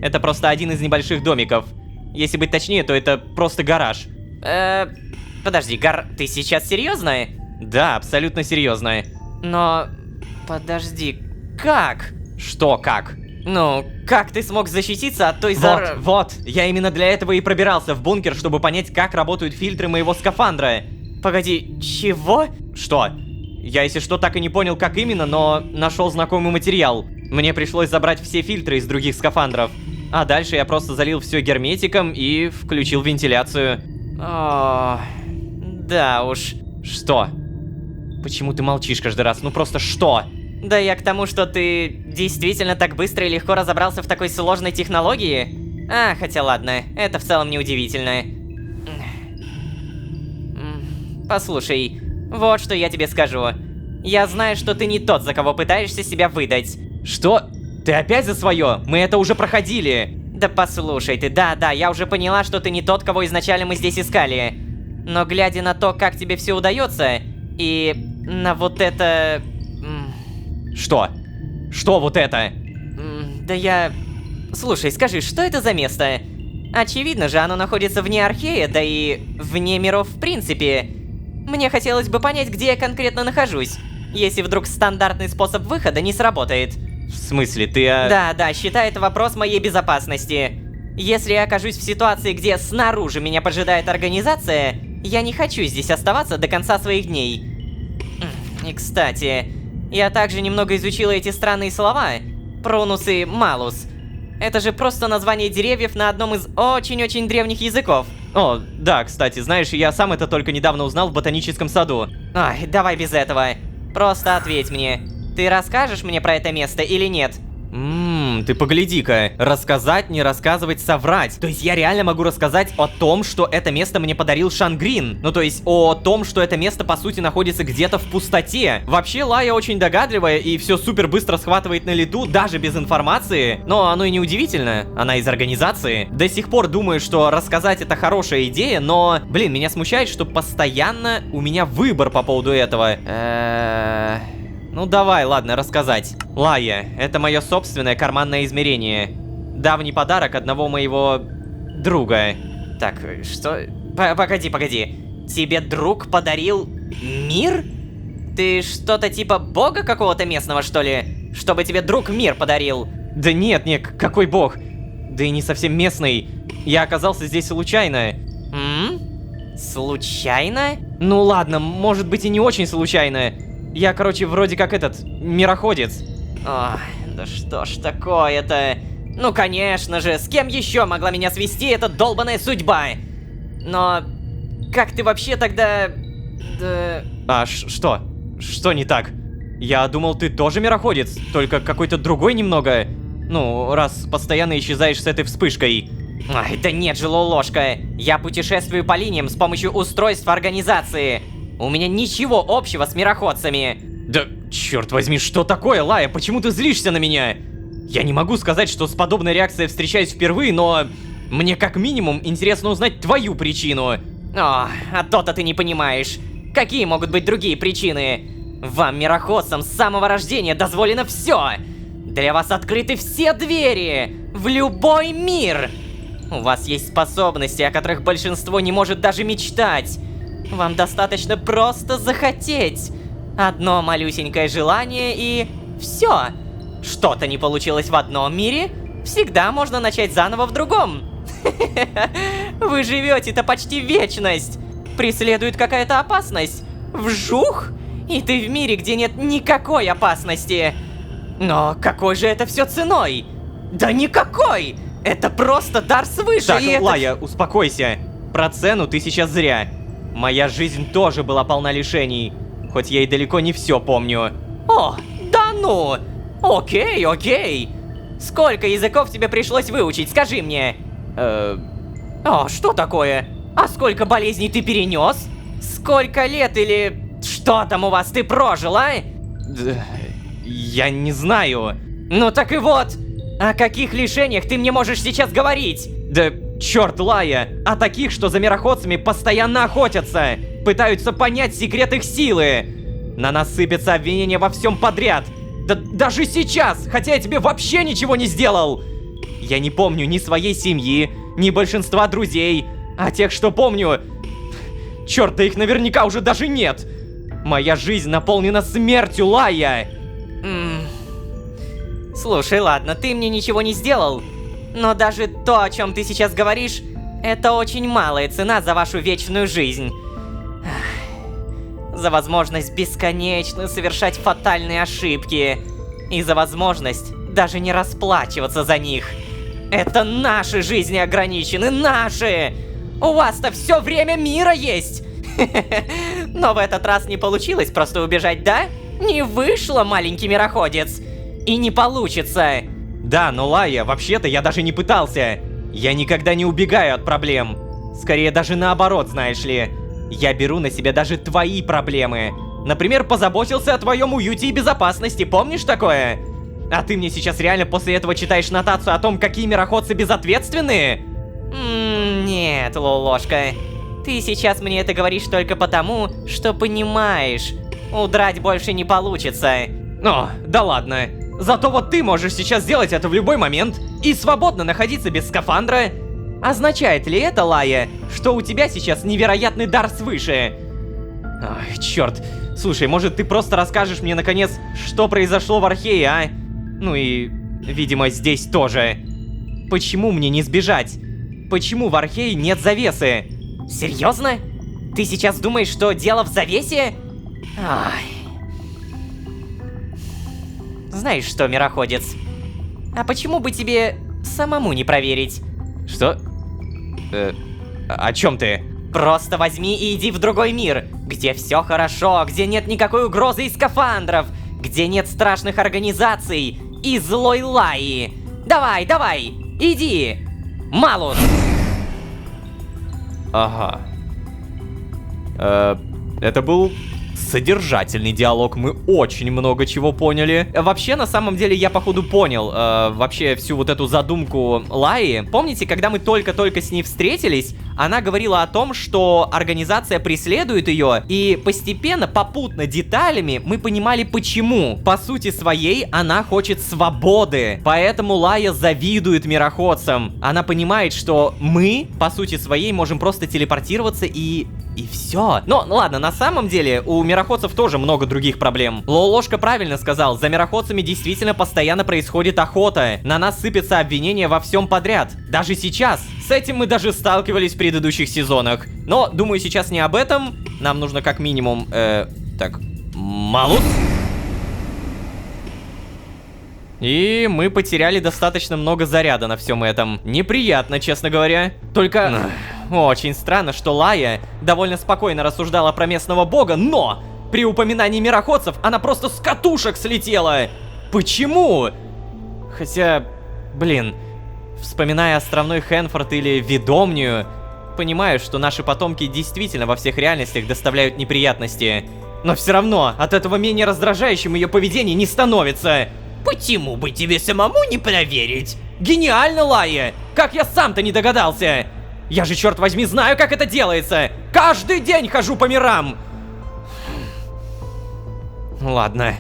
Это просто один из небольших домиков. Если быть точнее, то это просто гараж. Подожди, ты сейчас серьезно? Да, абсолютно серьезно. Но... Подожди, как? Что как? Ну, как ты смог защититься от той Вот, я именно для этого и пробирался в бункер, чтобы понять, как работают фильтры моего скафандра. Погоди, чего? Что? Я, если что, так и не понял, как именно, но нашел знакомый материал. Мне пришлось забрать все фильтры из других скафандров. А дальше я просто залил все герметиком и включил вентиляцию. О, да уж. Что? Почему ты молчишь каждый раз? Ну просто что? Да я к тому, что ты действительно так быстро и легко разобрался в такой сложной технологии. Хотя ладно, это в целом неудивительно. Послушай, вот что я тебе скажу. Я знаю, что ты не тот, за кого пытаешься себя выдать. Что? Ты опять за свое? Мы это уже проходили. Да послушай ты, да, я уже поняла, что ты не тот, кого изначально мы здесь искали. Но глядя на то, как тебе все удается, и на вот это... Что? Что вот это? Да я... Слушай, скажи, что это за место? Очевидно же, оно находится вне Архея, да и вне миров в принципе. Мне хотелось бы понять, где я конкретно нахожусь, если вдруг стандартный способ выхода не сработает. В смысле, ты... Да, считай это вопрос моей безопасности. Если я окажусь в ситуации, где снаружи меня поджидает организация, я не хочу здесь оставаться до конца своих дней. И кстати, я также немного изучила эти странные слова. Пронус и малус. Это же просто название деревьев на одном из очень-очень древних языков. О, да, кстати, знаешь, я сам это только недавно узнал в ботаническом саду. Ой, давай без этого. Просто ответь мне. Ты расскажешь мне про это место или нет? Ты погляди-ка. Рассказать, не рассказывать, соврать. То есть я реально могу рассказать о том, что это место мне подарил Шангрин. Ну то есть о том, что это место по сути находится где-то в пустоте. Вообще Лая очень догадливая и все супер быстро схватывает на лету, даже без информации. Но оно и не удивительно, она из организации. До сих пор думаю, что рассказать это хорошая идея, но, блин, меня смущает, что постоянно у меня выбор по поводу этого. Ну давай, ладно, рассказать. Лая, это мое собственное карманное измерение. Давний подарок одного моего друга. Так, что? Погоди. Тебе друг подарил мир? Ты что-то типа бога какого-то местного, что ли? Чтобы тебе друг мир подарил? Да нет, какой бог? Да и не совсем местный. Я оказался здесь случайно. Случайно? Ну ладно, может быть и не очень случайно. Я, короче, вроде как мироходец. Ой, да что ж такое-то? Ну, конечно же, с кем еще могла меня свести эта долбаная судьба? Но как ты вообще тогда... Да... Что? Что не так? Я думал, ты тоже мироходец, только какой-то другой немного. Ну, раз постоянно исчезаешь с этой вспышкой. Ай, да нет же, Лолошка. Я путешествую по линиям с помощью устройств организации. У меня ничего общего с мироходцами. Да, черт возьми, что такое, Лая? Почему ты злишься на меня? Я не могу сказать, что с подобной реакцией встречаюсь впервые, но... Мне как минимум интересно узнать твою причину. О, а то-то ты не понимаешь. Какие могут быть другие причины? Вам, мироходцам, с самого рождения дозволено все. Для вас открыты все двери в любой мир. У вас есть способности, о которых большинство не может даже мечтать. Вам достаточно просто захотеть. Одно малюсенькое желание и... все. Что-то не получилось в одном мире, всегда можно начать заново в другом. Вы живете-то почти вечность. Преследует какая-то опасность. Вжух! И ты в мире, где нет никакой опасности. Но какой же это все ценой? Да никакой! Это просто дар свыше. Так, и Лая, успокойся. Про цену ты сейчас зря. Моя жизнь тоже была полна лишений, хоть я и далеко не все помню. О, да ну! Окей. Сколько языков тебе пришлось выучить, скажи мне? О, что такое? А сколько болезней ты перенес? Сколько лет или... Что там у вас ты прожил, а? Я не знаю. Ну так и вот. О каких лишениях ты мне можешь сейчас говорить? Да черт, Лая, о таких, что за мироходцами постоянно охотятся, пытаются понять секрет их силы. На нас сыпятся обвинения во всем подряд. Да даже сейчас, хотя я тебе вообще ничего не сделал. Я не помню ни своей семьи, ни большинства друзей. А тех, что помню... Черт, да их наверняка уже даже нет. Моя жизнь наполнена смертью, Лая. Слушай, ладно, ты мне ничего не сделал. Но даже то, о чем ты сейчас говоришь, это очень малая цена за вашу вечную жизнь. За возможность бесконечно совершать фатальные ошибки. И за возможность даже не расплачиваться за них. Это наши жизни ограничены, наши! У вас-то все время мира есть! Но в этот раз не получилось просто убежать, да? Не вышло, маленький мироходец! И не получится! Да, но Лая, вообще-то я даже не пытался. Я никогда не убегаю от проблем. Скорее даже наоборот, знаешь ли. Я беру на себя даже твои проблемы. Например, позаботился о твоем уюте и безопасности, помнишь такое? А ты мне сейчас реально после этого читаешь нотацию о том, какие мироходцы безответственные? Нет, Лолошка. Ты сейчас мне это говоришь только потому, что понимаешь. Удрать больше не получится. О, да ладно. Зато вот ты можешь сейчас сделать это в любой момент и свободно находиться без скафандра. Означает ли это, Лая, что у тебя сейчас невероятный дар свыше? Ой, черт. Слушай, может ты просто расскажешь мне наконец, что произошло в Архее, а? Ну и, видимо, здесь тоже. Почему мне не сбежать? Почему в Архее нет завесы? Серьезно? Ты сейчас думаешь, что дело в завесе? Ай. Знаешь что, мироходец? А почему бы тебе самому не проверить? Что? О чем ты? Просто возьми и иди в другой мир, где все хорошо, где нет никакой угрозы из скафандров, где нет страшных организаций и злой Лаи. Давай, давай, иди! Малус! Ага. Это был содержательный диалог, мы очень много чего поняли. Вообще, на самом деле, я походу понял вообще всю вот эту задумку Лаи. Помните, когда мы только-только с ней встретились, она говорила о том, что организация преследует ее, и постепенно, попутно деталями, мы понимали почему. По сути своей, она хочет свободы, поэтому Лая завидует мироходцам. Она понимает, что мы, по сути своей, можем просто телепортироваться и все. Но, ладно, на самом деле, у мироходцев тоже много других проблем. Лолошка правильно сказал, за мироходцами действительно постоянно происходит охота. На нас сыпятся обвинения во всем подряд. Даже сейчас. С этим мы даже сталкивались в предыдущих сезонах. Но, думаю, сейчас не об этом. Нам нужно как минимум, так, Малус. И мы потеряли достаточно много заряда на всем этом. Неприятно, честно говоря. Только... Очень странно, что Лая довольно спокойно рассуждала про местного бога, но при упоминании мироходцев она просто с катушек слетела. Почему? Хотя, блин, вспоминая островной Хэнфорд или Ведомнию, понимаю, что наши потомки действительно во всех реальностях доставляют неприятности. Но все равно от этого менее раздражающим ее поведение не становится. Почему бы тебе самому не проверить? Гениально, Лая! Как я сам-то не догадался! Я же, черт возьми, знаю, как это делается! Каждый день хожу по мирам! Ладно.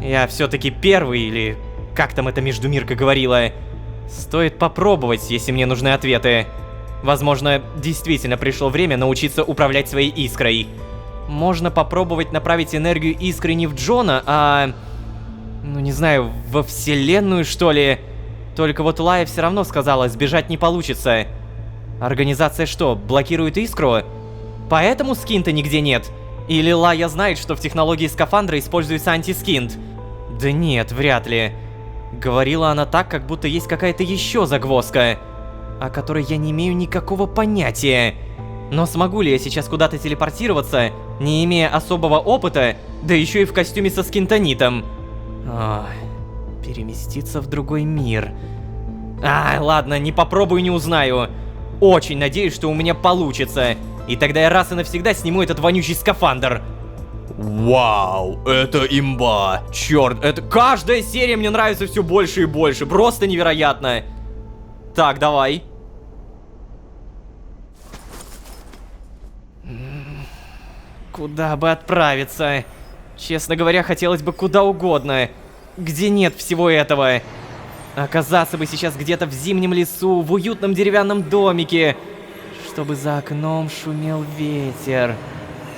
Я все-таки первый, или как там эта Междумирка говорила. Стоит попробовать, если мне нужны ответы. Возможно, действительно пришло время научиться управлять своей искрой. Можно попробовать направить энергию искры не в Джона, а... ну, не знаю, во вселенную, что ли? Только вот Лая все равно сказала, сбежать не получится. Организация что, блокирует искру? Поэтому скинта нигде нет? Или Лая знает, что в технологии скафандра используется антискинт? Да нет, вряд ли. Говорила она так, как будто есть какая-то еще загвоздка, о которой я не имею никакого понятия. Но смогу ли я сейчас куда-то телепортироваться, не имея особого опыта, да еще и в костюме со скинтонитом? Переместиться в другой мир. Ладно, не попробую, не узнаю. Очень надеюсь, что у меня получится. И тогда я раз и навсегда сниму этот вонючий скафандр. Вау, это имба. Черт, это каждая серия мне нравится все больше и больше. Просто невероятно. Так, давай. Куда бы отправиться? Честно говоря, хотелось бы куда угодно. Где нет всего этого. Оказаться бы сейчас где-то в зимнем лесу, в уютном деревянном домике, чтобы за окном шумел ветер.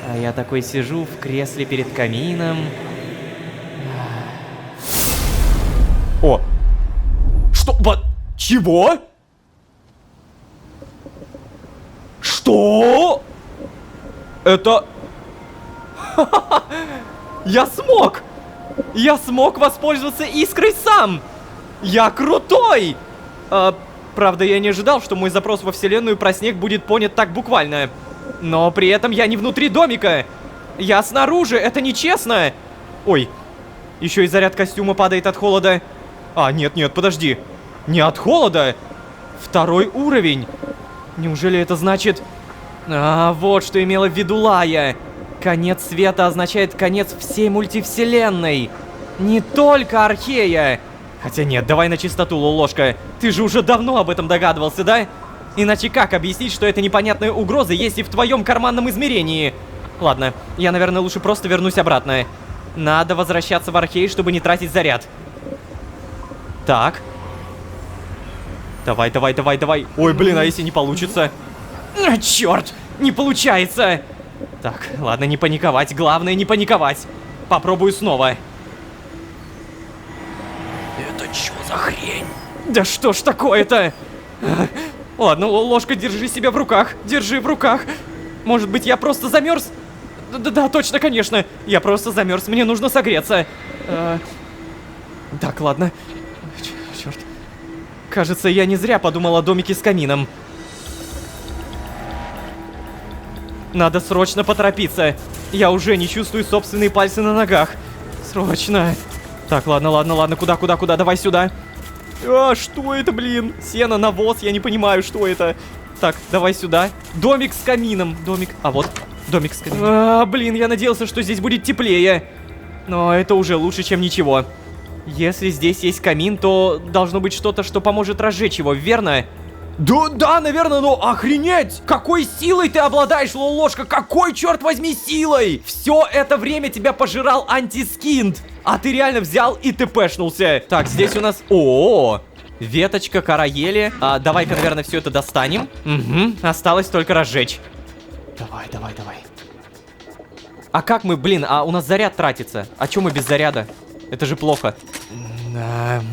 А я такой сижу в кресле перед камином. О! Что? Вот? Чего? Что? Это... Я смог! Я смог воспользоваться искрой сам! Я крутой! Правда, я не ожидал, что мой запрос во вселенную про снег будет понят так буквально. Но при этом я не внутри домика. Я снаружи, это нечестно. Ой, еще и заряд костюма падает от холода. А, нет, подожди. Не от холода. 2-й уровень. Неужели это значит... вот что имела в виду Лая. Конец света означает конец всей мультивселенной. Не только Архея. Хотя нет, давай на чистоту, Лолошка. Ты же уже давно об этом догадывался, да? Иначе как объяснить, что эта непонятная угроза есть и в твоем карманном измерении? Ладно, я, наверное, лучше просто вернусь обратно. Надо возвращаться в Архей, чтобы не тратить заряд. Так. Давай. Ой, блин, а если не получится? Черт, не получается. Так, ладно, не паниковать. Главное, не паниковать. Попробую снова. Это чё за хрень? Да что ж такое-то? Ладно, Ложка, держи себя в руках. Держи в руках. Может быть, я просто замерз? Да, точно, конечно. Я просто замерз, мне нужно согреться. Так, ладно. Черт. Кажется, я не зря подумал о домике с камином. Надо срочно поторопиться. Я уже не чувствую собственные пальцы на ногах. Срочно. Так, ладно. Куда? Давай сюда. Что это, блин? Сено, навоз, я не понимаю, что это. Так, давай сюда. Домик с камином. Вот, домик с камином. Блин, я надеялся, что здесь будет теплее. Но это уже лучше, чем ничего. Если здесь есть камин, то должно быть что-то, что поможет разжечь его, верно? Да, наверное, но охренеть! Какой силой ты обладаешь, Лолошка? Какой, черт возьми, силой? Все это время тебя пожирал антискинт. А ты реально взял и тпшнулся. Так, здесь у нас... Веточка, кора ели. Давай-ка, наверное, все это достанем. Угу, осталось только разжечь. Давай. А как мы, блин, у нас заряд тратится. А чё мы без заряда? Это же плохо.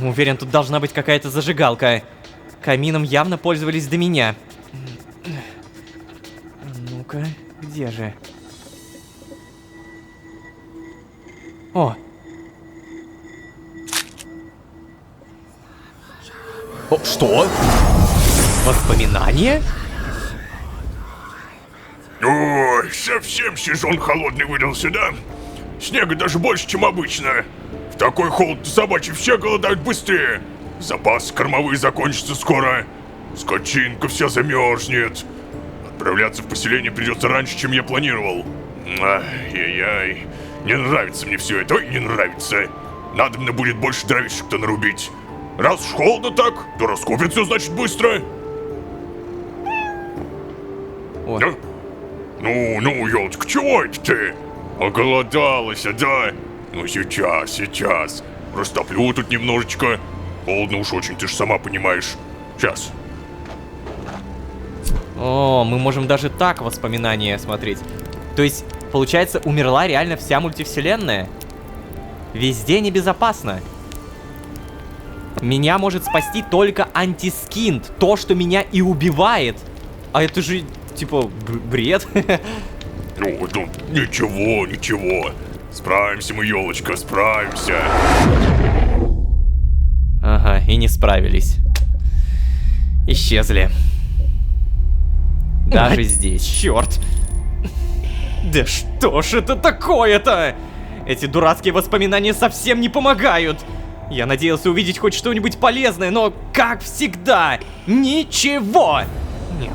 Уверен, тут должна быть какая-то зажигалка. Камином явно пользовались до меня. Ну-ка, где же? О, что? Воспоминания? Ой, совсем сезон холодный выдался, да? Снега даже больше, чем обычно. В такой холод собачьи все голодают быстрее. Запасы кормовые закончатся скоро. Скотчинка вся замерзнет. Отправляться в поселение придется раньше, чем я планировал. Ай-яй-яй. Не нравится мне все это, ой, не нравится. Надо мне будет больше дровишек-то нарубить. Раз уж холодно так, то раскопится, значит, быстро. Ой. Ну, елочка, чего это ты? Оголодалась, да? Ну, сейчас. Растоплю тут немножечко. Холодно уж очень, ты ж сама понимаешь. Сейчас. О, мы можем даже так воспоминания смотреть. То есть, получается, умерла реально вся мультивселенная? Везде небезопасно. Меня может спасти только антискинт. То, что меня и убивает. А это же, типа, бред. Ну, ничего. Справимся мы, елочка, справимся. Ага, и не справились. Исчезли. Даже здесь. Черт. Да что ж это такое-то? Эти дурацкие воспоминания совсем не помогают. Я надеялся увидеть хоть что-нибудь полезное, но, как всегда, ничего.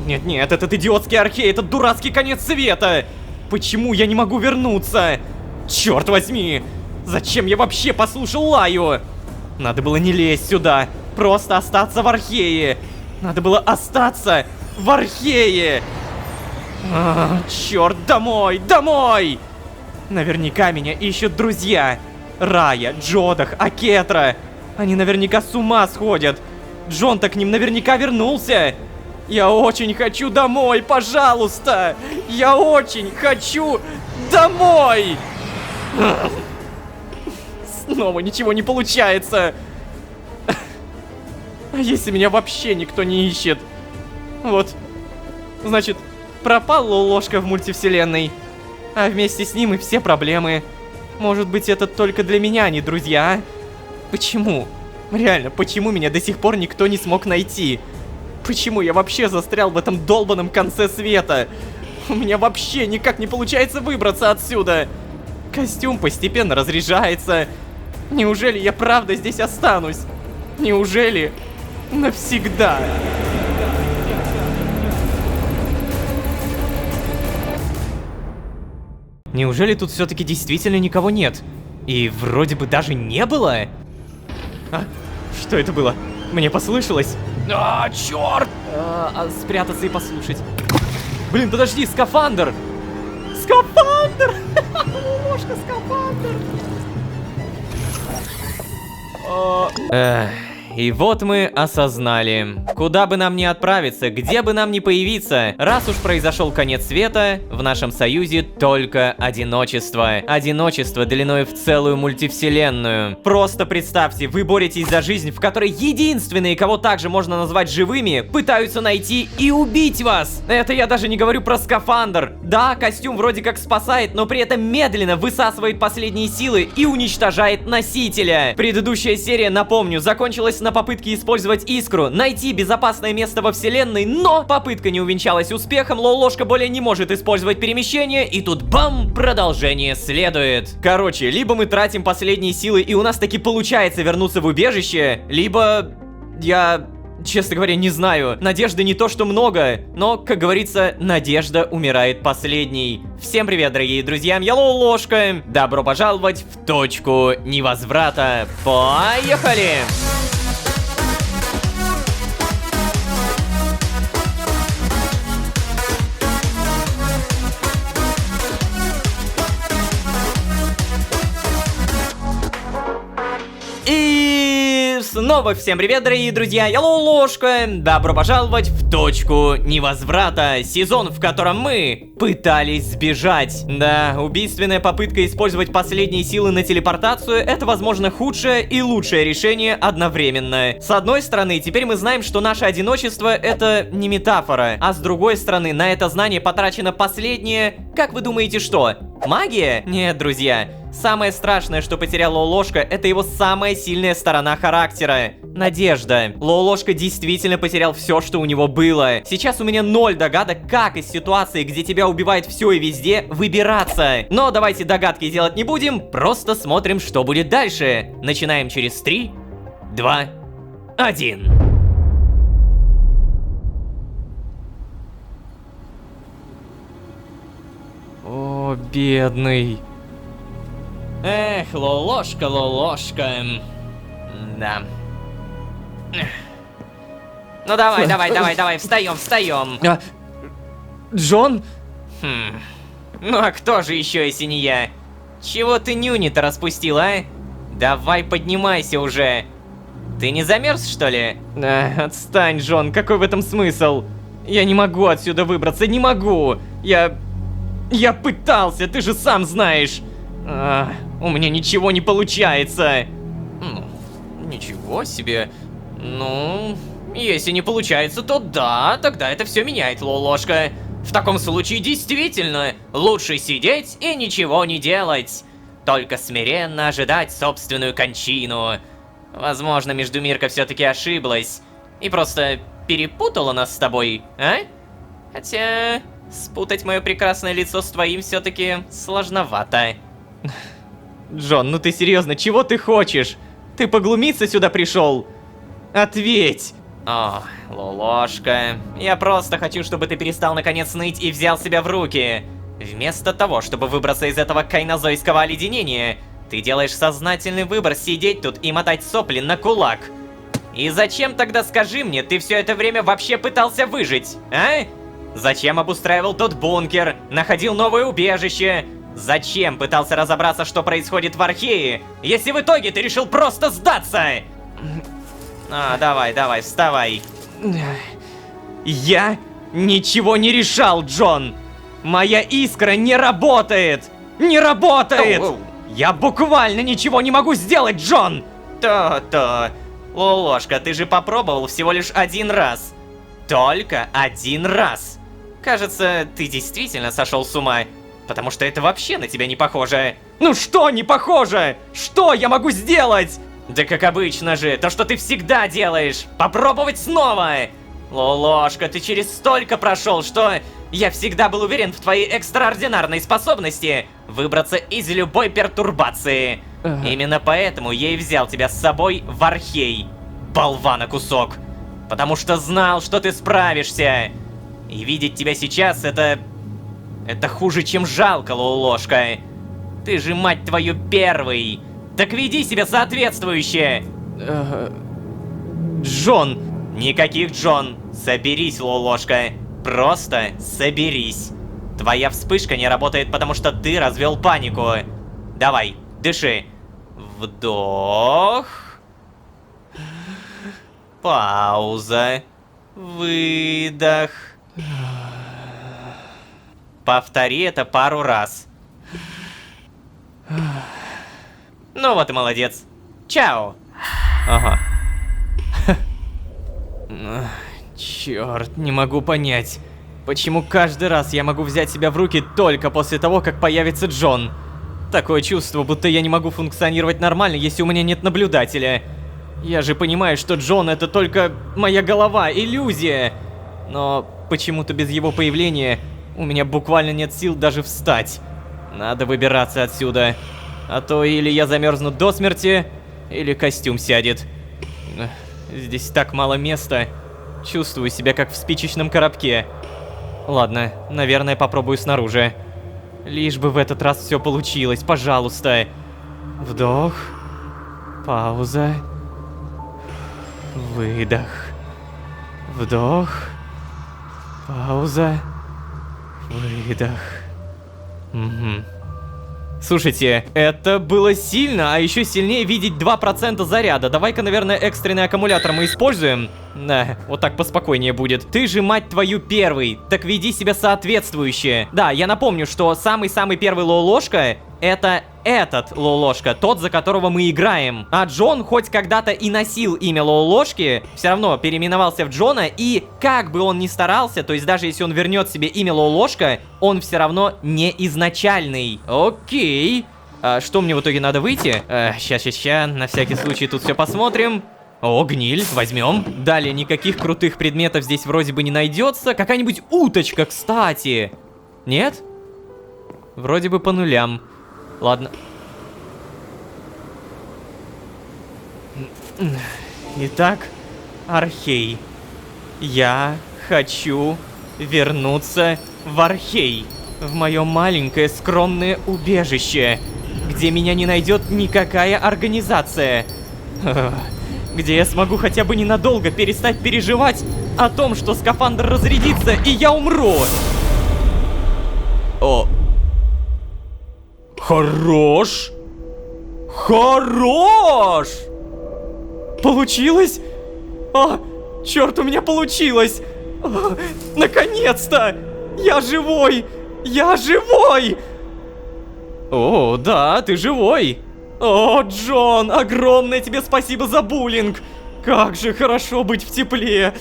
Нет, этот идиотский Архей, этот дурацкий конец света. Почему я не могу вернуться? Черт возьми. Зачем я вообще послушал Лаю? Надо было не лезть сюда. Просто остаться в Архее. Надо было остаться в Архее. Черт, домой! Наверняка меня ищут друзья. Рая, Джодах, Акетра. Они наверняка с ума сходят. Джон-то к ним наверняка вернулся. Я очень хочу домой, пожалуйста. Я очень хочу домой. Снова ничего не получается. А если меня вообще никто не ищет? Вот. Значит, пропал Лолошка в мультивселенной. А вместе с ним и все проблемы. Может быть, это только для меня, а не друзья? Почему? Реально, почему меня до сих пор никто не смог найти? Почему я вообще застрял в этом долбанном конце света? У меня вообще никак не получается выбраться отсюда. Костюм постепенно разряжается. Неужели я правда здесь останусь? Неужели навсегда? Неужели тут все-таки действительно никого нет? И вроде бы даже не было? А, что это было? Мне послышалось? А, черт! Спрятаться и послушать. Блин, подожди, скафандр! Скафандр! Ложка, скафандр! И вот мы осознали, куда бы нам ни отправиться, где бы нам ни появиться, раз уж произошел конец света, в нашем союзе только одиночество. Одиночество длиной в целую мультивселенную. Просто представьте, вы боретесь за жизнь, в которой единственные, кого также можно назвать живыми, пытаются найти и убить вас. Это я даже не говорю про скафандр. Да, костюм вроде как спасает, но при этом медленно высасывает последние силы и уничтожает носителя. Предыдущая серия, напомню, закончилась на попытке использовать искру, найти безопасное место во вселенной, но попытка не увенчалась успехом, Лолошка более не может использовать перемещение, и тут бам, продолжение следует. Короче, либо мы тратим последние силы и у нас таки получается вернуться в убежище, либо я... Честно говоря, не знаю. Надежды не то что много, но, как говорится, надежда умирает последней. Всем привет, дорогие друзья, я Лолошка. Добро пожаловать в точку невозврата. Поехали! И снова всем привет, дорогие друзья, я Лолошка. Добро пожаловать в точку невозврата. Сезон, в котором мы пытались сбежать. Да, убийственная попытка использовать последние силы на телепортацию — это, возможно, худшее и лучшее решение одновременно. С одной стороны, теперь мы знаем, что наше одиночество — это не метафора. А с другой стороны, на это знание потрачено последнее... Как вы думаете, что? Магия? Нет, друзья. Самое страшное, что потерял Лолошка, это его самая сильная сторона характера. Надежда. Лолошка действительно потерял все, что у него было. Сейчас у меня 0 догадок, как из ситуации, где тебя убивает все и везде, выбираться. Но давайте догадки делать не будем, просто смотрим, что будет дальше. Начинаем через 3, 2, 1. О, бедный. Эх, Лолошка, Лолошка. Да. Ну давай, встаем. Джон? Ну а кто же еще, если не я? Чего ты нюни-то распустил, а? Давай поднимайся уже. Ты не замерз, что ли? Отстань, Джон, какой в этом смысл? Я не могу отсюда выбраться, не могу. Я пытался, ты же сам знаешь. У меня ничего не получается. Ничего себе. Ну, если не получается, то да, тогда это все меняет, Лолошка. В таком случае действительно лучше сидеть и ничего не делать. Только смиренно ожидать собственную кончину. Возможно, Междумирка все-таки ошиблась и просто перепутала нас с тобой, а? Хотя спутать мое прекрасное лицо с твоим все-таки сложновато. Джон, ну ты серьезно, чего ты хочешь? Ты поглумиться сюда пришел? Ответь! О, Лолошка, я просто хочу, чтобы ты перестал наконец ныть и взял себя в руки. Вместо того, чтобы выбраться из этого кайнозойского оледенения, ты делаешь сознательный выбор сидеть тут и мотать сопли на кулак. И зачем тогда, скажи мне, ты все это время вообще пытался выжить, а? Зачем обустраивал тот бункер, находил новое убежище? Зачем пытался разобраться, что происходит в Архее, если в итоге ты решил просто сдаться? Давай, вставай. Я ничего не решал, Джон. Моя искра не работает. Не работает. Я буквально ничего не могу сделать, Джон. То. Лолошка, ты же попробовал всего лишь один раз. Только один раз. Кажется, ты действительно сошел с ума. Потому что это вообще на тебя не похоже. Ну что не похоже? Что я могу сделать? Да как обычно же, то, что ты всегда делаешь. Попробовать снова. Лолошка, ты через столько прошел, что я всегда был уверен в твоей экстраординарной способности выбраться из любой пертурбации. Именно поэтому я и взял тебя с собой в Архей, болвана кусок. Потому что знал, что ты справишься. И видеть тебя сейчас это хуже, чем жалко, Лолошка. Ты же, мать твою, первый. Так веди себя соответствующе. Джон. Никаких Джон. Соберись, Лолошка. Просто соберись. Твоя вспышка не работает, потому что ты развел панику. Давай, дыши. Вдох. Пауза. Выдох. Повтори это пару раз. Ну вот и молодец. Чао. Ага. Черт, не могу понять, почему каждый раз я могу взять себя в руки только после того, как появится Джон. Такое чувство, будто я не могу функционировать нормально, если у меня нет наблюдателя. Я же понимаю, что Джон это только моя голова, иллюзия. Но почему-то без его появления у меня буквально нет сил даже встать. Надо выбираться отсюда. А то или я замерзну до смерти, или костюм сядет. Здесь так мало места. Чувствую себя как в спичечном коробке. Ладно, наверное, попробую снаружи. Лишь бы в этот раз все получилось, пожалуйста. Вдох. Пауза. Выдох. Вдох. Пауза. Выдох. Угу. Слушайте, это было сильно, а еще сильнее видеть 2% заряда. Давай-ка, наверное, экстренный аккумулятор мы используем. Да, вот так поспокойнее будет. Ты же, мать твою, первый, так веди себя соответствующе. Да, я напомню, что самый-самый первый Лолошка это этот Лолошка, тот, за которого мы играем. А Джон хоть когда-то и носил имя Лолошки, все равно переименовался в Джона, и как бы он ни старался, то есть даже если он вернет себе имя Лолошка, он все равно не изначальный. Окей. А что мне в итоге надо выйти? Ща, на всякий случай тут все посмотрим. О, гниль, возьмем. Далее никаких крутых предметов здесь вроде бы не найдется. Какая-нибудь уточка, кстати. Нет? Вроде бы по нулям. Ладно. Итак, Архей. Я хочу вернуться в Архей. В мое маленькое скромное убежище, где меня не найдет никакая организация. Где я смогу хотя бы ненадолго перестать переживать о том, что скафандр разрядится и я умру. О. Хорош! Хорош! Получилось? А, черт, у меня получилось! Наконец-то! Я живой! Я живой! О, да, ты живой! О, Джон, огромное тебе спасибо за буллинг! Как же хорошо быть в тепле!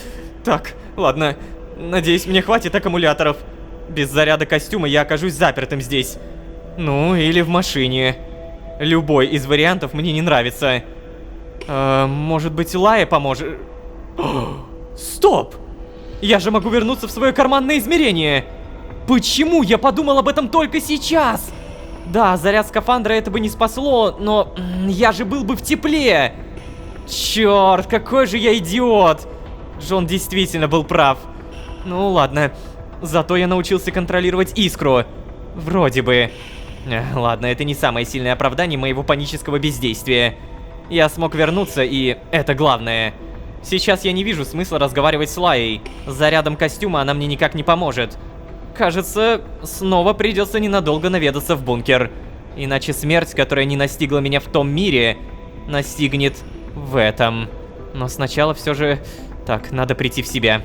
Так, ладно, надеюсь, мне хватит аккумуляторов. Без заряда костюма я окажусь запертым здесь. Ну, или в машине. Любой из вариантов мне не нравится. Может быть, Лая поможет? Стоп! Я же могу вернуться в свое карманное измерение! Почему я подумал об этом только сейчас? Да, заряд скафандра это бы не спасло, но я же был бы в тепле. Черт, какой же я идиот. Джон действительно был прав. Ну ладно, зато я научился контролировать искру. Вроде бы. Ладно, это не самое сильное оправдание моего панического бездействия. Я смог вернуться, и это главное. Сейчас я не вижу смысла разговаривать с Лаей. С зарядом костюма она мне никак не поможет. Кажется, снова придется ненадолго наведаться в бункер. Иначе смерть, которая не настигла меня в том мире, настигнет в этом. Но сначала все же... Так, надо прийти в себя.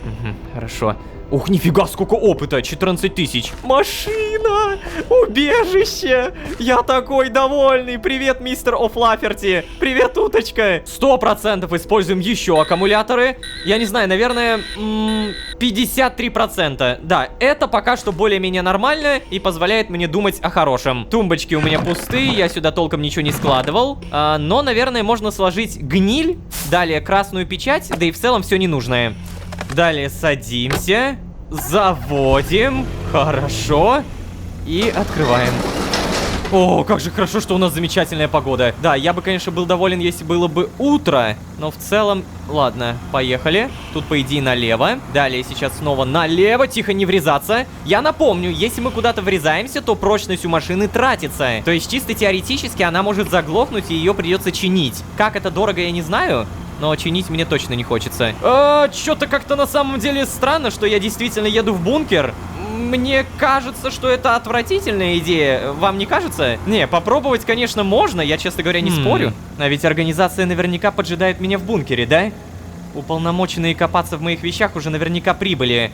Угу, хорошо. Ух, нифига, сколько опыта! 14 тысяч. Машина! Убежище! Я такой довольный! Привет, мистер О'Флафферти! Привет, уточка! 100% используем еще аккумуляторы. Я не знаю, наверное, 53%. Да, это пока что более-менее нормально и позволяет мне думать о хорошем. Тумбочки у меня пустые, я сюда толком ничего не складывал. Но, наверное, можно сложить гниль, далее красную печать, да и в целом все ненужное. Далее садимся, заводим, хорошо, и открываем. О, как же хорошо, что у нас замечательная погода. Да, я бы, конечно, был доволен, если было бы утро, но в целом, ладно, поехали. Тут, по идее, налево. Далее сейчас снова налево, тихо, не врезаться. Я напомню, если мы куда-то врезаемся, то прочность у машины тратится. То есть, чисто теоретически, она может заглохнуть, и ее придется чинить. Как это дорого, я не знаю. Но чинить мне точно не хочется. Чё-то как-то на самом деле странно, что я действительно еду в бункер. Мне кажется, что это отвратительная идея. Вам не кажется? Не, попробовать, конечно, можно. Я, честно говоря, не спорю. А ведь организация наверняка поджидает меня в бункере, да? Уполномоченные копаться в моих вещах уже наверняка прибыли.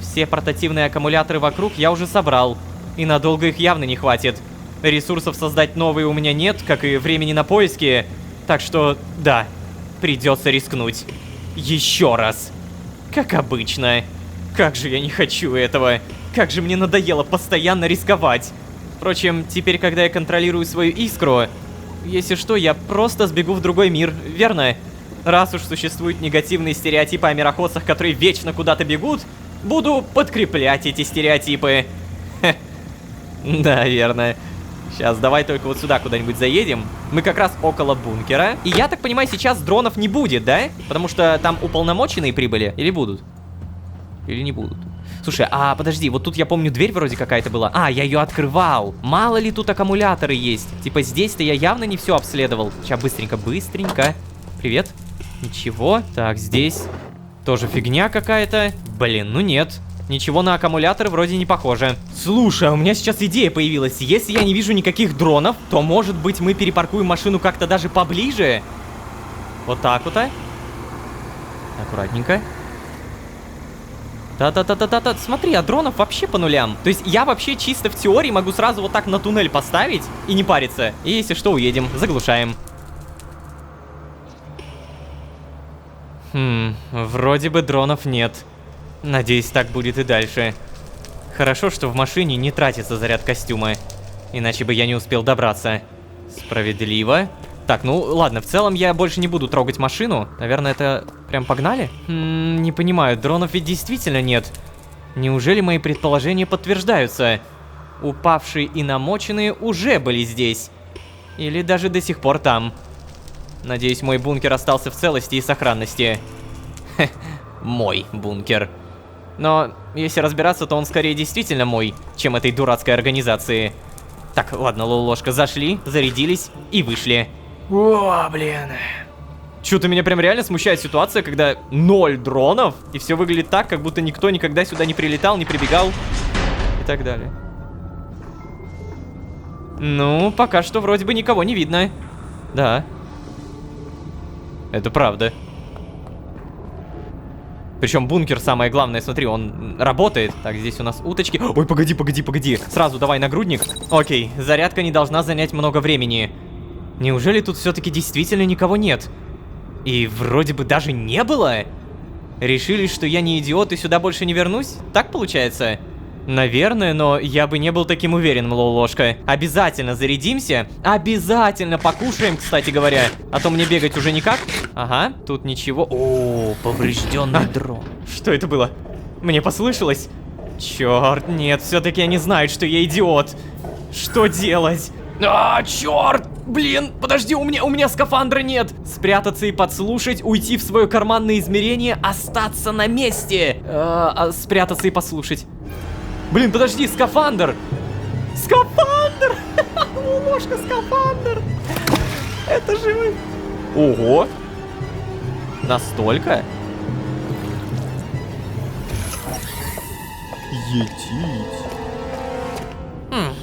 Все портативные аккумуляторы вокруг я уже собрал. И надолго их явно не хватит. Ресурсов создать новые у меня нет, как и времени на поиски. Так что, да. Придется рискнуть. Еще раз. Как обычно. Как же я не хочу этого. Как же мне надоело постоянно рисковать. Впрочем, теперь, когда я контролирую свою искру, если что, я просто сбегу в другой мир, верно? Раз уж существуют негативные стереотипы о мироходцах, которые вечно куда-то бегут, буду подкреплять эти стереотипы. Хе. Да, верно. Сейчас, давай только вот сюда куда-нибудь заедем. Мы как раз около бункера. И я так понимаю, сейчас дронов не будет, да? Потому что там уполномоченные прибыли. Или будут? Или не будут? Слушай, а подожди, вот тут я помню, дверь вроде какая-то была. А, я ее открывал. Мало ли тут аккумуляторы есть. Типа здесь-то я явно не все обследовал. Сейчас быстренько, быстренько. Привет. Ничего. Так, здесь тоже фигня какая-то. Блин, ну нет. Ничего на аккумулятор вроде не похоже. Слушай, у меня сейчас идея появилась. Если я не вижу никаких дронов, то, может быть, мы перепаркуем машину как-то даже поближе? Вот так вот, а? Аккуратненько. Та-та-та-та-та-та. Смотри, а дронов вообще по нулям. То есть я вообще чисто в теории могу сразу вот так на туннель поставить и не париться. И если что, уедем, заглушаем. Вроде бы дронов нет. Надеюсь, так будет и дальше. Хорошо, что в машине не тратится заряд костюма. Иначе бы я не успел добраться. Справедливо. Так, ну ладно, в целом я больше не буду трогать машину. Наверное, это прям погнали? Не понимаю, дронов ведь действительно нет. Неужели мои предположения подтверждаются? Упавшие и намоченные уже были здесь. Или даже до сих пор там. Надеюсь, мой бункер остался в целости и сохранности. Хе, мой бункер. Но если разбираться, то он скорее действительно мой, чем этой дурацкой организации. Так, ладно, Лолошка, зашли, зарядились и вышли. О, блин. Чё-то меня прям реально смущает ситуация, когда 0 дронов, и все выглядит так, как будто никто никогда сюда не прилетал, не прибегал и так далее. Ну, пока что вроде бы никого не видно. Да. Это правда. Причем бункер, самое главное, смотри, он работает. Так, здесь у нас уточки. Ой, погоди. Сразу давай нагрудник. Окей, зарядка не должна занять много времени. Неужели тут все-таки действительно никого нет? И вроде бы даже не было? Решили, что я не идиот и сюда больше не вернусь? Так получается? Наверное, но я бы не был таким уверенным, Лолошка. Обязательно зарядимся. Обязательно покушаем, кстати говоря. А то мне бегать уже никак. Ага, тут ничего. О, поврежденный дрон. Что это было? Мне послышалось? Черт, нет, все-таки они знают, что я идиот. Что делать? А, черт! Блин, подожди, у меня скафандра нет. Спрятаться и подслушать, уйти в свое карманное измерение, остаться на месте. Спрятаться и подслушать. Блин, подожди, скафандр! Скафандр! Ложка, скафандр! Это же... Ого! Настолько? Етить.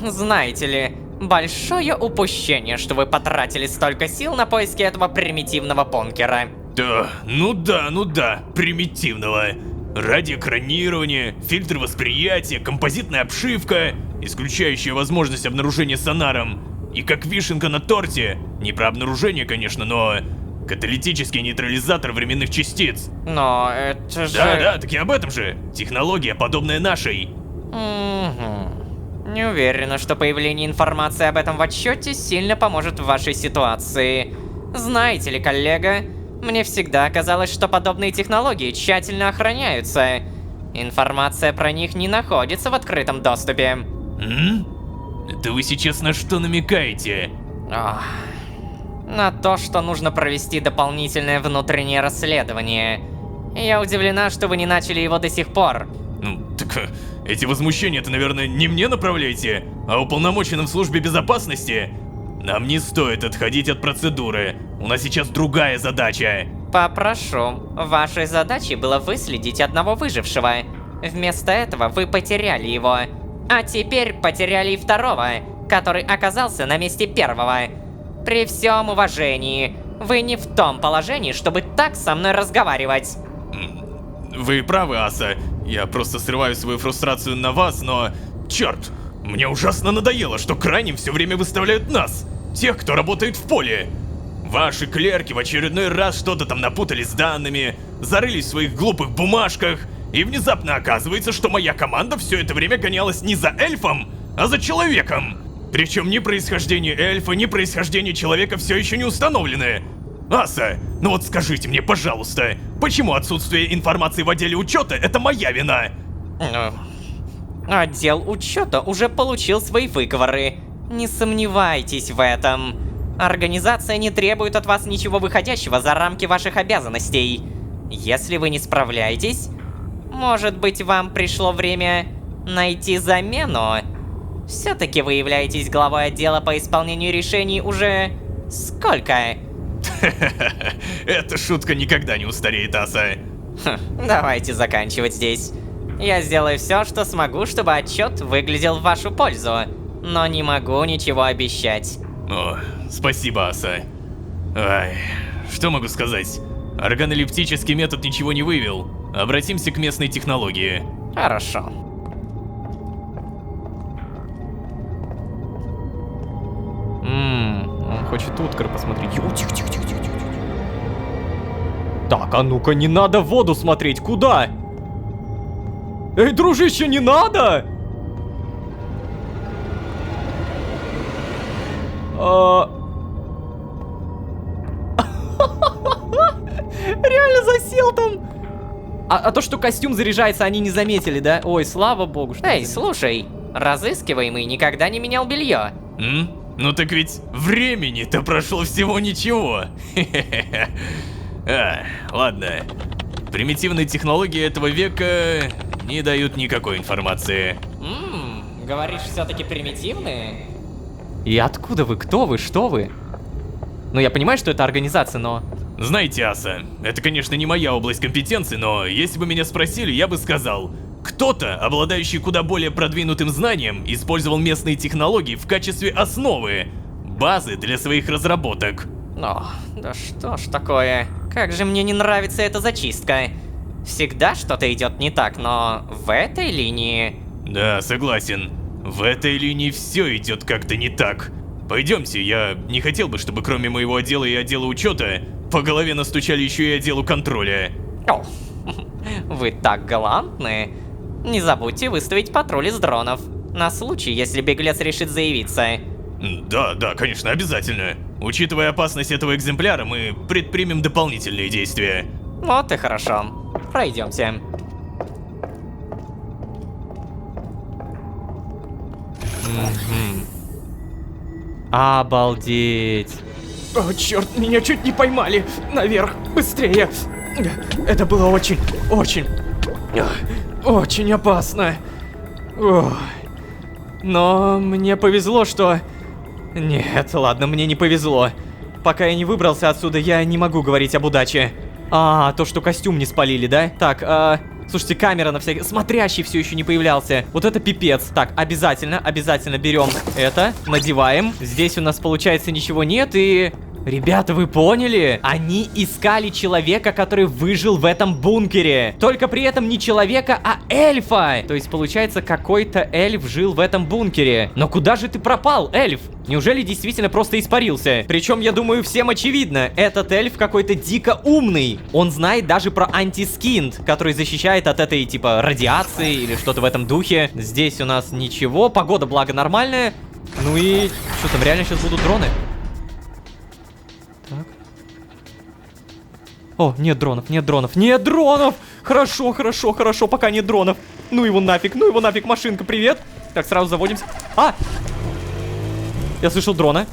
Знаете ли, Большое упущение, что вы потратили столько сил на поиски этого примитивного бункера. Да, ну да, примитивного. Радиоэкранирование, фильтр восприятия, композитная обшивка, исключающая возможность обнаружения сонаром. И как вишенка на торте, не про обнаружение, конечно, но каталитический нейтрализатор временных частиц. Но это же... Да, так и об этом же. Технология, подобная нашей. Не уверена, что появление информации об этом в отчете сильно поможет в вашей ситуации. Знаете ли, коллега, мне всегда казалось, что подобные технологии тщательно охраняются. Информация про них не находится в открытом доступе. Это вы сейчас на что намекаете? Ох. На то, что нужно провести дополнительное внутреннее расследование. Я удивлена, что вы не начали его до сих пор. Ну, так эти возмущения-то, наверное, не мне направляете, а уполномоченным в службе безопасности? Нам не стоит отходить от процедуры. У нас сейчас другая задача. Попрошу. Вашей задачей было выследить одного выжившего. Вместо этого вы потеряли его. А теперь потеряли и второго, который оказался на месте первого. При всем уважении, вы не в том положении, чтобы так со мной разговаривать. Вы правы, Аса. Я просто срываю свою фрустрацию на вас, но... Черт! Мне ужасно надоело, что крайним все время выставляют нас. Тех, кто работает в поле. Ваши клерки в очередной раз что-то там напутали с данными, зарылись в своих глупых бумажках, и внезапно оказывается, что моя команда все это время гонялась не за эльфом, а за человеком. Причем ни происхождение эльфа, ни происхождение человека все еще не установлены. Аса, ну вот скажите мне, пожалуйста, почему отсутствие информации в отделе учета это моя вина? Отдел учета уже получил свои выговоры. Не сомневайтесь в этом. Организация не требует от вас ничего выходящего за рамки ваших обязанностей. Если вы не справляетесь, может быть, вам пришло время найти замену? Все-таки вы являетесь главой отдела по исполнению решений уже... сколько? Эта шутка никогда не устареет, Аса. Давайте заканчивать здесь. Я сделаю все, что смогу, чтобы отчет выглядел в вашу пользу. Но не могу ничего обещать. О, спасибо, Аса. Ай, что могу сказать? Органолептический метод ничего не выявил. Обратимся к местной технологии. Хорошо. Он хочет Уткар посмотреть. Тихо. Так, а ну-ка, не надо в воду смотреть, куда? Эй, дружище, не надо! Реально засел там. А то, что костюм заряжается, они не заметили, да? Ой, слава богу, что... Эй, слушай, разыскиваемый никогда не менял белье. Ну так ведь времени-то прошло всего ничего. Ладно. Примитивные технологии этого века не дают никакой информации. Говоришь, все-таки примитивные? И откуда вы? Кто вы? Что вы? Ну, я понимаю, что это организация, но... Знаете, Аса, это, конечно, не моя область компетенции, но если бы меня спросили, я бы сказал, кто-то, обладающий куда более продвинутым знанием, использовал местные технологии в качестве основы, базы для своих разработок. О, да что ж такое? Как же мне не нравится эта зачистка. Всегда что-то идет не так, но в этой линии... Да, согласен. В этой линии все идет как-то не так. Пойдемте, я не хотел бы, чтобы кроме моего отдела и отдела учета по голове настучали еще и отделу контроля. О, вы так галантны. Не забудьте выставить патруль из дронов, на случай, если беглец решит заявиться. Да, конечно, обязательно. Учитывая опасность этого экземпляра, мы предпримем дополнительные действия. Вот и хорошо. Пройдемте. Обалдеть. О, черт, меня чуть не поймали. Наверх, быстрее. Это было очень опасно. Ох. Но мне повезло, что... Нет, ладно, мне не повезло. Пока я не выбрался отсюда, я не могу говорить об удаче. А, то, что костюм не спалили, да? Так, Слушайте, камера на всякий... Смотрящий все еще не появлялся. Вот это пипец. Так, обязательно берем это, надеваем. Здесь у нас, получается, ничего нет, и... Ребята, вы поняли? Они искали человека, который выжил в этом бункере. Только при этом не человека, а эльфа. То есть, получается, какой-то эльф жил в этом бункере. Но куда же ты пропал, эльф? Неужели действительно просто испарился? Причем, я думаю, всем очевидно, этот эльф какой-то дико умный. Он знает даже про антискинт, который защищает от этой, типа, радиации или что-то в этом духе. Здесь у нас ничего, погода, благо, нормальная. Ну и что там, реально сейчас будут дроны? Так. О, нет дронов, нет дронов, нет дронов! Хорошо, пока нет дронов. Ну его нафиг, машинка, привет. Так, сразу заводимся. А! Я слышал дрона.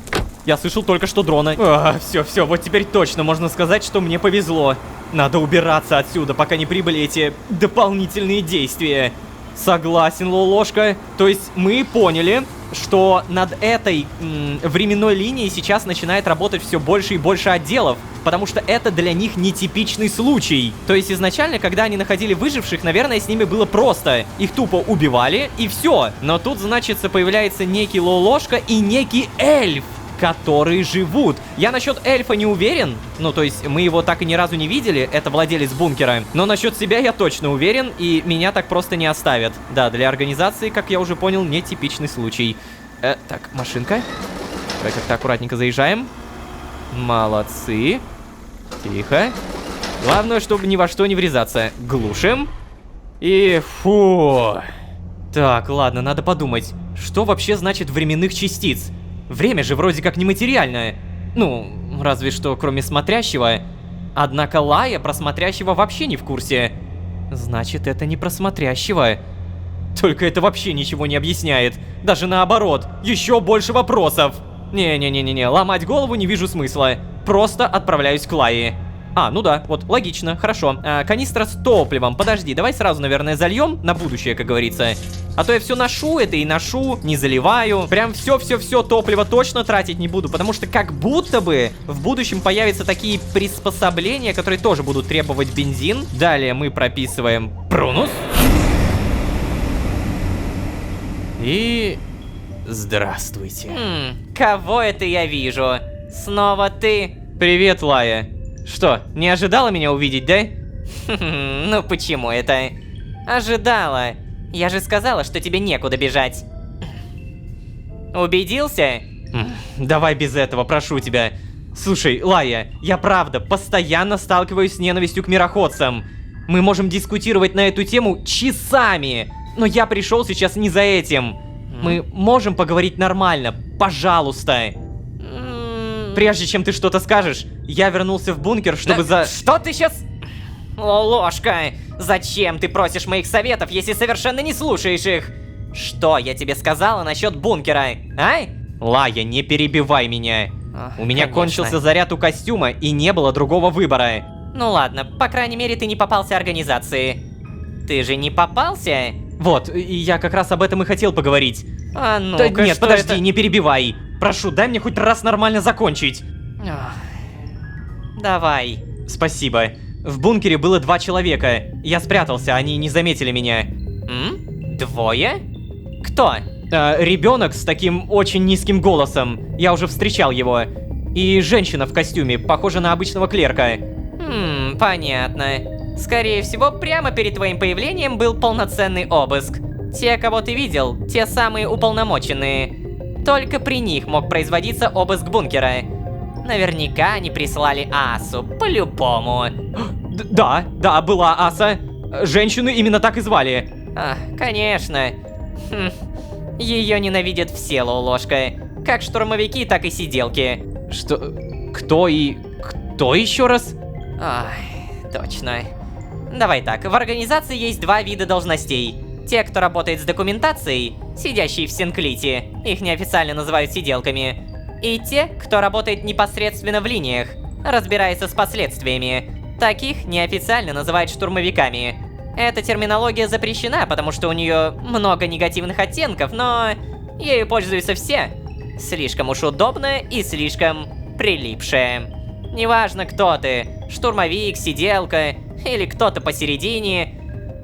Я слышал только что дрона. Все, вот теперь точно можно сказать, что мне повезло. Надо убираться отсюда, пока не прибыли эти дополнительные действия. Согласен, Лолошка. То есть мы поняли, что над этой временной линией сейчас начинает работать все больше и больше отделов, потому что это для них нетипичный случай. То есть изначально, когда они находили выживших, наверное, с ними было просто. Их тупо убивали, и все. Но тут, значит, появляется некий Лолошка и некий эльф, которые живут. Я насчет эльфа не уверен. Ну, то есть, мы его так и ни разу не видели. Это владелец бункера. Но насчет себя я точно уверен. И меня так просто не оставят. Да, для организации, как я уже понял, нетипичный случай. Так, машинка. Давай как-то аккуратненько заезжаем. Молодцы. Тихо. Главное, чтобы ни во что не врезаться. Глушим. И фу. Так, ладно, надо подумать. Что вообще значит временных частиц? Время же вроде как нематериальное. Ну, разве что кроме смотрящего. Однако Лая про смотрящего вообще не в курсе. Значит, это не про смотрящего. Только это вообще ничего не объясняет. Даже наоборот, еще больше вопросов. Не-не-не-не, ломать голову не вижу смысла. Просто отправляюсь к Лае. А, ну да, вот, логично, хорошо. Канистра с топливом, подожди, давай сразу, наверное, зальем на будущее, как говорится. А то я все ношу это и ношу, не заливаю. Прям все топливо точно тратить не буду, потому что как будто бы в будущем появятся такие приспособления, которые тоже будут требовать бензин. Далее мы прописываем Прунус. И... Здравствуйте. Кого это я вижу? Снова ты? Привет, Лая. Что, не ожидала меня увидеть, да? Ну почему это? Ожидала. Я же сказала, что тебе некуда бежать. Убедился? Давай без этого, прошу тебя. Слушай, Лая, я правда постоянно сталкиваюсь с ненавистью к мироходцам. Мы можем дискутировать на эту тему часами, но я пришел сейчас не за этим. Мы можем поговорить нормально, пожалуйста. Прежде чем ты что-то скажешь, я вернулся в бункер, чтобы Что ты сейчас... Ложка, зачем ты просишь моих советов, если совершенно не слушаешь их? Что я тебе сказала насчет бункера, а? Лая, не перебивай меня. У меня кончился заряд у костюма, и не было другого выбора. Ну ладно, по крайней мере ты не попался организации. Ты же не попался? Вот, и я как раз об этом и хотел поговорить. А ну-ка, да, нет, что подожди, это? не перебивай. Прошу, дай мне хоть раз нормально закончить. Давай. Спасибо. В бункере было 2 человека. Я спрятался, они не заметили меня. Двое? Кто? Ребенок с таким очень низким голосом. Я уже встречал его. И женщина в костюме, похожа на обычного клерка. Понятно. Скорее всего, прямо перед твоим появлением был полноценный обыск. Те, кого ты видел, те самые уполномоченные. Только при них мог производиться обыск бункера. Наверняка они прислали Асу, по-любому. Да, была Аса. Женщину именно так и звали. Конечно. Ее ненавидят все, Лолошка. Как штурмовики, так и сиделки. Что? Кто еще раз? Ой, точно. Давай так, в организации есть 2 вида должностей. Те, кто работает с документацией, сидящие в Синклите, их неофициально называют сиделками. И те, кто работает непосредственно в линиях, разбирается с последствиями. Таких неофициально называют штурмовиками. Эта терминология запрещена, потому что у нее много негативных оттенков, но ею пользуются все. Слишком уж удобно и слишком прилипшая. Неважно, кто ты, штурмовик, сиделка или кто-то посередине.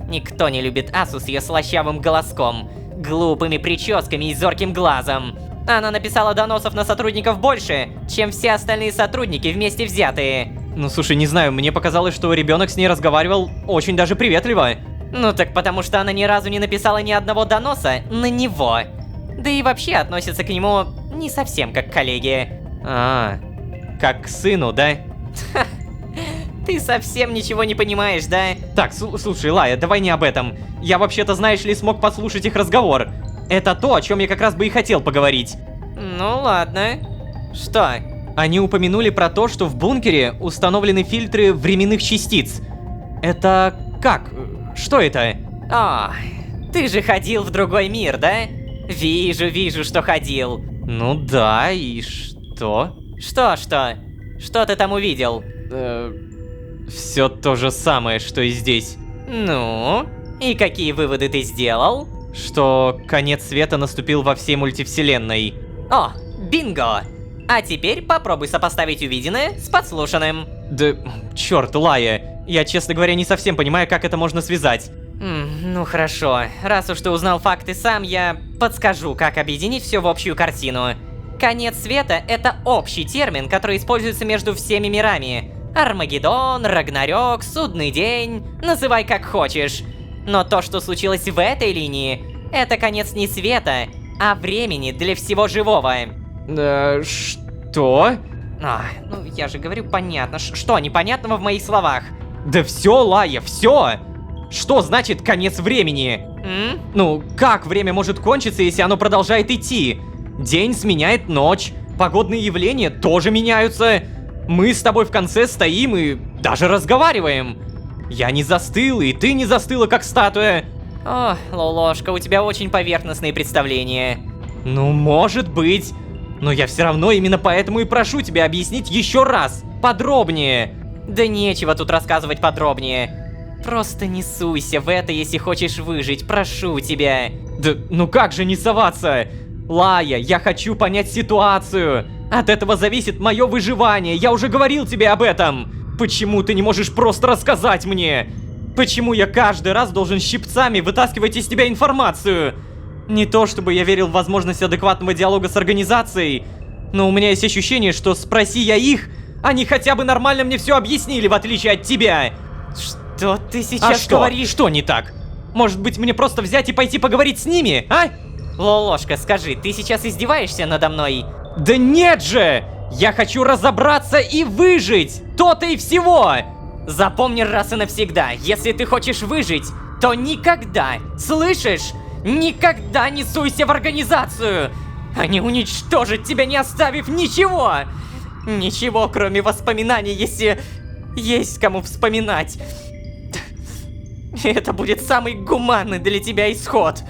Никто не любит Асу с ее слащавым голоском, глупыми прическами и зорким глазом. Она написала доносов на сотрудников больше, чем все остальные сотрудники вместе взятые. Ну слушай, не знаю, мне показалось, что ребенок с ней разговаривал очень даже приветливо. Ну так потому что она ни разу не написала ни одного доноса на него. Да и вообще относится к нему не совсем как к коллеге. А, как к сыну, да? Ты совсем ничего не понимаешь, да? Так, слушай, Лая, давай не об этом. Я вообще-то, знаешь ли, смог послушать их разговор. Это то, о чем я как раз бы и хотел поговорить. Ну ладно. Что? Они упомянули про то, что в бункере установлены фильтры временных частиц. Это как? Что это? О, ты же ходил в другой мир, да? Вижу, что ходил. Ну да, и что? Что? Что ты там увидел? Все то же самое, что и здесь. Ну? И какие выводы ты сделал? Что конец света наступил во всей мультивселенной. О, бинго! А теперь попробуй сопоставить увиденное с подслушанным. Да, черт, Лая, я, честно говоря, не совсем понимаю, как это можно связать. Ну хорошо, раз уж ты узнал факты сам, я подскажу, как объединить все в общую картину. Конец света — это общий термин, который используется между всеми мирами. Армагеддон, Рагнарёк, Судный день, называй как хочешь. Но то, что случилось в этой линии, это конец не света, а времени для всего живого. Что? Ну я же говорю понятно. Что непонятного в моих словах? Да все, Лая, все! Что значит конец времени? Ну, как время может кончиться, если оно продолжает идти? День сменяет ночь, погодные явления тоже меняются. Мы с тобой в конце стоим и даже разговариваем. Я не застыл, и ты не застыла, как статуя. О, Лолошка, у тебя очень поверхностные представления. Ну, может быть. Но я все равно именно поэтому и прошу тебя объяснить еще раз, подробнее. Да нечего тут рассказывать подробнее. Просто не суйся в это, если хочешь выжить, прошу тебя. Да ну как же не соваться? Лая, я хочу понять ситуацию. От этого зависит мое выживание, я уже говорил тебе об этом. Почему ты не можешь просто рассказать мне? Почему я каждый раз должен щипцами вытаскивать из тебя информацию? Не то чтобы я верил в возможность адекватного диалога с организацией, но у меня есть ощущение, что спроси я их, они хотя бы нормально мне все объяснили, в отличие от тебя. Что ты сейчас говоришь? Что не так? Может быть, мне просто взять и пойти поговорить с ними, а? Лолошка, скажи, ты сейчас издеваешься надо мной? Да нет же! Я хочу разобраться и выжить! То-то и всего! Запомни раз и навсегда, если ты хочешь выжить, то никогда, слышишь? Никогда не суйся в организацию! Они уничтожат тебя, не оставив ничего! Ничего, кроме воспоминаний, если есть кому вспоминать. Это будет самый гуманный для тебя исход.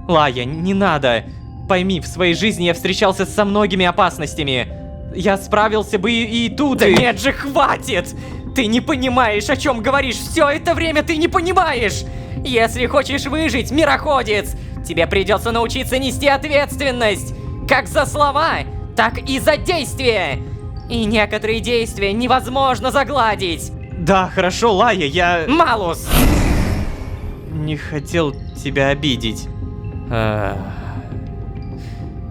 Лая, не надо. Пойми, в своей жизни я встречался со многими опасностями. Я справился бы и тут, Да нет же, хватит! Ты не понимаешь, о чем говоришь. Все это время ты не понимаешь. Если хочешь выжить, мироходец, тебе придется научиться нести ответственность. Как за слова, так и за действия. И некоторые действия невозможно загладить. Да, хорошо, Лая, я... Малус! Не хотел тебя обидеть.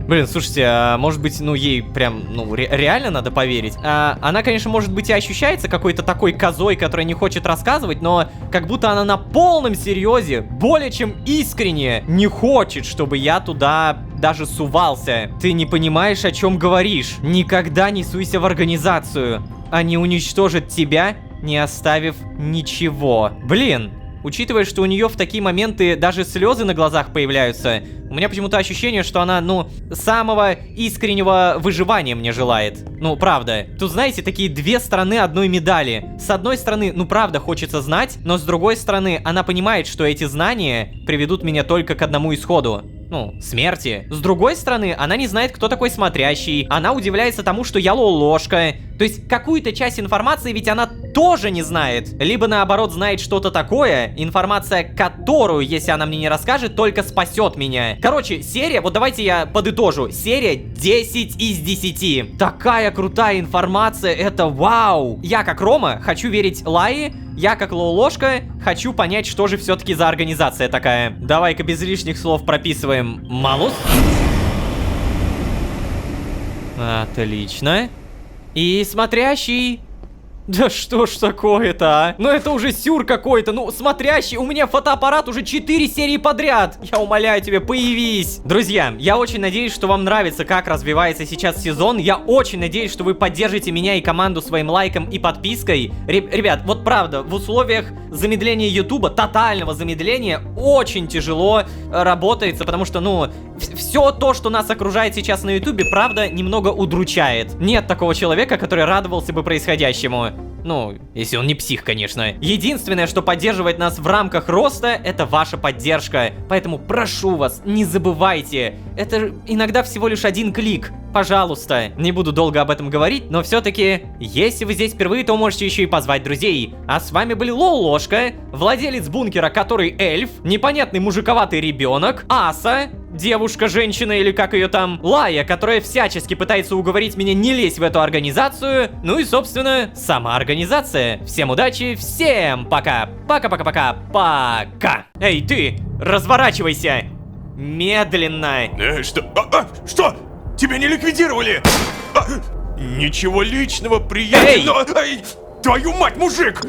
Блин, слушайте, а может быть, ну, ей прям, ну, реально надо поверить? Она, конечно, может быть и ощущается какой-то такой козой, которая не хочет рассказывать, но как будто она на полном серьезе, более чем искренне, не хочет, чтобы я туда даже сувался. Ты не понимаешь, о чем говоришь. Никогда не суйся в организацию. Они уничтожат тебя, не оставив ничего. Блин. Учитывая, что у нее в такие моменты даже слезы на глазах появляются, у меня почему-то ощущение, что она, ну, самого искреннего выживания мне желает. Ну, правда. Тут, знаете, такие две стороны одной медали. С одной стороны, ну, правда, хочется знать, но с другой стороны, она понимает, что эти знания приведут меня только к одному исходу. Ну, смерти. С другой стороны, она не знает, кто такой смотрящий. Она удивляется тому, что я Лолошка. То есть, какую-то часть информации ведь она тоже не знает. Либо, наоборот, знает что-то такое, информация, которую, если она мне не расскажет, только спасет меня. Короче, серия, вот давайте я подытожу. Серия 10 из 10. Такая крутая информация, это вау. Я, как Рома, хочу верить Лае, я как Лоу-ложка хочу понять, что же все-таки за организация такая. Давай-ка без лишних слов прописываем Малус. Отлично. И смотрящий. Да что ж такое-то, а? Ну это уже сюр какой-то. Ну, смотрящий, у меня фотоаппарат уже 4 серии подряд. Я умоляю тебя, появись. Друзья, я очень надеюсь, что вам нравится, как развивается сейчас сезон. Я очень надеюсь, что вы поддержите меня и команду своим лайком и подпиской. Ребят, вот правда, в условиях замедления Ютуба, тотального замедления, очень тяжело работается, потому что, ну, все то, что нас окружает сейчас на Ютубе, правда, немного удручает. Нет такого человека, который радовался бы происходящему. Ну, если он не псих, конечно. Единственное, что поддерживает нас в рамках роста, это ваша поддержка. Поэтому прошу вас, не забывайте. Это иногда всего лишь один клик. Пожалуйста. Не буду долго об этом говорить, но все-таки, если вы здесь впервые, то можете еще и позвать друзей. А с вами были Лоу-ложка, владелец бункера, который эльф, непонятный мужиковатый ребенок, Аса, девушка, женщина или как ее там, Лая, которая всячески пытается уговорить меня не лезть в эту организацию, ну и, собственно, сама организация. Всем удачи, всем пока. Пока-пока-пока. Пока. Эй, ты, разворачивайся. Медленно. Что? Что? Тебя не ликвидировали? Ничего личного, приятель. Эй! Твою мать, мужик!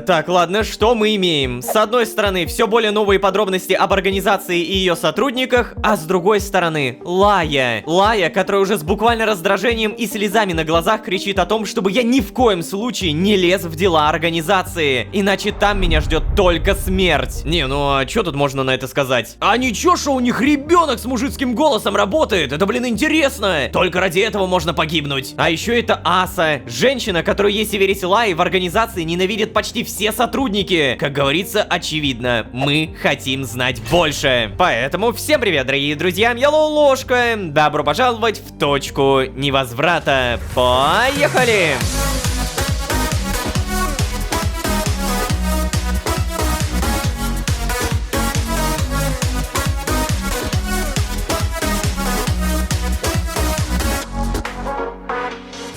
Так, ладно, что мы имеем? С одной стороны, все более новые подробности об организации и ее сотрудниках, а с другой стороны, Лая. Лая, которая уже с буквально раздражением и слезами на глазах кричит о том, чтобы я ни в коем случае не лез в дела организации, иначе там меня ждет только смерть. Не, ну а что тут можно на это сказать? А ничего, что у них ребенок с мужицким голосом работает? Это, блин, интересно. Только ради этого можно погибнуть. А еще это Аса, женщина, которую, если верить Лае, в организации ненавидят почти все сотрудники. Как говорится, очевидно, мы хотим знать больше. Поэтому всем привет, дорогие друзья, я Лоу-ложка. Добро пожаловать в точку невозврата. Поехали!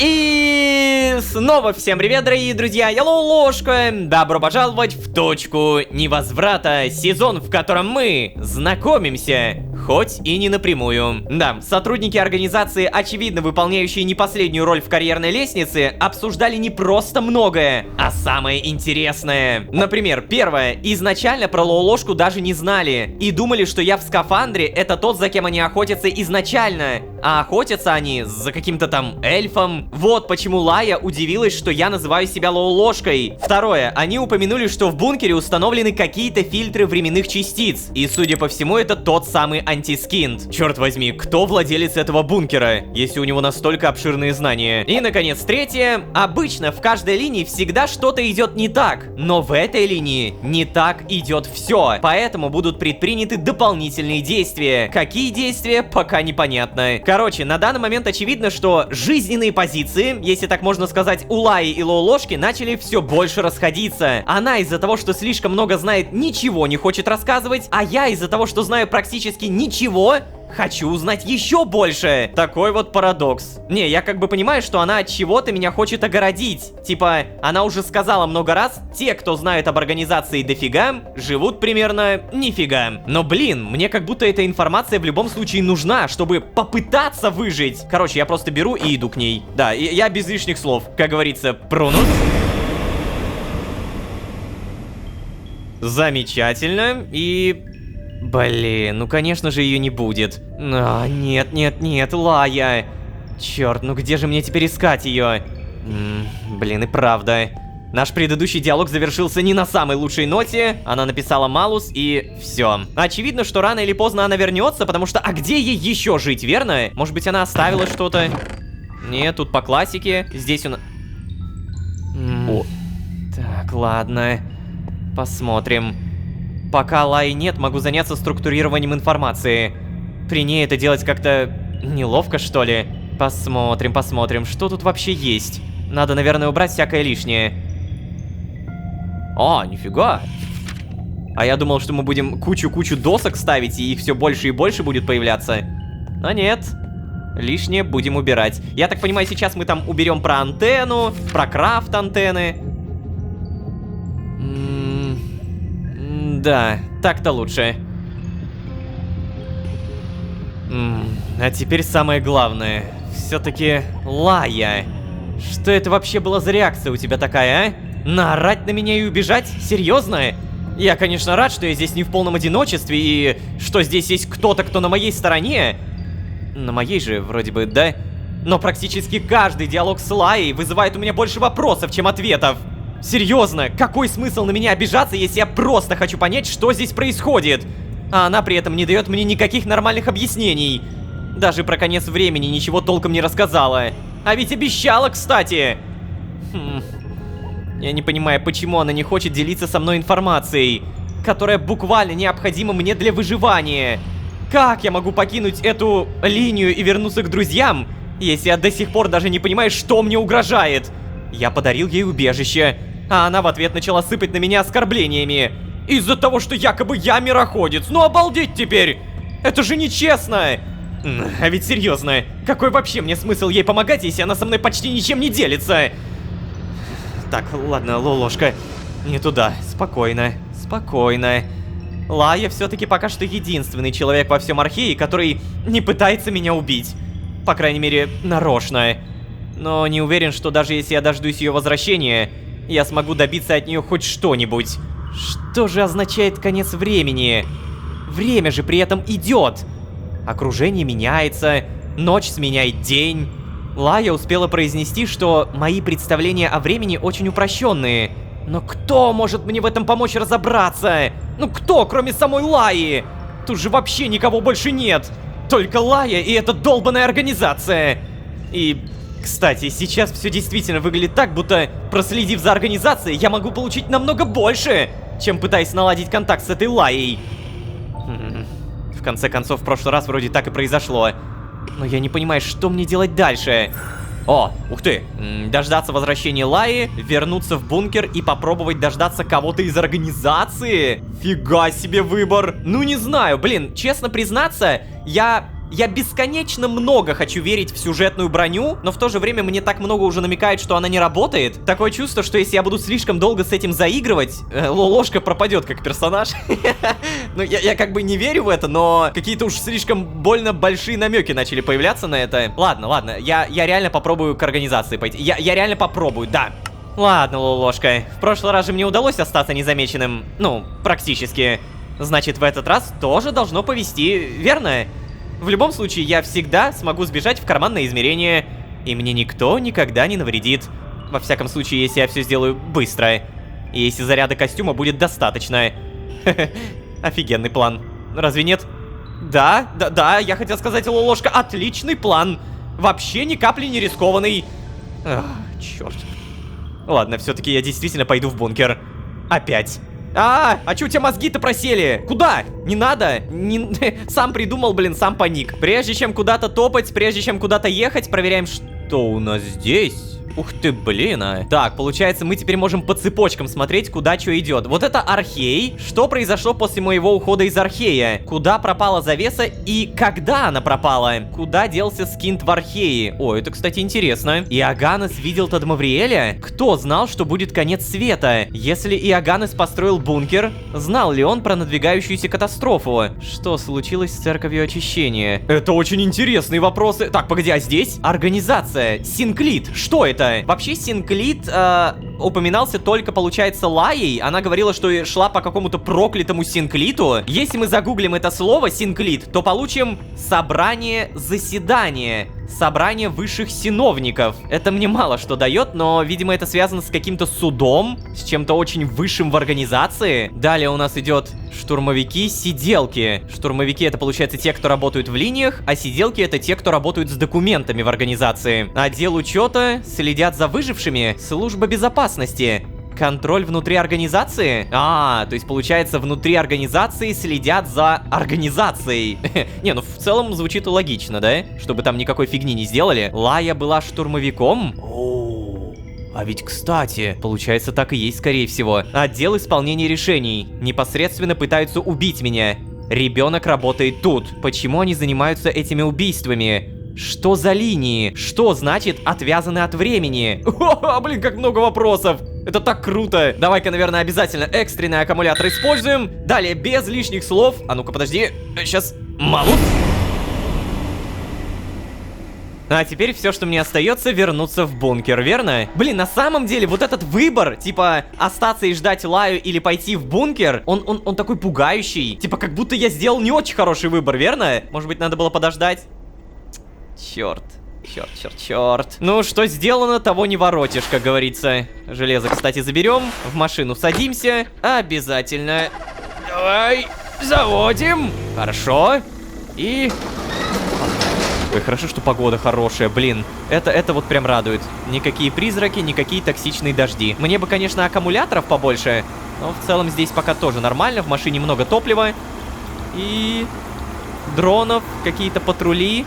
И снова всем привет, дорогие друзья, я Лоу-ложка. Добро пожаловать в точку невозврата, сезон, в котором мы знакомимся, хоть и не напрямую. Да, сотрудники организации, очевидно выполняющие не последнюю роль в карьерной лестнице, обсуждали не просто многое, а самое интересное. Например, первое, изначально про Лоу-ложку даже не знали и думали, что я в скафандре это тот, за кем они охотятся изначально. А охотятся они за каким-то там эльфом. Вот почему Лая удивилась, что я называю себя Лоу-ложкой. Второе, они упомянули, что в бункере установлены какие-то фильтры временных частиц. И, судя по всему, это тот самый антискинт. Черт возьми, кто владелец этого бункера, если у него настолько обширные знания? И, наконец, третье. Обычно в каждой линии всегда что-то идет не так. Но в этой линии не так идет все. Поэтому будут предприняты дополнительные действия. Какие действия, пока непонятно. Короче, на данный момент очевидно, что жизненные позиции, если так можно сказать, у Лаи и Лоу-ложки начали все больше расходиться. Она из-за того, что слишком много знает, ничего не хочет рассказывать, а я из-за того, что знаю практически ничего, хочу узнать еще больше. Такой вот парадокс. Не, я как бы понимаю, что она от чего-то меня хочет огородить. Типа, она уже сказала много раз, те, кто знает об организации дофига, живут примерно нифига. Но блин, мне как будто эта информация в любом случае нужна, чтобы попытаться выжить. Короче, я просто беру и иду к ней. Да, я без лишних слов. Как говорится, прунут. Замечательно. И... блин, ну конечно же ее не будет. Нет, нет, нет, Лая. Черт, ну где же мне теперь искать ее? Блин, и правда. Наш предыдущий диалог завершился не на самой лучшей ноте. Она написала Малус и все. Очевидно, что рано или поздно она вернется, потому что а где ей еще жить, верно? Может быть, она оставила что-то? Нет, тут по классике. Здесь у нас... Так, ладно. Посмотрим. Пока Лаи нет, могу заняться структурированием информации. При ней это делать как-то неловко, что ли? Посмотрим, посмотрим, что тут вообще есть. Надо, наверное, убрать всякое лишнее. А, нифига. А я думал, что мы будем кучу-кучу досок ставить, и их все больше и больше будет появляться. Но нет. Лишнее будем убирать. Я так понимаю, сейчас мы там уберем про антенну, про крафт антенны. Да, так-то лучше. А теперь самое главное. Все-таки Лая. Что это вообще была за реакция у тебя такая, а? Наорать на меня и убежать? Серьезно? Я, конечно, рад, что я здесь не в полном одиночестве и что здесь есть кто-то, кто на моей стороне. На моей же, вроде бы, да? Но практически каждый диалог с Лаей вызывает у меня больше вопросов, чем ответов. Серьезно, какой смысл на меня обижаться, если я просто хочу понять, что здесь происходит? А она при этом не дает мне никаких нормальных объяснений. Даже про конец времени ничего толком не рассказала. А ведь обещала, кстати. Я не понимаю, почему она не хочет делиться со мной информацией, которая буквально необходима мне для выживания. Как я могу покинуть эту линию и вернуться к друзьям, если я до сих пор даже не понимаю, что мне угрожает? Я подарил ей убежище, а она в ответ начала сыпать на меня оскорблениями. Из-за того, что якобы я мироходец. Ну обалдеть теперь! Это же нечестно! А ведь серьезно, какой вообще мне смысл ей помогать, если она со мной почти ничем не делится? Так, ладно, Лолошка, не туда. Спокойно, спокойно. Лая все-таки пока что единственный человек во всем Архее, который не пытается меня убить. По крайней мере, нарочно. Но не уверен, что даже если я дождусь ее возвращения, я смогу добиться от нее хоть что-нибудь. Что же означает конец времени? Время же при этом идет. Окружение меняется, ночь сменяет день. Лая успела произнести, что мои представления о времени очень упрощенные. Но кто может мне в этом помочь разобраться? Ну кто, кроме самой Лаи? Тут же вообще никого больше нет. Только Лая и эта долбаная организация. И, кстати, сейчас все действительно выглядит так, будто, проследив за организацией, я могу получить намного больше, чем пытаясь наладить контакт с этой Лаей. В конце концов, в прошлый раз вроде так и произошло. Но я не понимаю, что мне делать дальше. О, ух ты. Дождаться возвращения Лаи, вернуться в бункер и попробовать дождаться кого-то из организации? Фига себе выбор. Ну не знаю, блин, честно признаться, я бесконечно много хочу верить в сюжетную броню, но в то же время мне так много уже намекает, что она не работает. Такое чувство, что если я буду слишком долго с этим заигрывать, Лолошка пропадет как персонаж. Ну, я как бы не верю в это, но какие-то уж слишком больно большие намеки начали появляться на это. Ладно, я реально попробую к организации пойти. Я реально попробую, да. Ладно, Лолошка, в прошлый раз же мне удалось остаться незамеченным. Ну, практически. Значит, в этот раз тоже должно повезти, верно? В любом случае, я всегда смогу сбежать в карманное измерение, и мне никто никогда не навредит. Во всяком случае, если я все сделаю быстро. И если заряда костюма будет достаточно. Офигенный план. Разве нет? Да, я хотел сказать, Лолошка, отличный план. Вообще ни капли не рискованный. Черт. Ладно, все-таки я действительно пойду в бункер. Опять. А чё у тебя мозги-то просели? Куда? Не надо. Сам придумал, блин, сам паник. Прежде чем куда-то топать, прежде чем куда-то ехать, проверяем, что у нас здесь. Ух ты, блин, а. Так, получается, мы теперь можем по цепочкам смотреть, куда что идет. Вот это Архей. Что произошло после моего ухода из Архея? Куда пропала завеса и когда она пропала? Куда делся Скинт в Архее? О, это, кстати, интересно. Иоганнес видел Тадмавриэля? Кто знал, что будет конец света? Если Иоганнес построил бункер, знал ли он про надвигающуюся катастрофу? Что случилось с Церковью Очищения? Это очень интересные вопросы. Так, погоди, а здесь? Организация. Синклит. Что это? Вообще Синклит упоминался только, получается, Лаей. Она говорила, что шла по какому-то проклятому Синклиту. Если мы загуглим это слово Синклит, то получим собрание заседания. Собрание высших синовников. Это мне мало что дает, но, видимо, это связано с каким-то судом, с чем-то очень высшим в организации. Далее у нас идет штурмовики-сиделки. Штурмовики — это, получается, те, кто работают в линиях, а сиделки — это те, кто работают с документами в организации. Отдел учета следят за выжившими, служба безопасности. Контроль внутри организации? То есть, получается, внутри организации следят за организацией. Не, ну в целом звучит логично, да? Чтобы там никакой фигни не сделали. Лая была штурмовиком? А ведь, кстати, получается, так и есть, скорее всего. Отдел исполнения решений. Непосредственно пытаются убить меня. Ребенок работает тут. Почему они занимаются этими убийствами? Что за линии? Что значит отвязаны от времени? Блин, как много вопросов. Это так круто. Давай-ка, наверное, обязательно экстренный аккумулятор используем. Далее, без лишних слов. А ну-ка, подожди. Сейчас. Малут. А теперь все, что мне остается, вернуться в бункер, верно? Блин, на самом деле, вот этот выбор, типа, остаться и ждать Лаю или пойти в бункер, он такой пугающий. Типа, как будто я сделал не очень хороший выбор, верно? Может быть, надо было подождать? Черт. Черт. Ну, что сделано, того не воротишь, как говорится. Железо, кстати, заберем. В машину садимся. Обязательно. Давай, заводим. Хорошо. И... Ой, хорошо, что погода хорошая, блин. Это вот прям радует. Никакие призраки, никакие токсичные дожди. Мне бы, конечно, аккумуляторов побольше, но в целом здесь пока тоже нормально. В машине много топлива. И... дронов, какие-то патрули.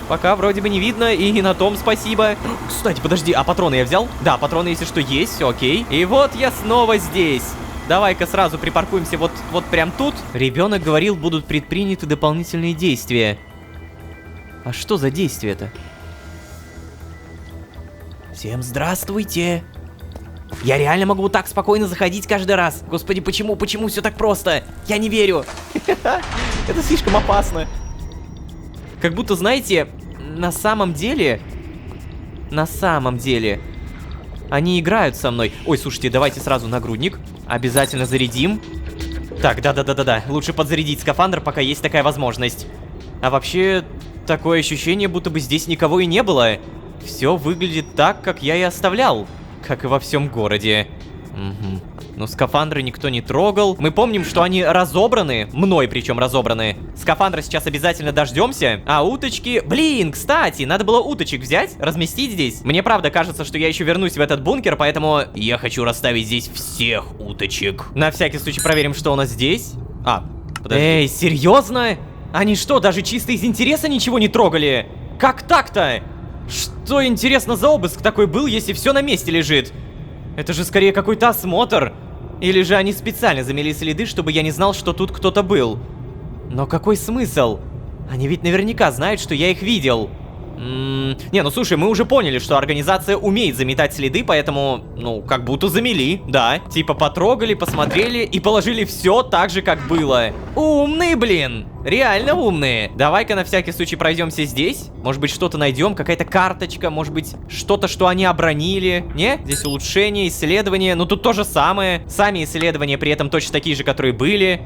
Пока вроде бы не видно, и на том спасибо. Кстати, подожди, а патроны я взял? Да, патроны, если что, есть, все окей. И вот я снова здесь. Давай-ка сразу припаркуемся вот прям тут. Ребенок говорил, будут предприняты дополнительные действия. А что за действия-то? Всем здравствуйте. Я реально могу вот так спокойно заходить каждый раз. Господи, почему все так просто? Я не верю. Это слишком опасно. Как будто, знаете, на самом деле, они играют со мной. Ой, слушайте, давайте сразу нагрудник. Обязательно зарядим. Так, да. Лучше подзарядить скафандр, пока есть такая возможность. А вообще, такое ощущение, будто бы здесь никого и не было. Все выглядит так, как я и оставлял. Как и во всем городе. Угу. Но скафандры никто не трогал. Мы помним, что они разобраны. Мной причем разобраны. Скафандры сейчас обязательно дождемся. А уточки... Блин, кстати, надо было уточек взять, разместить здесь. Мне правда кажется, что я еще вернусь в этот бункер, поэтому я хочу расставить здесь всех уточек. На всякий случай проверим, что у нас здесь. А, подожди. Эй, серьезно? Они что, даже чисто из интереса ничего не трогали? Как так-то? Что, интересно, за обыск такой был, если все на месте лежит? Это же скорее какой-то осмотр. Или же они специально замели следы, чтобы я не знал, что тут кто-то был. Но какой смысл? Они ведь наверняка знают, что я их видел. Не, ну слушай, мы уже поняли, что организация умеет заметать следы, поэтому, ну, как будто замели, да. Типа потрогали, посмотрели и положили все так же, как было. Умные, блин! Реально умные. Давай-ка на всякий случай пройдемся здесь. Может быть, что-то найдем, какая-то карточка, может быть, что-то, что они обронили. Не? Здесь улучшение, исследования. Ну, тут то же самое. Сами исследования при этом точно такие же, которые были.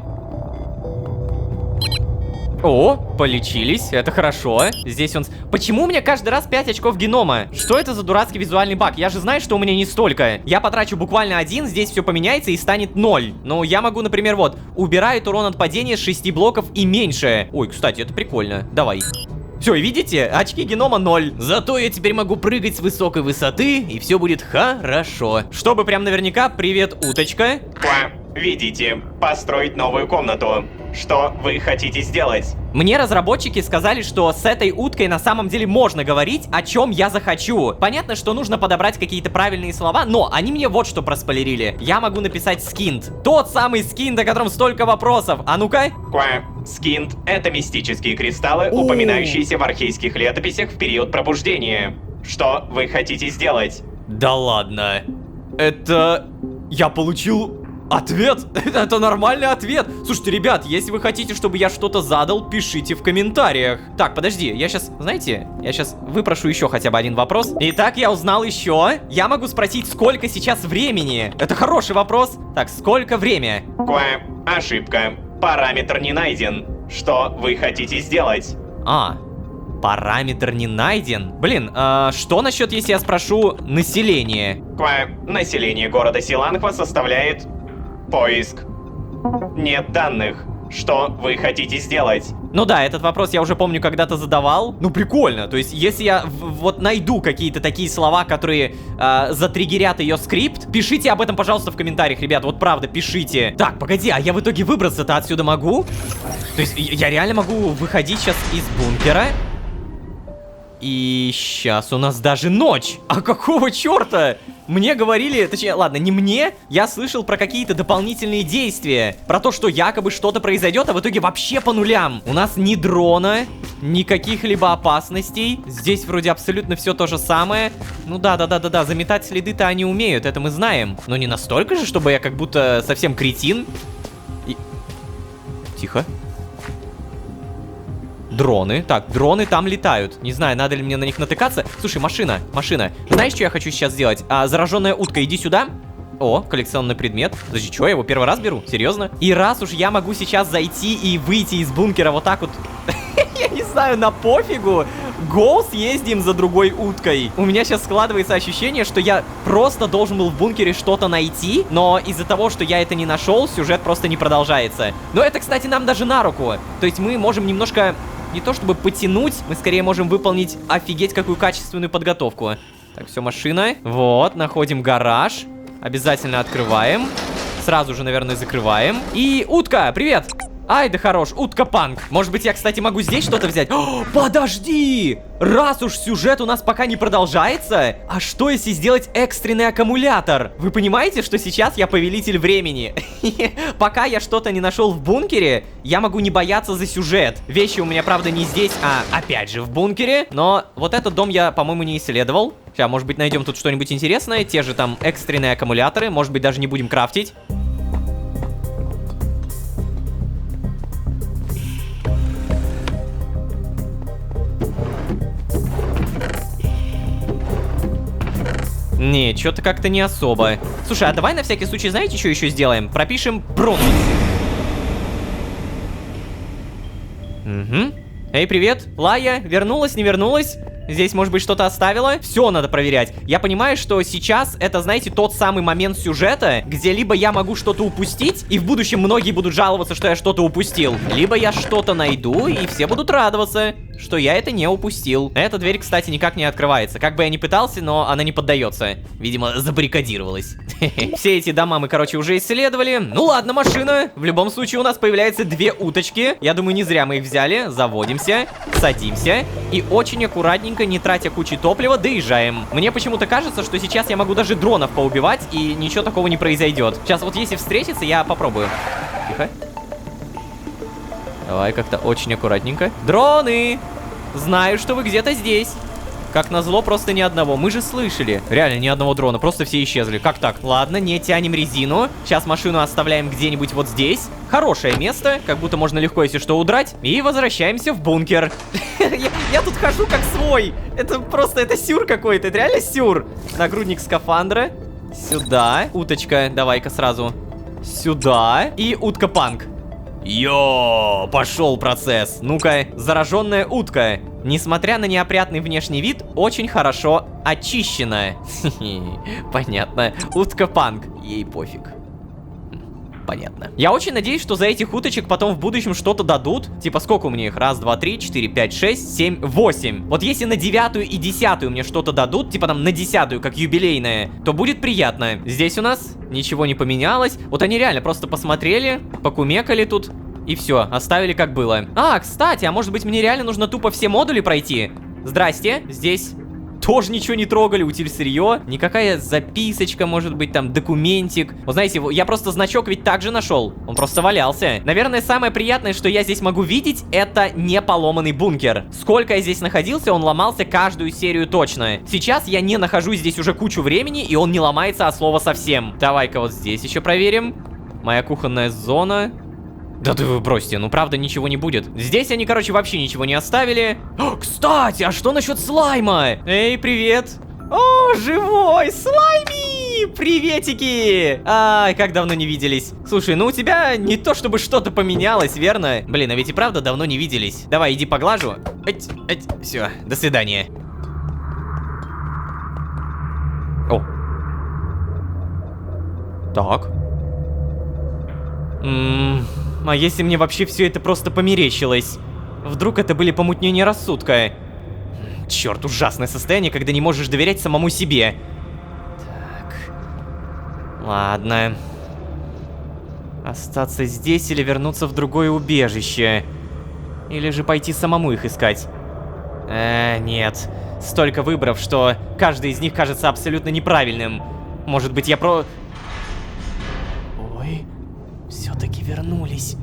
О, полечились, это хорошо. Здесь он... Почему у меня каждый раз 5 очков генома? Что это за дурацкий визуальный баг? Я же знаю, что у меня не столько. Я потрачу буквально 1, здесь все поменяется и станет 0. Но я могу, например, вот, убирает урон от падения с 6 блоков и меньше. Ой, кстати, это прикольно. Давай. Все, видите? Очки генома 0. Зато я теперь могу прыгать с высокой высоты, и все будет хорошо. Чтобы прям наверняка, привет, уточка. Видите, построить новую комнату. Что вы хотите сделать? Мне разработчики сказали, что с этой уткой на самом деле можно говорить, о чем я захочу. Понятно, что нужно подобрать какие-то правильные слова, но они мне вот что проспойлерили. Я могу написать скинт. Тот самый скинт, о котором столько вопросов. А ну-ка. Скинт — это мистические кристаллы, упоминающиеся в архейских летописях в период пробуждения. Что вы хотите сделать? Да ладно. Это... Я получил... Ответ? Это нормальный ответ. Слушайте, ребят, если вы хотите, чтобы я что-то задал, пишите в комментариях. Так, подожди, я сейчас, знаете, я сейчас выпрошу еще хотя бы один вопрос. Итак, я узнал еще. Я могу спросить, сколько сейчас времени? Это хороший вопрос. Так, сколько время? Ошибка. Параметр не найден. Что вы хотите сделать? Параметр не найден? Блин, что насчет, если я спрошу население? Население города Силанхва составляет... Поиск. Нет данных. Что вы хотите сделать? Ну да, этот вопрос я уже помню, когда-то задавал. Ну прикольно, то есть если я вот найду какие-то такие слова, которые затриггерят ее скрипт, пишите об этом, пожалуйста, в комментариях, ребят, вот правда, пишите. Так, погоди, а я в итоге выбраться-то отсюда могу? То есть я реально могу выходить сейчас из бункера И сейчас у нас даже ночь. А какого черта? Мне говорили, точнее, ладно, не мне. Я слышал про какие-то дополнительные действия. Про то, что якобы что-то произойдет, а в итоге вообще по нулям. У нас ни дрона, ни каких-либо опасностей. Здесь вроде абсолютно все то же самое. Ну да, заметать следы-то они умеют, это мы знаем. Но не настолько же, чтобы я как будто совсем кретин. И... Тихо. Дроны. Так, дроны там летают. Не знаю, надо ли мне на них натыкаться. Слушай, машина. Знаешь, что я хочу сейчас сделать? Зараженная утка, иди сюда. О, коллекционный предмет. Подожди, что, я его первый раз беру? Серьезно? И раз уж я могу сейчас зайти и выйти из бункера вот так вот... Я не знаю, на пофигу. Гоу, съездим за другой уткой. У меня сейчас складывается ощущение, что я просто должен был в бункере что-то найти, но из-за того, что я это не нашел, сюжет просто не продолжается. Но это, кстати, нам даже на руку. То есть мы можем немножко... Не то чтобы потянуть, мы скорее можем выполнить офигеть какую качественную подготовку. Так, все, машина. Вот, находим гараж. Обязательно открываем. Сразу же, наверное, закрываем. И утка, привет! Ай, да хорош, утка-панк. Может быть, я, кстати, могу здесь что-то взять? О, подожди! Раз уж сюжет у нас пока не продолжается, а что если сделать экстренный аккумулятор? Вы понимаете, что сейчас я повелитель времени? Пока я что-то не нашел в бункере, я могу не бояться за сюжет. Вещи у меня, правда, не здесь, а опять же в бункере. Но вот этот дом я, по-моему, не исследовал. Сейчас, может быть, найдем тут что-нибудь интересное. Те же там экстренные аккумуляторы. Может быть, даже не будем крафтить. Не, что-то как-то не особо. Слушай, а давай на всякий случай, знаете, что еще сделаем? Пропишем Бронус. Угу. Эй, привет. Лая, вернулась, не вернулась? Здесь, может быть, что-то оставила? Все надо проверять. Я понимаю, что сейчас это, знаете, тот самый момент сюжета, где либо я могу что-то упустить, и в будущем многие будут жаловаться, что я что-то упустил, либо я что-то найду, и все будут радоваться, что я это не упустил. Эта дверь, кстати, никак не открывается. Как бы я ни пытался, но она не поддается. Видимо, забаррикадировалась. Все эти дома мы, короче, уже исследовали. Ну ладно, машина. В любом случае у нас появляются две уточки. Я думаю, не зря мы их взяли. Заводимся, садимся и очень аккуратненько, не тратя кучи топлива, доезжаем. Мне почему-то кажется, что сейчас я могу даже дронов поубивать, и ничего такого не произойдет. Сейчас вот если встретиться, я попробую. Тихо. Давай как-то очень аккуратненько. Дроны! Знаю, что вы где-то здесь. Как назло, просто ни одного. Мы же слышали. Реально, ни одного дрона. Просто все исчезли. Как так? Ладно, не тянем резину. Сейчас машину оставляем где-нибудь вот здесь. Хорошее место. Как будто можно легко, если что, удрать. И возвращаемся в бункер. Я тут хожу как свой. Это просто, это сюр какой-то. Это реально сюр. Нагрудник скафандра. Сюда. Уточка, давай-ка сразу. Сюда. И утка-панк. Йо, пошел процесс. Ну-ка, зараженная утка. Несмотря на неопрятный внешний вид, очень хорошо очищена. Понятно. Утка-панк. Ей пофиг. Понятно. Я очень надеюсь, что за этих уточек потом в будущем что-то дадут. Типа, сколько у меня их? Раз, два, три, 4, 5, 6, 7, 8. Вот если на 9-ю и 10-ю мне что-то дадут, типа там на 10-ю, как юбилейная, то будет приятно. Здесь у нас ничего не поменялось. Вот они реально просто посмотрели, покумекали тут. И все, оставили как было. А, кстати, а может быть мне реально нужно тупо все модули пройти? Здрасте, здесь тоже ничего не трогали, утиль-сырье. Никакая записочка, может быть, там, документик. Вот знаете, я просто значок ведь также нашел. Он просто валялся. Наверное, самое приятное, что я здесь могу видеть, это не поломанный бункер. Сколько я здесь находился, он ломался каждую серию точно. Сейчас я не нахожусь здесь уже кучу времени, и он не ломается от слова совсем. Давай-ка вот здесь еще проверим. Моя кухонная зона. Да ты вы бросьте, ну правда ничего не будет. Здесь они, короче, вообще ничего не оставили. О, кстати, а что насчет слайма? Эй, привет. О, живой слайми! Приветики! Ай, как давно не виделись. Слушай, ну у тебя не то чтобы что-то поменялось, верно? Блин, а ведь и правда давно не виделись. Давай, иди поглажу. Все, до свидания. О. Так. А если мне вообще все это просто померещилось? Вдруг это были помутнения рассудка? Черт, ужасное состояние, когда не можешь доверять самому себе. Так. Ладно. Остаться здесь или вернуться в другое убежище? Или же пойти самому их искать? Нет. Столько выборов, что каждый из них кажется абсолютно неправильным. Может быть, я Ой, все-таки вернулись.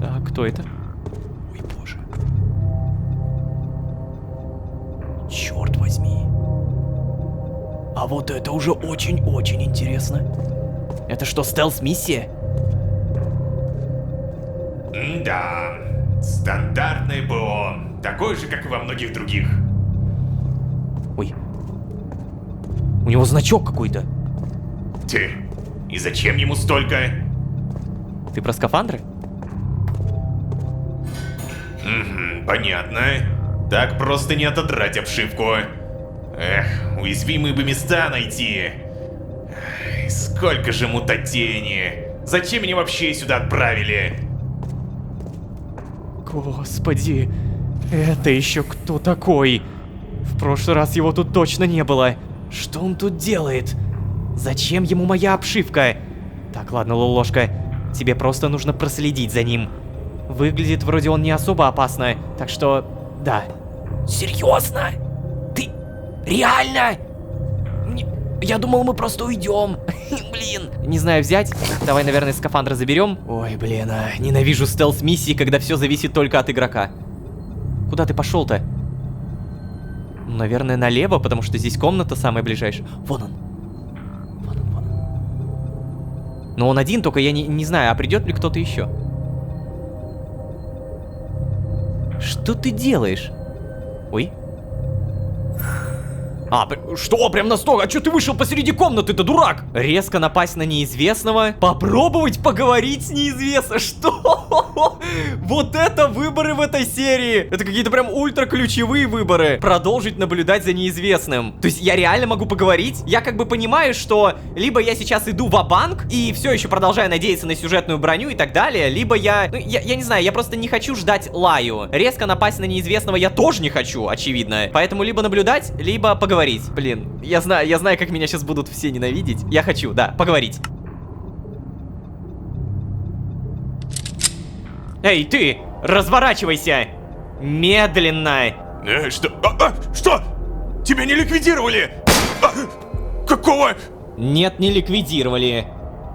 А кто это? Ой, боже. Черт возьми. А вот это уже очень-очень интересно. Это что, стелс-миссия? Да, стандартное ПО. Такое же, как и во многих других. Ой. У него значок какой-то. Ты, и зачем ему столько? Ты про скафандры? Понятно. Так просто не отодрать обшивку. Эх, уязвимые бы места найти. Эх, сколько же мутатени. Зачем меня вообще сюда отправили? Господи, это еще кто такой? В прошлый раз его тут точно не было. Что он тут делает? Зачем ему моя обшивка? Так, ладно, Лолошка, тебе просто нужно проследить за ним. Выглядит вроде он не особо опасно, так что, да. Серьезно? Ты реально? Я думал, мы просто уйдем. Блин. Не знаю, взять? Давай, наверное, скафандр заберем. Ой, блин, ненавижу стелс-миссии, когда все зависит только от игрока. Куда ты пошел-то? Наверное, налево, потому что здесь комната самая ближайшая. Вон он. Вон он, вон он. Но он один, только я не знаю, а придет ли кто-то еще. Что ты делаешь? Ой. Что? Прям настолько? А чё ты вышел посреди комнаты-то, дурак? Резко напасть на неизвестного? Попробовать поговорить с неизвестным? Что? Вот это выборы в этой серии! Это какие-то прям ультра-ключевые выборы. Продолжить наблюдать за неизвестным. То есть я реально могу поговорить? Я как бы понимаю, что либо я сейчас иду ва-банк и все еще продолжаю надеяться на сюжетную броню и так далее, либо я... Ну, я не знаю, я просто не хочу ждать лаю. Резко напасть на неизвестного я тоже не хочу, очевидно. Поэтому либо наблюдать, либо поговорить. Блин, я знаю, как меня сейчас будут все ненавидеть. Я хочу, да, поговорить. Эй, ты! Разворачивайся! Медленно! Что? Что? Тебя не ликвидировали? Какого? Нет, не ликвидировали.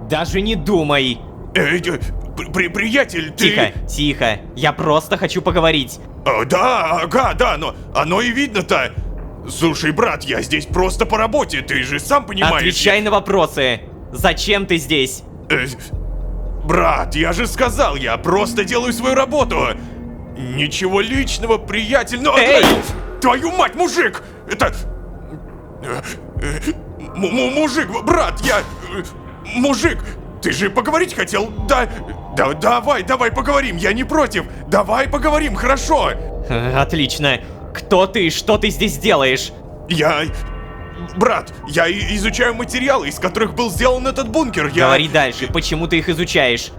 Даже не думай. Приятель, ты... Тихо, тихо. Я просто хочу поговорить. Да, ага, да, но оно и видно-то. Слушай, брат, я здесь просто по работе, ты же сам понимаешь. Отвечай на вопросы. Зачем ты здесь? Брат, я же сказал, я просто делаю свою работу. Ничего личного, приятель, но... Эй! Твою мать, мужик! Это... Мужик, брат, я... Мужик, ты же поговорить хотел? Да, давай поговорим, я не против. Давай поговорим, хорошо? Отлично. Кто ты и что ты здесь делаешь? Брат, я изучаю материалы, из которых был сделан этот бункер. Говори дальше, почему ты их изучаешь?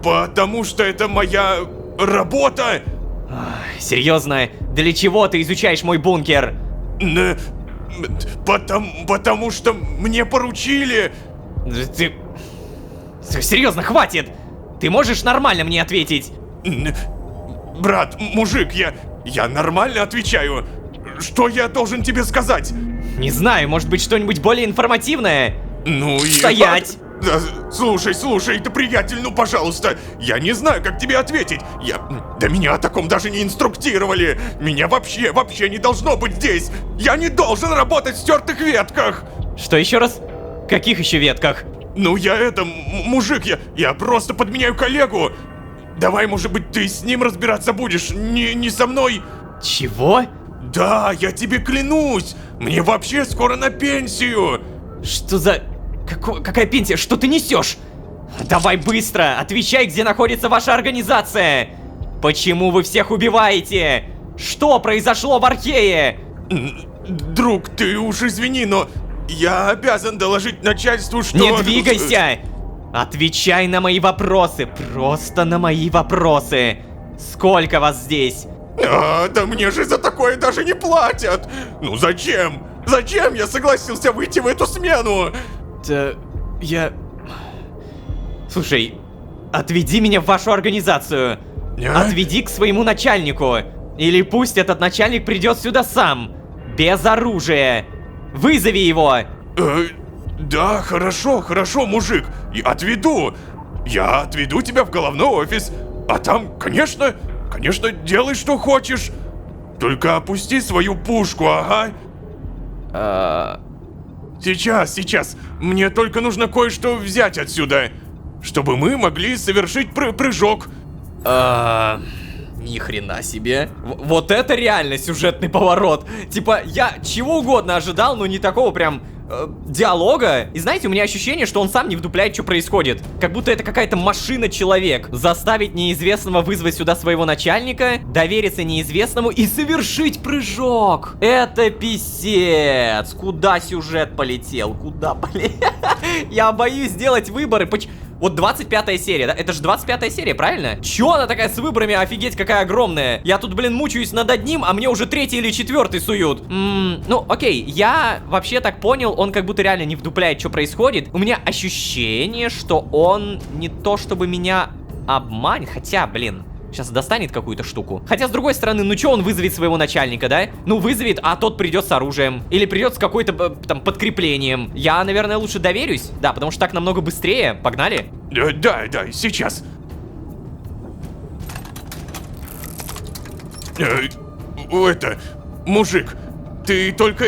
Потому что это моя работа. Серьезно? Для чего ты изучаешь мой бункер? Потому что мне поручили. Ты... Серьезно, хватит! Ты можешь нормально мне ответить? Брат, мужик, я нормально отвечаю. Что я должен тебе сказать? Не знаю, может быть что-нибудь более информативное? Ну и... Стоять! Слушай, ты, приятель, ну пожалуйста, я не знаю, как тебе ответить. Да меня о таком даже не инструктировали. Меня вообще не должно быть здесь. Я не должен работать в стертых ветках. Что еще раз? Каких еще ветках? Ну мужик, я просто подменяю коллегу. Давай, может быть, ты с ним разбираться будешь, не со мной. Чего? Да, я тебе клянусь. Мне вообще скоро на пенсию. Что за... Какая пенсия? Что ты несешь? Давай быстро, отвечай, где находится ваша организация. Почему вы всех убиваете? Что произошло в Архее? Друг, ты уж извини, но я обязан доложить начальству, что... Не двигайся! Отвечай на мои вопросы, просто на мои вопросы. Сколько вас здесь? Да мне же за такое даже не платят. Ну зачем? Зачем я согласился выйти в эту смену? Я... Слушай, отведи меня в вашу организацию. Отведи к своему начальнику. Или пусть этот начальник придет сюда сам. Без оружия. Вызови его. Да, хорошо, мужик. Я отведу. Я отведу тебя в головной офис. А там, конечно, делай, что хочешь. Только опусти свою пушку, ага. Сейчас. Мне только нужно кое-что взять отсюда, чтобы мы могли совершить прыжок. Ни хрена себе. Вот это реально сюжетный поворот. Типа, я чего угодно ожидал, но не такого прям диалога. И знаете, у меня ощущение, что он сам не вдупляет, что происходит. Как будто это какая-то машина-человек. Заставить неизвестного вызвать сюда своего начальника, довериться неизвестному и совершить прыжок. Это писец. Куда сюжет полетел? Куда полетел? Я боюсь сделать выборы. Вот 25-я серия, да? Это же 25-я серия, правильно? Чё она такая с выборами? Офигеть, какая огромная. Я тут, блин, мучаюсь над одним, а мне уже 3-й или 4-й суют. Ну, окей, я вообще так понял, он как будто реально не вдупляет, что происходит. У меня ощущение, что он не то чтобы меня обманет, хотя, блин... Сейчас достанет какую-то штуку. Хотя, с другой стороны, ну чё он вызовет своего начальника, да? Ну, вызовет, а тот придет с оружием. Или придет с какой-то, там, подкреплением. Я, наверное, лучше доверюсь. Да, потому что так намного быстрее. Погнали? Да, сейчас. Мужик, ты только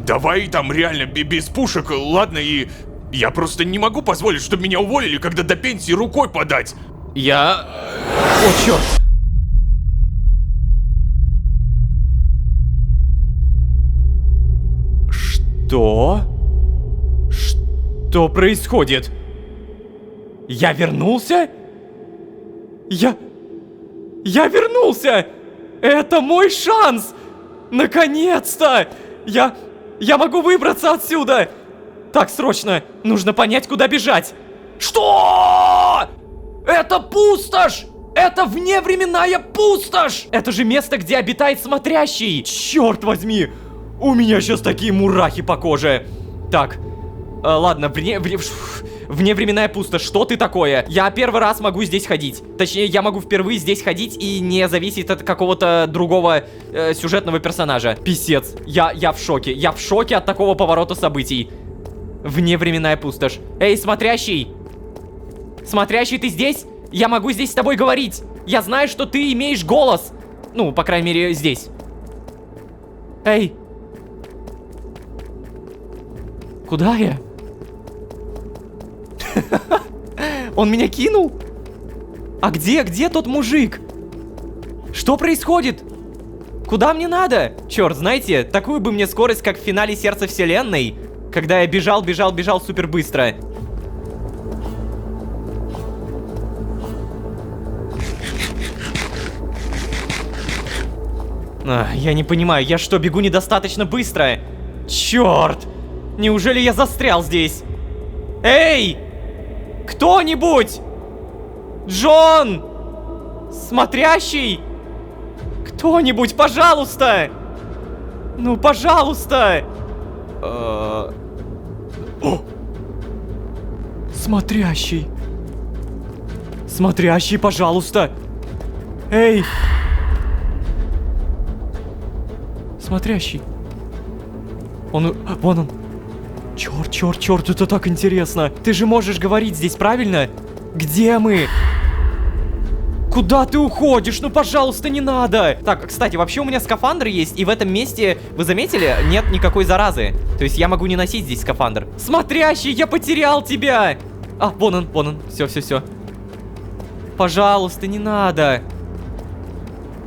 давай там реально без пушек, ладно? И я просто не могу позволить, чтобы меня уволили, когда до пенсии рукой подать. О, черт! Что происходит? Я вернулся? Я вернулся! Это мой шанс! Наконец-то! Я могу выбраться отсюда! Так, срочно! Нужно понять, куда бежать! Что? Это пустошь! Это вневременная пустошь! Это же место, где обитает смотрящий! Черт возьми! У меня сейчас такие мурахи по коже! Так, ладно, вневременная пустошь, что ты такое? Я первый раз могу здесь ходить. Точнее, я могу впервые здесь ходить и не зависеть от какого-то другого сюжетного персонажа. Писец, я в шоке. Я в шоке от такого поворота событий. Вневременная пустошь. Эй, смотрящий! Смотрящий, ты здесь? Я могу здесь с тобой говорить. Я знаю, что ты имеешь голос. Ну, по крайней мере, здесь. Эй. Куда я? Он меня кинул? А где тот мужик? Что происходит? Куда мне надо? Черт, знаете, такую бы мне скорость, как в финале Сердца Вселенной, когда я бежал супер быстро. Я не понимаю, я что, бегу недостаточно быстро? Черт! Неужели я застрял здесь? Эй! Кто-нибудь! Джон! Смотрящий! Кто-нибудь, пожалуйста! Ну, пожалуйста! О! Смотрящий! Смотрящий, пожалуйста! Эй! Смотрящий. Вон он. Черт, это так интересно. Ты же можешь говорить здесь, правильно? Где мы? Куда ты уходишь? Ну, пожалуйста, не надо. Так, кстати, вообще у меня скафандр есть, и в этом месте, вы заметили, нет никакой заразы. То есть я могу не носить здесь скафандр. Смотрящий, я потерял тебя. А, вон он. Все. Пожалуйста, не надо.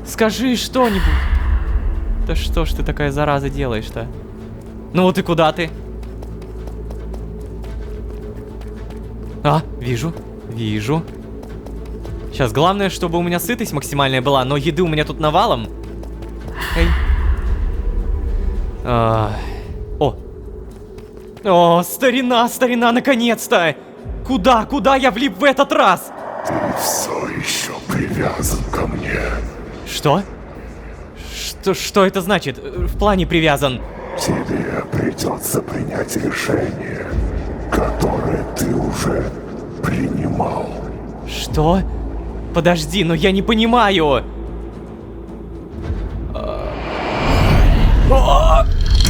Скажи что-нибудь. Да что ж ты такая зараза делаешь-то? Ну вот и куда ты? А, вижу. Сейчас, главное, чтобы у меня сытость максимальная была, но еды у меня тут навалом. Эй. О, старина, наконец-то! Куда я влип в этот раз? Ты все еще привязан ко мне. Что? Что это значит? В плане привязан? Тебе придется принять решение, которое ты уже принимал. Что? Подожди, но я не понимаю.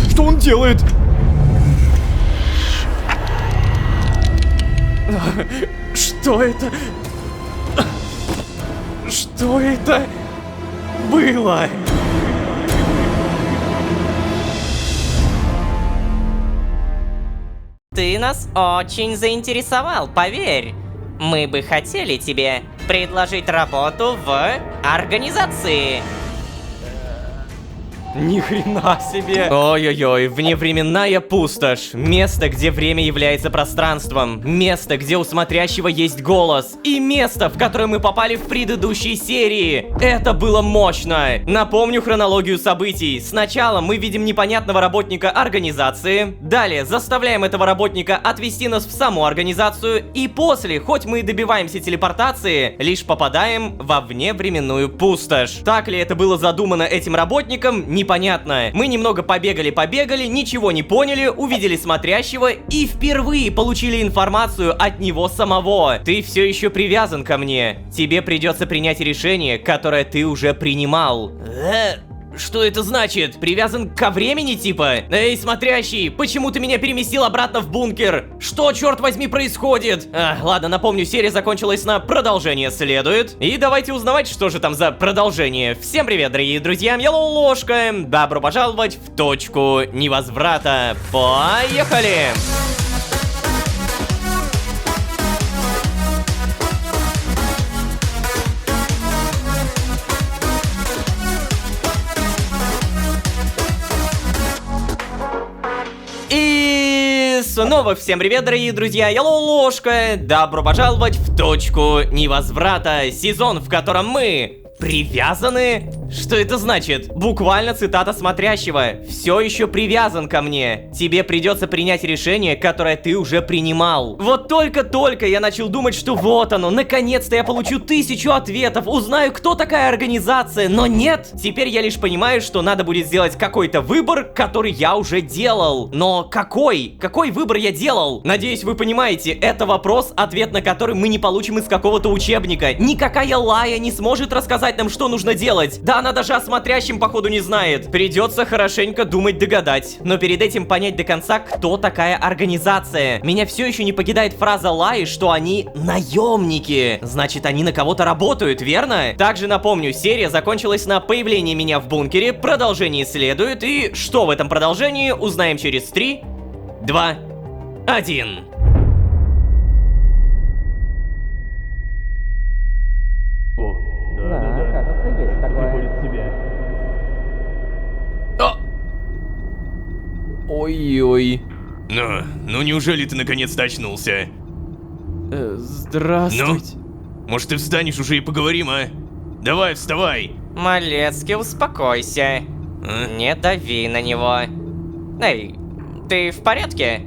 Что он делает? Что это? Что это было? Ты нас очень заинтересовал, поверь. Мы бы хотели тебе предложить работу в организации. Ни хрена себе. Ой-ой-ой, вневременная пустошь. Место, где время является пространством. Место, где у смотрящего есть голос. И место, в которое мы попали в предыдущей серии. Это было мощно. Напомню хронологию событий. Сначала мы видим непонятного работника организации. Далее заставляем этого работника отвести нас в саму организацию. И после, хоть мы и добиваемся телепортации, лишь попадаем во вневременную пустошь. Так ли это было задумано этим работником? Непонятно. Мы немного побегали, ничего не поняли, увидели смотрящего и впервые получили информацию от него самого. Ты все еще привязан ко мне. Тебе придется принять решение, которое ты уже принимал. Что это значит? Привязан ко времени, типа? Эй, смотрящий, почему ты меня переместил обратно в бункер? Что, черт возьми, происходит? Ладно, напомню, серия закончилась на «Продолжение следует». И давайте узнавать, что же там за продолжение. Всем привет, дорогие друзья, я Ложка. Добро пожаловать в точку невозврата. Поехали! И снова всем привет, дорогие друзья, я Ложка. Добро пожаловать в точку невозврата. Сезон, в котором мы привязаны? Что это значит? Буквально цитата смотрящего. Все еще привязан ко мне. Тебе придется принять решение, которое ты уже принимал. Вот только-только я начал думать, что вот оно, наконец-то я получу 1000 ответов, узнаю, кто такая организация, но нет. Теперь я лишь понимаю, что надо будет сделать какой-то выбор, который я уже делал. Но какой? Какой выбор я делал? Надеюсь, вы понимаете, это вопрос, ответ на который мы не получим из какого-то учебника. Никакая Лая не сможет рассказать нам, что нужно делать. Да она даже о смотрящем, походу, не знает. Придется хорошенько думать, догадать. Но перед этим понять до конца, кто такая организация. Меня все еще не покидает фраза Лаи, что они наемники. Значит, они на кого-то работают, верно? Также напомню, серия закончилась на появлении меня в бункере. Продолжение следует. И что в этом продолжении, узнаем через 3, 2, 1. Ой-ой. Ну неужели ты наконец-то очнулся? Здравствуйте. Может, ты встанешь уже и поговорим, а? Давай, вставай! Малецкий, успокойся. Не дави на него. Эй, ты в порядке?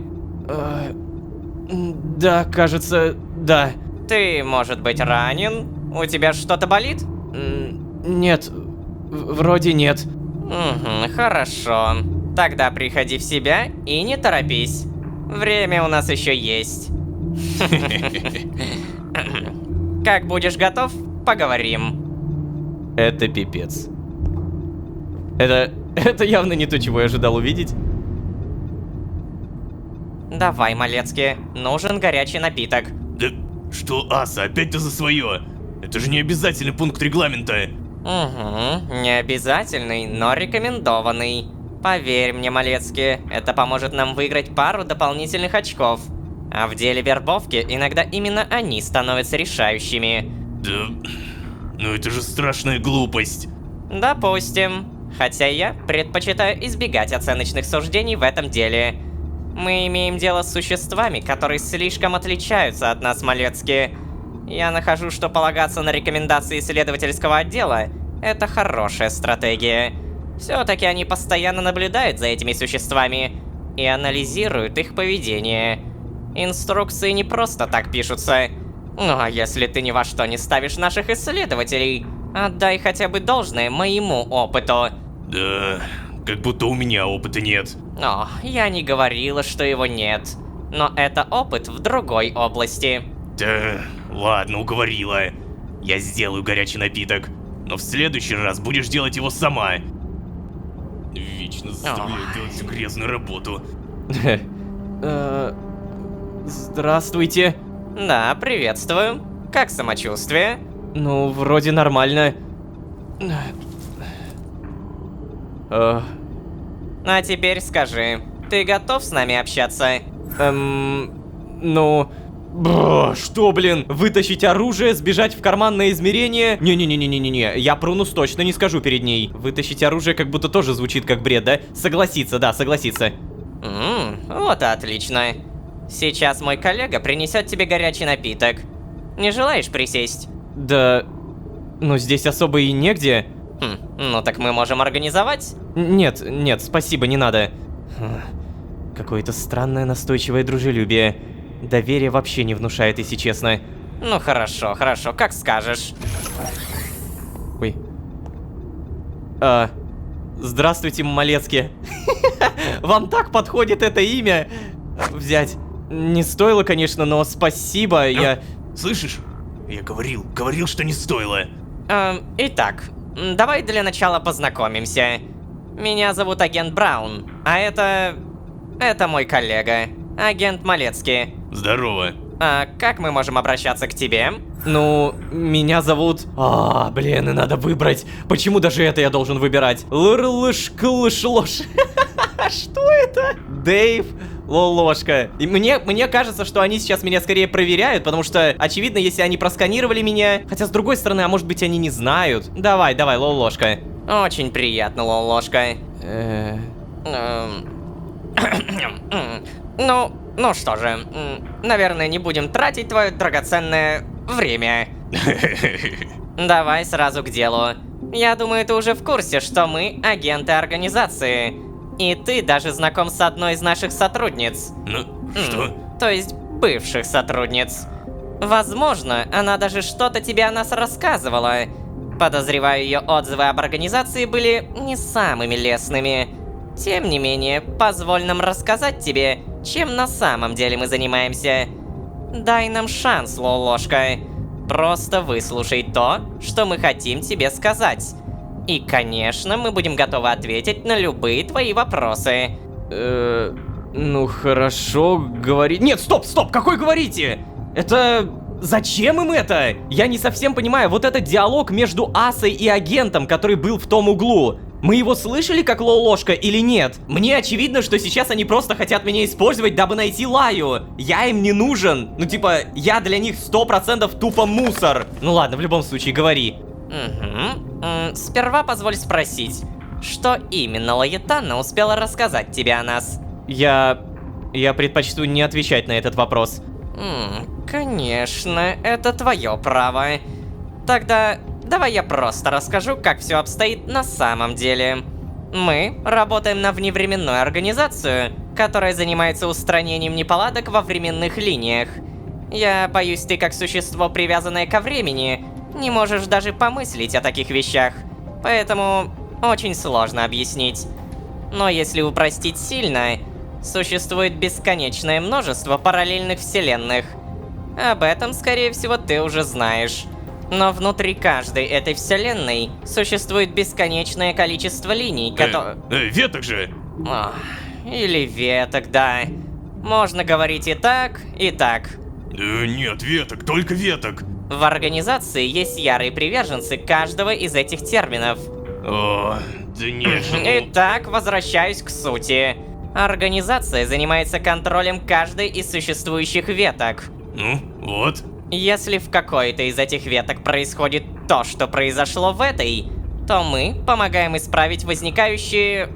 Да, кажется, да. Ты, может быть, ранен? У тебя что-то болит? Нет, вроде нет. Угу, хорошо. Тогда приходи в себя и не торопись. Время у нас еще есть. Как будешь готов, поговорим. Это пипец. Это явно не то, чего я ожидал увидеть. Давай, Малецкий, нужен горячий напиток. Да что, Аса, опять ты за свое? Это же не обязательный пункт регламента. Угу, не обязательный, но рекомендованный. Поверь мне, Малецкий, это поможет нам выиграть пару дополнительных очков. А в деле вербовки иногда именно они становятся решающими. Да, ну это же страшная глупость. Допустим. Хотя я предпочитаю избегать оценочных суждений в этом деле. Мы имеем дело с существами, которые слишком отличаются от нас, Малецкий. Я нахожу, что полагаться на рекомендации исследовательского отдела – это хорошая стратегия. Все-таки они постоянно наблюдают за этими существами и анализируют их поведение. Инструкции не просто так пишутся. Ну а если ты ни во что не ставишь наших исследователей, отдай хотя бы должное моему опыту. Да, Как будто у меня опыта нет. О, я не говорила, что его нет. Но это опыт в другой области. Да, ладно, уговорила. Я сделаю горячий напиток. Но в следующий раз будешь делать его сама. Вечно заставляю делать всю грязную работу. Здравствуйте. Да, приветствую. Как самочувствие? Ну, вроде нормально. А теперь скажи, ты готов с нами общаться? Ну... Что, блин? Вытащить оружие, сбежать в карманное измерение? Не-не-не-не-не-не, я Прунус точно не скажу перед ней. Вытащить оружие как будто тоже звучит как бред, да? Согласиться, да, согласиться. Вот и отлично. Сейчас мой коллега принесет тебе горячий напиток. Не желаешь присесть? Да... Ну, здесь особо и негде. Ну так мы можем организовать? Нет, нет, спасибо, не надо. Какое-то странное настойчивое дружелюбие. Доверие вообще не внушает, если честно. Ну хорошо, хорошо, как скажешь. Ой. Здравствуйте, Малецкий. Вам так подходит это имя взять. Не стоило, конечно, но спасибо, я... Слышишь? Я говорил, что не стоило. Итак, давай для начала познакомимся. Меня зовут агент Браун, а это мой коллега, агент Малецкий. Здорово. А как мы можем обращаться к тебе? Ну, меня зовут... блин, и надо выбрать. Почему даже это я должен выбирать? Лыш-клыш-лош. Что это? Дэйв Лолошка. И мне кажется, что они сейчас меня скорее проверяют, потому что, очевидно, если они просканировали меня... Хотя, с другой стороны, а может быть, они не знают. Давай, Лолошка. Очень приятно, Лолошка. Ну что же, наверное, не будем тратить твое драгоценное время. Давай сразу к делу. Я думаю, ты уже в курсе, что мы агенты организации. И ты даже знаком с одной из наших сотрудниц. Ну, что? То есть бывших сотрудниц. Возможно, она даже что-то тебе о нас рассказывала. Подозреваю, ее отзывы об организации были не самыми лестными. Тем не менее, позволь нам рассказать тебе, чем на самом деле мы занимаемся. Дай нам шанс, Лолошка. Просто выслушай то, что мы хотим тебе сказать. И, конечно, мы будем готовы ответить на любые твои вопросы. Ну хорошо, говори... Нет, стоп, какой говорите? Это... Зачем им это? Я не совсем понимаю, вот этот диалог между Асой и агентом, который был в том углу. Мы его слышали как Лолошка или нет? Мне очевидно, что сейчас они просто хотят меня использовать, дабы найти Лаю. Я им не нужен. Ну типа, я для них 100% тупо мусор. Ну ладно, в любом случае, говори. Сперва позволь спросить, что именно Лаэтана успела рассказать тебе о нас? Я предпочту не отвечать на этот вопрос. Конечно, это твое право. Тогда давай я просто расскажу, как все обстоит на самом деле. Мы работаем на вневременную организацию, которая занимается устранением неполадок во временных линиях. Я боюсь, ты как существо, привязанное ко времени, не можешь даже помыслить о таких вещах. Поэтому очень сложно объяснить. Но если упростить сильно, существует бесконечное множество параллельных вселенных. Об этом, скорее всего, ты уже знаешь. Но внутри каждой этой вселенной существует бесконечное количество линий, которые... Веток же! Или веток, да. Можно говорить и так, и так. Нет, веток, только веток. В организации есть ярые приверженцы каждого из этих терминов. О, да нет же, ну... Итак, возвращаюсь к сути. Организация занимается контролем каждой из существующих веток. Ну, вот. Если в какой-то из этих веток происходит то, что произошло в этой, то мы помогаем исправить возникающие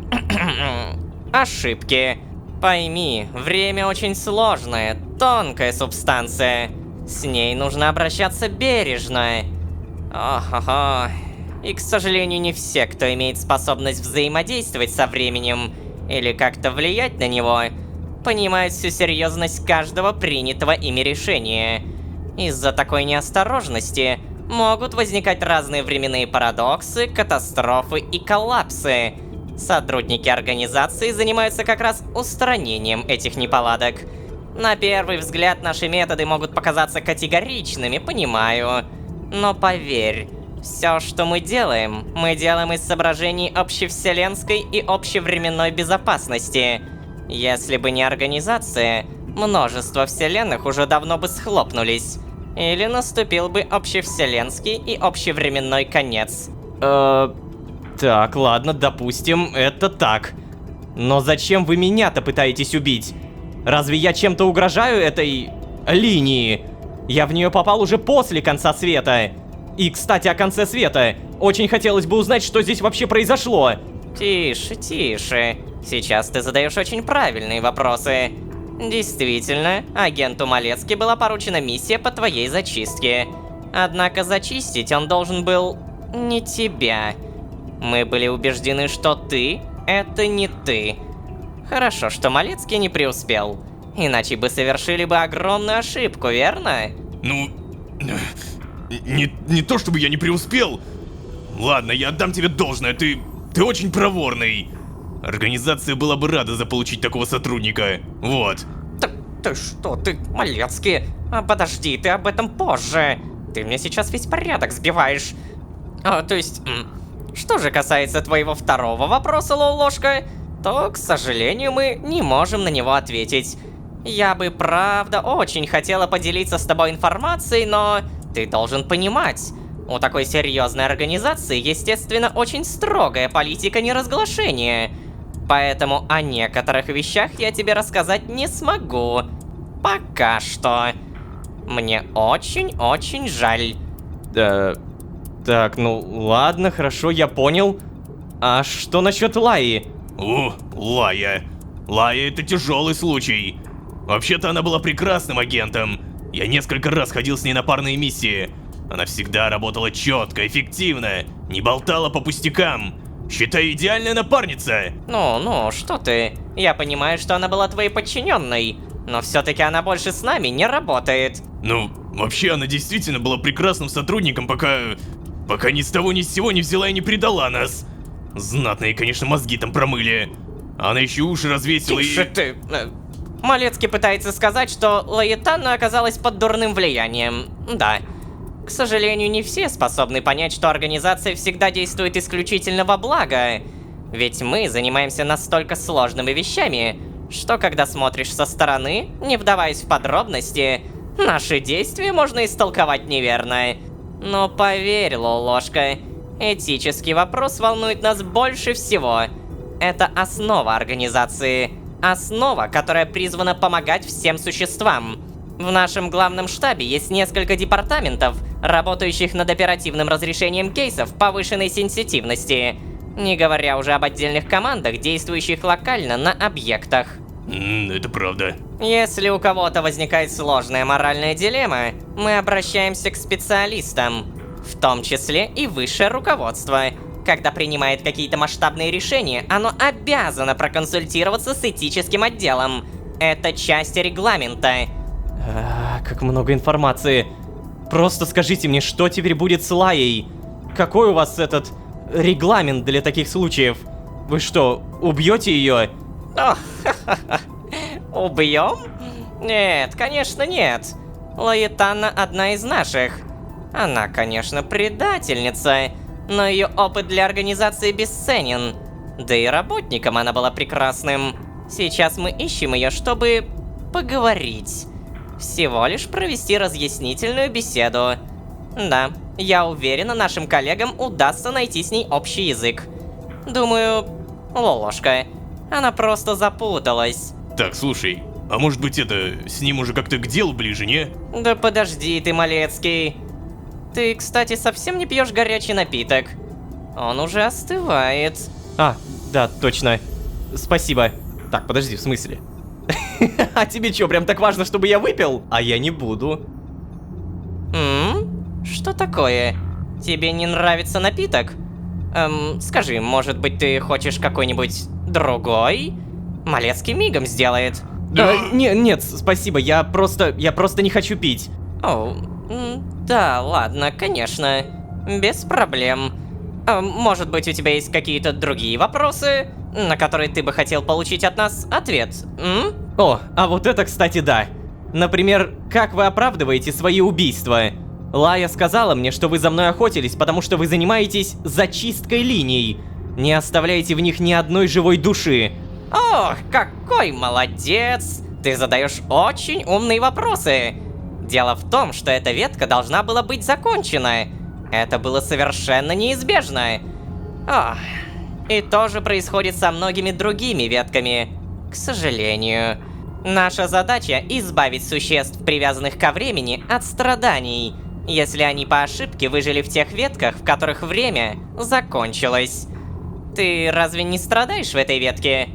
ошибки. Пойми, время очень сложная, тонкая субстанция. С ней нужно обращаться бережно. Ох-охо. И, к сожалению, не все, кто имеет способность взаимодействовать со временем или как-то влиять на него, понимают всю серьезность каждого принятого ими решения. Из-за такой неосторожности могут возникать разные временные парадоксы, катастрофы и коллапсы. Сотрудники организации занимаются как раз устранением этих неполадок. На первый взгляд наши методы могут показаться категоричными, понимаю. Но поверь, все, что мы делаем из соображений общевселенской и общевременной безопасности. Если бы не организация, множество вселенных уже давно бы схлопнулись. Или наступил бы общевселенский и общевременной конец. Так, ладно, допустим, это так. Но зачем вы меня-то пытаетесь убить? Разве я чем-то угрожаю этой линии? Я в нее попал уже после конца света. И, кстати, о конце света. Очень хотелось бы узнать, что здесь вообще произошло. Тише, тише. Сейчас ты задаешь очень правильные вопросы. Действительно, агенту Малецки была поручена миссия по твоей зачистке. Однако зачистить он должен был не тебя. Мы были убеждены, что ты — это не ты. Хорошо, что Малецкий не преуспел. Иначе бы совершили бы огромную ошибку, верно? Ну... Не то чтобы я не преуспел. Ладно, я отдам тебе должное, ты очень проворный. Организация была бы рада заполучить такого сотрудника. Вот. Ты что, ты, Малецкий? Подожди, ты об этом позже. Ты мне сейчас весь порядок сбиваешь. То есть... Что же касается твоего второго вопроса, Лолошка, то, к сожалению, мы не можем на него ответить. Я бы, правда, очень хотела поделиться с тобой информацией, но ты должен понимать, у такой серьезной организации, естественно, очень строгая политика неразглашения. Поэтому о некоторых вещах я тебе рассказать не смогу. Пока что. Мне очень-очень жаль. Так, ну ладно, хорошо, я понял. А что насчет Лаи? О, Лая. Лая — это тяжелый случай. Вообще-то она была прекрасным агентом. Я несколько раз ходил с ней на парные миссии. Она всегда работала четко, эффективно, не болтала по пустякам. Считай, идеальная напарница. Ну, что ты? Я понимаю, что она была твоей подчиненной, но все-таки она больше с нами не работает. Ну, вообще она действительно была прекрасным сотрудником, пока ни с того ни с сего не взяла и не предала нас. Знатные, конечно, мозги там промыли. Она еще уши развесила и... Тише ты. Малецкий пытается сказать, что Лаэтанна оказалась под дурным влиянием. Да. К сожалению, не все способны понять, что организация всегда действует исключительно во благо. Ведь мы занимаемся настолько сложными вещами, что когда смотришь со стороны, не вдаваясь в подробности, наши действия можно истолковать неверно. Но поверь, Лолошка, этический вопрос волнует нас больше всего. Это основа организации. Основа, которая призвана помогать всем существам. В нашем главном штабе есть несколько департаментов, работающих над оперативным разрешением кейсов повышенной сенситивности. Не говоря уже об отдельных командах, действующих локально на объектах. Это правда. Если у кого-то возникает сложная моральная дилемма, мы обращаемся к специалистам, в том числе и высшее руководство. Когда принимает какие-то масштабные решения, оно обязано проконсультироваться с этическим отделом. Это часть регламента. Как много информации. Просто скажите мне, что теперь будет с Лаей? Какой у вас этот регламент для таких случаев? Вы что, убьете ее? Убьем? Нет, конечно нет. Лаэтанна одна из наших. Она, конечно, предательница, но ее опыт для организации бесценен. Да и работникам она была прекрасным. Сейчас мы ищем ее, чтобы поговорить. Всего лишь провести разъяснительную беседу. Да, я уверена, нашим коллегам удастся найти с ней общий язык. Думаю, Лолошка, она просто запуталась. Так, слушай, а может быть с ним уже как-то к делу ближе, не? Да подожди ты, Малецкий. Ты, кстати, совсем не пьешь горячий напиток. Он уже остывает. Да, точно. Спасибо. Так, подожди, в смысле? А тебе чё, прям так важно, чтобы я выпил? А я не буду. Что такое? Тебе не нравится напиток? Скажи, может быть, ты хочешь какой-нибудь другой? Малецкий мигом сделает. Нет, спасибо, я просто не хочу пить. Да, ладно, конечно. Без проблем. Может быть, у тебя есть какие-то другие вопросы, на которые ты бы хотел получить от нас ответ? О, а вот это, кстати, да. Например, как вы оправдываете свои убийства? Лая сказала мне, что вы за мной охотились, потому что вы занимаетесь зачисткой линий. Не оставляете в них ни одной живой души. Ох, какой молодец! Ты задаешь очень умные вопросы. Дело в том, что эта ветка должна была быть закончена. Это было совершенно неизбежно. Ох, и то же происходит со многими другими ветками. К сожалению. Наша задача — избавить существ, привязанных ко времени, от страданий, если они по ошибке выжили в тех ветках, в которых время закончилось. Ты разве не страдаешь в этой ветке?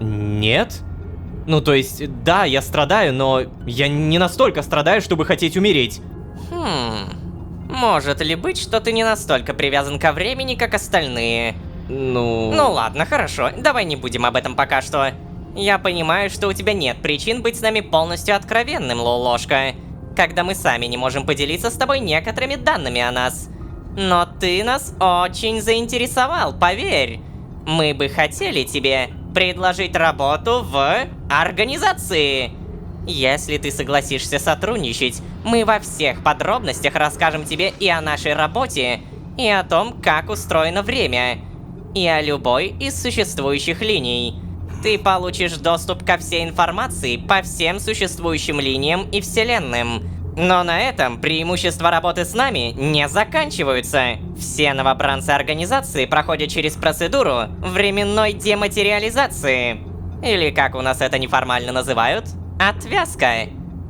Нет? Ну, то есть, да, я страдаю, но я не настолько страдаю, чтобы хотеть умереть. Может ли быть, что ты не настолько привязан ко времени, как остальные? Ну ладно, хорошо, давай не будем об этом пока что. Я понимаю, что у тебя нет причин быть с нами полностью откровенным, Лолошка, когда мы сами не можем поделиться с тобой некоторыми данными о нас. Но ты нас очень заинтересовал, поверь. Мы бы хотели тебе предложить работу в организации. Если ты согласишься сотрудничать, мы во всех подробностях расскажем тебе и о нашей работе, и о том, как устроено время, и о любой из существующих линий. Ты получишь доступ ко всей информации по всем существующим линиям и вселенным. Но на этом преимущества работы с нами не заканчиваются. Все новобранцы организации проходят через процедуру временной дематериализации. Или как у нас это неформально называют, отвязка.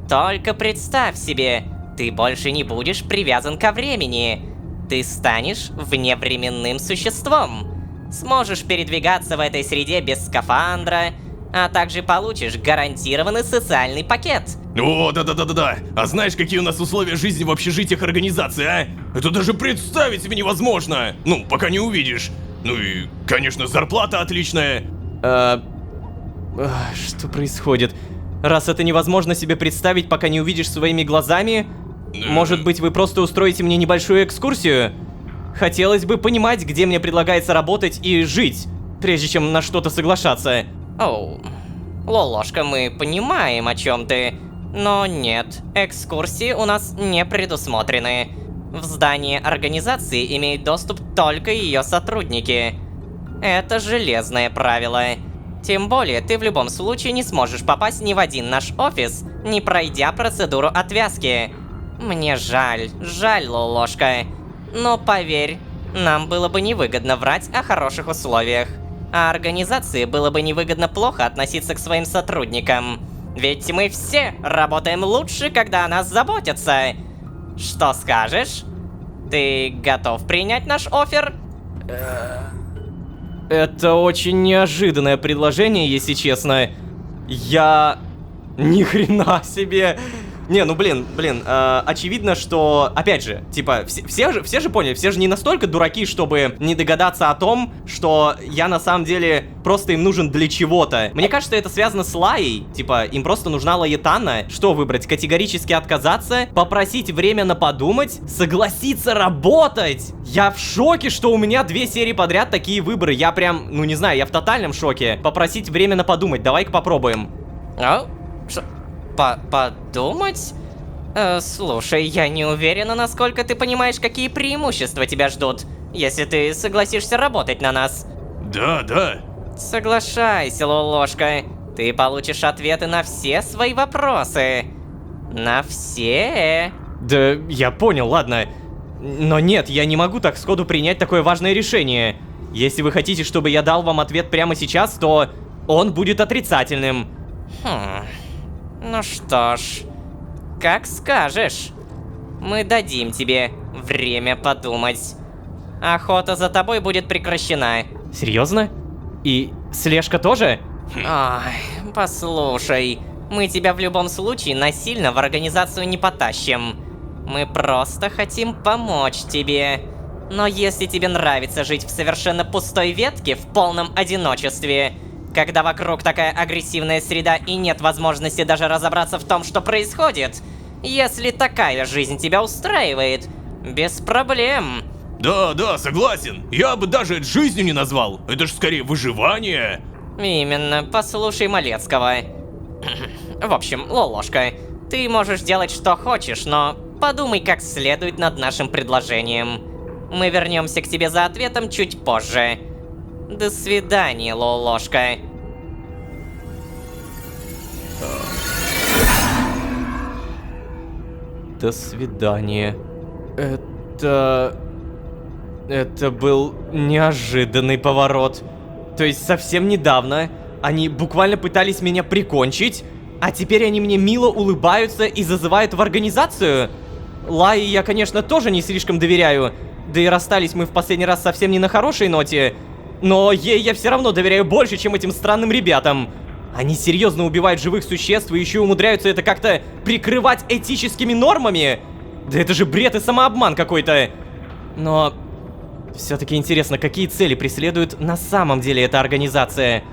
Только представь себе, ты больше не будешь привязан ко времени. Ты станешь вневременным существом. Сможешь передвигаться в этой среде без скафандра, а также получишь гарантированный социальный пакет. О, да-да-да-да-да. А знаешь, какие у нас условия жизни в общежитиях организации, а? Это даже представить себе невозможно. Ну, пока не увидишь. Ну и, конечно, зарплата отличная. Что происходит? Раз это невозможно себе представить, пока не увидишь своими глазами, может быть, вы просто устроите мне небольшую экскурсию? Хотелось бы понимать, где мне предлагается работать и жить, прежде чем на что-то соглашаться. Оу, Лолошка, мы понимаем, о чем ты. Но нет, экскурсии у нас не предусмотрены. В здание организации имеют доступ только ее сотрудники. Это железное правило. Тем более, ты в любом случае не сможешь попасть ни в один наш офис, не пройдя процедуру отвязки. Мне жаль, Лолошка. Но поверь, нам было бы невыгодно врать о хороших условиях. А организации было бы невыгодно плохо относиться к своим сотрудникам. Ведь мы все работаем лучше, когда о нас заботятся. Что скажешь? Ты готов принять наш оффер? Это очень неожиданное предложение, если честно. Я... Ни хрена себе... Не, ну блин, очевидно, что, опять же, типа, все же поняли, все же не настолько дураки, чтобы не догадаться о том, что я на самом деле просто им нужен для чего-то. Мне кажется, это связано с Лаей, типа, им просто нужна Лаэтана. Что выбрать? Категорически отказаться? Попросить время на подумать? Согласиться работать? Я в шоке, что у меня 2 серии подряд такие выборы. Я прям, ну не знаю, я в тотальном шоке. Попросить время на подумать, давай-ка попробуем. Что? Подумать? Слушай, я не уверена, насколько ты понимаешь, какие преимущества тебя ждут, если ты согласишься работать на нас. Да. Соглашайся, Лолошка. Ты получишь ответы на все свои вопросы. На все. Да, я понял, ладно. Но нет, я не могу так сходу принять такое важное решение. Если вы хотите, чтобы я дал вам ответ прямо сейчас, то он будет отрицательным. Ну что ж, как скажешь. Мы дадим тебе время подумать. Охота за тобой будет прекращена. Серьезно? И слежка тоже? Ой, послушай, мы тебя в любом случае насильно в организацию не потащим. Мы просто хотим помочь тебе. Но если тебе нравится жить в совершенно пустой ветке в полном одиночестве, когда вокруг такая агрессивная среда и нет возможности даже разобраться в том, что происходит, если такая жизнь тебя устраивает, без проблем. Да, согласен. Я бы даже это жизнью не назвал. Это же скорее выживание. Именно, послушай Малецкого. В общем, Лолошка, ты можешь делать что хочешь, но подумай как следует над нашим предложением. Мы вернемся к тебе за ответом чуть позже. До свидания, Лолошка. До свидания. Это был неожиданный поворот. То есть совсем недавно они буквально пытались меня прикончить, а теперь они мне мило улыбаются и зазывают в организацию? Лае я, конечно, тоже не слишком доверяю. Да и расстались мы в последний раз совсем не на хорошей ноте. Но ей я все равно доверяю больше, чем этим странным ребятам. Они серьезно убивают живых существ и еще умудряются это как-то прикрывать этическими нормами? Да это же бред и самообман какой-то. Но все-таки интересно, какие цели преследует на самом деле эта организация?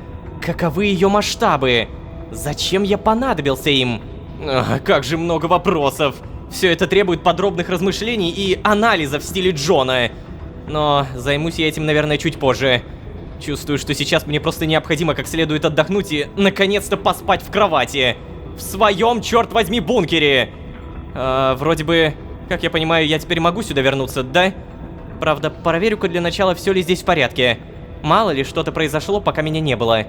Каковы ее масштабы? Зачем я понадобился им? Как же много вопросов. Все это требует подробных размышлений и анализа в стиле Джона. Но займусь я этим, наверное, чуть позже. Чувствую, что сейчас мне просто необходимо как следует отдохнуть и, наконец-то, поспать в кровати. В своем, черт возьми, бункере. Вроде бы, как я понимаю, я теперь могу сюда вернуться, да? Правда, проверю-ка для начала, все ли здесь в порядке. Мало ли, что-то произошло, пока меня не было.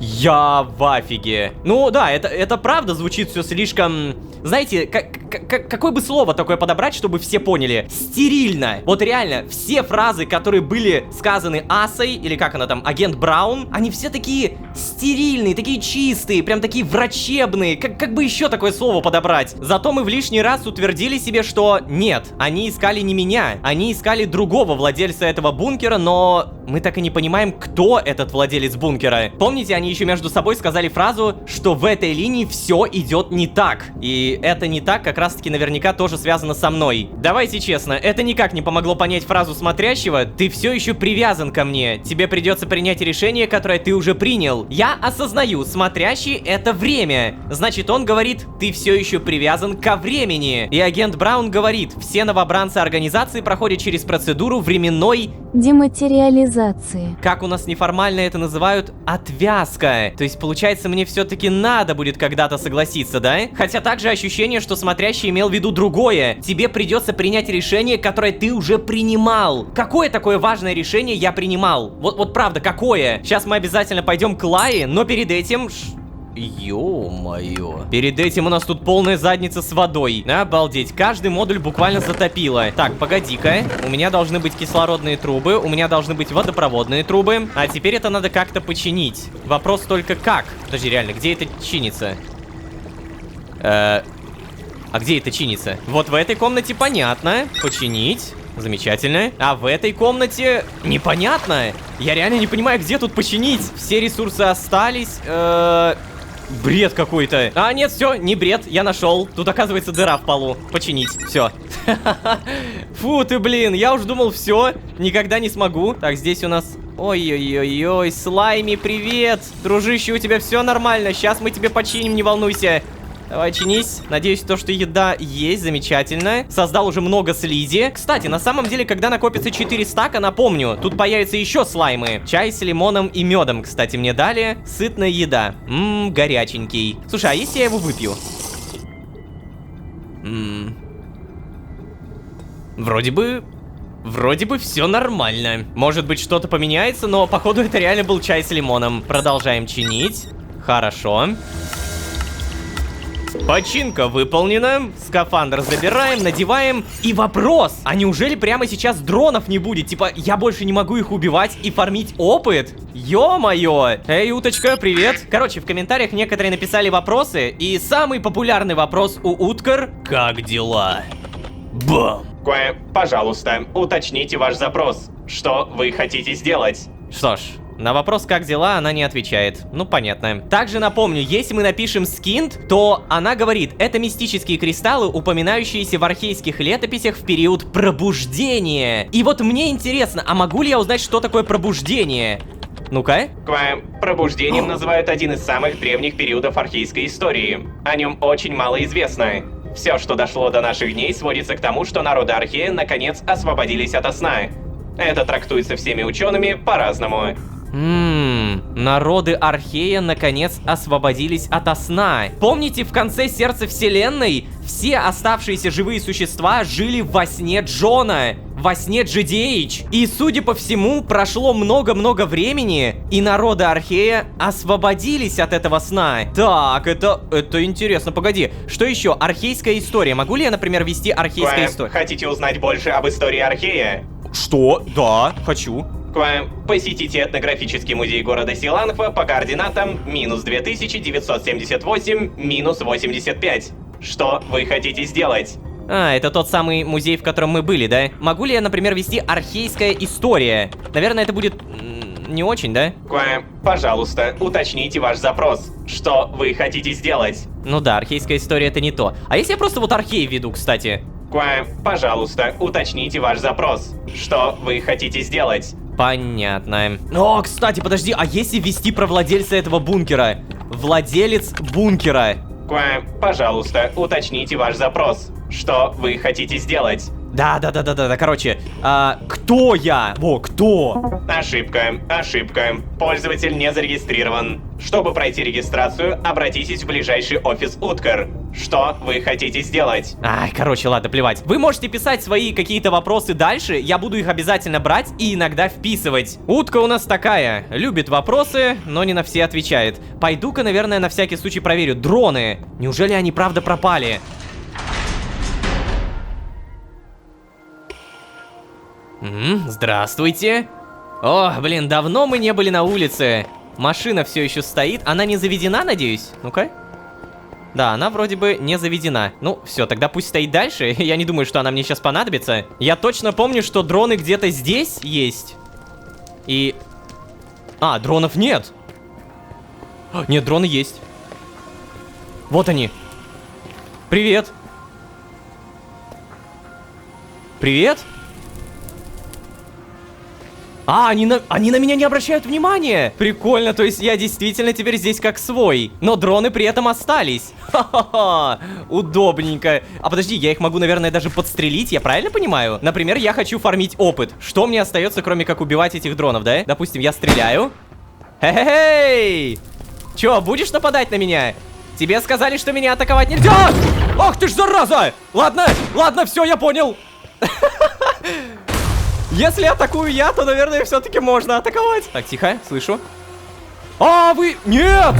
Я в афиге. Ну да, это правда звучит все слишком... Знаете, какое бы слово такое подобрать, чтобы все поняли? Стерильно. Вот реально, все фразы, которые были сказаны Асой, или как она там, агент Браун, они все такие стерильные, такие чистые, прям такие врачебные. Как бы еще такое слово подобрать? Зато мы в лишний раз утвердили себе, что нет, они искали не меня, они искали другого владельца этого бункера, но мы так и не понимаем, кто этот владелец бункера. Помните, они еще между собой сказали фразу, что в этой линии все идет не так. И это не так как раз-таки наверняка тоже связано со мной. Давайте честно, это никак не помогло понять фразу смотрящего. Ты все еще привязан ко мне. Тебе придется принять решение, которое ты уже принял. Я осознаю, смотрящий это время. Значит, он говорит, ты все еще привязан ко времени. И агент Браун говорит, все новобранцы организации проходят через процедуру временной дематериализации. Как у нас неформально это называют, отвязка. То есть, получается, мне все-таки надо будет когда-то согласиться, да? Хотя также ощущение, что смотрящий имел в виду другое. Тебе придется принять решение, которое ты уже принимал. Какое такое важное решение я принимал? Вот правда, какое? Сейчас мы обязательно пойдем к Лае, но перед этим... Ё-моё. Перед этим у нас тут полная задница с водой. Обалдеть, каждый модуль буквально затопило. Так, погоди-ка. У меня должны быть кислородные трубы, у меня должны быть водопроводные трубы. А теперь это надо как-то починить. Вопрос только как? Подожди, реально, где это чинится? А где это чинится? Вот в этой комнате понятно. Починить. Замечательно. А в этой комнате непонятно. Я реально не понимаю, где тут починить. Все ресурсы остались. Бред какой-то. А, нет, все, не бред, я нашел. Тут, оказывается, дыра в полу. Починить, все. Фу ты, блин, я уж думал, все, никогда не смогу. Так, здесь у нас... Ой-ой-ой-ой, Слайми, привет. Дружище, у тебя все нормально, сейчас мы тебе починим, не волнуйся. Давай, чинись. Надеюсь, то, что еда есть, замечательно. Создал уже много слизи. Кстати, на самом деле, когда накопится 4 стака, напомню, тут появятся еще слаймы. Чай с лимоном и медом, кстати, мне дали. Сытная еда. Горяченький. Слушай, а если я его выпью? Вроде бы все нормально. Может быть, что-то поменяется, но походу это реально был чай с лимоном. Продолжаем чинить. Хорошо. Починка выполнена. Скафандр забираем, надеваем. И вопрос, а неужели прямо сейчас дронов не будет? Типа, я больше не могу их убивать и фармить опыт? Ё-моё! Эй, уточка, привет. Короче, в комментариях некоторые написали вопросы. И самый популярный вопрос у Уткар: как дела? Бам! Кое, пожалуйста, уточните ваш запрос. Что вы хотите сделать? Что ж, на вопрос «как дела?» она не отвечает. Ну, понятно. Также напомню, если мы напишем «скинт», то она говорит, это мистические кристаллы, упоминающиеся в архейских летописях в период пробуждения. И вот мне интересно, а могу ли я узнать, что такое пробуждение? Ну-ка. Пробуждением называют один из самых древних периодов архейской истории. О нем очень мало известно. Все, что дошло до наших дней, сводится к тому, что народы Архея наконец освободились ото сна. Это трактуется всеми учеными по-разному. Народы Архея наконец освободились ото сна. Помните, в конце Сердца Вселенной все оставшиеся живые существа жили во сне Джона, во сне GDH. И, судя по всему, прошло много-много времени, и народы Архея освободились от этого сна. Так, это интересно. Погоди, что еще? Архейская история. Могу ли я, например, вести архейскую историю? Хотите узнать больше об истории Архея? Что? Да, хочу. Посетите этнографический музей города Силанхва по координатам минус 2978, минус 85. Что вы хотите сделать? А, это тот самый музей, в котором мы были, да? Могу ли я, например, вести архейская история? Наверное, это будет не очень, да? Пожалуйста, уточните ваш запрос. Что вы хотите сделать? Ну да, архейская история это не то. А если я просто вот архей веду, кстати? Пожалуйста, уточните ваш запрос. Что вы хотите сделать? Понятно. О, кстати, подожди, а если ввести про владельца этого бункера? Владелец бункера. Пожалуйста, уточните ваш запрос. Что вы хотите сделать? Да, короче, кто я? Кто? Ошибка. Пользователь не зарегистрирован. Чтобы пройти регистрацию, обратитесь в ближайший офис Уткар. Что вы хотите сделать? Ай, короче, ладно, плевать. Вы можете писать свои какие-то вопросы дальше, я буду их обязательно брать и иногда вписывать. Утка у нас такая, любит вопросы, но не на все отвечает. Пойду-ка, наверное, на всякий случай проверю. Дроны. Неужели они правда пропали? Здравствуйте. О, блин, давно мы не были на улице. Машина все еще стоит. Она не заведена, надеюсь? Ну-ка. Да, она вроде бы не заведена. Ну, все, тогда пусть стоит дальше. Я не думаю, что она мне сейчас понадобится. Я точно помню, что дроны где-то здесь есть. И... А, дронов нет. Нет, дроны есть. Вот они. Привет. Привет. А, они на меня не обращают внимания. Прикольно, то есть я действительно теперь здесь как свой. Но дроны при этом остались. Ха-ха-ха, удобненько. А подожди, я их могу, наверное, даже подстрелить, я правильно понимаю? Например, я хочу фармить опыт. Что мне остается, кроме как убивать этих дронов, да? Допустим, я стреляю. Хе-хе-хей! Чё, будешь нападать на меня? Тебе сказали, что меня атаковать нельзя! Ах ты ж зараза! Ладно, все, я понял. Если атакую я, то, наверное, все-таки можно атаковать. Так, тихо, слышу. А, вы... Нет!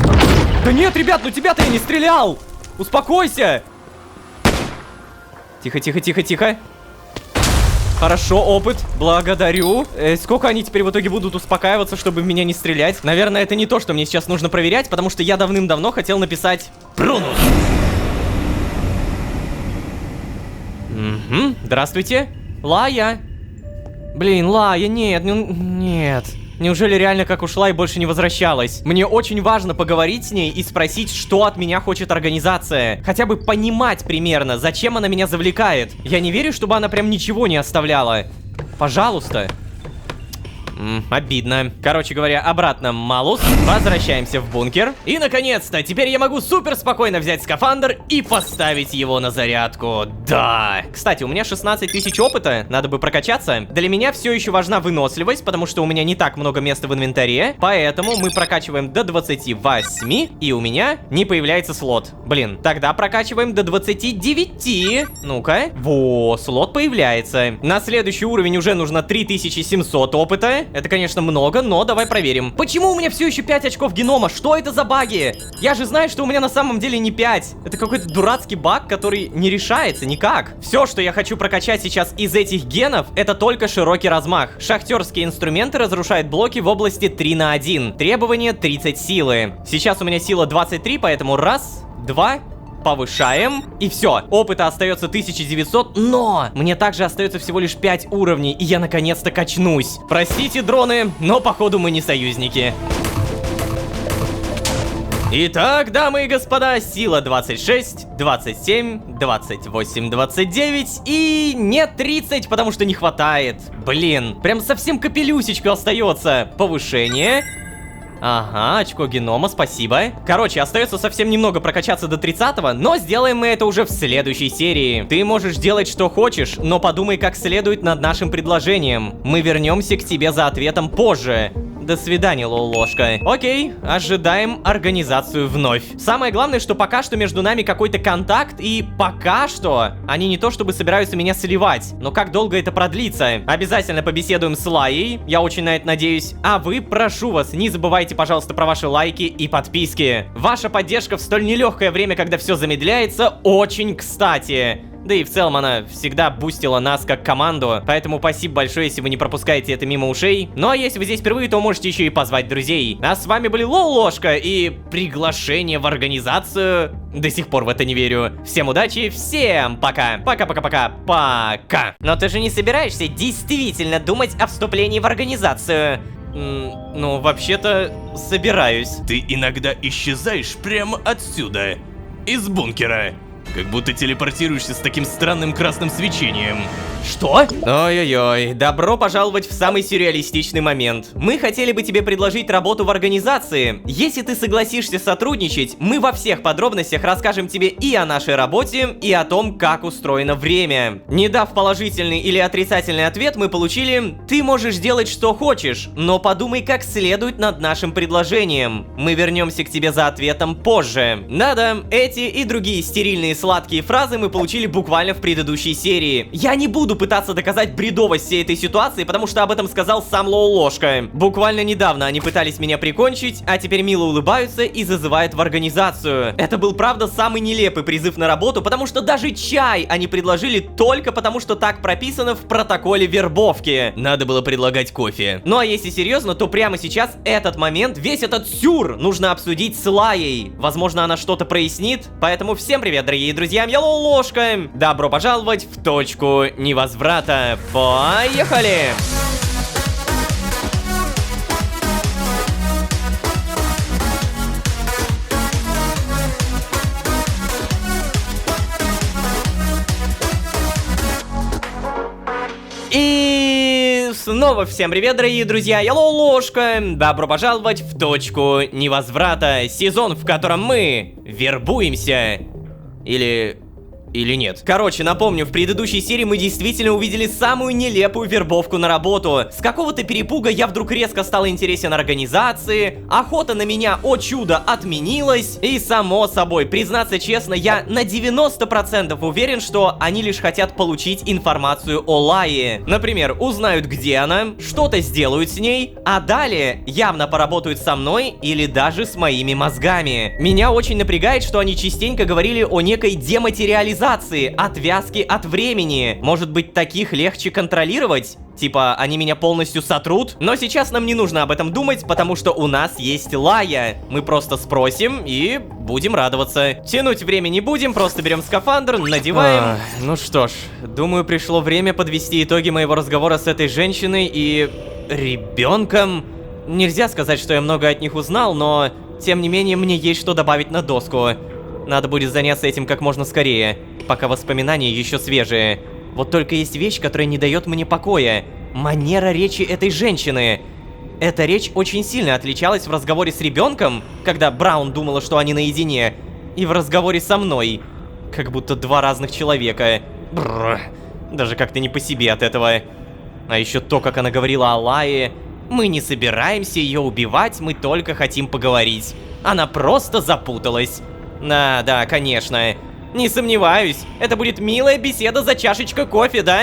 Да нет, ребят, ну тебя-то я не стрелял! Успокойся! Тихо. Хорошо, опыт, благодарю. Сколько они теперь в итоге будут успокаиваться, чтобы в меня не стрелять? Наверное, это не то, что мне сейчас нужно проверять, потому что я давным-давно хотел написать Прунус. Здравствуйте. Лая. Блин, Лая, нет, нет. Неужели реально как ушла и больше не возвращалась? Мне очень важно поговорить с ней и спросить, что от меня хочет организация. Хотя бы понимать примерно, зачем она меня завлекает. Я не верю, чтобы она прям ничего не оставляла. Пожалуйста. Обидно. Короче говоря, обратно Малус. Возвращаемся в бункер. И, наконец-то, теперь я могу супер спокойно взять скафандр и поставить его на зарядку. Да. Кстати, у меня 16 тысяч опыта. Надо бы прокачаться. Для меня все еще важна выносливость, потому что у меня не так много места в инвентаре. Поэтому мы прокачиваем до 28. И у меня не появляется слот. Блин, тогда прокачиваем до 29. Ну-ка. Во, слот появляется. На следующий уровень уже нужно 3700 опыта. Это, конечно, много, но давай проверим. Почему у меня все еще 5 очков генома? Что это за баги? Я же знаю, что у меня на самом деле не 5. Это какой-то дурацкий баг, который не решается никак. Все, что я хочу прокачать сейчас из этих генов, это только широкий размах. Шахтерские инструменты разрушают блоки в области 3/1. Требование 30 силы. Сейчас у меня сила 23, поэтому раз, два... Повышаем. И все. Опыта остается 1900, но мне также остается всего лишь 5 уровней, и я наконец-то качнусь. Простите, дроны, но походу мы не союзники. Итак, дамы и господа, сила 26, 27, 28, 29 и нет 30, потому что не хватает. Блин, прям совсем капелюсечка остается. Повышение. Ага, очко генома, спасибо. Короче, остается совсем немного прокачаться до 30-го, но сделаем мы это уже в следующей серии. Ты можешь делать что хочешь, но подумай как следует над нашим предложением. Мы вернемся к тебе за ответом позже. До свидания, лол-ложка. Окей, ожидаем организацию вновь. Самое главное, что пока что между нами какой-то контакт, и пока что они не то чтобы собираются меня сливать, но как долго это продлится? Обязательно побеседуем с Лайей, я очень на это надеюсь. А вы, прошу вас, не забывайте, пожалуйста, про ваши лайки и подписки. Ваша поддержка в столь нелегкое время, когда все замедляется, очень кстати. Да и в целом она всегда бустила нас как команду, поэтому спасибо большое, если вы не пропускаете это мимо ушей. Ну а если вы здесь впервые, то можете еще и позвать друзей. А с вами были Лол-ложка и приглашение в организацию. До сих пор в это не верю. Всем удачи, всем пока. Пока-пока-пока. Пока. Но ты же не собираешься действительно думать о вступлении в организацию? Ну, вообще-то, собираюсь. Ты иногда исчезаешь прямо отсюда, из бункера. Как будто телепортируешься с таким странным красным свечением. Что? Ой-ой-ой, добро пожаловать в самый сюрреалистичный момент. Мы хотели бы тебе предложить работу в организации. Если ты согласишься сотрудничать, мы во всех подробностях расскажем тебе и о нашей работе, и о том, как устроено время. Не дав положительный или отрицательный ответ, мы получили: ты можешь делать что хочешь, но подумай как следует над нашим предложением. Мы вернемся к тебе за ответом позже. Да-да, эти и другие стерильные сладкие фразы мы получили буквально в предыдущей серии. Я не буду пытаться доказать бредовость всей этой ситуации, потому что об этом сказал сам Лол-ложка. Буквально недавно они пытались меня прикончить, а теперь мило улыбаются и зазывают в организацию. Это был, правда, самый нелепый призыв на работу, потому что даже чай они предложили только потому, что так прописано в протоколе вербовки. Надо было предлагать кофе. Ну а если серьезно, то прямо сейчас этот момент, весь этот сюр нужно обсудить с Лайей. Возможно, она что-то прояснит, поэтому всем привет, дорогие друзья, я Лол-ложка. Добро пожаловать в точку невозврата. Поехали! И снова всем привет, дорогие друзья, я Лол-ложка. Добро пожаловать в точку невозврата. Сезон, в котором мы вербуемся. Или нет. Короче, напомню, в предыдущей серии мы действительно увидели самую нелепую вербовку на работу. С какого-то перепуга я вдруг резко стал интересен организации, охота на меня, о чудо, отменилась, и само собой, признаться честно, я на 90% уверен, что они лишь хотят получить информацию о Лайе. Например, узнают, где она, что-то сделают с ней, а далее явно поработают со мной или даже с моими мозгами. Меня очень напрягает, что они частенько говорили о некой дематериализации, отвязки от времени. Может быть, таких легче контролировать? Типа, они меня полностью сотрут? Но сейчас нам не нужно об этом думать, потому что у нас есть Лая. Мы просто спросим и будем радоваться. Тянуть время не будем, просто берем скафандр, надеваем. Ну что ж, думаю, пришло время подвести итоги моего разговора с этой женщиной и ребенком. Нельзя сказать, что я много от них узнал, но тем не менее мне есть что добавить на доску. Надо будет заняться этим как можно скорее, пока воспоминания еще свежие. Вот только есть вещь, которая не дает мне покоя. Манера речи этой женщины. Эта речь очень сильно отличалась в разговоре с ребенком, когда Браун думала, что они наедине, и в разговоре со мной. Как будто два разных человека. Бррр. Даже как-то не по себе от этого. А еще то, как она говорила о Лае. Мы не собираемся ее убивать, мы только хотим поговорить. Она просто запуталась. Да, конечно. Не сомневаюсь, это будет милая беседа за чашечкой кофе, да?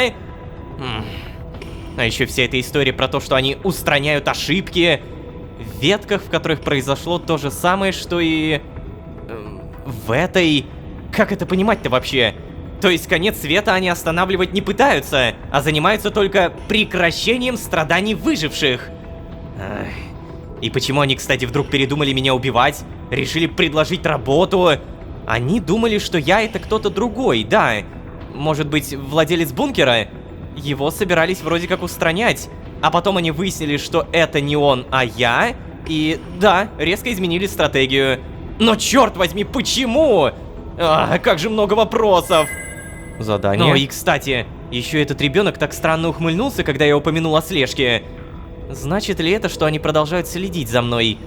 А еще вся эта история про то, что они устраняют ошибки в ветках, в которых произошло то же самое, что и в этой... Как это понимать-то вообще? То есть конец света они останавливать не пытаются, а занимаются только прекращением страданий выживших. И почему они, кстати, вдруг передумали меня убивать? Решили предложить работу? Они думали, что я это кто-то другой, да. Может быть, владелец бункера? Его собирались вроде как устранять. А потом они выяснили, что это не он, а я. И да, резко изменили стратегию. Но черт возьми, почему? Как же много вопросов. Задание. Ну и, кстати, еще этот ребенок так странно ухмыльнулся, когда я упомянул о слежке. Значит ли это, что они продолжают следить за мной?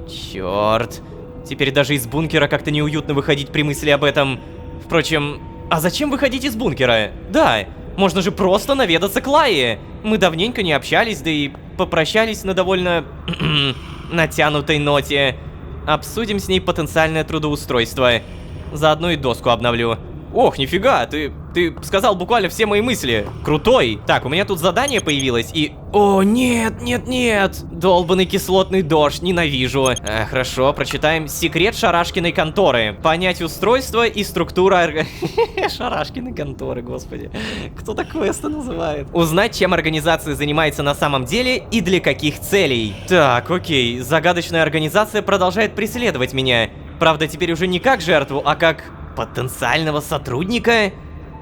Черт. Теперь даже из бункера как-то неуютно выходить при мысли об этом. Впрочем, а зачем выходить из бункера? Да, можно же просто наведаться к Лае. Мы давненько не общались, да и попрощались на довольно натянутой ноте. Обсудим с ней потенциальное трудоустройство. Заодно и доску обновлю. Ох, нифига, ты сказал буквально все мои мысли. Крутой. Так, у меня тут задание появилось и... О, нет, нет, нет. Долбанный кислотный дождь, ненавижу. Хорошо, прочитаем. Секрет Шарашкиной конторы. Понять устройство и структура... Шарашкиной конторы, господи. Кто так квесты называет? Узнать, чем организация занимается на самом деле и для каких целей. Так, окей. Загадочная организация продолжает преследовать меня. Правда, теперь уже не как жертву, а как... потенциального сотрудника?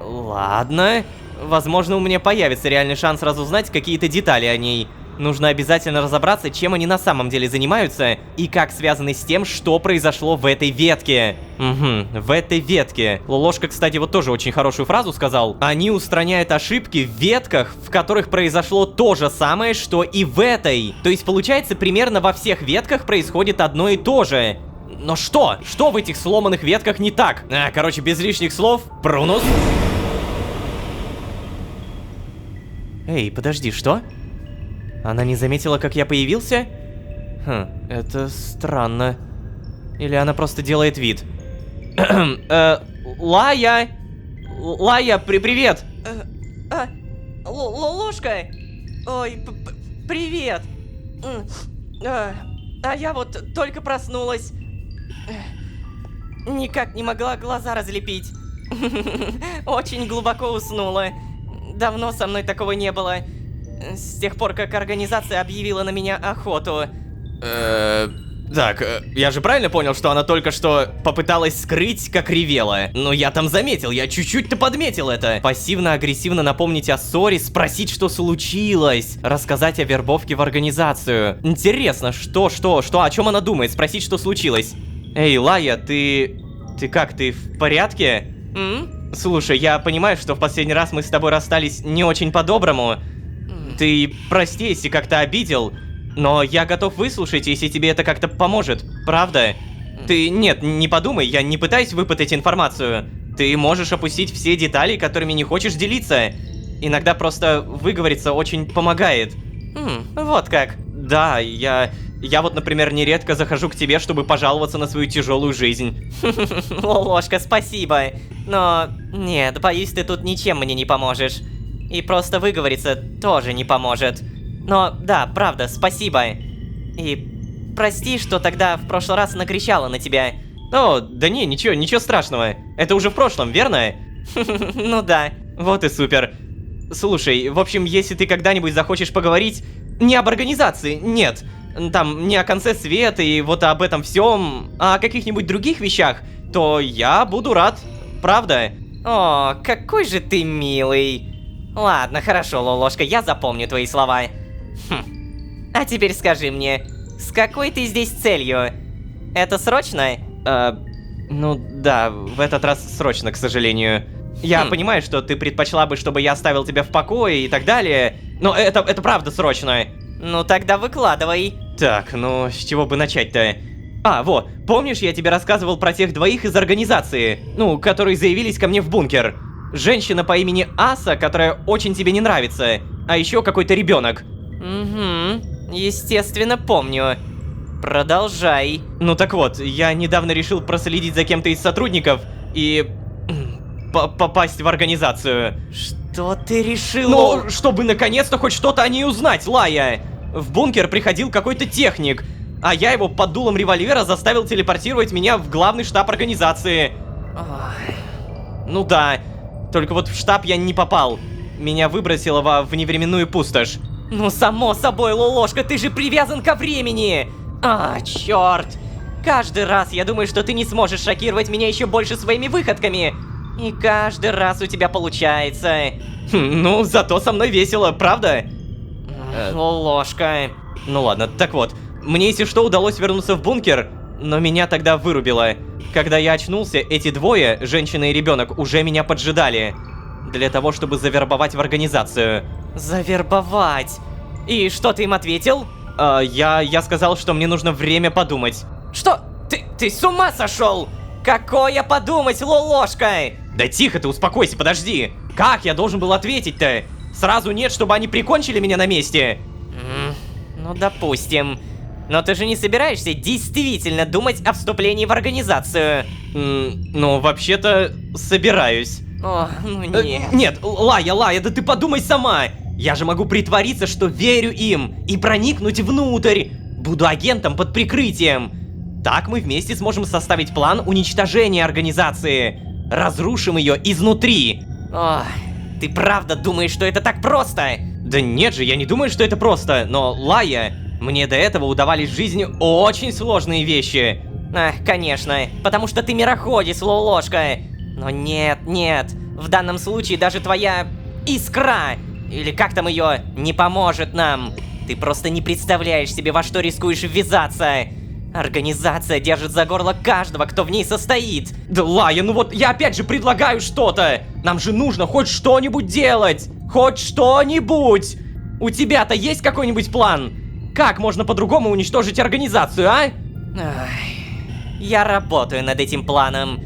Ладно. Возможно, у меня появится реальный шанс разузнать какие-то детали о ней. Нужно обязательно разобраться, чем они на самом деле занимаются и как связаны с тем, что произошло в этой ветке. В этой ветке. Лолошка, кстати, вот тоже очень хорошую фразу сказал. Они устраняют ошибки в ветках, в которых произошло то же самое, что и в этой. То есть, получается, примерно во всех ветках происходит одно и то же. Но что? Что в этих сломанных ветках не так? Короче, без лишних слов, Прунус. Эй, подожди, что? Она не заметила, как я появился? Это странно. Или она просто делает вид? Лая! Лая, привет! Ложка? Ой, привет! А я вот только проснулась. Никак не могла глаза разлепить. Очень глубоко уснула. Давно со мной такого не было. С тех пор, как организация объявила на меня охоту. Так, я же правильно понял, что она только что попыталась скрыть, как ревела? Но я там заметил, я чуть-чуть-то подметил это. Пассивно-агрессивно напомнить о ссоре, спросить, что случилось, рассказать о вербовке в организацию. Интересно, что, о чем она думает, спросить, что случилось. Эй, Лая, ты как, ты в порядке? Слушай, я понимаю, что в последний раз мы с тобой расстались не очень по-доброму. Ты прости, если как-то обидел. Но я готов выслушать, если тебе это как-то поможет, правда? Ты, нет, не подумай, я не пытаюсь выпытать информацию. Ты можешь опустить все детали, которыми не хочешь делиться. Иногда просто выговориться очень помогает. Вот как. Да, я вот, например, нередко захожу к тебе, чтобы пожаловаться на свою тяжелую жизнь. Ложка, спасибо. Но нет, боюсь, ты тут ничем мне не поможешь. И просто выговориться тоже не поможет. Но да, правда, спасибо. И прости, что тогда в прошлый раз накричала на тебя. О, да не, ничего страшного. Это уже в прошлом, верно? Ну да. Вот и супер. Слушай, в общем, если ты когда-нибудь захочешь поговорить не об организации, нет. Там не о конце света и вот об этом всем, а о каких-нибудь других вещах, то я буду рад, правда? О, какой же ты милый. Ладно, хорошо, Лолошка, я запомню твои слова. А теперь скажи мне, с какой ты здесь целью? Это срочно? Ну да, в этот раз срочно, к сожалению. Я понимаю, что ты предпочла бы, чтобы я оставил тебя в покое и так далее, но это правда срочно. Ну тогда выкладывай. Так, ну с чего бы начать-то? Вот, помнишь, я тебе рассказывал про тех двоих из организации, ну, которые заявились ко мне в бункер? Женщина по имени Аса, которая очень тебе не нравится, а еще какой-то ребенок. Естественно, помню. Продолжай. Ну так вот, я недавно решил проследить за кем-то из сотрудников и попасть в организацию. Что ты решил? Ну, чтобы наконец-то хоть что-то о ней узнать, Лая. В бункер приходил какой-то техник, а я его под дулом револьвера заставил телепортировать меня в главный штаб организации. Ну да, только вот в штаб я не попал. Меня выбросило во вневременную пустошь. Ну, само собой, Лолошка, ты же привязан ко времени! Черт! Каждый раз я думаю, что ты не сможешь шокировать меня еще больше своими выходками. И каждый раз у тебя получается. Ну, зато со мной весело, правда? Лолошка. Ну ладно, так вот. Мне, если что, удалось вернуться в бункер, но меня тогда вырубило. Когда я очнулся, эти двое, женщина и ребенок, уже меня поджидали. Для того, чтобы завербовать в организацию. Завербовать? И что ты им ответил? Я сказал, что мне нужно время подумать. Что? Ты с ума сошел? Какое подумать, Лолошка? Да тихо ты, успокойся, подожди. Как я должен был ответить-то? Сразу нет, чтобы они прикончили меня на месте. Ну, допустим. Но ты же не собираешься действительно думать о вступлении в организацию? Ну, вообще-то, собираюсь. О, ну нет. Нет, Лая, да ты подумай сама. Я же могу притвориться, что верю им, и проникнуть внутрь. Буду агентом под прикрытием. Так мы вместе сможем составить план уничтожения организации. Разрушим ее изнутри. Ох, ты правда думаешь, что это так просто? Да нет же, я не думаю, что это просто. Но, Лая, мне до этого удавались в жизни очень сложные вещи. Ах, конечно, потому что ты мироходец, Лолошка. Но нет, в данном случае даже твоя искра, или как там ее, не поможет нам. Ты просто не представляешь себе, во что рискуешь ввязаться. Организация держит за горло каждого, кто в ней состоит. Да, Лая, ну вот я опять же предлагаю что-то. Нам же нужно хоть что-нибудь делать. Хоть что-нибудь. У тебя-то есть какой-нибудь план? Как можно по-другому уничтожить организацию, а? Ах, я работаю над этим планом.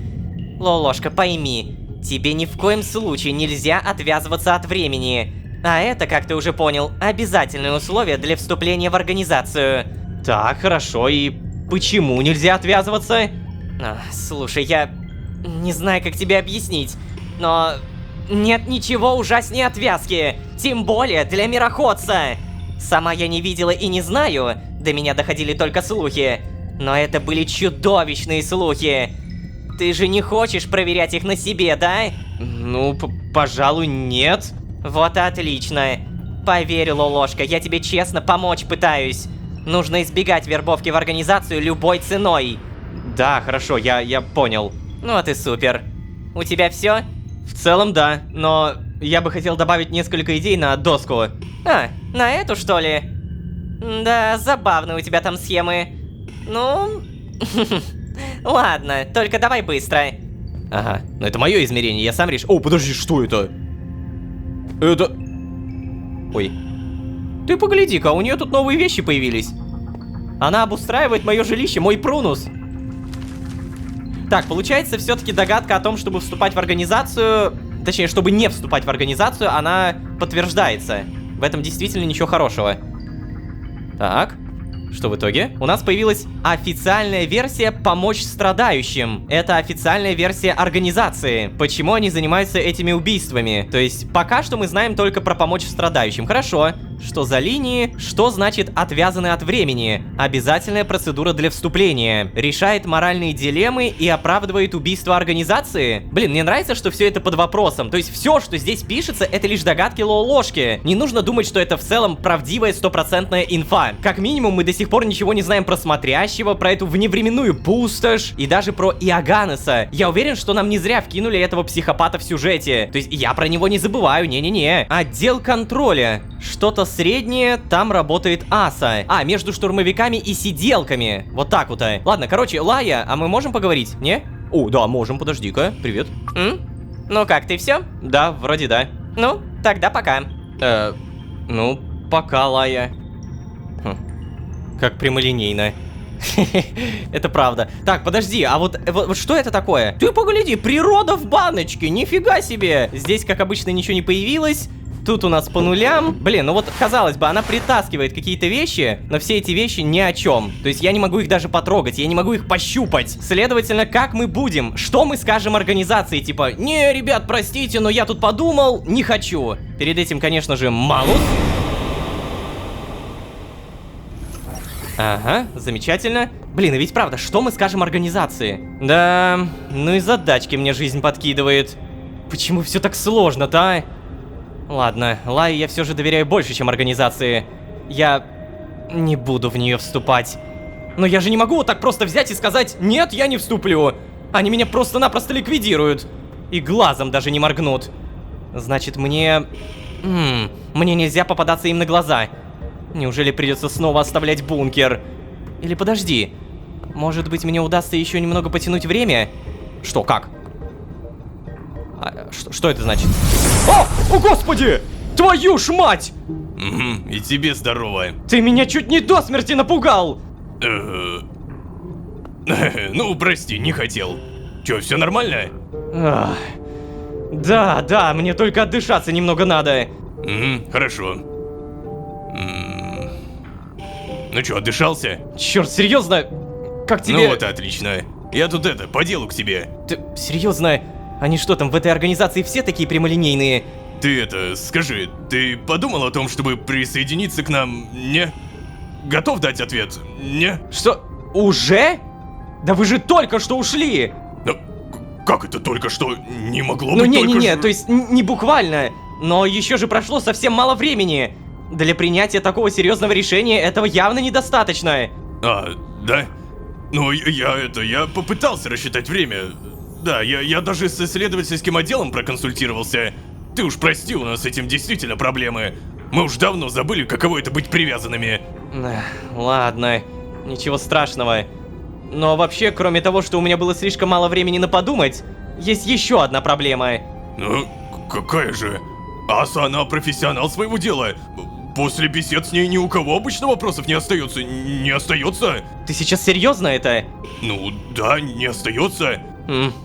Лолошка, пойми, тебе ни в коем случае нельзя отвязываться от времени. А это, как ты уже понял, обязательное условие для вступления в организацию. Так, хорошо, и почему нельзя отвязываться? Слушай, я не знаю, как тебе объяснить, но нет ничего ужаснее отвязки, тем более для мироходца. Сама я не видела и не знаю, до меня доходили только слухи, но это были чудовищные слухи. Ты же не хочешь проверять их на себе, да? Ну, пожалуй, нет. Вот и отлично. Поверь, Лолошка, я тебе честно помочь пытаюсь. Нужно избегать вербовки в организацию любой ценой. Да, хорошо, я понял. Ну ты супер. У тебя все? В целом, да, но я бы хотел добавить несколько идей на доску. А, на эту что ли? Да, забавные у тебя там схемы. Ну... Ладно, только давай быстро. Ага, но это мое измерение, я сам решу... О, подожди, что это? Это... Ой. Ты погляди-ка, у нее тут новые вещи появились. Она обустраивает мое жилище, мой прунус. Так, получается, все-таки догадка о том, чтобы вступать в организацию... Точнее, чтобы не вступать в организацию, она подтверждается. В этом действительно ничего хорошего. Так, что в итоге? У нас появилась официальная версия «Помочь страдающим». Это официальная версия организации. Почему они занимаются этими убийствами? То есть, пока что мы знаем только про «Помочь страдающим». Хорошо. Что за линии? Что значит «отвязаны от времени»? Обязательная процедура для вступления. Решает моральные дилеммы и оправдывает убийство организации? Блин, мне нравится, что все это под вопросом. То есть, все, что здесь пишется, это лишь догадки Лолошки. Не нужно думать, что это в целом правдивая стопроцентная инфа. Как минимум, мы до сих пор ничего не знаем про Смотрящего, про эту вневременную пустошь и даже про Иоганнеса. Я уверен, что нам не зря вкинули этого психопата в сюжете. То есть, я про него не забываю, не-не-не. Отдел контроля. Что-то среднее, там работает Аса. А, между штурмовиками и сиделками. Вот так вот. Ладно, короче, Лая, а мы можем поговорить, не? О, да, можем, подожди-ка. Привет. Ну как, ты все? Да, вроде да. Ну, тогда пока. Ну, пока, Лая. Как прямолинейно. Это правда. Так, подожди, а вот что это такое? Ты погляди, природа в баночке, нифига себе. Здесь, как обычно, ничего не появилось. Тут у нас по нулям. Блин, ну вот, казалось бы, она притаскивает какие-то вещи, но все эти вещи ни о чем. То есть я не могу их даже потрогать, я не могу их пощупать. Следовательно, как мы будем? Что мы скажем организации? Типа, не, ребят, простите, но я тут подумал, не хочу. Перед этим, конечно же, Малус. Ага, замечательно. Блин, и ведь правда, что мы скажем организации? Да, ну и задачки мне жизнь подкидывает. Почему все так сложно-то, а? Ладно, Лае я все же доверяю больше, чем организации. Я не буду в нее вступать. Но я же не могу вот так просто взять и сказать: нет, я не вступлю. Они меня просто-напросто ликвидируют. И глазом даже не моргнут. Значит, мне нельзя попадаться им на глаза. Неужели придется снова оставлять бункер? Или подожди, может быть, мне удастся еще немного потянуть время? Что, как? Что это значит? О, господи! Твою ж мать! Угу, и тебе здорово. Ты меня чуть не до смерти напугал! Ну, прости, не хотел. Чё, все нормально? Ах. Да, мне только отдышаться немного надо. Хорошо. Ну чё, отдышался? Черт, серьезно? Как тебе... Ну вот и отлично. Я тут по делу к тебе. Ты серьезно? Они что там, в этой организации все такие прямолинейные? Ты скажи, ты подумал о том, чтобы присоединиться к нам, не? Готов дать ответ, не? Что, уже? Да вы же только что ушли! Да, как это только что? Не могло Ну быть не-не-не, только что... то есть не буквально, но еще же прошло совсем мало времени. Для принятия такого серьезного решения этого явно недостаточно. А, да? Ну, я попытался рассчитать время. Да, я даже с исследовательским отделом проконсультировался. Ты уж прости, у нас с этим действительно проблемы. Мы уж давно забыли, каково это быть привязанными. Ладно, ничего страшного. Но вообще, кроме того, что у меня было слишком мало времени на подумать, есть еще одна проблема. Ну, какая же? Аса, она профессионал своего дела. После бесед с ней ни у кого обычно вопросов не остается. Не остается? Ты сейчас серьезно это? Ну, да, не остается.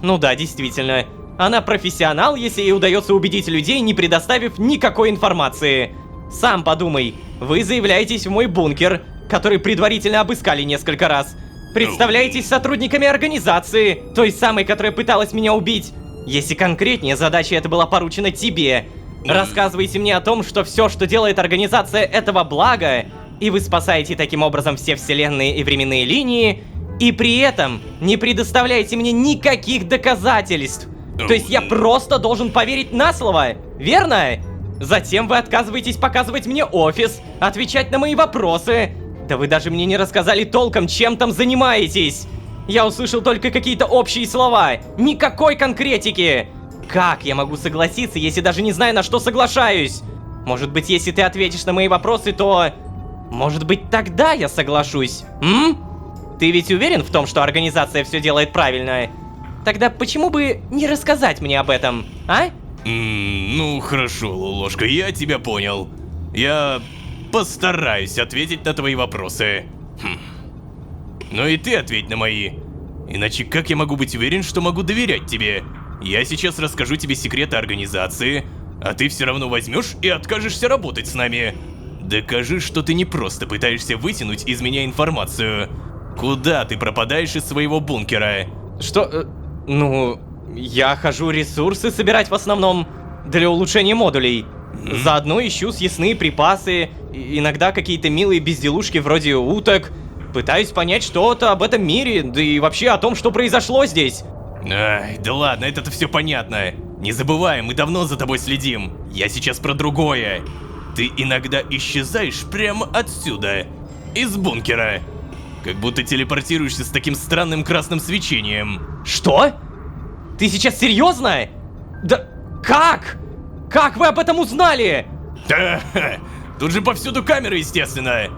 Ну да, действительно. Она профессионал, если ей удается убедить людей, не предоставив никакой информации. Сам подумай, вы заявляетесь в мой бункер, который предварительно обыскали несколько раз. Представляетесь сотрудниками организации, той самой, которая пыталась меня убить. Если конкретнее, задача эта была поручена тебе. Рассказывайте мне о том, что все, что делает организация, этого блага, и вы спасаете таким образом все вселенные и временные линии, и при этом не предоставляете мне никаких доказательств. То есть я просто должен поверить на слово, верно? Затем вы отказываетесь показывать мне офис, отвечать на мои вопросы. Да вы даже мне не рассказали толком, чем там занимаетесь. Я услышал только какие-то общие слова, никакой конкретики. Как я могу согласиться, если даже не знаю, на что соглашаюсь? Может быть, если ты ответишь на мои вопросы, то... Может быть, тогда я соглашусь, Ты ведь уверен в том, что организация все делает правильно? Тогда почему бы не рассказать мне об этом, а? Ну хорошо, Лолошка, я тебя понял. Я постараюсь ответить на твои вопросы. Ну и ты ответь на мои. Иначе как я могу быть уверен, что могу доверять тебе? Я сейчас расскажу тебе секреты организации, а ты все равно возьмешь и откажешься работать с нами. Докажи, что ты не просто пытаешься вытянуть из меня информацию. Куда ты пропадаешь из своего бункера? Что? Ну, я хожу ресурсы собирать в основном для улучшения модулей. Заодно ищу съестные припасы, иногда какие-то милые безделушки вроде уток. Пытаюсь понять что-то об этом мире, да и вообще о том, что произошло здесь. Ай, да ладно, это-то все понятно. Не забывай, мы давно за тобой следим. Я сейчас про другое. Ты иногда исчезаешь прямо отсюда, из бункера. Как будто телепортируешься с таким странным красным свечением. Что? Ты сейчас серьезно? Да как? Как вы об этом узнали? Да, тут же повсюду камеры, естественно.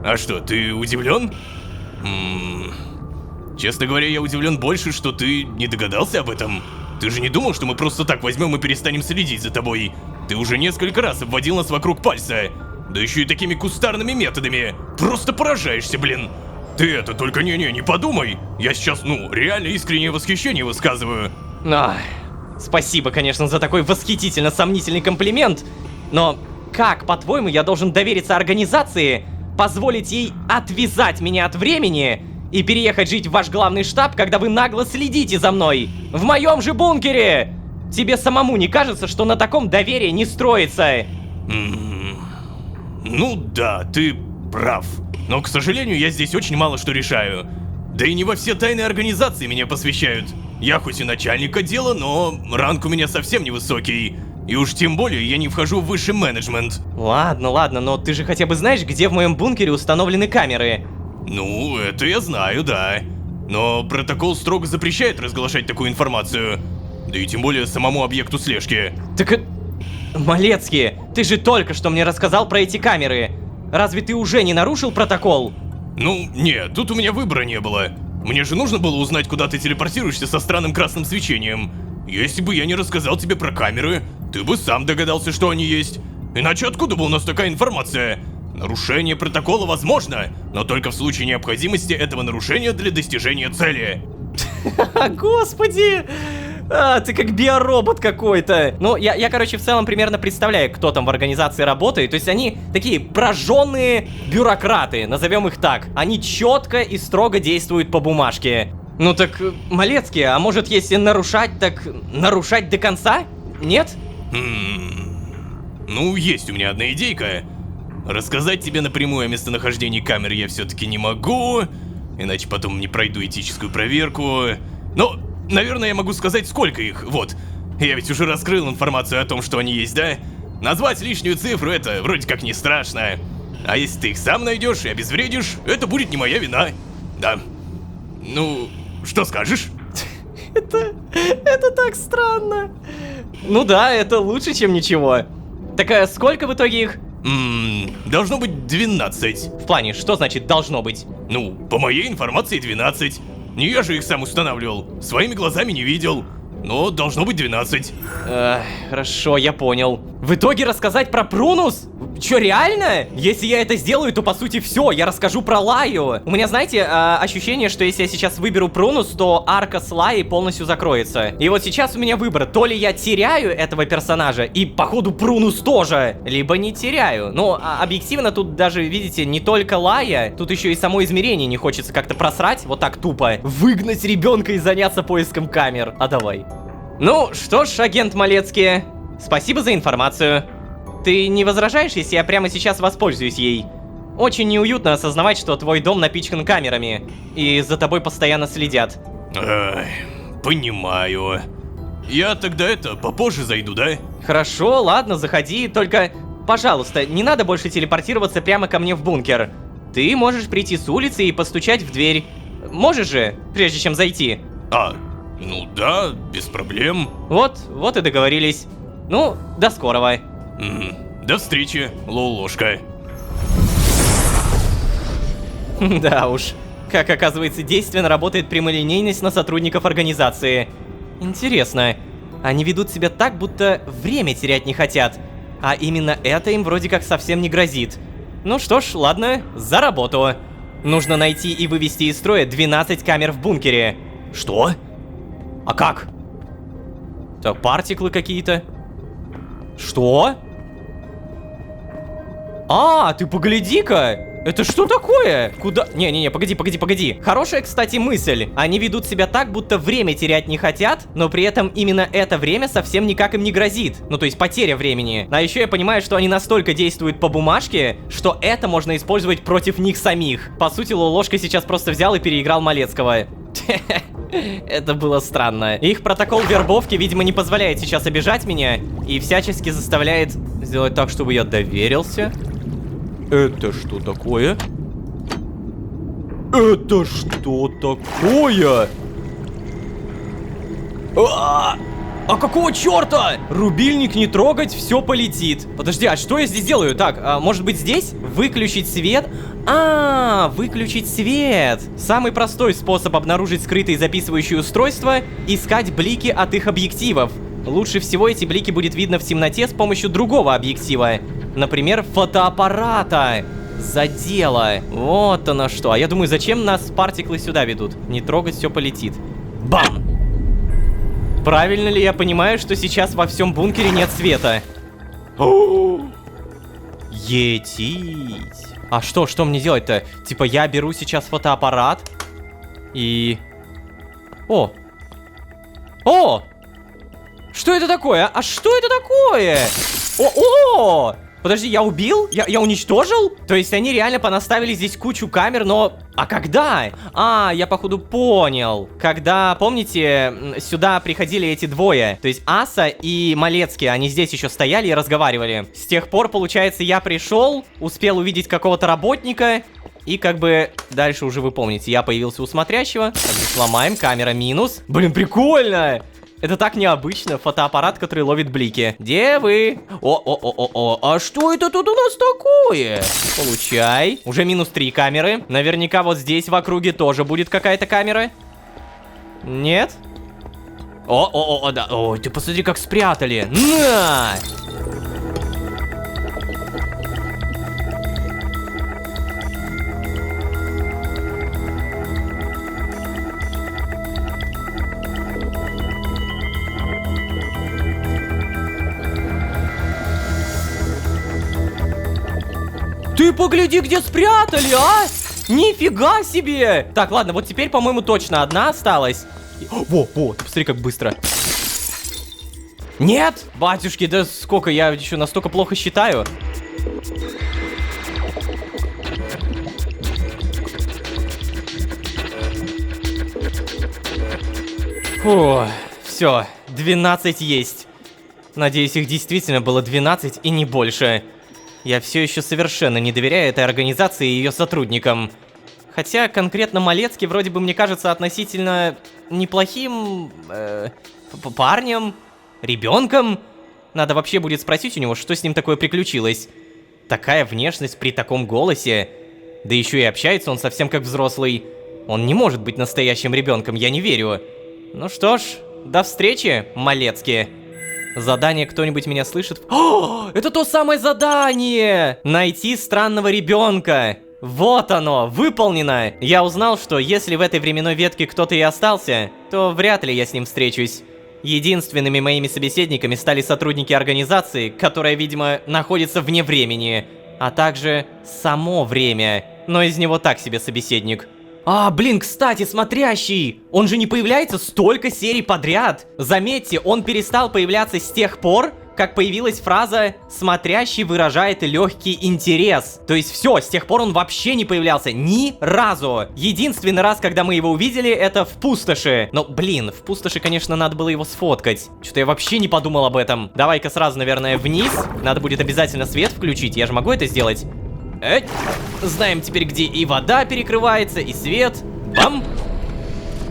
А что, ты удивлен? Честно говоря, я удивлен больше, что ты не догадался об этом. Ты же не думал, что мы просто так возьмем и перестанем следить за тобой? Ты уже несколько раз обводил нас вокруг пальца. Да еще и такими кустарными методами. Просто поражаешься, блин. Ты это только не подумай. Я сейчас, реально искреннее восхищение высказываю. Спасибо, конечно, за такой восхитительно сомнительный комплимент. Но как, по-твоему, я должен довериться организации, позволить ей отвязать меня от времени и переехать жить в ваш главный штаб, когда вы нагло следите за мной? В моем же бункере! Тебе самому не кажется, что на таком доверии не строится? Ну да, ты прав. Но, к сожалению, я здесь очень мало что решаю. Да и не во все тайные организации меня посвящают. Я хоть и начальник отдела, но ранг у меня совсем невысокий. И уж тем более я не вхожу в высший менеджмент. Ладно, но ты же хотя бы знаешь, где в моем бункере установлены камеры? Ну, это я знаю, да. Но протокол строго запрещает разглашать такую информацию. Да и тем более самому объекту слежки. Так... Малецкий, ты же только что мне рассказал про эти камеры. Разве ты уже не нарушил протокол? Ну, нет, тут у меня выбора не было. Мне же нужно было узнать, куда ты телепортируешься со странным красным свечением. Если бы я не рассказал тебе про камеры, ты бы сам догадался, что они есть. Иначе откуда бы у нас такая информация? Нарушение протокола возможно, но только в случае необходимости этого нарушения для достижения цели. Господи! Ты как биоробот какой-то. Ну, я, короче, в целом примерно представляю, кто там в организации работает. То есть они такие прожженные бюрократы, назовем их так. Они четко и строго действуют по бумажке. Ну так, Малецкий, а может, если нарушать, так нарушать до конца? Нет? Ну, есть у меня одна идейка. Рассказать тебе напрямую о местонахождении камер я все-таки не могу, иначе потом не пройду этическую проверку. Но, наверное, я могу сказать, сколько их. Вот, я ведь уже раскрыл информацию о том, что они есть, да? Назвать лишнюю цифру — это вроде как не страшно. А если ты их сам найдешь и обезвредишь, это будет не моя вина. Да. Ну, что скажешь? Это так странно. Ну да, это лучше, чем ничего. Так, сколько в итоге их? Должно быть 12. В плане, что значит должно быть? Ну, по моей информации 12. Не я же их сам устанавливал, своими глазами не видел. Но должно быть 12. Хорошо, я понял. В итоге рассказать про Прунус? Чё, реально? Если я это сделаю, то по сути все, я расскажу про Лаю. У меня, знаете, ощущение, что если я сейчас выберу Прунус, то арка с Лаей полностью закроется. И вот сейчас у меня выбор, то ли я теряю этого персонажа, и походу Прунус тоже, либо не теряю. Но объективно тут даже, видите, не только Лая, тут еще и само измерение не хочется как-то просрать, вот так тупо. Выгнать ребенка и заняться поиском камер. А давай. Ну, что ж, агент Малецкий, спасибо за информацию. Ты не возражаешь, если я прямо сейчас воспользуюсь ей? Очень неуютно осознавать, что твой дом напичкан камерами, и за тобой постоянно следят. Понимаю. Я тогда попозже зайду, да? Хорошо, ладно, заходи, только, пожалуйста, не надо больше телепортироваться прямо ко мне в бункер. Ты можешь прийти с улицы и постучать в дверь. Можешь же, прежде чем зайти? Ну да, без проблем. Вот и договорились. Ну, до скорого. До встречи, Лолошка. Да уж. Как оказывается, действенно работает прямолинейность на сотрудников организации. Интересно. Они ведут себя так, будто время терять не хотят. А именно это им вроде как совсем не грозит. Ну что ж, ладно, за работу. Нужно найти и вывести из строя 12 камер в бункере. Что? А как? Так, партиклы какие-то. Что? Ты погляди-ка! Это что такое? Куда? Не-не-не, погоди. Хорошая, кстати, мысль. Они ведут себя так, будто время терять не хотят, но при этом именно это время совсем никак им не грозит. Ну, то есть потеря времени. А еще я понимаю, что они настолько действуют по бумажке, что это можно использовать против них самих. По сути, Лолошка сейчас просто взял и переиграл Малецкого. Это было странно. Их протокол вербовки, видимо, не позволяет сейчас обижать меня и всячески заставляет сделать так, чтобы я доверился. Это что такое? Это что такое? А какого черта? Рубильник не трогать, все полетит. Подожди, а что я здесь делаю? Так, может быть здесь? Выключить свет? Выключить свет. Самый простой способ обнаружить скрытые записывающие устройства — искать блики от их объективов. Лучше всего эти блики будет видно в темноте с помощью другого объектива. Например, фотоаппарата. Задело. Вот оно что. А я думаю, зачем нас партиклы сюда ведут? Не трогать, все полетит. Бам! Правильно ли я понимаю, что сейчас во всем бункере нет света? Етить. А что мне делать-то? Типа я беру сейчас фотоаппарат и... О! Что это такое? А что это такое? О! Подожди, я убил? Я уничтожил? То есть они реально понаставили здесь кучу камер, но... А когда? Я походу понял. Когда, помните, сюда приходили эти двое, то есть Аса и Малецкий, они здесь еще стояли и разговаривали. С тех пор, получается, я пришел, успел увидеть какого-то работника, и как бы дальше уже вы помните, я появился у смотрящего. Так, сломаем, камера минус. Блин, прикольно! Это так необычно, фотоаппарат, который ловит блики. Где вы? А что это тут у нас такое? Получай. Уже минус 3 камеры. Наверняка вот здесь в округе тоже будет какая-то камера. Нет? Да. Ой, ты посмотри, как спрятали. На! Ты погляди, где спрятали, а! Нифига себе! Так, ладно, вот теперь, по-моему, точно одна осталась. Во, посмотри, как быстро. Нет! Батюшки, да сколько, я еще настолько плохо считаю. Фу, все, 12 есть. Надеюсь, их действительно было 12 и не больше. Я все еще совершенно не доверяю этой организации и ее сотрудникам. Хотя конкретно Малецкий вроде бы мне кажется относительно неплохим парнем, ребенком. Надо вообще будет спросить у него, что с ним такое приключилось. Такая внешность при таком голосе. Да еще и общается он совсем как взрослый. Он не может быть настоящим ребенком, я не верю. Ну что ж, до встречи, Малецкий. Задание кто-нибудь меня слышит? О, это то самое задание! Найти странного ребенка. Вот оно, выполнено. Я узнал, что если в этой временной ветке кто-то и остался, то вряд ли я с ним встречусь. Единственными моими собеседниками стали сотрудники организации, которая, видимо, находится вне времени, а также само время. Но из него так себе собеседник. А, блин, кстати, смотрящий! Он же не появляется столько серий подряд! Заметьте, он перестал появляться с тех пор, как появилась фраза «смотрящий выражает легкий интерес». То есть все, с тех пор он вообще не появлялся ни разу. Единственный раз, когда мы его увидели, это в пустоши. Но, блин, в пустоши, конечно, надо было его сфоткать. Что-то я вообще не подумал об этом. Давай-ка сразу, наверное, вниз. Надо будет обязательно свет включить, я же могу это сделать. Знаем теперь, где и вода перекрывается, и свет. Бам!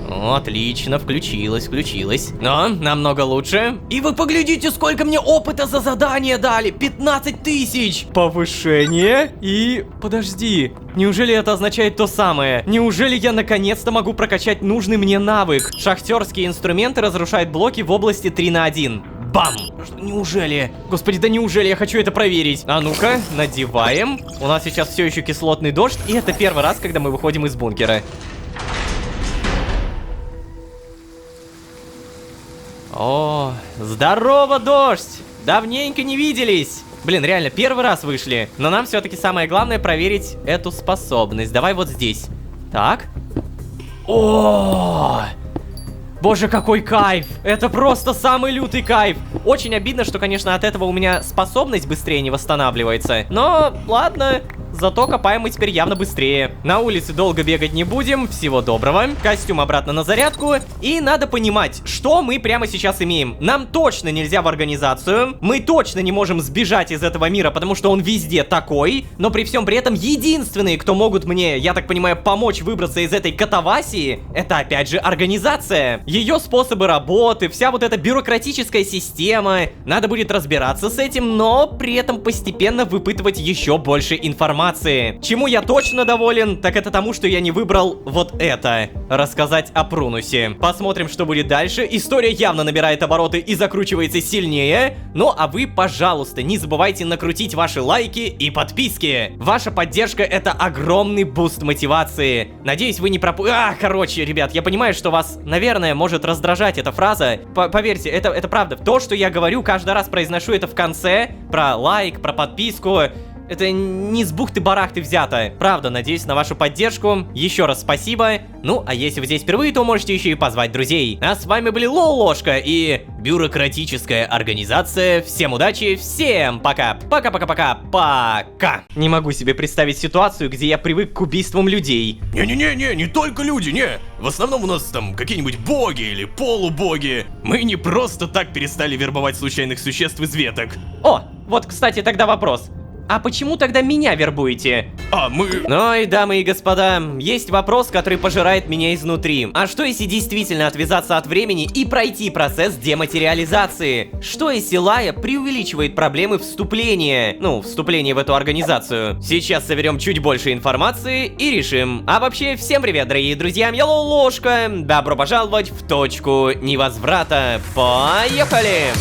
Отлично, включилось. Но, намного лучше. И вы поглядите, сколько мне опыта за задание дали. 15 тысяч. Повышение. И... подожди. Неужели это означает то самое? Неужели я наконец-то могу прокачать нужный мне навык? Шахтерские инструменты разрушают блоки в области 3 на 1. Бам! Неужели? Господи, да неужели? Я хочу это проверить. А ну-ка, надеваем. У нас сейчас все еще кислотный дождь, и это первый раз, когда мы выходим из бункера. О, здорово, дождь! Давненько не виделись! Блин, реально, первый раз вышли. Но нам все-таки самое главное проверить эту способность. Давай вот здесь. Так. О! Боже, какой кайф! Это просто самый лютый кайф! Очень обидно, что, конечно, от этого у меня способность быстрее не восстанавливается. Но, ладно, зато копаем мы теперь явно быстрее. На улице долго бегать не будем, всего доброго. Костюм обратно на зарядку. И надо понимать, что мы прямо сейчас имеем. Нам точно нельзя в организацию. Мы точно не можем сбежать из этого мира, потому что он везде такой. Но при всем при этом единственные, кто могут мне, я так понимаю, помочь выбраться из этой катавасии, это опять же организация. Ее способы работы, вся вот эта бюрократическая система. Надо будет разбираться с этим, но при этом постепенно выпытывать еще больше информации. Чему я точно доволен, так это тому, что я не выбрал вот это. Рассказать о Прунусе. Посмотрим, что будет дальше. История явно набирает обороты и закручивается сильнее. Ну а вы, пожалуйста, не забывайте накрутить ваши лайки и подписки. Ваша поддержка — это огромный буст мотивации. Надеюсь, вы не короче, ребят, я понимаю, что вас, наверное, может раздражать эта фраза. Поверьте, это правда. То, что я говорю, каждый раз произношу это в конце. Про лайк, про подписку. Это не с бухты-барахты взято. Правда, надеюсь на вашу поддержку. Еще раз спасибо. Ну, а если вы здесь впервые, то можете еще и позвать друзей. А с вами были Лолошка и бюрократическая организация. Всем удачи, всем пока. Пока. Не могу себе представить ситуацию, где я привык к убийствам людей. Не-не-не, не только люди, не. В основном у нас там какие-нибудь боги или полубоги. Мы не просто так перестали вербовать случайных существ из веток. О, вот, кстати, тогда вопрос. А почему тогда меня вербуете? А мы... Ну и, дамы и господа, есть вопрос, который пожирает меня изнутри. А что если действительно отвязаться от времени и пройти процесс дематериализации? Что если Лая преувеличивает проблемы вступления? Ну, вступления в эту организацию. Сейчас соберем чуть больше информации и решим. А вообще, всем привет, дорогие друзья, я Лолошка. Добро пожаловать в точку невозврата. Поехали!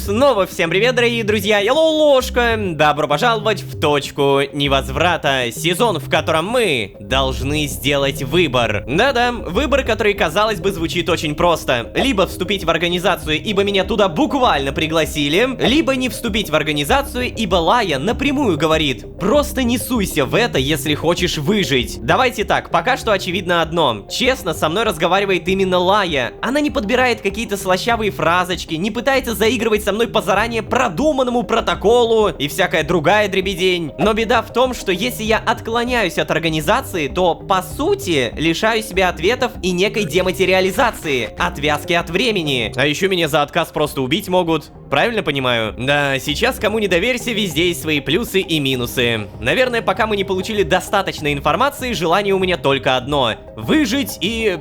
снова всем привет, дорогие друзья, я Ложка. Добро пожаловать в точку невозврата. Сезон, в котором мы должны сделать выбор. Да-да, выбор, который, казалось бы, звучит очень просто. Либо вступить в организацию, ибо меня туда буквально пригласили, либо не вступить в организацию, ибо Лая напрямую говорит: просто не суйся в это, если хочешь выжить. Давайте так, пока что очевидно одно. Честно, со мной разговаривает именно Лая. Она не подбирает какие-то слащавые фразочки, не пытается заигрывать со мной по заранее продуманному протоколу и всякая другая дребедень. Но беда в том, что если я отклоняюсь от организации, то, по сути, лишаю себя ответов и некой дематериализации, отвязки от времени. А еще меня за отказ просто убить могут. Правильно понимаю? Да, сейчас кому не доверься, везде есть свои плюсы и минусы. Наверное, пока мы не получили достаточно информации, желание у меня только одно: выжить и...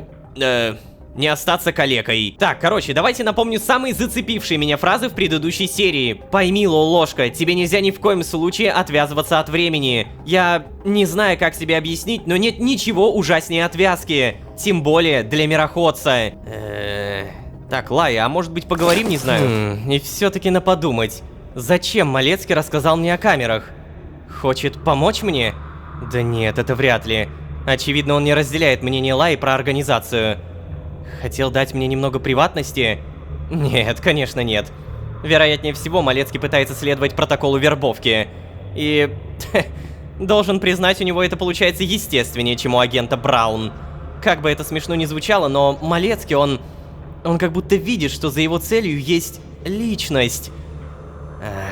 не остаться калекой. Так, короче, давайте напомню самые зацепившие меня фразы в предыдущей серии. Пойми, Ложка, тебе нельзя ни в коем случае отвязываться от времени. Я не знаю, как тебе объяснить, но нет ничего ужаснее отвязки. Тем более для мироходца. Так, Лая, а может быть поговорим, не знаю? И все-таки на подумать. Зачем Малецкий рассказал мне о камерах? Хочет помочь мне? Да нет, это вряд ли. Очевидно, он не разделяет мнение Лаи про организацию. Хотел дать мне немного приватности? Нет, конечно нет. Вероятнее всего, Малецкий пытается следовать протоколу вербовки. И... должен признать, у него это получается естественнее, чем у агента Браун. Как бы это смешно ни звучало, но Малецкий, он как будто видит, что за его целью есть личность.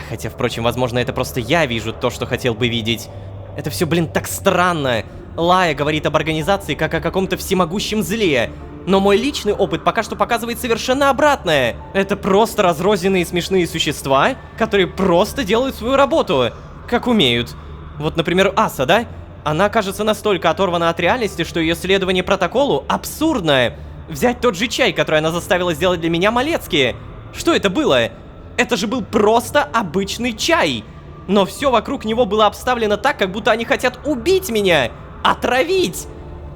Хотя, впрочем, возможно, это просто я вижу то, что хотел бы видеть. Это все, блин, так странно. Лая говорит об организации как о каком-то всемогущем зле. Но мой личный опыт пока что показывает совершенно обратное. Это просто разрозненные смешные существа, которые просто делают свою работу, как умеют. Вот, например, Аса, да? Она кажется настолько оторвана от реальности, что ее следование протоколу абсурдное. Взять тот же чай, который она заставила сделать для меня Малецкий. Что это было? Это же был просто обычный чай. Но все вокруг него было обставлено так, как будто они хотят убить меня. Отравить!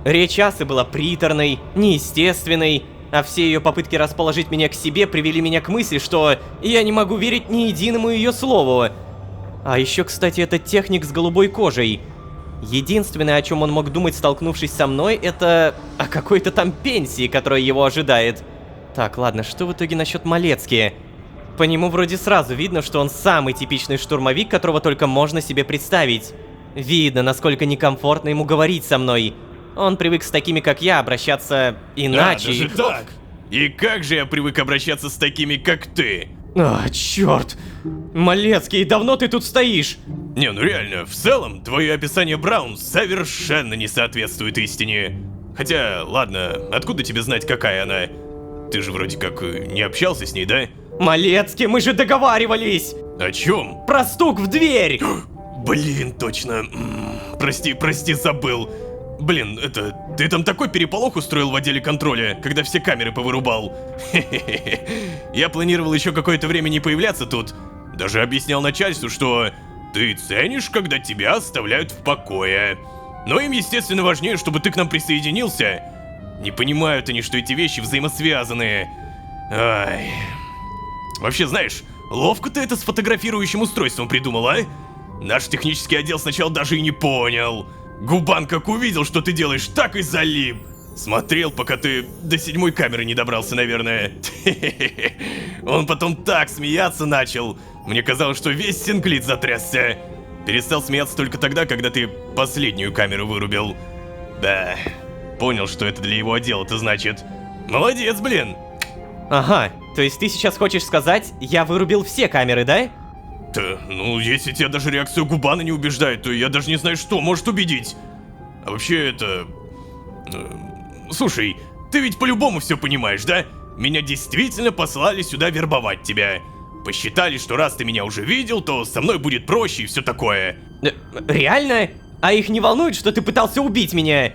Речь Асы была приторной, неестественной, а все ее попытки расположить меня к себе привели меня к мысли, что я не могу верить ни единому ее слову. А еще, кстати, этот техник с голубой кожей. Единственное, о чем он мог думать, столкнувшись со мной, это о какой-то там пенсии, которая его ожидает. Так, ладно, что в итоге насчет Малецки? По нему вроде сразу видно, что он самый типичный штурмовик, которого только можно себе представить. Видно, насколько некомфортно ему говорить со мной. Он привык с такими, как я, обращаться иначе. Даже так? И как же я привык обращаться с такими, как ты? Черт! Малецкий, давно ты тут стоишь? Не, ну реально, в целом, твое описание Браун совершенно не соответствует истине. Хотя, ладно, откуда тебе знать, какая она? Ты же вроде как не общался с ней, да? Малецкий, мы же договаривались! О чем? Про стук в дверь! Блин, точно. Прости, забыл. Блин, ты там такой переполох устроил в отделе контроля, когда все камеры повырубал. Хе-хе-хе. Я планировал еще какое-то время не появляться тут. Даже объяснял начальству, что ты ценишь, когда тебя оставляют в покое. Но им, естественно, важнее, чтобы ты к нам присоединился. Не понимают они, что эти вещи взаимосвязаны. Ай. Вообще, знаешь, ловко ты это с фотографирующим устройством придумал, а? Наш технический отдел сначала даже и не понял. Губан как увидел, что ты делаешь, так и залип. Смотрел, пока ты до 7-й камеры не добрался, наверное. Он потом так смеяться начал. Мне казалось, что весь Синклит затрясся. Перестал смеяться только тогда, когда ты последнюю камеру вырубил. Да, понял, что это для его отдела-то значит. Молодец, блин. Ага, то есть ты сейчас хочешь сказать, я вырубил все камеры, да? Ну, если тебя даже реакция Губана не убеждает, то я даже не знаю, что может убедить. А вообще это... Слушай, ты ведь по-любому все понимаешь, да? Меня действительно послали сюда вербовать тебя. Посчитали, что раз ты меня уже видел, то со мной будет проще и все такое. Реально? А их не волнует, что ты пытался убить меня?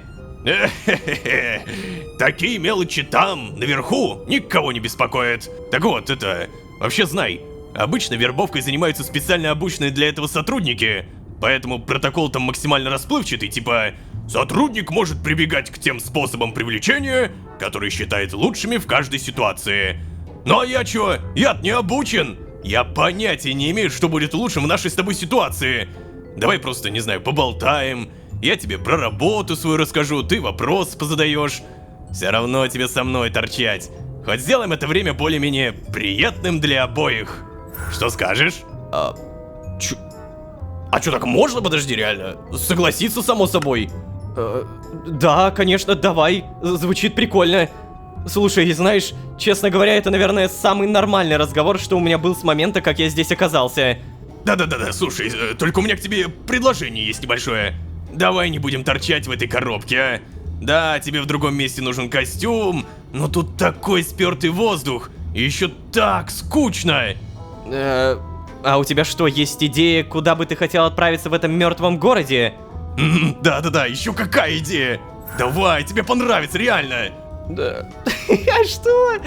Такие мелочи там, наверху, никого не беспокоят. Так вот, вообще знай, обычно вербовкой занимаются специально обученные для этого сотрудники, поэтому протокол там максимально расплывчатый, типа сотрудник может прибегать к тем способам привлечения, которые считает лучшими в каждой ситуации. Ну а я чё? Я-то не обучен. Я понятия не имею, что будет лучше в нашей с тобой ситуации. Давай просто, не знаю, поболтаем. Я тебе про работу свою расскажу, ты вопрос позадаешь. Все равно тебе со мной торчать. Хоть сделаем это время более-менее приятным для обоих. Что скажешь? А чё, так можно? Подожди, реально? Согласиться, само собой. Да, конечно, давай. Звучит прикольно. Слушай, знаешь, честно говоря, это, наверное, самый нормальный разговор, что у меня был с момента, как я здесь оказался. Да-да-да, слушай, только у меня к тебе предложение есть небольшое. Давай не будем торчать в этой коробке, а? Да, тебе в другом месте нужен костюм, но тут такой спёртый воздух, и еще так скучно. А у тебя что, есть идея, куда бы ты хотел отправиться в этом мертвом городе? Да-да-да, еще какая идея? Давай, тебе понравится, реально. Да. А что?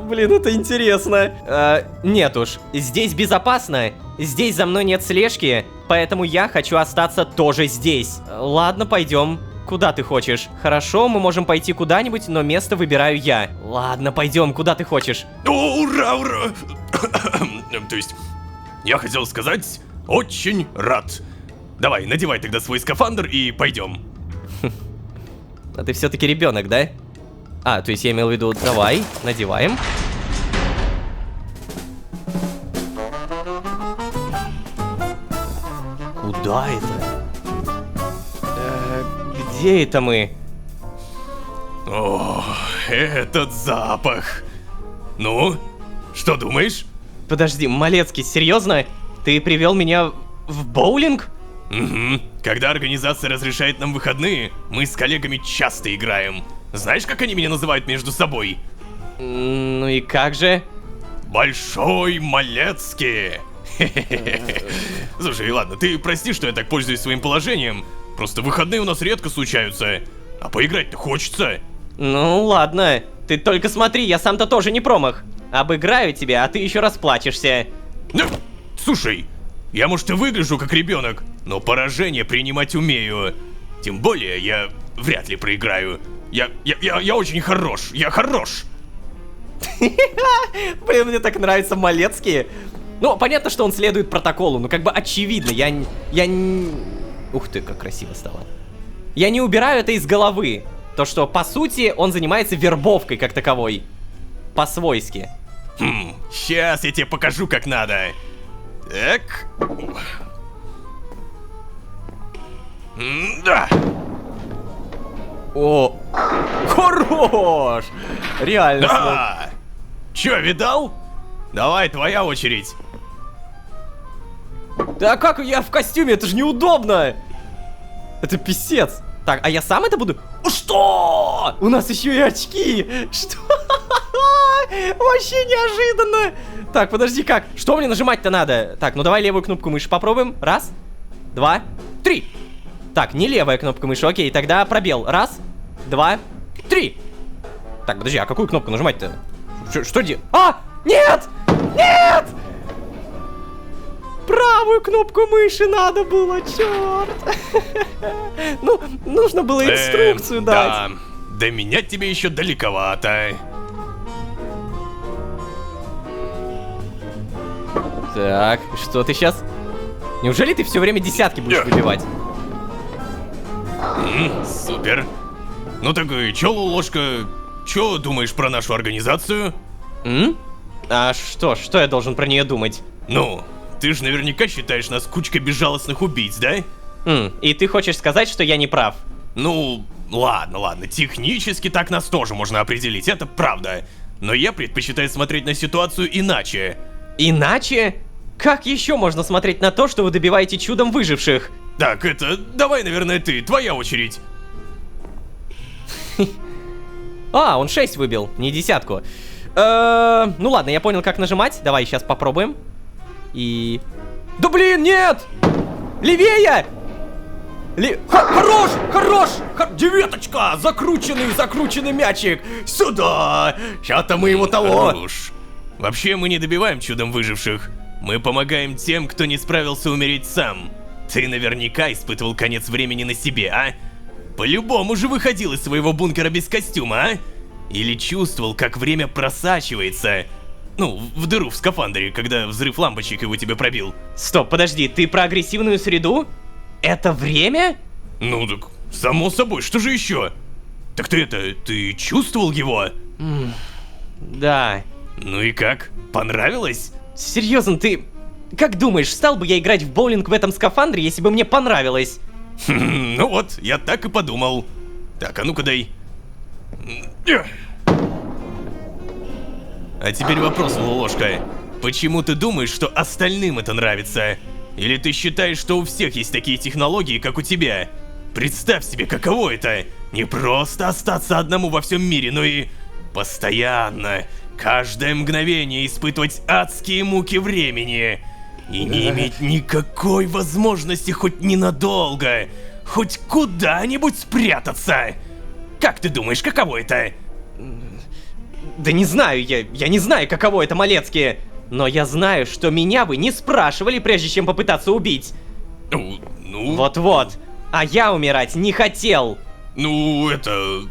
Блин, это интересно. Нет уж, здесь безопасно. Здесь за мной нет слежки, поэтому я хочу остаться тоже здесь. Ладно, пойдем. Куда ты хочешь? Хорошо, мы можем пойти куда-нибудь, но место выбираю я. Ладно, пойдем, куда ты хочешь? О, ура, ура! То есть, я хотел сказать, очень рад. Давай, надевай тогда свой скафандр и пойдем. А ты все-таки ребенок, да? А, то есть я имел в виду, давай, надеваем. Куда это? Где это мы? О, этот запах. Ну, что думаешь? Подожди, Малецкий, серьезно? Ты привел меня в боулинг? Угу. Когда организация разрешает нам выходные, мы с коллегами часто играем. Знаешь, как они меня называют между собой? Ну и как же? Большой Малецкий. Слушай, ладно, ты прости, что я так пользуюсь своим положением. Просто выходные у нас редко случаются. А поиграть-то хочется. Ну ладно, ты только смотри, я сам-то тоже не промах. Обыграю тебя, а ты еще расплачешься. Ну, слушай, я может и выгляжу как ребенок, но поражение принимать умею. Тем более, я вряд ли проиграю. Я очень хорош, я хорош. Блин, мне так нравится Малецкий. Ну, понятно, что он следует протоколу, но как бы очевидно, Ух ты, как красиво стало. Я не убираю это из головы. То, что, по сути, он занимается вербовкой как таковой. По-свойски. Сейчас я тебе покажу, как надо. Так. Да. О, хорош! Реально. Да. Чё, видал? Давай, твоя очередь. Да как я в костюме? Это же неудобно! Это писец. Так, а я сам это буду? Что? У нас еще и очки! Что? Вообще неожиданно! Так, подожди, как? Что мне нажимать-то надо? Так, ну давай левую кнопку мыши попробуем. Раз, два, три. Так, не левая кнопка мыши, окей, тогда пробел. Раз, два, три. Так, подожди, а какую кнопку нажимать-то? Что делать? А! Нет! Нет! Правую кнопку мыши надо было, черт! Ну, нужно было инструкцию дать. Да, до меня тебе еще далековато. Так, что ты сейчас? Неужели ты все время десятки будешь выбивать? Супер. Ну так и чё, ложка, чё думаешь про нашу организацию? А что я должен про нее думать? Ну, ты же наверняка считаешь нас кучкой безжалостных убийц, да? И ты хочешь сказать, что я не прав? Ну, ладно, технически так нас тоже можно определить, это правда. Но я предпочитаю смотреть на ситуацию иначе. Иначе? Как еще можно смотреть на то, что вы добиваете чудом выживших? Так, давай, наверное, ты, твоя очередь. А, он 6 выбил, не десятку. Ну ладно, я понял, как нажимать. Давай сейчас попробуем. И... Да блин, нет! Левее! Хорош! Девяточка! Закрученный мячик! Сюда! Сейчас-то мы его того! Хорош. Вообще, мы не добиваем чудом выживших. Мы помогаем тем, кто не справился умереть сам. Ты наверняка испытывал конец времени на себе, а? По-любому же выходил из своего бункера без костюма, а? Или чувствовал, как время просачивается? Ну, в дыру в скафандре, когда взрыв лампочек его тебе пробил. Стоп, подожди, ты про агрессивную среду? Это время? Ну так, само собой, что же еще? Так ты чувствовал его? Да. Ну и как? Понравилось? Серьезно, ты... Как думаешь, стал бы я играть в боулинг в этом скафандре, если бы мне понравилось? Ну вот, я так и подумал. Так, а ну-ка дай. А теперь вопрос, Лолошка. Почему ты думаешь, что остальным это нравится? Или ты считаешь, что у всех есть такие технологии, как у тебя? Представь себе, каково это. Не просто остаться одному во всем мире, но и постоянно, каждое мгновение испытывать адские муки времени. И не иметь никакой возможности хоть ненадолго, хоть куда-нибудь спрятаться. Как ты думаешь, каково это? Да не знаю, я не знаю, каково это, Малецкие. Но я знаю, что меня бы не спрашивали, прежде чем попытаться убить. Ну... Вот-вот. А я умирать не хотел. Ну, это,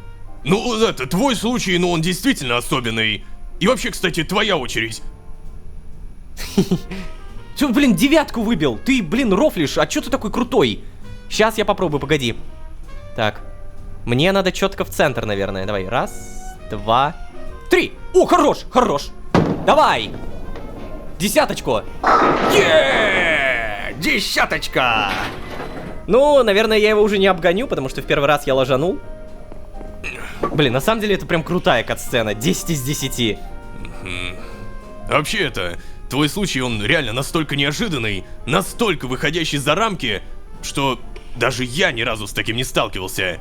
твой случай, но он действительно особенный. И вообще, кстати, твоя очередь. Ты, блин, 9 выбил. Ты, блин, рофлишь. А чё ты такой крутой? Сейчас я попробую, погоди. Так. Мне надо четко в центр, наверное. Давай. 1, 2, 3. О, хорош, хорош. Давай. 10. Десяточка! Ну, наверное, я его уже не обгоню, потому что в первый раз я ложанул. Блин, на самом деле это прям крутая катсцена. 10 из 10. Вообще это, твой случай, он реально настолько неожиданный, настолько выходящий за рамки, что даже я ни разу с таким не сталкивался.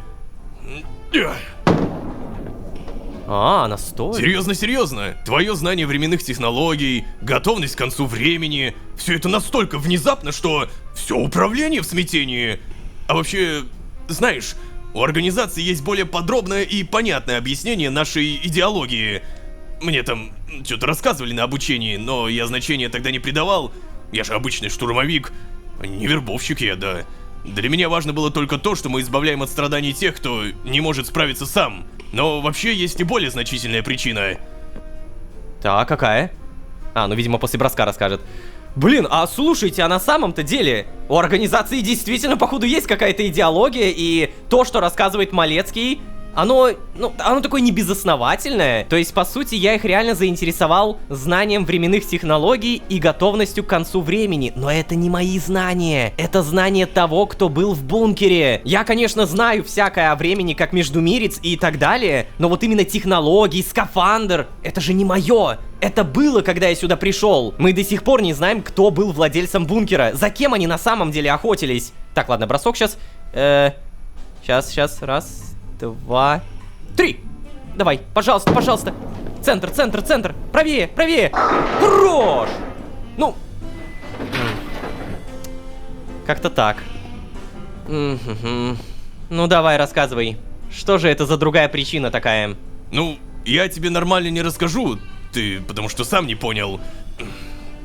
А, настолько. Серьезно, твое знание временных технологий, готовность к концу времени, все это настолько внезапно, что все управление в смятении. А вообще, знаешь, у организации есть более подробное и понятное объяснение нашей идеологии. Мне там что-то рассказывали на обучении, но я значения тогда не придавал. Я же обычный штурмовик, не вербовщик я, да. Для меня важно было только то, что мы избавляем от страданий тех, кто не может справиться сам. Но вообще есть и более значительная причина. Так, какая? А, ну, видимо, после броска расскажет. Блин, а слушайте, а на самом-то деле у организации действительно, походу, есть какая-то идеология, и то, что рассказывает Малецкий, оно такое небезосновательное. То есть, по сути, я их реально заинтересовал знанием временных технологий и готовностью к концу времени. Но это не мои знания. Это знания того, кто был в бункере. Я, конечно, знаю всякое о времени, как Междумирец и так далее, но вот именно технологии, скафандр, это же не мое. Это было, когда я сюда пришел. Мы до сих пор не знаем, кто был владельцем бункера. За кем они на самом деле охотились. Так, ладно, бросок сейчас. Сейчас, 1, 2, 3. Давай, пожалуйста, пожалуйста. Центр. Правее. Хорош! Ну. Как-то так. Ну, давай, рассказывай. Что же это за другая причина такая? Ну, я тебе нормально не расскажу, потому что сам не понял.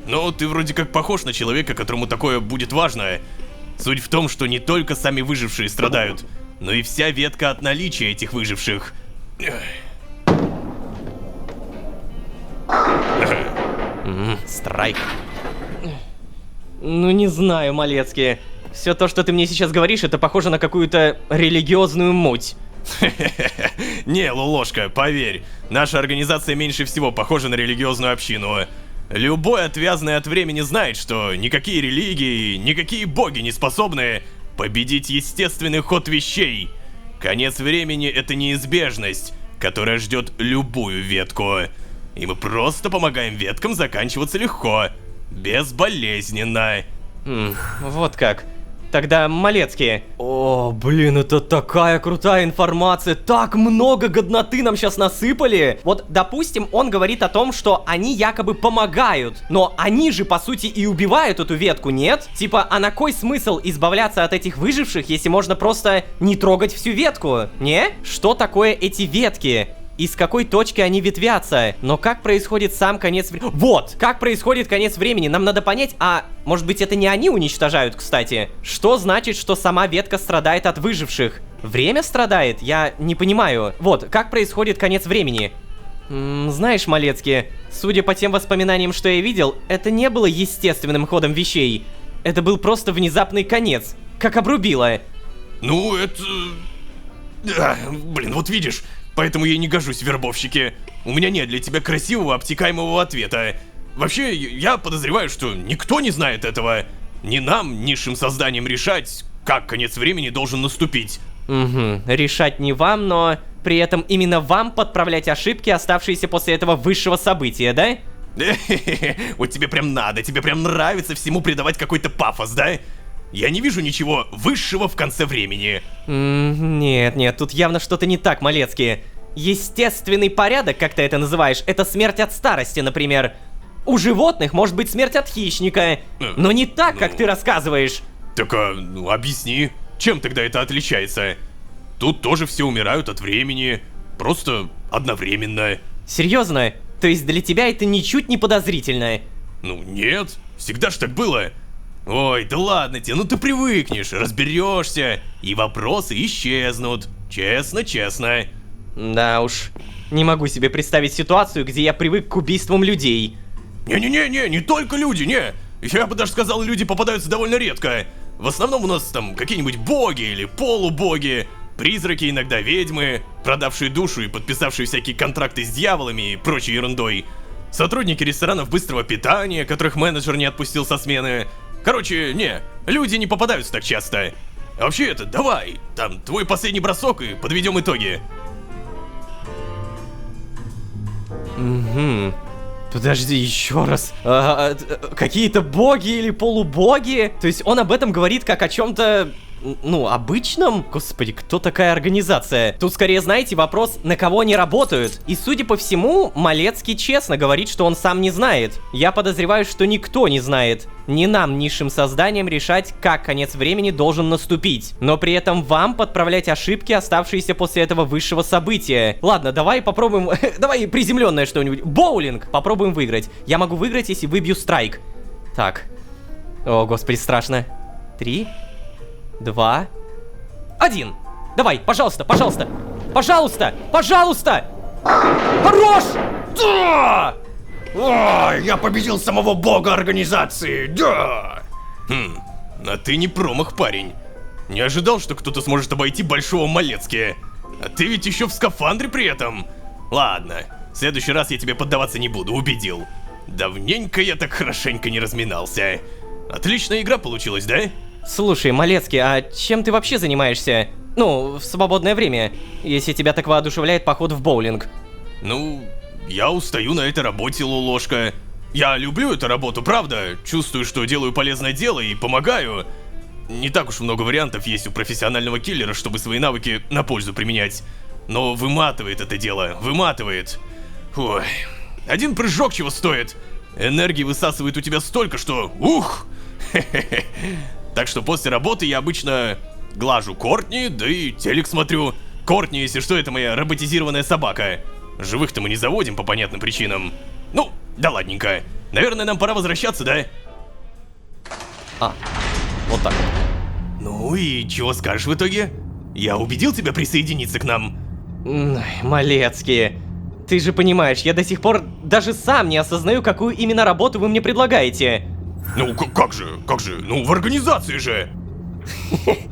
Но ты вроде как похож на человека, которому такое будет важно. Суть в том, что не только сами выжившие страдают, но и вся ветка от наличия этих выживших. Страйк. Ну, не знаю, Малецкий. Все то, что ты мне сейчас говоришь, это похоже на какую-то религиозную муть. Не, Лолошка, поверь, наша организация меньше всего похожа на религиозную общину. Любой отвязный от времени знает, что никакие религии, никакие боги не способны победить естественный ход вещей. Конец времени — это неизбежность, которая ждет любую ветку. И мы просто помогаем веткам заканчиваться легко, безболезненно. Вот как. Тогда, Малецкий. О, блин, это такая крутая информация. Так много годноты нам сейчас насыпали. Вот, допустим, он говорит о том, что они якобы помогают. Но они же, по сути, и убивают эту ветку, нет? Типа, а на кой смысл избавляться от этих выживших, если можно просто не трогать всю ветку? Не? Что такое эти ветки? И с какой точки они ветвятся? Но как происходит сам конец времени? Вот! Как происходит конец времени? Нам надо понять, а может быть это не они уничтожают, кстати? Что значит, что сама ветка страдает от выживших? Время страдает? Я не понимаю. Вот, как происходит конец времени? Знаешь, Малецкий, судя по тем воспоминаниям, что я видел, это не было естественным ходом вещей. Это был просто внезапный конец, как обрубило. Ну, это... блин, вот видишь, поэтому я и не гожусь в вербовщике. У меня нет для тебя красивого, обтекаемого ответа. Вообще, я подозреваю, что никто не знает этого. Не нам, низшим созданиям, решать, как конец времени должен наступить. Угу, решать не вам, но при этом именно вам подправлять ошибки, оставшиеся после этого высшего события, да? Вот тебе прям надо, тебе прям нравится всему придавать какой-то пафос, да? Я не вижу ничего высшего в конце времени. Нет, тут явно что-то не так, Малецкий. Естественный порядок, как ты это называешь, это смерть от старости, например. У животных может быть смерть от хищника, но не так, как ты рассказываешь. Так, ну объясни, чем тогда это отличается? Тут тоже все умирают от времени, просто одновременно. Серьезно? То есть для тебя это ничуть не подозрительно? Ну нет, всегда ж так было. Ой, да ладно тебе, ну ты привыкнешь, разберешься, и вопросы исчезнут. Честно. Да уж, не могу себе представить ситуацию, где я привык к убийствам людей. Не-не-не, не только люди, не. Я бы даже сказал, люди попадаются довольно редко. В основном у нас там какие-нибудь боги или полубоги, призраки, иногда ведьмы, продавшие душу и подписавшие всякие контракты с дьяволами и прочей ерундой. Сотрудники ресторанов быстрого питания, которых менеджер не отпустил со смены. Короче, не, люди не попадаются так часто. А вообще это, давай, там, твой последний бросок и подведем итоги. Угу. Подожди, еще раз. Какие-то боги или полубоги? То есть он об этом говорит как о чем-то, ну, обычном? Господи, кто такая организация? Тут скорее, знаете, вопрос, на кого они работают. И судя по всему, Малецкий честно говорит, что он сам не знает. Я подозреваю, что никто не знает. Не нам, низшим созданиям, решать, как конец времени должен наступить. Но при этом вам подправлять ошибки, оставшиеся после этого высшего события. Ладно, давай попробуем... давай приземленное что-нибудь. Боулинг! Попробуем выиграть. Я могу выиграть, если выбью страйк. Так. О, господи, страшно. 3, 2, 1. Давай, пожалуйста. Хорош! Да! Ой, я победил самого бога организации, да! А ты не промах, парень. Не ожидал, что кто-то сможет обойти большого Малецкия. А ты ведь еще в скафандре при этом. Ладно, в следующий раз я тебе поддаваться не буду, убедил. Давненько я так хорошенько не разминался. Отличная игра получилась, да? Слушай, Малецкий, а чем ты вообще занимаешься? Ну, в свободное время, если тебя так воодушевляет поход в боулинг. Ну, я устаю на этой работе, Лолошка. Я люблю эту работу, правда. Чувствую, что делаю полезное дело и помогаю. Не так уж много вариантов есть у профессионального киллера, чтобы свои навыки на пользу применять. Но выматывает это дело, выматывает. Ой, один прыжок чего стоит. Энергии высасывает у тебя столько, что... Ух! Так что после работы я обычно глажу Кортни, да и телек смотрю. Кортни, если что, это моя роботизированная собака. Живых-то мы не заводим по понятным причинам. Ну, да ладненько. Наверное, нам пора возвращаться, да? Вот так вот. Ну и чего скажешь в итоге? Я убедил тебя присоединиться к нам? Малецкий, ты же понимаешь, я до сих пор даже сам не осознаю, какую именно работу вы мне предлагаете. Ну, как же, ну в организации же!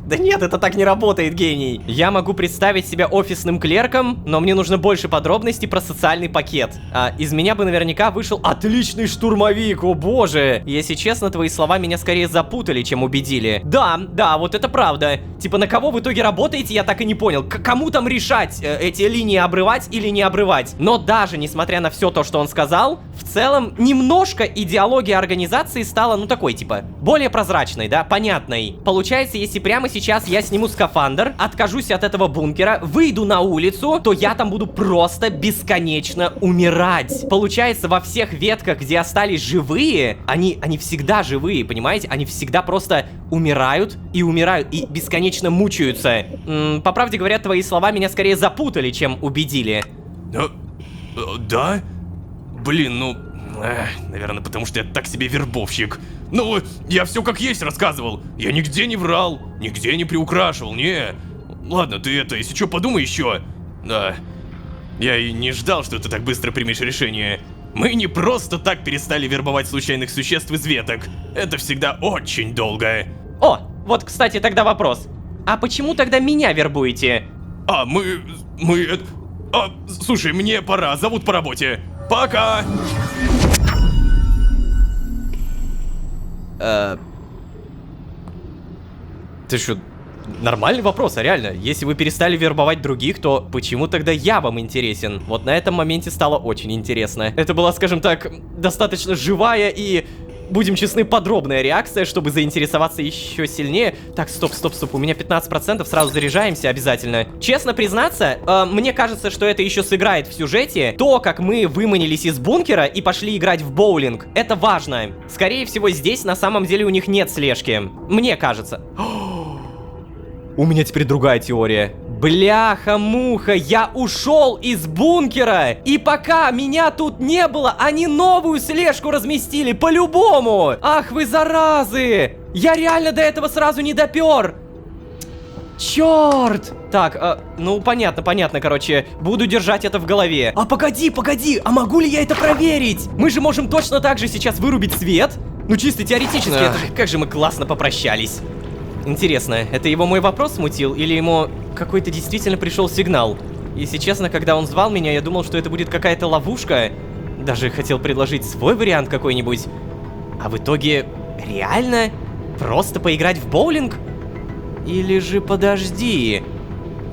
Да нет, это так не работает, гений. Я могу представить себя офисным клерком, но мне нужно больше подробностей про социальный пакет. А из меня бы наверняка вышел отличный штурмовик, о боже. Если честно, твои слова меня скорее запутали, чем убедили. Да, вот это правда. Типа, на кого в итоге работаете, я так и не понял. Кому там решать, эти линии обрывать или не обрывать? Но даже несмотря на все то, что он сказал, в целом, немножко идеология организации стала, ну такой, типа, более прозрачной, да, понятной. Получается, если прямо сейчас я сниму скафандр, откажусь от этого бункера, выйду на улицу, то я там буду просто бесконечно умирать. Получается, во всех ветках, где остались живые, они всегда живые, понимаете? Они всегда просто умирают и бесконечно мучаются. По правде говоря, твои слова меня скорее запутали, чем убедили. Да? Блин, ну... наверное, потому что я так себе вербовщик. Ну, я все как есть рассказывал. Я нигде не врал, нигде не приукрашивал, не. Ладно, ты это, если что, подумай еще. Да. Я и не ждал, что ты так быстро примешь решение. Мы не просто так перестали вербовать случайных существ из веток. Это всегда очень долго. О, вот, кстати, тогда вопрос. А почему тогда меня вербуете? Слушай, мне пора, зовут по работе. Пока! Ты что, нормальный вопрос, а реально? Если вы перестали вербовать других, то почему тогда я вам интересен? Вот на этом моменте стало очень интересно. Это была, скажем так, достаточно живая и, будем честны, подробная реакция, чтобы заинтересоваться еще сильнее. Так, стоп, у меня 15%, сразу заряжаемся обязательно. Честно признаться, мне кажется, что это еще сыграет в сюжете. То, как мы выманились из бункера и пошли играть в боулинг, это важно. Скорее всего, здесь на самом деле у них нет слежки. Мне кажется. У меня теперь другая теория. Бляха-муха, я ушел из бункера! И пока меня тут не было, они новую слежку разместили, по-любому! Ах вы заразы! Я реально до этого сразу не допер! Черт! Так, ну понятно, короче. Буду держать это в голове. А погоди, а могу ли я это проверить? Мы же можем точно так же сейчас вырубить свет? Ну чисто теоретически, это же... Как же мы классно попрощались. Интересно, это его мой вопрос смутил, или ему какой-то действительно пришел сигнал? Если честно, когда он звал меня, я думал, что это будет какая-то ловушка. Даже хотел предложить свой вариант какой-нибудь. А в итоге, реально? Просто поиграть в боулинг? Или же подожди,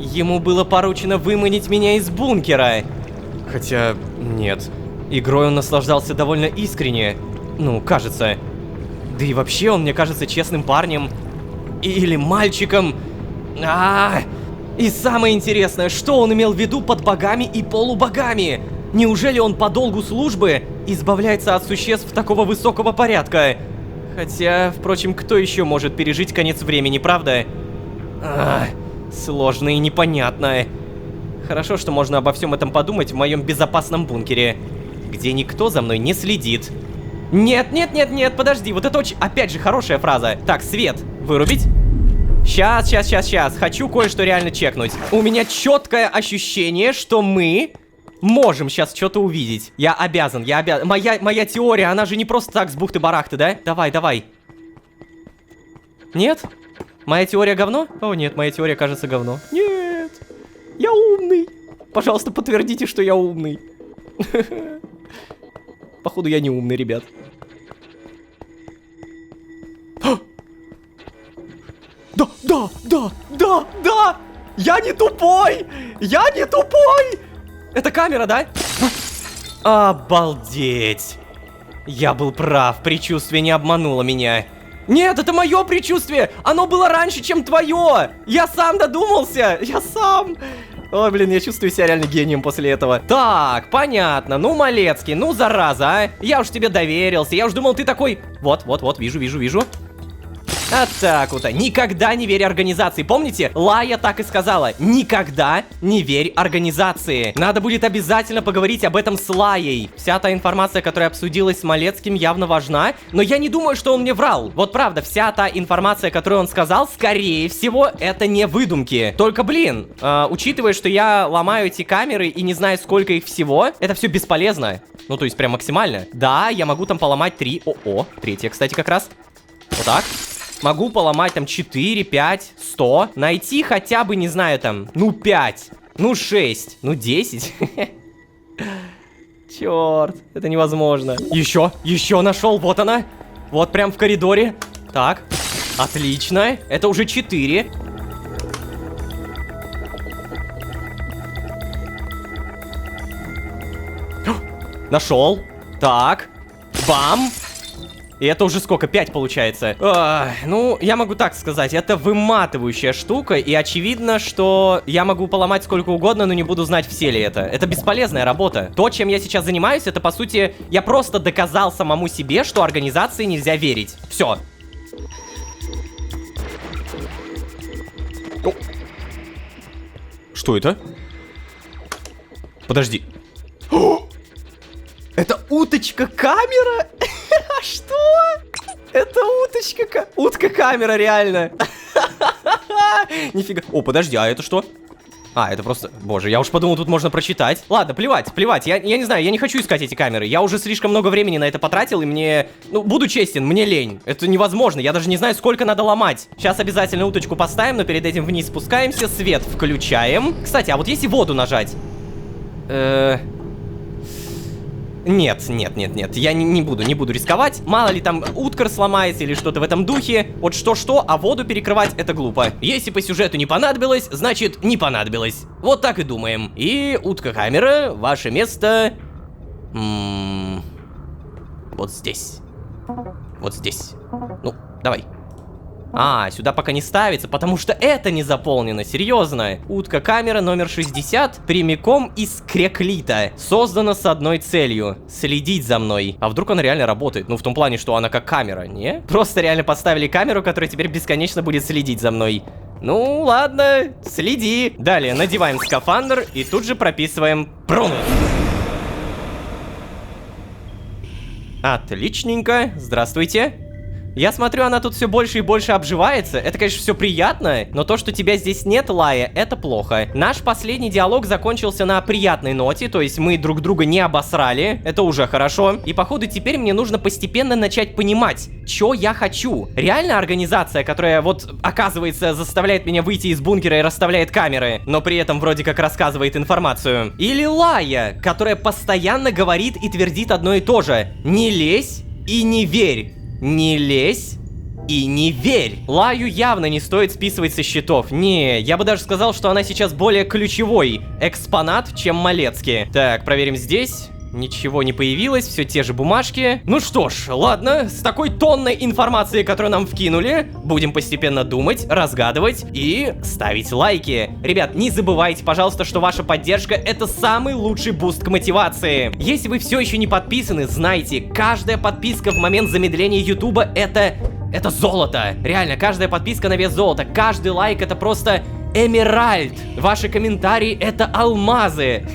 ему было поручено выманить меня из бункера? Хотя, нет. Игрой он наслаждался довольно искренне. Ну, кажется. Да и вообще он мне кажется честным парнем. Или мальчиком. И самое интересное, что он имел в виду под богами и полубогами? Неужели он по долгу службы избавляется от существ такого высокого порядка? Хотя, впрочем, кто еще может пережить конец времени, правда? Сложно и непонятно. Хорошо, что можно обо всем этом подумать в моем безопасном бункере, где никто за мной не следит. Нет, подожди, вот это очень, опять же, хорошая фраза. Так, свет вырубить. Сейчас. Хочу кое-что реально чекнуть. У меня четкое ощущение, что мы можем сейчас что-то увидеть. Я обязан. Моя теория, она же не просто так с бухты-барахты, да? Давай. Нет? Моя теория говно? О, нет, моя теория кажется говно. Нет, я умный. Пожалуйста, подтвердите, что я умный. Походу, я не умный, ребят. Да! Я не тупой! Это камера, да? Обалдеть! Я был прав, предчувствие не обмануло меня. Нет, это мое предчувствие! Оно было раньше, чем твое! Я сам додумался! Ой, блин, я чувствую себя реально гением после этого. Так, понятно. Ну, Малецкий, ну, зараза, а. Я уж тебе доверился. Я уж думал, ты такой... Вот, вижу. А так вот, никогда не верь организации. Помните, Лая так и сказала: никогда не верь организации. Надо будет обязательно поговорить об этом с Лаей. Вся та информация, которая обсудилась с Малецким, явно важна. Но я не думаю, что он мне врал. Вот правда, вся та информация, которую он сказал, скорее всего, это не выдумки. Только, блин, учитывая, что я ломаю эти камеры и не знаю, сколько их всего, это все бесполезно. Ну, то есть прям максимально. Да, я могу там поломать 3. Третья, кстати, как раз. Вот так. Могу поломать там 4, 5, 100. Найти хотя бы, не знаю, там, ну 5, ну 6, ну 10. Черт, это невозможно. Еще нашел, вот она. Вот прям в коридоре. Так, отлично. Это уже 4. Нашел. Так, бам. И это уже сколько? 5 получается. Ну, я могу так сказать, это выматывающая штука, и очевидно, что я могу поломать сколько угодно, но не буду знать, все ли это. Это бесполезная работа. То, чем я сейчас занимаюсь, это, по сути, я просто доказал самому себе, что организации нельзя верить. Все. Что это? Подожди. Это уточка-камера? Что? Это утка-камера, реально. Нифига. О, подожди, а это что? А, это просто... Боже, я уж подумал, тут можно прочитать. Ладно, плевать. Я не знаю, я не хочу искать эти камеры. Я уже слишком много времени на это потратил, и мне... Ну, буду честен, мне лень. Это невозможно, я даже не знаю, сколько надо ломать. Сейчас обязательно уточку поставим, но перед этим вниз спускаемся, свет включаем. Кстати, а вот если воду нажать? Нет, я не буду рисковать. Мало ли там уткар сломается или что-то в этом духе. Вот что-что, а воду перекрывать это глупо. Если по сюжету не понадобилось, значит не понадобилось. Вот так и думаем. И утка-камера, ваше место... Вот здесь. Вот здесь. Ну, давай. А, сюда пока не ставится, потому что это не заполнено, серьезно. Утка-камера номер 60 прямиком из креклита. Создана с одной целью — следить за мной. А вдруг она реально работает? Ну, в том плане, что она как камера, не? Просто реально поставили камеру, которая теперь бесконечно будет следить за мной. Ну, ладно, следи. Далее надеваем скафандр и тут же прописываем пронус. Отличненько, здравствуйте. Я смотрю, она тут все больше и больше обживается. Это, конечно, все приятно, но то, что тебя здесь нет, Лая, это плохо. Наш последний диалог закончился на приятной ноте, то есть мы друг друга не обосрали. Это уже хорошо. И, походу, теперь мне нужно постепенно начать понимать, что я хочу. Реально организация, которая вот, оказывается, заставляет меня выйти из бункера и расставляет камеры, но при этом вроде как рассказывает информацию. Или Лая, которая постоянно говорит и твердит одно и то же. Не лезь и не верь. Не лезь и не верь. Лаю явно не стоит списывать со счетов. Не, я бы даже сказал, что она сейчас более ключевой экспонат, чем Малецкий. Так, проверим здесь. Ничего не появилось, все те же бумажки. Ну что ж, ладно, с такой тонной информации, которую нам вкинули, будем постепенно думать, разгадывать и ставить лайки. Ребят, не забывайте, пожалуйста, что ваша поддержка — это самый лучший буст к мотивации. Если вы все еще не подписаны, знайте, каждая подписка в момент замедления Ютуба — это золото. Реально, каждая подписка на вес золота, каждый лайк — это просто... Эмеральд! Ваши комментарии — это алмазы!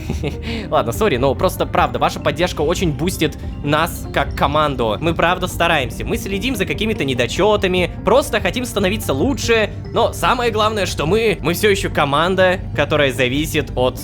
Ладно, сори, но просто правда, ваша поддержка очень бустит нас как команду. Мы правда стараемся, мы следим за какими-то недочетами, просто хотим становиться лучше, но самое главное, что мы все еще команда, которая зависит от...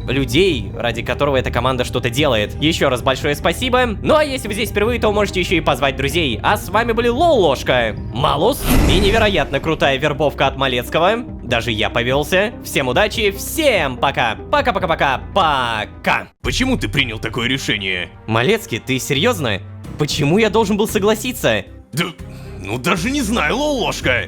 людей, ради которого эта команда что-то делает. Еще раз большое спасибо. Ну а если вы здесь впервые, то можете еще и позвать друзей. А с вами были Лолошка, Малус и невероятно крутая вербовка от Малецкого. Даже я повелся. Всем удачи, всем пока. Пока-пока-пока. Пока. Почему ты принял такое решение? Малецкий, ты серьезно? Почему я должен был согласиться? Да, ну даже не знаю, Лолошка.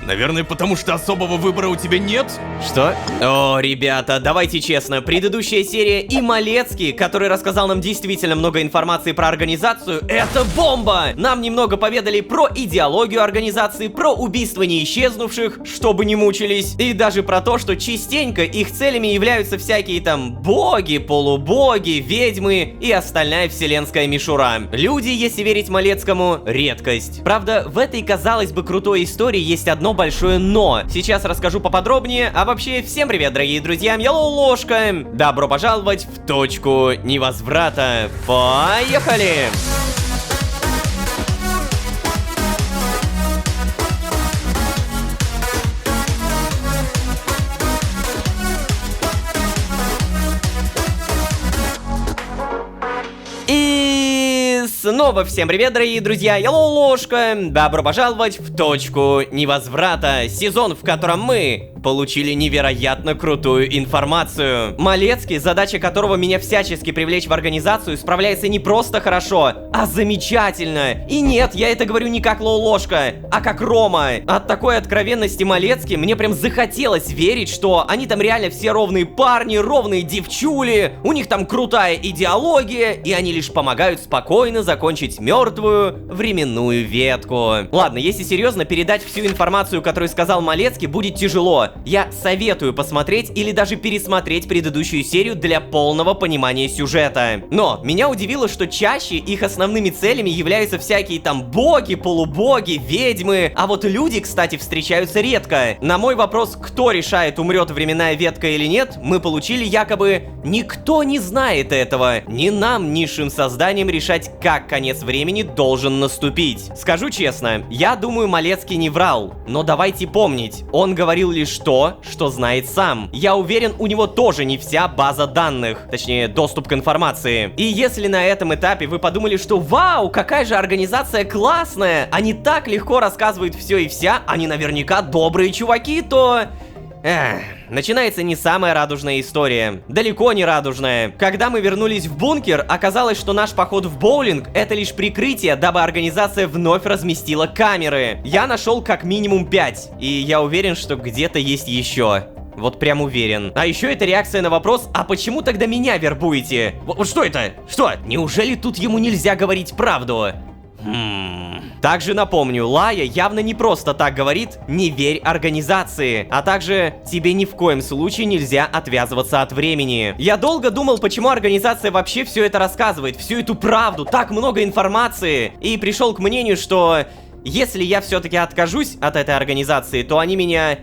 Наверное, потому что особого выбора у тебя нет? Что? О, ребята, давайте честно, предыдущая серия и Малецкий, который рассказал нам действительно много информации про организацию, это бомба! Нам немного поведали про идеологию организации, про убийство неисчезнувших, чтобы не мучились, и даже про то, что частенько их целями являются всякие там боги, полубоги, ведьмы и остальная вселенская мишура. Люди, если верить Малецкому, редкость. Правда, в этой, казалось бы, крутой истории есть одно большое но. Сейчас расскажу поподробнее. А вообще, всем привет, дорогие друзья, я Лолошка. Добро пожаловать в точку невозврата. Поехали! Снова всем привет, дорогие друзья, я Лолошка. Добро пожаловать в точку невозврата. Сезон, в котором мы получили невероятно крутую информацию. Малецкий, задача которого меня всячески привлечь в организацию, справляется не просто хорошо, а замечательно. И нет, я это говорю не как Лолошка, а как Рома. От такой откровенности Малецкий мне прям захотелось верить, что они там реально все ровные парни, ровные девчули, у них там крутая идеология, и они лишь помогают спокойно закончить мертвую временную ветку. Ладно, если серьезно, передать всю информацию, которую сказал Малецкий, будет тяжело. Я советую посмотреть или даже пересмотреть предыдущую серию для полного понимания сюжета. Но меня удивило, что чаще их основными целями являются всякие там боги, полубоги, ведьмы, а вот люди, кстати, встречаются редко. На мой вопрос, кто решает, умрет временная ветка или нет, мы получили якобы никто не знает этого. Ни нам, низшим созданиям решать, как конец времени должен наступить. Скажу честно, я думаю, Малецкий не врал, но давайте помнить, он говорил лишь лишь то, что знает сам. Я уверен, у него тоже не вся база данных, точнее, доступ к информации. И если на этом этапе вы подумали, что вау, какая же организация классная, они так легко рассказывают все и вся, они наверняка добрые чуваки, то... начинается не самая радужная история. Далеко не радужная. Когда мы вернулись в бункер, оказалось, что наш поход в боулинг — это лишь прикрытие, дабы организация вновь разместила камеры. Я нашел как минимум 5, и я уверен, что где-то есть еще. Вот прям уверен. А еще это реакция на вопрос, а почему тогда меня вербуете? Вот что это? Что? Неужели тут ему нельзя говорить правду? Также напомню, Лая явно не просто так говорит «не верь организации», а также «тебе ни в коем случае нельзя отвязываться от времени». Я долго думал, почему организация вообще все это рассказывает, всю эту правду, так много информации, и пришел к мнению, что если я все-таки откажусь от этой организации, то они меня...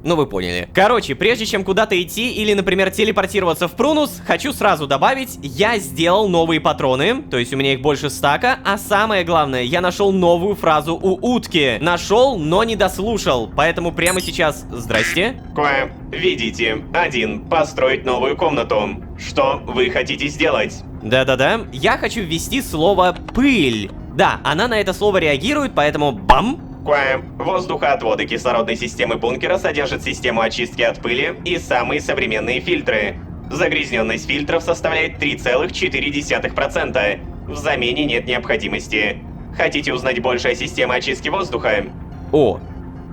Ну вы поняли. Короче, прежде чем куда-то идти или, например, телепортироваться в Прунус, хочу сразу добавить, я сделал новые патроны, то есть у меня их больше стака, а самое главное, я нашел новую фразу у утки. Нашел, но не дослушал, поэтому прямо сейчас... Здрасте. Кое, видите, 1. Построить новую комнату. Что вы хотите сделать? Да-да-да, я хочу ввести слово «пыль». Да, она на это слово реагирует, поэтому бам! Воздухоотводы кислородной системы бункера содержат систему очистки от пыли и самые современные фильтры. Загрязненность фильтров составляет 3,4%. В замене нет необходимости. Хотите узнать больше о системе очистки воздуха? О,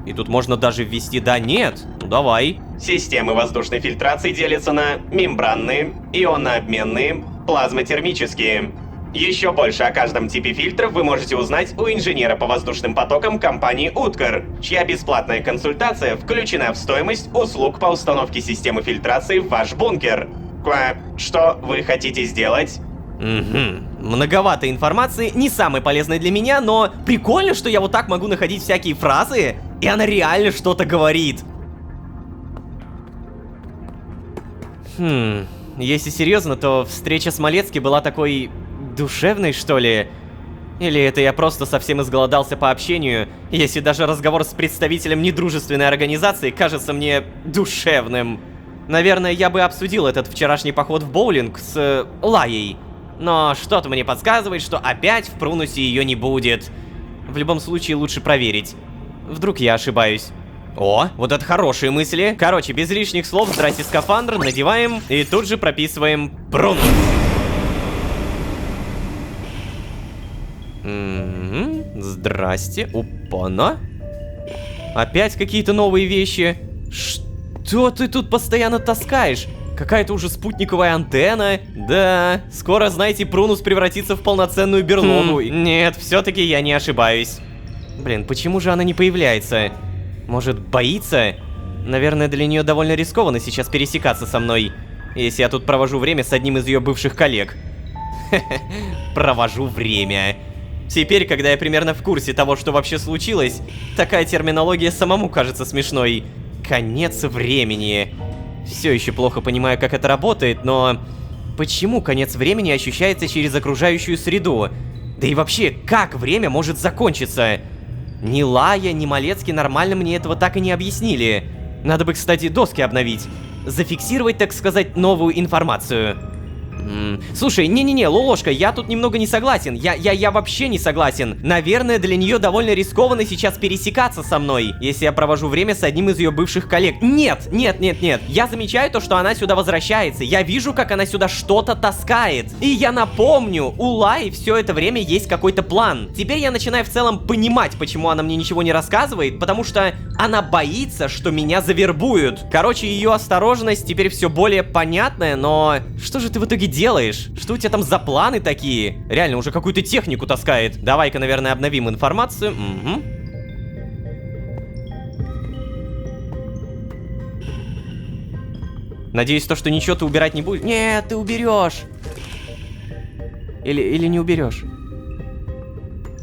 и тут можно даже ввести «да-нет». Ну давай. Системы воздушной фильтрации делятся на мембранные, ионообменные, плазмотермические. Еще больше о каждом типе фильтров вы можете узнать у инженера по воздушным потокам компании Уткер, чья бесплатная консультация включена в стоимость услуг по установке системы фильтрации в ваш бункер. Что вы хотите сделать? Многовато информации, не самой полезной для меня, но прикольно, что я вот так могу находить всякие фразы, и она реально что-то говорит. Если серьезно, то встреча с Малецки была такой... душевный, что ли? Или это я просто совсем изголодался по общению, если даже разговор с представителем недружественной организации кажется мне душевным? Наверное, я бы обсудил этот вчерашний поход в боулинг с Лаей. Но что-то мне подсказывает, что опять в Прунусе ее не будет. В любом случае, лучше проверить. Вдруг я ошибаюсь. О, вот это хорошие мысли. Короче, без лишних слов, здрасте, скафандр, надеваем и тут же прописываем Прунус. Здрасте, опа-на. Опять какие-то новые вещи. Что ты тут постоянно таскаешь? Какая-то уже спутниковая антенна. Да, скоро, знаете, Прунус превратится в полноценную берлогу. Нет, все-таки я не ошибаюсь. Блин, почему же она не появляется? Может, боится? Наверное, для нее довольно рискованно сейчас пересекаться со мной, если я тут провожу время с одним из ее бывших коллег. Провожу время. Теперь, когда я примерно в курсе того, что вообще случилось, такая терминология самому кажется смешной. Конец времени. Все еще плохо понимаю, как это работает, но... Почему конец времени ощущается через окружающую среду? Да и вообще, как время может закончиться? Ни Лая, ни Малецкий нормально мне этого так и не объяснили. Надо бы, кстати, доски обновить. Зафиксировать, так сказать, новую информацию. Слушай, не-не-не, Лолошка, я тут немного не согласен. Я вообще не согласен. Наверное, для нее довольно рискованно сейчас пересекаться со мной, если я провожу время с одним из ее бывших коллег. Нет. Я замечаю то, что она сюда возвращается. Я вижу, как она сюда что-то таскает. И я напомню, у Лаи все это время есть какой-то план. Теперь я начинаю в целом понимать, почему она мне ничего не рассказывает, потому что она боится, что меня завербуют. Короче, ее осторожность теперь все более понятная, но... Что же ты в итоге делаешь? Что у тебя там за планы такие? Реально, уже какую-то технику таскает. Давай-ка, наверное, обновим информацию. Угу. Надеюсь, то, что ничего ты убирать не будешь. Нет, ты уберешь. Или не уберешь.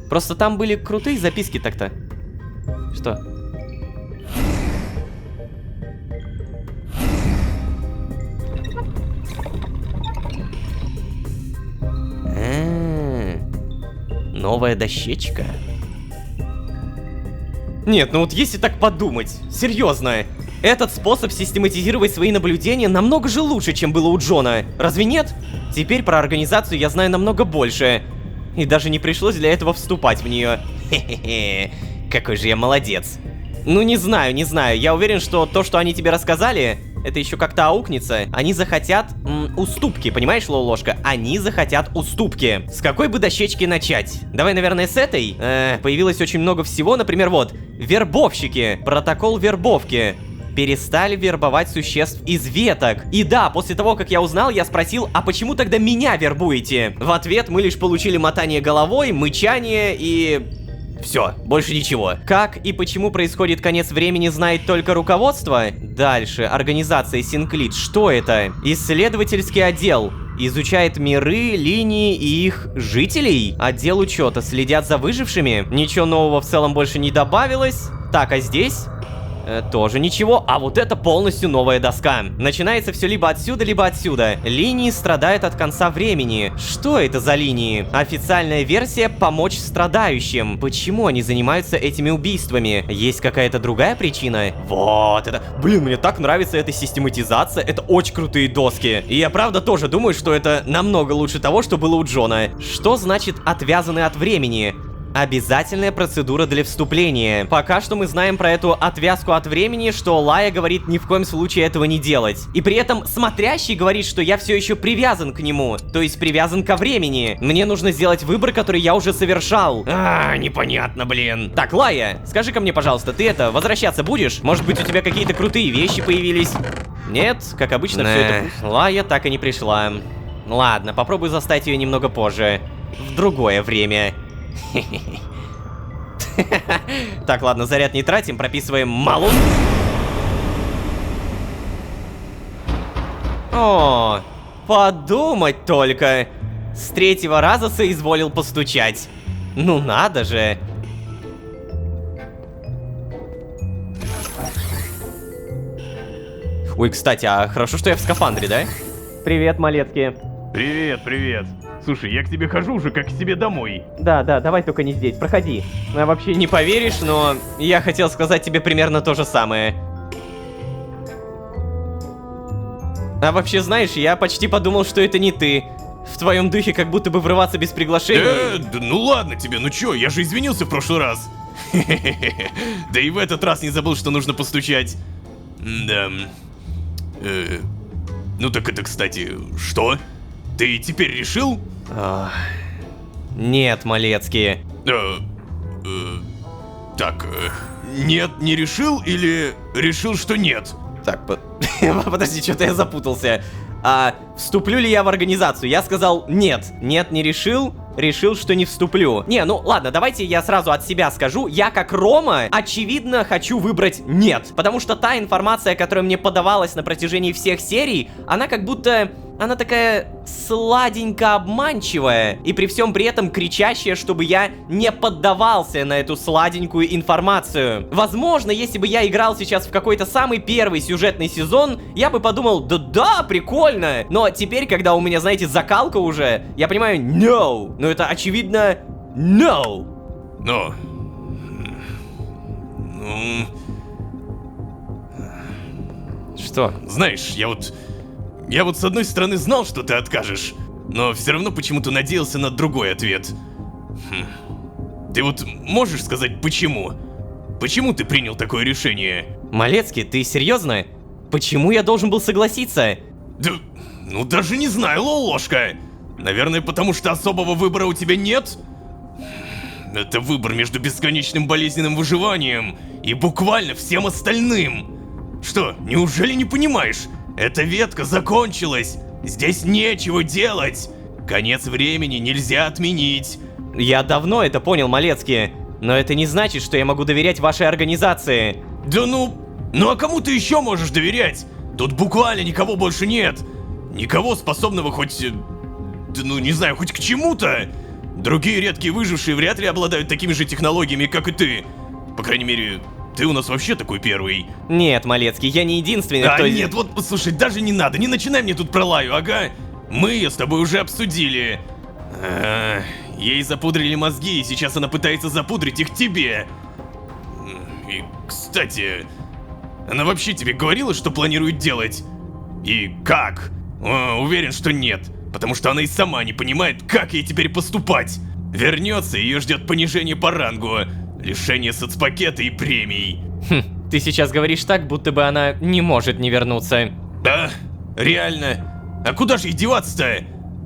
Просто там были крутые записки так-то. Что? Новая дощечка. Нет, ну вот если так подумать, серьезно, этот способ систематизировать свои наблюдения намного же лучше, чем было у Джона. Разве нет? Теперь про организацию я знаю намного больше. И даже не пришлось для этого вступать в нее. Хе-хе-хе, какой же я молодец. Ну не знаю, я уверен, что то, что они тебе рассказали, это еще как-то аукнется. Они захотят уступки, понимаешь, Лолошка? Они захотят уступки. С какой бы дощечки начать? Давай, наверное, с этой. Появилось очень много всего, например, вот, вербовщики, протокол вербовки. Перестали вербовать существ из веток. И да, после того, как я узнал, я спросил, а почему тогда меня вербуете? В ответ мы лишь получили мотание головой, мычание и... все, больше ничего. Как и почему происходит конец времени, знает только руководство. Дальше, организация Синклит. Что это? Исследовательский отдел. Изучает миры, линии и их жителей. Отдел учета. Следят за выжившими. Ничего нового в целом больше не добавилось. Так, а здесь... тоже ничего, а вот это полностью новая доска. Начинается все либо отсюда. Линии страдают от конца времени. Что это за линии? Официальная версия — помочь страдающим. Почему они занимаются этими убийствами? Есть какая-то другая причина? Вот это... Блин, мне так нравится эта систематизация, это очень крутые доски. И я правда тоже думаю, что это намного лучше того, что было у Джона. Что значит отвязаны от времени? Обязательная процедура для вступления. Пока что мы знаем про эту отвязку от времени, что Лая говорит ни в коем случае этого не делать. И при этом смотрящий говорит, что я все еще привязан к нему. То есть привязан ко времени. Мне нужно сделать выбор, который я уже совершал. Непонятно, блин. Так, Лая, скажи-ка мне, пожалуйста, ты возвращаться будешь? Может быть, у тебя какие-то крутые вещи появились? Нет, как обычно, все это пусто. Лая так и не пришла. Ладно, попробую застать ее немного позже. В другое время. Так, ладно, заряд не тратим, прописываем Малун. О, подумать только. С 3-го раза соизволил постучать. Ну надо же. Ой, кстати, а хорошо, что я в скафандре, да? Привет, малецкие. Привет. Слушай, я к тебе хожу уже как к себе домой. Да, давай только не здесь, проходи. А вообще не поверишь, но я хотел сказать тебе примерно то же самое. А вообще, знаешь, я почти подумал, что это не ты. В твоем духе как будто бы врываться без приглашения. Да ну ладно тебе, ну чё, я же извинился в прошлый раз. Да и в этот раз не забыл, что нужно постучать. Да. Ну так это, кстати, что? Ты теперь решил? Нет, малецкие. Так, нет, не решил или решил, что нет? Так, подожди, что-то я запутался. Вступлю ли я в организацию? Я сказал нет. Нет, не решил. Решил, что не вступлю. Не, ну ладно, давайте я сразу от себя скажу. Я, как Рома, очевидно, хочу выбрать нет. Потому что та информация, которая мне подавалась на протяжении всех серий, она как будто... Она такая сладенько обманчивая. И при всем при этом кричащая, чтобы я не поддавался на эту сладенькую информацию. Возможно, если бы я играл сейчас в какой-то самый первый сюжетный сезон, я бы подумал, да, прикольно. Но теперь, когда у меня, знаете, закалка уже, я понимаю, no. Но это очевидно, no. Но... Что? Знаешь, я вот с одной стороны знал, что ты откажешь, но все равно почему-то надеялся на другой ответ. Ты вот можешь сказать, почему? Почему ты принял такое решение? Малецкий, ты серьезно? Почему я должен был согласиться? Да, ну даже не знаю, Лолошка. Наверное, потому что особого выбора у тебя нет? Это выбор между бесконечным болезненным выживанием и буквально всем остальным. Что, неужели не понимаешь? Эта ветка закончилась. Здесь нечего делать. Конец времени нельзя отменить. Я давно это понял, Малецкий. Но это не значит, что я могу доверять вашей организации. Да ну а кому ты еще можешь доверять? Тут буквально никого больше нет. Никого способного хоть... Да ну не знаю, хоть к чему-то. Другие редкие выжившие вряд ли обладают такими же технологиями, как и ты. По крайней мере... Ты у нас вообще такой первый. Нет, Малецкий, я не единственный, кто... Нет, вот, слушай, даже не надо, не начинай мне тут про Лаю, ага. Мы ее с тобой уже обсудили. Ей запудрили мозги, и сейчас она пытается запудрить их тебе. И, кстати, она вообще тебе говорила, что планирует делать? И как? Уверен, что нет, потому что она и сама не понимает, как ей теперь поступать. Вернется, ее ждет понижение по рангу, лишение соцпакета и премий. Хм, ты сейчас говоришь так, будто бы она не может не вернуться. Да, реально. А куда же ей деваться-то?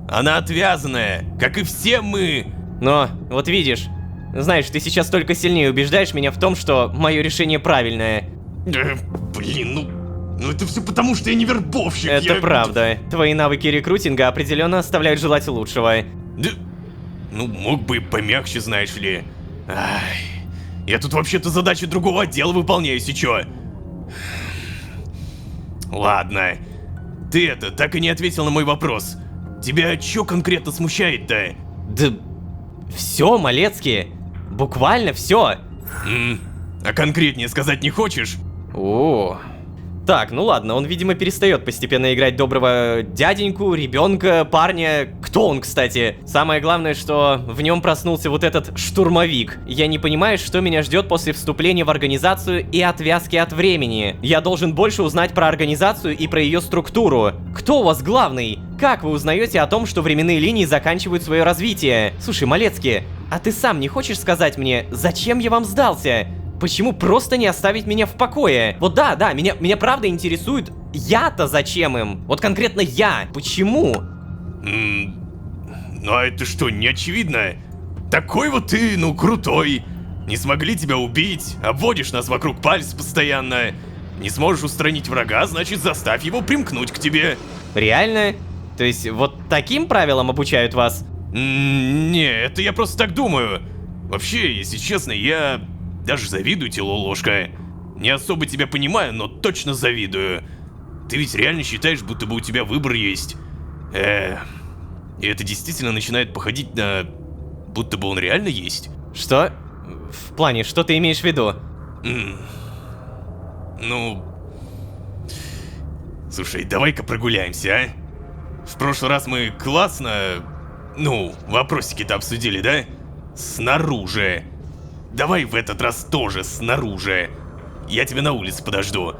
Она отвязанная, как и все мы. Но, вот видишь, знаешь, ты сейчас только сильнее убеждаешь меня в том, что мое решение правильное. Блин, ну это все потому, что я не вербовщик. Это правда. Твои навыки рекрутинга определенно оставляют желать лучшего. Да, ну мог бы и помягче, знаешь ли. Ай, я тут вообще-то задачи другого отдела выполняю, если чё. Ладно. Ты так и не ответил на мой вопрос. Тебя чё конкретно смущает-то? Да все, Малецкий. Буквально все. А конкретнее сказать не хочешь? О. Так, ну ладно, он, видимо, перестает постепенно играть доброго дяденьку, ребенка, парня. Кто он, кстати? Самое главное, что в нем проснулся вот этот штурмовик. Я не понимаю, что меня ждет после вступления в организацию и отвязки от времени. Я должен больше узнать про организацию и про ее структуру. Кто у вас главный? Как вы узнаете о том, что временные линии заканчивают свое развитие? Слушай, Малецкий, а ты сам не хочешь сказать мне, зачем я вам сдался? Почему просто не оставить меня в покое? Вот да, меня правда интересует, я-то зачем им? Вот конкретно я, почему? Ну а это что, не очевидно? Такой вот ты, ну крутой. Не смогли тебя убить, обводишь нас вокруг пальца постоянно. Не сможешь устранить врага, значит заставь его примкнуть к тебе. Реально? То есть вот таким правилам обучают вас? Не, это я просто так думаю. Вообще, если честно, я даже завидую тебе, Лолошка. Не особо тебя понимаю, но точно завидую. Ты ведь реально считаешь, будто бы у тебя выбор есть. И это действительно начинает походить на... будто бы он реально есть. Что? В плане, что ты имеешь в виду? Ну... Слушай, давай-ка прогуляемся, а? В прошлый раз мы классно... ну, вопросики-то обсудили, да? Снаружи. Давай в этот раз тоже снаружи. Я тебя на улице подожду.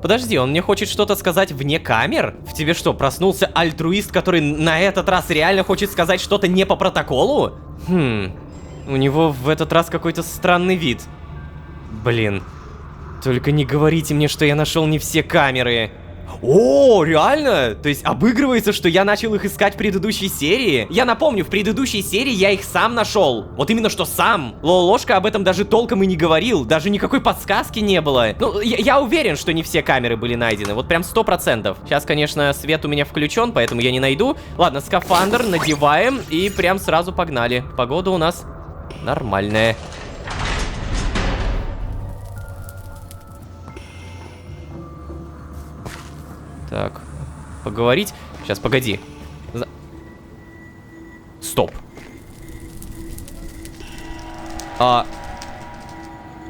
Подожди, он мне хочет что-то сказать вне камер? В тебе что, проснулся альтруист, который на этот раз реально хочет сказать что-то не по протоколу? У него в этот раз какой-то странный вид. Блин. Только не говорите мне, что я нашел не все камеры. О, реально? То есть обыгрывается, что я начал их искать в предыдущей серии? Я напомню, в предыдущей серии я их сам нашел. Вот именно что сам. Лолошка об этом даже толком и не говорил. Даже никакой подсказки не было. Ну, я уверен, что не все камеры были найдены. Вот прям 100%. Сейчас, конечно, свет у меня включен, поэтому я не найду. Ладно, скафандр надеваем и прям сразу погнали. Погода у нас нормальная. Так, поговорить. Сейчас, погоди. Стоп. А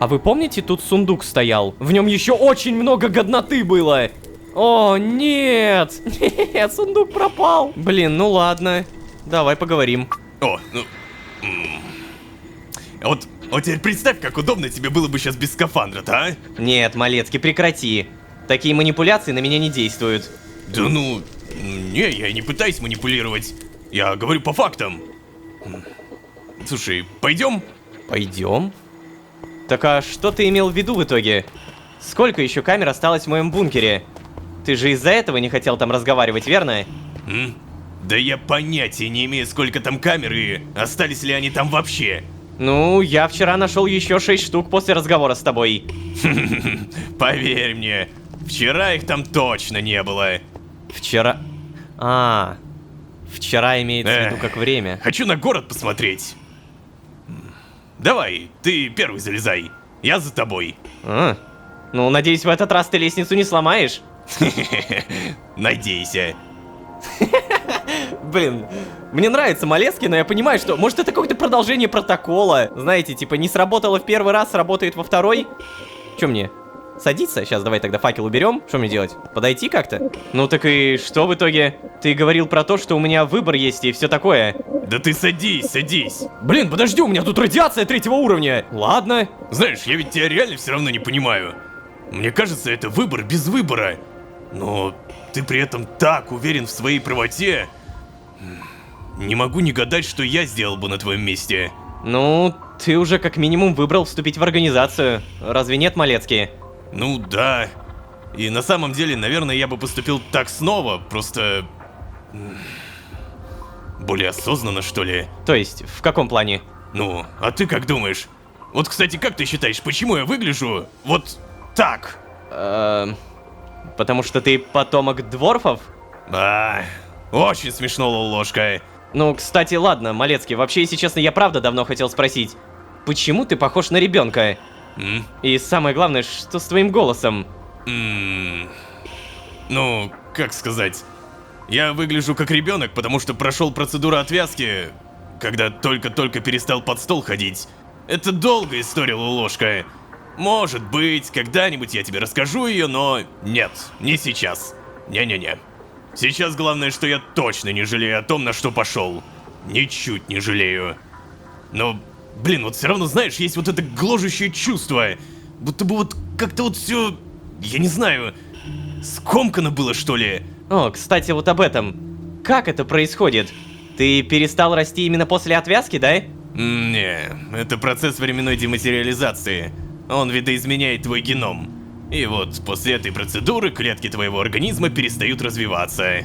вы помните, тут сундук стоял? В нем еще очень много годноты было. О, нет. Нет, сундук пропал. Блин, ну ладно. Давай поговорим. О, ну... Вот теперь представь, как удобно тебе было бы сейчас без скафандра-то, а? Нет, Малецкий, прекрати. Такие манипуляции на меня не действуют. Да ну... Не, я не пытаюсь манипулировать. Я говорю по фактам. Слушай, пойдем? Пойдем? Так а что ты имел в виду в итоге? Сколько еще камер осталось в моем бункере? Ты же из-за этого не хотел там разговаривать, верно? Да я понятия не имею, сколько там камер и остались ли они там вообще. Ну, я вчера нашел еще 6 штук после разговора с тобой. Поверь мне, вчера их там точно не было. Вчера... Вчера имеется в виду как время. Хочу на город посмотреть. Давай, ты первый залезай. Я за тобой. Ну, надеюсь, в этот раз ты лестницу не сломаешь? Надейся. Блин, мне нравится Малецкий, но я понимаю, что... Может, это какое-то продолжение протокола. Знаете, типа, не сработало в первый раз, сработает во второй. Че мне? Садиться? Сейчас давай тогда факел уберем. Что мне делать? Подойти как-то? Ну так и что в итоге? Ты говорил про то, что у меня выбор есть и все такое. Да ты садись, садись. Блин, подожди, у меня тут радиация 3-го уровня. Ладно. Знаешь, я ведь тебя реально все равно не понимаю. Мне кажется, это выбор без выбора. Но ты при этом так уверен в своей правоте. Не могу не гадать, что я сделал бы на твоем месте. Ну, ты уже как минимум выбрал вступить в организацию. Разве нет, Малецкий? Ну да. И на самом деле, наверное, я бы поступил так снова, просто... более осознанно, что ли. То есть, в каком плане? Ну, а ты как думаешь? Вот, кстати, как ты считаешь, почему я выгляжу вот так? Потому что ты потомок дворфов? Очень смешно, ложка. Ну, кстати, ладно, Малецкий, вообще, если честно, я правда давно хотел спросить. Почему ты похож на ребенка? И самое главное, что с твоим голосом? Ну, как сказать? Я выгляжу как ребенок, потому что прошел процедуру отвязки, когда только-только перестал под стол ходить. Это долгая история, ложка. Может быть, когда-нибудь я тебе расскажу ее, но нет, не сейчас. Не-не-не. Сейчас главное, что я точно не жалею о том, на что пошел. Ничуть не жалею. Но, блин, вот все равно, знаешь, есть вот это гложущее чувство. Будто бы вот как-то вот все, я не знаю, скомкано было, что ли. О, кстати, вот об этом. Как это происходит? Ты перестал расти именно после отвязки, да? Не, это процесс временной дематериализации. Он видоизменяет твой геном. И вот после этой процедуры клетки твоего организма перестают развиваться.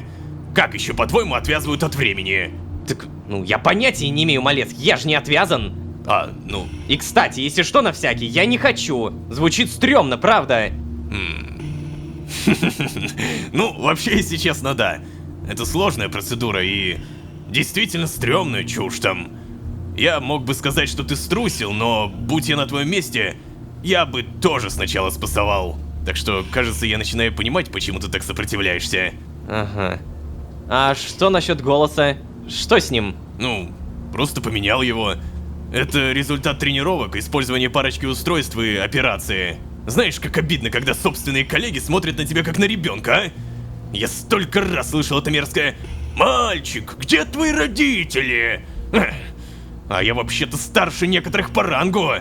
Как еще, по-твоему, отвязывают от времени? Так, ну, я понятия не имею, Малецкий, я же не отвязан. Ну... И, кстати, если что, на всякий, я не хочу. Звучит стрёмно, правда? Ну, вообще, если честно, да. Это сложная процедура и... действительно стрёмная чушь там. Я мог бы сказать, что ты струсил, но будь я на твоем месте, я бы тоже сначала спасовал. Так что, кажется, я начинаю понимать, почему ты так сопротивляешься. Ага. А что насчет голоса? Что с ним? Ну, просто поменял его. Это результат тренировок, использования парочки устройств и операции. Знаешь, как обидно, когда собственные коллеги смотрят на тебя как на ребенка, а? Я столько раз слышал это мерзкое «Мальчик, где твои родители?» А я вообще-то старше некоторых по рангу.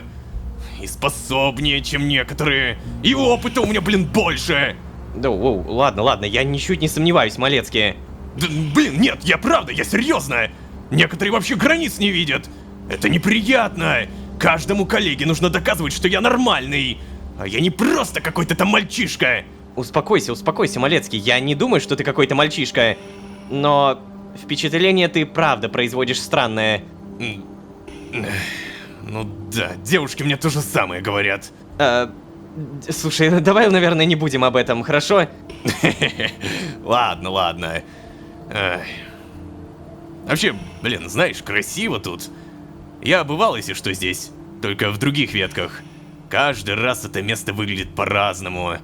И способнее, чем некоторые. И опыта у меня, блин, больше. Да, ладно, я ничуть не сомневаюсь, Малецкий. Да, блин, нет, я правда, я серьезно. Некоторые вообще границ не видят. Это неприятно. Каждому коллеге нужно доказывать, что я нормальный. А я не просто какой-то там мальчишка. Успокойся, Малецкий, я не думаю, что ты какой-то мальчишка. Но впечатление ты правда производишь странное. Ну да, девушки мне то же самое говорят. Слушай, давай, наверное, не будем об этом, хорошо? Ладно. Вообще, блин, знаешь, красиво тут. Я бывал, если что, здесь, только в других ветках. Каждый раз это место выглядит по-разному.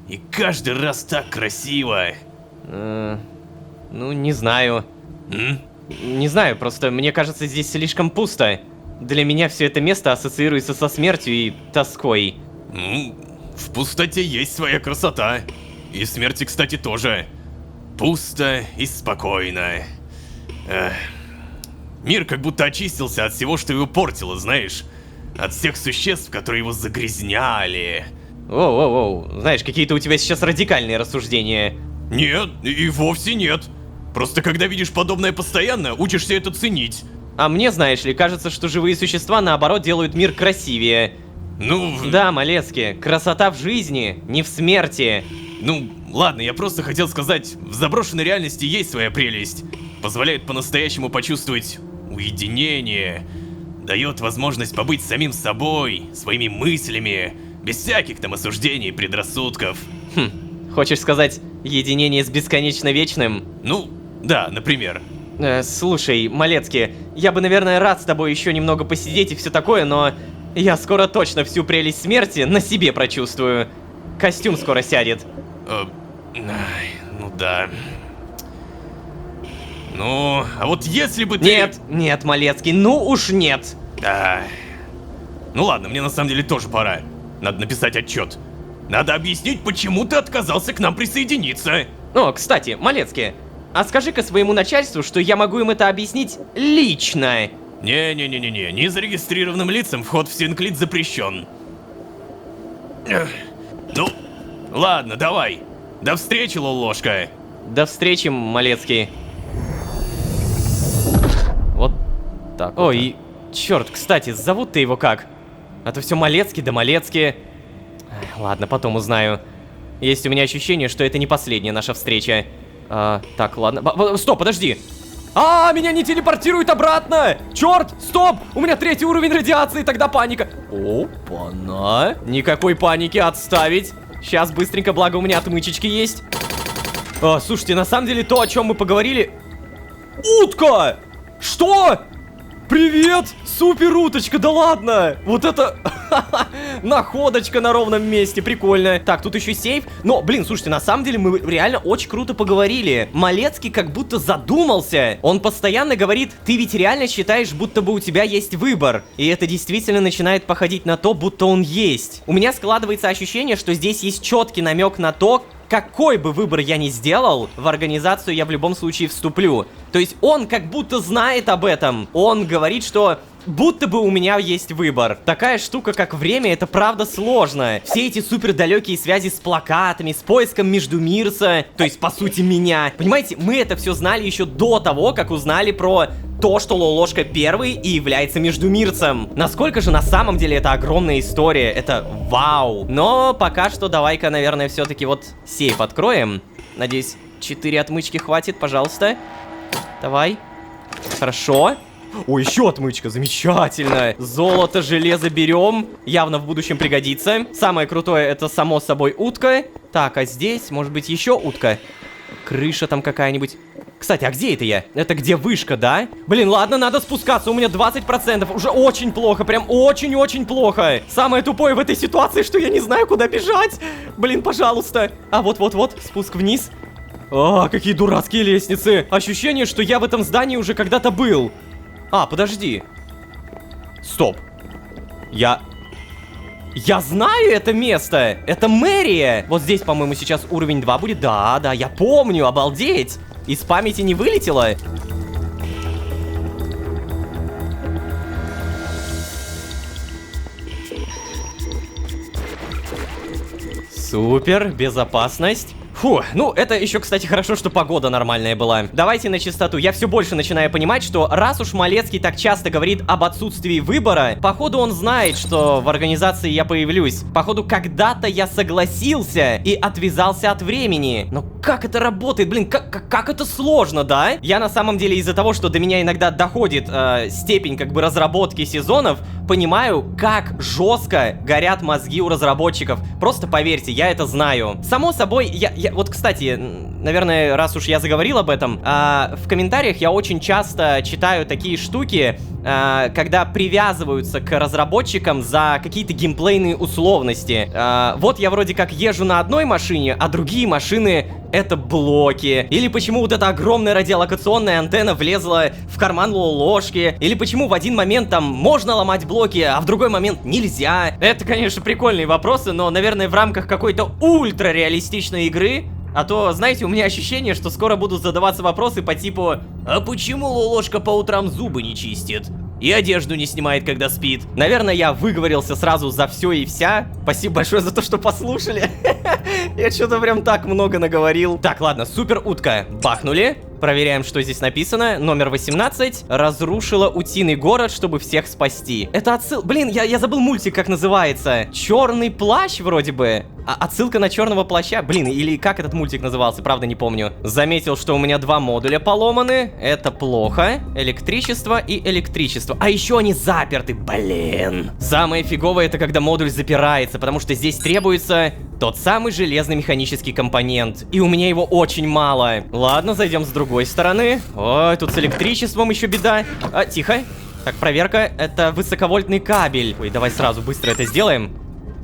И каждый раз так красиво. Ну, не знаю. Не знаю, просто мне кажется, здесь слишком пусто. Для меня все это место ассоциируется со смертью и тоской. Ну, в пустоте есть своя красота. И смерти, кстати, тоже. Пусто и спокойно. Мир как будто очистился от всего, что его портило, знаешь. От всех существ, которые его загрязняли. Воу, знаешь, какие-то у тебя сейчас радикальные рассуждения. Нет, и вовсе нет. Просто когда видишь подобное постоянно, учишься это ценить. А мне, знаешь ли, кажется, что живые существа, наоборот, делают мир красивее. Ну... Да, Малецкий, красота в жизни, не в смерти. Ну, ладно, я просто хотел сказать, в заброшенной реальности есть своя прелесть. Позволяет по-настоящему почувствовать уединение. Дает возможность побыть самим собой, своими мыслями, без всяких там осуждений и предрассудков. Хочешь сказать, единение с бесконечно вечным? Ну, да, например. Слушай, Малецкий, я бы, наверное, рад с тобой еще немного посидеть и все такое, но я скоро точно всю прелесть смерти на себе прочувствую. Костюм скоро сядет. Ну да. Ну, а вот если бы ты... Нет, Малецкий, ну уж нет. Ну ладно, мне на самом деле тоже пора. Надо написать отчет. Надо объяснить, почему ты отказался к нам присоединиться. О, кстати, Малецкий, А скажи-ка своему начальству, что я могу им это объяснить лично. Не-не-не-не-не, незарегистрированным лицам вход в Синклит запрещен. Ну, ладно, давай. До встречи, Лолошка. До встречи, Малецкий. Вот так вот. Ой, черт, кстати, зовут-то его как? А то все Малецкий да Малецкий. Ай, ладно, потом узнаю. Есть у меня ощущение, что это не последняя наша встреча. Так, ладно. Стоп, подожди. Меня не телепортируют обратно! Черт, стоп! У меня 3-й уровень радиации, тогда паника. Опа-на! Никакой паники, отставить. Сейчас быстренько, благо у меня отмычечки есть. Слушайте, на самом деле то, о чем мы поговорили... Утка! Что? Привет! Супер уточка, да ладно! Вот это... Находочка на ровном месте, прикольно. Так, тут еще сейф. Но, блин, слушайте, на самом деле мы реально очень круто поговорили. Малецкий как будто задумался. Он постоянно говорит, ты ведь реально считаешь, будто бы у тебя есть выбор. И это действительно начинает походить на то, будто он есть. У меня складывается ощущение, что здесь есть четкий намек на то, какой бы выбор я ни сделал, в организацию я в любом случае вступлю. То есть он как будто знает об этом. Он говорит, что будто бы у меня есть выбор. Такая штука, как время, это правда сложно. Все эти супер далекие связи с плакатами, с поиском Междумирца, то есть по сути меня. Понимаете, мы это все знали еще до того, как узнали про то, что Лолошка первый и является Междумирцем. Насколько же на самом деле это огромная история, это вау. Но пока что давай-ка, наверное, все-таки вот сейф откроем. Надеюсь, 4 отмычки хватит, пожалуйста. Давай. Хорошо. О, еще отмычка, замечательно. Золото, железо берем. Явно в будущем пригодится. Самое крутое это, само собой, утка. Так, а здесь, может быть, еще утка. Крыша там какая-нибудь. Кстати, а где это я? Это где вышка, да? Блин, ладно, надо спускаться, у меня 20%. Уже очень плохо, прям очень-очень плохо. Самое тупое в этой ситуации, что я не знаю, куда бежать. Блин, пожалуйста. Вот-вот-вот, спуск вниз. Какие дурацкие лестницы. Ощущение, что я в этом здании уже когда-то был. Подожди. Стоп. Я знаю это место. Это мэрия. Вот здесь, по-моему, сейчас уровень 2 будет. Да, я помню, обалдеть. Из памяти не вылетело. Супер, безопасность. Фу, ну это еще, кстати, хорошо, что погода нормальная была. Давайте на чистоту. Я все больше начинаю понимать, что раз уж Малецкий так часто говорит об отсутствии выбора, походу он знает, что в организации я появлюсь. Походу когда-то я согласился и отвязался от времени. Но как это работает? Блин, как это сложно, да? Я на самом деле из-за того, что до меня иногда доходит степень как бы разработки сезонов, понимаю, как жестко горят мозги у разработчиков. Просто поверьте, я это знаю. Само собой, вот, кстати, наверное, раз уж я заговорил об этом, в комментариях я очень часто читаю такие штуки, когда привязываются к разработчикам за какие-то геймплейные условности. Вот я вроде как езжу на одной машине, а другие машины это блоки. Или почему вот эта огромная радиолокационная антенна влезла в карман Лолошки. Или почему в один момент там можно ломать блоки, а в другой момент нельзя. Это, конечно, прикольные вопросы, но, наверное, в рамках какой-то ультра-реалистичной игры. А то, знаете, у меня ощущение, что скоро будут задаваться вопросы по типу: а почему Лолошка по утрам зубы не чистит? И одежду не снимает, когда спит. Наверное, я выговорился сразу за все и вся. Спасибо большое за то, что послушали. Я что-то прям так много наговорил. Так, ладно, супер утка. Бахнули. Проверяем, что здесь написано. Номер 18. Разрушила утиный город, чтобы всех спасти. Это отсыл... Блин, я забыл мультик, как называется. Черный плащ вроде бы. Отсылка на черного плаща. Блин, или как этот мультик назывался, правда не помню. Заметил, что у меня 2 модуля поломаны. Это плохо. Электричество и электричество. А еще они заперты, блин. Самое фиговое это когда модуль запирается, потому что здесь требуется тот самый железный механический компонент. И у меня его очень мало. Ладно, зайдем с другой стороны. Ой, тут с электричеством еще беда. Тихо. Так, проверка. Это высоковольтный кабель. Ой, давай сразу быстро это сделаем.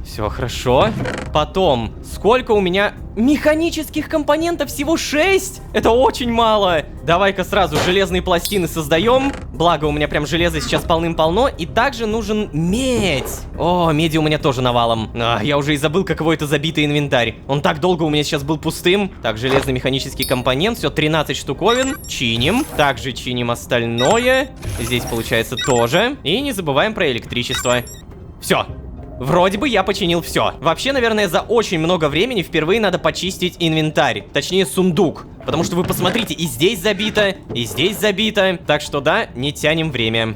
Все хорошо. Потом, сколько у меня механических компонентов? Всего 6? Это очень мало. Давай-ка сразу железные пластины создаем. Благо, у меня прям железа сейчас полным-полно. И также нужен медь. О, меди у меня тоже навалом. Я уже и забыл, какой это забитый инвентарь. Он так долго у меня сейчас был пустым. Так, железный механический компонент. Все, 13 штуковин. Чиним. Также чиним остальное. Здесь, получается, тоже. И не забываем про электричество. Все. Вроде бы я починил все. Вообще, наверное, за очень много времени впервые надо почистить инвентарь. Точнее, сундук. Потому что вы посмотрите, и здесь забито, и здесь забито. Так что да, не тянем время.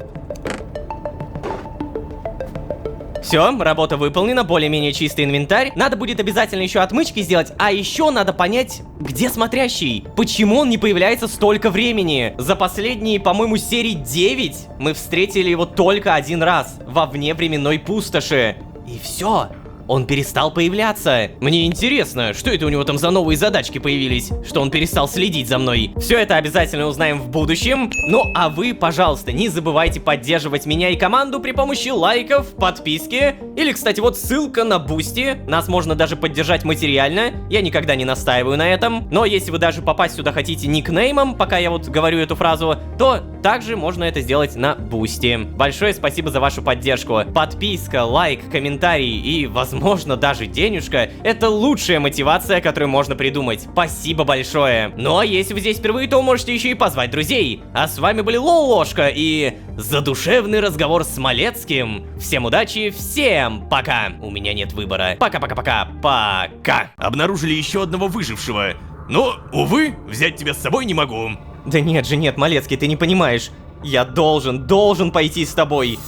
Все, работа выполнена, более-менее чистый инвентарь. Надо будет обязательно еще отмычки сделать. А еще надо понять, где смотрящий. Почему он не появляется столько времени? За последние, по-моему, серии 9 мы встретили его только один раз. Во вневременной пустоши. И все. Он перестал появляться. Мне интересно, что это у него там за новые задачки появились, что он перестал следить за мной. Все это обязательно узнаем в будущем. Ну а вы, пожалуйста, не забывайте поддерживать меня и команду при помощи лайков, подписки. Или, кстати, вот ссылка на Бусти. Нас можно даже поддержать материально. Я никогда не настаиваю на этом. Но если вы даже попасть сюда хотите никнеймом, пока я вот говорю эту фразу, то также можно это сделать на Бусти. Большое спасибо за вашу поддержку. Подписка, лайк, комментарий и, возможно, даже денежка — это лучшая мотивация, которую можно придумать. Спасибо большое. Ну а если вы здесь впервые, то можете еще и позвать друзей. А с вами были Лолошка и задушевный разговор с Малецким. Всем удачи, всем пока. У меня нет выбора. Пока-пока-пока-пока. Обнаружили еще одного выжившего. Но, увы, взять тебя с собой не могу. Да нет же, нет, Малецкий, ты не понимаешь. Я должен пойти с тобой.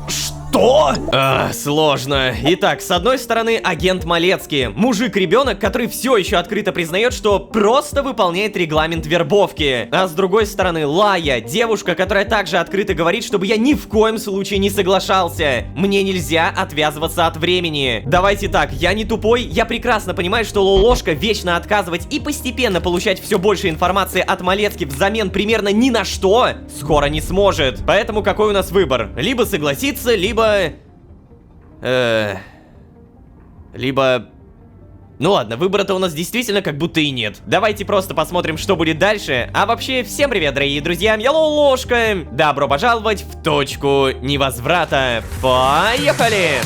Что? Сложно. Итак, с одной стороны, агент Малецкий. Мужик-ребенок, который все еще открыто признает, что просто выполняет регламент вербовки. А с другой стороны, Лая, девушка, которая также открыто говорит, чтобы я ни в коем случае не соглашался. Мне нельзя отвязываться от времени. Давайте так, я не тупой, я прекрасно понимаю, что Лолошка вечно отказывать и постепенно получать все больше информации от Малецки взамен примерно ни на что скоро не сможет. Поэтому какой у нас выбор? Либо согласиться, либо... Ну ладно, выбора-то у нас действительно как будто и нет. Давайте просто посмотрим, что будет дальше. А вообще, всем привет, дорогие друзья, я Лолошка. Добро пожаловать в точку невозврата. Поехали!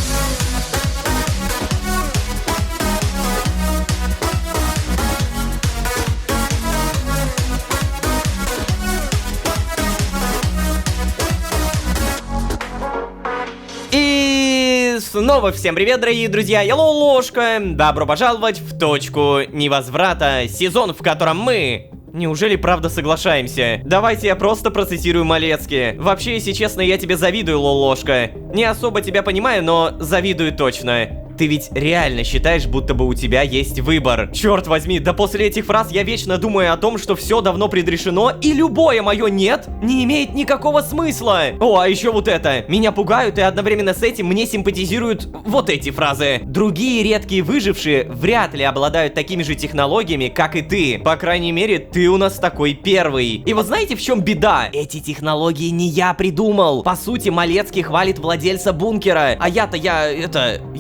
Снова всем привет, дорогие друзья, я Лолошка. Добро пожаловать в точку невозврата, сезон, в котором мы... Неужели правда соглашаемся? Давайте я просто процитирую Малецки. Вообще, если честно, я тебе завидую, Лолошка. Не особо тебя понимаю, но завидую точно. Ты ведь реально считаешь, будто бы у тебя есть выбор. Черт возьми, да после этих фраз я вечно думаю о том, что все давно предрешено, и любое мое «нет» не имеет никакого смысла. О, а еще вот это. Меня пугают, и одновременно с этим мне симпатизируют вот эти фразы. Другие редкие выжившие вряд ли обладают такими же технологиями, как и ты. По крайней мере, ты у нас такой первый. И вот знаете, в чем беда? Эти технологии не я придумал. По сути, Малецкий хвалит владельца бункера, а я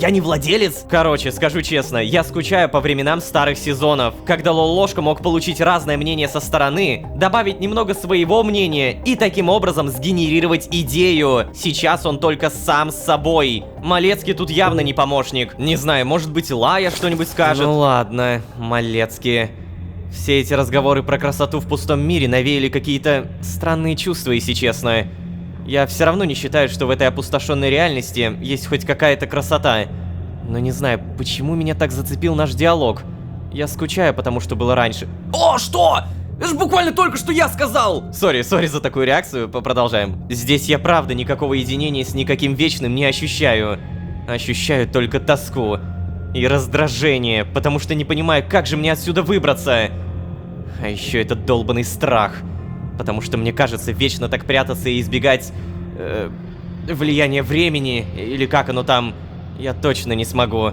не владелец. Короче, скажу честно, я скучаю по временам старых сезонов, когда Лолошка мог получить разное мнение со стороны, добавить немного своего мнения и таким образом сгенерировать идею. Сейчас он только сам с собой. Малецкий тут явно не помощник. Не знаю, может быть, Лая что-нибудь скажет. Ну ладно, Малецкий. Все эти разговоры про красоту в пустом мире навеяли какие-то странные чувства, если честно. Я все равно не считаю, что в этой опустошенной реальности есть хоть какая-то красота. Но не знаю, почему меня так зацепил наш диалог. Я скучаю, потому что было раньше. О, что? Это же буквально только что я сказал! Сори за такую реакцию, продолжаем. Здесь я правда никакого единения с никаким вечным не ощущаю. Ощущаю только тоску и раздражение, потому что не понимаю, как же мне отсюда выбраться. А еще этот долбанный страх. Потому что мне кажется, вечно так прятаться и избегать... влияния времени, или как оно там... Я точно не смогу.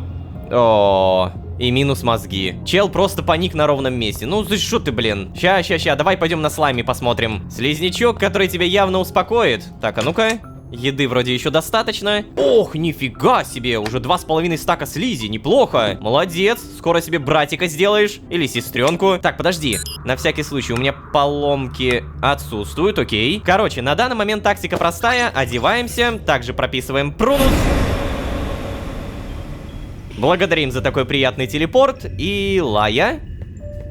О, и минус мозги. Чел просто паник на ровном месте. Ну, за что ты, блин? Ща, давай пойдем на слайме посмотрим. Слизнячок, который тебя явно успокоит. Так, а ну-ка. Еды вроде еще достаточно. Ох, нифига себе, уже 2,5 стака слизи, неплохо. Молодец, скоро себе братика сделаешь. Или сестренку. Так, подожди, на всякий случай, у меня поломки отсутствуют, окей. Короче, на данный момент тактика простая. Одеваемся, также прописываем прунус. Благодарим за такой приятный телепорт. И Лая.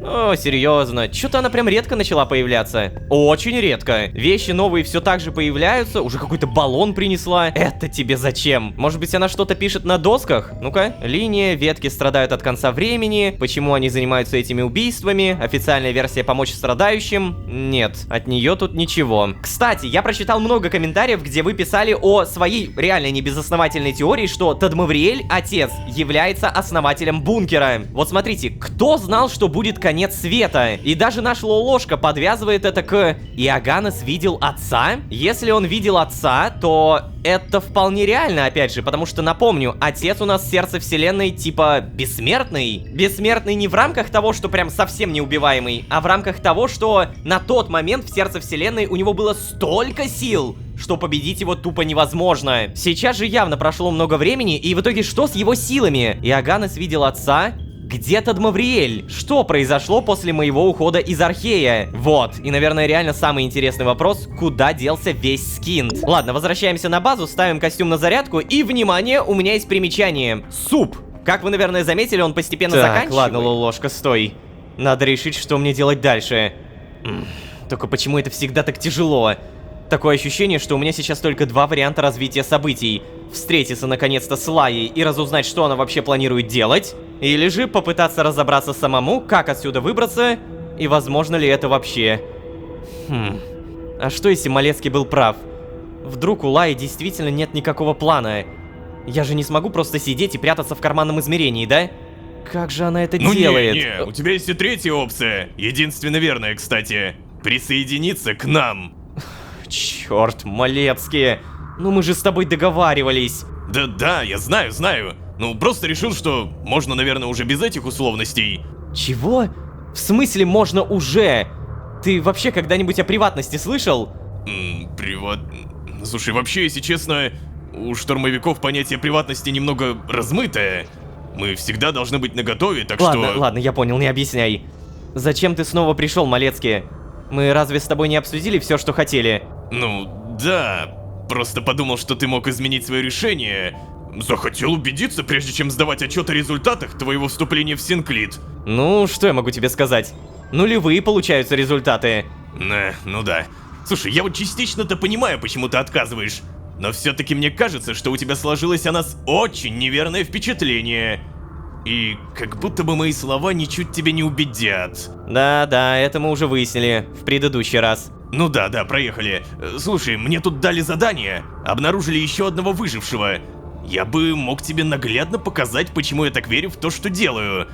О, серьезно, что-то она прям редко начала появляться. Очень редко. Вещи новые все так же появляются. Уже какой-то баллон принесла. Это тебе зачем? Может быть, она что-то пишет на досках? Ну-ка. Линия, ветки страдают от конца времени. Почему они занимаются этими убийствами? Официальная версия помочь страдающим? Нет, от нее тут ничего. Кстати, я прочитал много комментариев, где вы писали о своей реально небезосновательной теории, что Тадмавриэль, отец, является основателем бункера. Вот смотрите, кто знал, что будет конец света? И даже наш Лолошка подвязывает это к... Иоганнес видел отца? Если он видел отца, то это вполне реально, опять же, потому что, напомню, отец у нас сердце вселенной типа бессмертный. Бессмертный не в рамках того, что прям совсем неубиваемый, а в рамках того, что на тот момент в сердце вселенной у него было столько сил, что победить его тупо невозможно. Сейчас же явно прошло много времени, и в итоге что с его силами? Иоганнес видел отца... Где Тадмавриэль? Что произошло после моего ухода из Архея? Вот, и, наверное, реально самый интересный вопрос, куда делся весь скинт? Ладно, возвращаемся на базу, ставим костюм на зарядку, и, внимание, у меня есть примечание. Суп. Как вы, наверное, заметили, он постепенно заканчивается. Ладно, Лолошка, стой. Надо решить, что мне делать дальше. Только почему это всегда так тяжело? Такое ощущение, что у меня сейчас только два варианта развития событий. Встретиться наконец-то с Лаей и разузнать, что она вообще планирует делать. Или же попытаться разобраться самому, как отсюда выбраться, и возможно ли это вообще. А что если Малецкий был прав? Вдруг у Лаи действительно нет никакого плана? Я же не смогу просто сидеть и прятаться в карманном измерении, да? Как же она это делает? Не, у тебя есть и третья опция. Единственно верная, кстати. Присоединиться к нам. Черт, Малецкий. Ну мы же с тобой договаривались. Да, я знаю. Ну, просто решил, что можно, наверное, уже без этих условностей. Чего? В смысле можно уже? Ты вообще когда-нибудь о приватности слышал? Слушай, вообще, если честно, у штурмовиков понятие приватности немного размытое. Мы всегда должны быть наготове, так что... Ладно, я понял, не объясняй. Зачем ты снова пришел, Малецкий? Мы разве с тобой не обсудили все, что хотели? Ну, да. Просто подумал, что ты мог изменить свое решение. Захотел убедиться, прежде чем сдавать отчет о результатах твоего вступления в Синклит. Ну, что я могу тебе сказать? Нулевые получаются результаты. Ну да. Слушай, я вот частично-то понимаю, почему ты отказываешь. Но все-таки мне кажется, что у тебя сложилось о нас очень неверное впечатление. И как будто бы мои слова ничуть тебя не убедят. Да, это мы уже выяснили в предыдущий раз. Ну да, проехали. Слушай, мне тут дали задание. Обнаружили еще одного выжившего. Я бы мог тебе наглядно показать, почему я так верю в то, что делаю.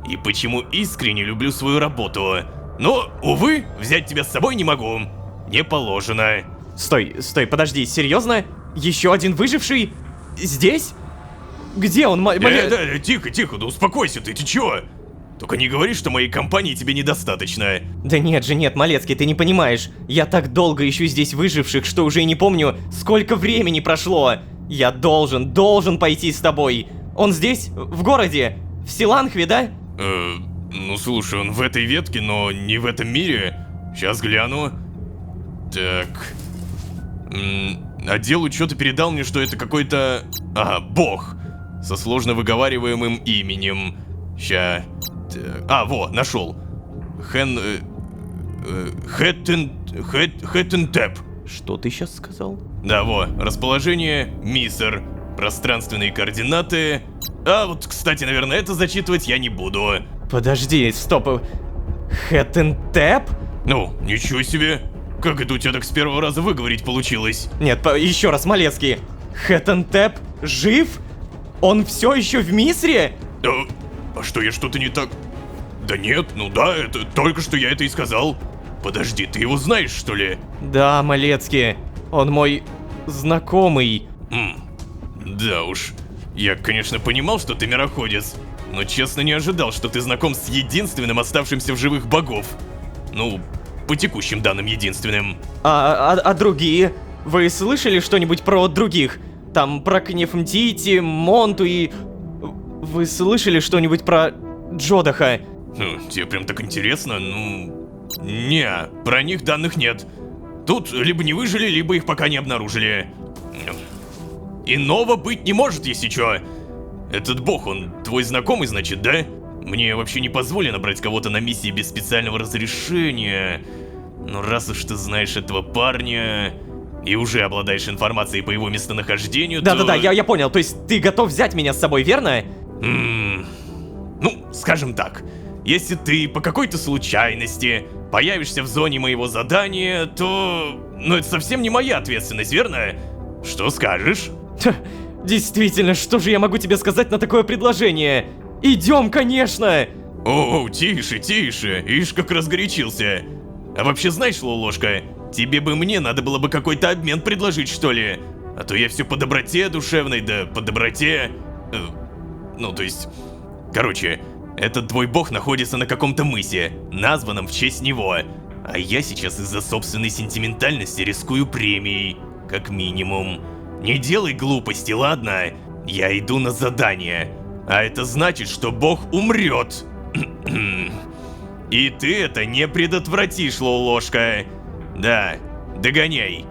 И почему искренне люблю свою работу. Но, увы, взять тебя с собой не могу. Не положено. Стой, подожди, серьезно? Еще один выживший? Здесь? Где он, Тихо, да успокойся ты чё? Только не говори, что моей компании тебе недостаточно. Да нет, Малецкий, ты не понимаешь. Я так долго ищу здесь выживших, что уже и не помню, сколько времени прошло. Я должен пойти с тобой. Он здесь, в городе, в Силанхве, да? Ну слушай, он в этой ветке, но не в этом мире. Сейчас гляну. Так... Отдел учета передал мне, что это какой-то... бог. Со сложно выговариваемым именем. Ща... во, нашел. Хэттентеп. Что ты сейчас сказал? Да, расположение, Мисер, пространственные координаты. Вот, кстати, наверное, это зачитывать я не буду. Подожди, стоп. Хэттентеп? Ну, ничего себе. Как это у тебя так с первого раза выговорить получилось? Нет, еще раз, Малецкий. Хэттентеп жив? Он все еще в Мисре? А что, я что-то не так... Да нет, ну да, это только что я это и сказал. Подожди, ты его знаешь, что ли? Да, Малецкий. Он мой знакомый. Да уж. Я, конечно, понимал, что ты мироходец. но честно не ожидал, что ты знаком с единственным оставшимся в живых богов. Ну, по текущим данным единственным. А другие? Вы слышали что-нибудь про других? Там про Кнефмтити, Монту и... Вы слышали что-нибудь про Джодаха? Тебе прям так интересно? Ну... Не, про них данных нет. Тут либо не выжили, либо их пока не обнаружили. Иного быть не может, если чё. Этот бог, он твой знакомый, значит, да? Мне вообще не позволено брать кого-то на миссии без специального разрешения. Но раз уж ты знаешь этого парня и уже обладаешь информацией по его местонахождению, то... Да-да-да, я понял, то есть ты готов взять меня с собой, верно? Ну, скажем так, если ты по какой-то случайности появишься в зоне моего задания, то... Ну, это совсем не моя ответственность, верно? Что скажешь? Действительно, что же я могу тебе сказать на такое предложение? Идем, конечно! О, тише, тише, ишь как разгорячился. А вообще знаешь, Лолошка, тебе бы мне надо было бы какой-то обмен предложить, что ли? А то я все по доброте душевной, да по доброте... Ну, то есть... Короче, этот твой бог находится на каком-то мысе, названном в честь него. А я сейчас из-за собственной сентиментальности рискую премией, как минимум. Не делай глупости, ладно? Я иду на задание. А это значит, что бог умрет. И ты это не предотвратишь, Лолошка. Да, догоняй.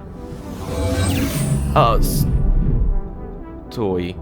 Стой.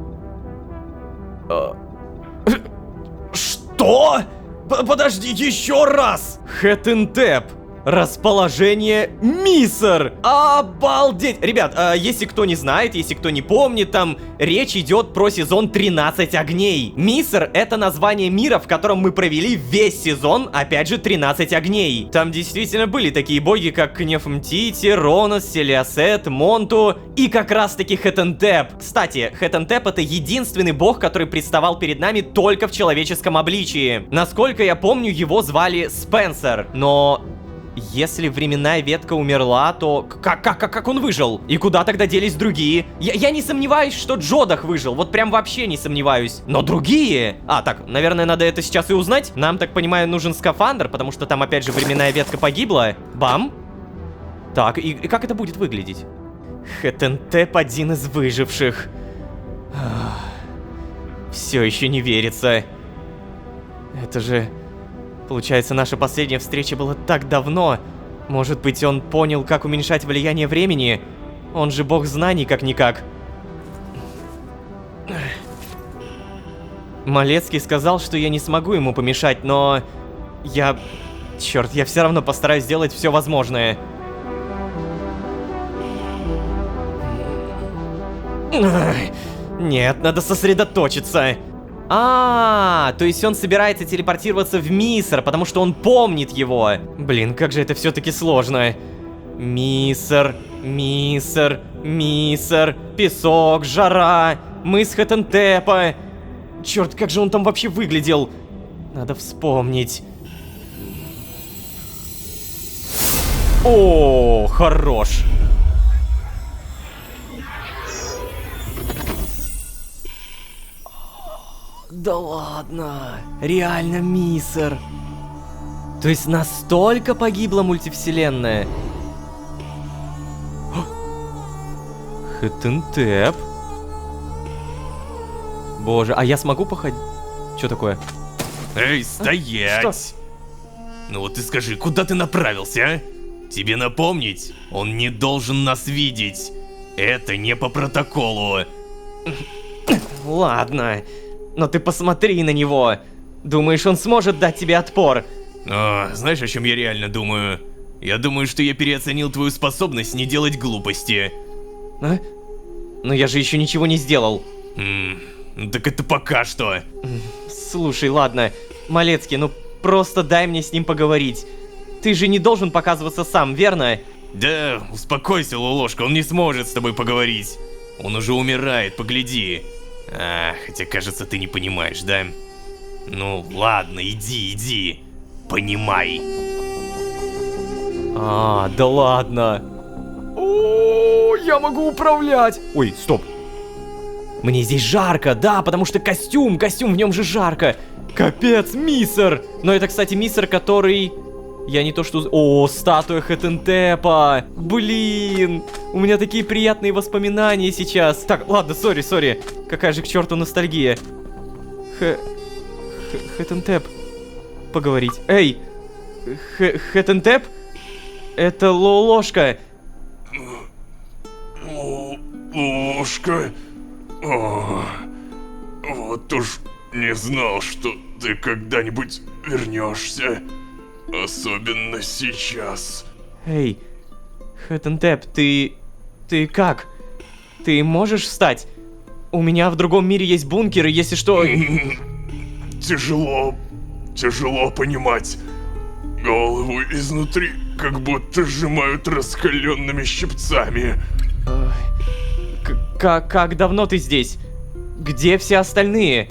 Что? Подожди, еще раз! Хэтентеп. Расположение Миср! Обалдеть! Ребят, если кто не знает, если кто не помнит, там речь идет про сезон 13 огней. Миср — это название мира, в котором мы провели весь сезон, опять же, 13 огней. Там действительно были такие боги, как Кнефмтити, Ронос, Селиасет, Монту и как раз-таки Хэтентеп. Кстати, Хэтентеп — это единственный бог, который представал перед нами только в человеческом обличии. Насколько я помню, его звали Спенсер, но... Если временная ветка умерла, то как он выжил? И куда тогда делись другие? Я не сомневаюсь, что Джодах выжил, вот прям вообще не сомневаюсь. Но другие? Так, наверное, надо это сейчас и узнать. Нам, так понимаю, нужен скафандр, потому что там опять же временная ветка погибла. Бам. Так, и как это будет выглядеть? Хэтентеп один из выживших. Все еще не верится. Это же... Получается, наша последняя встреча была так давно. Может быть, он понял, как уменьшать влияние времени? Он же бог знаний, как-никак. Малецкий сказал, что я не смогу ему помешать, но... Черт, я все равно постараюсь сделать все возможное. Нет, надо сосредоточиться. То есть он собирается телепортироваться в Миср, потому что он помнит его. Блин, как же это все-таки сложно. Миср, Миср, Миср, песок, жара, мыс Хэтентепа. Черт, как же он там вообще выглядел? Надо вспомнить. О, хорош. Да ладно, реально Миср. То есть настолько погибла мультивселенная? Хэтентеп. Боже, а я смогу походить? Что такое? Эй, стоять! Что? Ну вот ты скажи, куда ты направился, а? Тебе напомнить, он не должен нас видеть. Это не по протоколу. Ладно. Но ты посмотри на него. Думаешь, он сможет дать тебе отпор? Знаешь, о чем я реально думаю? Я думаю, что я переоценил твою способность не делать глупости. Но я же еще ничего не сделал. Так это пока что. Слушай, ладно, Малецкий, ну просто дай мне с ним поговорить. Ты же не должен показываться сам, верно? Да, успокойся, Лолошка, он не сможет с тобой поговорить. Он уже умирает, погляди. Хотя, кажется, ты не понимаешь, да? Ну, ладно, иди. Понимай. Да ладно. О, я могу управлять. Ой, стоп. Мне здесь жарко, да, потому что костюм в нем же жарко. Капец, Миссер. Но это, кстати, Миссер, который... Я не то что... О, статуя Хэтентепа. Блин, у меня такие приятные воспоминания сейчас. Так, ладно, сори. Какая же к черту ностальгия. Хэтентеп. Поговорить. Эй, Хэтентеп? Это ложка. Ложка? О, вот уж не знал, что ты когда-нибудь вернешься. Особенно сейчас. Эй, Хэтентеп, ты как? Ты можешь встать? У меня в другом мире есть бункер, и если что... Тяжело понимать. Голову изнутри как будто сжимают раскаленными щипцами. Как давно ты здесь? Где все остальные?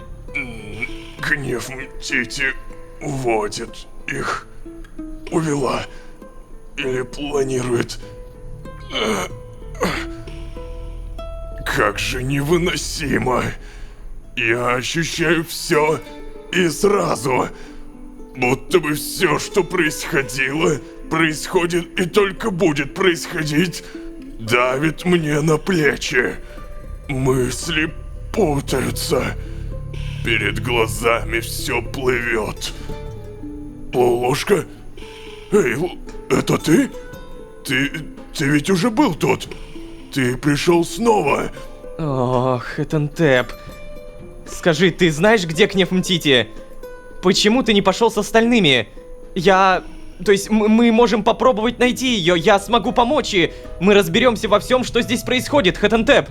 Гнев Мтити уводит их. Увела. Или планирует. Как же невыносимо. Я ощущаю все и сразу. Будто бы все, что происходило, происходит и только будет происходить, давит мне на плечи. Мысли путаются. Перед глазами все плывет. Ложка? Эй, это ты? Ты ведь уже был тут. Ты пришел снова. Ох, Хэтентеп. Скажи, ты знаешь, где Гнев Мтити? Почему ты не пошел с остальными? То есть мы можем попробовать найти ее, я смогу помочь, и мы разберемся во всем, что здесь происходит, Хэтентеп.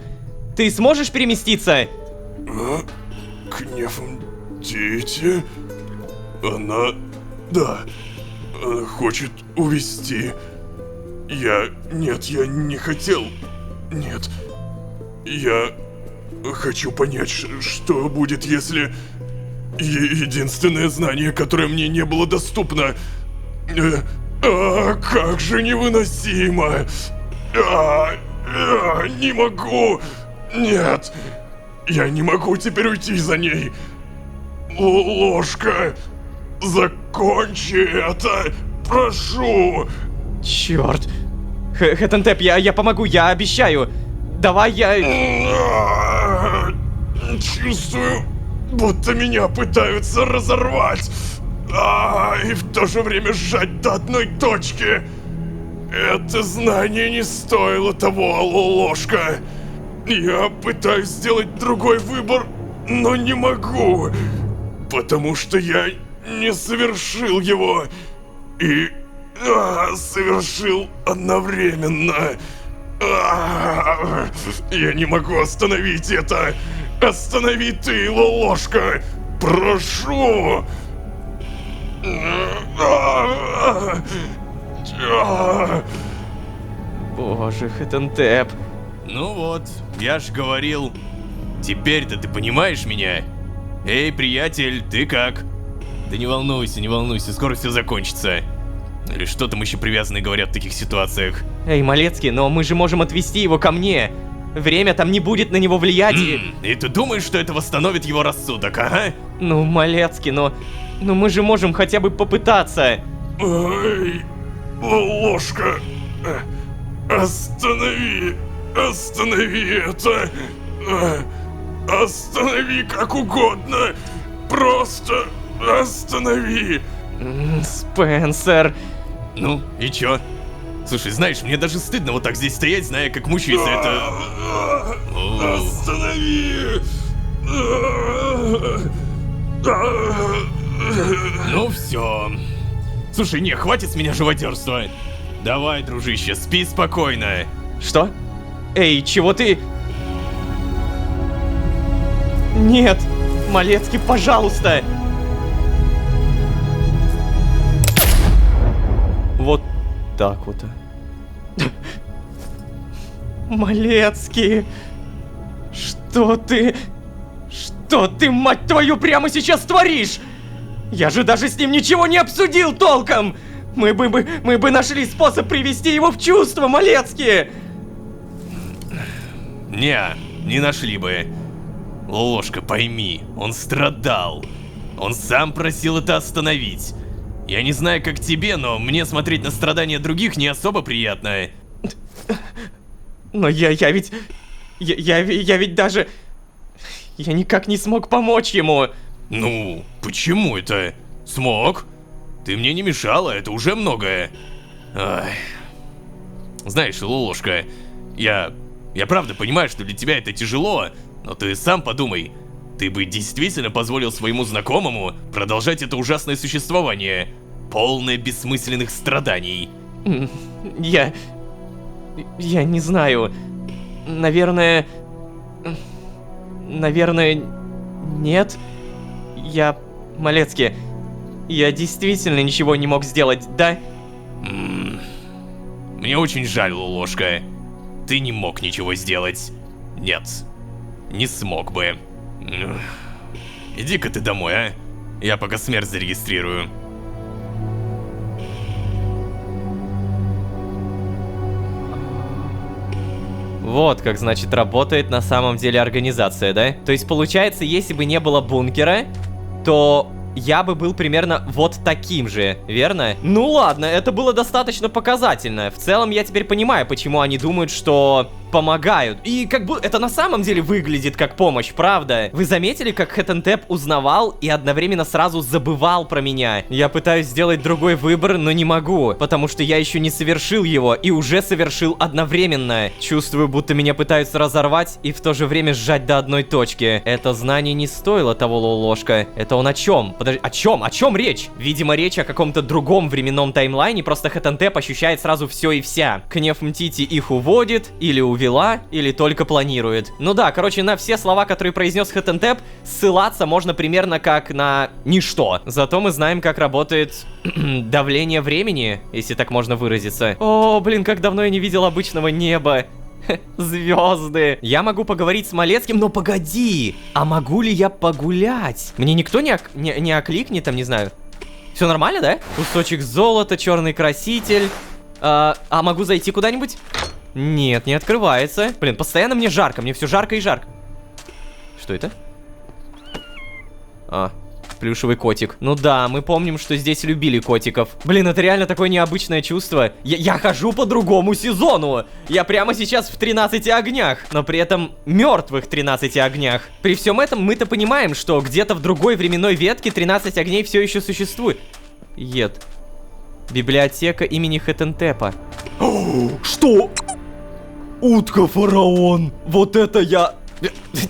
Ты сможешь переместиться? Гнев Мтити? Она... Да. Она хочет увести. Нет, я не хотел. Нет. Я хочу понять, что будет, если... Единственное знание, которое мне не было доступно... как же невыносимо! Не могу! Нет! Я не могу теперь уйти за ней! Ложка! Закончи это! Прошу! Черт! Хэтентеп, я помогу, я обещаю! Давай я... Чувствую, будто меня пытаются разорвать! И в то же время сжать до одной точки! Это знание не стоило того, ложка! Я пытаюсь сделать другой выбор, но не могу! Потому что я не совершил его! И... совершил одновременно! Я не могу остановить это! Останови ты, ложка! Прошу! Боже, Хэтентеп. Ну вот, я ж говорил. Теперь-то ты понимаешь меня? Эй, приятель, ты как? Да не волнуйся, скоро все закончится. Или что там еще привязанные говорят в таких ситуациях? Эй, Малецкий, но мы же можем отвезти его ко мне. Время там не будет на него влиять И ты думаешь, что это восстановит его рассудок, ага? Ну, Малецкий, но мы же можем хотя бы попытаться. Эй, ложка! Останови это! Останови как угодно! Просто останови! Спенсер. Ну, и чё? Слушай, знаешь, мне даже стыдно вот так здесь стоять, зная, как мучается это... Останови! Ну все. Слушай, не, хватит с меня живодерства. Давай, дружище, спи спокойно. Что? Эй, чего ты... Нет! Малецкий, пожалуйста! Вот так вот. Малецкий! Что ты, мать твою, прямо сейчас творишь? Я же даже с ним ничего не обсудил толком! Мы бы нашли способ привести его в чувство, Малецкий! Не нашли бы. Лолошка, пойми, он страдал. Он сам просил это остановить. Я не знаю, как тебе, но мне смотреть на страдания других не особо приятно. Но я ведь... Я ведь даже... Я никак не смог помочь ему. Ну, почему это? Смог? Ты мне не мешала, это уже многое. Ай. Знаешь, Лолошка, я правда понимаю, что для тебя это тяжело, но ты сам подумай. Ты бы действительно позволил своему знакомому продолжать это ужасное существование, полное бессмысленных страданий? Я не знаю. Наверное, нет. Малецкий, я действительно ничего не мог сделать, да? Мне очень жаль, Лолошка. Ты не мог ничего сделать. Нет, не смог бы. Иди-ка ты домой, а? Я пока смерть зарегистрирую. Вот как, значит, работает на самом деле организация, да? То есть, получается, если бы не было бункера, то я бы был примерно вот таким же, верно? Ну ладно, это было достаточно показательно. В целом, я теперь понимаю, почему они думают, что помогают. И как бы это на самом деле выглядит как помощь, правда? Вы заметили, как Хэтентеп узнавал и одновременно сразу забывал про меня? Я пытаюсь сделать другой выбор, но не могу, потому что я еще не совершил его и уже совершил одновременно. Чувствую, будто меня пытаются разорвать и в то же время сжать до одной точки. Это знание не стоило того, Лолошка. Это он о чем? Подожди, о чем? О чем речь? Видимо, речь о каком-то другом временном таймлайне, просто Хэтентеп ощущает сразу все и вся. Кнеф Мтити их уводит или увела, или только планирует. Ну да, короче, на все слова, которые произнес Хэтентеп, ссылаться можно примерно как на ничто. Зато мы знаем, как работает давление времени, если так можно выразиться. О, блин, как давно я не видел обычного неба. Звезды. Я могу поговорить с Малецким, но погоди. А могу ли я погулять? Мне никто не окликнет, там, не знаю. Все нормально, да? Кусочек золота, черный краситель. А могу зайти куда-нибудь? Нет, не открывается. Блин, постоянно мне жарко, мне все жарко и жарко. Что это? Плюшевый котик. Ну да, мы помним, что здесь любили котиков. Блин, это реально такое необычное чувство. Я хожу по другому сезону. Я прямо сейчас в 13 огнях, но при этом мертвых 13 огнях. При всем этом мы-то понимаем, что где-то в другой временной ветке 13 огней все еще существует. Библиотека имени Хэтентепа. Что? Утка-фараон. Вот это я...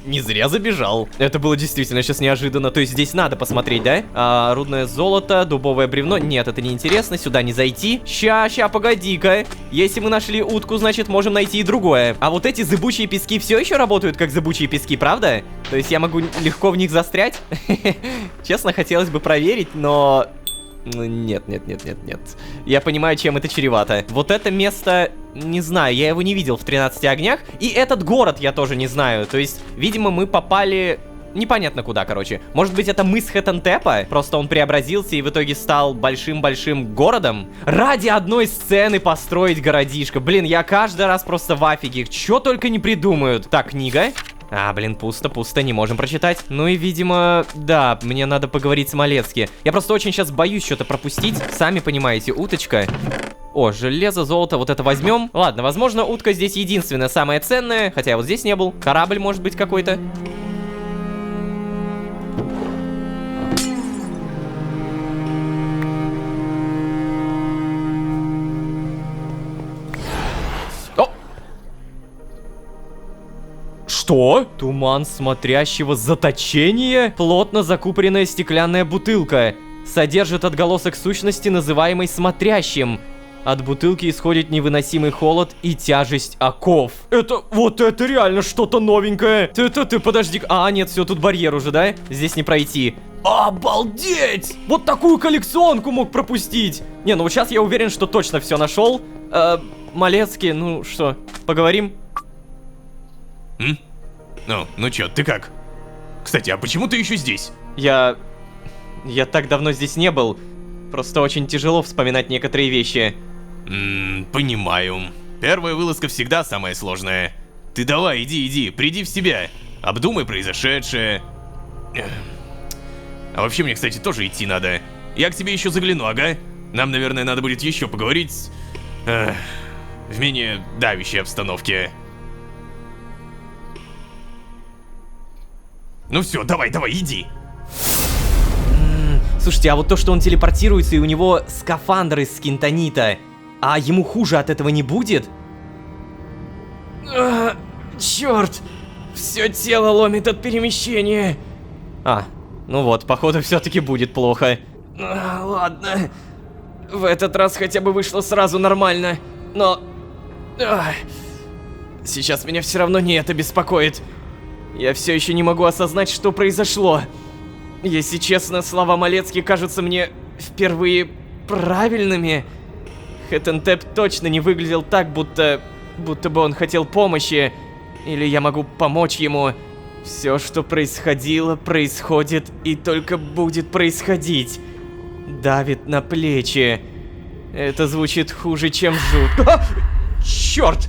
Не зря забежал. Это было действительно сейчас неожиданно. То есть здесь надо посмотреть, да? Рудное золото, дубовое бревно. Нет, это не интересно. Сюда не зайти. Ща, погоди-ка. Если мы нашли утку, значит можем найти и другое. А вот эти зыбучие пески все еще работают как зыбучие пески, правда? То есть я могу легко в них застрять? Честно, хотелось бы проверить, но... Нет. Я понимаю, чем это чревато. Вот это место, не знаю, я его не видел в 13 огнях. И этот город я тоже не знаю. То есть, видимо, мы попали... Непонятно куда, короче. Может быть, это мыс Хэтентепа? Просто он преобразился и в итоге стал большим-большим городом? Ради одной сцены построить городишко. Блин, я каждый раз просто в афиге. Чё только не придумают. Так, книга. Блин, пусто, не можем прочитать. Ну и, видимо, да, мне надо поговорить с Малецким. Я просто очень сейчас боюсь что-то пропустить. Сами понимаете, уточка. О, железо, золото, вот это возьмем. Ладно, возможно, утка здесь единственная, самая ценная. Хотя я вот здесь не был. Корабль может быть какой-то. Что? Туман смотрящего заточения? Плотно закупоренная стеклянная бутылка. Содержит отголосок сущности, называемой смотрящим. От бутылки исходит невыносимый холод и тяжесть оков. Вот это реально что-то новенькое. Ты подожди. Нет, все, тут барьер уже, да? Здесь не пройти. Обалдеть! Вот такую коллекционку мог пропустить. Не, ну вот сейчас я уверен, что точно все нашел. Малецкий, ну что, поговорим? Ну чё, ты как? Кстати, а почему ты еще здесь? Я так давно здесь не был. Просто очень тяжело вспоминать некоторые вещи. Понимаю. Первая вылазка всегда самая сложная. Ты давай, иди, приди в себя. обдумай произошедшее. А вообще мне, кстати, тоже идти надо. Я к тебе еще загляну, ага. Нам, наверное, надо будет еще поговорить в менее давящей обстановке. Ну все, давай, иди. Слушайте, а вот то, что он телепортируется и у него скафандр из скинтонита, а ему хуже от этого не будет? Черт! Все тело ломит от перемещения. Ну вот, походу, все-таки будет плохо. Ладно. В этот раз хотя бы вышло сразу нормально. Но... сейчас меня все равно не это беспокоит. Я все еще не могу осознать, что произошло. Если честно, слова Малецки кажутся мне впервые правильными. Хэтентеп точно не выглядел так, будто бы он хотел помощи. Или я могу помочь ему. Все, что происходило, происходит и только будет происходить. Давит на плечи. Это звучит хуже, чем жутко. Черт!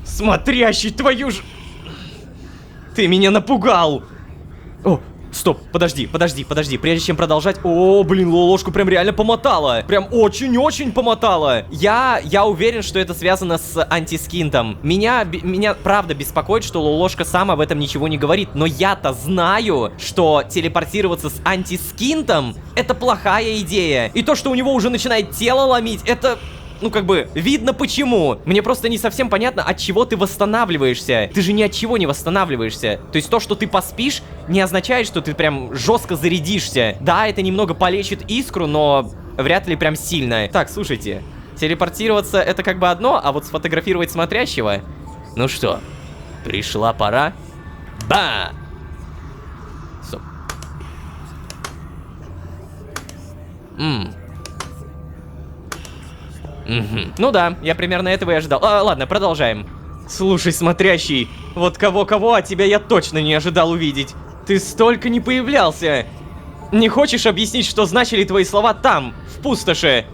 Смотрящий, твою ж... Ты меня напугал! О, стоп, подожди, прежде чем продолжать... О, блин, ложку прям реально помотала. Прям очень-очень помотала. Я уверен, что это связано с антискинтом. Меня правда беспокоит, что ложка сам об этом ничего не говорит. Но я-то знаю, что телепортироваться с антискинтом — это плохая идея. И то, что у него уже начинает тело ломить, это... Ну, как бы, видно почему. Мне просто не совсем понятно, от чего ты восстанавливаешься. Ты же ни от чего не восстанавливаешься. То есть то, что ты поспишь, не означает, что ты прям жестко зарядишься. Да, это немного полечит искру, но вряд ли прям сильно. Так, слушайте, телепортироваться — это как бы одно, а вот сфотографировать смотрящего... Ну что, пришла пора? Ба! Стоп. Ну да, я примерно этого и ожидал. Ладно, продолжаем. Слушай, смотрящий, вот кого-кого от тебя я точно не ожидал увидеть. Ты столько не появлялся. Не хочешь объяснить, что значили твои слова там, в пустоши?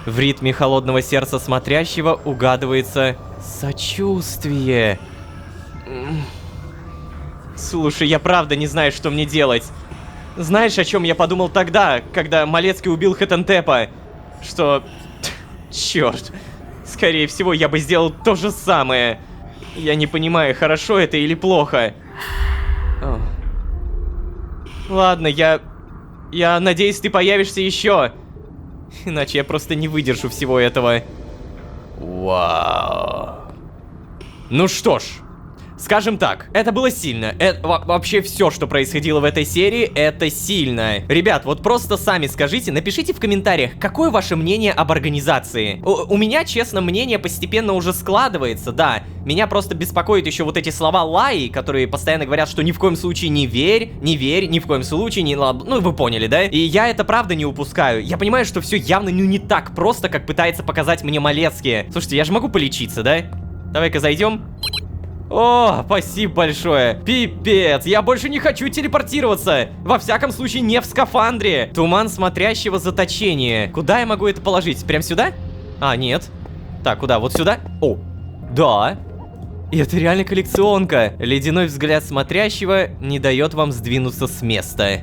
В ритме холодного сердца смотрящего угадывается сочувствие. Слушай, я правда не знаю, что мне делать. Знаешь, о чем я подумал тогда, когда Малецкий убил Хэтентепа? Что... Черт. Скорее всего, я бы сделал то же самое. Я не понимаю, хорошо это или плохо. Ладно, я надеюсь, ты появишься еще. Иначе я просто не выдержу всего этого. Вау. Ну что ж. Скажем так, это было сильно. Вообще все, что происходило в этой серии, это сильно. Ребят, вот просто сами скажите, напишите в комментариях, какое ваше мнение об организации. У меня, честно, мнение постепенно уже складывается, да. Меня просто беспокоит еще вот эти слова Лаи, которые постоянно говорят, что ни в коем случае не верь, ни в коем случае не... Ну, вы поняли, да? И я это правда не упускаю. Я понимаю, что все явно не так просто, как пытается показать мне Малецкий. Слушайте, я же могу полечиться, да? Давай-ка зайдем. О, спасибо большое. Пипец, я больше не хочу телепортироваться. Во всяком случае, не в скафандре. Туман смотрящего заточения. Куда я могу это положить? Прям сюда? Нет. Так, куда? Вот сюда? О, да. И это реально коллекционка. Ледяной взгляд смотрящего не дает вам сдвинуться с места.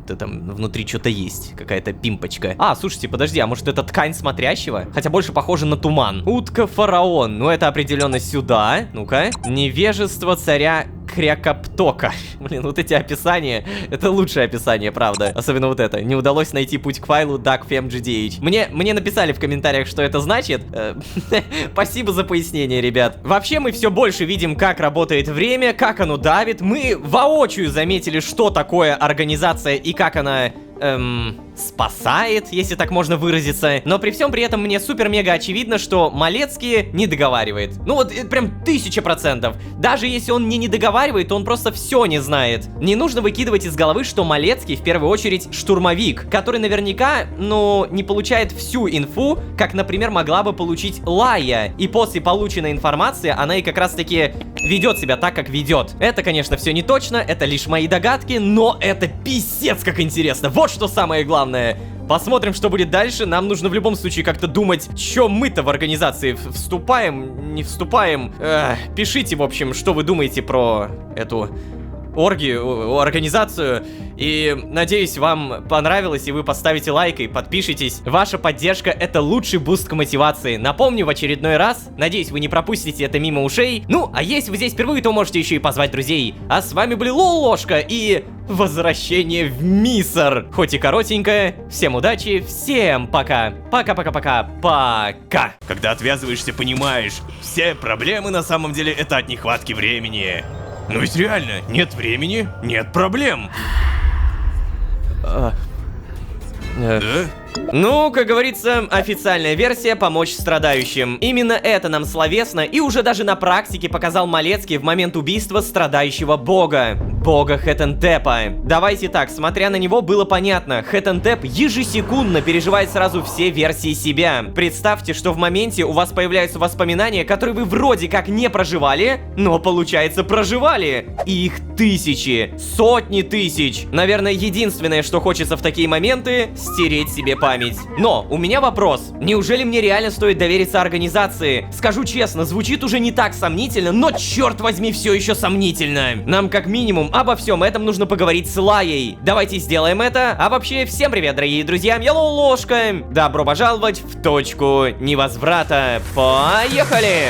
Это там внутри что-то есть, какая-то пимпочка. Слушайте, подожди, а может это ткань смотрящего? Хотя больше похоже на туман. Утка-фараон, ну это определенно сюда. Ну-ка. Невежество царя Крякоптока. Блин, вот эти описания, это лучшее описание, правда. Особенно вот это. Не удалось найти путь к файлу DuckFemGDH. Мне написали в комментариях, что это значит. Спасибо за пояснение, ребят. Вообще мы все больше видим, как работает время, как оно давит. Мы воочию заметили, что такое организация и как она... спасает, если так можно выразиться. Но при всем при этом мне супер-мега очевидно, что Малецкий не договаривает. Ну вот прям 1000%. Даже если он не договаривает, то он просто все не знает. Не нужно выкидывать из головы, что Малецкий в первую очередь штурмовик, который наверняка, ну, не получает всю инфу, как, например, могла бы получить Лая. И после полученной информации она и как раз-таки ведет себя так, как ведет. Это, конечно, все не точно, это лишь мои догадки, но это писец как интересно. Вот что самое главное. Посмотрим, что будет дальше. Нам нужно в любом случае как-то думать, что мы-то в организации вступаем, не вступаем. Пишите, в общем, что вы думаете про эту оргию, организацию. И надеюсь, вам понравилось, и вы поставите лайк и подпишитесь. Ваша поддержка — это лучший буст к мотивации. Напомню в очередной раз, надеюсь, вы не пропустите это мимо ушей. Ну, а если вы здесь впервые, то можете еще и позвать друзей. А с вами были Лолошка и возвращение в Мисор. Хоть и коротенькое. Всем удачи, всем пока. Пока-пока-пока. Пока. Когда отвязываешься, понимаешь, все проблемы на самом деле это от нехватки времени. Ну ведь реально, нет времени, нет проблем. Да? Ну, как говорится, официальная версия — помочь страдающим. Именно это нам словесно и уже даже на практике показал Малецкий в момент убийства страдающего бога. Бога Хетентепа. Давайте так, смотря на него, было понятно, Хетентеп ежесекундно переживает сразу все версии себя. Представьте, что в моменте у вас появляются воспоминания, которые вы вроде как не проживали, но получается проживали. И их тысячи, сотни тысяч. Наверное, единственное, что хочется в такие моменты — стереть себе память. Но у меня вопрос. Неужели мне реально стоит довериться организации? Скажу честно, звучит уже не так сомнительно, но черт возьми, все еще сомнительно. Нам как минимум обо всем этом нужно поговорить с Лаей. Давайте сделаем это. А вообще, всем привет, дорогие друзья, я Лолошка. Добро пожаловать в точку невозврата. Поехали!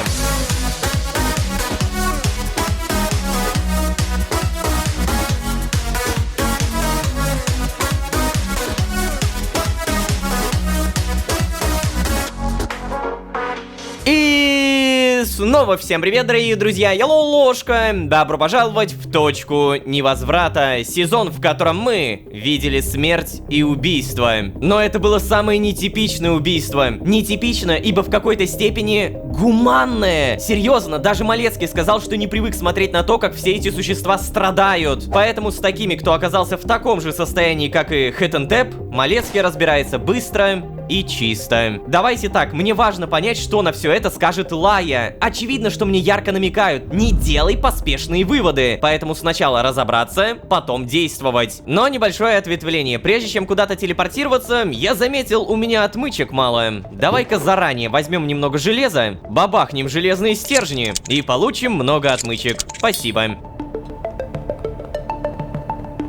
И снова всем привет, дорогие друзья, я Лолошка. Добро пожаловать в точку невозврата. Сезон, в котором мы видели смерть и убийство. Но это было самое нетипичное убийство. Нетипично, ибо в какой-то степени гуманное. Серьезно, даже Малецкий сказал, что не привык смотреть на то, как все эти существа страдают. Поэтому с такими, кто оказался в таком же состоянии, как и Хетентеп, Малецкий разбирается быстро и чисто. Давайте так, мне важно понять, что на все это скажет Лая. Очевидно, что мне ярко намекают: не делай поспешные выводы. Поэтому сначала разобраться, потом действовать. Но небольшое ответвление. Прежде чем куда-то телепортироваться, я заметил, у меня отмычек мало. Давай-ка заранее возьмем немного железа, бабахнем железные стержни и получим много отмычек. Спасибо.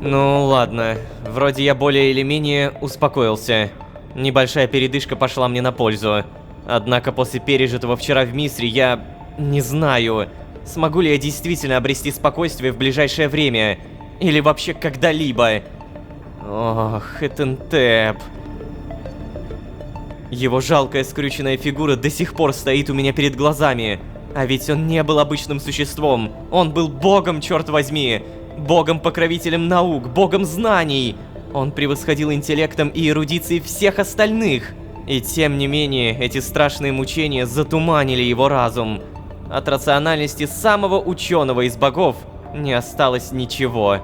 Ну ладно, вроде я более или менее успокоился. Небольшая передышка пошла мне на пользу. Однако после пережитого вчера в Мисре я не знаю, смогу ли я действительно обрести спокойствие в ближайшее время. Или вообще когда-либо. Ох, Хетентеп. Его жалкая скрюченная фигура до сих пор стоит у меня перед глазами. А ведь он не был обычным существом. Он был богом, черт возьми. Богом-покровителем наук, богом знаний. Он превосходил интеллектом и эрудицией всех остальных. И тем не менее, эти страшные мучения затуманили его разум. От рациональности самого ученого из богов не осталось ничего.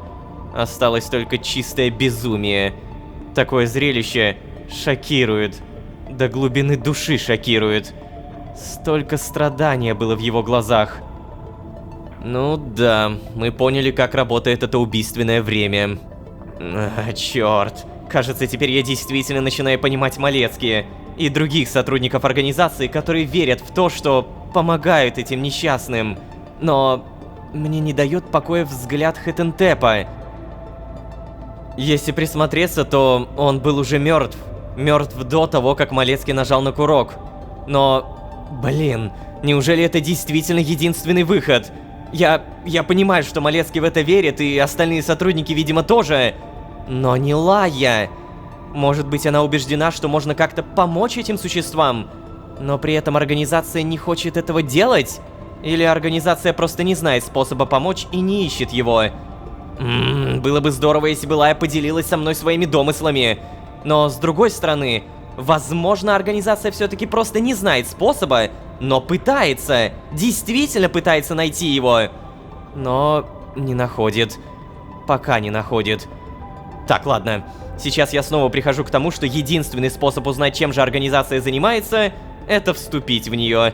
Осталось только чистое безумие. Такое зрелище шокирует. До глубины души шокирует. Столько страдания было в его глазах. Ну да, мы поняли, как работает это убийственное время. Черт. Кажется, теперь я действительно начинаю понимать Малецкие и других сотрудников организации, которые верят в то, что помогают этим несчастным. Но мне не дает покоя взгляд Хетентепа. Если присмотреться, то он был уже мертв. Мертв до того, как Малецкий нажал на курок. Но, блин, неужели это действительно единственный выход? Я понимаю, что Малецкий в это верит, и остальные сотрудники, видимо, тоже. Но не Лая. Может быть, она убеждена, что можно как-то помочь этим существам, но при этом организация не хочет этого делать? Или организация просто не знает способа помочь и не ищет его? Было бы здорово, если бы Лая поделилась со мной своими домыслами. Но с другой стороны, возможно, организация все-таки просто не знает способа, но пытается, действительно пытается найти его. Но не находит. Пока не находит. Так, ладно. Сейчас я снова прихожу к тому, что единственный способ узнать, чем же организация занимается, это вступить в нее.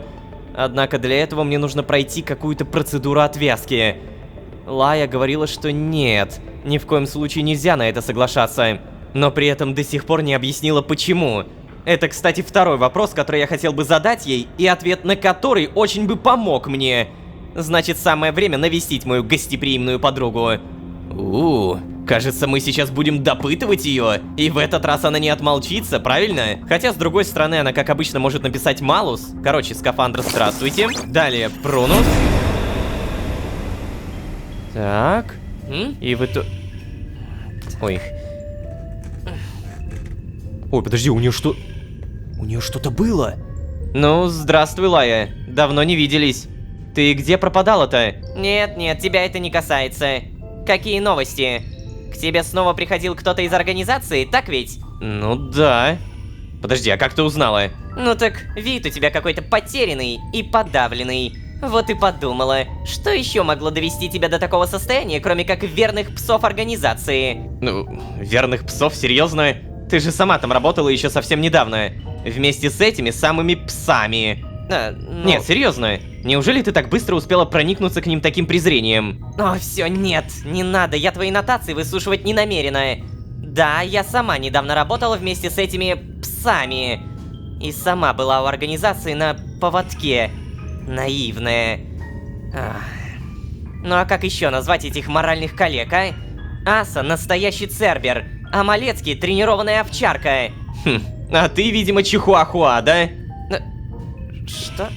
Однако для этого мне нужно пройти какую-то процедуру отвязки. Лая говорила, что нет, ни в коем случае нельзя на это соглашаться. Но при этом до сих пор не объяснила, почему. Это, кстати, второй вопрос, который я хотел бы задать ей, и ответ на который очень бы помог мне. Значит, самое время навестить мою гостеприимную подругу. Кажется, мы сейчас будем допытывать ее, и в этот раз она не отмолчится, правильно? Хотя, с другой стороны, она, как обычно, может написать Малус. Короче, скафандр, здравствуйте. Далее, Прунус. Так. И вы то... Ой. Ой, подожди, у нее что... У нее что-то было? Ну, здравствуй, Лая. Давно не виделись. Ты где пропадала-то? Нет, тебя это не касается. Какие новости? К тебе снова приходил кто-то из организации, так ведь? Ну да. Подожди, а как ты узнала? Ну так, вид у тебя какой-то потерянный и подавленный. Вот и подумала, что еще могло довести тебя до такого состояния, кроме как верных псов организации? Ну, верных псов, серьезно? Ты же сама там работала еще совсем недавно. Вместе с этими самыми псами. Нет, серьезно. Неужели ты так быстро успела проникнуться к ним таким презрением? О, все, нет, не надо, я твои нотации выслушивать не намерена. Да, я сама недавно работала вместе с этими псами. И сама была у организации на поводке. Наивная. Ну а как еще назвать этих моральных коллег, а? Аса — настоящий цербер, а Малецкий — тренированная овчарка. А ты, видимо, чихуахуа, да? Что?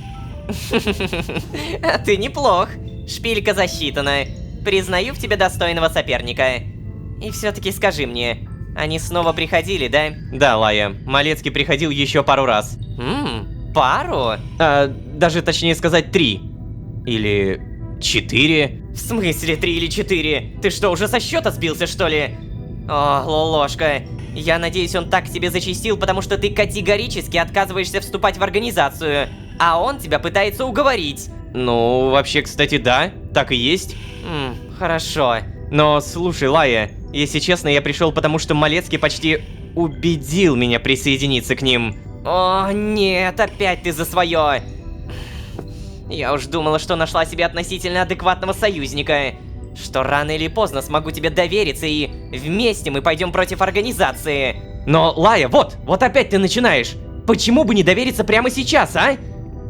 А ты неплох. Шпилька засчитана. Признаю в тебе достойного соперника. И все-таки скажи мне, они снова приходили, да? Да, Лая. Малецкий приходил еще пару раз. Пару? Даже точнее сказать 3. Или 4. В смысле 3 или 4? Ты что, уже со счета сбился, что ли? О, Лолошка, я надеюсь, он так к тебе зачастил, потому что ты категорически отказываешься вступать в организацию, а он тебя пытается уговорить. Ну, вообще, кстати, да, так и есть. Хорошо. Но слушай, Лая, если честно, я пришел потому, что Малецкий почти убедил меня присоединиться к ним. О, нет, опять ты за свое. Я уж думала, что нашла себе относительно адекватного союзника. Что рано или поздно смогу тебе довериться, и вместе мы пойдем против организации. Но, Лая, вот опять ты начинаешь. Почему бы не довериться прямо сейчас, а?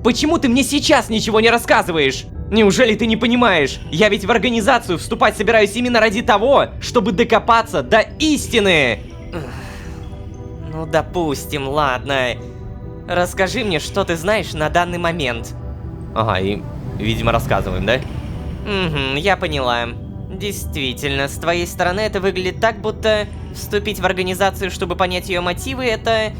Почему ты мне сейчас ничего не рассказываешь? Неужели ты не понимаешь? Я ведь в организацию вступать собираюсь именно ради того, чтобы докопаться до истины. Ну, допустим, ладно. Расскажи мне, что ты знаешь на данный момент. Ага, и, видимо, рассказываем, да? Я поняла. Действительно, с твоей стороны это выглядит так, будто вступить в организацию, чтобы понять ее мотивы, это,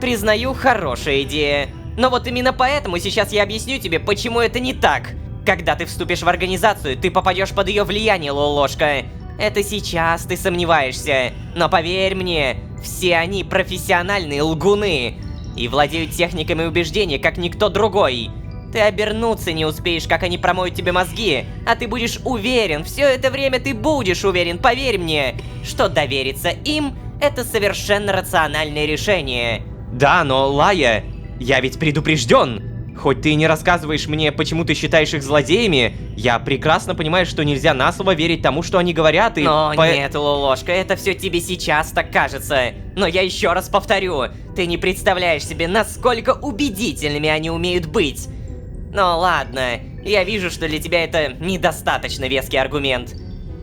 признаю, хорошая идея. Но вот именно поэтому сейчас я объясню тебе, почему это не так. Когда ты вступишь в организацию, ты попадешь под ее влияние, Лолошка. Это сейчас ты сомневаешься, но поверь мне, все они профессиональные лгуны и владеют техниками убеждения, как никто другой. Ты обернуться не успеешь, как они промоют тебе мозги, а ты будешь уверен, все это время ты будешь уверен, поверь мне, что довериться им — это совершенно рациональное решение. Да, но, Лая, я ведь предупрежден. Хоть ты и не рассказываешь мне, почему ты считаешь их злодеями, я прекрасно понимаю, что нельзя на слово верить тому, что они говорят, и... Но нет, Лолошка, это все тебе сейчас так кажется. Но я еще раз повторю, ты не представляешь себе, насколько убедительными они умеют быть. Ну ладно, я вижу, что для тебя это недостаточно веский аргумент.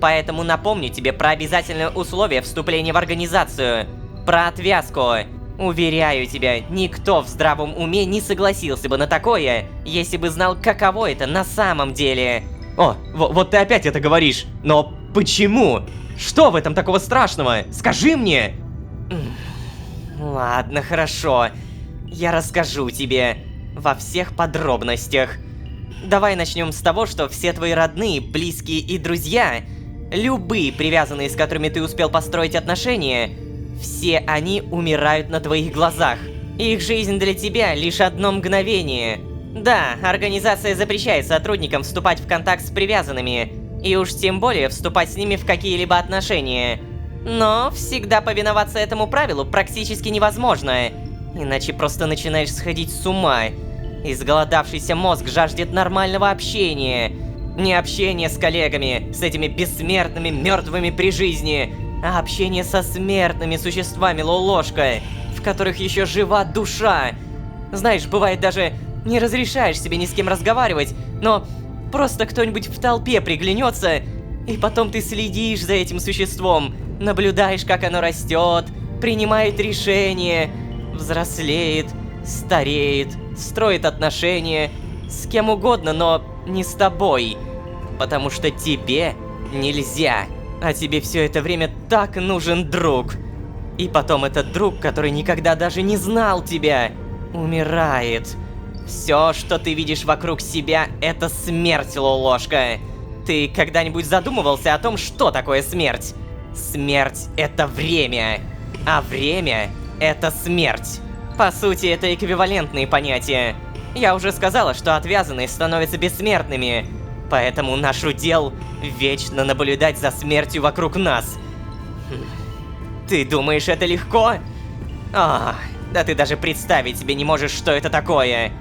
Поэтому напомню тебе про обязательное условие вступления в организацию. Про отвязку. Уверяю тебя, никто в здравом уме не согласился бы на такое, если бы знал, каково это на самом деле. О, вот ты опять это говоришь. Но почему? Что в этом такого страшного? Скажи мне! Ладно, хорошо. Я расскажу тебе. Во всех подробностях. Давай начнем с того, что все твои родные, близкие и друзья, любые привязанные, с которыми ты успел построить отношения, все они умирают на твоих глазах. Их жизнь для тебя лишь одно мгновение. Да, организация запрещает сотрудникам вступать в контакт с привязанными, и уж тем более вступать с ними в какие-либо отношения. Но всегда повиноваться этому правилу практически невозможно, иначе просто начинаешь сходить с ума. Изголодавшийся мозг жаждет нормального общения. Не общения с коллегами, с этими бессмертными мертвыми при жизни, а общение со смертными существами, Лолошка, в которых еще жива душа. Знаешь, бывает даже не разрешаешь себе ни с кем разговаривать, но просто кто-нибудь в толпе приглянется, И потом ты следишь за этим существом, наблюдаешь, как оно растет, принимает решения, взрослеет, стареет, строит отношения с кем угодно, но не с тобой. Потому что тебе нельзя. А тебе все это время так нужен друг. И потом этот друг, который никогда даже не знал тебя, умирает. Все, что ты видишь вокруг себя, это смерть, Лолошка. Ты когда-нибудь задумывался о том, что такое смерть? Смерть — это время, а время — это смерть. По сути, это эквивалентные понятия. Я уже сказала, что отвязанные становятся бессмертными, поэтому наш удел — вечно наблюдать за смертью вокруг нас. Ты думаешь, это легко? Да ты даже представить себе не можешь, что это такое.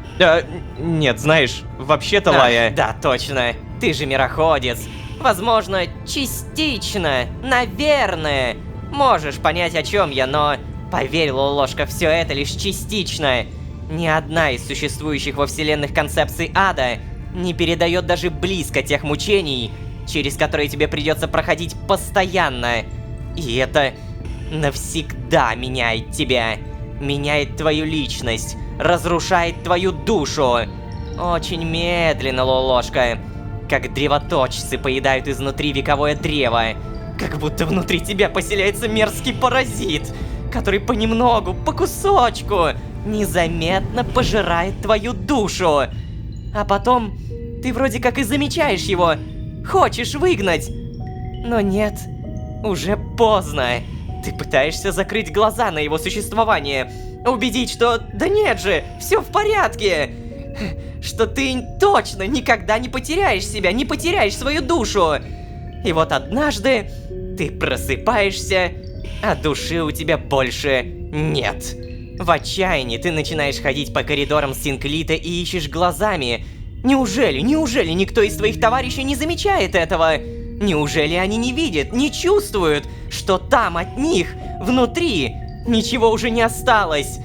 Нет, знаешь, вообще-то, Лая... Да, точно. Ты же мироходец. Возможно, частично, наверное, можешь понять, о чем я, но... Поверь, Лолошка, все это лишь частично. Ни одна из существующих во вселенных концепций ада не передает даже близко тех мучений, через которые тебе придется проходить постоянно. И это навсегда меняет тебя. Меняет твою личность, разрушает твою душу. Очень медленно, Лолошка. Как древоточцы поедают изнутри вековое древо. Как будто внутри тебя поселяется мерзкий паразит, который понемногу, по кусочку, незаметно пожирает твою душу. А потом ты вроде как и замечаешь его, хочешь выгнать. Но нет, уже поздно. Ты пытаешься закрыть глаза на его существование, убедить, что да нет же, все в порядке, что ты точно никогда не потеряешь себя, не потеряешь свою душу. И вот однажды ты просыпаешься, а души у тебя больше нет. В отчаянии ты начинаешь ходить по коридорам Синклита и ищешь глазами. Неужели никто из твоих товарищей не замечает этого? Неужели они не видят, не чувствуют, что там от них, внутри, ничего уже не осталось?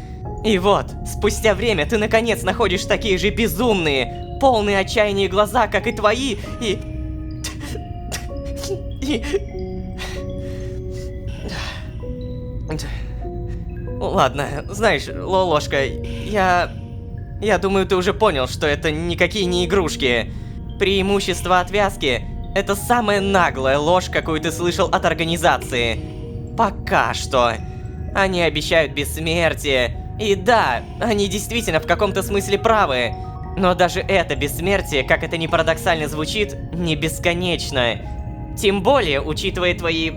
И вот, спустя время ты наконец находишь такие же безумные, полные отчаяния глаза, как и твои, и... Ладно, знаешь, Лолошка, я думаю, ты уже понял, что это никакие не игрушки. Преимущество отвязки — это самая наглая ложь, какую ты слышал от организации. Пока что. Они обещают бессмертие. И да, они действительно в каком-то смысле правы. Но даже это бессмертие, как это ни парадоксально звучит, не бесконечно. Тем более, учитывая твои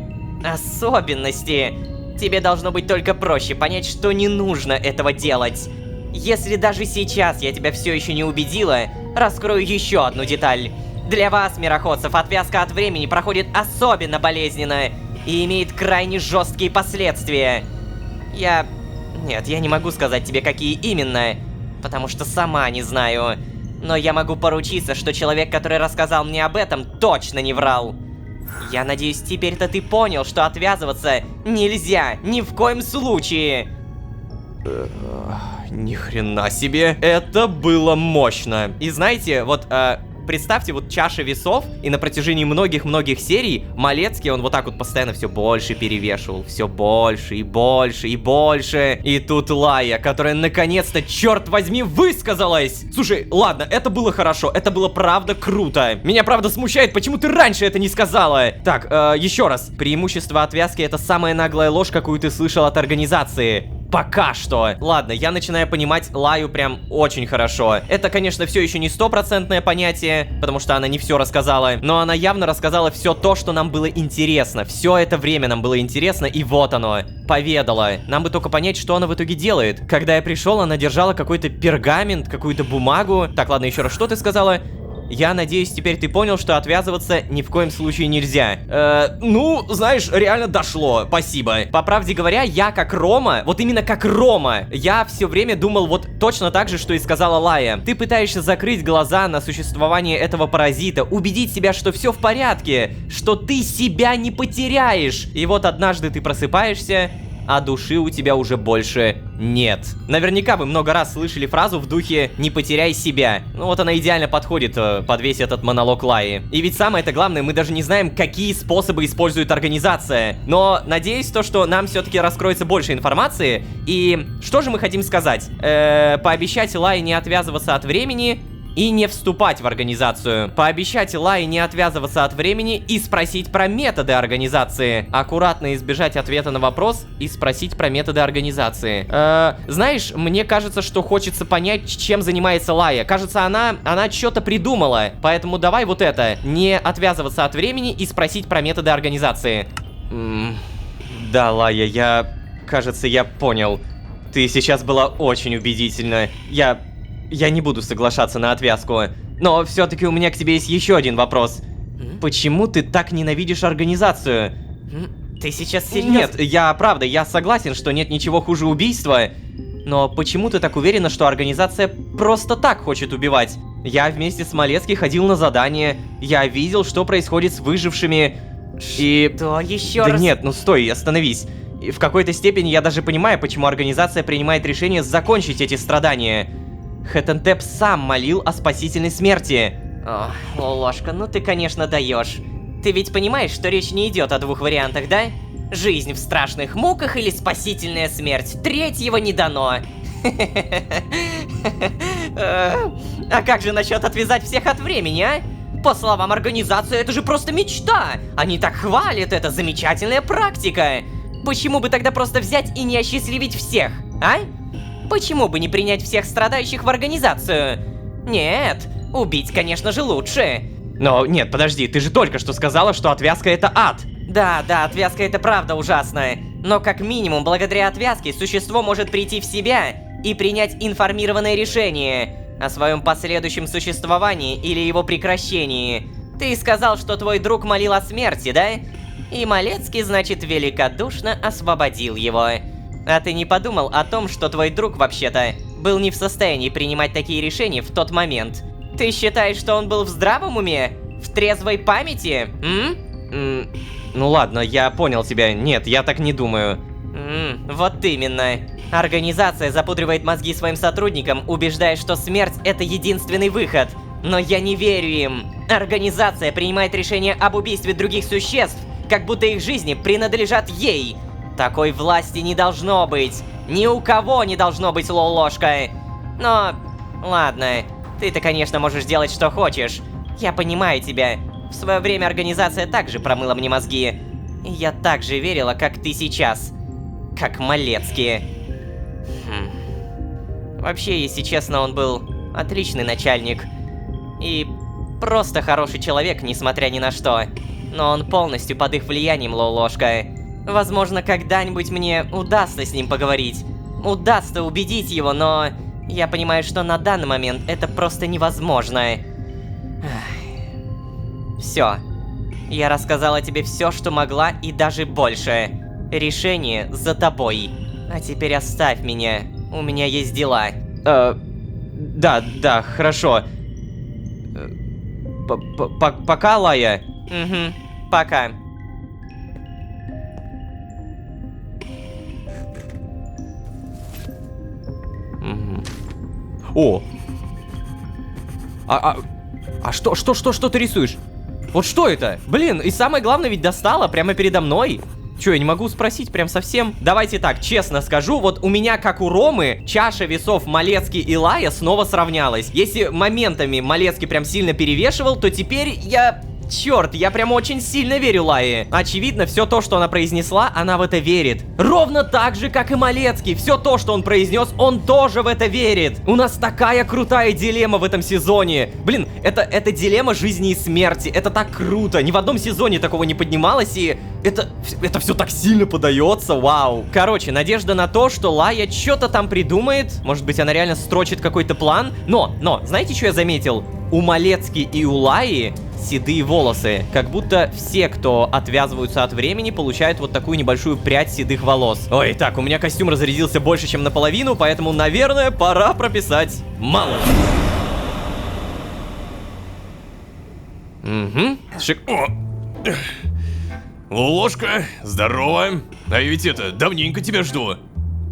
особенности, тебе должно быть только проще понять, что не нужно этого делать. Если даже сейчас я тебя все еще не убедила, раскрою еще одну деталь. Для вас, мироходцев, отвязка от времени проходит особенно болезненно и имеет крайне жесткие последствия. Нет, я не могу сказать тебе, какие именно, потому что сама не знаю. Но я могу поручиться, что человек, который рассказал мне об этом, точно не врал. Я надеюсь, теперь-то ты понял, что отвязываться нельзя, ни в коем случае. Ни хрена себе. Это было мощно. И знаете, вот представьте вот чаша весов, и на протяжении многих-многих серий Малецкий, он вот так вот постоянно все больше перевешивал, все больше и больше и больше. И тут Лая, которая наконец-то, черт возьми, высказалась. Слушай, ладно, это было хорошо, это было правда круто. Меня правда смущает, почему ты раньше это не сказала? Так, еще раз. Преимущество отвязки — это самая наглая ложь, какую ты слышал от организации. Пока что. Ладно, я начинаю понимать Лаю прям очень хорошо. Это, конечно, все еще не стопроцентное понятие, потому что она не все рассказала, но она явно рассказала все то, что нам было интересно. Все это время нам было интересно, и вот оно. Поведала. Нам бы только понять, что она в итоге делает. Когда я пришел, она держала какой-то пергамент, какую-то бумагу. Так, ладно, еще раз, что ты сказала? Я надеюсь, теперь ты понял, что отвязываться ни в коем случае нельзя. Ну, знаешь, реально дошло. Спасибо. По правде говоря, я как Рома, вот именно как Рома, я все время думал вот точно так же, что и сказала Лая. Ты пытаешься закрыть глаза на существование этого паразита, убедить себя, что все в порядке, что ты себя не потеряешь. И вот однажды ты просыпаешься, а души у тебя уже больше нет. Наверняка вы много раз слышали фразу в духе «не потеряй себя». Ну вот она идеально подходит под весь этот монолог Лаи. И ведь самое-то главное, мы даже не знаем, какие способы использует организация. Но надеюсь, что нам все-таки раскроется больше информации. И что же мы хотим сказать? Пообещать Лае не отвязываться от времени и не вступать в организацию. Пообещать Лае не отвязываться от времени и спросить про методы организации. Аккуратно избежать ответа на вопрос и спросить про методы организации. Знаешь, мне кажется, что хочется понять, чем занимается Лая. Кажется, она что-то придумала. Поэтому давай вот это. Не отвязываться от времени и спросить про методы организации. Да, Лая, кажется, я понял. Ты сейчас была очень убедительна. Я не буду соглашаться на отвязку. Но все-таки у меня к тебе есть еще один вопрос. Почему ты так ненавидишь организацию? Ты сейчас серьезно? Нет, я согласен, что нет ничего хуже убийства. Но почему ты так уверена, что организация просто так хочет убивать? Я вместе с Малецки ходил на задание. Я видел, что происходит с выжившими. И... Что еще Да раз? нет, ну стой, остановись. И в какой-то степени я даже понимаю, почему организация принимает решение закончить эти страдания. Хэттентеп сам молил о спасительной смерти. О, Лолошка, ну ты, конечно, даешь. Ты ведь понимаешь, что речь не идет о двух вариантах, да? Жизнь в страшных муках или спасительная смерть. Третьего не дано. А как же насчет отвязать всех от времени, а? По словам организации, это же просто мечта. Они так хвалят, это замечательная практика. Почему бы тогда просто взять и не осчастливить всех, а? Почему бы не принять всех страдающих в организацию? Нет, убить, конечно же, лучше. Но нет, подожди, ты же только что сказала, что отвязка это ад. Да, отвязка это правда ужасная. Но как минимум, благодаря отвязке, существо может прийти в себя и принять информированное решение о своем последующем существовании или его прекращении. Ты сказал, что твой друг молил о смерти, да? И Малецкий, значит, великодушно освободил его. А ты не подумал о том, что твой друг, вообще-то, был не в состоянии принимать такие решения в тот момент? Ты считаешь, что он был в здравом уме? В трезвой памяти? Ну ладно, я понял тебя. Нет, я так не думаю. Вот именно. Организация запудривает мозги своим сотрудникам, убеждая, что смерть — это единственный выход. Но я не верю им. Организация принимает решение об убийстве других существ, как будто их жизни принадлежат ей. Такой власти не должно быть. Ни у кого не должно быть, Лолошка. Но, ладно, ты-то, конечно, можешь делать, что хочешь. Я понимаю тебя. В свое время организация также промыла мне мозги. И я так же верила, как ты сейчас. Как Малецкий. Вообще, если честно, он был отличный начальник. И просто хороший человек, несмотря ни на что. Но он полностью под их влиянием, Лолошка. Возможно, когда-нибудь мне удастся с ним поговорить. Удастся убедить его, но... Я понимаю, что на данный момент это просто невозможно. Все. Я рассказала тебе все, что могла, и даже больше. Решение за тобой. А теперь оставь меня. У меня есть дела. Да, хорошо. Пока, Лая. Угу, пока. О! Что ты рисуешь? Вот что это? Блин, и самое главное ведь достала прямо передо мной. Чё, я не могу спросить прям совсем? Давайте так, честно скажу, вот у меня, как у Ромы, чаша весов Малецкий и Лая снова сравнялась. Если моментами Малецкий прям сильно перевешивал, то теперь Черт, я прям очень сильно верю Лае. Очевидно, все то, что она произнесла, она в это верит. Ровно так же, как и Малецкий. Все то, что он произнес, он тоже в это верит. У нас такая крутая дилемма в этом сезоне. Блин, это дилемма жизни и смерти. Это так круто. Ни в одном сезоне такого не поднималось, и это все так сильно подается. Вау. Короче, надежда на то, что Лая что-то там придумает. Может быть, она реально строчит какой-то план. Но, знаете, что я заметил? У Малецки и у Лаи седые волосы. Как будто все, кто отвязываются от времени, получают вот такую небольшую прядь седых волос. Ой, так, у меня костюм разрядился больше, чем наполовину, поэтому, наверное, пора прописать малыш. О, Ложка, здорово. А я ведь давненько тебя жду.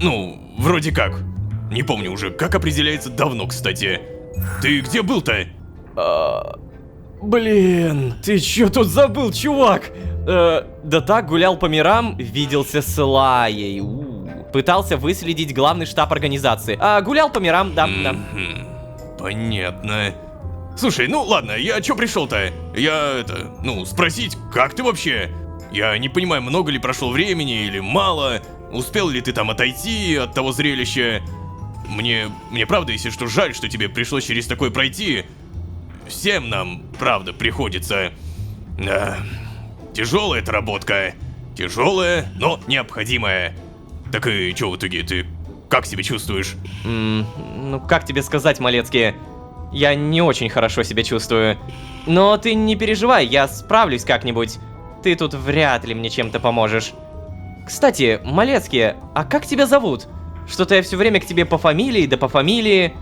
Ну, вроде как. Не помню уже, как определяется давно, кстати. Ты где был-то? Блин, ты чё тут забыл, чувак? Да так, гулял по мирам, виделся с Лаей. Пытался выследить главный штаб организации. Гулял по мирам, да. Понятно. Слушай, ну ладно, я чё пришел-то? Я спросить, как ты вообще? Я не понимаю, много ли прошло времени или мало. Успел ли ты там отойти от того зрелища? Мне правда, если что, жаль, что тебе пришлось через такое пройти. Всем нам, правда, приходится. Да. Тяжелая эта работка. Тяжелая, но необходимая. Так и чё в итоге, ты как себя чувствуешь? Ну как тебе сказать, Малецкий? Я не очень хорошо себя чувствую. Но ты не переживай, я справлюсь как-нибудь. Ты тут вряд ли мне чем-то поможешь. Кстати, Малецкий, а как тебя зовут? Что-то я все время к тебе по фамилии, да по фамилии.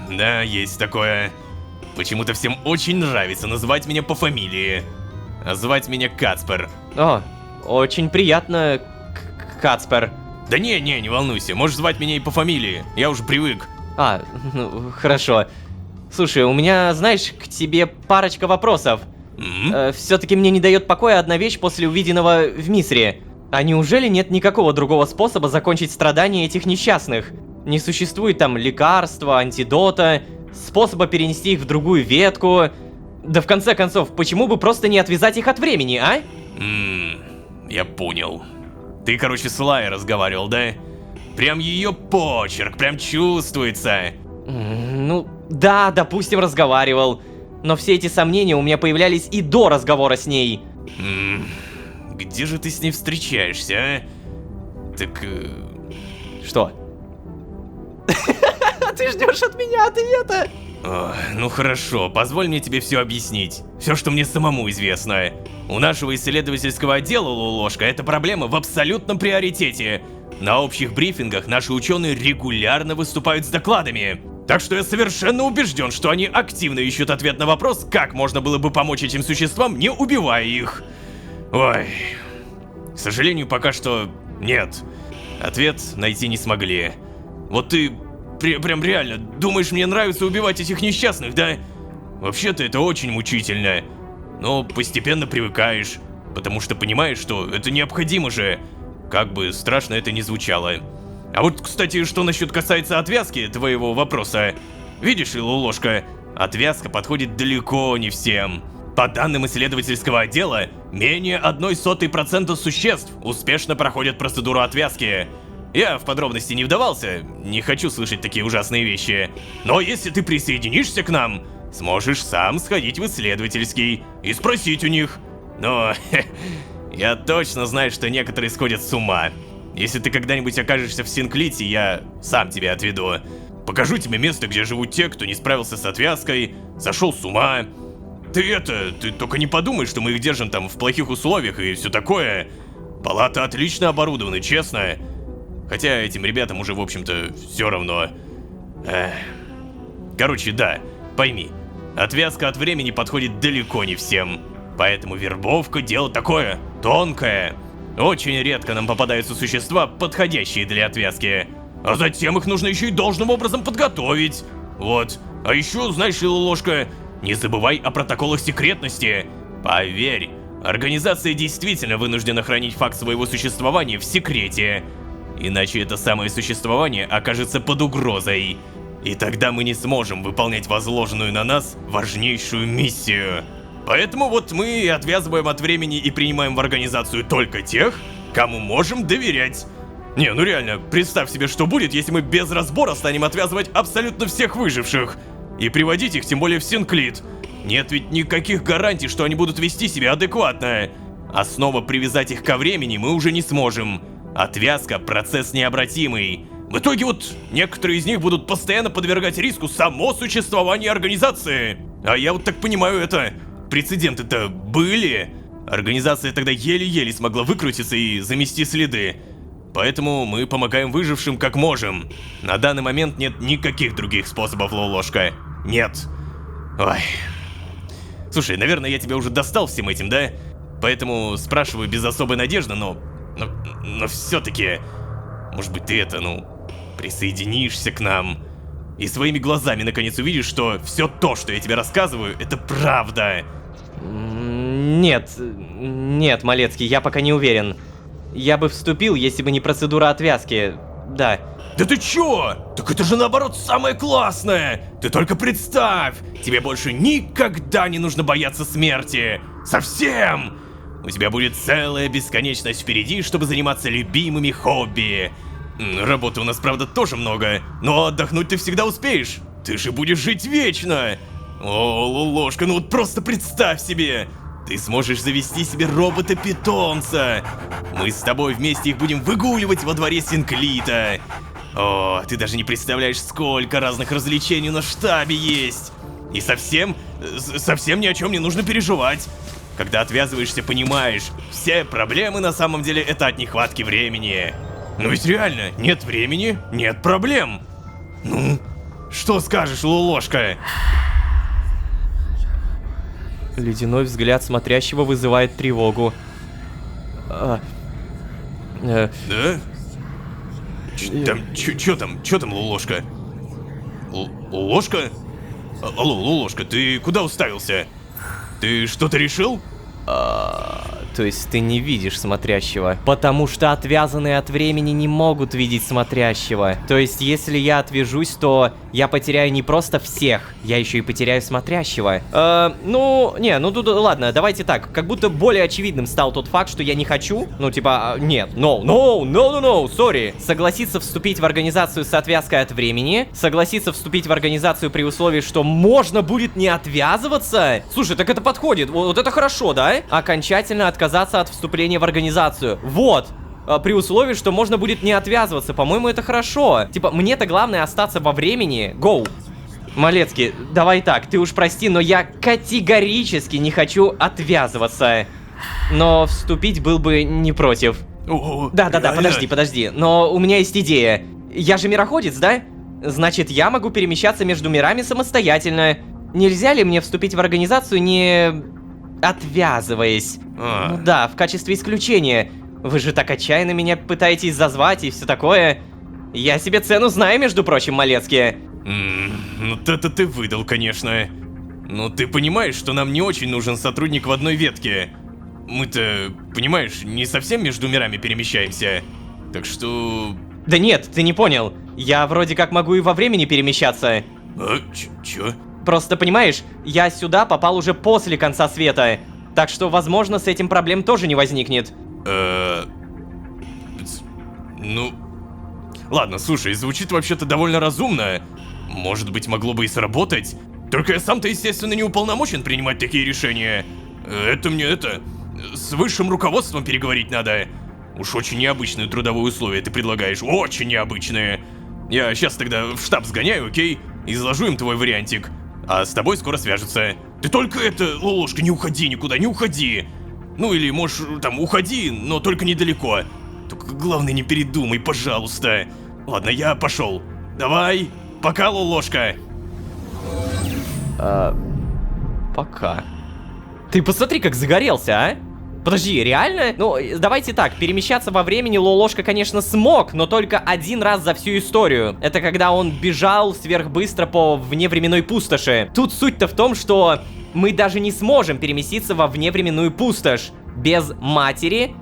Да, есть такое. Почему-то всем очень нравится называть меня по фамилии. А звать меня Кацпер. О, очень приятно, Кацпер. Да не волнуйся, можешь звать меня и по фамилии, я уже привык. Ну, хорошо. Слушай, у меня, знаешь, к тебе парочка вопросов. Все-таки мне не дает покоя одна вещь после увиденного в Мисре. А неужели нет никакого другого способа закончить страдания этих несчастных? Не существует там лекарства, антидота, способа перенести их в другую ветку? Да в конце концов, почему бы просто не отвязать их от времени, а? Я понял. Ты, короче, с Лаей разговаривал, да? Прям ее почерк, прям чувствуется. Ну, да, допустим, разговаривал. Но все эти сомнения у меня появлялись и до разговора с ней. Где же ты с ней встречаешься, а? Так... Что? Ты ждешь от меня ответа? Ну хорошо, позволь мне тебе все объяснить. Все, что мне самому известно. У нашего исследовательского отдела, Лулошка, эта проблема в абсолютном приоритете. На общих брифингах наши ученые регулярно выступают с докладами. Так что я совершенно убежден, что они активно ищут ответ на вопрос, как можно было бы помочь этим существам, не убивая их. Ой, к сожалению, пока что нет. Ответ найти не смогли. Вот ты прям реально думаешь, мне нравится убивать этих несчастных, да? Вообще-то это очень мучительно. Но постепенно привыкаешь, потому что понимаешь, что это необходимо же. Как бы страшно это ни звучало. А вот, кстати, что насчет касается отвязки твоего вопроса. Видишь ли, Лулошка, отвязка подходит далеко не всем. По данным исследовательского отдела, менее 0,01% существ успешно проходят процедуру отвязки. Я в подробности не вдавался, не хочу слышать такие ужасные вещи. Но если ты присоединишься к нам, сможешь сам сходить в исследовательский и спросить у них. Но я точно знаю, что некоторые сходят с ума. Если ты когда-нибудь окажешься в Синклите, я сам тебя отведу. Покажу тебе место, где живут те, кто не справился с отвязкой, сошел с ума. Ты только не подумай, что мы их держим там в плохих условиях и все такое. Палаты отлично оборудованы, честно. Хотя этим ребятам уже, в общем-то, все равно. Короче, да, пойми, отвязка от времени подходит далеко не всем. Поэтому вербовка — дело такое, тонкое. Очень редко нам попадаются существа, подходящие для отвязки. А затем их нужно еще и должным образом подготовить. Вот. А еще, знаешь ли, Ложка, не забывай о протоколах секретности. Поверь, организация действительно вынуждена хранить факт своего существования в секрете. Иначе это самое существование окажется под угрозой. И тогда мы не сможем выполнять возложенную на нас важнейшую миссию. Поэтому вот мы и отвязываем от времени и принимаем в организацию только тех, кому можем доверять. Не, ну реально, представь себе, что будет, если мы без разбора станем отвязывать абсолютно всех выживших. И приводить их тем более в Синклит. Нет ведь никаких гарантий, что они будут вести себя адекватно. А снова привязать их ко времени мы уже не сможем. Отвязка – процесс необратимый. В итоге вот некоторые из них будут постоянно подвергать риску само существование организации. А я вот так понимаю, прецеденты-то были. Организация тогда еле-еле смогла выкрутиться и замести следы. Поэтому мы помогаем выжившим как можем. На данный момент нет никаких других способов, Лолошка. Нет. Ой. Слушай, наверное, я тебя уже достал всем этим, да? Поэтому спрашиваю без особой надежды, но все-таки, может быть, ты присоединишься к нам и своими глазами наконец увидишь, что все то, что я тебе рассказываю, это правда. Нет, Малецкий, я пока не уверен. Я бы вступил, если бы не процедура отвязки. Да. Да ты чё? Так это же наоборот самое классное! Ты только представь! Тебе больше никогда не нужно бояться смерти! Совсем! У тебя будет целая бесконечность впереди, чтобы заниматься любимыми хобби. Работы у нас, правда, тоже много, но отдохнуть ты всегда успеешь. Ты же будешь жить вечно! О, Лолошка, ну вот просто представь себе! Ты сможешь завести себе робота-питомца! Мы с тобой вместе их будем выгуливать во дворе Синклита! О, ты даже не представляешь, сколько разных развлечений на штабе есть! И совсем ни о чем не нужно переживать! Когда отвязываешься, понимаешь, все проблемы на самом деле это от нехватки времени. Ну ведь реально, нет времени, нет проблем. Ну, что скажешь, Лолошка? Ледяной взгляд смотрящего вызывает тревогу. Да? Чё там, Лолошка? Лолошка? Алло, Лолошка, ты куда уставился? Ты что-то решил? То есть ты не видишь смотрящего. Потому что отвязанные от времени не могут видеть смотрящего. То есть если я отвяжусь, то я потеряю не просто всех, я еще и потеряю смотрящего. Ладно, давайте так. Как будто более очевидным стал тот факт, что я не хочу. Нет. Сори. Согласиться вступить в организацию с отвязкой от времени. Согласиться вступить в организацию при условии, что можно будет не отвязываться. Слушай, так это подходит. Вот это хорошо, да? Окончательно отказаться от вступления в организацию. Вот. При условии, что можно будет не отвязываться. По-моему, это хорошо. Типа, мне-то главное остаться во времени. Гоу. Малецкий, давай так, ты уж прости, но я категорически не хочу отвязываться. Но вступить был бы не против. Да, подожди. Но у меня есть идея. Я же мироходец, да? Значит, я могу перемещаться между мирами самостоятельно. Нельзя ли мне вступить в организацию, не отвязываясь? Ну да, в качестве исключения. Вы же так отчаянно меня пытаетесь зазвать и все такое. Я себе цену знаю, между прочим, Малецкий. Ну это ты выдал, конечно. Но ты понимаешь, что нам не очень нужен сотрудник в одной ветке. Мы-то, понимаешь, не совсем между мирами перемещаемся. Так что... Да нет, ты не понял. Я вроде как могу и во времени перемещаться. Чё? Просто, понимаешь, я сюда попал уже после конца света. Так что, возможно, с этим проблем тоже не возникнет. Ну... Ладно, слушай, звучит вообще-то довольно разумно. Может быть, могло бы и сработать. Только я сам-то, естественно, не уполномочен принимать такие решения. Это мне с высшим руководством переговорить надо. Уж очень необычные трудовые условия ты предлагаешь, очень необычные. Я сейчас тогда в штаб сгоняю, окей? Изложу им твой вариантик. А с тобой скоро свяжутся. Ты только Лолошка, не уходи никуда, не уходи. Ну или, можешь, там, уходи, но только недалеко. Только главное, не передумай, пожалуйста. Ладно, я пошел. Давай, пока, Лолошка. Пока. Ты посмотри, как загорелся, а? Подожди, реально? Ну, давайте так, перемещаться во времени Лолошка, конечно, смог, но только один раз за всю историю. Это когда он бежал сверхбыстро по вневременной пустоши. Тут суть-то в том, что мы даже не сможем переместиться во вневременную пустошь без матери.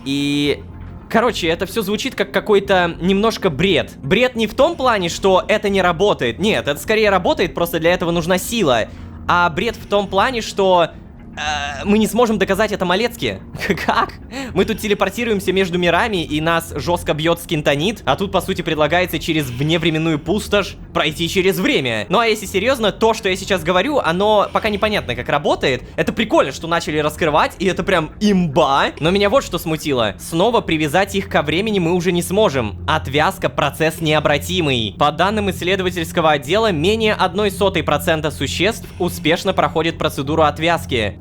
И... Короче, это все звучит как какой-то немножко бред. Бред не в том плане, что это не работает. Нет, это скорее работает, просто для этого нужна сила. А бред в том плане, что... мы не сможем доказать это Малецки. Как? Мы тут телепортируемся между мирами, и нас жестко бьет скинтонит, а тут, по сути, предлагается через вневременную пустошь пройти через время. Ну а если серьезно, то, что я сейчас говорю, оно пока непонятно, как работает. Это прикольно, что начали раскрывать, и это прям имба. Но меня вот что смутило. Снова привязать их ко времени мы уже не сможем. Отвязка — процесс необратимый. По данным исследовательского отдела, менее 0,01% существ успешно проходит процедуру отвязки.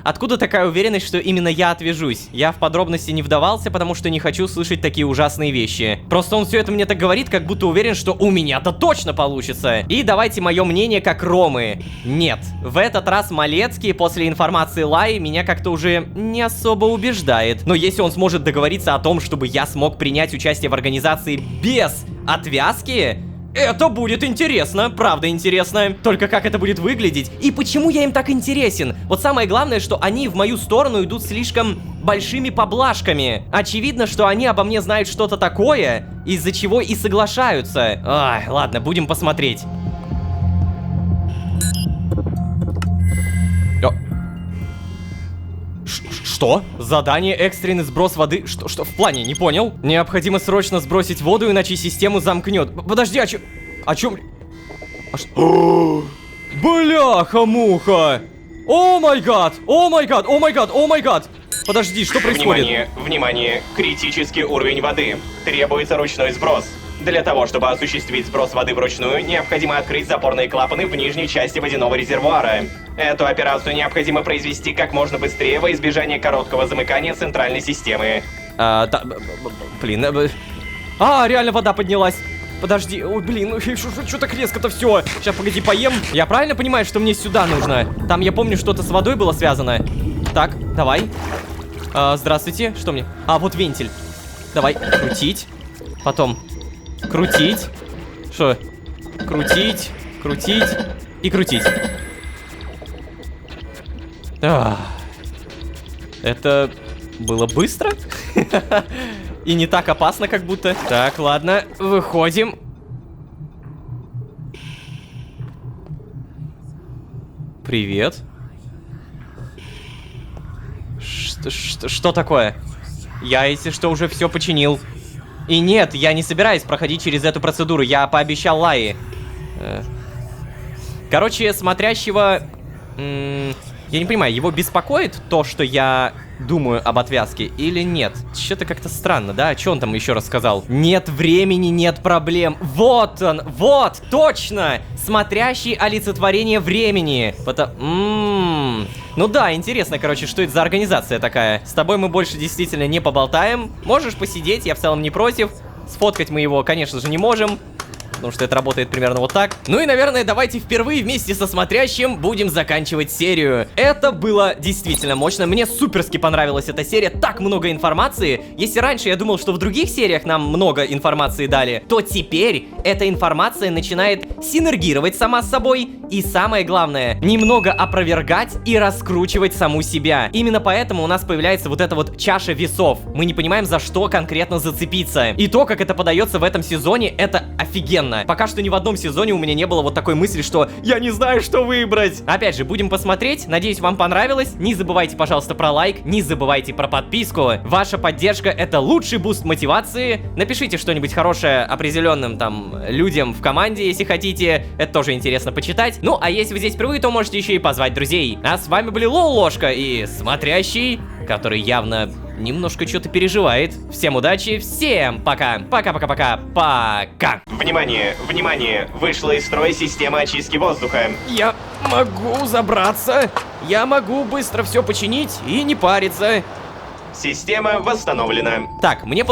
Откуда такая уверенность, что именно я отвяжусь? Я подробности не вдавался, потому что не хочу слышать такие ужасные вещи. Просто он все это мне так говорит, как будто уверен, что у меня-то точно получится. И давайте мое мнение как Ромы. Нет, в этот раз Малецкий после информации Лаи меня как-то уже не особо убеждает. Но если он сможет договориться о том, чтобы я смог принять участие в организации без отвязки... Это будет интересно, правда интересно. Только как это будет выглядеть? И почему я им так интересен? Вот самое главное, что они в мою сторону идут слишком большими поблажками. Очевидно, что они обо мне знают что-то такое, из-за чего и соглашаются. Ай, ладно, будем посмотреть. Что? Задание экстренный сброс воды. Что? В плане, не понял. Необходимо срочно сбросить воду, иначе систему замкнет. Подожди, о чем? Бляха-муха! О май гад! О май гад! О май гад! О май гад! Подожди, что происходит? Внимание! Критический уровень воды. Требуется ручной сброс. Для того, чтобы осуществить сброс воды вручную, необходимо открыть запорные клапаны в нижней части водяного резервуара. Эту операцию необходимо произвести как можно быстрее во избежание короткого замыкания центральной системы. Реально вода поднялась. Подожди, ой, блин, что так резко-то все? Сейчас, погоди, поем. Я правильно понимаю, что мне сюда нужно? Там, я помню, что-то с водой было связано. Так, давай. Здравствуйте, что мне? Вот вентиль. Давай, крутить. Потом крутить. Что? Крутить, крутить и крутить. Это было быстро? И не так опасно, как будто. Так, ладно, выходим. Привет. Что такое? Я, если что, уже все починил. И нет, я не собираюсь проходить через эту процедуру. Я пообещал Лаи. Короче, смотрящего... Я не понимаю, его беспокоит то, что я думаю об отвязке или нет? Что-то как-то странно, да? Что он там еще раз сказал? Нет времени, нет проблем. Вот он, вот, точно! Смотрящий олицетворение времени. Ну да, интересно, короче, что это за организация такая. С тобой мы больше действительно не поболтаем. Можешь посидеть, я в целом не против. Сфоткать мы его, конечно же, не можем. Потому что это работает примерно вот так. Ну и, наверное, давайте впервые вместе со смотрящим будем заканчивать серию. Это было действительно мощно. Мне суперски понравилась эта серия. Так много информации. Если раньше я думал, что в других сериях нам много информации дали, то теперь эта информация начинает синергировать сама с собой. И самое главное, немного опровергать и раскручивать саму себя. Именно поэтому у нас появляется вот эта вот чаша весов. Мы не понимаем, за что конкретно зацепиться. И то, как это подается в этом сезоне, это офигенно. Пока что ни в одном сезоне у меня не было вот такой мысли, что я не знаю, что выбрать. Опять же, будем посмотреть. Надеюсь, вам понравилось. Не забывайте, пожалуйста, про лайк. Не забывайте про подписку. Ваша поддержка — это лучший буст мотивации. Напишите что-нибудь хорошее определенным там людям в команде, если хотите. Это тоже интересно почитать. Ну, а если вы здесь впервые, то можете еще и позвать друзей. А с вами были Лолошка и смотрящий, который явно немножко что-то переживает. Всем удачи, всем пока. Пока-пока-пока. Пока. Внимание, внимание! Вышла из строя система очистки воздуха. Я могу забраться. Я могу быстро все починить и не париться. Система восстановлена. Так, мне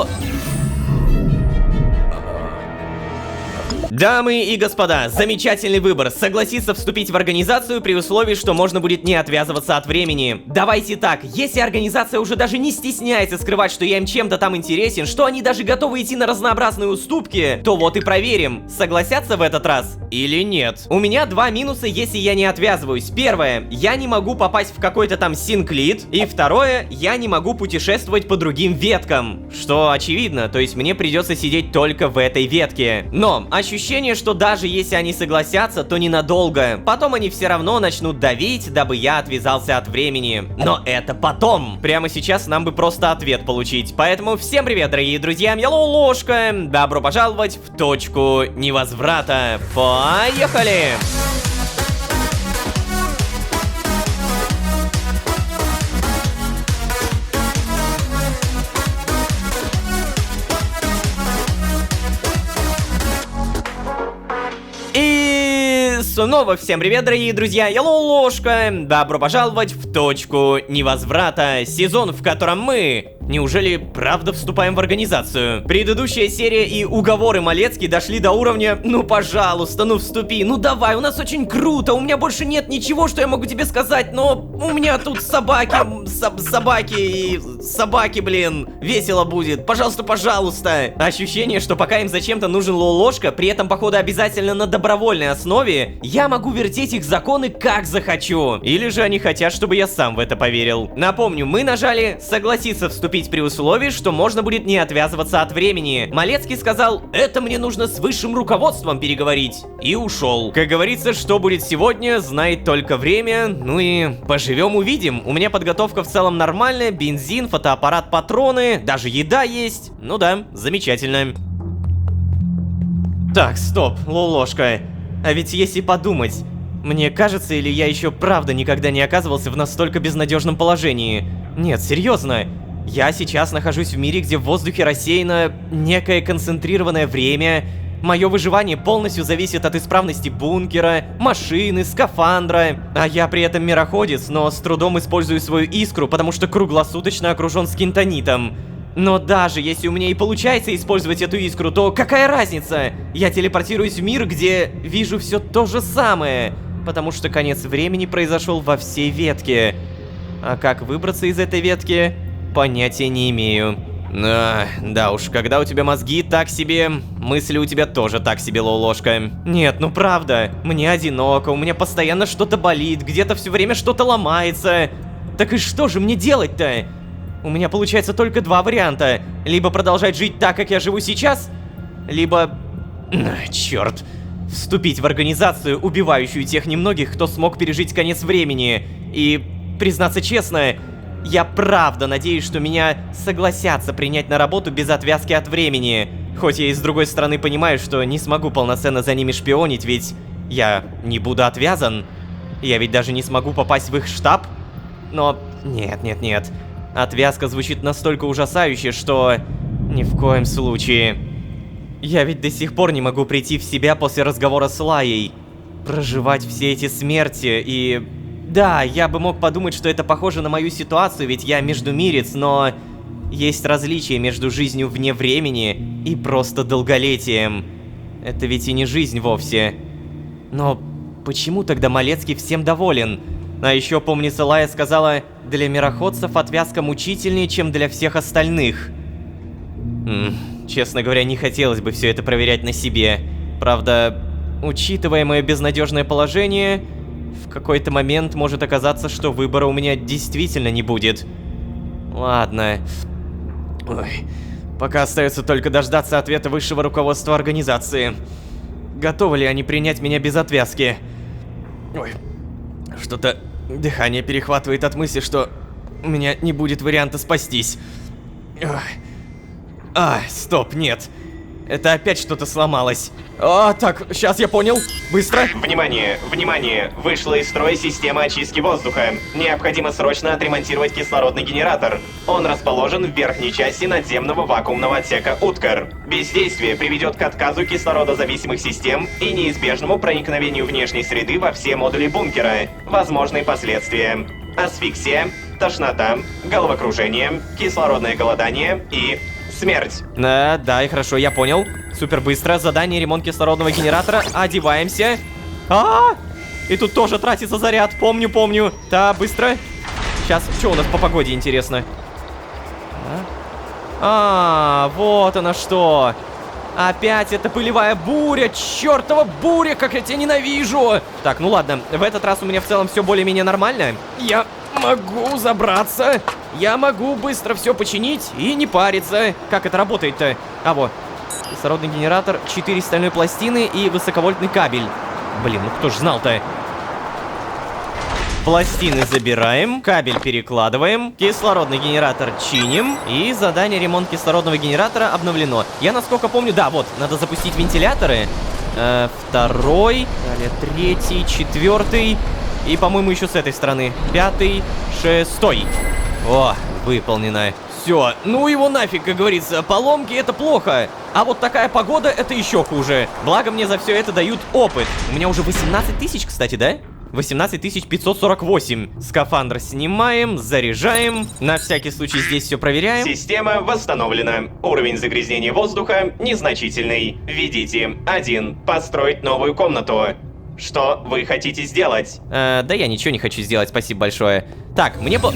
Дамы и господа, замечательный выбор. Согласиться вступить в организацию при условии, что можно будет не отвязываться от времени. Давайте так, если организация уже даже не стесняется скрывать, что я им чем-то там интересен, что они даже готовы идти на разнообразные уступки, то вот и проверим, согласятся в этот раз или нет. У меня два минуса, если я не отвязываюсь. Первое, я не могу попасть в какой-то там синклит. И второе, я не могу путешествовать по другим веткам. Что очевидно, то есть мне придется сидеть только в этой ветке. Но ощущение, что даже если они согласятся, то ненадолго. Потом они все равно начнут давить, дабы я отвязался от времени. Но это потом. Прямо сейчас нам бы просто ответ получить. Поэтому всем привет, дорогие друзья, я Лолошка. Добро пожаловать в точку невозврата. Поехали! Снова всем привет, дорогие друзья, я Лолошка. Добро пожаловать в точку невозврата. Сезон, в котором мы Неужели правда вступаем в организацию? Предыдущая серия и уговоры Малецкий дошли до уровня «Ну, пожалуйста, ну вступи, ну давай, у нас очень круто, у меня больше нет ничего, что я могу тебе сказать, но у меня тут собаки, собаки, блин, весело будет, пожалуйста, пожалуйста». Ощущение, что пока им зачем-то нужен Лолошка, при этом, походу, обязательно на добровольной основе, я могу вертеть их законы как захочу. Или же они хотят, чтобы я сам в это поверил. Напомню, мы нажали «Согласиться вступить» при условии, что можно будет не отвязываться от времени. Малецкий сказал: «Это мне нужно с высшим руководством переговорить». И ушел. Как говорится, что будет сегодня, знает только время. Ну и поживем увидим. У меня подготовка в целом нормальная. Бензин, фотоаппарат, патроны. Даже еда есть. Ну да, замечательно. Так, стоп, Лолошка. А ведь если подумать, мне кажется, или я еще правда никогда не оказывался в настолько безнадежном положении? Нет, серьезно. Я сейчас нахожусь в мире, где в воздухе рассеяно некое концентрированное время. Мое выживание полностью зависит от исправности бункера, машины, скафандра. А я при этом мироходец, но с трудом использую свою искру, потому что круглосуточно окружен скинтонитом. Но даже если у меня и получается использовать эту искру, то какая разница? Я телепортируюсь в мир, где вижу все то же самое. Потому что конец времени произошел во всей ветке. А как выбраться из этой ветки? Понятия не имею. Да уж, когда у тебя мозги так себе, мысли у тебя тоже так себе, Лолошка. Нет, ну правда, мне одиноко, у меня постоянно что-то болит, где-то все время что-то ломается. Так и что же мне делать-то? У меня получается только два варианта. Либо продолжать жить так, как я живу сейчас, либо... Черт. Вступить в организацию, убивающую тех немногих, кто смог пережить конец времени. И, признаться честно, я правда надеюсь, что меня согласятся принять на работу без отвязки от времени. Хоть я и с другой стороны понимаю, что не смогу полноценно за ними шпионить, ведь я не буду отвязан. Я ведь даже не смогу попасть в их штаб. Но нет. Отвязка звучит настолько ужасающе, что ни в коем случае. Я ведь до сих пор не могу прийти в себя после разговора с Лаей. Проживать все эти смерти и... Да, я бы мог подумать, что это похоже на мою ситуацию, ведь я междумирец, но... Есть различие между жизнью вне времени и просто долголетием. Это ведь и не жизнь вовсе. Но почему тогда Малецкий всем доволен? А еще, помнится, Лая сказала, для мироходцев отвязка мучительнее, чем для всех остальных. Честно говоря, не хотелось бы все это проверять на себе. Правда, учитывая мое безнадежное положение, в какой-то момент может оказаться, что выбора у меня действительно не будет. Ладно. Ой, пока остается только дождаться ответа высшего руководства организации. Готовы ли они принять меня без отвязки? Ой, что-то дыхание перехватывает от мысли, что у меня не будет варианта спастись. Стоп, нет. Это опять что-то сломалось. Так, сейчас я понял. Быстро. Внимание, внимание! Вышла из строя система очистки воздуха. Необходимо срочно отремонтировать кислородный генератор. Он расположен в верхней части надземного вакуумного отсека Уткар. Бездействие приведет к отказу кислородозависимых систем и неизбежному проникновению внешней среды во все модули бункера. Возможные последствия: асфиксия, тошнота, головокружение, кислородное голодание и... смерть. Да, и хорошо, я понял. Супер быстро. Задание: ремонт кислородного генератора. Одеваемся. И тут тоже тратится заряд. Помню. Да, быстро. Сейчас, что у нас по погоде, интересно? Вот она что. Опять эта пылевая буря. Чёртова буря, как я тебя ненавижу. Так, ну ладно. В этот раз у меня в целом все более-менее нормально. Я могу забраться. Я могу быстро все починить и не париться. Как это работает-то? Вот. Кислородный генератор, 4 стальной пластины и высоковольтный кабель. Блин, ну кто ж знал-то? Пластины забираем, кабель перекладываем, кислородный генератор чиним, и задание ремонт кислородного генератора обновлено. Я, насколько помню, да, вот, надо запустить вентиляторы. Второй, далее 3-й, 4-й, и, по-моему, еще с этой стороны 5-й, 6-й. О, выполнено. Все, ну его нафиг, как говорится, поломки это плохо. А вот такая погода это еще хуже. Благо мне за все это дают опыт. У меня уже 18 тысяч, кстати, да? 18548. Скафандр снимаем, заряжаем. На всякий случай здесь все проверяем. Система восстановлена. Уровень загрязнения воздуха незначительный. Введите 1. Построить новую комнату. Что вы хотите сделать? Да я ничего не хочу сделать, спасибо большое. Так, мне по...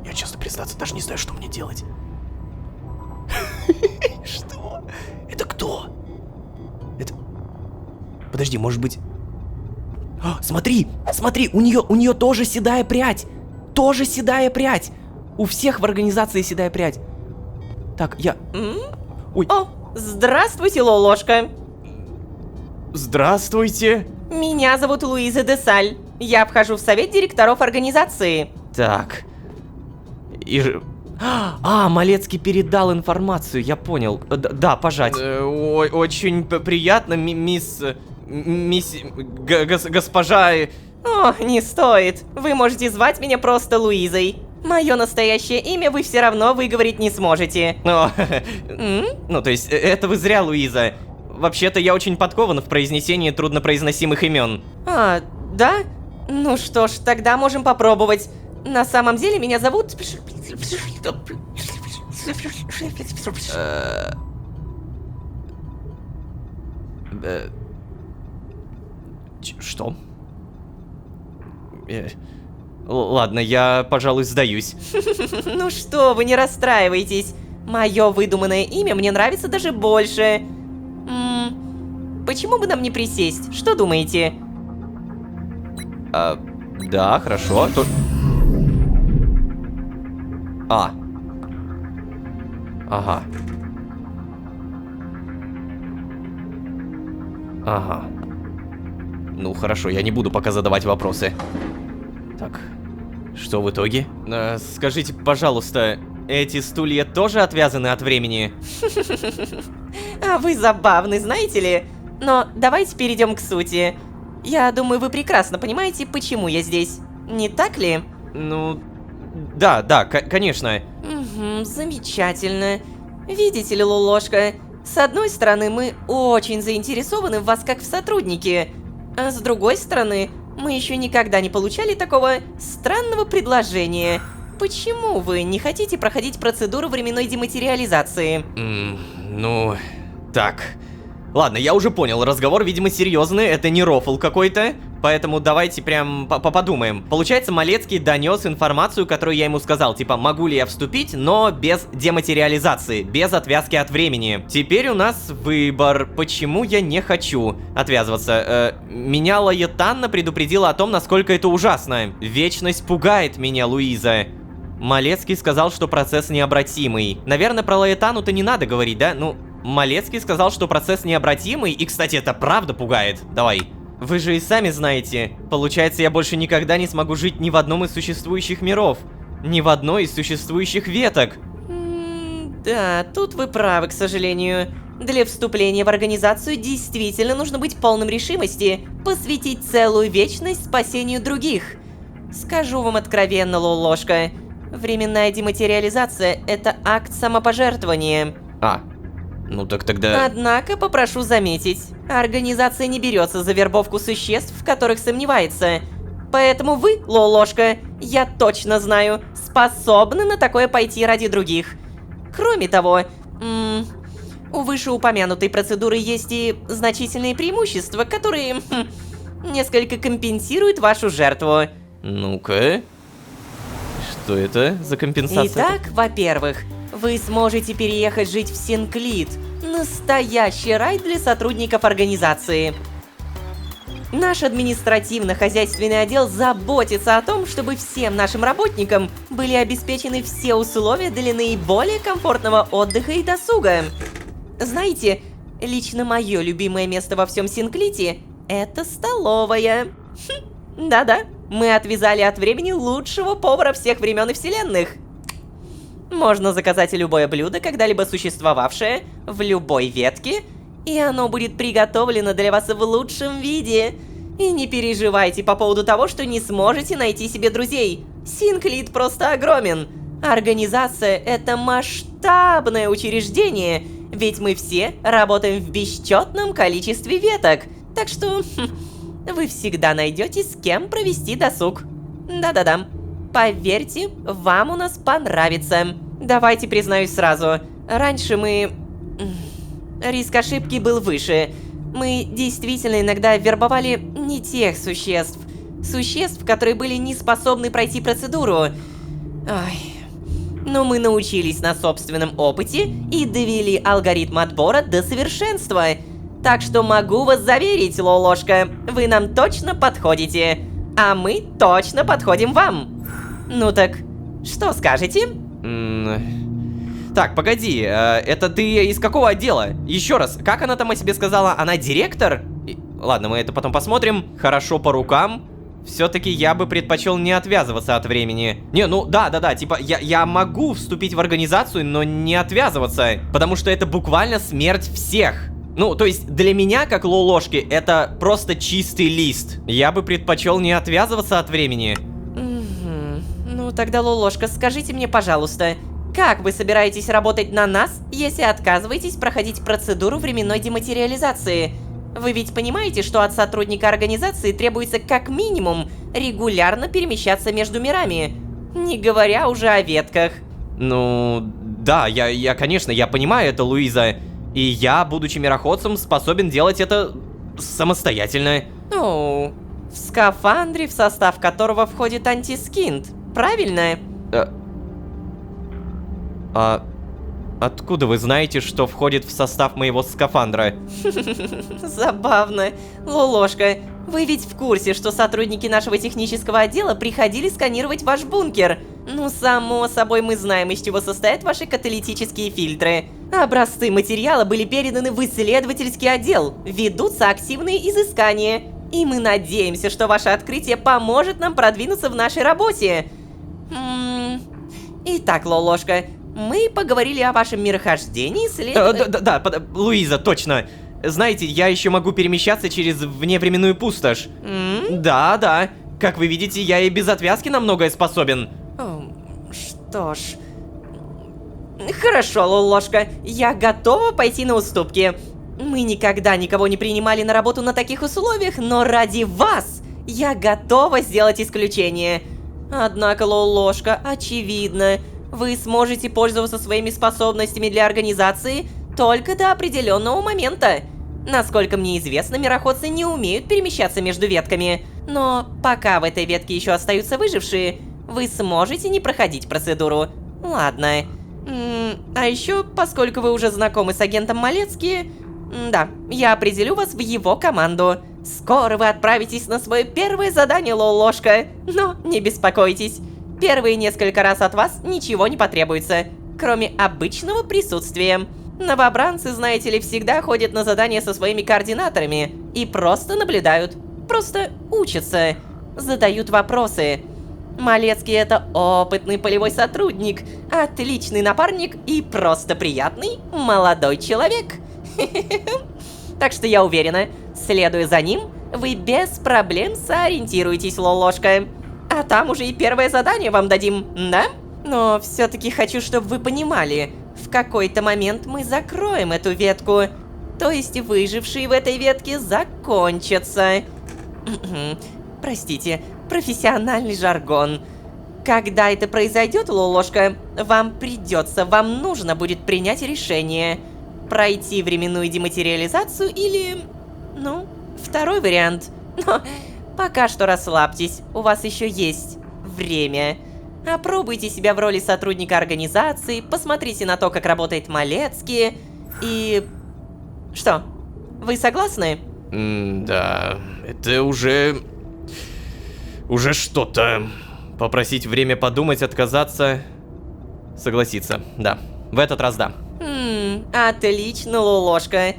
Я, честно признаться, даже не знаю, что мне делать. Что? Это кто? Это... Подожди, может быть... Смотри, смотри, у нее тоже седая прядь. Тоже седая прядь. У всех в организации седая прядь. Так, я... Ой. О, здравствуйте, Лолошка. Здравствуйте. Меня зовут Луиза Десаль. Я вхожу в совет директоров организации. Так. Малецкий передал информацию, я понял. Да, пожать. Очень приятно, госпожа... О, не стоит. Вы можете звать меня просто Луизой. Мое настоящее имя вы все равно выговорить не сможете. Ну, то есть, это вы зря, Луиза. Вообще-то я очень подкован в произнесении труднопроизносимых имен. А, да? Ну что ж, тогда можем попробовать. На самом деле меня зовут... Что? Ладно, я, пожалуй, сдаюсь. Ну что вы, не расстраивайтесь. Мое выдуманное имя мне нравится даже больше. Почему бы нам не присесть? Что думаете? Да, хорошо. Ага. Ага. Ну хорошо, я не буду пока задавать вопросы. Так, что в итоге? Скажите, пожалуйста, эти стулья тоже отвязаны от времени? А вы забавны, знаете ли? Но давайте перейдем к сути. Я думаю, вы прекрасно понимаете, почему я здесь. Не так ли? Ну, да, конечно. Угу, замечательно. Видите ли, Лолошка, с одной стороны, мы очень заинтересованы в вас как в сотруднике, а с другой стороны, мы еще никогда не получали такого странного предложения. Почему вы не хотите проходить процедуру временной дематериализации? Ну, так. Ладно, я уже понял, разговор, видимо, серьезный, это не рофл какой-то, поэтому давайте прям подумаем. Получается, Малецкий донес информацию, которую я ему сказал, типа, могу ли я вступить, но без дематериализации, без отвязки от времени. Теперь у нас выбор, почему я не хочу отвязываться. Меня Лаэтанна предупредила о том, насколько это ужасно. Вечность пугает меня, Луиза. Малецкий сказал, что процесс необратимый. Наверное, про Лаэтанну-то не надо говорить, да? Ну... Малецкий сказал, что процесс необратимый, и, кстати, это правда пугает. Давай. Вы же и сами знаете. Получается, я больше никогда не смогу жить ни в одном из существующих миров. Ни в одной из существующих веток. Да, тут вы правы, к сожалению. Для вступления в организацию действительно нужно быть полным решимости посвятить целую вечность спасению других. Скажу вам откровенно, Лолошка, временная дематериализация — это акт самопожертвования. Ну так тогда... Однако, попрошу заметить, организация не берется за вербовку существ, в которых сомневается. Поэтому вы, Лолошка, я точно знаю, способны на такое пойти ради других. Кроме того, у вышеупомянутой процедуры есть и значительные преимущества, которые несколько компенсируют вашу жертву. Ну-ка... Что это за компенсация? Итак, во-первых, вы сможете переехать жить в Синклит. Настоящий рай для сотрудников организации. Наш административно-хозяйственный отдел заботится о том, чтобы всем нашим работникам были обеспечены все условия для наиболее комфортного отдыха и досуга. Знаете, лично мое любимое место во всем Синклите — это столовая. Да-да, мы отвязали от времени лучшего повара всех времен и вселенных. Можно заказать любое блюдо, когда-либо существовавшее, в любой ветке, и оно будет приготовлено для вас в лучшем виде. И не переживайте по поводу того, что не сможете найти себе друзей. Синклит просто огромен. Организация — это масштабное учреждение, ведь мы все работаем в бесчетном количестве веток. Так что вы всегда найдете с кем провести досуг. Да-да-да. Поверьте, вам у нас понравится. Давайте признаюсь сразу. Раньше риск ошибки был выше. Мы действительно иногда вербовали не тех существ. Существ, которые были не способны пройти процедуру. Ой. Но мы научились на собственном опыте и довели алгоритм отбора до совершенства. Так что могу вас заверить, Лолошка, вы нам точно подходите. А мы точно подходим вам. Ну так, что скажете? Так, погоди, это ты из какого отдела? Еще раз, как она там о себе сказала? Она директор? Ладно, мы это потом посмотрим. Хорошо по рукам. Все-таки я бы предпочел не отвязываться от времени. Не, ну да, типа я могу вступить в организацию, но не отвязываться. Потому что это буквально смерть всех. Ну, то есть для меня, как Лолошки, это просто чистый лист. Я бы предпочел не отвязываться от времени. Ну тогда, Лолошка, скажите мне, пожалуйста, как вы собираетесь работать на нас, если отказываетесь проходить процедуру временной дематериализации? Вы ведь понимаете, что от сотрудника организации требуется как минимум регулярно перемещаться между мирами, не говоря уже о ветках. Ну, да, я конечно, я понимаю это, Луиза. И я, будучи мироходцем, способен делать это самостоятельно. Ну, в скафандре, в состав которого входит антискинт, правильно? Откуда вы знаете, что входит в состав моего скафандра? Забавно. Лолошка, вы ведь в курсе, что сотрудники нашего технического отдела приходили сканировать ваш бункер? Ну, само собой, мы знаем, из чего состоят ваши каталитические фильтры. Образцы материала были переданы в исследовательский отдел. Ведутся активные изыскания. И мы надеемся, что ваше открытие поможет нам продвинуться в нашей работе. Итак, Лолошка, мы поговорили о вашем мирохождении, Луиза, точно. Знаете, я еще могу перемещаться через вневременную пустошь. Да. Как вы видите, я и без отвязки на многое способен. Что ж... Хорошо, Лолошка, я готова пойти на уступки. Мы никогда никого не принимали на работу на таких условиях, но ради вас я готова сделать исключение. Однако, Лолошка, очевидно, вы сможете пользоваться своими способностями для организации только до определенного момента. Насколько мне известно, мироходцы не умеют перемещаться между ветками. Но пока в этой ветке еще остаются выжившие, вы сможете не проходить процедуру. Ладно. А еще, поскольку вы уже знакомы с агентом Малецки, да, я определю вас в его команду. Скоро вы отправитесь на свое первое задание, Лолошка. Но не беспокойтесь. Первые несколько раз от вас ничего не потребуется, кроме обычного присутствия. Новобранцы, знаете ли, всегда ходят на задания со своими координаторами и просто наблюдают, просто учатся, задают вопросы. Малецкий — это опытный полевой сотрудник, отличный напарник и просто приятный молодой человек. Так что я уверена, следуя за ним, вы без проблем сориентируетесь, Лолошка. А там уже и первое задание вам дадим, да? Но все-таки хочу, чтобы вы понимали, в какой-то момент мы закроем эту ветку. То есть выжившие в этой ветке закончатся. Простите, профессиональный жаргон. Когда это произойдет, Лолошка, вам нужно будет принять решение. Пройти временную дематериализацию или... ну, второй вариант. Но пока что расслабьтесь, у вас еще есть время. Опробуйте себя в роли сотрудника организации, посмотрите на то, как работает Малецкий, и... Что, вы согласны? Да, это уже что-то. Попросить время подумать, отказаться, согласиться, да. В этот раз да. Отлично, Лолошка.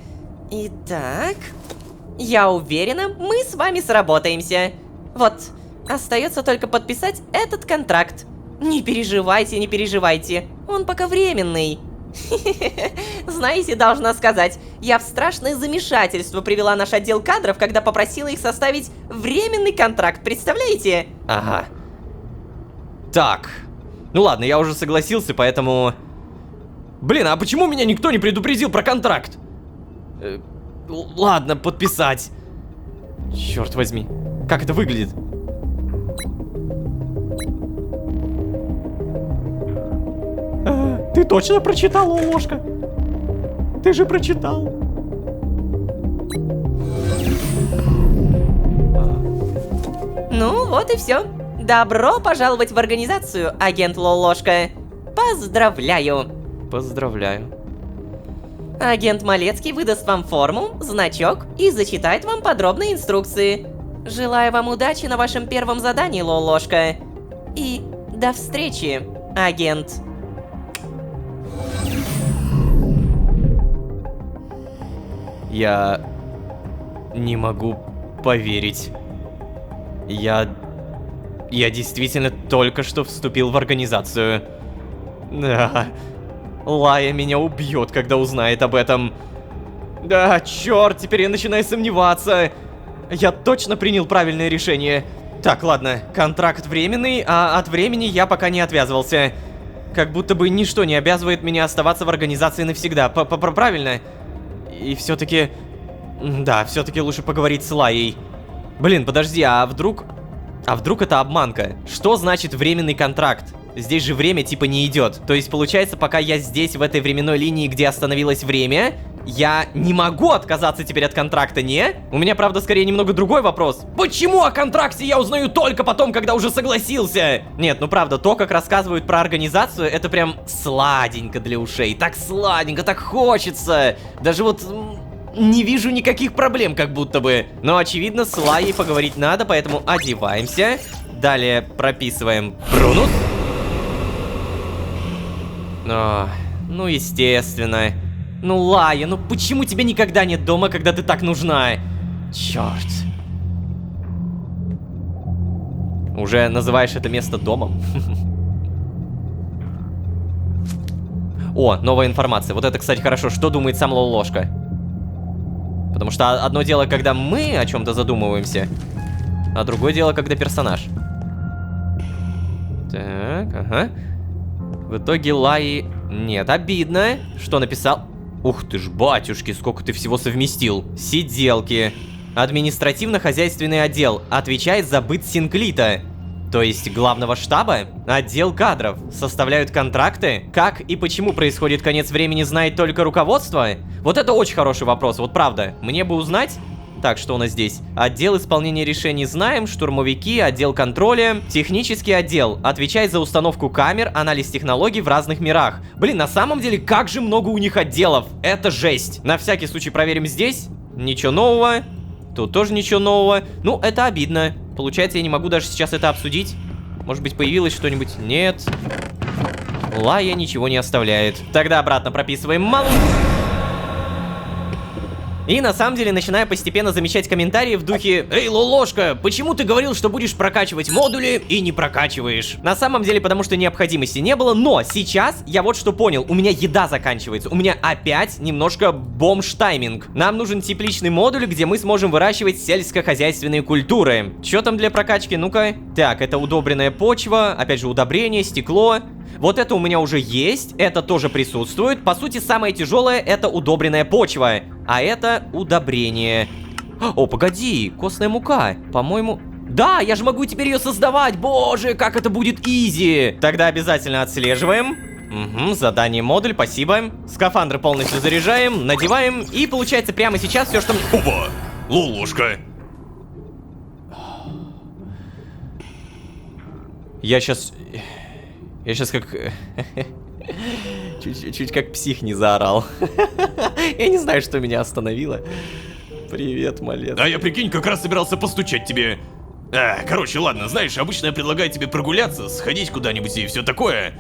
Итак, я уверена, мы с вами сработаемся. Вот, остается только подписать этот контракт. Не переживайте, он пока временный. Знаете, должна сказать, я в страшное замешательство привела наш отдел кадров, когда попросила их составить временный контракт, представляете? Ага. Так. Ну ладно, я уже согласился, поэтому... Блин, а почему меня никто не предупредил про контракт? Ладно, подписать. Черт возьми. Как это выглядит? Ты точно прочитал, Лолошка? Ты же прочитал. Ну, вот и все. Добро пожаловать в организацию, агент Лолошка. Поздравляю. Поздравляю. Агент Малецкий выдаст вам форму, значок и зачитает вам подробные инструкции. Желаю вам удачи на вашем первом задании, Лолошка. И до встречи, агент. Я не могу поверить. Я действительно только что вступил в организацию. Да. Лая меня убьет, когда узнает об этом. Да, черт, теперь я начинаю сомневаться. Я точно принял правильное решение. Так, ладно, контракт временный, а от времени я пока не отвязывался. Как будто бы ничто не обязывает меня оставаться в организации навсегда. Правильно? И все-таки... Да, все-таки лучше поговорить с Лаей. Блин, подожди, а вдруг это обманка? Что значит временный контракт? Здесь же время типа не идет. То есть получается, пока я здесь, в этой временной линии, где остановилось время, я не могу отказаться теперь от контракта, не? У меня, правда, скорее немного другой вопрос. Почему о контракте я узнаю только потом, когда уже согласился? Нет, ну правда, то, как рассказывают про организацию, это прям сладенько для ушей. Так сладенько, так хочется. Даже вот... Не вижу никаких проблем, как будто бы. Но, очевидно, с Лаей поговорить надо, поэтому одеваемся. Далее прописываем Брунус. Ну, естественно. Ну, Лая, ну почему тебя никогда нет дома, когда ты так нужна? Черт. Уже называешь это место домом? О, новая информация. Вот это, кстати, хорошо. Что думает сам Лолошка? Потому что одно дело, когда мы о чем-то задумываемся, а другое дело, когда персонаж. Так, ага. В итоге Лаи... Нет, обидно. Что написал? Ух ты ж, батюшки, сколько ты всего совместил. Сиделки. Административно-хозяйственный отдел. Отвечает за быт Синклита. То есть главного штаба? Отдел кадров. Составляют контракты? Как и почему происходит конец времени, знает только руководство? Вот это очень хороший вопрос, вот правда. Мне бы узнать... Так, что у нас здесь? Отдел исполнения решений знаем, штурмовики, отдел контроля, технический отдел. Отвечает за установку камер, анализ технологий в разных мирах. Блин, на самом деле, как же много у них отделов. Это жесть. На всякий случай проверим здесь. Ничего нового. Тут тоже ничего нового. Ну, это обидно. Получается, я не могу даже сейчас это обсудить. Может быть, появилось что-нибудь? Нет. Лая ничего не оставляет. Тогда обратно прописываем малу. И на самом деле начинаю постепенно замечать комментарии в духе: «Эй, Лолошка, почему ты говорил, что будешь прокачивать модули и не прокачиваешь?» На самом деле, потому что необходимости не было, но сейчас я вот что понял. У меня еда заканчивается. У меня опять немножко бомж-тайминг. Нам нужен тепличный модуль, где мы сможем выращивать сельскохозяйственные культуры. Что там для прокачки? Ну-ка. Так, это удобренная почва, опять же удобрение, стекло. Вот это у меня уже есть, это тоже присутствует. По сути, самое тяжелое — это удобренная почва. А это удобрение. О, погоди, костная мука. По-моему... Да, я же могу теперь ее создавать. Боже, как это будет изи. Тогда обязательно отслеживаем. Угу, задание модуль, спасибо. Скафандры полностью заряжаем, надеваем. И получается прямо сейчас все, что... Опа! Лолошка! Я сейчас как... Чуть как псих не заорал. Я не знаю, что меня остановило. Привет, малец. А я, прикинь, как раз собирался постучать тебе. Короче, ладно, знаешь, обычно я предлагаю тебе прогуляться, сходить куда-нибудь и все такое.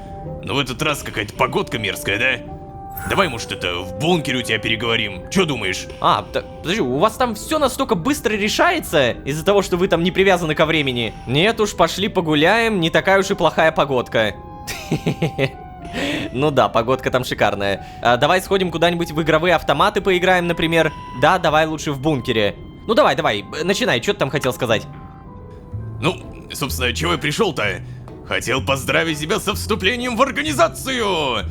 Но в этот раз какая-то погодка мерзкая, да? Давай, может, это в бункере у тебя переговорим. Че думаешь? Подожди, у вас там все настолько быстро решается из-за того, что вы там не привязаны ко времени? Нет уж, пошли погуляем, не такая уж и плохая погодка. Ну да, погодка там шикарная. Давай сходим куда-нибудь в игровые автоматы поиграем, например. Да, давай лучше в бункере. Ну давай, начинай, что ты там хотел сказать? Ну, собственно, чего я пришел-то? Хотел поздравить тебя со вступлением в организацию!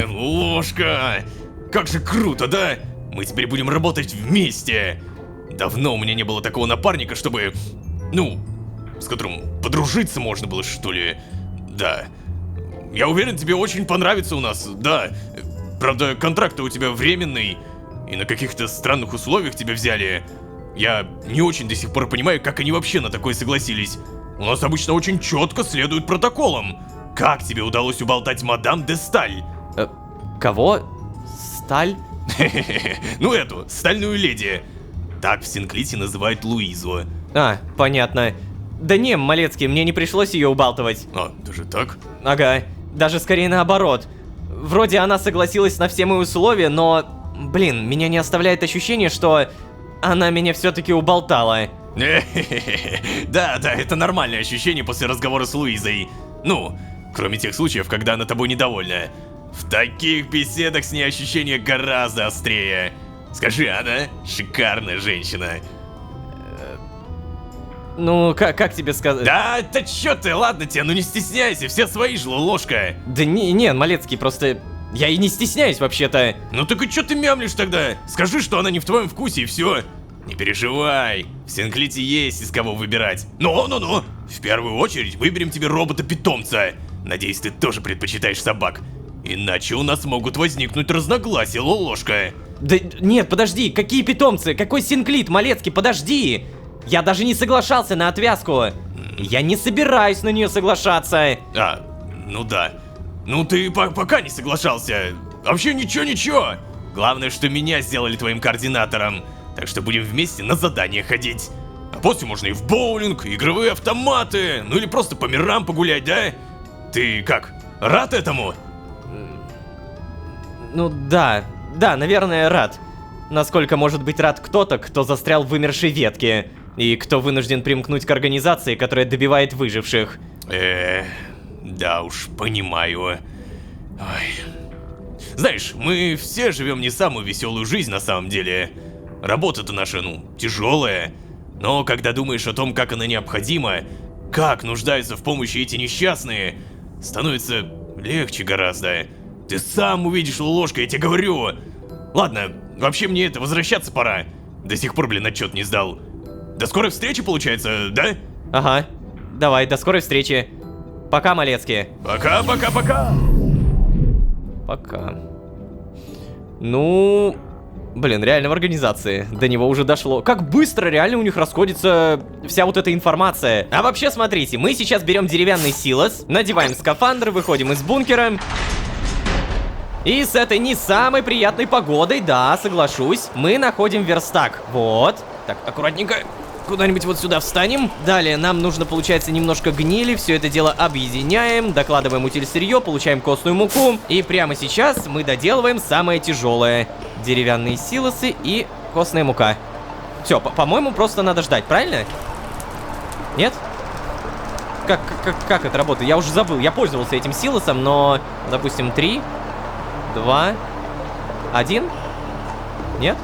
Ложка! Как же круто, да? Мы теперь будем работать вместе! Давно у меня не было такого напарника, чтобы... Ну, с которым подружиться можно было, что ли. Да. Я уверен, тебе очень понравится у нас, да. Правда, контракт у тебя временный, и на каких-то странных условиях тебя взяли. Я не очень до сих пор понимаю, как они вообще на такое согласились. У нас обычно очень четко следуют протоколам. Как тебе удалось уболтать мадам де Сталь? Кого? Сталь? Ну эту, стальную леди. Так в Синклите называют Луизу. А, понятно. Да не, Малецкий, мне не пришлось ее убалтывать. А, даже так? Ага, даже скорее наоборот. Вроде она согласилась на все мои условия, но... Блин, меня не оставляет ощущение, что... Она меня все-таки уболтала. Да, это нормальное ощущение после разговора с Луизой. Ну, кроме тех случаев, когда она тобой недовольна. В таких беседах с ней ощущение гораздо острее. Скажи, она шикарная женщина. Ну, как тебе сказать? Да чё ты, ладно тебе, ну не стесняйся, все свои же, ложка. Да не, Малецкий, просто... Я и не стесняюсь вообще-то. Ну так и чё ты мямлишь тогда? Скажи, что она не в твоем вкусе и все. Не переживай, в Синклите есть из кого выбирать. Ну. В первую очередь выберем тебе робота-питомца. Надеюсь, ты тоже предпочитаешь собак. Иначе у нас могут возникнуть разногласия, ложка. Да нет, подожди, какие питомцы? Какой Синклит, Малецкий, подожди! Я даже не соглашался на отвязку. Я не собираюсь на нее соглашаться. Ну да. Ну ты пока не соглашался. Вообще ничего. Главное, что меня сделали твоим координатором. Так что будем вместе на задания ходить. А после можно и в боулинг, и игровые автоматы, ну или просто по мирам погулять, да? Ты как, рад этому? Ну да, наверное, рад. Насколько может быть рад кто-то, кто застрял в вымершей ветке. И кто вынужден примкнуть к организации, которая добивает выживших. Да уж, понимаю. Ой. Знаешь, мы все живем не самую веселую жизнь на самом деле. Работа-то наша, тяжелая. Но когда думаешь о том, как она необходима, как нуждаются в помощи эти несчастные, становится легче гораздо. Ты сам увидишь, ложка, я тебе говорю. Ладно, вообще мне возвращаться пора. До сих пор, отчет не сдал. До скорой встречи, получается, да? Ага, давай, до скорой встречи. Пока, Малецкий. Пока. Пока. Ну... Блин, реально в организации. До него уже дошло. Как быстро реально у них расходится вся вот эта информация. А вообще, смотрите, мы сейчас берем деревянный силос, надеваем скафандр, выходим из бункера. И с этой не самой приятной погодой, да, соглашусь, мы находим верстак. Вот. Так, аккуратненько. Куда-нибудь вот сюда встанем. Далее нам нужно, получается, немножко гнили. Все это дело объединяем, докладываем утильсырье, получаем костную муку. И прямо сейчас мы доделываем самое тяжелое. Деревянные силосы и костная мука. Все, по-моему, просто надо ждать, правильно? Нет? Как это работает? Я уже забыл. Я пользовался этим силосом, но, допустим, 3, 2, 1. Нет?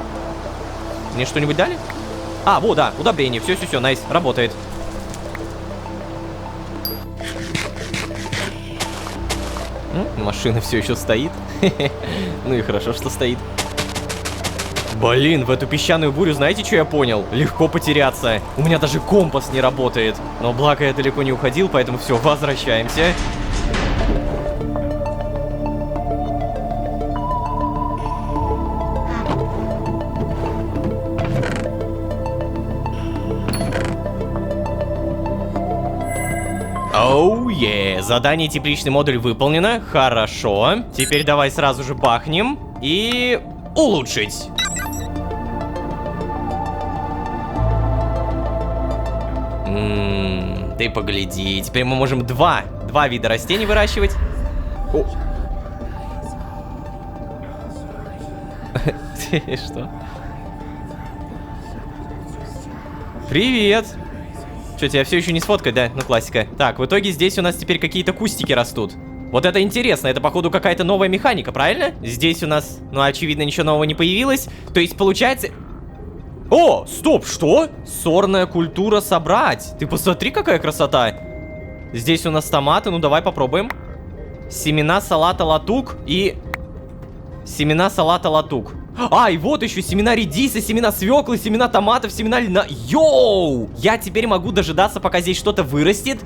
Мне что-нибудь дали? А, вот, да, удобрение, все, найс, работает. Машина все еще стоит. Ну и хорошо, что стоит. Блин, в эту песчаную бурю, знаете, что я понял? Легко потеряться. У меня даже компас не работает. Но благо я далеко не уходил, поэтому все, возвращаемся. Оу, задание тепличный модуль выполнено, хорошо. Теперь давай сразу же бахнем и улучшить. Ты погляди, теперь мы можем два вида растений выращивать. Что? Привет! Что, тебя все еще не сфоткать, да? Ну, классика. Так, в итоге здесь у нас теперь какие-то кустики растут. Вот это интересно, это походу какая-то новая механика, правильно? Здесь у нас, ну очевидно, ничего нового не появилось. То есть получается... О, стоп, что? Сорная культура собрать. Ты посмотри, какая красота. Здесь у нас томаты, ну давай попробуем. Семена салата латук и... Семена салата латук. А, и вот еще семена редиса, семена свеклы, семена томатов, семена льна. Йоу! Я теперь могу дожидаться, пока здесь что-то вырастет,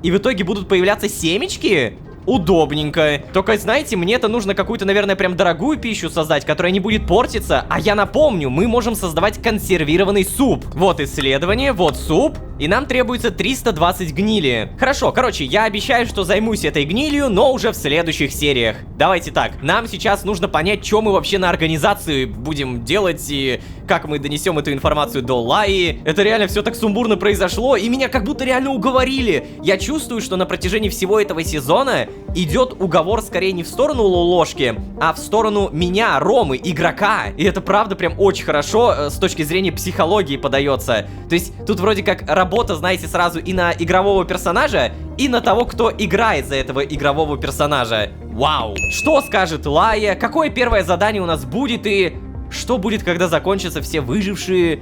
и в итоге будут появляться семечки? Удобненько. Только, знаете, мне это нужно какую-то, наверное, прям дорогую пищу создать, которая не будет портиться. А я напомню, мы можем создавать консервированный суп. Вот исследование, вот суп. И нам требуется 320 гнили. Хорошо, короче, я обещаю, что займусь этой гнилью, но уже в следующих сериях. Давайте так, нам сейчас нужно понять, что мы вообще на организации будем делать и как мы донесем эту информацию до Лаи. Это реально все так сумбурно произошло, и меня как будто реально уговорили. Я чувствую, что на протяжении всего этого сезона идет уговор скорее не в сторону Лолошки, а в сторону меня, Ромы, игрока. И это правда прям очень хорошо с точки зрения психологии подается. То есть тут вроде как работа, знаете, сразу и на игрового персонажа, и на того, кто играет за этого игрового персонажа. Вау! Что скажет Лая? Какое первое задание у нас будет? И что будет, когда закончатся все выжившие?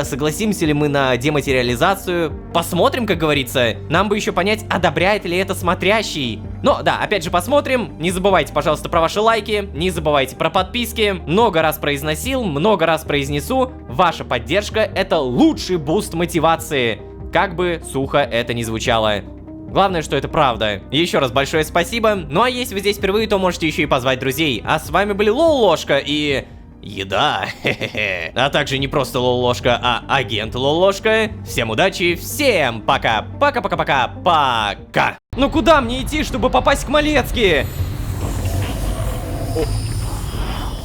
Согласимся ли мы на дематериализацию? Посмотрим, как говорится. Нам бы еще понять, одобряет ли это смотрящий. Но да, опять же посмотрим. Не забывайте, пожалуйста, про ваши лайки. Не забывайте про подписки. Много раз произносил, много раз произнесу. Ваша поддержка — это лучший буст мотивации. Как бы сухо это ни звучало. Главное, что это правда. Еще раз большое спасибо. Ну а если вы здесь впервые, то можете еще и позвать друзей. А с вами были Лолошка и... еда, хе-хе-хе. А также не просто Лолошка, а агент Лолошка. Всем удачи, всем пока. Пока-пока-пока, пока. Ну куда мне идти, чтобы попасть к Малецки?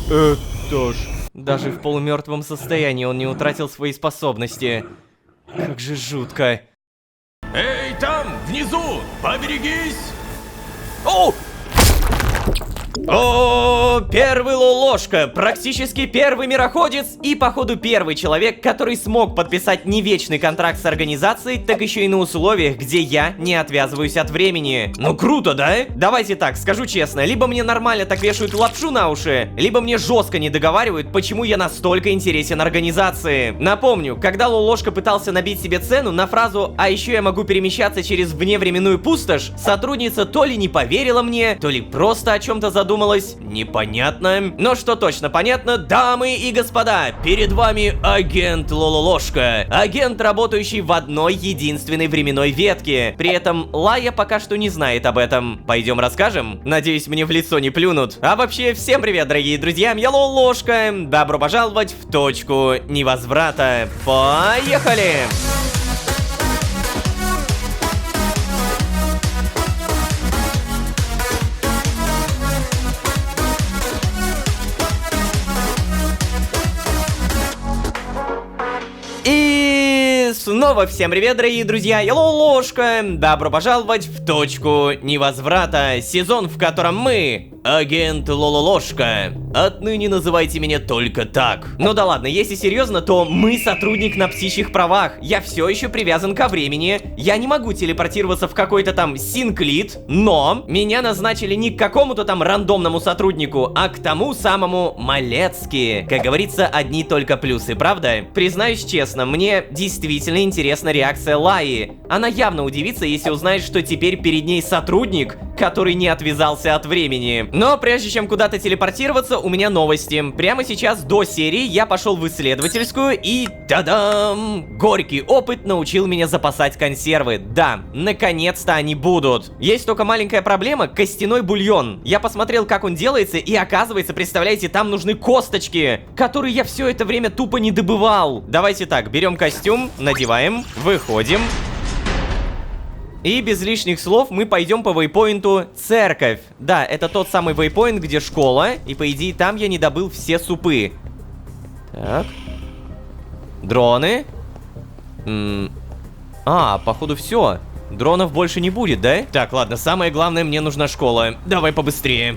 Это ж... Даже в полумертвом состоянии он не утратил свои способности. Как же жутко. Эй, там, внизу, поберегись! О! О, первый Лолошка, практически первый мироходец и, походу, первый человек, который смог подписать не вечный контракт с организацией, так еще и на условиях, где я не отвязываюсь от времени. Ну круто, да? Давайте так, скажу честно, либо мне нормально так вешают лапшу на уши, либо мне жестко не договаривают, почему я настолько интересен организации. Напомню, когда Лолошка пытался набить себе цену на фразу «а еще я могу перемещаться через вневременную пустошь», сотрудница то ли не поверила мне, то ли просто о чем-то задумалась, непонятно. Но что точно понятно, дамы и господа, перед вами агент Лолошка. Агент, работающий в одной единственной временной ветке. При этом Лая пока что не знает об этом. Пойдем расскажем? Надеюсь, мне в лицо не плюнут. А вообще, всем привет, дорогие друзья, я Лолошка. Добро пожаловать в точку невозврата. Поехали! И снова всем привет, дорогие друзья, я Лолошка. Добро пожаловать в точку невозврата. Сезон, в котором мы, агент Лолошка. Отныне называйте меня только так. Ну да ладно, если серьезно, то мы сотрудник на птичьих правах. Я все еще привязан ко времени. Я не могу телепортироваться в какой-то там Синклит, но меня назначили не к какому-то там рандомному сотруднику, а к тому самому Малецки. Как говорится, одни только плюсы, правда? Признаюсь честно, мне действительно интересна реакция Лаи. Она явно удивится, если узнает, что теперь перед ней сотрудник, который не отвязался от времени. Но прежде чем куда-то телепортироваться, у меня новости. Прямо сейчас до серии я пошел в исследовательскую и та-дам! Горький опыт научил меня запасать консервы. Да, наконец-то они будут. Есть только маленькая проблема — костяной бульон. Я посмотрел, как он делается, и оказывается, представляете, там нужны косточки, которые я все это время тупо не добывал. Давайте так, берем костюм, надеваем, выходим. И без лишних слов мы пойдем по вейпоинту «Церковь». Да, это тот самый вейпоинт, где школа, и по идее там я не добыл все супы. Так. Дроны. Походу все. Дронов больше не будет, да? Так, ладно, самое главное, мне нужна школа. Давай побыстрее.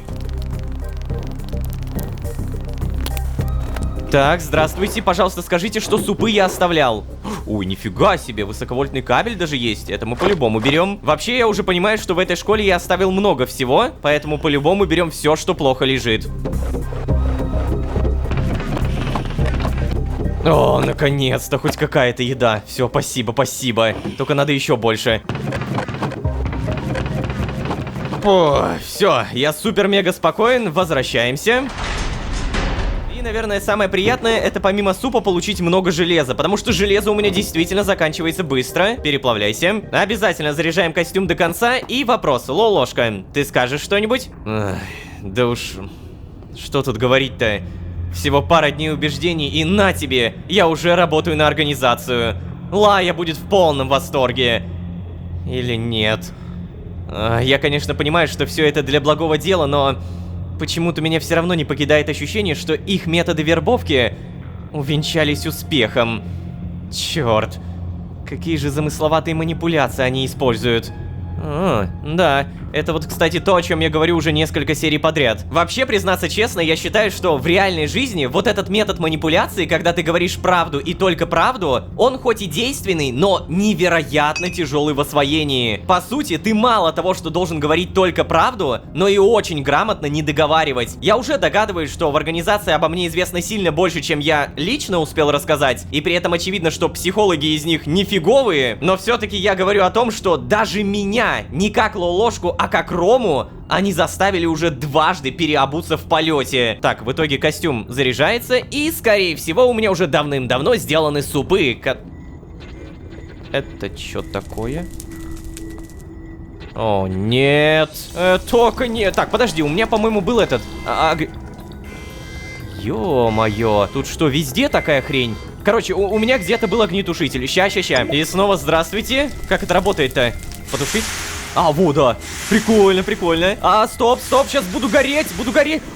Так, здравствуйте, пожалуйста, скажите, что супы я оставлял. Ой, нифига себе, высоковольтный кабель даже есть. Это мы по-любому берем. Вообще, я уже понимаю, что в этой школе я оставил много всего, поэтому по-любому берем все, что плохо лежит. О, наконец-то, хоть какая-то еда. Все, спасибо, спасибо. Только надо еще больше. О, все, я супер-мега спокоен, возвращаемся. И, наверное, самое приятное, это помимо супа получить много железа, потому что железо у меня действительно заканчивается быстро. Переплавляйся. Обязательно заряжаем костюм до конца. И вопрос, Лолошка, ты скажешь что-нибудь? Да уж, что тут говорить-то? Всего пара дней убеждений, и на тебе, я уже работаю на организацию. Лая будет в полном восторге. Или нет? Я, конечно, понимаю, что все это для благого дела, но почему-то меня все равно не покидает ощущение, что их методы вербовки увенчались успехом. Черт, какие же замысловатые манипуляции они используют. Да, это вот, кстати, то, о чем я говорю уже несколько серий подряд. Вообще, признаться честно, я считаю, что в реальной жизни вот этот метод манипуляции, когда ты говоришь правду и только правду, он хоть и действенный, но невероятно тяжелый в освоении. По сути, ты мало того, что должен говорить только правду, но и очень грамотно не договаривать. Я уже догадываюсь, что в организации обо мне известно сильно больше, чем я лично успел рассказать, и при этом очевидно, что психологи из них нифиговые, но все-таки я говорю о том, что даже меня, не как Лолошку, а как Рому, они заставили уже дважды переобуться в полете. Так, в итоге костюм заряжается, и, скорее всего, у меня уже давным-давно сделаны супы. Это что такое? О, нет. Только нет. Так, подожди, у меня, по-моему, был этот... Ё-моё, тут что, везде такая хрень? Короче, у меня где-то был огнетушитель. Ща. И снова здравствуйте. Как это работает-то? Потушить? Вот, да. Прикольно. Стоп, сейчас буду гореть.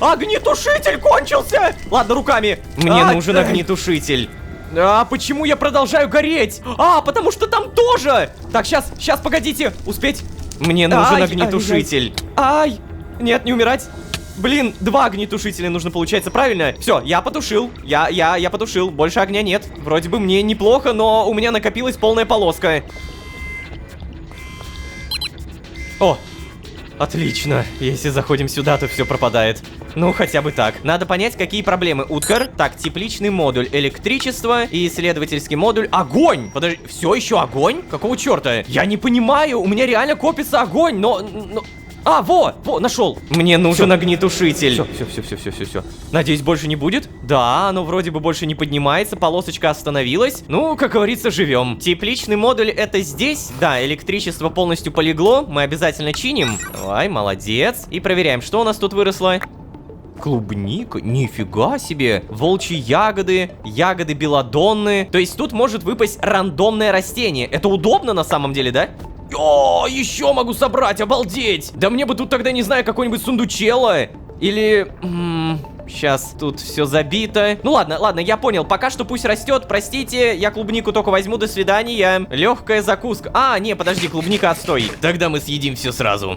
Огнетушитель кончился! Ладно, руками. Мне нужен огнетушитель. Почему я продолжаю гореть? Потому что там тоже! Так, сейчас, погодите, успеть. Мне нужен огнетушитель. Нет, не умирать. Блин, 2 огнетушителя нужно, получается, правильно? Все, я потушил. Я потушил. Больше огня нет. Вроде бы мне неплохо, но у меня накопилась полная полоска. О, отлично. Если заходим сюда, то все пропадает. Ну, хотя бы так. Надо понять, какие проблемы. Уткар. Так, тепличный модуль, электричество и исследовательский модуль. Огонь! Подожди, все еще огонь? Какого черта? Я не понимаю, у меня реально копится огонь, но... Во, нашел. Мне нужен огнетушитель. Все. Надеюсь, больше не будет? Да, оно вроде бы больше не поднимается, полосочка остановилась. Ну, как говорится, живем. Тепличный модуль это здесь. Да, электричество полностью полегло. Мы обязательно чиним. Давай, молодец. И проверяем, что у нас тут выросло. Клубника? Нифига себе. Волчьи ягоды, ягоды белодонны. То есть тут может выпасть рандомное растение. Это удобно на самом деле, да? О, еще могу собрать, обалдеть! Да мне бы тут тогда, не знаю, какой-нибудь сундучело. Или... Сейчас тут все забито. Ну ладно, я понял. Пока что пусть растет. Простите, я клубнику только возьму. До свидания. Легкая закуска. Не, подожди, клубника отстой. Тогда мы съедим все сразу.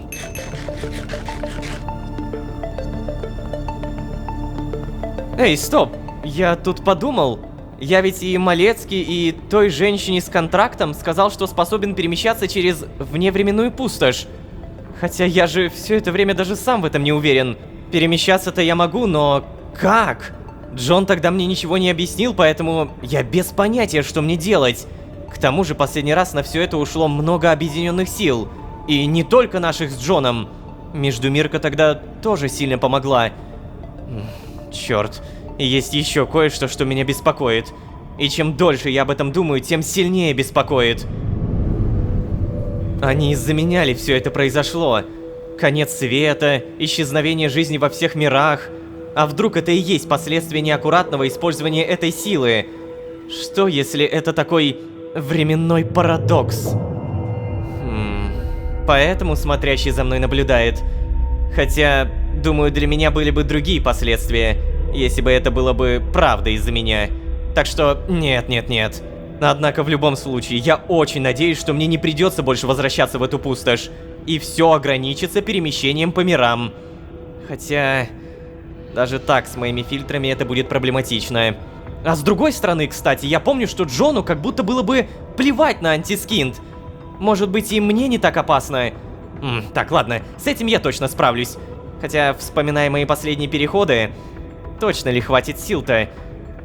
Эй, стоп. Я тут подумал. Я ведь и Малецкий, и той женщине с контрактом сказал, что способен перемещаться через вневременную пустошь. Хотя я же все это время даже сам в этом не уверен. Перемещаться-то я могу, но как? Джон тогда мне ничего не объяснил, поэтому я без понятия, что мне делать. К тому же последний раз на все это ушло много объединенных сил. И не только наших с Джоном. Междумирка тогда тоже сильно помогла. Черт. И есть еще кое-что, что меня беспокоит. И чем дольше я об этом думаю, тем сильнее беспокоит. Они из-за меня ли все это произошло? Конец света, исчезновение жизни во всех мирах. А вдруг это и есть последствия неаккуратного использования этой силы? Что если это такой временной парадокс? Поэтому смотрящий за мной наблюдает. Хотя, думаю, для меня были бы другие последствия, если бы это было бы правдой из-за меня. Так что, нет. Однако, в любом случае, я очень надеюсь, что мне не придется больше возвращаться в эту пустошь. И все ограничится перемещением по мирам. Хотя... Даже так, с моими фильтрами это будет проблематично. А с другой стороны, кстати, я помню, что Джону как будто было бы плевать на антискинт. Может быть, и мне не так опасно. Так, ладно, с этим я точно справлюсь. Хотя, вспоминая мои последние переходы, точно ли хватит сил-то?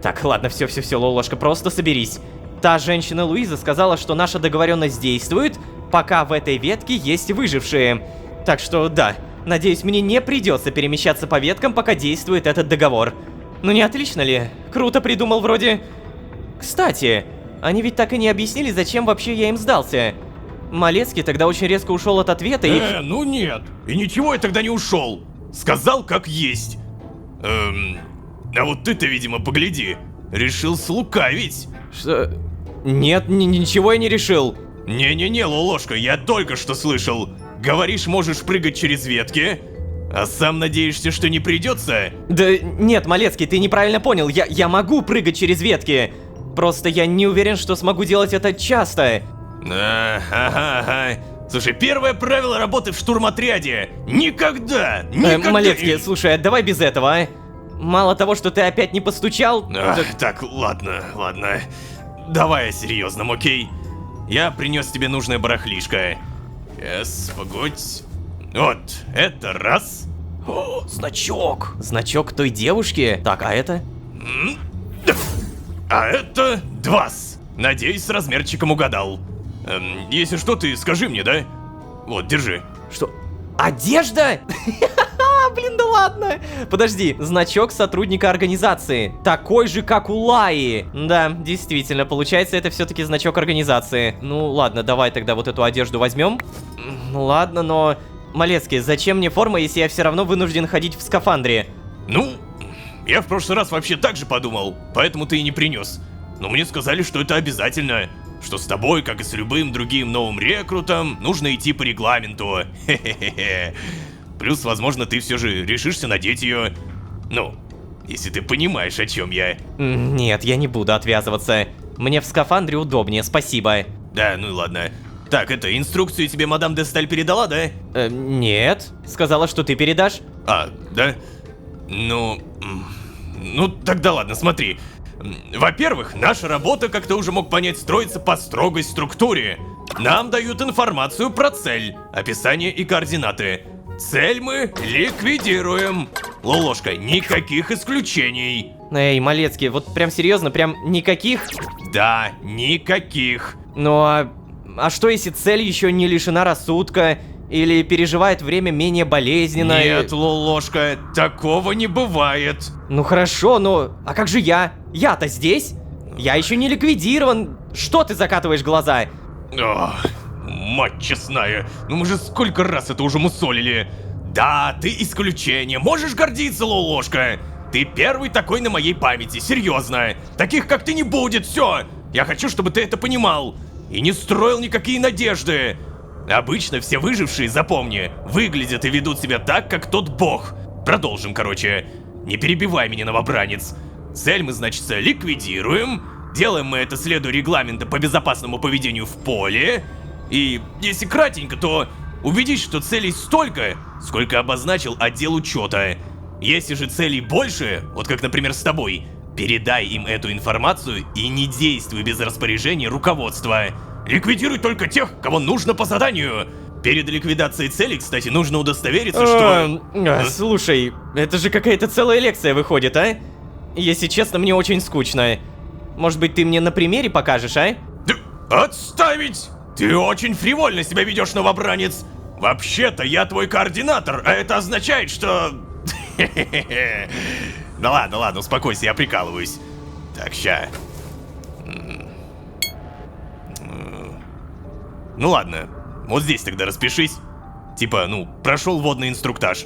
Так, ладно, все, Лолошка, просто соберись. Та женщина Луиза сказала, что наша договоренность действует, пока в этой ветке есть выжившие. Так что, да, надеюсь, мне не придется перемещаться по веткам, пока действует этот договор. Ну не отлично ли? Круто придумал вроде. Кстати, они ведь так и не объяснили, зачем вообще я им сдался. Малецкий тогда очень резко ушел от ответа и... ну нет. И ничего я тогда не ушел. Сказал как есть. А вот ты-то, видимо, погляди. Решил слукавить. Что? Нет, ничего я не решил. Не-не-не, Лолошка, я только что слышал. Говоришь, можешь прыгать через ветки, а сам надеешься, что не придется? Да нет, Малецкий, ты неправильно понял. Я могу прыгать через ветки. Просто я не уверен, что смогу делать это часто. Ага. Слушай, первое правило работы в штурмотряде. Никогда! Малецкий, слушай, давай без этого, а? Мало того, что ты опять не постучал... Так, ладно. Давай о серьезном, окей? Я принес тебе нужное барахлишко. Погодь. Вот, это раз. О, значок. Значок той девушки? Так, а это? А это два. Надеюсь, с размерчиком угадал. Если что, ты скажи мне, да? Вот, держи. Что? Одежда? Блин, да ладно. Подожди, значок сотрудника организации. Такой же, как у Лаи. Да, действительно, получается, это все-таки значок организации. Ну, ладно, давай тогда вот эту одежду возьмем. Ладно, но... Малецкий, зачем мне форма, если я все равно вынужден ходить в скафандре? Ну, я в прошлый раз вообще так же подумал, поэтому ты и не принес. Но мне сказали, что это обязательно. Что с тобой, как и с любым другим новым рекрутом, нужно идти по регламенту. Хе-хе-хе. Плюс, возможно, ты все же решишься надеть ее. Ну, если ты понимаешь, о чем я. Нет, я не буду отвязываться. Мне в скафандре удобнее, спасибо. Да, ну и ладно. Так, это, инструкцию тебе мадам де Сталь передала, да? Нет. Сказала, что ты передашь. А, да? Ну, тогда ладно, смотри. Во-первых, наша работа, как ты уже мог понять, строится по строгой структуре. Нам дают информацию про цель, описание и координаты. Цель мы ликвидируем. Лолошка, никаких исключений. Эй, Малецкий, вот прям серьезно, прям никаких? Да, никаких. Ну а что если цель еще не лишена рассудка? Или переживает время менее болезненно? Нет, Лолошка, такого не бывает. Ну хорошо, но... А как же я? Я-то здесь? Я еще не ликвидирован. Что ты закатываешь глаза? Ох, мать честная, ну мы же сколько раз это уже мусолили. Да, ты исключение, можешь гордиться, Лолошка. Ты первый такой на моей памяти, серьезно. Таких как ты не будет, все. Я хочу, чтобы ты это понимал. И не строил никакие надежды. Обычно все выжившие, запомни, выглядят и ведут себя так, как тот бог. Продолжим, короче. Не перебивай меня, новобранец. Цель мы, значит, ликвидируем. Делаем мы это, следуя регламенту по безопасному поведению в поле. И если кратенько, то убедись, что целей столько, сколько обозначил отдел учета. Если же целей больше, вот как, например, с тобой, передай им эту информацию и не действуй без распоряжения руководства. Ликвидируй только тех, кого нужно по заданию. Перед ликвидацией цели, кстати, нужно удостовериться, что... Слушай, это же какая-то целая лекция выходит, а? Если честно, мне очень скучно. Может быть, ты мне на примере покажешь, а? Отставить! Ты очень фривольно себя ведешь, новобранец. Вообще-то я твой координатор, а это означает, что... Да ладно, успокойся, я прикалываюсь. Так, ща. Ну ладно, вот здесь тогда распишись. Типа, прошел водный инструктаж.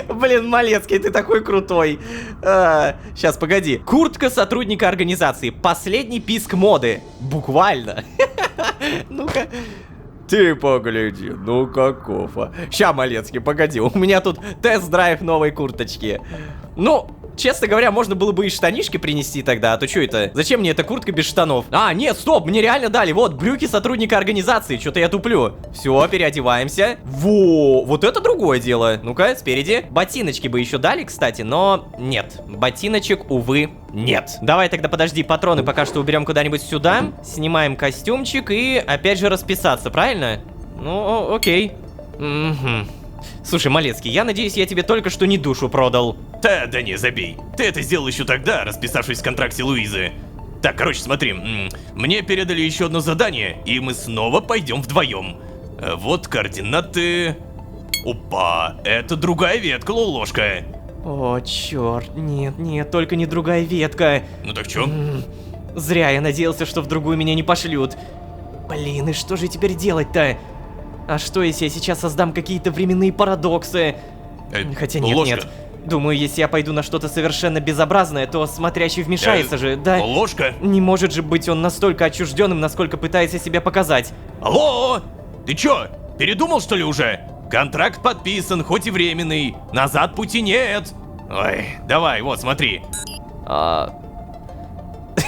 Блин, Малецкий, ты такой крутой. Сейчас, погоди. Куртка сотрудника организации. Последний писк моды. Буквально. Ну-ка. Ты погляди, ну каков, а. Ща, Малецкий, погоди, у меня тут тест-драйв новой курточки. Ну, Честно говоря, можно было бы и штанишки принести тогда, а то что это? Зачем мне эта куртка без штанов? А, нет, стоп, мне реально дали, вот, брюки сотрудника организации, что-то я туплю. Все, переодеваемся. Во, вот это другое дело. Ну-ка, спереди. Ботиночки бы еще дали, кстати, но нет, ботиночек, увы, нет. Давай тогда, подожди, патроны пока что уберем куда-нибудь сюда. Снимаем костюмчик и опять же расписаться, правильно? Ну, окей. Угу. Слушай, Малецкий, я надеюсь, я тебе только что не душу продал. Да не, забей. Ты это сделал еще тогда, расписавшись в контракте Луизы. Так, короче, смотри. Мне передали еще одно задание, и мы снова пойдем вдвоем. Вот координаты... Опа, это другая ветка, Лолошка. О, черт, нет, только не другая ветка. Ну так чё? Зря я надеялся, что в другую меня не пошлют. Блин, и что же теперь делать-то? А что, если я сейчас создам какие-то временные парадоксы? Хотя нет, Ложка. нет. Думаю, если я пойду на что-то совершенно безобразное, то смотрящий вмешается же, да? Ложка. Не может же быть он настолько отчужденным, насколько пытается себя показать. Алло! Ты чё, передумал что ли уже? Контракт подписан, хоть и временный. Назад пути нет. Ой, давай, вот, смотри.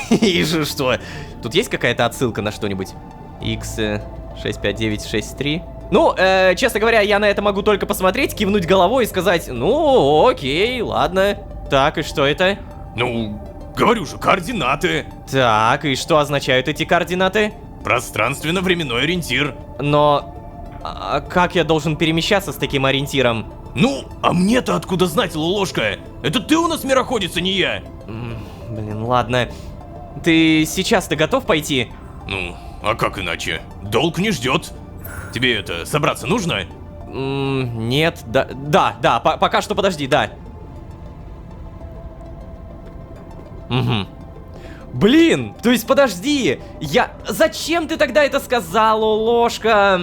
И же что? Тут есть какая-то отсылка на что-нибудь? X65963. Ну, честно говоря, я на это могу только посмотреть, кивнуть головой и сказать: ну, окей, ладно. Так, и что это? Ну, говорю же, координаты. Так, и что означают эти координаты? Пространственно-временной ориентир. Но... как я должен перемещаться с таким ориентиром? Ну, а мне-то откуда знать, Лолошка? Это ты у нас мироходец, а не я. Блин, ладно. Ты сейчас-то готов пойти? Ну, а как иначе? Долг не ждет. Тебе это, собраться нужно? Нет, да, пока что подожди, да. Угу. Блин, то есть подожди, Зачем ты тогда это сказал, Лолошка?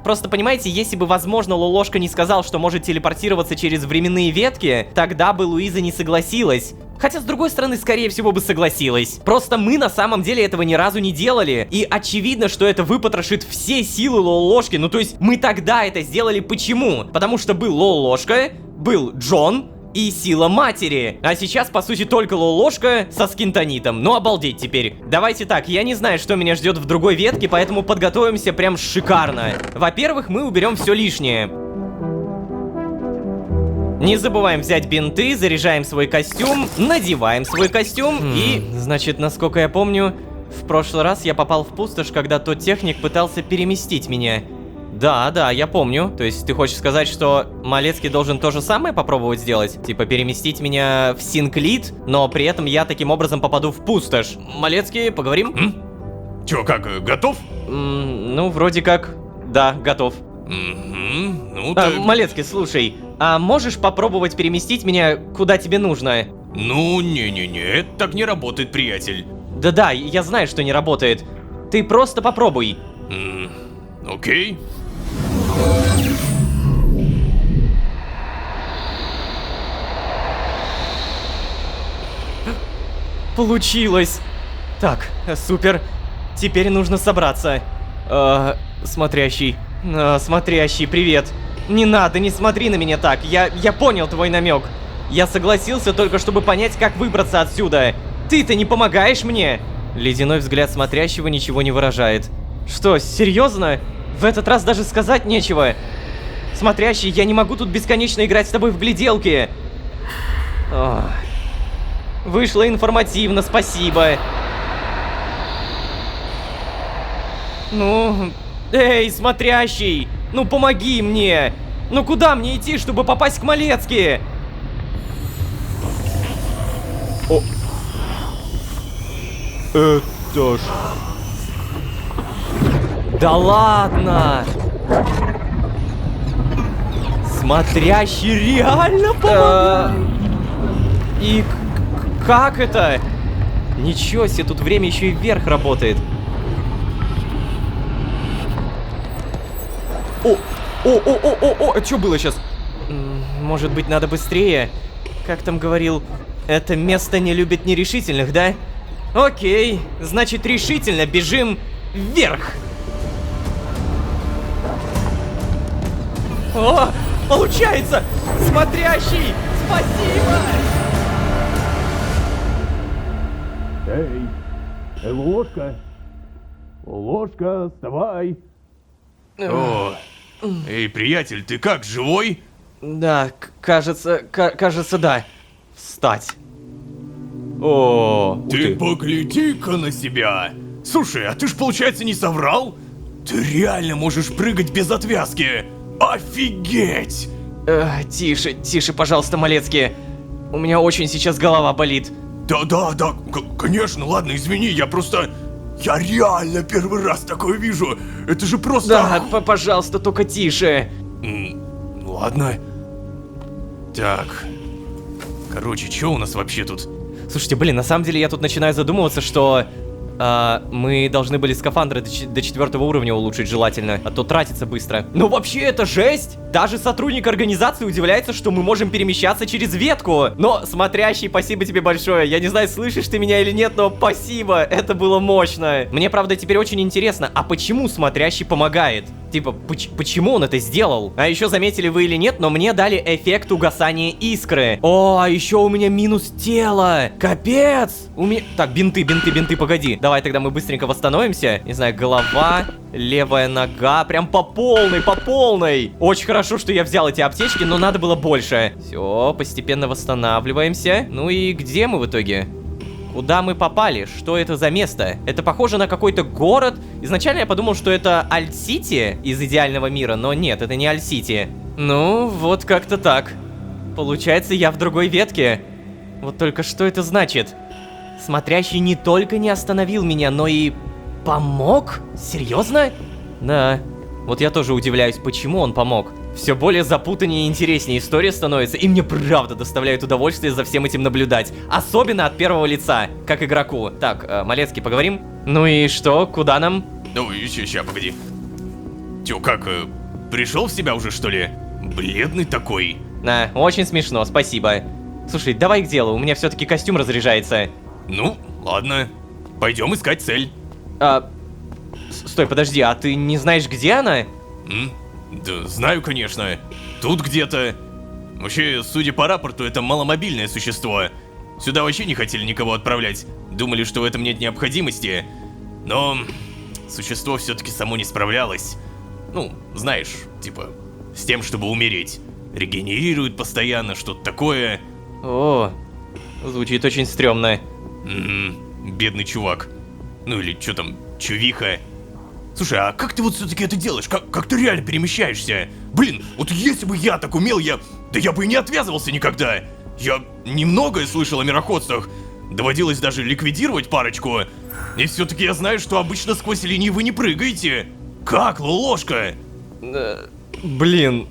Просто понимаете, если бы, возможно, Лолошка не сказал, что может телепортироваться через временные ветки, тогда бы Луиза не согласилась. Хотя, с другой стороны, скорее всего бы согласилась. Просто мы на самом деле этого ни разу не делали. И очевидно, что это выпотрошит все силы Лолошки. Ну, то есть, мы тогда это сделали почему? Потому что был Лолошка, был Джон и сила матери. А сейчас, по сути, только Лолошка со скинтонитом. Ну, обалдеть теперь. Давайте так, я не знаю, что меня ждет в другой ветке, поэтому подготовимся прям шикарно. Во-первых, мы уберем все лишнее. Не забываем взять бинты, заряжаем свой костюм, надеваем свой костюм и... Значит, насколько я помню, в прошлый раз я попал в пустошь, когда тот техник пытался переместить меня. Да, я помню. То есть ты хочешь сказать, что Малецкий должен то же самое попробовать сделать? Типа переместить меня в Синклит, но при этом я таким образом попаду в пустошь. Малецкий, поговорим? Чё, как, готов? Ну, вроде как, да, готов. Ну, так... Малецкий, слушай, а можешь попробовать переместить меня куда тебе нужно? Ну, не-не-не, это так не работает, приятель. Да-да, я знаю, что не работает. Ты просто попробуй. Окей. Получилось. Так, супер. Теперь нужно собраться. Смотрящий. Смотрящий, привет. Не надо, не смотри на меня так. Я понял твой намек. Я согласился только, чтобы понять, как выбраться отсюда. Ты-то не помогаешь мне? Ледяной взгляд смотрящего ничего не выражает. Что, серьезно? В этот раз даже сказать нечего. Смотрящий, я не могу тут бесконечно играть с тобой в гляделки. Ох. Вышло информативно, спасибо. Ну... Эй, смотрящий! Ну помоги мне! Ну куда мне идти, чтобы попасть к Малецки? О... Это ж... Да ладно! Смотрящий реально помог? И как это? Ничего себе, тут время еще и вверх работает. О, это что было сейчас? Может быть, надо быстрее? Как там говорил, это место не любит нерешительных, да? Окей, значит решительно бежим вверх. О, получается! Смотрящий! Спасибо! Эй, ложка. Ложка, вставай. О, эй, приятель, ты как, живой? Да, кажется, да. Встать. О, ух Ты погляди-ка на себя. Слушай, а ты ж, получается, не соврал? Ты реально можешь прыгать без отвязки. Офигеть! Тише, пожалуйста, Малецкий. У меня очень сейчас голова болит. Да, конечно, ладно, извини, я реально первый раз такое вижу. Это же просто... Да, пожалуйста, только тише. Ладно. Так. Короче, что у нас вообще тут? Слушайте, блин, на самом деле я тут начинаю задумываться, что мы должны были скафандры до 4-го уровня улучшить желательно, а то тратится быстро. Ну вообще это жесть! Даже сотрудник организации удивляется, что мы можем перемещаться через ветку. Но, смотрящий, спасибо тебе большое. Я не знаю, слышишь ты меня или нет, но спасибо, это было мощно. Мне, правда, теперь очень интересно, а почему смотрящий помогает? Типа, почему он это сделал? А еще заметили вы или нет, но мне дали эффект угасания искры. О, а еще у меня минус тело. Капец! У меня... Так, бинты, погоди. Давай тогда мы быстренько восстановимся. Не знаю, голова, левая нога. Прям по полной. Очень хорошо, что я взял эти аптечки, но надо было больше. Все, постепенно восстанавливаемся. Ну и где мы в итоге? Куда мы попали? Что это за место? Это похоже на какой-то город. Изначально я подумал, что это Альт-Сити из Идеального мира, но нет, это не Альт-Сити. Ну, вот как-то так. Получается, я в другой ветке. Вот только что это значит? Смотрящий не только не остановил меня, но и помог? Серьезно? Да. Вот я тоже удивляюсь, почему он помог. Все более запутаннее и интереснее история становится, и мне правда доставляет удовольствие за всем этим наблюдать. Особенно от первого лица, как игроку. Так, Малецкий, поговорим? Ну и что, куда нам? Ну, ща, погоди. Тё, как, пришел в себя уже, что ли? Бледный такой. Очень смешно, спасибо. Слушай, давай к делу, у меня все-таки костюм разряжается. Ну, ладно. Пойдем искать цель. Стой, подожди, а ты не знаешь, где она? Да, знаю, конечно. Тут где-то. Вообще, судя по рапорту, это маломобильное существо. Сюда вообще не хотели никого отправлять. Думали, что в этом нет необходимости. Но существо все-таки само не справлялось. Ну, знаешь, типа, с тем, чтобы умереть. Регенерирует постоянно, что-то такое. О, звучит очень стрёмно. Бедный чувак. Ну или что там, чувиха. Слушай, а как ты вот все-таки это делаешь? Как ты реально перемещаешься? Блин, вот если бы я так умел, я бы и не отвязывался никогда. Я немногое слышал о мироходцах. Доводилось даже ликвидировать парочку. И все-таки я знаю, что обычно сквозь линии вы не прыгаете. Как, Лолошка? Блин,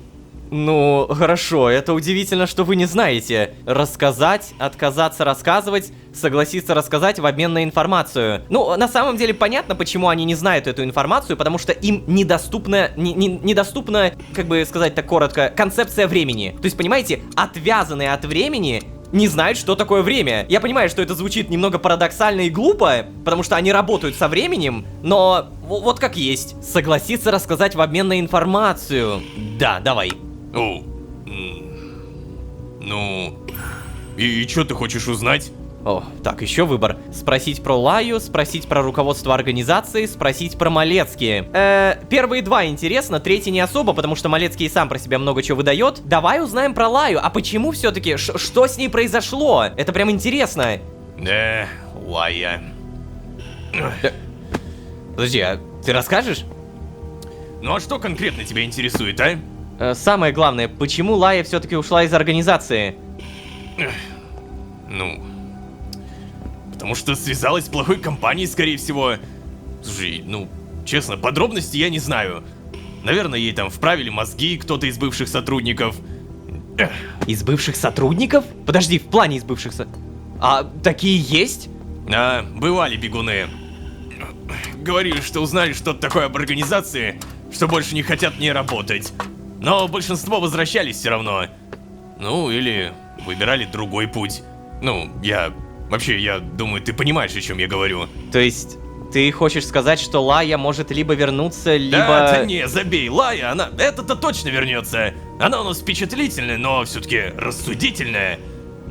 ну хорошо, это удивительно, что вы не знаете. Рассказать, отказаться рассказывать, согласиться рассказать в обмен на информацию. Ну, на самом деле понятно, почему они не знают эту информацию, потому что им недоступна, как бы сказать так коротко, концепция времени. То есть, понимаете, отвязанные от времени не знают, что такое время. Я понимаю, что это звучит немного парадоксально и глупо, потому что они работают со временем, но вот как есть. Согласиться рассказать в обмен на информацию. Да, давай. О, ну... И что ты хочешь узнать? О, так, еще выбор. Спросить про Лаю, спросить про руководство организации, спросить про Малецкие. Первые два интересно, третий не особо, потому что Малецкий и сам про себя много чего выдает. Давай узнаем про Лаю, а почему все-таки? Что с ней произошло? Это прям интересно. Лая. Подожди, а ты расскажешь? Ну а что конкретно тебя интересует, а? Самое главное, почему Лая все-таки ушла из организации? Ну... Потому что связалась с плохой компанией, скорее всего. Слушай, ну, честно, подробности я не знаю. Наверное, ей там вправили мозги кто-то из бывших сотрудников. Из бывших сотрудников? Подожди, в плане из бывших А такие есть? Бывали бегуны. Говорили, что узнали что-то такое об организации, что больше не хотят в ней работать. Но большинство возвращались все равно. Ну, или выбирали другой путь. Ну, я думаю, ты понимаешь, о чем я говорю. То есть, ты хочешь сказать, что Лая может либо вернуться, либо... Да не, забей, Лая, это-то точно вернется. Она у нас впечатлительная, но все-таки рассудительная.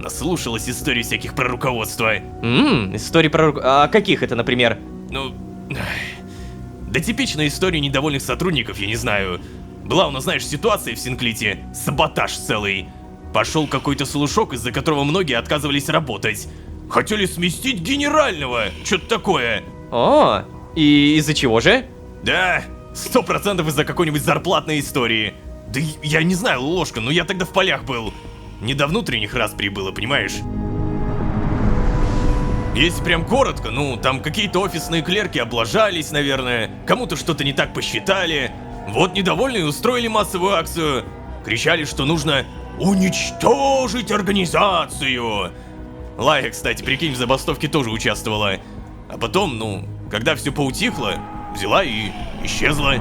Наслушалась историй всяких про руководство. Истории про... А каких это, например? Ну... Да типичная история недовольных сотрудников, я не знаю. Была у нас, знаешь, ситуация в Синклите. Саботаж целый. Пошел какой-то слушок, из-за которого многие отказывались работать. Хотели сместить генерального. Что-то такое. О, и из-за чего же? Да, 100% из-за какой-нибудь зарплатной истории. Да я не знаю, ложка, но я тогда в полях был. Не до внутренних распри было, понимаешь? Если прям коротко, ну, там какие-то офисные клерки облажались, наверное. Кому-то что-то не так посчитали. Вот недовольные устроили массовую акцию. Кричали, что нужно уничтожить организацию. Лая, кстати, прикинь, в забастовке тоже участвовала. А потом, ну, когда все поутихло, взяла и исчезла.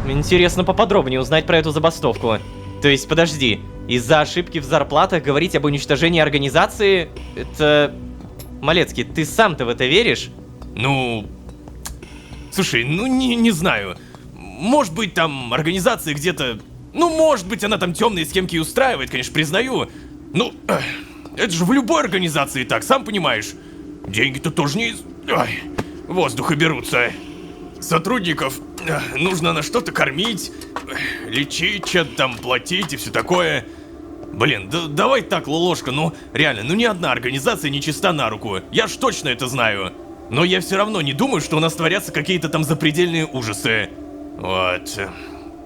Интересно поподробнее узнать про эту забастовку. То есть, подожди, из-за ошибки в зарплатах говорить об уничтожении организации, это... Малецкий, ты сам-то в это веришь? Ну... Слушай, ну не знаю. Может быть, там организация где-то... Ну, может быть, она там темные схемки устраивает, конечно, признаю. Ну, это же в любой организации так, сам понимаешь. Деньги-то тоже не из... воздуха берутся. Сотрудников нужно на что-то кормить, лечить, что-то там платить и все такое. Блин, да давай так, Лолошка, ну реально, ну ни одна организация не чиста на руку. Я ж точно это знаю. Но я все равно не думаю, что у нас творятся какие-то там запредельные ужасы. Вот.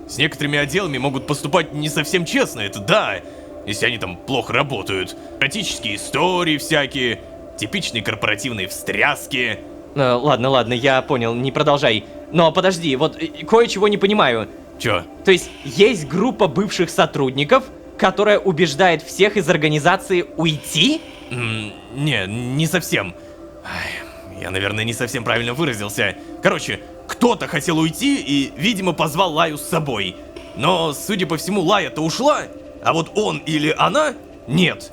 С некоторыми отделами могут поступать не совсем честно, это да. Если они там плохо работают. Эротические истории всякие, типичные корпоративные встряски. Ладно, я понял, не продолжай. Но подожди, вот кое-чего не понимаю. Чё? То есть, есть группа бывших сотрудников, которая убеждает всех из организации уйти? Не совсем. Я, наверное, не совсем правильно выразился. Короче, кто-то хотел уйти и, видимо, позвал Лаю с собой. Но, судя по всему, Лая-то ушла, а вот он или она — нет.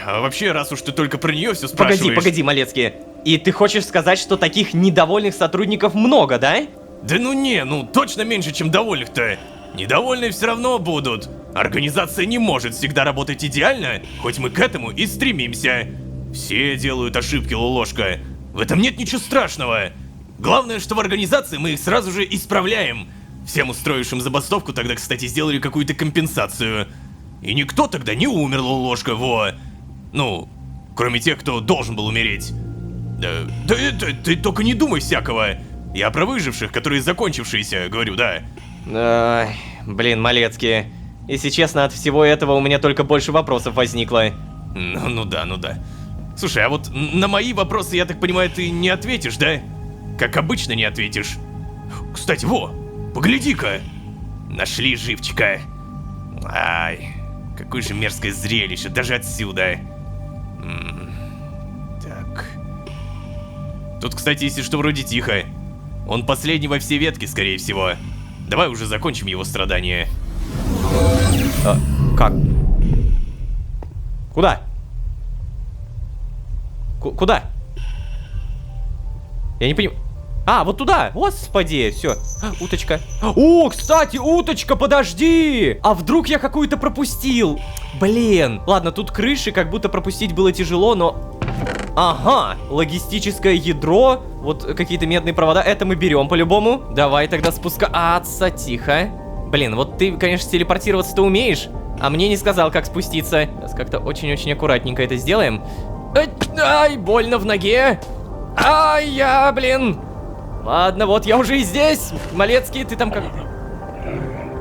А вообще, раз уж ты только про нее все спрашиваешь... Погоди, Малецкий. И ты хочешь сказать, что таких недовольных сотрудников много, да? Да ну точно меньше, чем довольных-то. Недовольные все равно будут. Организация не может всегда работать идеально, хоть мы к этому и стремимся. Все делают ошибки, Лолошка. В этом нет ничего страшного. Главное, что в организации мы их сразу же исправляем. Всем устроившим забастовку тогда, кстати, сделали какую-то компенсацию. И никто тогда не умер, Лолошка, во. Ну, кроме тех, кто должен был умереть. Да ты только не думай всякого. Я про выживших, которые закончившиеся, говорю, да. Блин, Малецкий. Если честно, от всего этого у меня только больше вопросов возникло. Ну да. Слушай, а вот на мои вопросы, я так понимаю, ты не ответишь, да? Как обычно не ответишь. Кстати, погляди-ка. Нашли живчика. Ай, какое же мерзкое зрелище, даже отсюда. Так. Тут, кстати, если что, вроде тихо. Он последний во все ветки, скорее всего. Давай уже закончим его страдания. Как? Куда? Куда? Я не понимаю. Вот туда! Господи, все. Уточка. О, кстати, уточка, подожди! А вдруг я какую-то пропустил? Блин. Ладно, тут крыши, как будто пропустить было тяжело, но... Ага, логистическое ядро. Вот какие-то медные провода. Это мы берем по-любому. Давай тогда спускаться. Тихо. Блин, вот ты, конечно, телепортироваться-то умеешь, а мне не сказал, как спуститься. Сейчас как-то очень-очень аккуратненько это сделаем. Ай, больно в ноге. Блин. Ладно, вот я уже и здесь. Малецкий, ты там как...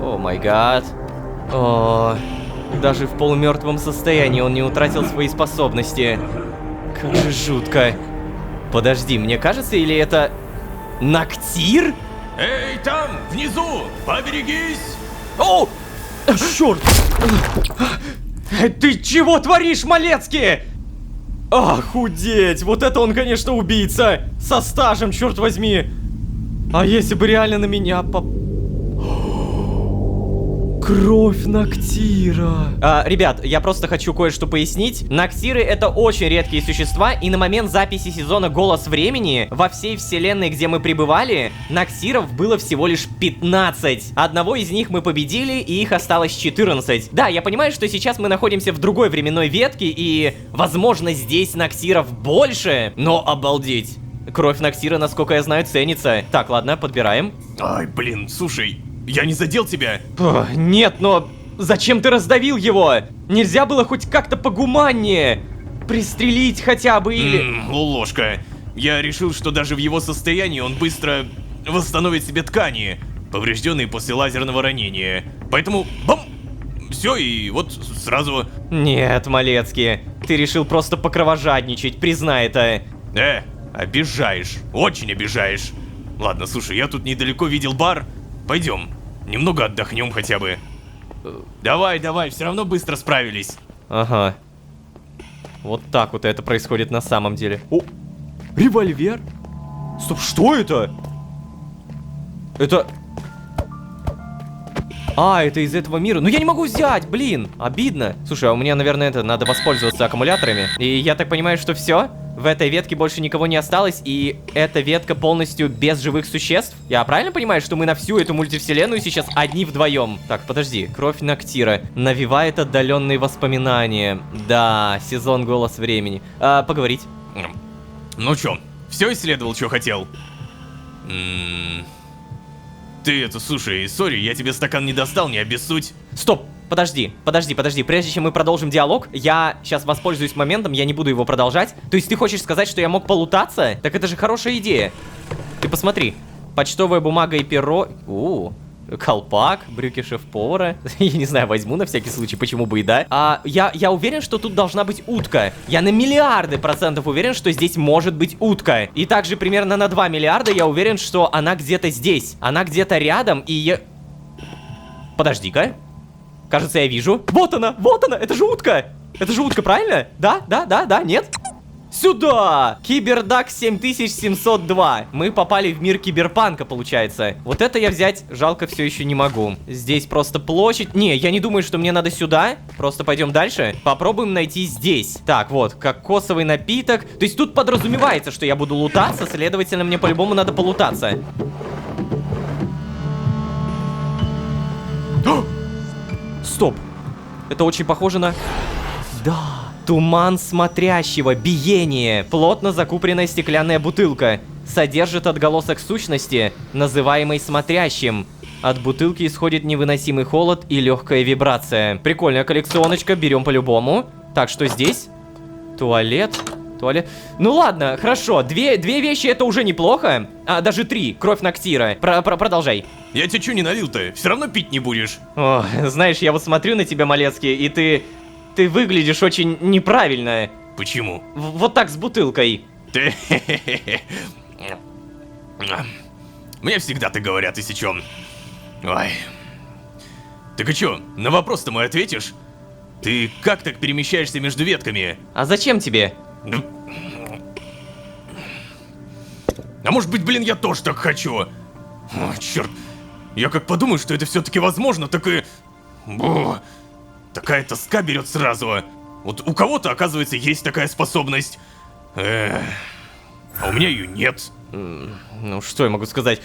О май гад. Даже в полумертвом состоянии он не утратил свои способности. Как же жутко. Подожди, мне кажется, или это... Ноктир? Эй, там, внизу, поберегись! О! Черт! Ты чего творишь, Малецкий? Охудеть! Вот это он, конечно, убийца! Со стажем, черт возьми! А если бы реально на меня Кровь Ноктира. Ребят, я просто хочу кое-что пояснить. Ноктиры — это очень редкие существа, и на момент записи сезона «Голос времени» во всей вселенной, где мы пребывали, Ноктиров было всего лишь 15. Одного из них мы победили, и их осталось 14. Да, я понимаю, что сейчас мы находимся в другой временной ветке, и, возможно, здесь Ноктиров больше, но обалдеть. Кровь Ноктира, насколько я знаю, ценится. Так, ладно, подбираем. Ай, блин, слушай, я не задел тебя? Нет, но зачем ты раздавил его? Нельзя было хоть как-то погуманнее? Пристрелить хотя бы или... Ложка. Я решил, что даже в его состоянии он быстро восстановит себе ткани, поврежденные после лазерного ранения. Поэтому, бам! Все, и вот сразу... Нет, Малецкий, ты решил просто покровожадничать, признай это. Обижаешь, очень обижаешь. Ладно, слушай, я тут недалеко видел бар. Пойдем, немного отдохнем хотя бы. Давай, все равно быстро справились. Ага. Вот так вот это происходит на самом деле. О, револьвер? Стоп, что это? Это... это из этого мира. Ну я не могу взять, блин, обидно. Слушай, а у меня, наверное, надо воспользоваться аккумуляторами. И я так понимаю, что все? В этой ветке больше никого не осталось, и эта ветка полностью без живых существ? Я правильно понимаю, что мы на всю эту мультивселенную сейчас одни вдвоем? Так, подожди, кровь Ноктира навевает отдаленные воспоминания. Да, сезон «Голос времени». Поговорить. Ну чё, все исследовал, что хотел? Ты это, слушай, сори, я тебе стакан не достал, не обессудь. Стоп! Подожди. Прежде чем мы продолжим диалог, я сейчас воспользуюсь моментом, я не буду его продолжать. То есть ты хочешь сказать, что я мог полутаться? Так это же хорошая идея. Ты посмотри. Почтовая бумага и перо. Колпак, брюки шеф-повара. Я не знаю, возьму на всякий случай, почему бы и да. Я уверен, что тут должна быть утка. Я на миллиарды процентов уверен, что здесь может быть утка. И также примерно на 2 миллиарда я уверен, что она где-то здесь. Она где-то рядом, и я... Подожди-ка. Кажется, я вижу. Вот она, это же утка. Это же утка, правильно? Да, нет? Сюда! Кибердак 7702. Мы попали в мир киберпанка, получается. Вот это я взять, жалко, все еще не могу. Здесь просто площадь. Не, я не думаю, что мне надо сюда. Просто пойдем дальше. Попробуем найти здесь. Так, вот, кокосовый напиток. То есть тут подразумевается, что я буду лутаться, следовательно, мне по-любому надо полутаться. Стоп. Это очень похоже на... Да. Туман смотрящего, биение. Плотно закупоренная стеклянная бутылка. Содержит отголосок сущности, называемой смотрящим. От бутылки исходит невыносимый холод и легкая вибрация. Прикольная коллекционочка, берем по-любому. Так, что здесь? Туалет. Ну ладно, хорошо. Две вещи это уже неплохо. Даже 3. Кровь Ноктира. Продолжай. Я тебе что не налил-то? Все равно пить не будешь. О, знаешь, я вот смотрю на тебя, Малецкий, и ты выглядишь очень неправильно. Почему? Вот так с бутылкой. Мне всегда так говорят, если чё. Ой. Так и чё, на вопрос-то мой ответишь? Ты как так перемещаешься между ветками? А зачем тебе? А может быть, блин, я тоже так хочу? О, черт. Я как подумаю, что это все-таки возможно, так и... такая тоска берет сразу. Вот у кого-то, оказывается, есть такая способность. А у меня ее нет. Ну, что я могу сказать?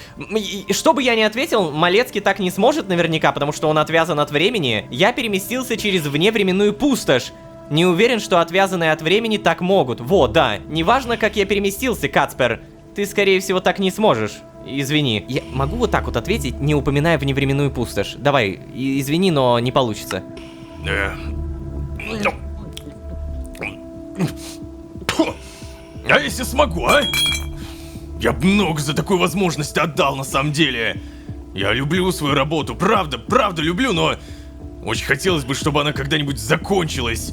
Что бы я ни ответил, Малецкий так не сможет наверняка, потому что он отвязан от времени. Я переместился через вневременную пустошь. Не уверен, что отвязанные от времени так могут. Вот, да. Неважно, как я переместился, Кацпер. Ты, скорее всего, так не сможешь. Извини. Я могу вот так вот ответить, не упоминая вневременную пустошь. Давай, извини, но не получится. А если смогу, а? Я бы много за такую возможность отдал, на самом деле. Я люблю свою работу, правда люблю, но... Очень хотелось бы, чтобы она когда-нибудь закончилась.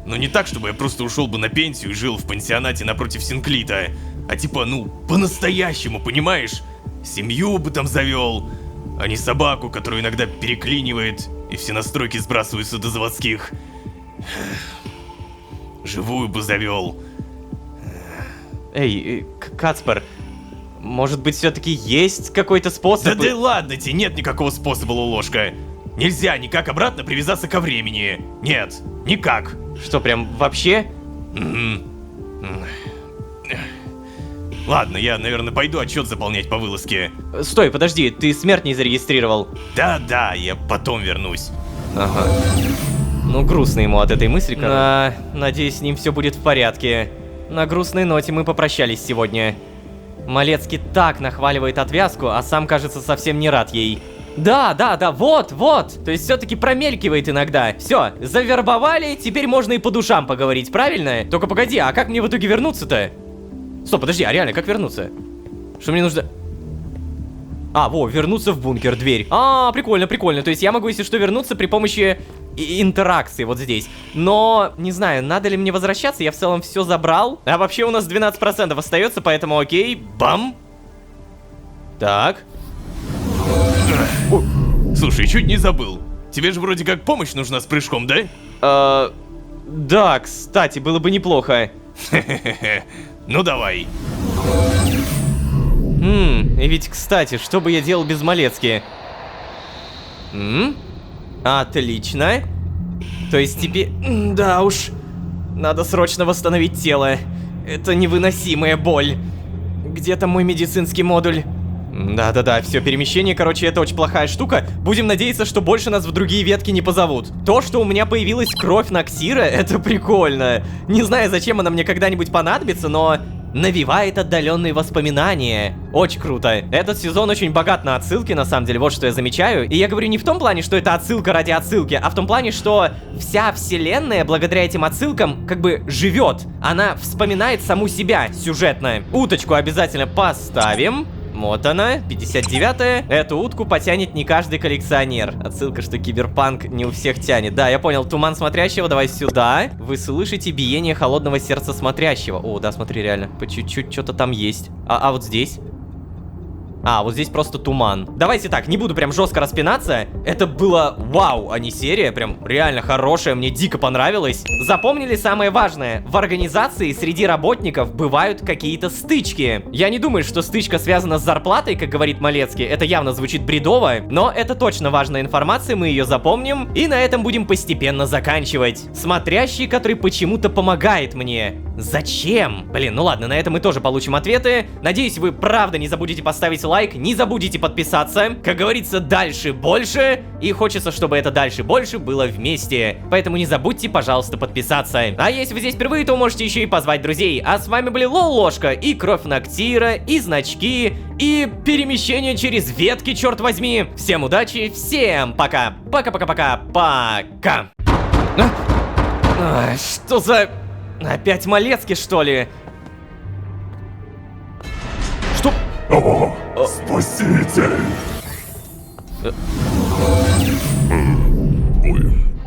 Но не так, чтобы я просто ушел бы на пенсию и жил в пансионате напротив Синклита. А типа, ну, по-настоящему, понимаешь? Семью бы там завел, а не собаку, которую иногда переклинивает, и все настройки сбрасываются до заводских. Живую бы завел. Эй, Кацпер, Может быть, все-таки есть какой-то способ? Да ладно тебе, нет никакого способа, Лолошка. Нельзя никак обратно привязаться ко времени. Нет, никак. Что, прям вообще? Ладно, я, наверное, пойду отчет заполнять по вылазке. Стой, подожди, ты смерть не зарегистрировал. Да, я потом вернусь. Ага. Ну, грустно ему от этой мысли, надеюсь, с ним все будет в порядке. На грустной ноте мы попрощались сегодня. Малецкий так нахваливает отвязку, а сам, кажется, совсем не рад ей. Да, вот. То есть все-таки промелькивает иногда. Все, завербовали, теперь можно и по душам поговорить, правильно? Только погоди, а как мне в итоге вернуться-то? Стоп, подожди, а реально, как вернуться? Что мне нужно... вернуться в бункер, дверь. Прикольно. То есть я могу, если что, вернуться при помощи интеракции вот здесь. Но, не знаю, надо ли мне возвращаться, я в целом все забрал. А вообще у нас 12% остается, поэтому окей, бам. Так. Слушай, чуть не забыл. Тебе же вроде как помощь нужна с прыжком, да? Да, кстати, было бы неплохо. Ну давай. И ведь, кстати, что бы я делал без Малецки? Отлично. То есть теперь... Да уж. Надо срочно восстановить тело. Это невыносимая боль. Где там мой медицинский модуль? Да, все, перемещение, короче, это очень плохая штука. Будем надеяться, что больше нас в другие ветки не позовут. То, что у меня появилась кровь Ноксира, это прикольно. Не знаю, зачем она мне когда-нибудь понадобится, но... навевает отдаленные воспоминания. Очень круто. Этот сезон очень богат на отсылки, на самом деле, вот что я замечаю. И я говорю не в том плане, что это отсылка ради отсылки, а в том плане, что вся вселенная, благодаря этим отсылкам, как бы живет. Она вспоминает саму себя сюжетно. Уточку обязательно поставим. Вот она, 59-я. Эту утку потянет не каждый коллекционер. Отсылка, что киберпанк не у всех тянет. Да, я понял, туман смотрящего, давай сюда. Вы слышите биение холодного сердца смотрящего. О, да, смотри, реально, по чуть-чуть что-то там есть. А вот здесь? Вот здесь просто туман. Давайте так, не буду прям жестко распинаться. Это было вау, а не серия. Прям реально хорошая, мне дико понравилось. Запомнили самое важное. В организации среди работников бывают какие-то стычки. Я не думаю, что стычка связана с зарплатой, как говорит Малецкий. Это явно звучит бредово. Но это точно важная информация, мы ее запомним. И на этом будем постепенно заканчивать. Смотрящий, который почему-то помогает мне. Зачем? Блин, ну ладно, на этом мы тоже получим ответы. Надеюсь, вы правда не забудете поставить лайк, не забудете подписаться. Как говорится, дальше больше. И хочется, чтобы это дальше больше было вместе. Поэтому не забудьте, пожалуйста, подписаться. А если вы здесь впервые, то можете еще и позвать друзей. А с вами были Лолошка, и Кровь Ноктира, и Значки, и перемещение через ветки, черт возьми. Всем удачи, всем пока. Пока. Что за... Опять Малецкий, что ли? Что? Спаситель!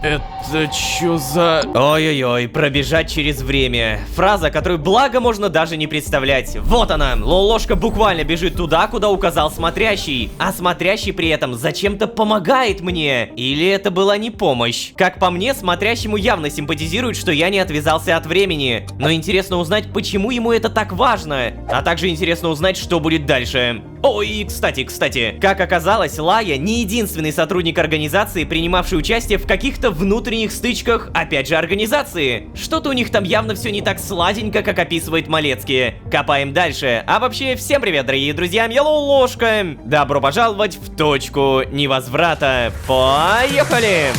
Это чё за... Ой-ой-ой, пробежать через время. Фраза, которую благо можно даже не представлять. Вот она, Лолошка буквально бежит туда, куда указал смотрящий. А смотрящий при этом зачем-то помогает мне. Или это была не помощь? Как по мне, смотрящему явно симпатизирует, что я не отвязался от времени. Но интересно узнать, почему ему это так важно. А также интересно узнать, что будет дальше. Ой, и кстати, как оказалось, Лая не единственный сотрудник организации, принимавший участие в каких-то внутренних стычках, опять же, организации. Что-то у них там явно все не так сладенько, как описывает Малецкий. Копаем дальше. А вообще, всем привет, дорогие друзья, я Лолошка. Добро пожаловать в точку невозврата. Поехали!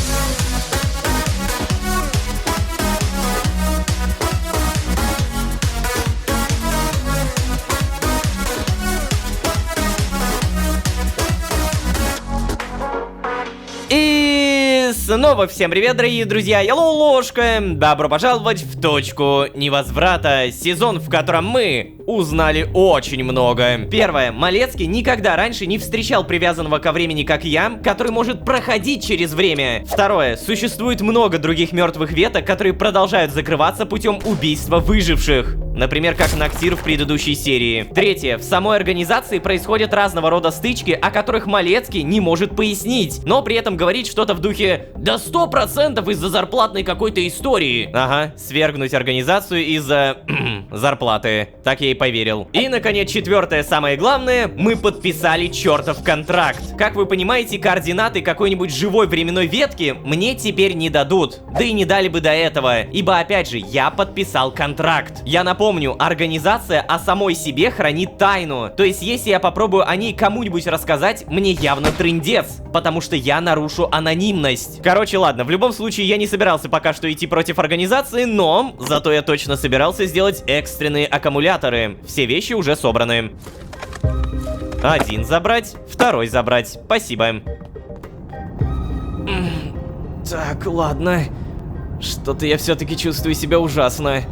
И снова всем привет, дорогие друзья, я Лолошка. Добро пожаловать в точку невозврата. Сезон, в котором мы узнали очень много. Первое. Малецкий никогда раньше не встречал привязанного ко времени, как я, который может проходить через время. Второе. Существует много других мертвых веток, которые продолжают закрываться путем убийства выживших. Например, как Ноктир в предыдущей серии. Третье. В самой организации происходят разного рода стычки, о которых Малецкий не может пояснить, но при этом говорит что-то в духе «Да 100% из-за зарплатной какой-то истории». Ага, свергнуть организацию из-за зарплаты. Так я и поверил. И, наконец, четвертое, самое главное, мы подписали чертов контракт. Как вы понимаете, координаты какой-нибудь живой временной ветки мне теперь не дадут. Да и не дали бы до этого, ибо, опять же, я подписал контракт. Я напомню, организация о самой себе хранит тайну. То есть, если я попробую о ней кому-нибудь рассказать, мне явно трындец, потому что я нарушу анонимность. Короче, ладно, в любом случае, я не собирался пока что идти против организации, но зато я точно собирался сделать экстренные аккумуляторы. Все вещи уже собраны. Один забрать, второй забрать. Спасибо. Так, ладно. Что-то я все-таки чувствую себя ужасно.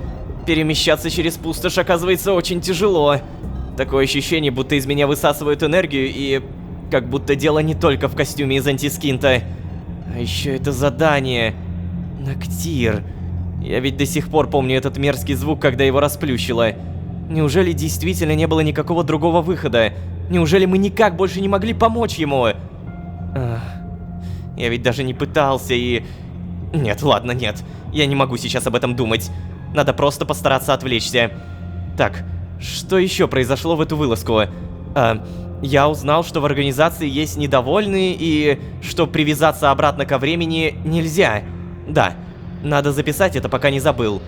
Перемещаться через пустошь оказывается очень тяжело. Такое ощущение, будто из меня высасывают энергию, и как будто дело не только в костюме из антискинта. А еще это задание. Ноктир. Я ведь до сих пор помню этот мерзкий звук, когда его расплющило. Неужели действительно не было никакого другого выхода? Неужели мы никак больше не могли помочь ему? Я ведь даже не пытался и... Нет, ладно, нет. Я не могу сейчас об этом думать. Надо просто постараться отвлечься. Так, что еще произошло в эту вылазку? Я узнал, что в организации есть недовольные и что привязаться обратно ко времени нельзя. Да, надо записать это, пока не забыл.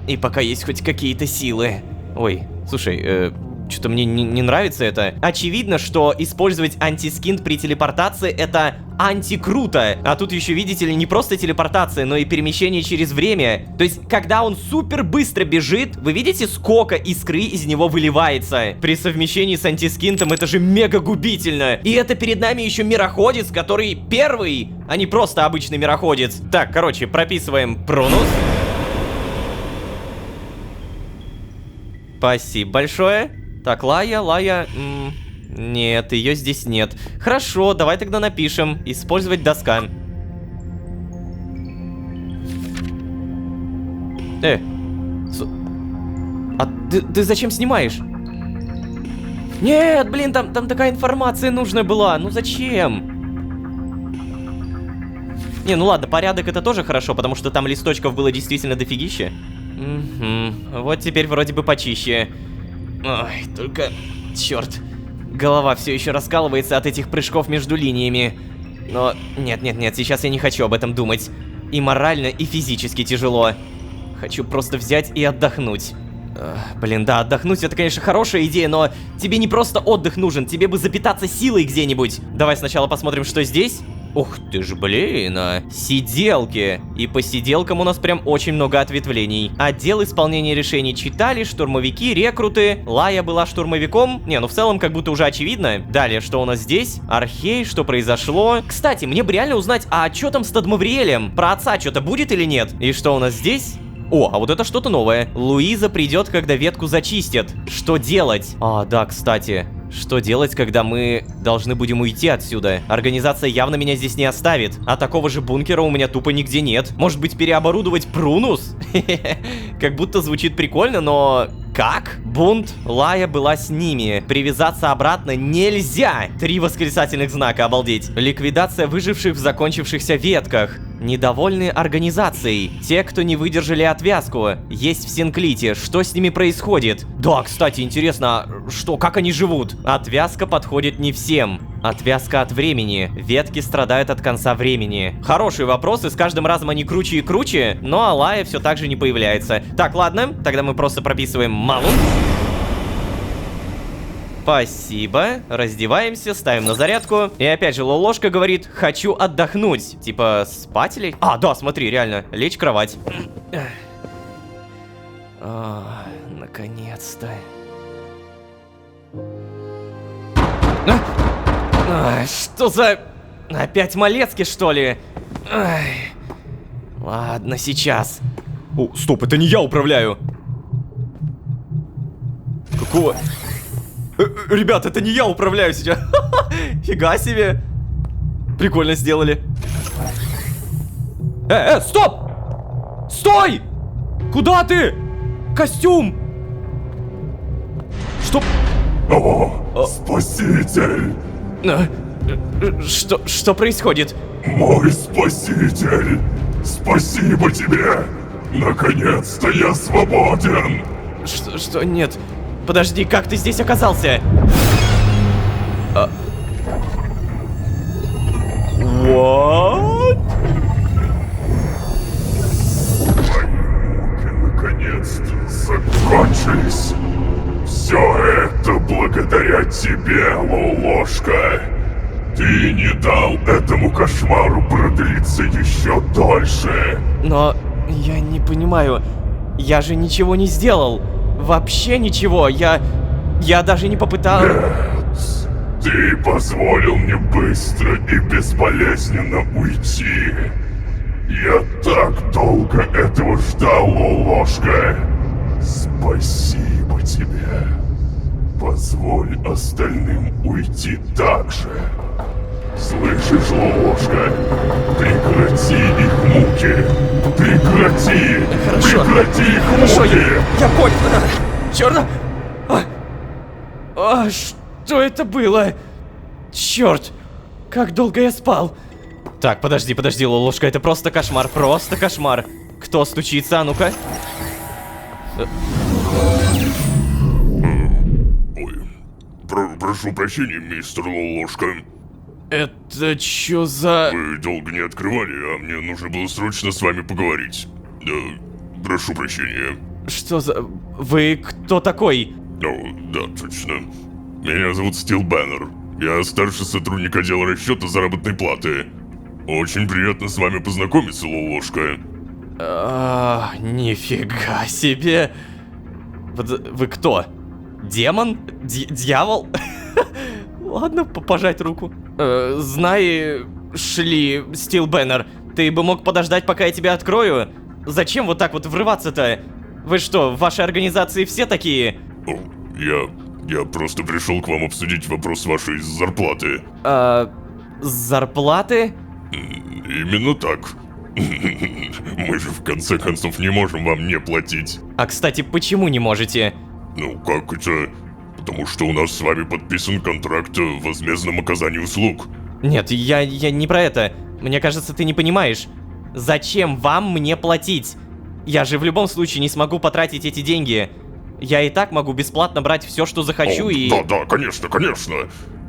И пока есть хоть какие-то силы. Ой, слушай, что-то мне не нравится это. Очевидно, что использовать антискинт при телепортации это антикруто. А тут еще, видите ли, не просто телепортация, но и перемещение через время. То есть, когда он супер быстро бежит, вы видите, сколько искры из него выливается. При совмещении с антискинтом это же мега губительно. И это перед нами еще мироходец, который первый, а не просто обычный мироходец. Так, короче, прописываем Прунус. Спасибо большое. Так, Лая... Нет, ее здесь нет. Хорошо, давай тогда напишем. Использовать доска. А ты зачем снимаешь? Нет, блин, там такая информация нужная была. Ну зачем? Не, ну ладно, порядок это тоже хорошо, потому что там листочков было действительно дофигища. Угу. Вот теперь вроде бы почище. Ой, только... Черт. Голова все еще раскалывается от этих прыжков между линиями. Но нет, сейчас я не хочу об этом думать. И морально, и физически тяжело. Хочу просто взять и отдохнуть. Блин, да, отдохнуть это, конечно, хорошая идея, но тебе не просто отдых нужен, тебе бы запитаться силой где-нибудь. Давай сначала посмотрим, что здесь. Ух ты ж, блин, сиделки. И по сиделкам у нас прям очень много ответвлений. Отдел исполнения решений читали, штурмовики, рекруты. Лая была штурмовиком. Не, ну в целом как будто уже очевидно. Далее, что у нас здесь? Архей, что произошло? Кстати, мне бы реально узнать, а что там с Тадмавриэлем? Про отца что-то будет или нет? И что у нас здесь? О, а вот это что-то новое. Луиза придет, когда ветку зачистят. Что делать? А, да, кстати. Что делать, когда мы должны будем уйти отсюда? Организация явно меня здесь не оставит. А такого же бункера у меня тупо нигде нет. Может быть, переоборудовать Прунус? Как будто звучит прикольно, но... Как? Бунт, Лая была с ними. Привязаться обратно нельзя. 3 восклицательных знака, обалдеть. Ликвидация выживших в закончившихся ветках. Недовольны организацией. Те, кто не выдержали отвязку. Есть в Синклите. Что с ними происходит? Да, кстати, интересно, что, как они живут? Отвязка подходит не всем. Отвязка от времени. Ветки страдают от конца времени. Хорошие вопросы, с каждым разом они круче и круче, но Алая все так же не появляется. Так, ладно, тогда мы просто прописываем Малу. Спасибо. Раздеваемся, ставим на зарядку. И опять же, Лолошка говорит, хочу отдохнуть. Типа, спать или... А, да, смотри, реально, лечь в кровать. Наконец-то. Что за... Опять Малецкий, что ли? Ай. Ладно, сейчас. О, стоп, это не я управляю. Какого... Ребят, это не я управляю сейчас. Фига себе. Прикольно сделали. Стоп! Стой! Куда ты? костюм! Что? О, спаситель! Что происходит? Мой спаситель! Спасибо тебе! Наконец-то я свободен! Что? Нет. Подожди, как ты здесь оказался? What? Наконец-то закончились. Все это благодаря тебе, Лолошка. Ты не дал этому кошмару продлиться еще дольше. Но я не понимаю. Я же ничего не сделал. Вообще ничего. Я даже не попытал... Нет, ты позволил мне быстро и безболезненно уйти. Я так долго этого ждал, Лолошка. Спасибо тебе. Позволь остальным уйти так же. Слышишь, Лолошка? Прекрати их муки. Прекрати! Хорошо. Прекрати их Хорошо, муки! я понял. Черт! Что это было? Черт! Как долго я спал? Так, подожди, Лолушка, это просто кошмар, просто кошмар. Кто стучится, а ну-ка? Ой, прошу прощения, мистер Лолошка. Это чё за... Вы долго не открывали, а мне нужно было срочно с вами поговорить. Да, прошу прощения. Что за... Вы кто такой? Ну, да, точно. Меня зовут Стил Бэннер. Я старший сотрудник отдела расчета заработной платы. Очень приятно с вами познакомиться, Лолошка. Нифига себе. Вы кто? Демон? Дьявол? Ладно, пожать руку. Шли, Стил Бэннер, ты бы мог подождать, пока я тебя открою? Зачем вот так вот врываться-то? Вы что, в вашей организации все такие? О, я просто пришел к вам обсудить вопрос вашей зарплаты. Зарплаты? Именно так. Мы же в конце концов не можем вам не платить. А кстати, почему не можете? Ну как это? Потому что у нас с вами подписан контракт о возмездном оказании услуг. Нет, я не про это. Мне кажется, ты не понимаешь. Зачем вам мне платить? Я же в любом случае не смогу потратить эти деньги. Я и так могу бесплатно брать все, что захочу, и... Да, конечно.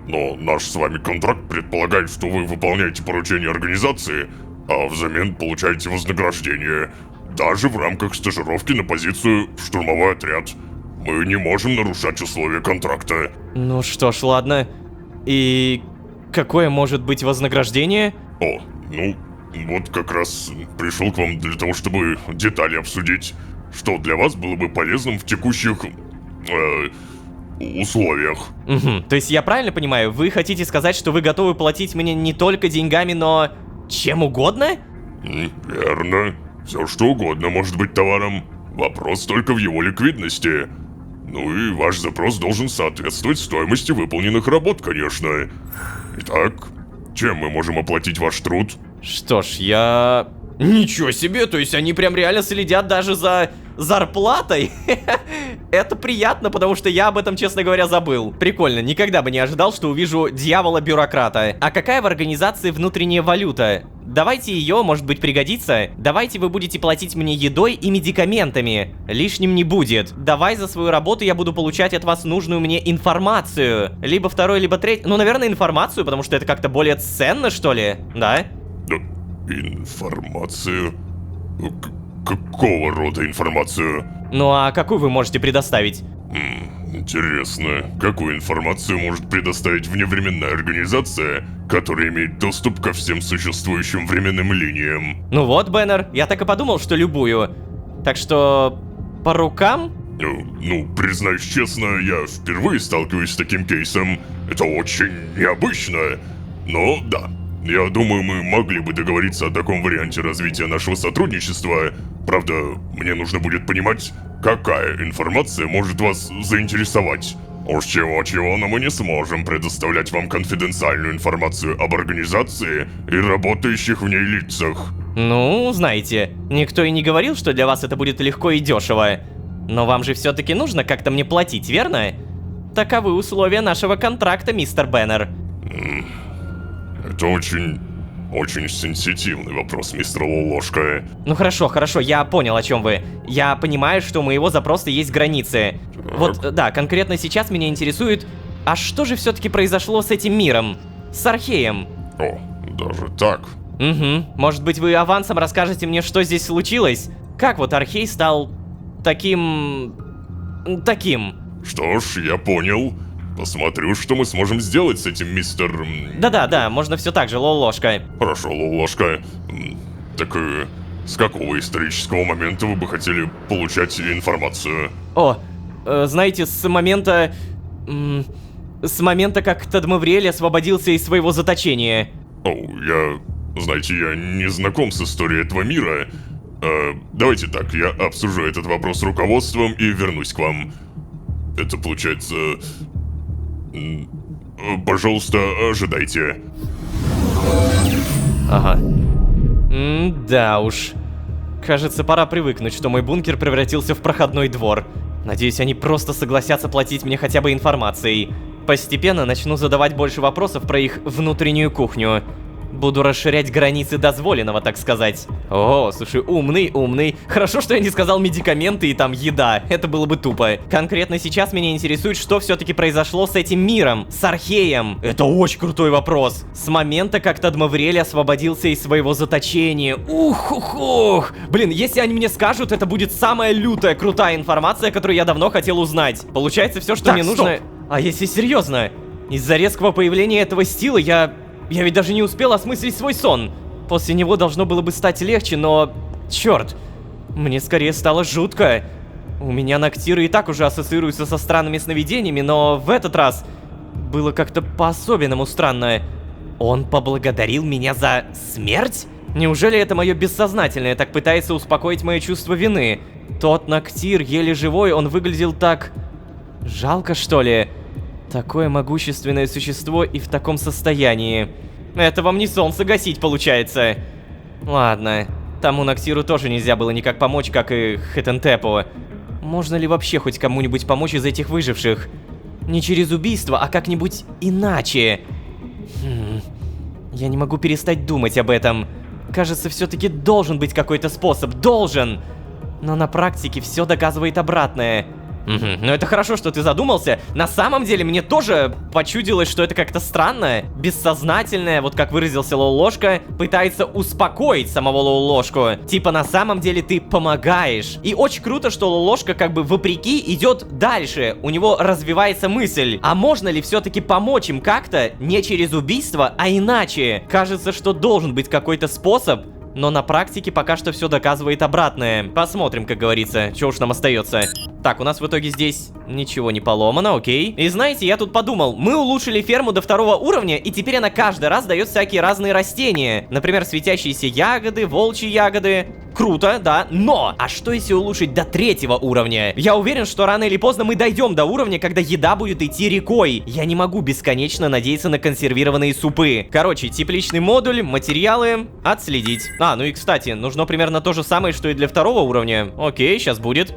Но наш с вами контракт предполагает, что вы выполняете поручения организации, а взамен получаете вознаграждение. Даже в рамках стажировки на позицию «Штурмовой отряд». Мы не можем нарушать условия контракта. Ну что ж, ладно. И какое может быть вознаграждение? О, ну, вот как раз пришел к вам для того, чтобы детали обсудить, что для вас было бы полезным в текущих условиях. Угу. То есть я правильно понимаю, вы хотите сказать, что вы готовы платить мне не только деньгами, но чем угодно? Верно. Все что угодно может быть товаром. Вопрос только в его ликвидности. Ну и ваш запрос должен соответствовать стоимости выполненных работ, конечно. Итак, чем мы можем оплатить ваш труд? Что ж, я... Ничего себе, то есть они прям реально следят даже за зарплатой? Это приятно, потому что я об этом, честно говоря, забыл. Прикольно, никогда бы не ожидал, что увижу дьявола-бюрократа. А какая в организации внутренняя валюта? Давайте ее, может быть, пригодится. Давайте вы будете платить мне едой и медикаментами. Лишним не будет. Давай за свою работу я буду получать от вас нужную мне информацию. Либо второй, либо третий. Ну, наверное, информацию, потому что это как-то более ценно, что ли? Да? Информацию? Какого рода информацию? Ну а какую вы можете предоставить? Интересно, какую информацию может предоставить вневременная организация, которая имеет доступ ко всем существующим временным линиям? Ну вот, Бэннер, я так и подумал, что любую. Так что... по рукам? Ну, признаюсь честно, я впервые сталкиваюсь с таким кейсом. Это очень необычно. Но да, я думаю, мы могли бы договориться о таком варианте развития нашего сотрудничества. Правда, мне нужно будет понимать, какая информация может вас заинтересовать. Уж чего-чего, но мы не сможем предоставлять вам конфиденциальную информацию об организации и работающих в ней лицах. Ну, знаете, никто и не говорил, что для вас это будет легко и дешево. Но вам же все-таки нужно как-то мне платить, верно? Таковы условия нашего контракта, мистер Беннер. Это очень сенситивный вопрос, мистер Лолошка. Ну хорошо, я понял, о чем вы. Я понимаю, что у моего запроса есть границы. Вот, да, конкретно сейчас меня интересует, а что же все-таки произошло с этим миром? С Археем? О, даже так? Угу. Может быть, вы авансом расскажете мне, что здесь случилось? Как вот Архей стал таким... Что ж, я понял. Посмотрю, что мы сможем сделать с этим, мистер... Да, можно все так же, Лолошка. Хорошо, Лолошка. Так с какого исторического момента вы бы хотели получать информацию? О, знаете, с момента, как Тадмавриэль освободился из своего заточения. Знаете, я не знаком с историей этого мира. Давайте так, я обсужу этот вопрос с руководством и вернусь к вам. Это получается... Пожалуйста, ожидайте. Ага. Да уж. Кажется, пора привыкнуть, что мой бункер превратился в проходной двор. Надеюсь, они просто согласятся платить мне хотя бы информацией. Постепенно начну задавать больше вопросов про их внутреннюю кухню. Буду расширять границы дозволенного, так сказать. О, слушай, умный. Хорошо, что я не сказал медикаменты и там еда. Это было бы тупо. Конкретно сейчас меня интересует, что все-таки произошло с этим миром, с Археем. Это очень крутой вопрос. С момента, как Тадмавриэль освободился из своего заточения. Ух. Блин, если они мне скажут, это будет самая лютая, крутая информация, которую я давно хотел узнать. Получается, все, что Так, мне нужно... А если серьезно? Из-за резкого появления этого стила я ведь даже не успел осмыслить свой сон. После него должно было бы стать легче, но... Черт, мне скорее стало жутко. У меня Ноктиры и так уже ассоциируются со странными сновидениями, но в этот раз было как-то по-особенному странно. Он поблагодарил меня за смерть? Неужели это мое бессознательное так пытается успокоить мое чувство вины? Тот Ноктир, еле живой, он выглядел так... жалко, что ли? Такое могущественное существо и в таком состоянии. Это вам не солнце гасить, получается. Ладно, тому Ноктиру тоже нельзя было никак помочь, как и Хетентепу. Можно ли вообще хоть кому-нибудь помочь из этих выживших? Не через убийство, а как-нибудь иначе. Я не могу перестать думать об этом. Кажется, все-таки должен быть какой-то способ. Должен! Но на практике все доказывает обратное. Ну это хорошо, что ты задумался. На самом деле мне тоже почудилось, что это как-то странно. Бессознательное, вот как выразился Лолошка, пытается успокоить самого Лолошку. Типа на самом деле ты помогаешь. И очень круто, что Лолошка как бы вопреки идет дальше. У него развивается мысль. А можно ли все-таки помочь им как-то не через убийство, а иначе? Кажется, что должен быть какой-то способ. Но на практике пока что все доказывает обратное. Посмотрим, как говорится, что уж нам остается. Так, у нас в итоге здесь ничего не поломано, окей. И знаете, я тут подумал, мы улучшили ферму до 2 уровня, и теперь она каждый раз дает всякие разные растения. Например, светящиеся ягоды, волчьи ягоды. Круто, да, но! А что если улучшить до 3 уровня? Я уверен, что рано или поздно мы дойдем до уровня, когда еда будет идти рекой. Я не могу бесконечно надеяться на консервированные супы. Короче, тепличный модуль, материалы, отследить. Ну и кстати, нужно примерно то же самое, что и для 2 уровня. Окей, сейчас будет.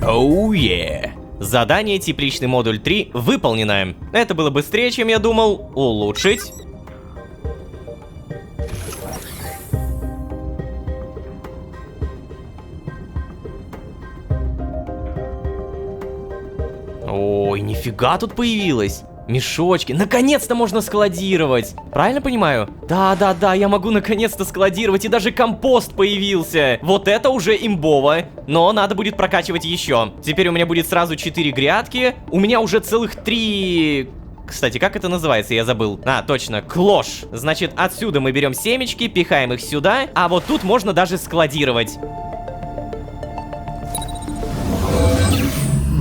Оу, Задание тепличный модуль 3 выполнено. Это было быстрее, чем я думал. Улучшить. Ой, нифига тут появилось. Мешочки. Наконец-то можно складировать. Правильно понимаю? Да, я могу наконец-то складировать, и даже компост появился. Вот это уже имбово. Но надо будет прокачивать еще. Теперь у меня будет сразу 4 грядки. У меня уже целых 3 Кстати, как это называется, я забыл. А, точно, клош. Значит, отсюда мы берем семечки, пихаем их сюда, а вот тут можно даже складировать.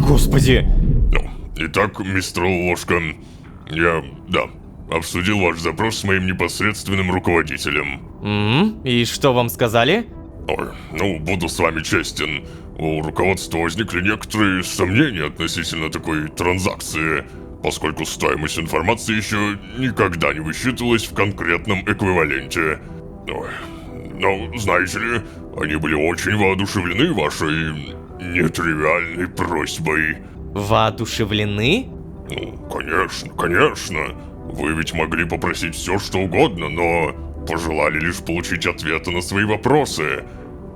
Господи. Ну, итак, мистер Ложка, я, обсудил ваш запрос с моим непосредственным руководителем. И что вам сказали? Ой, ну, буду с вами честен. У руководства возникли некоторые сомнения относительно такой транзакции, поскольку стоимость информации еще никогда не высчитывалась в конкретном эквиваленте. Ой, но, знаете ли, они были очень воодушевлены вашей нетривиальной просьбой. Воодушевлены? Ну, конечно. Вы ведь могли попросить все, что угодно, но пожелали лишь получить ответы на свои вопросы.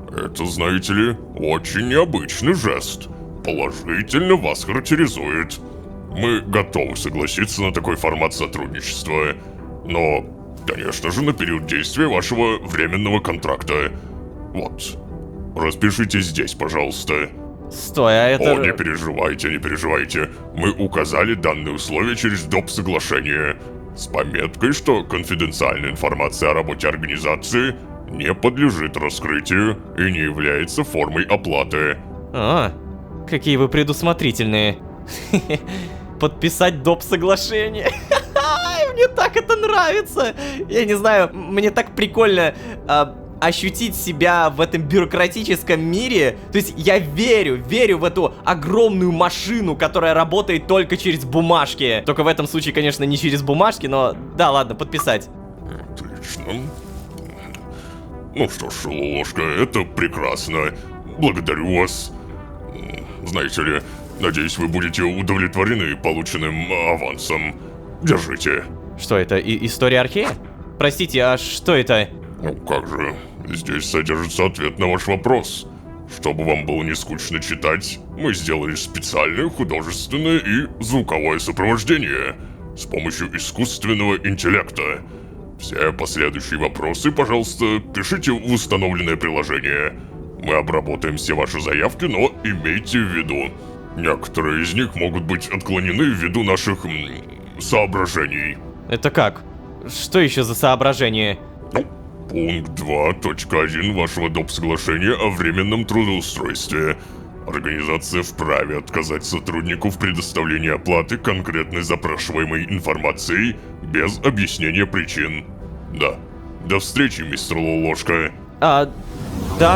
Это, знаете ли, очень необычный жест. Положительно вас характеризует. Мы готовы согласиться на такой формат сотрудничества. Но, конечно же, на период действия вашего временного контракта. Вот. Распишитесь здесь, пожалуйста. Стой, а это... О, не переживайте. Мы указали данные условия через доп. Соглашение. С пометкой, что конфиденциальная информация о работе организации не подлежит раскрытию и не является формой оплаты. А, какие вы предусмотрительные. Подписать доп. Соглашение. Мне так это нравится. Я не знаю, мне так прикольно ощутить себя в этом бюрократическом мире. То есть я верю в эту огромную машину, которая работает только через бумажки. Только в этом случае, конечно, не через бумажки, но да, ладно, подписать. Отлично. Ну что ж, Ложка, это прекрасно. Благодарю вас. Знаете ли, надеюсь, вы будете удовлетворены полученным авансом. Держите. Что это, история Архея? Простите, а что это? Ну как же, здесь содержится ответ на ваш вопрос. Чтобы вам было не скучно читать, мы сделали специальное художественное и звуковое сопровождение с помощью искусственного интеллекта. Все последующие вопросы, пожалуйста, пишите в установленное приложение. Мы обработаем все ваши заявки, но имейте в виду, некоторые из них могут быть отклонены ввиду наших соображений. Это как? Что еще за соображение? Пункт 2.1 вашего доп. Соглашения о временном трудоустройстве. Организация вправе отказать сотруднику в предоставлении оплаты конкретной запрашиваемой информацией без объяснения причин. Да. До встречи, мистер Ложка. Да,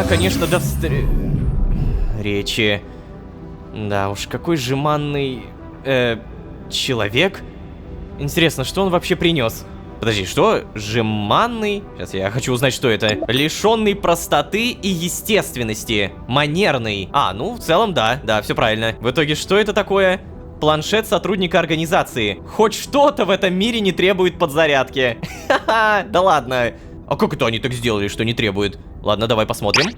конечно, до встречи. Да уж, какой жеманный... человек? Интересно, что он вообще принес? Подожди, что? Жеманный? Сейчас я хочу узнать, что это. Лишенный простоты и естественности. Манерный. Ну, в целом, да, все правильно. В итоге, что это такое? Планшет сотрудника организации. Хоть что-то в этом мире не требует подзарядки. Ха-ха, да ладно. А как это они так сделали, что не требует? Ладно, давай посмотрим.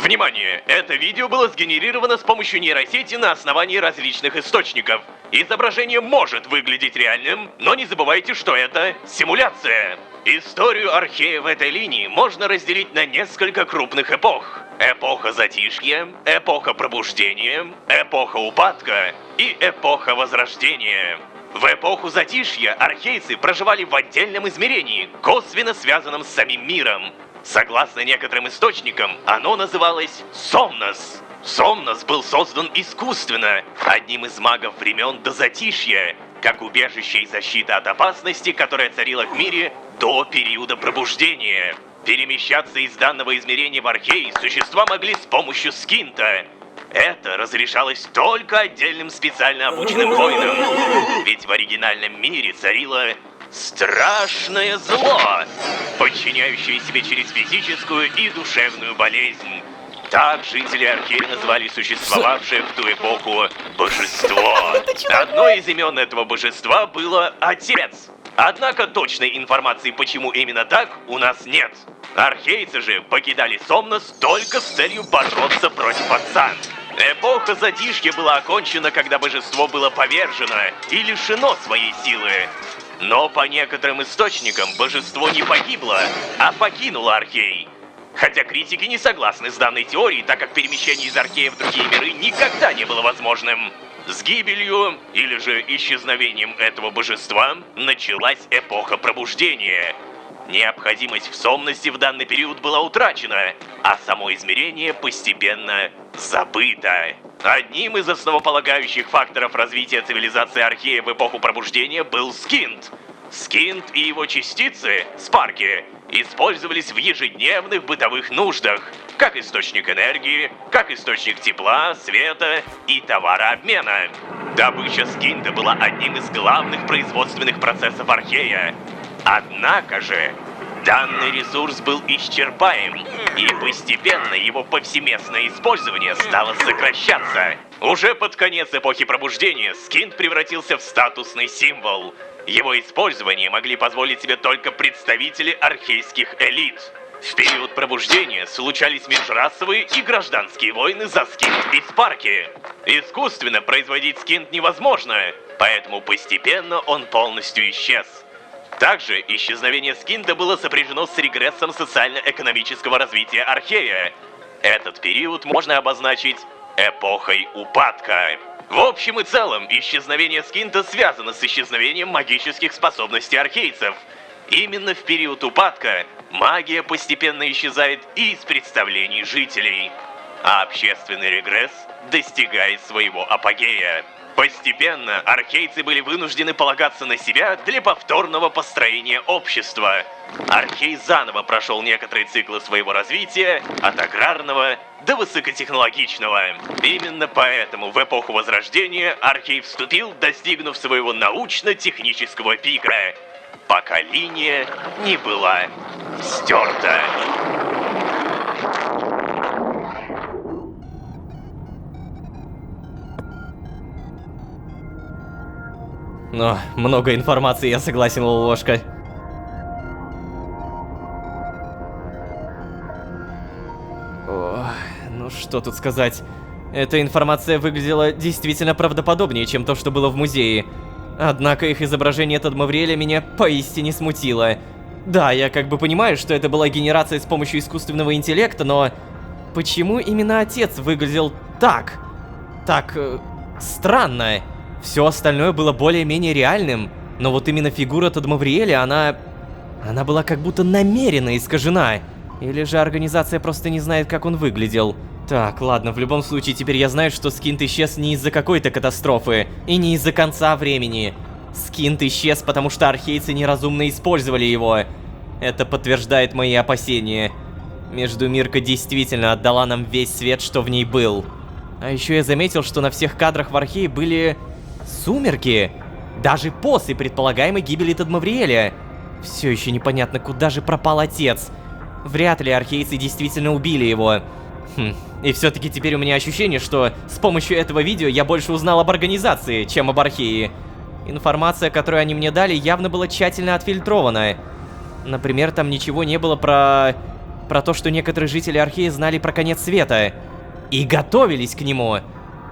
Внимание! Это видео было сгенерировано с помощью нейросети на основании различных источников. Изображение может выглядеть реальным, но не забывайте, что это симуляция. Историю Архея в этой линии можно разделить на несколько крупных эпох. Эпоха Затишья, эпоха Пробуждения, эпоха Упадка и эпоха Возрождения. В эпоху Затишья архейцы проживали в отдельном измерении, косвенно связанном с самим миром. Согласно некоторым источникам, оно называлось Сомнос. Сомнос был создан искусственно, одним из магов времен до Затишья, как убежище и защита от опасности, которая царила в мире до периода пробуждения. Перемещаться из данного измерения в Архей существа могли с помощью скинта. Это разрешалось только отдельным специально обученным воинам, ведь в оригинальном мире царило страшное зло, подчиняющее себе через физическую и душевную болезнь. Так жители Архея назвали существовавшее в ту эпоху божество. Одно из имен этого божества было Отец. Однако точной информации, почему именно так, у нас нет. Архейцы же покидали Сомнос только с целью бороться против Отца. Эпоха Затишья была окончена, когда божество было повержено и лишено своей силы. Но по некоторым источникам божество не погибло, а покинуло Архей. Хотя критики не согласны с данной теорией, так как перемещение из Архея в другие миры никогда не было возможным. С гибелью или же исчезновением этого божества началась эпоха пробуждения. Необходимость в сонности в данный период была утрачена, а само измерение постепенно забыто. Одним из основополагающих факторов развития цивилизации Архея в эпоху пробуждения был Скинт. Скинт и его частицы, спарки, использовались в ежедневных бытовых нуждах, как источник энергии, как источник тепла, света и товарообмена. Добыча Скинта была одним из главных производственных процессов Архея. Однако же, данный ресурс был исчерпаем, и постепенно его повсеместное использование стало сокращаться. Уже под конец эпохи пробуждения Скинт превратился в статусный символ. Его использование могли позволить себе только представители архейских элит. В период пробуждения случались межрасовые и гражданские войны за Скинт и спарки. Искусственно производить Скинт невозможно, поэтому постепенно он полностью исчез. Также исчезновение Скинта было сопряжено с регрессом социально-экономического развития Архея. Этот период можно обозначить эпохой упадка. В общем и целом, исчезновение Скинта связано с исчезновением магических способностей архейцев. Именно в период упадка магия постепенно исчезает и из представлений жителей, а общественный регресс достигает своего апогея. Постепенно архейцы были вынуждены полагаться на себя для повторного построения общества. Архей заново прошел некоторые циклы своего развития, от аграрного до высокотехнологичного. Именно поэтому в эпоху Возрождения Архей вступил, достигнув своего научно-технического пика, пока линия не была стерта. Но много информации, я согласен, Лолошка. О, ну что тут сказать. Эта информация выглядела действительно правдоподобнее, чем то, что было в музее. Однако их изображение Тадмавриэля меня поистине смутило. Да, я как бы понимаю, что это была генерация с помощью искусственного интеллекта, но... Почему именно отец выглядел так? Так... странно. Все остальное было более-менее реальным, но вот именно фигура Тадмавриэля, она была как будто намеренно искажена. Или же организация просто не знает, как он выглядел. Так, ладно, в любом случае теперь я знаю, что Скинт исчез не из-за какой-то катастрофы, и не из-за конца времени. Скинт исчез, потому что архейцы неразумно использовали его. Это подтверждает мои опасения. Междумирка действительно отдала нам весь свет, что в ней был. А еще я заметил, что на всех кадрах в Архее были... сумерки. Даже после предполагаемой гибели Тадмавриэля. Все еще непонятно, куда же пропал отец. Вряд ли архейцы действительно убили его. И все-таки теперь у меня ощущение, что с помощью этого видео я больше узнал об организации, чем об Архее. Информация, которую они мне дали, явно была тщательно отфильтрована. Например, там ничего не было про то, что некоторые жители Архея знали про конец света. И готовились к нему.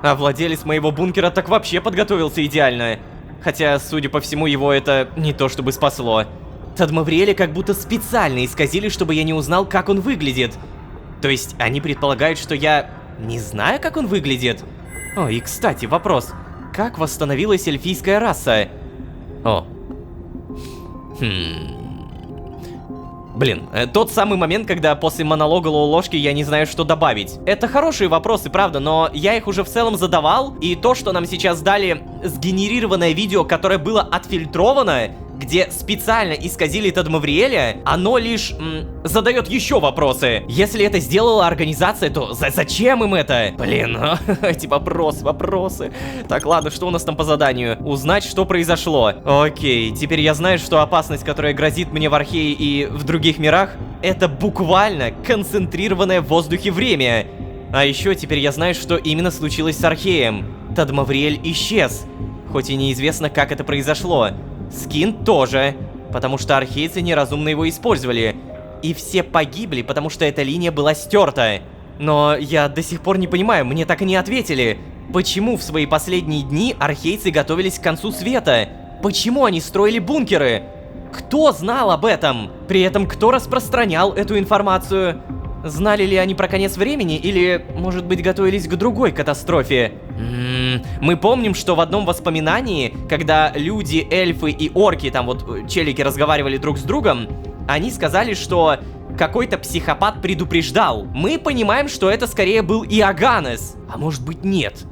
А владелец моего бункера так вообще подготовился идеально. Хотя, судя по всему, его это не то чтобы спасло. Тадмавриэля как будто специально исказили, чтобы я не узнал, как он выглядит. То есть, они предполагают, что я не знаю, как он выглядит? О, и кстати, вопрос. Как восстановилась эльфийская раса? О. Блин, тот самый момент, когда после монолога Лолошки я не знаю, что добавить. Это хорошие вопросы, правда, но я их уже в целом задавал, и то, что нам сейчас дали сгенерированное видео, которое было отфильтровано, где специально исказили Тадмавриэля, оно лишь задает еще вопросы. Если это сделала организация, то зачем им это? Блин, эти вопросы. Так, ладно, что у нас там по заданию? Узнать, что произошло. Окей, теперь я знаю, что опасность, которая грозит мне в Архее и в других мирах, это буквально концентрированное в воздухе время. А еще теперь я знаю, что именно случилось с Археем. Тадмавриэль исчез, хоть и неизвестно, как это произошло. Скинт тоже, потому что архейцы неразумно его использовали. И все погибли, потому что эта линия была стерта. Но я до сих пор не понимаю, мне так и не ответили. Почему в свои последние дни архейцы готовились к концу света? Почему они строили бункеры? Кто знал об этом? При этом кто распространял эту информацию? Знали ли они про конец времени или, может быть, готовились к другой катастрофе? Мы помним, что в одном воспоминании, когда люди, эльфы и орки, там вот челики разговаривали друг с другом, они сказали, что какой-то психопат предупреждал. Мы понимаем, что это скорее был Иоганнес. А может быть, нет?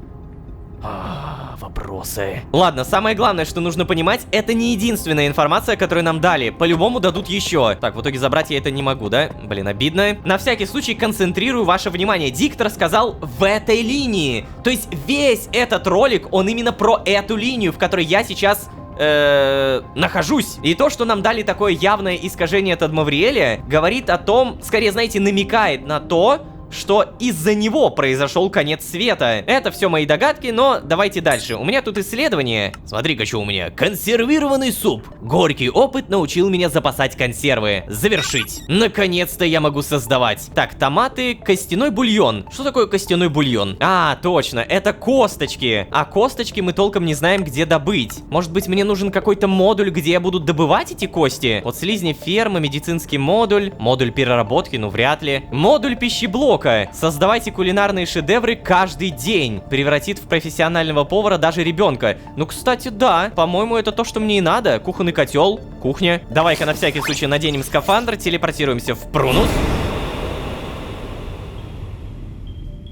Вопросы. Ладно, самое главное, что нужно понимать, это не единственная информация, которую нам дали. По-любому дадут еще. Так, в итоге забрать я это не могу, да? Блин, обидно. На всякий случай концентрирую ваше внимание. Диктор сказал в этой линии. То есть весь этот ролик, он именно про эту линию, в которой я сейчас... нахожусь. И то, что нам дали такое явное искажение Тадмавриэля, говорит о том, скорее, знаете, намекает на то, что из-за него произошел конец света. Это все мои догадки, но давайте дальше. У меня тут исследование. Смотри-ка, что у меня. Консервированный суп. Горький опыт научил меня запасать консервы. Завершить. Наконец-то я могу создавать. Так, томаты, костяной бульон. Что такое костяной бульон? А, точно, это косточки. А косточки мы толком не знаем, где добыть. Может быть, мне нужен какой-то модуль, где я буду добывать эти кости? Вот слизни фермы, медицинский модуль, модуль переработки, ну вряд ли. Модуль пищеблока. Создавайте кулинарные шедевры каждый день. Превратит в профессионального повара даже ребенка. Ну, кстати, да. По-моему, это то, что мне и надо. Кухонный котел, кухня. Давай-ка на всякий случай наденем скафандр, телепортируемся в Прунус.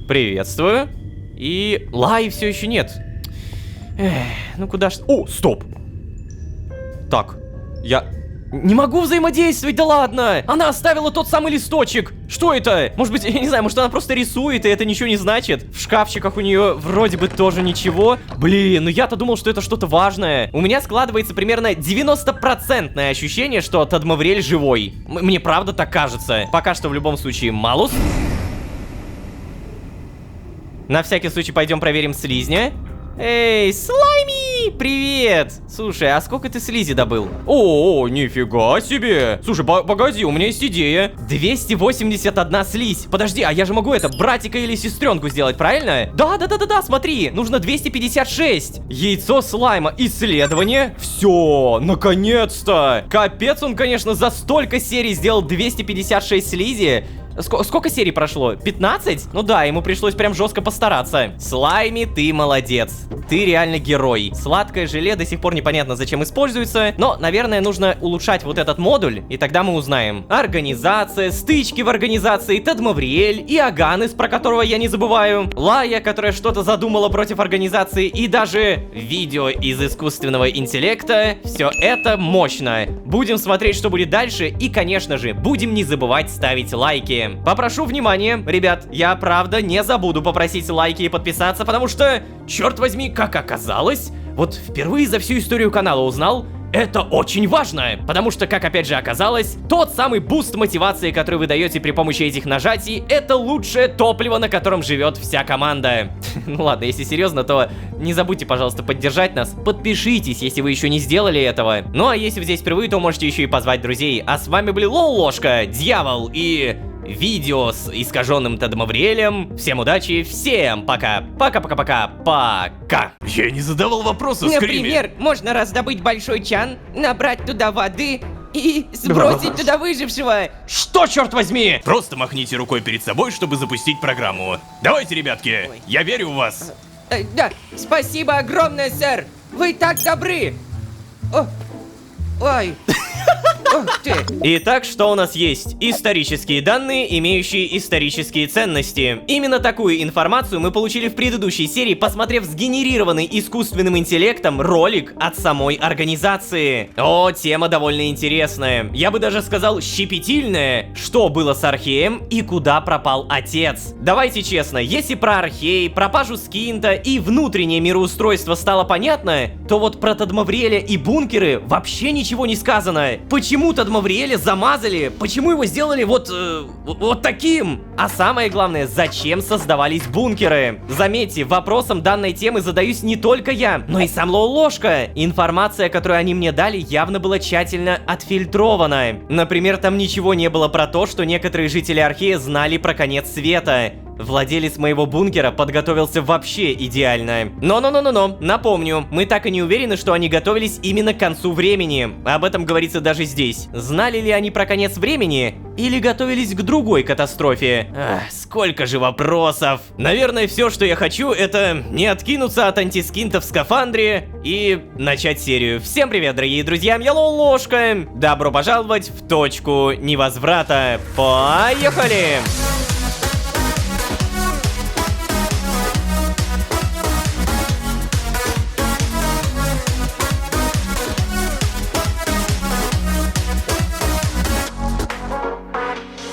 Приветствую. И Лаи все еще нет. Эх, ну куда ж... О, стоп. Так, я... не могу взаимодействовать, да ладно! Она оставила тот самый листочек! Что это? Может быть, я не знаю, может она просто рисует, и это ничего не значит? В шкафчиках у нее вроде бы тоже ничего. Блин, ну я-то думал, что это что-то важное. У меня складывается примерно 90% ощущение, что Тадмавриэль живой. Мне правда так кажется. Пока что в любом случае Малус. На всякий случай пойдем проверим слизня. Эй, Слайми! Привет! Слушай, а сколько ты слизи добыл? О, нифига себе! Слушай, погоди, у меня есть идея. 281 слизь. Подожди, а я же могу это, братика или сестренку сделать, правильно? Да, смотри, нужно 256. Яйцо слайма, исследование. Все, наконец-то! Капец, он, конечно, за столько серий сделал 256 слизи. Сколько серий прошло? 15? Ну да, ему пришлось прям жестко постараться. Слайми, ты молодец. Ты реально герой. Сладкое желе до сих пор непонятно, зачем используется. Но, наверное, нужно улучшать вот этот модуль, и тогда мы узнаем. Организация, стычки в организации, Тадмавриэль, Иоганнес, про которого я не забываю, Лая, которая что-то задумала против организации, и даже видео из искусственного интеллекта. Все это мощно. Будем смотреть, что будет дальше, и, конечно же, будем не забывать ставить лайки. Попрошу внимания, ребят, я правда не забуду попросить лайки и подписаться, потому что, черт возьми, как оказалось, вот впервые за всю историю канала узнал, это очень важно, потому что, как опять же оказалось, тот самый буст мотивации, который вы даете при помощи этих нажатий, это лучшее топливо, на котором живет вся команда. Ну ладно, если серьезно, то не забудьте, пожалуйста, поддержать нас, подпишитесь, если вы еще не сделали этого. Ну а если вы здесь впервые, то можете еще и позвать друзей. А с вами были Лоу-Ложка, Дьявол и... видео с искаженным Тадмавриэлем. Всем удачи, всем пока. Пока. Я не задавал вопроса, Скриме. Например, можно раздобыть большой чан, набрать туда воды и сбросить туда выжившего. Что, черт возьми? Просто махните рукой перед собой, чтобы запустить программу. Давайте, ребятки, я верю в вас. Да, спасибо огромное, сэр. Вы так добры. Ой. Ух ты. Итак, что у нас есть? Исторические данные, имеющие исторические ценности. Именно такую информацию мы получили в предыдущей серии, посмотрев сгенерированный искусственным интеллектом ролик от самой организации. О, тема довольно интересная. Я бы даже сказал щепетильная. Что было с Археем и куда пропал отец? Давайте честно, если про Архей, пропажу Скинта и внутреннее мироустройство стало понятно, то вот про Тадмавриэля и бункеры вообще ничего не сказано. Почему Тадмавриэля замазали? Почему его сделали вот таким? А самое главное, зачем создавались бункеры? Заметьте, вопросом данной темы задаюсь не только я, но и сам Лоу-Ложка. Информация, которую они мне дали, явно была тщательно отфильтрована. Например, там ничего не было про то, что некоторые жители Архея знали про конец света. Владелец моего бункера подготовился вообще идеально. Но, напомню, мы так и не уверены, что они готовились именно к концу времени. Об этом говорится даже здесь. Знали ли они про конец времени? Или готовились к другой катастрофе? Сколько же вопросов. Наверное, все, что я хочу, это не откинуться от антискинта в скафандре и начать серию. Всем привет, дорогие друзья, я Ложка. Добро пожаловать в точку невозврата. Поехали!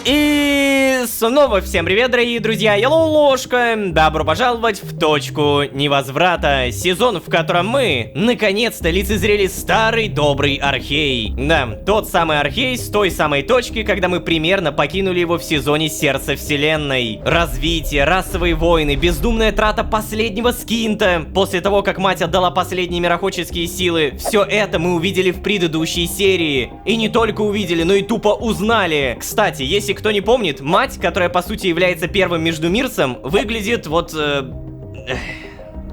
И снова всем привет, дорогие друзья, я Ложка. Добро пожаловать в точку невозврата. Сезон, в котором мы, наконец-то, лицезрели старый добрый Архей. Да, тот самый Архей с той самой точки, когда мы примерно покинули его в сезоне Сердца Вселенной. Развитие, расовые войны, бездумная трата последнего скинта. После того, как мать отдала последние мирохоческие силы, все это мы увидели в предыдущей серии. И не только увидели, но и тупо узнали. Кстати, если кто не помнит, мать, которая по сути является первым междумирцем, выглядит вот...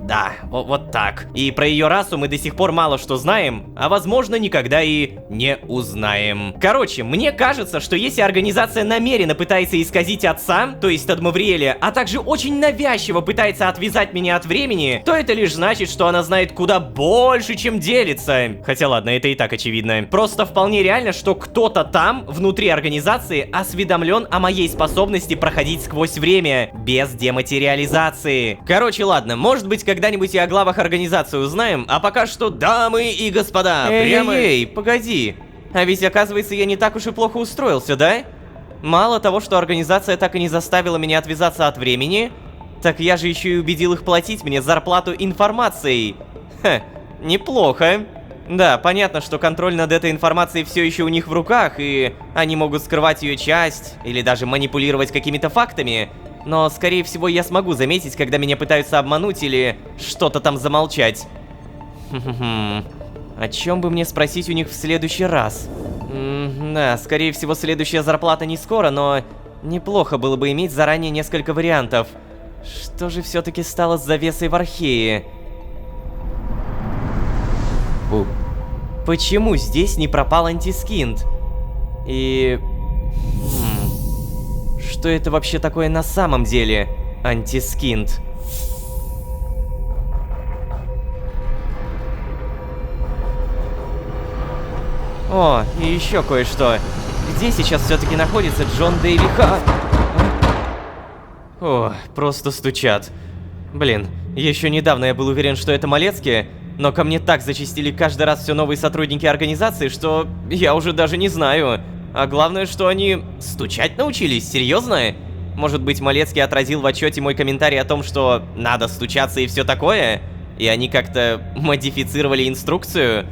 Да, вот так. И про ее расу мы до сих пор мало что знаем, а возможно никогда и не узнаем. Короче, мне кажется, что если организация намеренно пытается исказить отца, то есть Адмавриэля, а также очень навязчиво пытается отвязать меня от времени, то это лишь значит, что она знает куда больше, чем делится. Хотя ладно, это и так очевидно. Просто вполне реально, что кто-то там, внутри организации, осведомлен о моей способности проходить сквозь время, без дематериализации. Короче, ладно, может быть, когда-нибудь и о главах организации узнаем, а пока что, дамы и господа, Эй, погоди. А ведь, оказывается, я не так уж и плохо устроился, да? Мало того, что организация так и не заставила меня отвязаться от времени, так я же еще и убедил их платить мне зарплату информацией. Неплохо. Да, понятно, что контроль над этой информацией все еще у них в руках, и они могут скрывать ее часть, или даже манипулировать какими-то фактами. Но, скорее всего, я смогу заметить, когда меня пытаются обмануть или что-то там замолчать. О чем бы мне спросить у них в следующий раз? Да, скорее всего, следующая зарплата не скоро, но неплохо было бы иметь заранее несколько вариантов. Что же все-таки стало с завесой в Архее? Почему здесь не пропал антискинт? И... Что это вообще такое на самом деле? Антискинт. О, и еще кое-что. Где сейчас все-таки находится Джон Дэйли Ха? О, просто стучат. Блин, еще недавно я был уверен, что это Малецкие, но ко мне так зачастили каждый раз все новые сотрудники организации, что я уже даже не знаю. А главное, что они стучать научились, серьезно? Может быть, Малецкий отразил в отчете мой комментарий о том, что надо стучаться и все такое? И они как-то модифицировали инструкцию?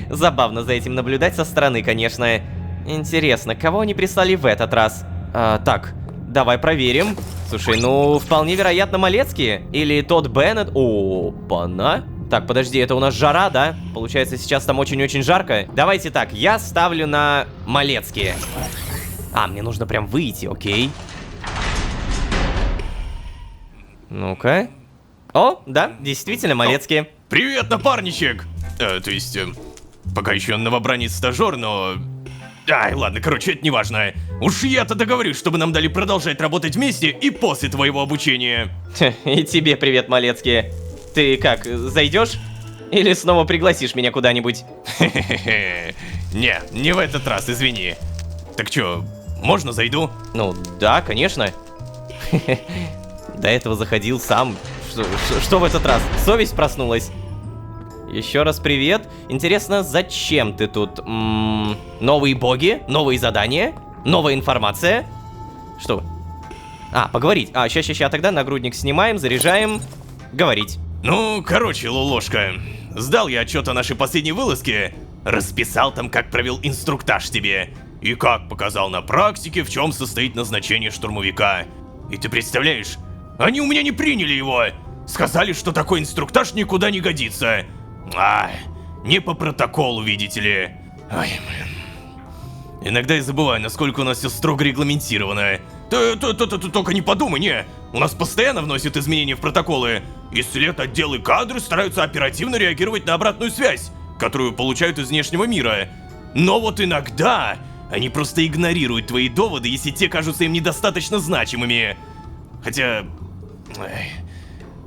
Забавно за этим наблюдать со стороны, конечно. Интересно, кого они прислали в этот раз? Так, давай проверим. Слушай, ну, вполне вероятно, Малецкий. Или тот Беннет. Опа-на. Так, подожди, это у нас жара, да? Получается, сейчас там очень-очень жарко. Давайте так, я ставлю на Малецкие. Мне нужно прям выйти, окей. Ну-ка. О, да, действительно, Малецкие. Привет, напарничек! То есть, пока еще новобранец-стажер, но... Ладно, короче, это не важно. Уж я-то договорюсь, чтобы нам дали продолжать работать вместе и после твоего обучения. И тебе привет, Малецкие. Ты как, зайдешь? Или снова пригласишь меня куда-нибудь? Не в этот раз, извини. Так чё, можно зайду? Ну, да, конечно. До этого заходил сам. Что в этот раз? Совесть проснулась? Еще раз привет. Интересно, зачем ты тут? Новые боги? Новые задания? Новая информация? Что? Поговорить. Ща, тогда нагрудник снимаем, заряжаем. Говорить. Ну, короче, Ложка, сдал я отчет о нашей последней вылазке, расписал там, как провел инструктаж тебе, и как показал на практике, в чем состоит назначение штурмовика. И ты представляешь, они у меня не приняли его, сказали, что такой инструктаж никуда не годится. Не по протоколу, видите ли. Иногда я забываю, насколько у нас все строго регламентировано. Ты только не подумай, не. У нас постоянно вносят изменения в протоколы. И отделы кадры стараются оперативно реагировать на обратную связь, которую получают из внешнего мира. Но вот иногда они просто игнорируют твои доводы, если те кажутся им недостаточно значимыми. Хотя...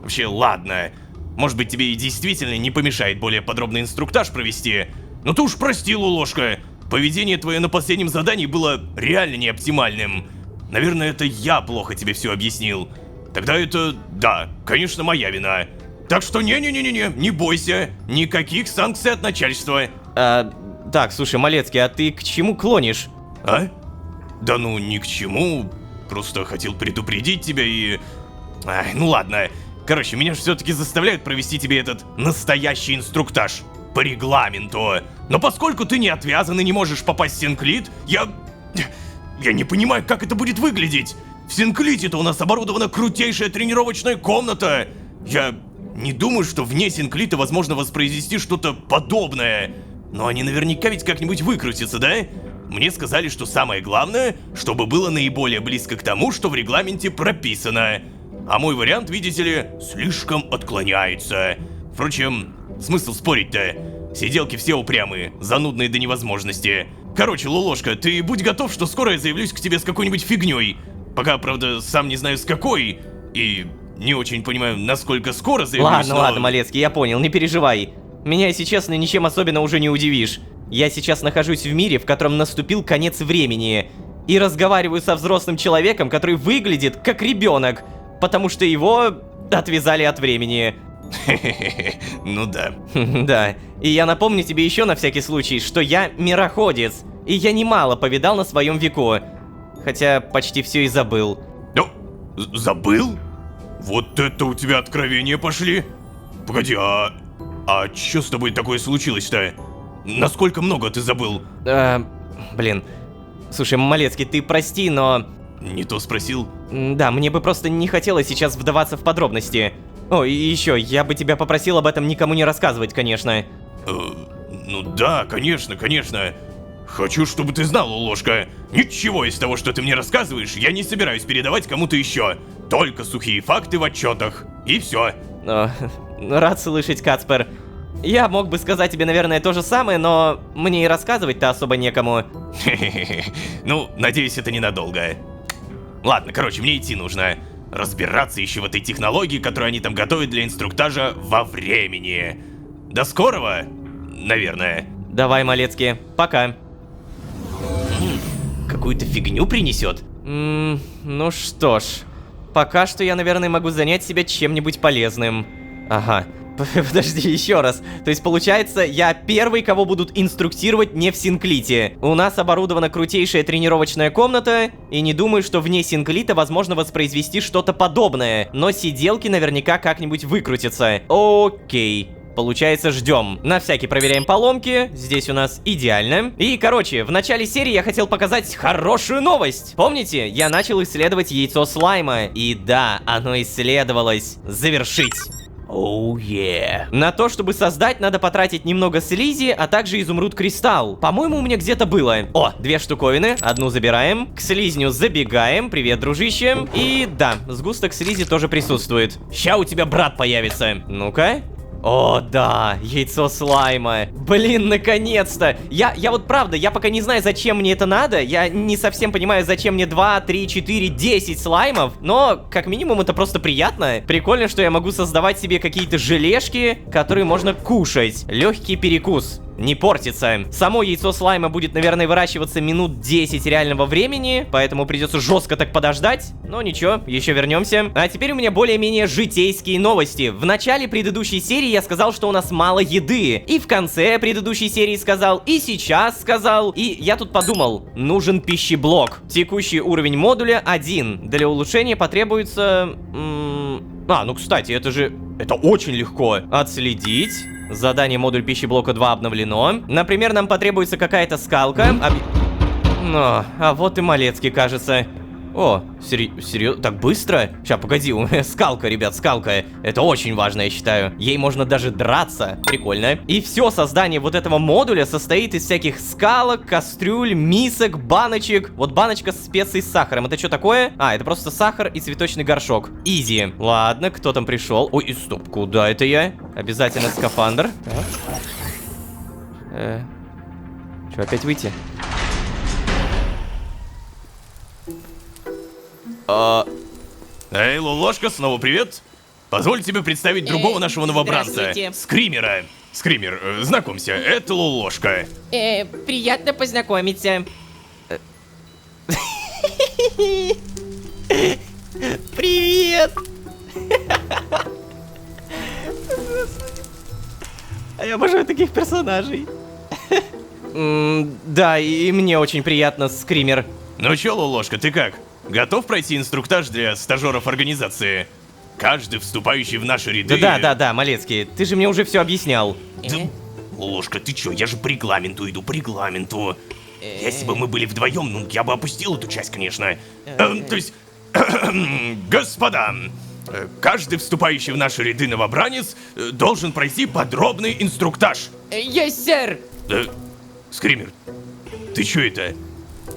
вообще, ладно. Может быть, тебе и действительно не помешает более подробный инструктаж провести. Но ты уж прости, Лолошка. Поведение твое на последнем задании было реально не оптимальным. Наверное, это я плохо тебе все объяснил. Тогда это, да, конечно, моя вина. Так что не бойся. Никаких санкций от начальства. Так, слушай, Малецкий, а ты к чему клонишь? А? Да ну, ни к чему. Просто хотел предупредить тебя и... Ай, ну ладно. Короче, меня же все-таки заставляют провести тебе этот настоящий инструктаж. По регламенту. Но поскольку ты не отвязан и не можешь попасть в Синклит, я не понимаю, как это будет выглядеть. В Синклите-то у нас оборудована крутейшая тренировочная комната. Я не думаю, что вне Синклита возможно воспроизвести что-то подобное. Но они наверняка ведь как-нибудь выкрутятся, да? Мне сказали, что самое главное, чтобы было наиболее близко к тому, что в регламенте прописано. А мой вариант, видите ли, слишком отклоняется. Впрочем, смысл спорить-то? Сиделки все упрямые, занудные до невозможности. Короче, Лолошка, ты будь готов, что скоро я заявлюсь к тебе с какой-нибудь фигней. Пока, правда, сам не знаю с какой. И не очень понимаю, насколько скоро заявлюсь, Ладно, Малецкий, я понял, не переживай. Меня, если честно, ничем особенно уже не удивишь. Я сейчас нахожусь в мире, в котором наступил конец времени. И разговариваю со взрослым человеком, который выглядит как ребенок. Потому что его отвязали от времени. Ну да. Да. И я напомню тебе еще на всякий случай, что я мироходец. И я немало повидал на своем веку. Хотя почти все и забыл. Ну, забыл? Вот это у тебя откровения пошли. Погоди, а чё с тобой такое случилось-то? Насколько много ты забыл? Блин. Слушай, Малецкий, ты прости, но... Не то спросил. Да, мне бы просто не хотелось сейчас вдаваться в подробности. О, и еще, я бы тебя попросил об этом никому не рассказывать, конечно. Ну да, конечно. Хочу, чтобы ты знал, Лолошка. Ничего из того, что ты мне рассказываешь, я не собираюсь передавать кому-то еще. Только сухие факты в отчетах. И все. Рад слышать, Кацпер. Я мог бы сказать тебе, наверное, то же самое, но мне и рассказывать-то особо некому. Ну, надеюсь, это ненадолго. Ладно, короче, мне идти нужно. Разбираться еще в этой технологии, которую они там готовят для инструктажа во времени. До скорого, наверное. Давай, Малецкий, пока. Какую-то фигню принесет? Ну что ж. Пока что я, наверное, могу занять себя чем-нибудь полезным. Ага. Подожди, еще раз. То есть, получается, я первый, кого будут инструктировать не в Синклите. У нас оборудована крутейшая тренировочная комната, и не думаю, что вне Синклита возможно воспроизвести что-то подобное. Но сиделки наверняка как-нибудь выкрутятся. Окей. Получается, ждем. На всякий проверяем поломки. Здесь у нас идеально. И, короче, в начале серии я хотел показать хорошую новость. Помните, я начал исследовать яйцо слайма. И да, оно исследовалось. Завершить. Оу, На то, чтобы создать, надо потратить немного слизи, а также изумруд-кристалл. По-моему, у меня где-то было. О, 2 штуковины. Одну забираем. К слизню забегаем. Привет, дружище. И да, сгусток слизи тоже присутствует. Ща у тебя брат появится. Ну-ка. О, да, яйцо слайма. Блин, наконец-то. Я вот правда, я пока не знаю, зачем мне это надо. Я не совсем понимаю, зачем мне 2, 3, 4, 10 слаймов. Но, как минимум, это просто приятно. Прикольно, что я могу создавать себе какие-то желешки, которые можно кушать. Легкий перекус. Не портится. Само яйцо слайма будет, наверное, выращиваться минут 10 реального времени, поэтому придется жестко так подождать. Но ничего, еще вернемся. А теперь у меня более-менее житейские новости. В начале предыдущей серии я сказал, что у нас мало еды. И в конце предыдущей серии сказал, и сейчас сказал. И я тут подумал, нужен пищеблок. Текущий уровень модуля 1. Для улучшения потребуется... ну кстати, это очень легко. Отследить. Задание модуль пищеблока 2 обновлено. Например, нам потребуется какая-то скалка. А вот и Малецкий, кажется. О, серьезно? Так быстро? Сейчас, погоди, у меня скалка, ребят, скалка. Это очень важно, я считаю. Ей можно даже драться. Прикольно. И все создание вот этого модуля состоит из всяких скалок, кастрюль, мисок, баночек. Вот баночка с специей с сахаром. Это что такое? А, это просто сахар и цветочный горшок. Изи. Ладно, кто там пришел? Ой, стоп, куда это я? Обязательно скафандр. Что, опять выйти? Эй, Лолошка, снова привет. Позволь тебе представить другого нашего новобранца. здравствуйте. Скримера. Скример, знакомься, это Лолошка. Приятно познакомиться. Привет! А я обожаю таких персонажей. Да, и мне очень приятно, Скример. Ну чё, Лолошка, ты как? Готов пройти инструктаж для стажеров организации? Каждый, вступающий в наши ряды... Да, Малецкий, ты же мне уже все объяснял. Да, Лолошка, ты чё? Я же по регламенту иду, по регламенту. Если бы мы были вдвоем, ну, я бы опустил эту часть, конечно. То есть... Господа, каждый, вступающий в наши ряды новобранец, должен пройти подробный инструктаж. Есть, сэр. Скример, ты чё это?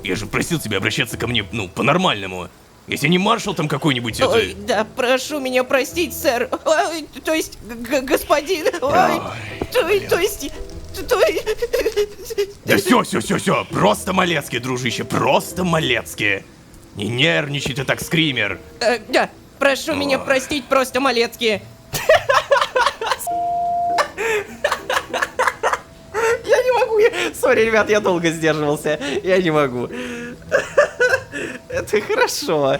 Я же просил тебя обращаться ко мне, ну, по-нормальному. Если не маршал там какой-нибудь, это... Ой, да, прошу меня простить, сэр. Ой, то есть, господин. Ой, то есть... Да все, просто Малецкий, дружище, просто Малецкий. Не нервничай ты так, Скример. Да, прошу меня простить, просто Малецкий. Я не могу, сори, ребят, я долго сдерживался. Я не могу. Это хорошо.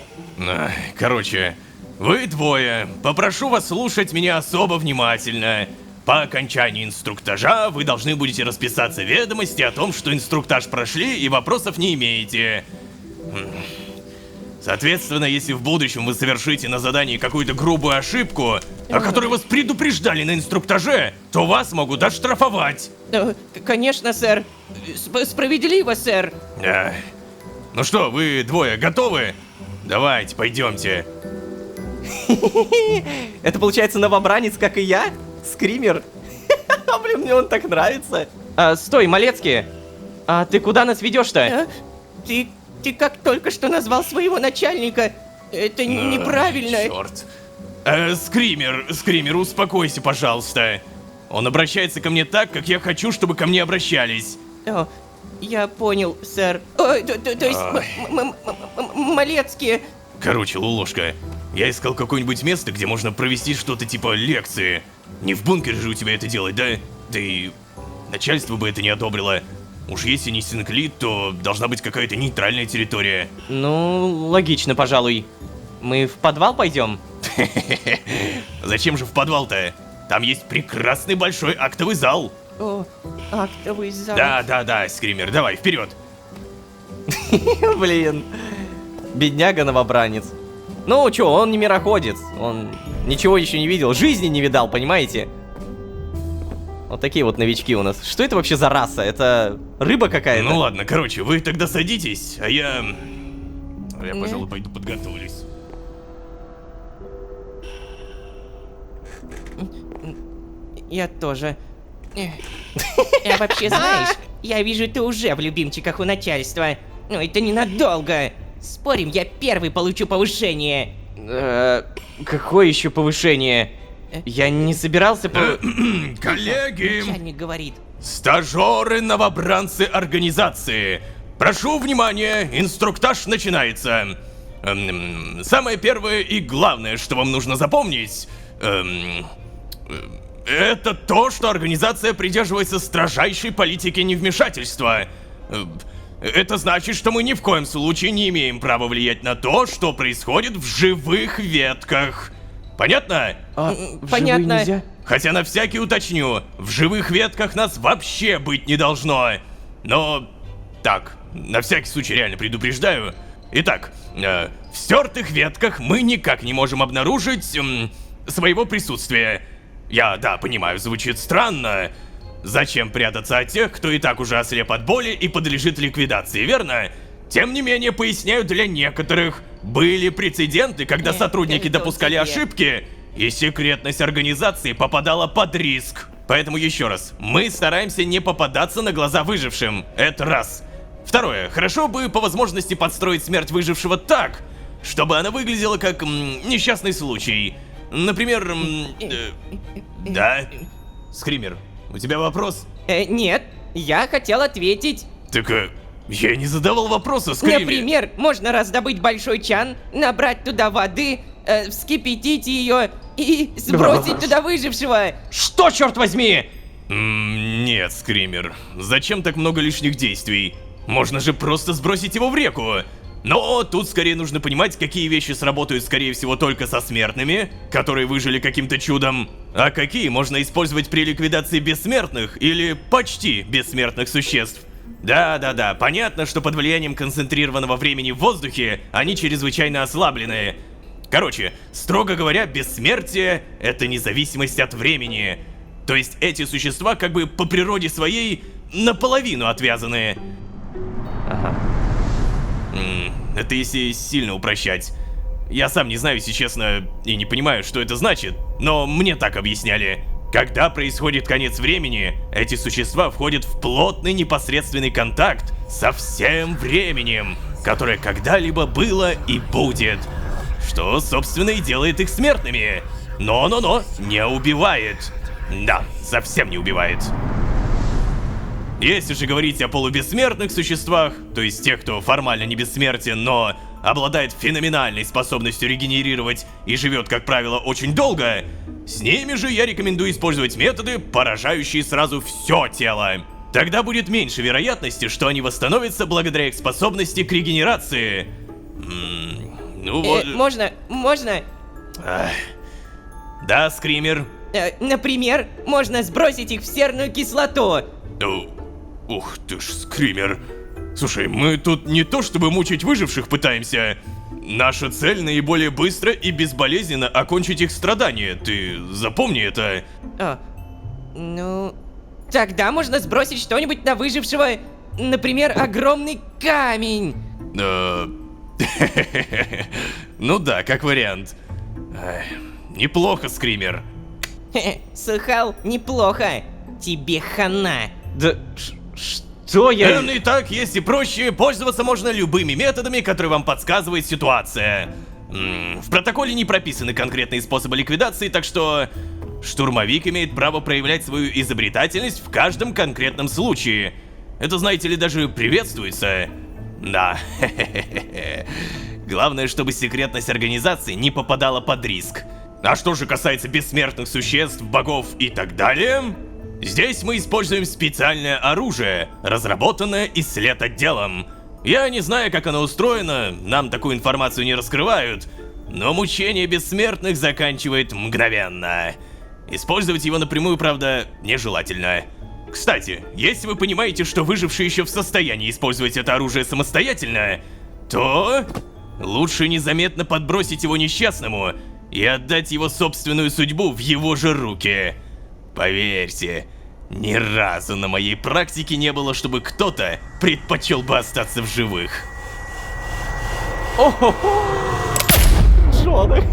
Короче, вы двое, попрошу вас слушать меня особо внимательно. По окончании инструктажа вы должны будете расписаться в ведомости о том, что инструктаж прошли и вопросов не имеете. Соответственно, если в будущем вы совершите на задании какую-то грубую ошибку, о которой вас предупреждали на инструктаже, то вас могут отштрафовать. Конечно, сэр. Справедливо, сэр. Ну что, вы двое готовы? Давайте, пойдемте. Это получается новобранец, как и я? Скример? Блин, мне он так нравится. Стой, Малецкий. А ты куда нас ведешь-то? Ты как только что назвал своего начальника. Это неправильно. Черт. Скример, успокойся, пожалуйста. Он обращается ко мне так, как я хочу, чтобы ко мне обращались. О, я понял, сэр. Ой, то есть, Малецкий. Короче, Лулошка, я искал какое-нибудь место, где можно провести что-то типа лекции. Не в бункере же у тебя это делать, да? Да и начальство бы это не одобрило. Уж если не Синклит, то должна быть какая-то нейтральная территория. Ну, логично, пожалуй. Мы в подвал пойдем? Зачем же в подвал-то? Там есть прекрасный большой актовый зал. О, актовый зал. Да, Скример, давай, вперед. Блин. Бедняга новобранец. Ну, чё, он не мироходец. Он ничего еще не видел, жизни не видал, понимаете? Вот такие вот новички у нас. Что это вообще за раса? Это рыба какая-то? Ну ладно, короче, вы тогда садитесь, а я, пожалуй, пойду подготовлюсь. Я тоже. А вообще, знаешь, я вижу, ты уже в любимчиках у начальства. Но это ненадолго. Спорим, я первый получу повышение. Какое еще повышение? Я не собирался Коллеги, Начальник говорит. стажеры-новобранцы организации, прошу внимания, инструктаж начинается. Самое первое и главное, что вам нужно запомнить, это то, что организация придерживается строжайшей политики невмешательства. Это значит, что мы ни в коем случае не имеем права влиять на то, что происходит в живых ветках. Понятно? Понятно. Хотя на всякий уточню, в живых ветках нас вообще быть не должно. Но так, на всякий случай реально предупреждаю. Итак, в стертых ветках мы никак не можем обнаружить своего присутствия. Я, да, понимаю, звучит странно. Зачем прятаться от тех, кто и так уже ослеп от боли и подлежит ликвидации, верно? Тем не менее, поясняю для некоторых. Были прецеденты, когда сотрудники допускали ошибки, и секретность организации попадала под риск. Поэтому еще раз, мы стараемся не попадаться на глаза выжившим. Это раз. Второе, хорошо бы по возможности подстроить смерть выжившего так, чтобы она выглядела как несчастный случай. Например, да? Скример, у тебя вопрос? Нет, я хотел ответить. Так, я не задавал вопроса, Скример. Например, можно раздобыть большой чан, набрать туда воды, вскипятить ее и сбросить туда выжившего. Что, черт возьми? Нет, Скример. Зачем так много лишних действий? Можно же просто сбросить его в реку. Но тут скорее нужно понимать, какие вещи сработают скорее всего только со смертными, которые выжили каким-то чудом, а какие можно использовать при ликвидации бессмертных или почти бессмертных существ. Да-да-да, понятно, что под влиянием концентрированного времени в воздухе они чрезвычайно ослаблены. Короче, строго говоря, бессмертие — это независимость от времени. То есть эти существа как бы по природе своей наполовину отвязаны. Ага. Это если сильно упрощать. Я сам не знаю, если честно, и не понимаю, что это значит, но мне так объясняли. Когда происходит конец времени, эти существа входят в плотный непосредственный контакт со всем временем, которое когда-либо было и будет. Что, собственно, и делает их смертными. Но не убивает. Да, совсем не убивает. Если же говорить о полубессмертных существах, то есть тех, кто формально не бессмертен, но обладает феноменальной способностью регенерировать и живет, как правило, очень долго, с ними же я рекомендую использовать методы, поражающие сразу все тело. Тогда будет меньше вероятности, что они восстановятся благодаря их способности к регенерации. Ну вот... Можно? Да, Скример. Например, можно сбросить их в серную кислоту. Ух ты ж, Скример. Слушай, мы тут не то чтобы мучить выживших пытаемся. Наша цель наиболее быстро и безболезненно окончить их страдания. Ты запомни это. Ну... Тогда можно сбросить что-нибудь на выжившего. Например, огромный камень. Ну да, как вариант. Неплохо, Скример. Сухал, неплохо. Тебе хана. Да... Что я... Итак, если проще, пользоваться можно любыми методами, которые вам подсказывает ситуация. В протоколе не прописаны конкретные способы ликвидации, так что... Штурмовик имеет право проявлять свою изобретательность в каждом конкретном случае. Это, знаете ли, даже приветствуется. Да. Главное, чтобы секретность организации не попадала под риск. А что же касается бессмертных существ, богов и так далее... Здесь мы используем специальное оружие, разработанное исследотделом. Я не знаю, как оно устроено, нам такую информацию не раскрывают, но мучение бессмертных заканчивает мгновенно. Использовать его напрямую, правда, нежелательно. Кстати, если вы понимаете, что выживший еще в состоянии использовать это оружие самостоятельно, то лучше незаметно подбросить его несчастному и отдать его собственную судьбу в его же руки. Поверьте, ни разу на моей практике не было, чтобы кто-то предпочел бы остаться в живых. Джон.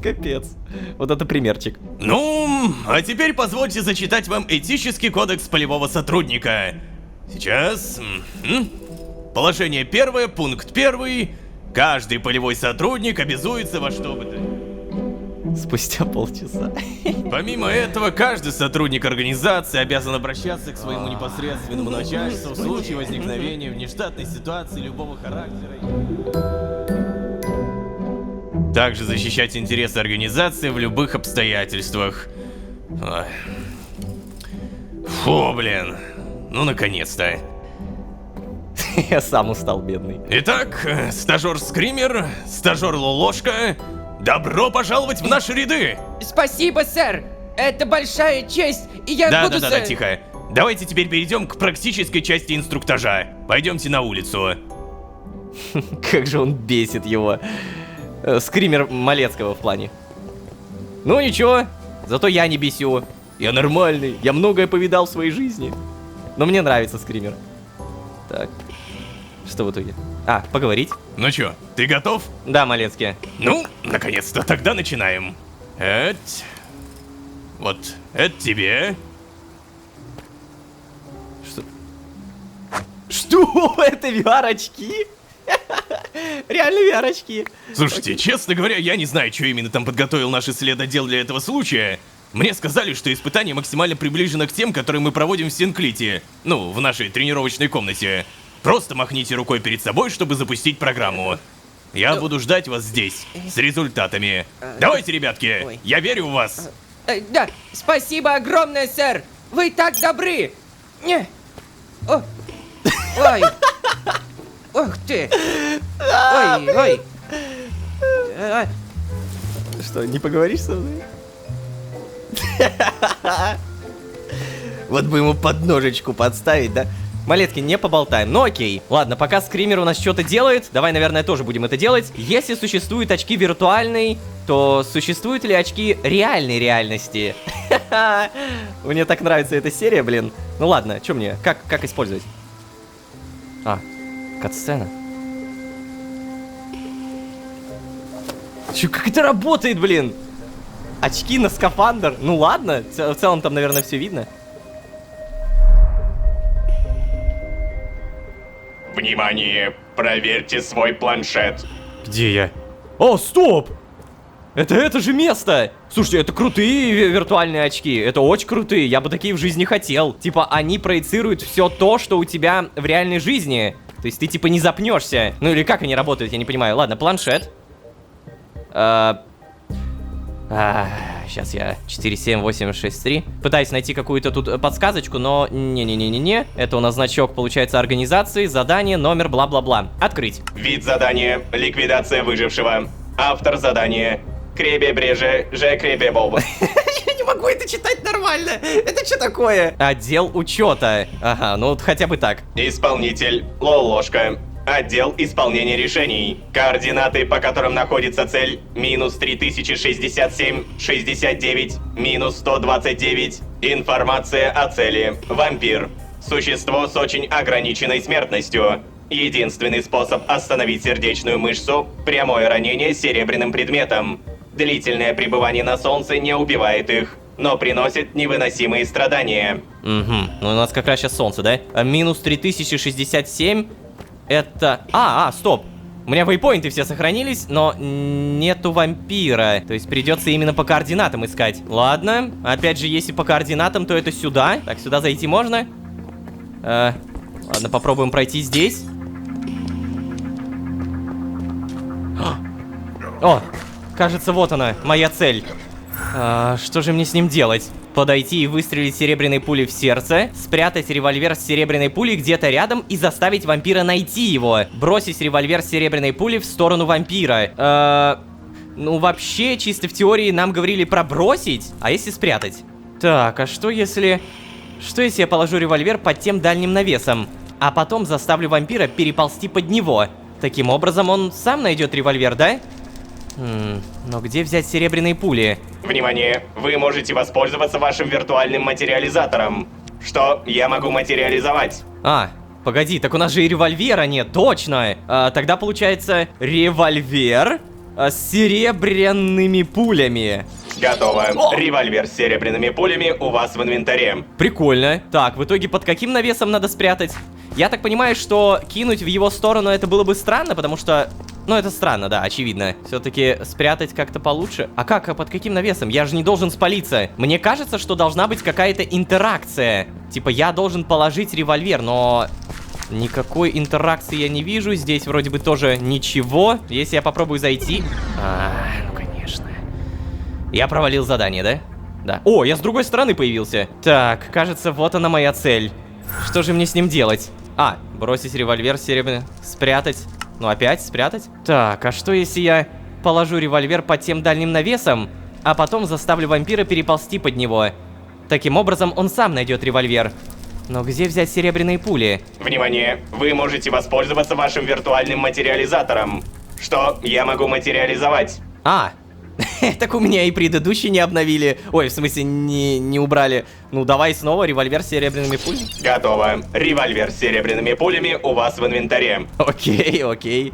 Капец. Вот это примерчик. Ну, а теперь позвольте зачитать вам этический кодекс полевого сотрудника. Сейчас... Положение первое, пункт 1. Каждый полевой сотрудник обязуется во что бы то... Спустя полчаса. Помимо этого, каждый сотрудник организации обязан обращаться к своему непосредственному начальству в случае возникновения внештатной ситуации любого характера. Также защищать интересы организации в любых обстоятельствах. Ой. Фу, блин. Ну, наконец-то. Я сам устал, бедный. Итак, стажер Скример, стажер Лолошка, добро пожаловать в наши ряды! Спасибо, сэр. Это большая честь, и я буду... Да, тихо. Давайте теперь перейдем к практической части инструктажа. Пойдемте на улицу. Как же он бесит его. Скример Малецкого в плане. Ну ничего, зато я не бесю. Я нормальный, я многое повидал в своей жизни. Но мне нравится Скример. Так, Что в итоге? А, поговорить? Ну чё, ты готов? Да, Малецкий. Ну, наконец-то, тогда начинаем. Вот, это тебе. Что? Это VR-очки? Реально VR-очки. Слушайте, честно говоря, я не знаю, что именно там подготовил наш исследователь для этого случая. Мне сказали, что испытание максимально приближено к тем, которые мы проводим в Синклите. Ну, в нашей тренировочной комнате. Просто махните рукой перед собой, чтобы запустить программу. Я буду ждать вас здесь, с результатами. Давайте, ребятки, я верю в вас. Да, спасибо огромное, сэр! Вы так добры! Не. О. Ой! Ух ты! Ой, ой! Что, не поговоришь со мной? Вот бы ему подножечку подставить, да? Малетки, не поболтаем. Ну окей. Ладно, пока скример у нас что-то делает, давай, наверное, тоже будем это делать. Если существуют очки виртуальной, то существуют ли очки реальной реальности? Мне так нравится эта серия, блин. Ну ладно, что мне? Как использовать? А, катсцена. Чё, как это работает, блин? Очки на скафандр? Ну ладно, в целом там, наверное, все видно. Внимание! Проверьте свой планшет. Где я? О, стоп! Это же место! Слушайте, это крутые виртуальные очки. Это очень крутые. Я бы такие в жизни хотел. Типа, они проецируют все то, что у тебя в реальной жизни. То есть ты типа не запнешься. Ну или как они работают, я не понимаю. Ладно, планшет. Сейчас я 47863. Пытаюсь найти какую-то тут подсказочку, но не-не-не-не-не. Это у нас значок, получается, организации, задание, номер, бла-бла-бла. Открыть. Вид задания – ликвидация выжившего. Автор задания – Кребе Бреже Же Кребе Боб. Я не могу это читать нормально. Это что такое? Отдел учета. Ага, ну вот хотя бы так. Исполнитель – Лолошка. Отдел исполнения решений. Координаты, по которым находится цель – минус 3067, 69, минус 129. Информация о цели – вампир. Существо с очень ограниченной смертностью. Единственный способ остановить сердечную мышцу – прямое ранение серебряным предметом. Длительное пребывание на солнце не убивает их, но приносит невыносимые страдания. Угу, ну у нас как раз сейчас солнце, да? Минус 3067. Это... стоп. У меня вейпоинты все сохранились, но нету вампира. То есть придется именно по координатам искать. Ладно. Опять же, если по координатам, то это сюда. Так, сюда зайти можно. Ладно, попробуем пройти здесь. О, кажется, вот она, моя цель. Что же мне с ним делать? Подойти и выстрелить серебряной пулей в сердце, спрятать револьвер с серебряной пулей где-то рядом и заставить вампира найти его. Бросить револьвер с серебряной пулей в сторону вампира. Ну, вообще, чисто в теории нам говорили про бросить, а если спрятать? Так, а что если... Что если я положу револьвер под тем дальним навесом, а потом заставлю вампира переползти под него? Таким образом он сам найдет револьвер, да? Но где взять серебряные пули? Внимание! Вы можете воспользоваться вашим виртуальным материализатором. Что я могу материализовать? Погоди, так у нас же и револьвера нет, точно! Тогда получается револьвер с серебряными пулями. Готово. Револьвер с серебряными пулями у вас в инвентаре. Прикольно. Так, в итоге под каким навесом надо спрятать? Я так понимаю, что кинуть в его сторону это было бы странно, потому что... Ну, это странно, да, очевидно. Все-таки спрятать как-то получше. А как? А под каким навесом? Я же не должен спалиться. Мне кажется, что должна быть какая-то интеракция. Типа, я должен положить револьвер, но... Никакой интеракции я не вижу. Здесь вроде бы тоже ничего. Если я попробую зайти... ну, конечно. Я провалил задание, да? Да. О, я с другой стороны появился. Так, кажется, вот она моя цель. Что же мне с ним делать? Бросить револьвер серебряный. Спрятать. Ну, опять спрятать. Так, а что если я положу револьвер под тем дальним навесом, а потом заставлю вампира переползти под него? Таким образом, он сам найдет револьвер. Но где взять серебряные пули? Внимание! Вы можете воспользоваться вашим виртуальным материализатором. Что я могу материализовать? Так у меня и предыдущий не обновили. Ой, в смысле, не убрали. Ну, давай снова револьвер с серебряными пулями. Готово. Револьвер с серебряными пулями у вас в инвентаре. Окей, окей.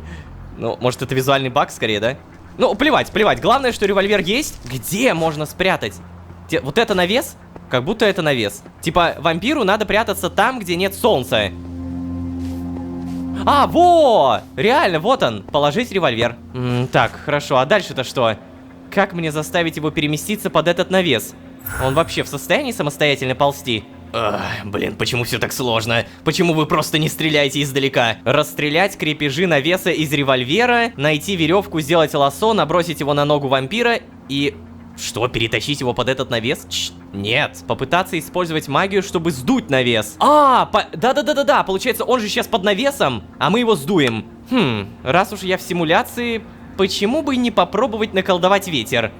Ну, может, это визуальный баг скорее, да? Ну, плевать, плевать. Главное, что револьвер есть. Где можно спрятать? Вот это навес? Как будто это навес. Типа, вампиру надо прятаться там, где нет солнца. А, во! Реально, вот он. Положить револьвер. Так, хорошо. А дальше-то что? Как мне заставить его переместиться под этот навес? Он вообще в состоянии самостоятельно ползти? Блин, почему все так сложно? Почему вы просто не стреляете издалека? Расстрелять крепежи навеса из револьвера, найти веревку, сделать лассо, набросить его на ногу вампира и... Что, перетащить его под этот навес? Нет, попытаться использовать магию, чтобы сдуть навес. Да-да-да-да-да, получается, он же сейчас под навесом, а мы его сдуем. Раз уж я в симуляции, почему бы не попробовать наколдовать ветер?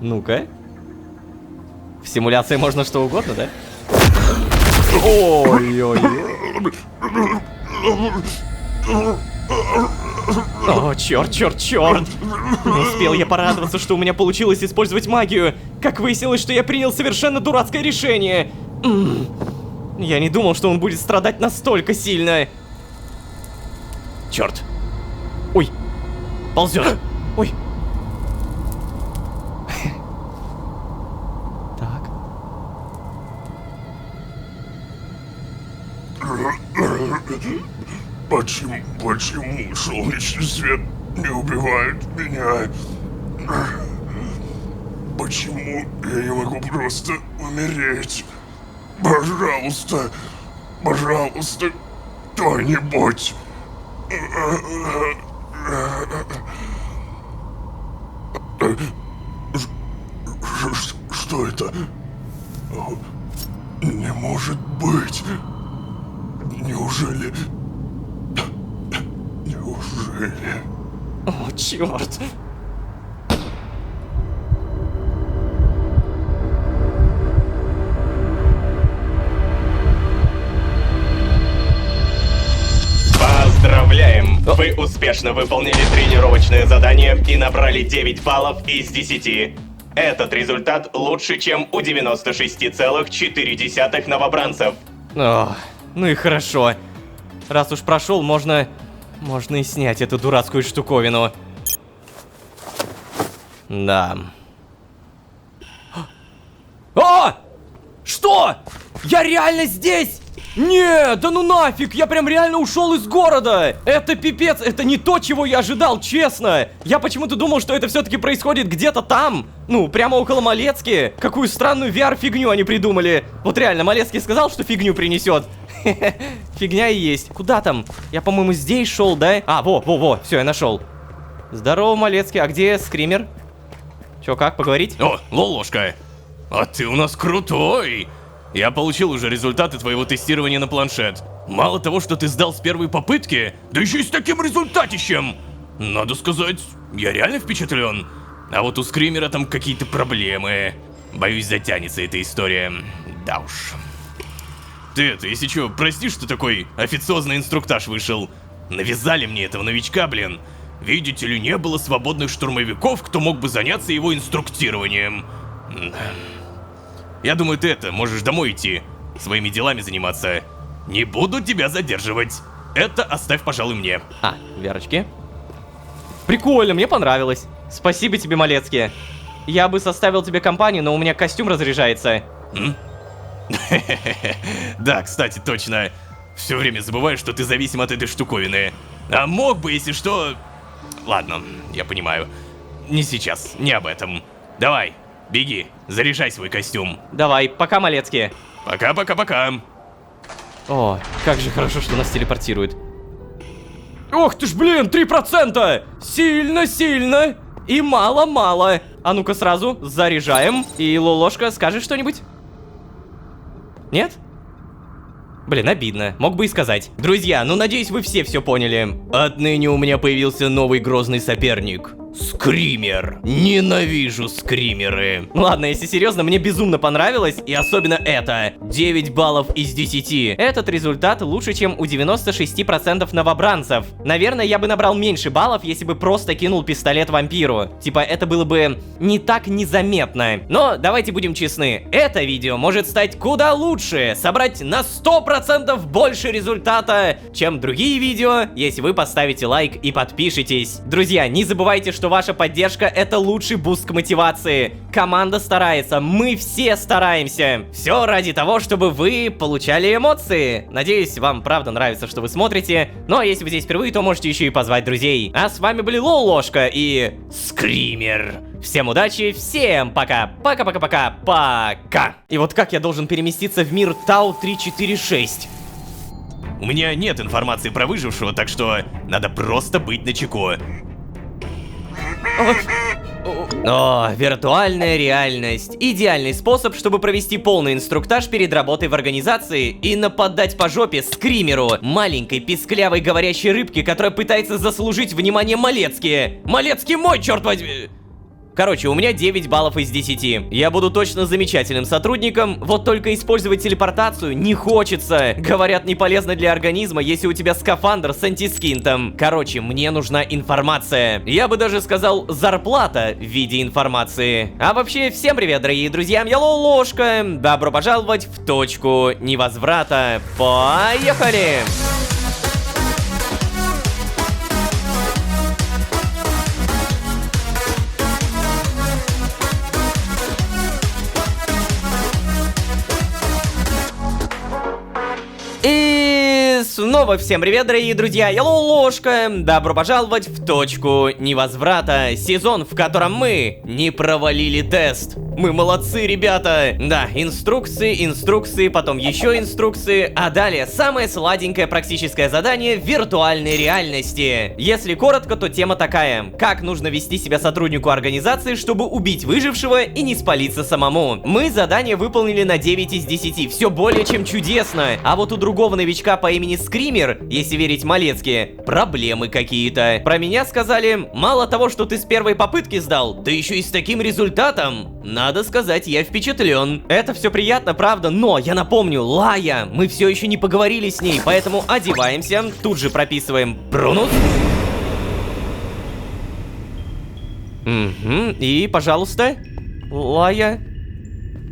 Ну-ка. В симуляции можно что угодно, да? Ой-ой-ой. О, черт, черт, черт! Не успел я порадоваться, что у меня получилось использовать магию. Как выяснилось, что я принял совершенно дурацкое решение. Я не думал, что он будет страдать настолько сильно. Черт. Ой. Ползет. Ой. Так. Почему солнечный свет не убивает меня? Почему я не могу просто умереть? Пожалуйста, пожалуйста, кто-нибудь. Что это? Не может быть. Неужели... О, черт. Поздравляем! Вы успешно выполнили тренировочное задание и набрали 9 баллов из 10. Этот результат лучше, чем у 96,4 новобранцев. О, ну и хорошо. Раз уж прошел, можно и снять эту дурацкую штуковину. Да. О! Что? Я реально здесь? Нет, да ну нафиг, я прям реально ушел из города. Это пипец, это не то, чего я ожидал, честно. Я почему-то думал, что это все-таки происходит где-то там. Ну, прямо около Малецки. Какую странную VR-фигню они придумали. Вот реально, Малецкий сказал, что фигню принесет. Фигня и есть. Куда там? Я, по-моему, здесь шел, да? А, во, все, я нашел. Здорово, Малецкий. А где скример? Че, как, поговорить? О, Лолошка, а ты у нас крутой! Я получил уже результаты твоего тестирования на планшет. Мало того, что ты сдал с первой попытки, да еще и с таким результатищем! Надо сказать, я реально впечатлен. А вот у скримера там какие-то проблемы. Боюсь, затянется эта история. Да уж. Ты это, если что, прости, что такой официозный инструктаж вышел. Навязали мне этого новичка, блин. Видите ли, не было свободных штурмовиков, кто мог бы заняться его инструктированием. Я думаю, ты это, можешь домой идти, своими делами заниматься. Не буду тебя задерживать. Это оставь, пожалуй, мне. А, Верочки. Прикольно, мне понравилось. Спасибо тебе, Малецкий. Я бы составил тебе компанию, но у меня костюм разряжается. Да, кстати, точно. Все время забываю, что ты зависим от этой штуковины. А мог бы, если что... Ладно, я понимаю. Не сейчас, не об этом. Давай, беги, заряжай свой костюм. Давай, пока, Малецкий. Пока-пока-пока. О, как же хорошо, что нас телепортирует. Ох ты ж, блин, 3%! Сильно-сильно и мало-мало. А ну-ка сразу заряжаем. И Лолошка, скажешь что-нибудь? Нет? Блин, обидно. Мог бы и сказать. Друзья, ну надеюсь, вы все поняли. Отныне у меня появился новый грозный соперник. Скример. Ненавижу скримеры. Ладно, если серьезно, мне безумно понравилось, и особенно это. 9 баллов из 10. Этот результат лучше, чем у 96% новобранцев. Наверное, я бы набрал меньше баллов, если бы просто кинул пистолет вампиру. Типа, это было бы не так незаметно. Но давайте будем честны, это видео может стать куда лучше, собрать на 100% больше результата, чем другие видео, если вы поставите лайк и подпишитесь. Друзья, не забывайте, что ваша поддержка — это лучший буст к мотивации. Команда старается, мы все стараемся. Все ради того, чтобы вы получали эмоции. Надеюсь, вам правда нравится, что вы смотрите. Ну а если вы здесь впервые, то можете еще и позвать друзей. А с вами были Лолошка и Скример. Всем удачи, всем пока. Пока-пока-пока. Пока. И вот как я должен переместиться в мир Тау 346? У меня нет информации про выжившего, так что надо просто быть начеку. О, виртуальная реальность. Идеальный способ, чтобы провести полный инструктаж перед работой в организации и нападать по жопе скримеру, маленькой писклявой говорящей рыбке, которая пытается заслужить внимание Малецки. Малецкий мой, черт возьми! Короче, у меня 9 баллов из 10. Я буду точно замечательным сотрудником, вот только использовать телепортацию не хочется. Говорят, не полезно для организма, если у тебя скафандр с антискинтом. Короче, мне нужна информация. Я бы даже сказал, зарплата в виде информации. А вообще, всем привет, дорогие друзья, я Лолошка. Добро пожаловать в точку невозврата. Поехали! И снова всем привет, дорогие друзья, я Лолошка. Добро пожаловать в точку невозврата. Сезон, в котором мы не провалили тест. Мы молодцы, ребята. Да, инструкции, потом еще инструкции. А далее самое сладенькое практическое задание в виртуальной реальности. Если коротко, то тема такая: как нужно вести себя сотруднику организации, чтобы убить выжившего и не спалиться самому. Мы задание выполнили на 9 из 10. Все более чем чудесно. А вот у другого новичка по имени Скример, если верить Малецке, проблемы какие-то. Про меня сказали: мало того, что ты с первой попытки сдал, да еще и с таким результатом. Надо сказать, я впечатлен. Это все приятно, правда, но я напомню, Лая, мы все еще не поговорили с ней, поэтому одеваемся, тут же прописываем Брунус. И, пожалуйста, Лая.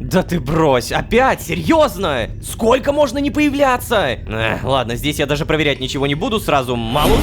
Да ты брось, опять, серьезно? Сколько можно не появляться? Ладно, здесь я даже проверять ничего не буду, сразу Малус.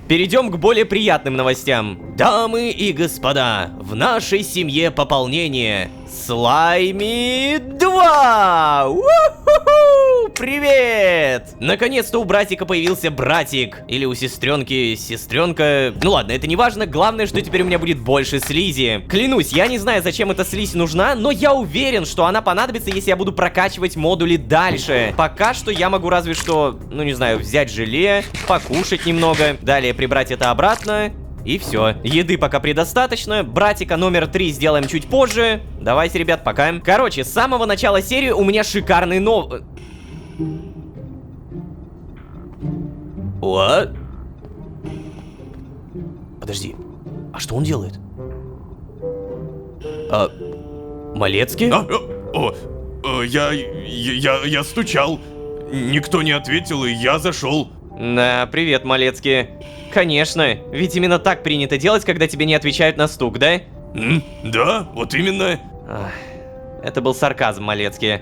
Перейдем к более приятным новостям. Дамы и господа, в нашей семье пополнение. Слайми 2! У-ху-ху! Привет! Наконец-то у братика появился братик. Или у сестренки сестренка. Ну ладно, это не важно. Главное, что теперь у меня будет больше слизи. Клянусь, я не знаю, зачем эта слизь нужна, но я уверен, что она понадобится, если я буду прокачивать модули дальше. Пока что я могу разве что, ну не знаю, взять желе, покушать немного, далее прибрать это обратно. И все. Еды пока предостаточно. Братика номер 3 сделаем чуть позже. Давайте, ребят, пока. Короче, с самого начала серии у меня шикарный What? Подожди. А что он делает? Малецкий? Я стучал. Никто не ответил, и я зашел. Да, привет, Малецкий. Конечно, ведь именно так принято делать, когда тебе не отвечают на стук, да? Да, вот именно. Это был сарказм, Малецкий.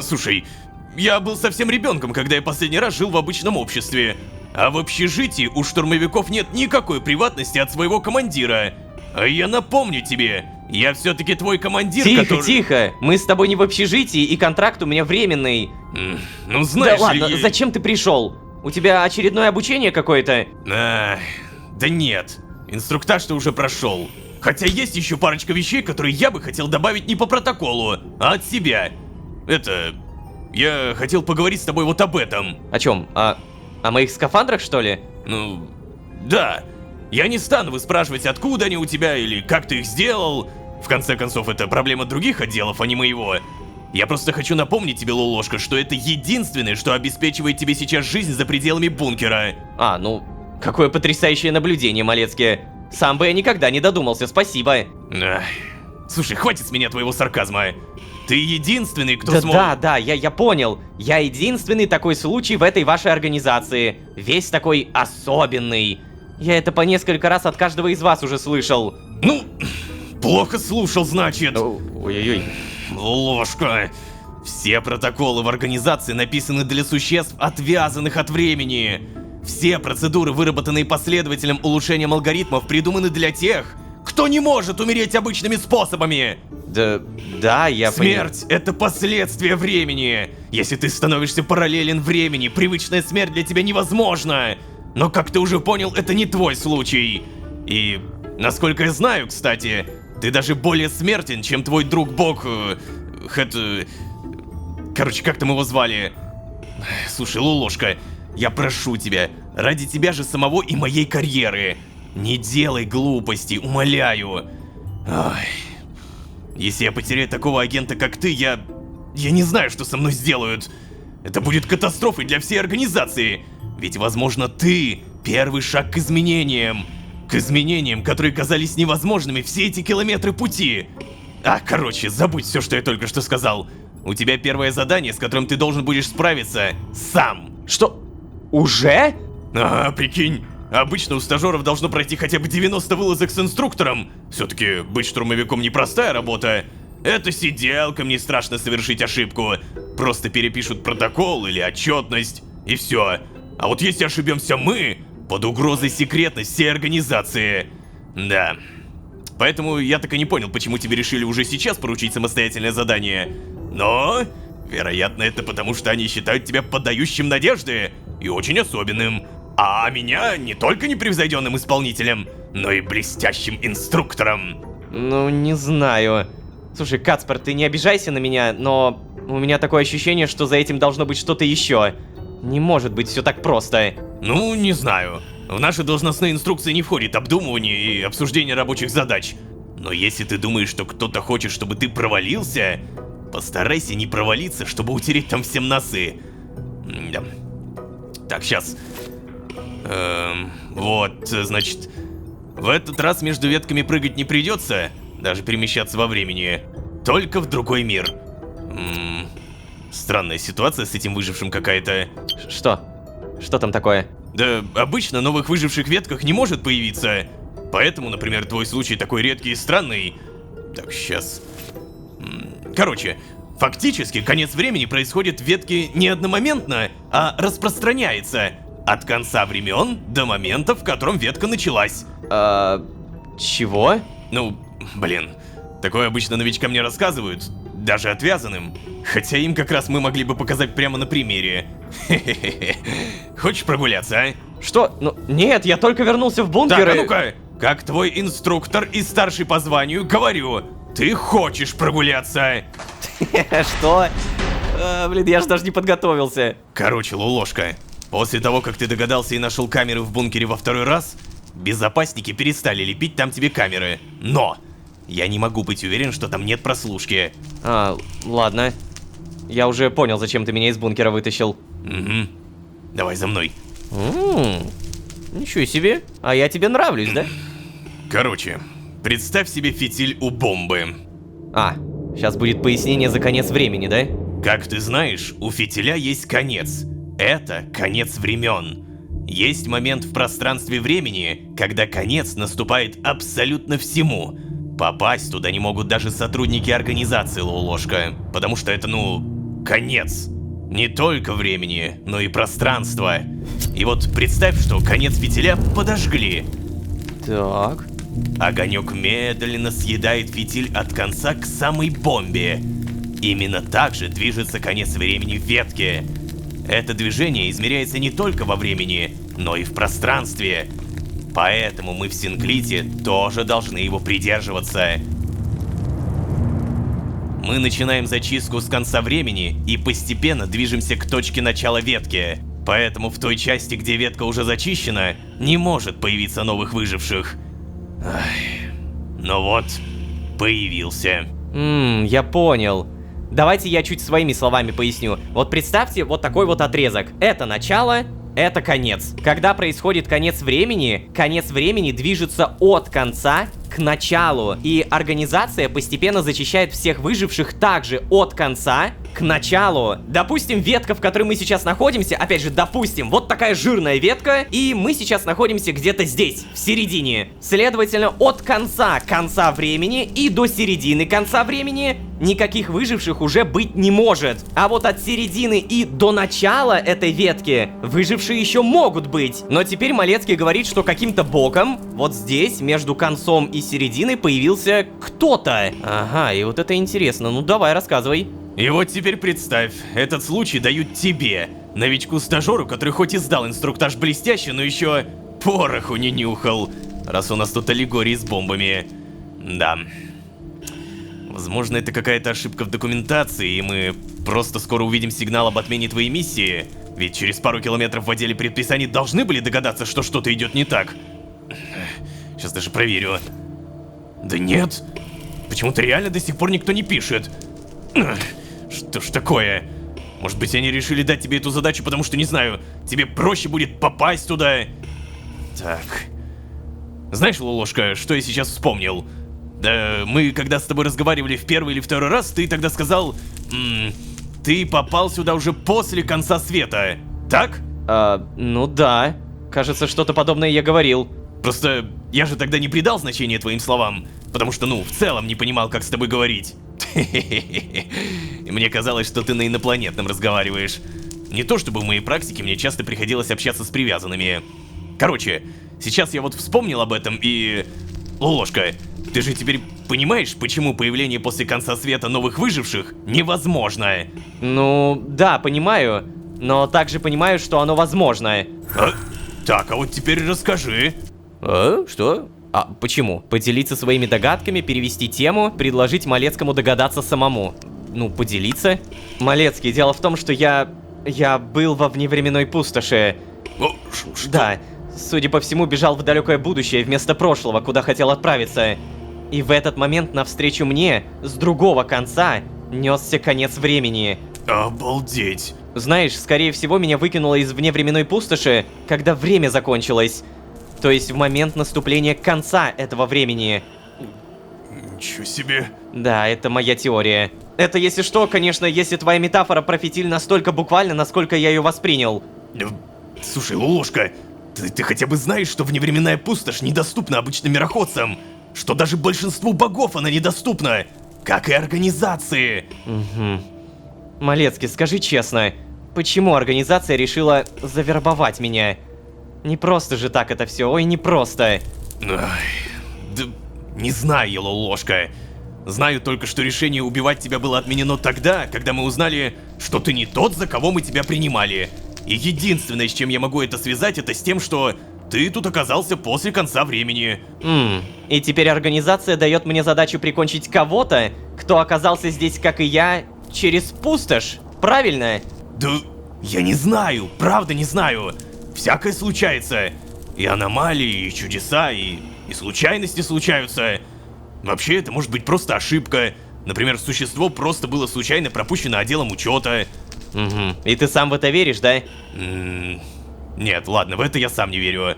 Слушай, я был совсем ребенком, когда я последний раз жил в обычном обществе. А в общежитии у штурмовиков нет никакой приватности от своего командира. А я напомню тебе, я все-таки твой командир, Тихо, мы с тобой не в общежитии, и контракт у меня временный. Ну знаешь... Да ладно, зачем ты пришел? У тебя очередное обучение какое-то? Да нет, инструктаж ты уже прошел. Хотя есть еще парочка вещей, которые я бы хотел добавить не по протоколу, а от себя. Я хотел поговорить с тобой вот об этом. О чем? О моих скафандрах, что ли? Ну, да. Я не стану выспрашивать, откуда они у тебя или как ты их сделал. В конце концов, это проблема других отделов, а не моего. Я просто хочу напомнить тебе, Лолошка, что это единственное, что обеспечивает тебе сейчас жизнь за пределами бункера. А, ну, какое потрясающее наблюдение, Малецкий. Сам бы я никогда не додумался, спасибо. Ах. Слушай, хватит с меня твоего сарказма. Ты единственный, кто Да, смог... да, я понял. Я единственный такой случай в этой вашей организации. Весь такой особенный. Я это по несколько раз от каждого из вас уже слышал. Ну, плохо слушал, значит. Ой-ой-ой. Ложка. Все протоколы в организации написаны для существ, отвязанных от времени. Все процедуры, выработанные последователем улучшением алгоритмов, придуманы для тех, кто не может умереть обычными способами. Да, я Смерть — это последствия времени. Если ты становишься параллелен времени, привычная смерть для тебя невозможна. Но, как ты уже понял, это не твой случай. И, насколько я знаю, кстати, ты даже более смертен, чем твой друг-бог... Короче, как там его звали? Слушай, Лулошка, я прошу тебя, ради тебя же самого и моей карьеры, не делай глупостей, умоляю. Ой. Если я потеряю такого агента, как ты, я не знаю, что со мной сделают. Это будет катастрофой для всей организации. Ведь, возможно, ты первый шаг к изменениям. К изменениям, которые казались невозможными все эти километры пути. Короче, забудь все, что я только что сказал. У тебя первое задание, с которым ты должен будешь справиться сам. Что? Уже? Ага, прикинь. Обычно у стажеров должно пройти хотя бы 90 вылазок с инструктором. Все-таки быть штурмовиком непростая работа. Это сиделкам не страшно совершить ошибку. Просто перепишут протокол или отчетность, и все. А вот если ошибемся мы, под угрозой секретность всей организации. Да. Поэтому я так и не понял, почему тебе решили уже сейчас поручить самостоятельное задание. Но, вероятно, это потому, что они считают тебя подающим надежды и очень особенным. А меня не только непревзойденным исполнителем, но и блестящим инструктором. Ну, не знаю. Слушай, Кацпер, ты не обижайся на меня, но у меня такое ощущение, что за этим должно быть что-то еще. Не может быть все так просто. Ну, не знаю. В наши должностные инструкции не входит обдумывание и обсуждение рабочих задач. Но если ты думаешь, что кто-то хочет, чтобы ты провалился, постарайся не провалиться, чтобы утереть там всем носы. Да. Так, сейчас. Вот, значит, в этот раз между ветками прыгать не придется, даже перемещаться во времени, только в другой мир. Странная ситуация с этим выжившим какая-то. Что? Что там такое? Да, обычно новых выживших ветках не может появиться. Поэтому, например, твой случай такой редкий и странный. Так, сейчас. Короче, фактически конец времени происходит в ветке не одномоментно, а распространяется. От конца времен до момента, в котором ветка началась. Чего? Ну, блин, такое обычно новичкам не рассказывают, даже отвязанным. Хотя им как раз мы могли бы показать прямо на примере. Хе-хе-хе. Хочешь прогуляться, а? Что? Ну, нет, я только вернулся в бункер. Так, а ну-ка, как твой инструктор и старший по званию, говорю, ты хочешь прогуляться. Что? Блин, я же даже не подготовился. Короче, Лулошка, после того, как ты догадался и нашел камеры в бункере во второй раз, безопасники перестали лепить там тебе камеры. Но я не могу быть уверен, что там нет прослушки. Ладно. Я уже понял, зачем ты меня из бункера вытащил. Угу. Давай за мной. Ничего себе. А я тебе нравлюсь, да? Короче, представь себе фитиль у бомбы. Сейчас будет пояснение за конец времени, да? Как ты знаешь, у фитиля есть конец. Это конец времен. Есть момент в пространстве времени, когда конец наступает абсолютно всему. Попасть туда не могут даже сотрудники организации, Лулошка, потому что это, конец. Не только времени, но и пространства. И вот представь, что конец фитиля подожгли. Так. Огонек медленно съедает фитиль от конца к самой бомбе. Именно так же движется конец времени в ветке. Это движение измеряется не только во времени, но и в пространстве. Поэтому мы в Синклите тоже должны его придерживаться. Мы начинаем зачистку с конца времени и постепенно движемся к точке начала ветки. Поэтому в той части, где ветка уже зачищена, не может появиться новых выживших. Но вот, появился. Я понял. Давайте я чуть своими словами поясню. Вот представьте вот такой вот отрезок. Это начало, это конец. Когда происходит конец времени движется от конца к началу. И организация постепенно зачищает всех выживших также от конца к началу. Допустим, ветка, в которой мы сейчас находимся, опять же, допустим, вот такая жирная ветка, и мы сейчас находимся где-то здесь, в середине. Следовательно, от конца времени и до середины конца времени никаких выживших уже быть не может. А вот от середины и до начала этой ветки выжившие еще могут быть. Но теперь Малецкий говорит, что каким-то боком вот здесь, между концом и серединой, появился кто-то. Ага, и вот это интересно. Ну давай, рассказывай. И вот теперь представь, этот случай дают тебе, новичку-стажеру, который хоть и сдал инструктаж блестяще, но еще пороху не нюхал, раз у нас тут аллегории с бомбами. Да. Возможно, это какая-то ошибка в документации, и мы просто скоро увидим сигнал об отмене твоей миссии. Ведь через пару километров в отделе предписаний должны были догадаться, что что-то идет не так. Сейчас даже проверю. Да нет. Почему-то реально до сих пор никто не пишет. Что ж такое? Может быть, они решили дать тебе эту задачу, потому что, не знаю, тебе проще будет попасть туда. Так. Знаешь, Лолошка, что я сейчас вспомнил? Да, мы когда с тобой разговаривали в первый или второй раз, ты тогда сказал... ты попал сюда уже после конца света, так? Ну да. Кажется, что-то подобное я говорил. Просто я же тогда не придал значения твоим словам, потому что, в целом не понимал, как с тобой говорить. И мне казалось, что ты на инопланетном разговариваешь. Не то чтобы в моей практике мне часто приходилось общаться с привязанными. Короче, сейчас я вот вспомнил об этом и... Лолошка, ты же теперь понимаешь, почему появление после конца света новых выживших невозможно? Ну, да, понимаю. Но также понимаю, что оно возможно. Так, а вот теперь расскажи. Что? Почему? Поделиться своими догадками, перевести тему, предложить Малецкому догадаться самому. Ну, поделиться? Малецкий, дело в том, что я был во вневременной пустоши. Что? Да, судя по всему, бежал в далекое будущее вместо прошлого, куда хотел отправиться. И в этот момент навстречу мне, с другого конца, несся конец времени. Обалдеть. Знаешь, скорее всего, меня выкинуло из вневременной пустоши, когда время закончилось. То есть в момент наступления конца этого времени. Ничего себе. Да, это моя теория. Это, если что, конечно, если твоя метафора про фитиль настолько буквально, насколько я ее воспринял. Слушай, Лолошка, ты хотя бы знаешь, что вневременная пустошь недоступна обычным мироходцам? Что даже большинству богов она недоступна, как и организации. Угу. Малецкий, скажи честно, почему организация решила завербовать меня? Не просто же так это все, ой, не просто. Да не знаю я, Лолошка. Знаю только, что решение убивать тебя было отменено тогда, когда мы узнали, что ты не тот, за кого мы тебя принимали. И единственное, с чем я могу это связать, это с тем, что ты тут оказался после конца времени. И теперь организация дает мне задачу прикончить кого-то, кто оказался здесь, как и я, через пустошь, правильно? Да я не знаю, правда не знаю. Всякое случается. И аномалии, и чудеса, и случайности случаются. Вообще, это может быть просто ошибка. Например, существо просто было случайно пропущено отделом учета. Угу. И ты сам в это веришь, да? Нет, ладно, в это я сам не верю.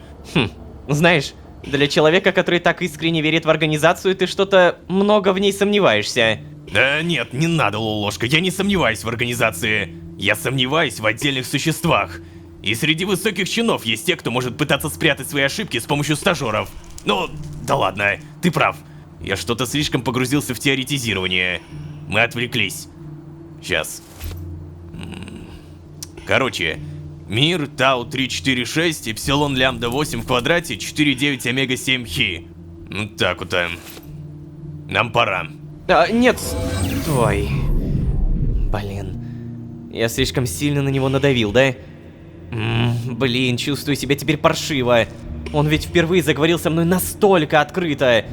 Знаешь, для человека, который так искренне верит в организацию, ты что-то много в ней сомневаешься. Да нет, не надо, Лолошка, я не сомневаюсь в организации. Я сомневаюсь в отдельных существах. И среди высоких чинов есть те, кто может пытаться спрятать свои ошибки с помощью стажеров. Ну, да ладно, ты прав. Я что-то слишком погрузился в теоретизирование. Мы отвлеклись. Сейчас. Короче, мир Тау 346, Эпсилон Лямбда 8 в квадрате, 49 Омега 7 Хи. Ну так вот. Нам пора. Нет, стой. Блин. Я слишком сильно на него надавил, да? Блин, чувствую себя теперь паршиво. Он ведь впервые заговорил со мной настолько открыто.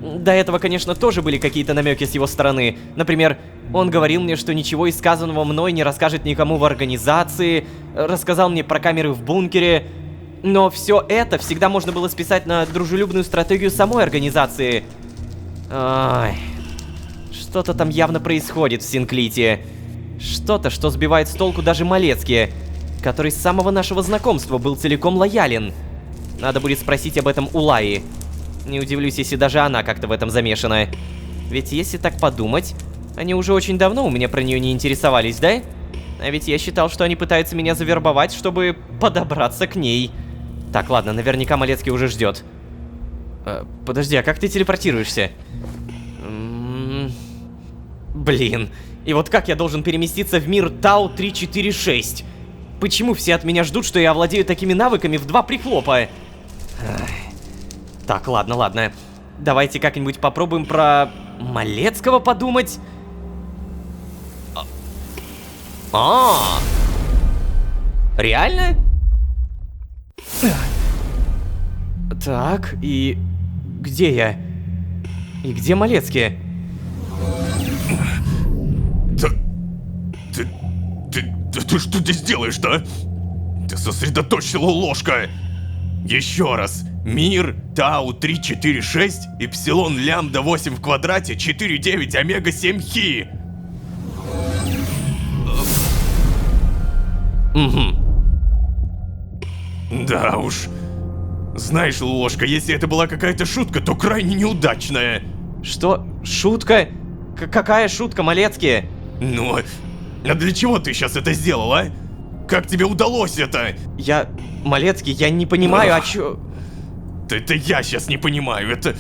До этого, конечно, тоже были какие-то намеки с его стороны. Например, он говорил мне, что ничего из сказанного мной не расскажет никому в организации, рассказал мне про камеры в бункере. Но все это всегда можно было списать на дружелюбную стратегию самой организации. Ай. Что-то там явно происходит в Синклите. Что-то, что сбивает с толку даже Малецки, который с самого нашего знакомства был целиком лоялен. Надо будет спросить об этом у Лаи. Не удивлюсь, если даже она как-то в этом замешана. Ведь если так подумать, они уже очень давно у меня про нее не интересовались, да? А ведь я считал, что они пытаются меня завербовать, чтобы подобраться к ней. Так, ладно, наверняка Малецкий уже ждет. Подожди, а как ты телепортируешься? Блин, и вот как я должен переместиться в мир Тау 346? Почему все от меня ждут, что я овладею такими навыками в 2 прихлопа? Так, ладно. Давайте как-нибудь попробуем про Малецкого подумать. Реально? Так, и где я? И где Малецкий? Ты что здесь делаешь-то? Ты сосредоточься, ложка! Еще раз. Мир Тау 346, Эпсилон Лямбда 8 в квадрате, 49 Омега 7 Хи. Да уж. Знаешь, ложка, если это была какая-то шутка, то крайне неудачная. Что? Шутка? Какая шутка, Малецкий? Ну, а для чего ты сейчас это сделал, а? Как тебе удалось это? Малецкий, я не понимаю, чё... Это я сейчас не понимаю, это...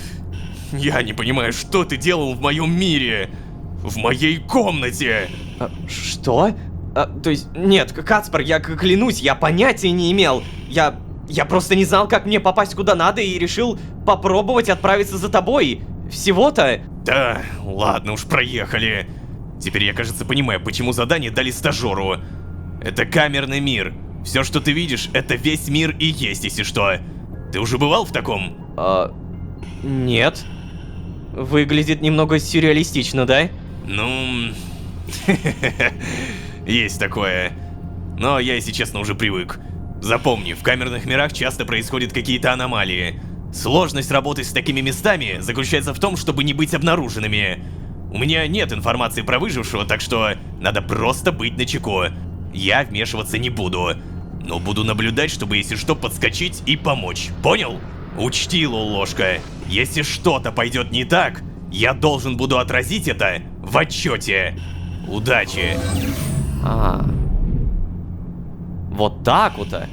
Я не понимаю, что ты делал в моем мире. В моей комнате. Что? То есть, нет, Кацпар, я клянусь, я понятия не имел. Я просто не знал, как мне попасть куда надо и решил попробовать отправиться за тобой. Всего-то. Да, ладно уж, проехали. Теперь я, кажется, понимаю, почему задание дали стажеру. Это камерный мир. Все, что ты видишь, это весь мир и есть, если что. Ты уже бывал в таком? Нет. Выглядит немного сюрреалистично, да? Ну... Есть такое. Но я, если честно, уже привык. Запомни, в камерных мирах часто происходят какие-то аномалии. Сложность работы с такими местами заключается в том, чтобы не быть обнаруженными. У меня нет информации про выжившего, так что надо просто быть начеку. Я вмешиваться не буду, но буду наблюдать, чтобы, если что, подскочить и помочь. Понял? Учти, ложка, если что-то пойдет не так, я должен буду отразить это в отчете. Удачи. Вот так вот-то.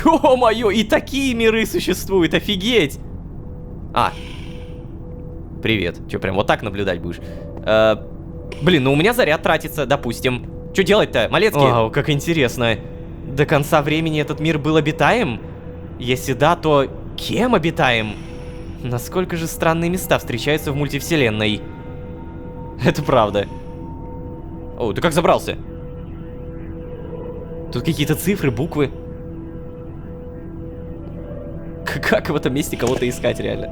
Ё-моё, и такие миры существуют, офигеть! Привет. Чё, прям вот так наблюдать будешь? Блин, ну у меня заряд тратится, допустим. Чё делать-то, Малецкий? Вау, как интересно. До конца времени этот мир был обитаем? Если да, то кем обитаем? Насколько же странные места встречаются в мультивселенной? Это правда. О, ты как забрался? Тут какие-то цифры, буквы. Как в этом месте кого-то искать, реально?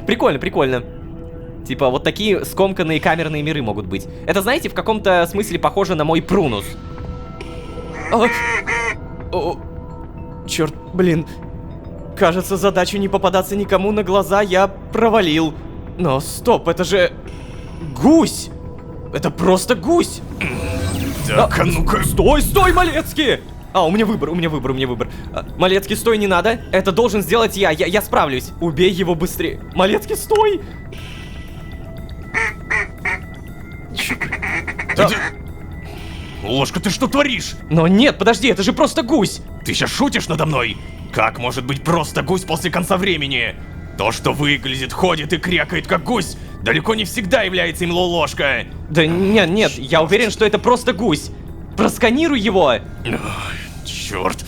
Прикольно, прикольно. Типа, вот такие скомканные камерные миры могут быть. Это, знаете, в каком-то смысле похоже на мой Прунус. Черт, блин. Кажется, задачу не попадаться никому на глаза я провалил. Но стоп, это же... гусь! Это просто гусь! Так, а ну-ка... Стой, Малецкий! У меня выбор. Малецкий, стой, не надо. Это должен сделать я справлюсь. Убей его быстрее. Малецкий, стой! Ложка, ты что творишь? Но нет, подожди, это же просто гусь! Ты сейчас шутишь надо мной? Как может быть просто гусь после конца времени? То, что выглядит, ходит и крякает как гусь, далеко не всегда является им ложка. Да нет, я уверен, что это просто гусь. Просканируй его! Черт,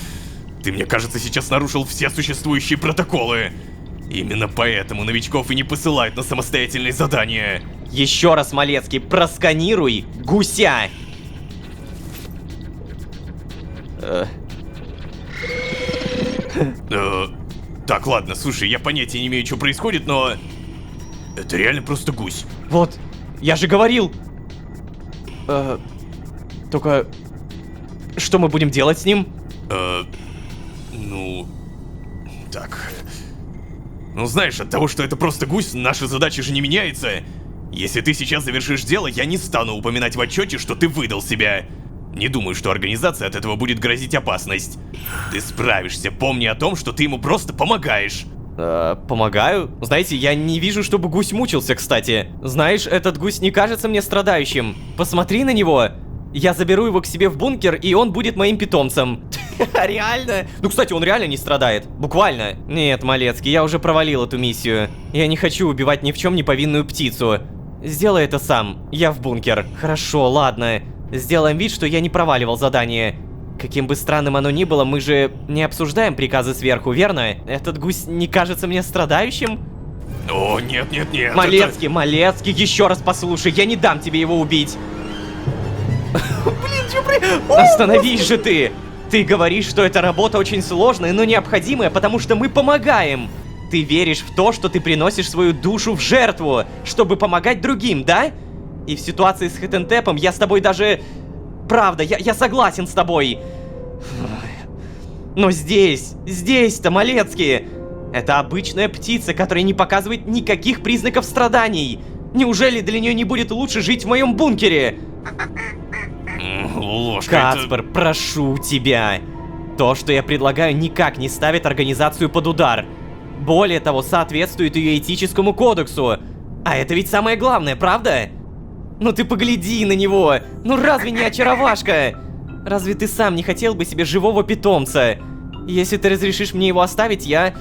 ты, мне кажется, сейчас нарушил все существующие протоколы. Именно поэтому новичков и не посылают на самостоятельные задания. Еще раз, Малецкий, просканируй гуся! Так, ладно, слушай, я понятия не имею, что происходит, но... Это реально просто гусь. Вот, я же говорил. Только... Что мы будем делать с ним? Ну... Так... Ну знаешь, от того, что это просто гусь, наша задача же не меняется. Если ты сейчас завершишь дело, я не стану упоминать в отчете, что ты выдал себя. Не думаю, что организации от этого будет грозить опасность. Ты справишься, помни о том, что ты ему просто помогаешь. Помогаю? Знаете, я не вижу, чтобы гусь мучился, кстати. Знаешь, этот гусь не кажется мне страдающим. Посмотри на него. Я заберу его к себе в бункер, и он будет моим питомцем. Реально? Ну, кстати, он реально не страдает. Буквально. Нет, Малецкий, я уже провалил эту миссию. Я не хочу убивать ни в чем не повинную птицу. Сделай это сам. Я в бункер. Хорошо, ладно. Сделаем вид, что я не проваливал задание. Каким бы странным оно ни было, мы же не обсуждаем приказы сверху, верно? Этот гусь не кажется мне страдающим? О, нет, нет, нет. Малецкий, Малецкий, еще раз послушай, я не дам тебе его убить. Остановись же ты! Ты говоришь, что эта работа очень сложная, но необходимая, потому что мы помогаем. Ты веришь в то, что ты приносишь свою душу в жертву, чтобы помогать другим, да? И в ситуации с Хэттентепом я с тобой даже... Правда, я согласен с тобой. Но здесь-то, Малецкий, это обычная птица, которая не показывает никаких признаков страданий. Неужели для нее не будет лучше жить в моем бункере? Ложка, Каспер, прошу тебя. То, что я предлагаю, никак не ставит организацию под удар. Более того, соответствует ее этическому кодексу. А это ведь самое главное, правда? Ну ты погляди на него! Ну разве не очаровашка? Разве ты сам не хотел бы себе живого питомца? Если ты разрешишь мне его оставить, я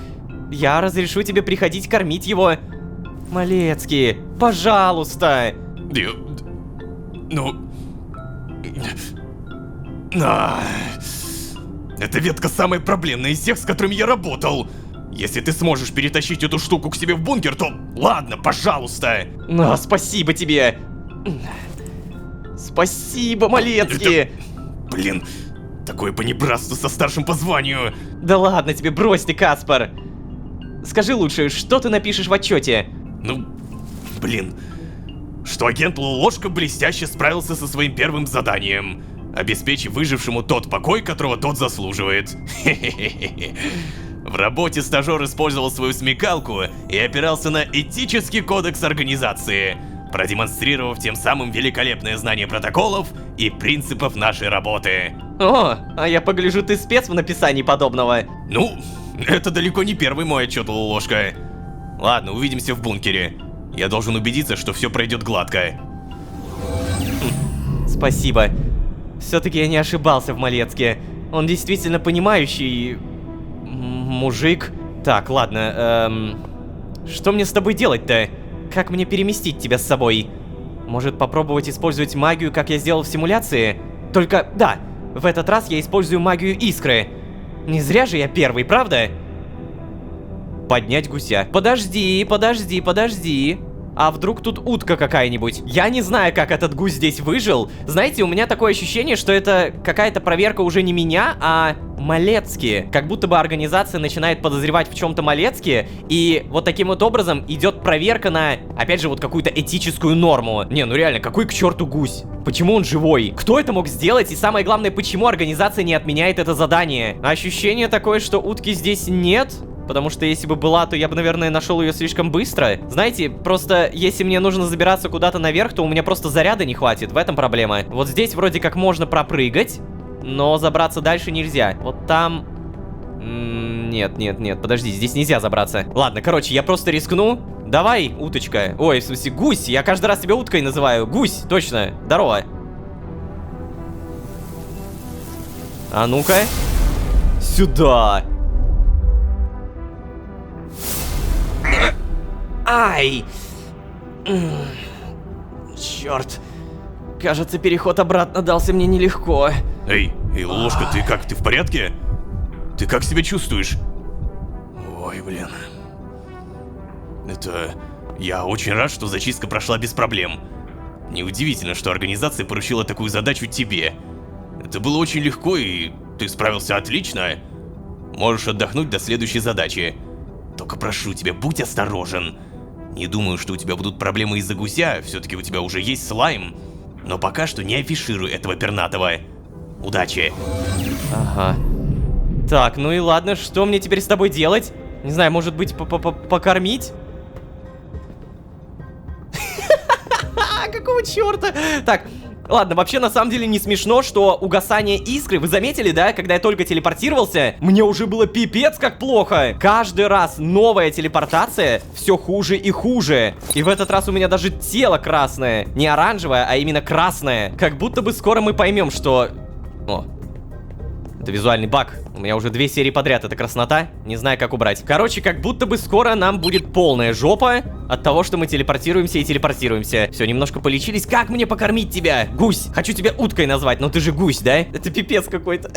разрешу тебе приходить кормить его. Малецкий, пожалуйста! Ну... Эта ветка самая проблемная из всех, с которыми я работал. Если ты сможешь перетащить эту штуку к себе в бункер, то ладно, пожалуйста. Ну, спасибо тебе. Спасибо, Малецкий. Блин, такое понебратство со старшим по званию. Да ладно тебе, брось ты, Каспар. Скажи лучше, что ты напишешь в отчете? Ну, блин. Что агент Луложка блестяще справился со своим первым заданием, обеспечив выжившему тот покой, которого тот заслуживает. В работе стажер использовал свою смекалку и опирался на этический кодекс организации, продемонстрировав тем самым великолепное знание протоколов и принципов нашей работы. О, а я погляжу, ты спец в написании подобного. Ну, это далеко не первый мой отчет, Луложка. Ладно, увидимся в бункере. Я должен убедиться, что все пройдет гладко. Спасибо. Все-таки я не ошибался в Малецке. Он действительно понимающий... мужик. Так, ладно, что мне с тобой делать-то? Как мне переместить тебя с собой? Может, попробовать использовать магию, как я сделал в симуляции? Только, да, в этот раз я использую магию искры. Не зря же я первый, правда? Поднять гуся. Подожди. А вдруг тут утка какая-нибудь? Я не знаю, как этот гусь здесь выжил. Знаете, у меня такое ощущение, что это какая-то проверка уже не меня, а Малецкий. Как будто бы организация начинает подозревать в чем-то Малецкий, и вот таким вот образом идет проверка на, опять же, вот какую-то этическую норму. Не, ну реально, какой к черту гусь? Почему он живой? Кто это мог сделать? И самое главное, почему организация не отменяет это задание? Ощущение такое, что утки здесь нет. Потому что если бы была, то я бы, наверное, нашел ее слишком быстро. Знаете, просто если мне нужно забираться куда-то наверх, то у меня просто заряда не хватит. В этом проблема. Вот здесь вроде как можно пропрыгать, но забраться дальше нельзя. Вот там... Нет, подожди, здесь нельзя забраться. Ладно, короче, я просто рискну. Давай, уточка. Ой, в смысле, гусь. Я каждый раз тебя уткой называю. Гусь, точно. Здорово. А ну-ка. Сюда. Ай! Черт. Кажется, переход обратно дался мне нелегко. Эй, Ложка, ты как? Ты в порядке? Ты как себя чувствуешь? Ой, блин. Я очень рад, что зачистка прошла без проблем. Неудивительно, что организация поручила такую задачу тебе. Это было очень легко, и ты справился отлично. Можешь отдохнуть до следующей задачи. Только прошу тебя, будь осторожен. Не думаю, что у тебя будут проблемы из-за гуся, все-таки у тебя уже есть слайм. Но пока что не афишируй этого пернатого. Удачи. Ага. Так, ну и ладно, что мне теперь с тобой делать? Не знаю, может быть, покормить? Какого черта? Так, ладно, вообще на самом деле не смешно, что угасание искры, вы заметили, да, когда я только телепортировался, мне уже было пипец как плохо. Каждый раз новая телепортация все хуже и хуже. И в этот раз у меня даже тело красное. Не оранжевое, а именно красное. Как будто бы скоро мы поймем, что... О, это визуальный баг. У меня уже 2 серии подряд, это краснота. Не знаю, как убрать. Короче, как будто бы скоро нам будет полная жопа от того, что мы телепортируемся и телепортируемся. Все, немножко полечились. Как мне покормить тебя? Гусь. Хочу тебя уткой назвать, но ты же гусь, да? Это пипец какой-то.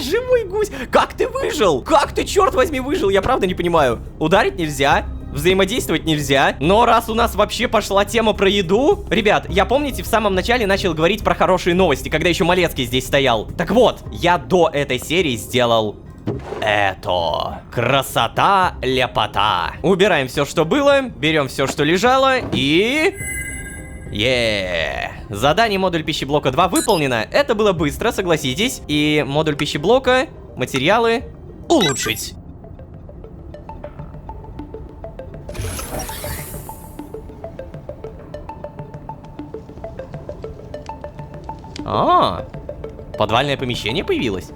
Живой гусь. Как ты выжил? Как ты, черт возьми, выжил? Я правда не понимаю. Ударить нельзя. Взаимодействовать нельзя. Но раз у нас вообще пошла тема про еду... Ребят, я, помните, в самом начале начал говорить про хорошие новости, когда еще Малецкий здесь стоял. Так вот, я до этой серии сделал... это. Красота, ляпота. Убираем все, что было, берем все, что лежало, и... Задание модуль пищеблока 2 выполнено. Это было быстро, согласитесь. И модуль пищеблока, материалы, улучшить. Подвальное помещение появилось.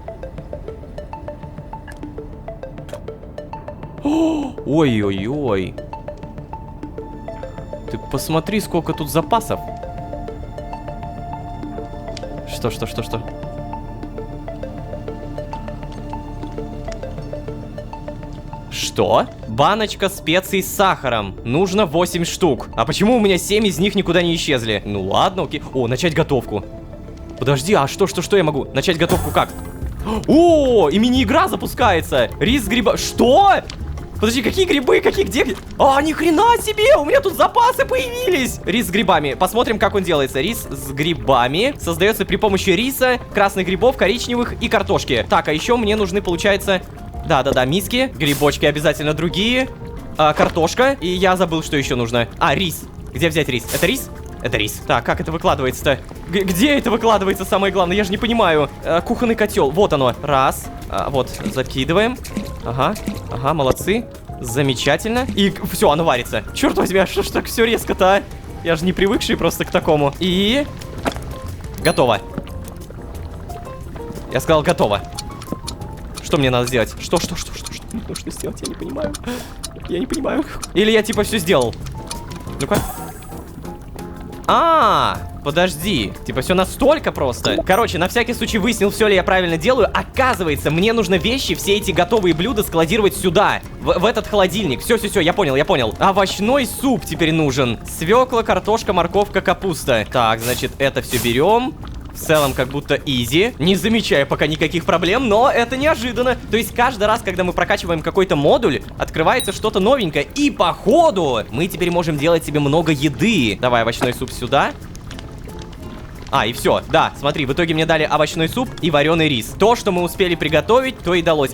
Ой-ой-ой. Ты посмотри, сколько тут запасов. Что? Что? Баночка специй с сахаром. Нужно 8 штук. А почему у меня 7 из них никуда не исчезли? Ну ладно, окей. О, начать готовку. Подожди, а что я могу? Начать готовку как? О, и мини-игра запускается. Рис с гриба... Что? Подожди, какие грибы? Где? А, ни хрена себе! У меня тут запасы появились! Рис с грибами. Посмотрим, как он делается. Рис с грибами создается при помощи риса, красных грибов, коричневых и картошки. Так, а еще мне нужны, получается... Да, миски. Грибочки обязательно другие. Картошка. И я забыл, что еще нужно. А, рис. Где взять рис? Это рис? Это рис. Так, как это выкладывается-то? Где это выкладывается, самое главное? Я же не понимаю. Кухонный котел. Вот оно. Раз. Вот, закидываем. Ага, молодцы. Замечательно. И все, оно варится. Черт возьми, а что ж так все резко-то, а? Я же не привыкший просто к такому. И... готово. Я сказал, готово. Что мне надо сделать? Что мне нужно сделать? Я не понимаю. Или я типа все сделал? Ну-ка. Подожди. Типа все настолько просто. Короче, на всякий случай выяснил, все ли я правильно делаю. Оказывается, мне нужно вещи, все эти готовые блюда складировать сюда. В этот холодильник. Все, я понял. Овощной суп теперь нужен. Свекла, картошка, морковка, капуста. Так, значит, это все берем. В целом, как будто изи. Не замечаю пока никаких проблем, но это неожиданно. То есть, каждый раз, когда мы прокачиваем какой-то модуль, открывается что-то новенькое. И походу, мы теперь можем делать себе много еды. Давай овощной суп сюда. И все, да, смотри, в итоге мне дали овощной суп и вареный рис. То, что мы успели приготовить, то и далось.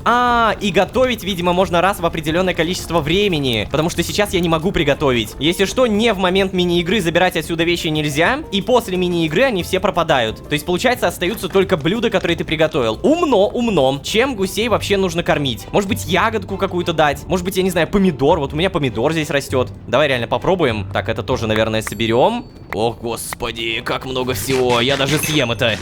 И готовить, видимо, можно раз в определенное количество времени, потому что сейчас я не могу приготовить. Если что, не в момент мини-игры забирать отсюда вещи нельзя, и после мини-игры они все пропадают. То есть, получается, остаются только блюда, которые ты приготовил. Умно. Чем гусей вообще нужно кормить? Может быть, ягодку какую-то дать? Может быть, я не знаю, помидор? Вот у меня помидор здесь растет. Давай реально попробуем. Так, это тоже, наверное, соберем. Ох, господи, как много всего. Я даже съем это.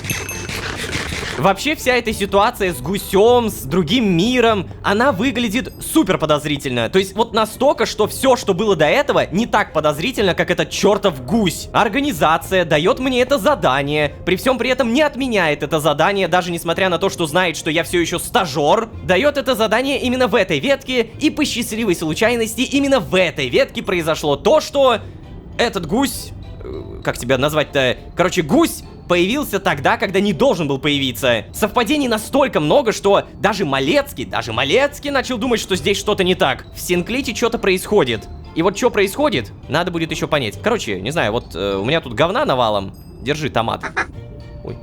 Вообще, вся эта ситуация с гусем, с другим миром, она выглядит супер подозрительно. То есть, вот настолько, что все, что было до этого, не так подозрительно, как этот чертов гусь. Организация дает мне это задание, при всем при этом не отменяет это задание, даже несмотря на то, что знает, что я все еще стажер. Дает это задание именно в этой ветке, и по счастливой случайности именно в этой ветке произошло то, что этот гусь... Как тебя назвать-то? Короче, гусь появился тогда, когда не должен был появиться. Совпадений настолько много, что даже Малецкий начал думать, что здесь что-то не так. В Синклите что-то происходит. И вот что происходит, надо будет еще понять. Короче, не знаю, вот у меня тут говна навалом. Держи, томат. Ой.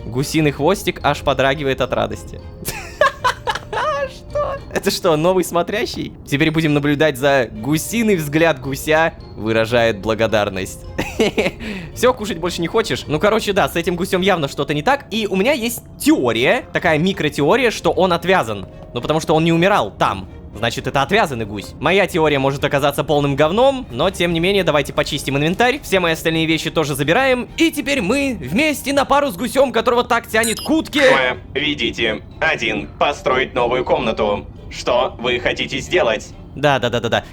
Гусиный хвостик аж подрагивает от радости. Что? Это что, новый смотрящий? Теперь будем наблюдать за гусиный взгляд гуся выражает благодарность. Все, кушать больше не хочешь? Ну, короче, да, с этим гусем явно что-то не так. И у меня есть теория, такая микротеория, что он отвязан. Ну, потому что он не умирал там, значит это отвязанный гусь. Моя теория может оказаться полным говном, но тем не менее давайте почистим инвентарь, все мои остальные вещи тоже забираем, и теперь мы вместе на пару с гусем, которого так тянет к утке. Видите. 1. Построить новую комнату. Что вы хотите сделать? Да.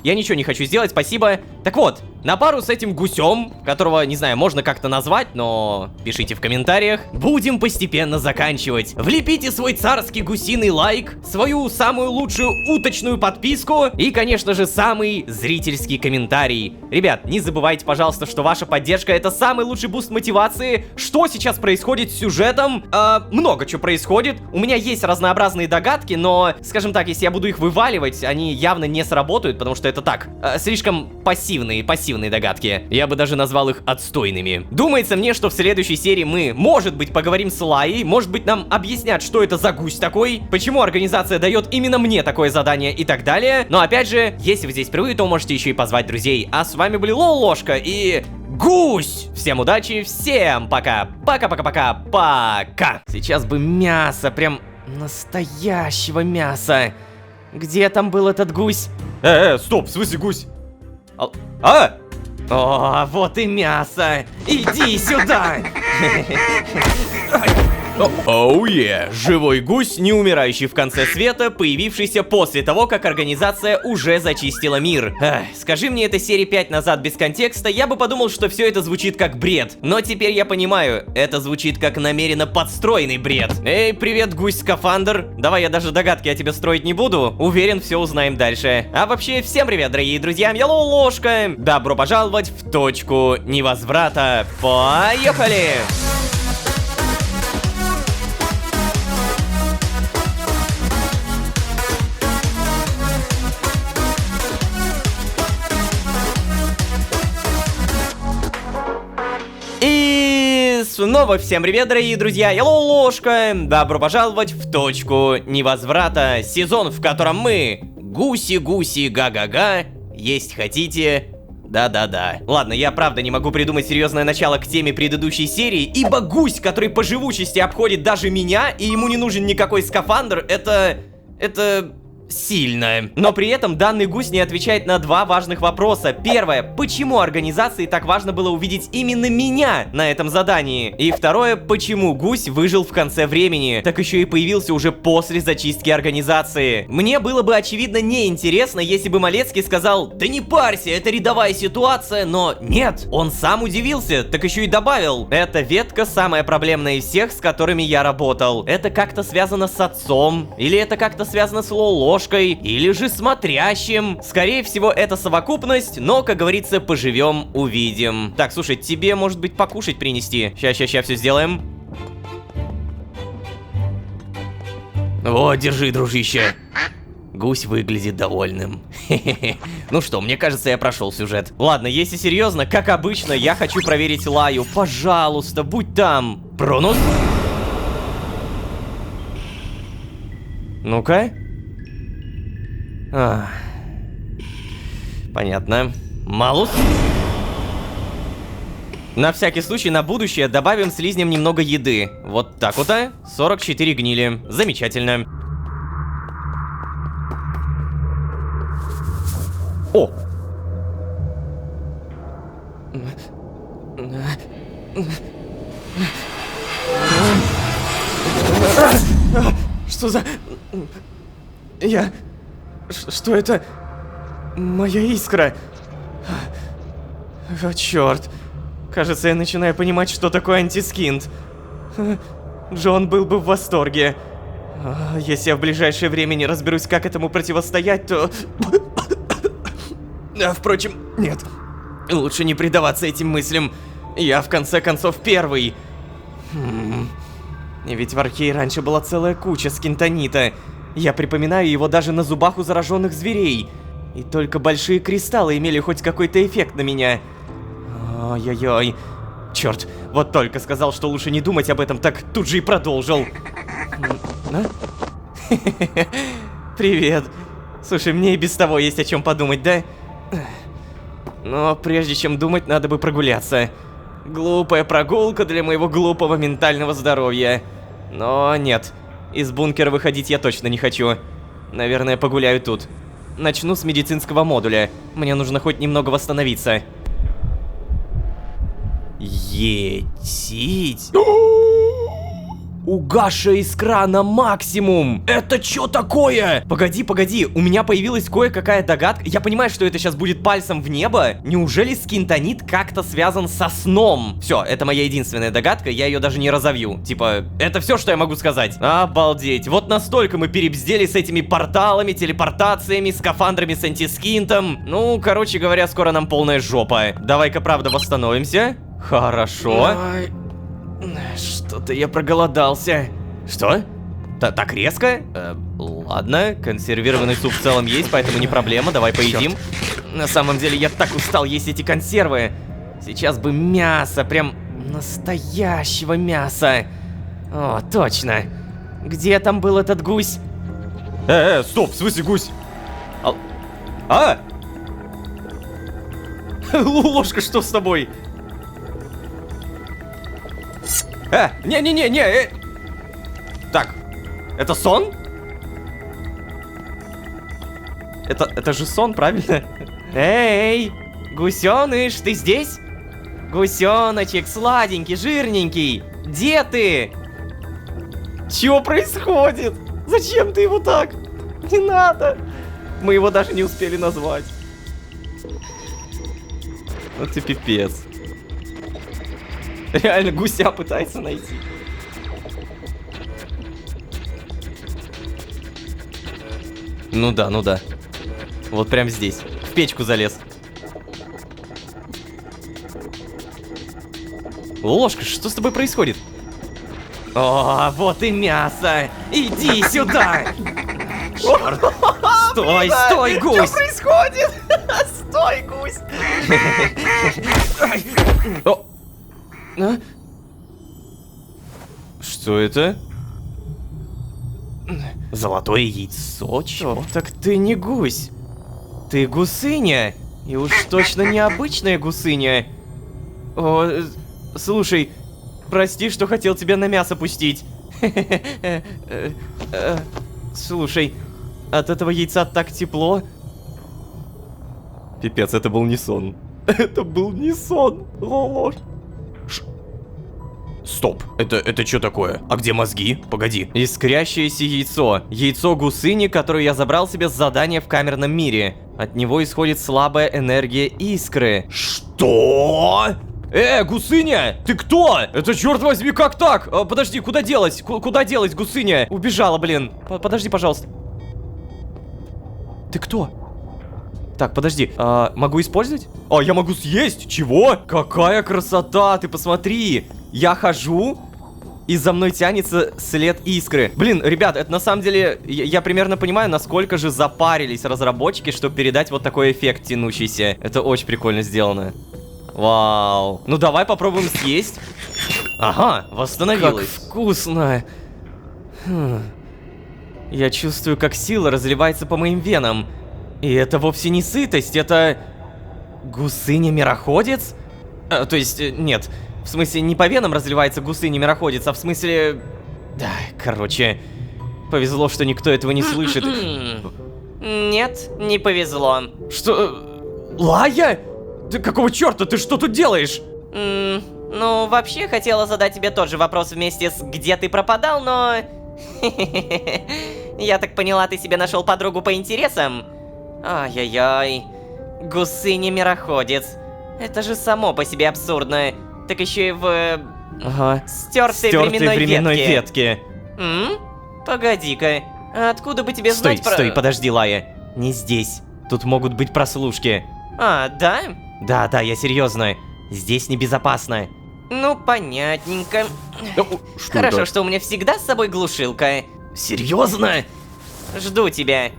Я ничего не хочу сделать, спасибо. Так вот, на пару с этим гусем, которого, не знаю, можно как-то назвать, но пишите в комментариях, будем постепенно заканчивать. Влепите свой царский гусиный лайк, свою самую лучшую уточную подписку и, конечно же, самый зрительский комментарий. Ребят, не забывайте, пожалуйста, что ваша поддержка — это самый лучший буст мотивации. Что сейчас происходит с сюжетом? Много чего происходит. У меня есть разнообразные догадки, но, скажем так, если я буду их вываливать, они явно не сработают, потому что это так, слишком пассивные догадки. Я бы даже назвал их отстойными. Думается мне, что в следующей серии мы, может быть, поговорим с Лаей, может быть, нам объяснят, что это за гусь такой, почему организация дает именно мне такое задание и так далее. Но опять же, если вы здесь впервые, то можете еще и позвать друзей. А с вами были Лолошка и Гусь! Всем удачи, всем пока! Пока! Сейчас бы мясо, прям настоящего мяса. Где там был этот гусь? Стоп, в смысле гусь? О, вот и мясо! Иди сюда! Оу е! Живой гусь, не умирающий в конце света, появившийся после того, как организация уже зачистила мир. Скажи мне это серии 5 назад без контекста, я бы подумал, что все это звучит как бред. Но теперь я понимаю, это звучит как намеренно подстроенный бред. Эй, привет, гусь-скафандр. Давай я даже догадки о тебе строить не буду. Уверен, все узнаем дальше. А вообще, всем привет, дорогие друзья, я Лолошка. Добро пожаловать в точку невозврата. Поехали! Снова всем привет, дорогие друзья, я Лолошка. Добро пожаловать в точку невозврата. Сезон, в котором мы гуси-гуси га-га-га. Есть хотите? Да-да-да. Ладно, я правда не могу придумать серьезное начало к теме предыдущей серии, ибо гусь, который по живучести обходит даже меня, и ему не нужен никакой скафандр, это сильно. Но при этом данный гусь не отвечает на два важных вопроса. Первое, почему организации так важно было увидеть именно меня на этом задании? И второе, почему гусь выжил в конце времени, так еще и появился уже после зачистки организации? Мне было бы очевидно неинтересно, если бы Малецкий сказал: да не парься, это рядовая ситуация, но нет, он сам удивился, так еще и добавил: эта ветка самая проблемная из всех, с которыми я работал. Это как-то связано с отцом, или это как-то связано с Лолошкой, или же смотрящим. Скорее всего, это совокупность, но, как говорится, поживем, увидим. Так, слушай, тебе, может быть, покушать принести? Ща все сделаем. Вот, держи, дружище. Гусь выглядит довольным. Ну что, мне кажется, я прошел сюжет. Ладно, если серьезно, как обычно, я хочу проверить Лаю. Пожалуйста, будь там. Пронус? Ну-ка. Понятно. Малус? На всякий случай, на будущее добавим слизням немного еды. Вот так вот, 44 гнили. Замечательно. О! Что за... Что это? Моя искра. О, черт. Кажется, я начинаю понимать, что такое антискинт. Джон был бы в восторге. Если я в ближайшее время не разберусь, как этому противостоять, то... Впрочем, нет. Лучше не предаваться этим мыслям. Я, в конце концов, первый. Ведь в Архее раньше была целая куча скинтонита. Я припоминаю его даже на зубах у зараженных зверей. И только большие кристаллы имели хоть какой-то эффект на меня. Ой-ой-ой. Черт, вот только сказал, что лучше не думать об этом, так тут же и продолжил. Привет. Слушай, мне и без того есть о чем подумать, да? Но прежде чем думать, надо бы прогуляться. Глупая прогулка для моего глупого ментального здоровья. Но нет. Из бункера выходить я точно не хочу. Наверное, погуляю тут. начну с медицинского модуля. Мне нужно хоть немного восстановиться. Етить. Угасшая искра на максимум! Это чё такое? Погоди, погоди, у меня появилась кое-какая догадка. Я понимаю, что это сейчас будет пальцем в небо. Неужели скинтонит как-то связан со сном? Все, это моя единственная догадка, я ее даже не разовью. Типа, это все, что я могу сказать. Обалдеть, вот настолько мы перебздели с этими порталами, телепортациями, скафандрами с антискинтом. Ну, короче говоря, скоро нам полная жопа. Давай-ка, правда, восстановимся. Хорошо. Что-то я проголодался. Что? Так резко? Ладно, консервированный суп в целом есть, поэтому не проблема, давай поедим. На самом деле я так устал есть эти консервы. Сейчас бы мясо, прям настоящего мяса. О, точно. Где там был этот гусь? Стоп, в смысле гусь? Ложка, что с тобой? Не-не-не-не! Так, это сон? Это же сон, правильно? Эй, гусеныш, ты здесь? Гусеночек, сладенький, жирненький, где ты? Чё происходит? Зачем ты его так? Не надо. Мы его даже не успели назвать. Ну ты пипец. Реально гуся пытается найти. Ну да, ну да. Вот прям здесь. В печку залез. Ложка, что с тобой происходит? О, вот и мясо! Иди сюда! Черт! Стой, стой, гусь! Что происходит? Стой, гусь! Что это? Золотое яйцо? Чё? Так ты не гусь. Ты гусыня. И уж точно необычная гусыня. О, слушай, прости, что хотел тебя на мясо пустить. Слушай, от этого яйца так тепло. Пипец, это был не сон. Это был не сон. Ложь. Стоп, это что такое? А где мозги? Погоди. Искрящееся яйцо. Яйцо гусыни, которое я забрал себе с задания в камерном мире. От него исходит слабая энергия искры. Что? Гусыня! Ты кто? Это, черт возьми, как так? Подожди, куда делась? Куда делась гусыня? Убежала, блин. Подожди, пожалуйста. Ты кто? Так, подожди, могу использовать? Я могу съесть? Чего? Какая красота, ты посмотри. Я хожу, и за мной тянется след искры. Блин, ребят, это на самом деле, я примерно понимаю, насколько же запарились разработчики, чтобы передать вот такой эффект тянущийся. Это очень прикольно сделано. Вау. Ну давай попробуем съесть. Ага, восстановилось. Как вкусно. Я чувствую, как сила разливается по моим венам. И это вовсе не сытость, это... Гусыня-мироходец? То есть, нет, в смысле не по венам разливается гусыня-мироходец, а в смысле... Да, короче, повезло, что никто этого не слышит. Нет, не повезло. Что? Лая? Ты какого черта? Ты что тут делаешь? Ну, вообще, хотела задать тебе тот же вопрос вместе с «Где ты пропадал?», но... Я так поняла, ты себе нашел подругу по интересам? Ай-яй-яй. Гусыня-мироходец. Это же само по себе абсурдно. Так еще и в... Стертой временной ветке. Погоди-ка. Откуда бы тебе знать про... Стой, подожди, Лая. Не здесь. Тут могут быть прослушки. Да? Да, я серьезно. Здесь небезопасно. Ну, понятненько. Хорошо, что у меня всегда с собой глушилка. Серьезно? Жду тебя.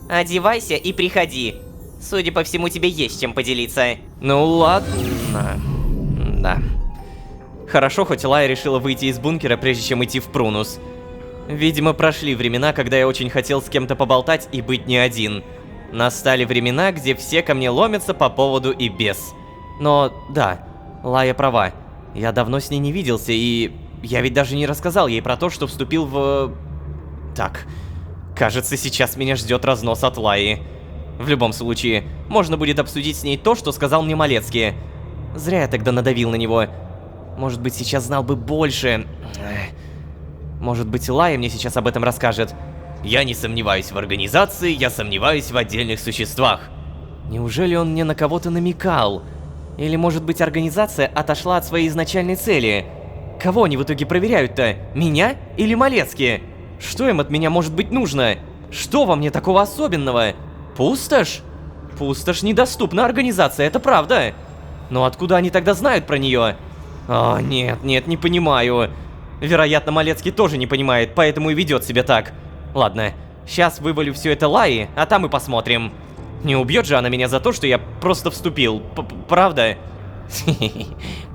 Одевайся и приходи. Судя по всему, тебе есть чем поделиться. Ну ладно. Да. Хорошо, хоть Лая решила выйти из бункера, прежде чем идти в Прунус. Видимо, прошли времена, когда я очень хотел с кем-то поболтать и быть не один. Настали времена, где все ко мне ломятся по поводу и без. Но да, Лая права. Я давно с ней не виделся, и я ведь даже не рассказал ей про то, что вступил в... Так, кажется, сейчас меня ждет разнос от Лаи. В любом случае, можно будет обсудить с ней то, что сказал мне Малецкий. Зря я тогда надавил на него. Может быть, сейчас знал бы больше. Может быть, Лая мне сейчас об этом расскажет. Я не сомневаюсь в организации, я сомневаюсь в отдельных существах. Неужели он мне на кого-то намекал? Или, может быть, организация отошла от своей изначальной цели? Кого они в итоге проверяют-то? Меня или Малецкий? Что им от меня может быть нужно? Что во мне такого особенного? Пустошь? Пустошь недоступна организации, это правда. Но откуда они тогда знают про нее? О, нет, не понимаю. Вероятно, Малецкий тоже не понимает, поэтому и ведет себя так. Ладно, сейчас вывалю все это Лаи, а там и посмотрим. Не убьет же она меня за то, что я просто вступил, правда?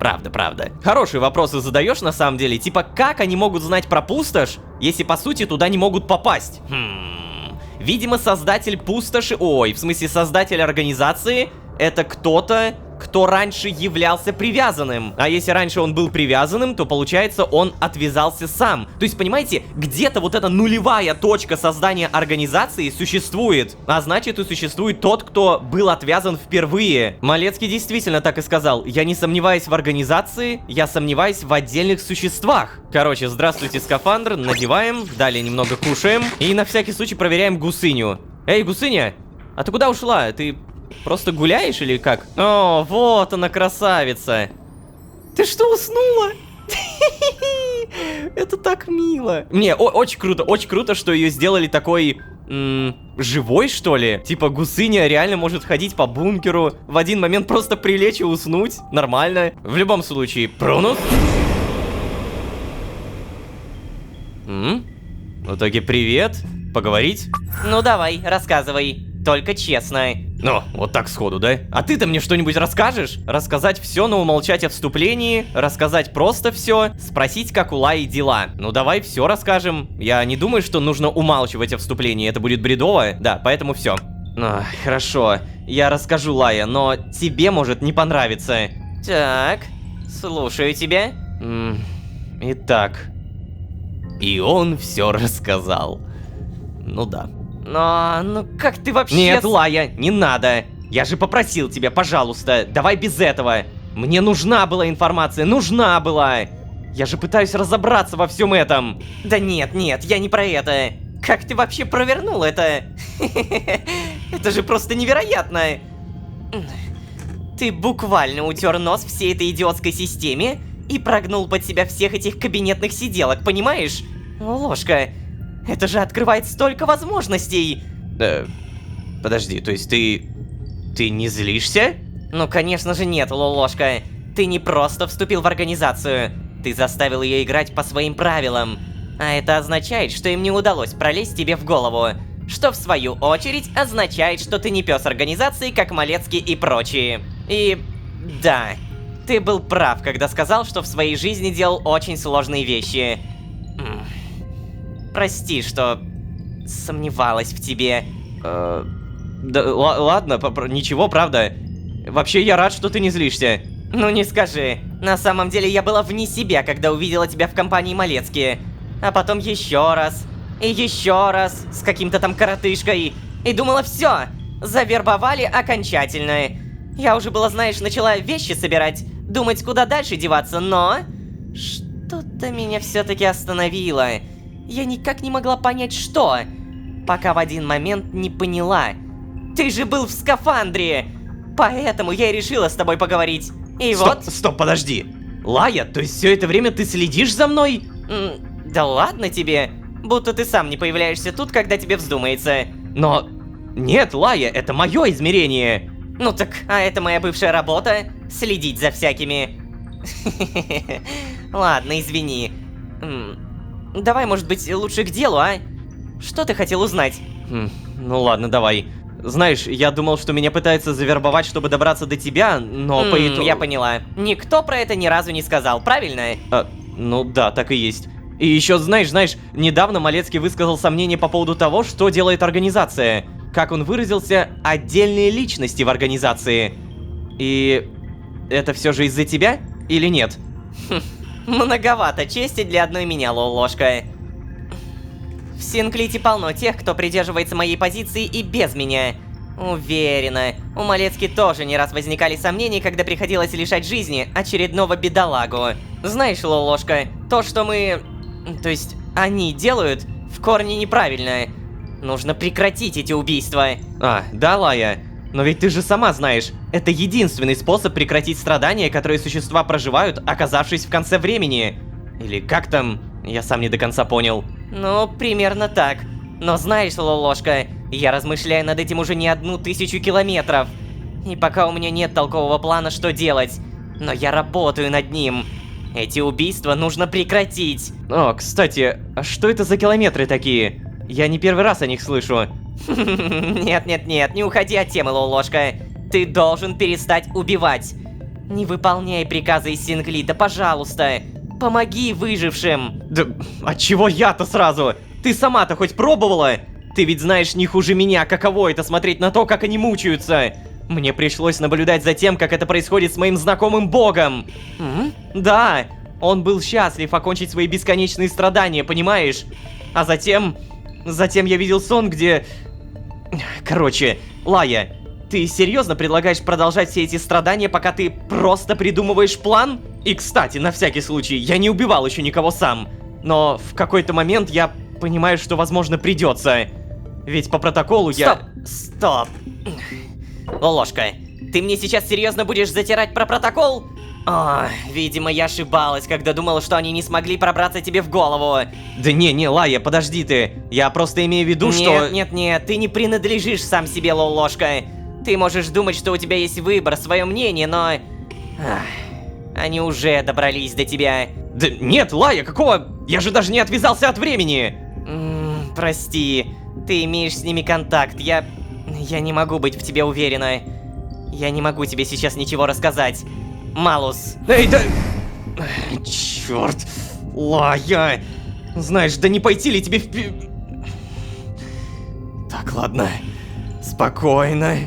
Правда. Хорошие вопросы задаешь на самом деле. Типа, как они могут знать про пустошь, если по сути туда не могут попасть? Видимо, создатель пустоши... Ой, в смысле, создатель организации — это кто-то, кто раньше являлся привязанным. А если раньше он был привязанным, то получается он отвязался сам. То есть, понимаете, где-то вот эта нулевая точка создания организации существует. А значит, и существует тот, кто был отвязан впервые. Малецкий действительно так и сказал. Я не сомневаюсь в организации, я сомневаюсь в отдельных существах. Короче, здравствуйте, скафандр, надеваем, далее немного кушаем. И на всякий случай проверяем гусыню. Эй, гусыня, а ты куда ушла? Ты... просто гуляешь или как? О, вот она, красавица. Ты что, уснула? Это так мило. Не, очень круто, что ее сделали такой... живой, что ли? Типа, гусыня реально может ходить по бункеру, в один момент просто прилечь и уснуть. Нормально. В любом случае, Пронус. В итоге, привет. Поговорить? Ну давай, рассказывай. Только честно. Ну, вот так сходу, да? А ты-то мне что-нибудь расскажешь? Рассказать все, но умолчать о вступлении? Рассказать просто все? Спросить, как у Лаи дела? Ну давай все расскажем. Я не думаю, что нужно умалчивать о вступлении, это будет бредово. Да, поэтому все. Хорошо, я расскажу, Лая, но тебе может не понравиться. Так, слушаю тебя. Итак. И он все рассказал. Ну да. Но, ну как ты вообще... Нет, Лая, не надо. Я же попросил тебя, пожалуйста, давай без этого. Мне нужна была информация, нужна была. Я же пытаюсь разобраться во всем этом. Да нет, я не про это. Как ты вообще провернул это? Это же просто невероятно. Ты буквально утер нос всей этой идиотской системе и прогнул под себя всех этих кабинетных сиделок, понимаешь? Ложка. Это же открывает столько возможностей! Подожди, то есть ты не злишься? Ну, конечно же нет, Лолошка. Ты не просто вступил в организацию. Ты заставил ее играть по своим правилам. А это означает, что им не удалось пролезть тебе в голову. Что в свою очередь означает, что ты не пес организации, как Малецкий и прочие. И... да, ты был прав, когда сказал, что в своей жизни делал очень сложные вещи. Прости, что сомневалась в тебе. Да ладно, ничего, правда. Вообще, я рад, что ты не злишься. Ну не скажи. На самом деле, я была вне себя, когда увидела тебя в компании Малецкий. А потом еще раз. И еще раз. С каким-то там коротышкой. И думала, все. Завербовали окончательно. Я уже было, знаешь, начала вещи собирать. Думать, куда дальше деваться, но... что-то меня все-таки остановило. Я никак не могла понять, что. Пока в один момент не поняла. Ты же был в скафандре. Поэтому я и решила с тобой поговорить. И вот... Стоп, подожди. Лая, то есть все это время ты следишь за мной? Да ладно тебе. Будто ты сам не появляешься тут, когда тебе вздумается. Но... нет, Лая, это мое измерение. Ну так, а это моя бывшая работа. Следить за всякими. Ладно, извини. Давай, может быть, лучше к делу, а? Что ты хотел узнать? Ну ладно, давай. Знаешь, я думал, что меня пытаются завербовать, чтобы добраться до тебя, но по итогу... Я поняла. Никто про это ни разу не сказал, правильно? Ну да, так и есть. И еще, знаешь, недавно Малецкий высказал сомнение по поводу того, что делает организация. Как он выразился, отдельные личности в организации. И... это все же из-за тебя? Или нет? Многовато чести для одной меня, Лолошка. В Синклите полно тех, кто придерживается моей позиции и без меня. Уверена, у Малецки тоже не раз возникали сомнения, когда приходилось лишать жизни очередного бедолагу. Знаешь, Лолошка, то, что мы... То есть, они делают, в корне неправильно. Нужно прекратить эти убийства. Да, Лая. Но ведь ты же сама знаешь, это единственный способ прекратить страдания, которые существа проживают, оказавшись в конце времени. Или как там? Я сам не до конца понял. Ну, примерно так. Но знаешь, Лолошка, я размышляю над этим уже не 1000 километров. И пока у меня нет толкового плана, что делать. Но я работаю над ним. Эти убийства нужно прекратить. О, кстати, а что это за километры такие? Я не первый раз о них слышу. Нет, не уходи от темы, Лолошка. Ты должен перестать убивать. Не выполняй приказы из Синглита, пожалуйста. Помоги выжившим. Да, а чего я-то сразу? Ты сама-то хоть пробовала? Ты ведь знаешь не хуже меня, каково это смотреть на то, как они мучаются. Мне пришлось наблюдать за тем, как это происходит с моим знакомым богом. Да, он был счастлив окончить свои бесконечные страдания, понимаешь? А затем я видел сон, где... Короче, Лая, ты серьезно предлагаешь продолжать все эти страдания, пока ты просто придумываешь план? И, кстати, на всякий случай, я не убивал еще никого сам. Но в какой-то момент я понимаю, что, возможно, придется. Ведь по протоколу я... Стоп. Лолошка, ты мне сейчас серьезно будешь затирать про протокол? О, видимо, я ошибалась, когда думала, что они не смогли пробраться тебе в голову. Да не, Лая, подожди ты. Я просто имею в виду, что... Нет, ты не принадлежишь сам себе, Лолошка. Ты можешь думать, что у тебя есть выбор, свое мнение, но... они уже добрались до тебя. Да нет, Лая, какого? Я же даже не отвязался от времени. Прости, ты имеешь с ними контакт, я не могу быть в тебе уверена. Я не могу тебе сейчас ничего рассказать. Малус. Эй, да... Черт. Лая. Знаешь, да не пойти ли тебе Так, ладно. Спокойно.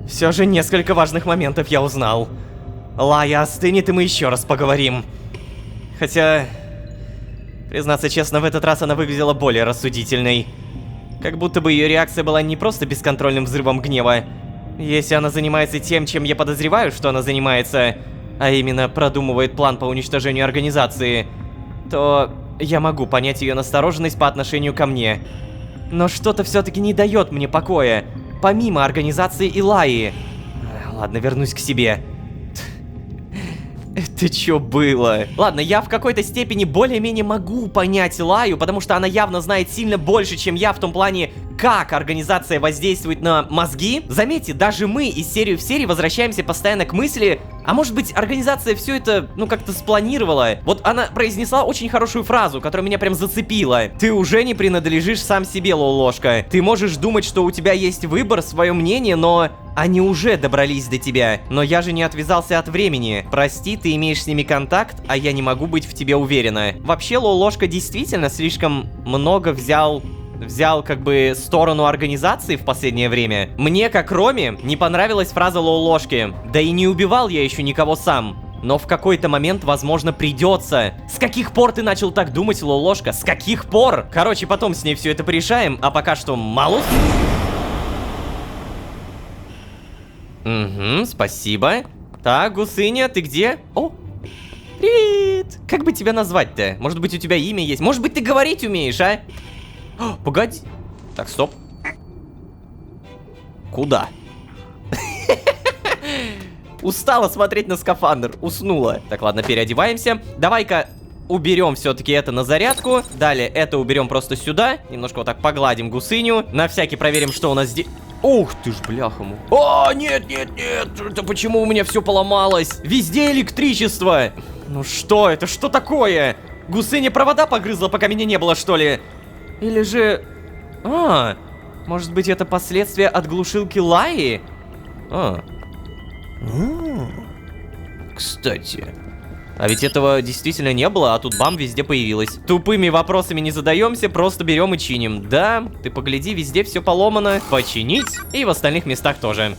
Все же несколько важных моментов я узнал. Лая остынет, и мы еще раз поговорим. Хотя... Признаться честно, в этот раз она выглядела более рассудительной. Как будто бы ее реакция была не просто бесконтрольным взрывом гнева. Если она занимается тем, чем я подозреваю, что она занимается, а именно продумывает план по уничтожению организации, то я могу понять ее настороженность по отношению ко мне. Но что-то все-таки не дает мне покоя, помимо организации и Лаи. Ладно, вернусь к себе. Это чё было? Ладно, я в какой-то степени более-менее могу понять Лаю, потому что она явно знает сильно больше, чем я в том плане, как организация воздействует на мозги. Заметьте, даже мы из серии в серии возвращаемся постоянно к мысли, а может быть организация все это, как-то спланировала. Вот она произнесла очень хорошую фразу, которая меня прям зацепила. Ты уже не принадлежишь сам себе, Лолошка. Ты можешь думать, что у тебя есть выбор, свое мнение, но... Они уже добрались до тебя, но я же не отвязался от времени. Прости, ты имеешь с ними контакт, а я не могу быть в тебе уверена. Вообще, Лолошка действительно слишком много взял как бы сторону организации в последнее время. Мне, как Роме, не понравилась фраза Лолошки. Да и не убивал я еще никого сам. Но в какой-то момент, возможно, придется. С каких пор ты начал так думать, Лолошка? С каких пор? Короче, потом с ней все это порешаем, а пока что Малус... Спасибо. Так, Гусыня, ты где? О, привет. Как бы тебя назвать-то? Может быть, у тебя имя есть? Может быть, ты говорить умеешь, а? О, погоди. Так, стоп. Куда? Устала смотреть на скафандр, уснула. Так, ладно, переодеваемся. Давай-ка уберем все-таки это на зарядку. Далее это уберем просто сюда. Немножко вот так погладим Гусыню. На всякий проверим, что у нас здесь... Ух ты ж, бляхому. О, нет, это почему у меня все поломалось? Везде электричество. Ну что это, что такое? Гусыня провода погрызла, пока меня не было, что ли? Или же... может быть, это последствия от глушилки Лаи? Кстати... А ведь этого действительно не было, а тут бам, везде появилось. Тупыми вопросами не задаемся, просто берем и чиним. Да, ты погляди, везде все поломано. Починить. И в остальных местах тоже.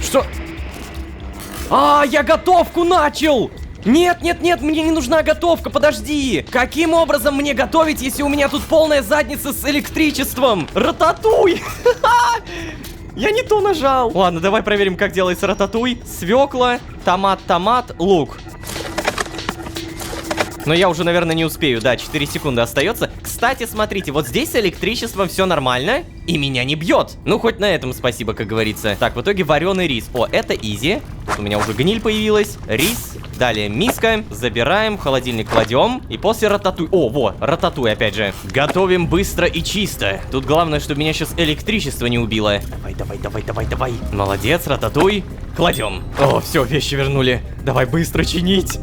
Что? Я готовку начал! Нет, нет, нет, мне не нужна готовка, подожди! Каким образом мне готовить, если у меня тут полная задница с электричеством? Рататуй! Я не то нажал. Ладно, давай проверим, как делается рататуй. Свекла, томат, лук. Но я уже, наверное, не успею. Да, 4 секунды остается. Кстати, смотрите, вот здесь с электричеством все нормально. И меня не бьет. Ну, хоть на этом спасибо, как говорится. Так, в итоге вареный рис. О, это изи. Тут у меня уже гниль появилась. Рис. Далее миска. Забираем, в холодильник кладем. И после рататуй. О, во, рататуй опять же. Готовим быстро и чисто. Тут главное, чтобы меня сейчас электричество не убило. Давай. Молодец, рататуй. Кладем. О, все, вещи вернули. Давай быстро чинить.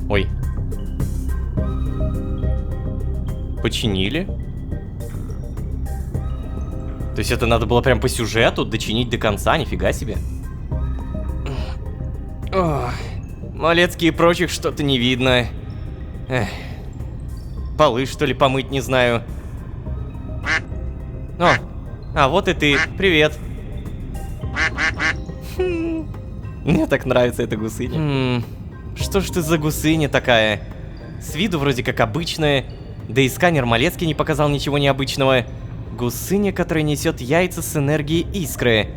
Ой. Починили? То есть это надо было прям по сюжету дочинить до конца, нифига себе. Ох, Малецкий и прочих что-то не видно. Эх. Полы, что ли, помыть, не знаю. О, а вот и ты. Привет. Мне так нравится эта гусыня. Что ж ты за гусыня такая? С виду вроде как обычная. Да и сканер Малецкий не показал ничего необычного. Гусыня, которая несет яйца с энергией искры.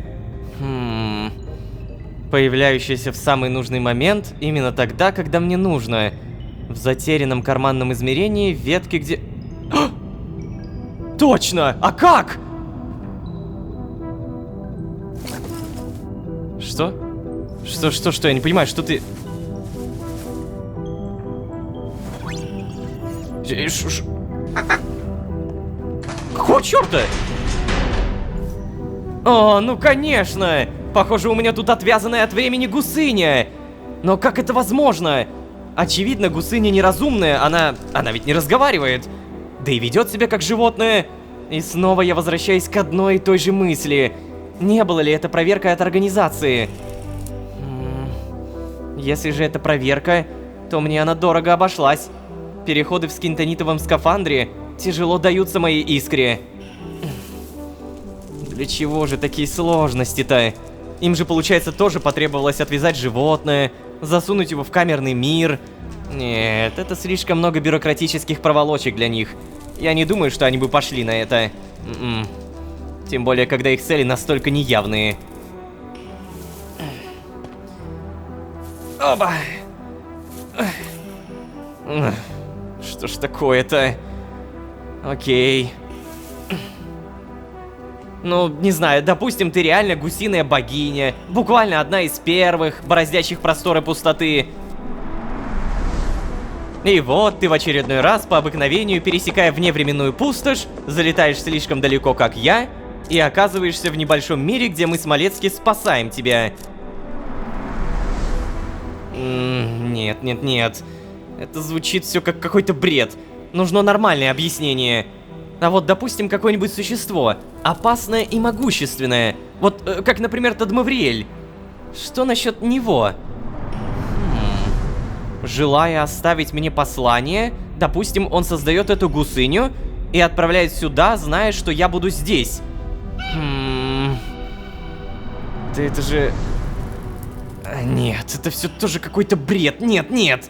Появляющаяся в самый нужный момент, именно тогда, когда мне нужно. В затерянном карманном измерении ветки, где... Точно! А как? Что? Что? Я не понимаю, что ты... Какого черта? О, ну конечно! Похоже, у меня тут отвязанная от времени гусыня. Но как это возможно? Очевидно, гусыня неразумная, она ведь не разговаривает. Да и ведет себя как животное. И снова я возвращаюсь к одной и той же мысли. Не было ли это проверкой от организации? Если же это проверка, то мне она дорого обошлась. Переходы в скинтонитовом скафандре тяжело даются моей искре. Для чего же такие сложности-то? Им же, получается, тоже потребовалось отвязать животное, засунуть его в камерный мир. Нет, это слишком много бюрократических проволочек для них. Я не думаю, что они бы пошли на это. Тем более, когда их цели настолько неявные. Оба! Что ж такое-то? Окей. Ну, не знаю, допустим, ты реально гусиная богиня. Буквально одна из первых, бороздящих просторы пустоты. И вот ты в очередной раз по обыкновению, пересекая вневременную пустошь, залетаешь слишком далеко, как я, и оказываешься в небольшом мире, где мы с Малецки спасаем тебя. Нет. Это звучит все как какой-то бред. Нужно нормальное объяснение. А вот, допустим, какое-нибудь существо, опасное и могущественное. Вот, как, например, Тадмавриэль. Что насчет него? Желая оставить мне послание, допустим, он создает эту гусыню и отправляет сюда, зная, что я буду здесь. Да это же... Нет, это все тоже какой-то бред. Нет.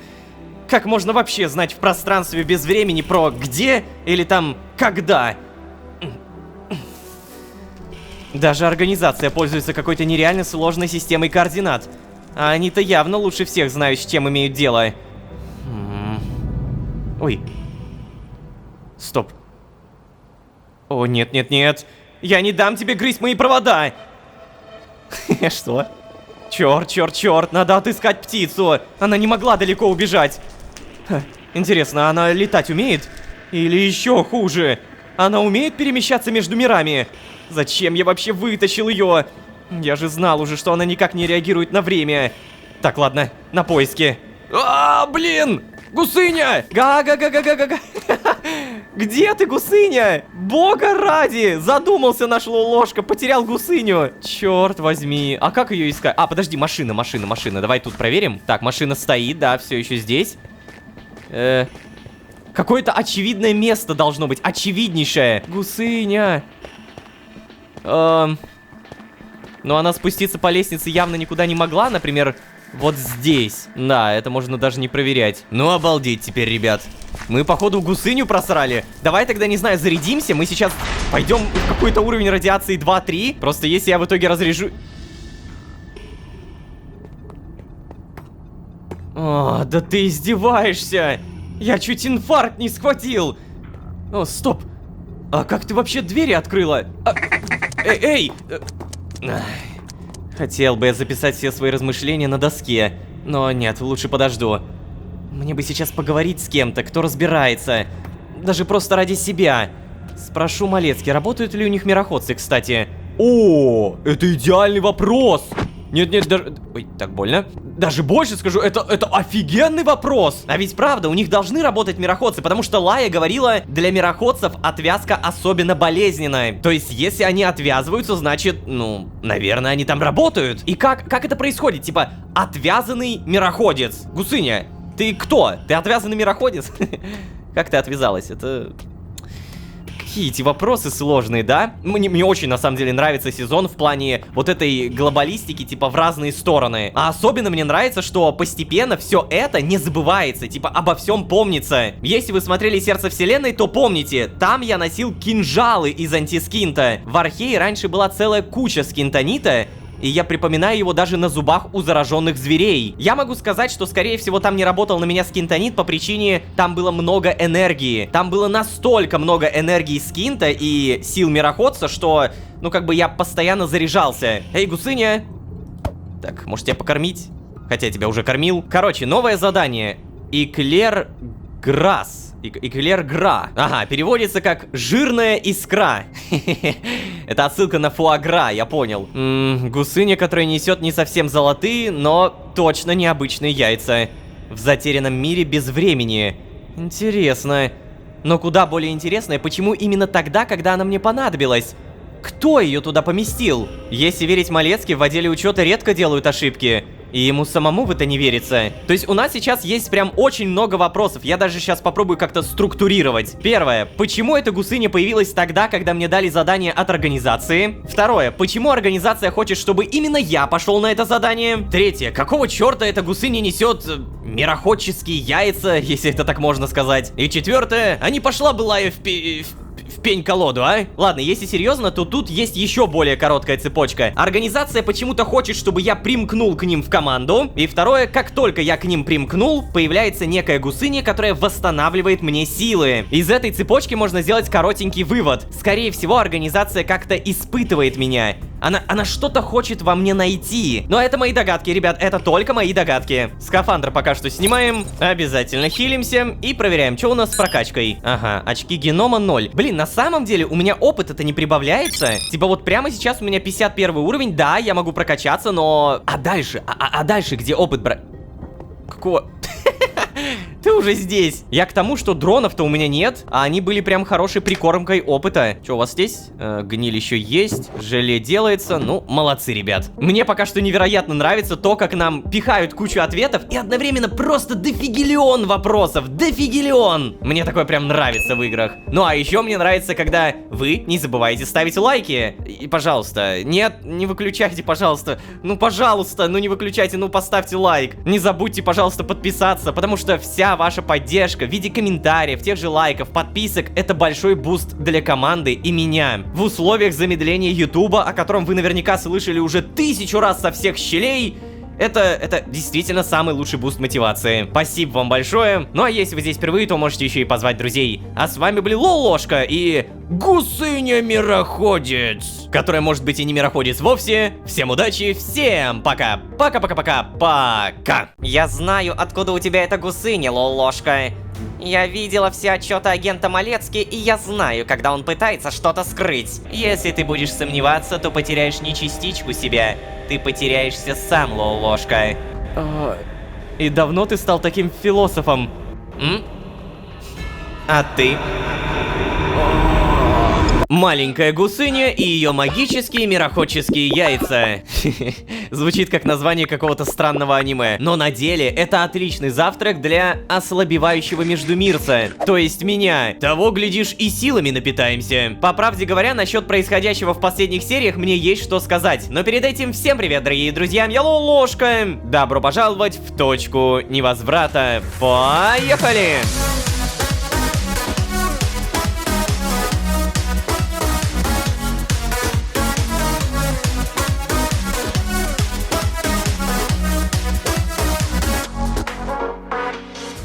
Как можно вообще знать в пространстве без времени про где или там когда? Даже организация пользуется какой-то нереально сложной системой координат. А они-то явно лучше всех знают, с чем имеют дело. Ой. Стоп. О, нет. Я не дам тебе грызть мои провода. Что? Черт, надо отыскать птицу. Она не могла далеко убежать. Интересно, она летать умеет? Или еще хуже? Она умеет перемещаться между мирами? Зачем я вообще вытащил ее? Я же знал уже, что она никак не реагирует на время. Так, ладно, на поиски. Блин! Гусыня! Га-га-га-га-га-га! Где ты, гусыня? Бога ради! Задумался наш ложка, потерял гусыню. Черт возьми. А как ее искать? Подожди, машина. Давай тут проверим. Так, машина стоит, да, все еще здесь. Какое-то очевидное место должно быть. Очевиднейшее. Гусыня. Но она спуститься по лестнице явно никуда не могла. Например, вот здесь. Да, это можно даже не проверять. Ну, обалдеть теперь, ребят. Мы, походу, гусыню просрали. Давай тогда, не знаю, зарядимся. Мы сейчас пойдем в какой-то уровень радиации 2-3. Просто если я в итоге разряжу... О, да ты издеваешься. Я чуть инфаркт не схватил. О, стоп. А как ты вообще двери открыла? Эй! Хотел бы я записать все свои размышления на доске. Но нет, лучше подожду. Мне бы сейчас поговорить с кем-то, кто разбирается. Даже просто ради себя. Спрошу Малецкий, работают ли у них мироходцы, кстати. О, это идеальный вопрос. Нет, даже... Ой, так больно. Даже больше скажу, это офигенный вопрос. А ведь правда, у них должны работать мироходцы, потому что Лая говорила, для мироходцев отвязка особенно болезненная. То есть, если они отвязываются, значит, ну, наверное, они там работают. И как это происходит? Типа, отвязанный мироходец. Гусыня, ты кто? Ты отвязанный мироходец? Как ты отвязалась? Это... Какие эти вопросы сложные, да? Мне очень, на самом деле, нравится сезон в плане вот этой глобалистики, типа, в разные стороны. А особенно мне нравится, что постепенно все это не забывается, типа, обо всем помнится. Если вы смотрели «Сердце Вселенной», то помните, там я носил кинжалы из антискинта. В Архее раньше была целая куча скинтонита, и я припоминаю его даже на зубах у зараженных зверей. Я могу сказать, что, скорее всего, там не работал на меня скинтонит по причине, там было много энергии. Там было настолько много энергии скинта и сил мироходца, что, ну, как бы я постоянно заряжался. Эй, гусыня! Так, может тебя покормить? Хотя я тебя уже кормил. Короче, новое задание. Эклер Грасс. Эклер Гра. Ага, переводится как «жирная искра». Это отсылка на фуагра, я понял. Гусыня, которая несет не совсем золотые, но точно необычные яйца. В затерянном мире без времени. Интересно. Но куда более интересное, почему именно тогда, когда она мне понадобилась? Кто ее туда поместил? Если верить Малецки, в отделе учета редко делают ошибки. И ему самому в это не верится. То есть у нас сейчас есть прям очень много вопросов. Я даже сейчас попробую как-то структурировать. Первое. Почему эта гусыня появилась тогда, когда мне дали задание от организации? Второе. Почему организация хочет, чтобы именно я пошел на это задание? Третье. Какого черта эта гусыня несет мироходческие яйца, если это так можно сказать? И четвертое. А не пошла была я в пень-колоду, а? Ладно, если серьезно, то тут есть еще более короткая цепочка. Организация почему-то хочет, чтобы я примкнул к ним в команду. И второе, как только я к ним примкнул, появляется некая гусыня, которая восстанавливает мне силы. Из этой цепочки можно сделать коротенький вывод. Скорее всего, организация как-то испытывает меня. Она что-то хочет во мне найти. Но это мои догадки, ребят, это только мои догадки. Скафандр пока что снимаем. Обязательно хилимся и проверяем, что у нас с прокачкой. Ага, очки генома 0. Блин, на самом деле у меня опыт это не прибавляется. Типа вот прямо сейчас у меня 51 уровень, да, я могу прокачаться, но... А дальше? А дальше где опыт брать? Какого... Ты уже здесь. Я к тому, что дронов-то у меня нет, а они были прям хорошей прикормкой опыта. Что у вас здесь? Гниль еще есть. Желе делается. Ну, молодцы, ребят. Мне пока что невероятно нравится то, как нам пихают кучу ответов и одновременно просто дофигелион вопросов. Дофигелион. Мне такое прям нравится в играх. Ну, а еще мне нравится, когда вы не забываете ставить лайки. И, пожалуйста, нет, не выключайте, пожалуйста. Ну, пожалуйста, ну не выключайте, ну поставьте лайк. Не забудьте, пожалуйста, подписаться, потому что вся ваша поддержка в виде комментариев, тех же лайков, подписок — это большой буст для команды и меня. В условиях замедления Ютуба, о котором вы наверняка слышали уже 1000 раз со всех щелей, это действительно самый лучший буст мотивации. Спасибо вам большое. Ну а если вы здесь впервые, то можете еще и позвать друзей. А с вами были Лолошка и Гусыня-мироходец, которая может быть и не мироходец вовсе. Всем удачи, всем пока. Пока-пока-пока-пока. Я знаю, откуда у тебя эта гусыня, Лолошка. Я видела все отчеты агента Малецки, и я знаю, когда он пытается что-то скрыть. Если ты будешь сомневаться, то потеряешь не частичку себя, ты потеряешься сам, Лолошка. И давно ты стал таким философом? А ты? Маленькая гусыня и ее магические мироходческие яйца. Звучит как название какого-то странного аниме. Но на деле это отличный завтрак для ослабевающего междумирца. То есть меня. Того, глядишь, и силами напитаемся. По правде говоря, насчет происходящего в последних сериях мне есть что сказать. Но перед этим всем привет, дорогие друзья, я Лолошка. Добро пожаловать в точку невозврата. Поехали!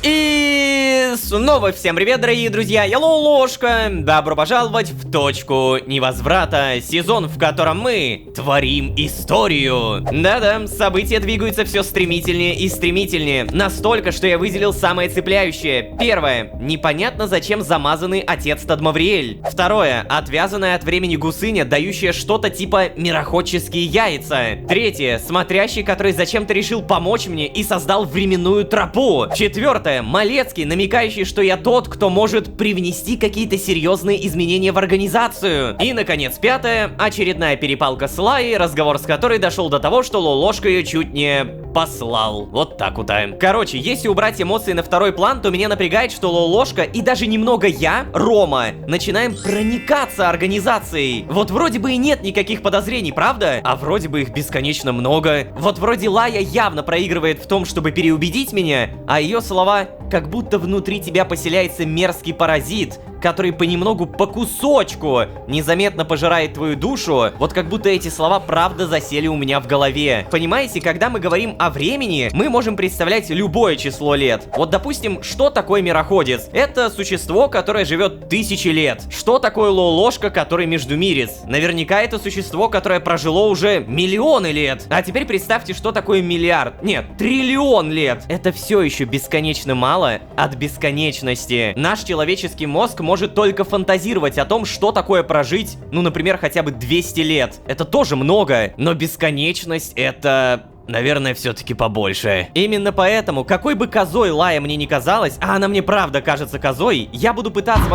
И снова всем привет, дорогие друзья, я Лолошка. Добро пожаловать в точку невозврата, сезон, в котором мы творим историю. Да-да, события двигаются все стремительнее и стремительнее. Настолько, что я выделил самое цепляющее. Первое. Непонятно, зачем замазанный отец Тадмавриэль. Второе. Отвязанная от времени гусыня, дающая что-то типа мироходческие яйца. Третье. Смотрящий, который зачем-то решил помочь мне и создал временную тропу. Четвертое. Малецкий, намекающий, что я тот, кто может привнести какие-то серьезные изменения в организацию. И, наконец, пятое. Очередная перепалка с Лаей, разговор с которой дошел до того, что Лолошка ее чуть не послал. Вот так вот. Короче, если убрать эмоции на второй план, то меня напрягает, что Лолошка и даже немного я, Рома, начинаем проникаться организацией. Вот вроде бы и нет никаких подозрений, правда? А вроде бы их бесконечно много. Вот вроде Лая явно проигрывает в том, чтобы переубедить меня, а ее слова как будто внутри тебя поселяется мерзкий паразит, который понемногу, по кусочку, незаметно пожирает твою душу. Вот как будто эти слова правда засели у меня в голове. Понимаете, когда мы говорим о времени, мы можем представлять любое число лет. Вот, допустим, что такое мироходец? Это существо, которое живет 1000 лет. Что такое Лолошка, который междумирец? Наверняка это существо, которое прожило уже миллионы лет. А теперь представьте, что такое миллиард. Нет, триллион лет. Это все еще бесконечно мало от бесконечности. Наш человеческий мозг может только фантазировать о том, что такое прожить, ну, например, хотя бы 200 лет. Это тоже много, но бесконечность — это... наверное, все-таки побольше. Именно поэтому, какой бы козой Лая мне ни казалась, а она мне правда кажется козой, я буду пытаться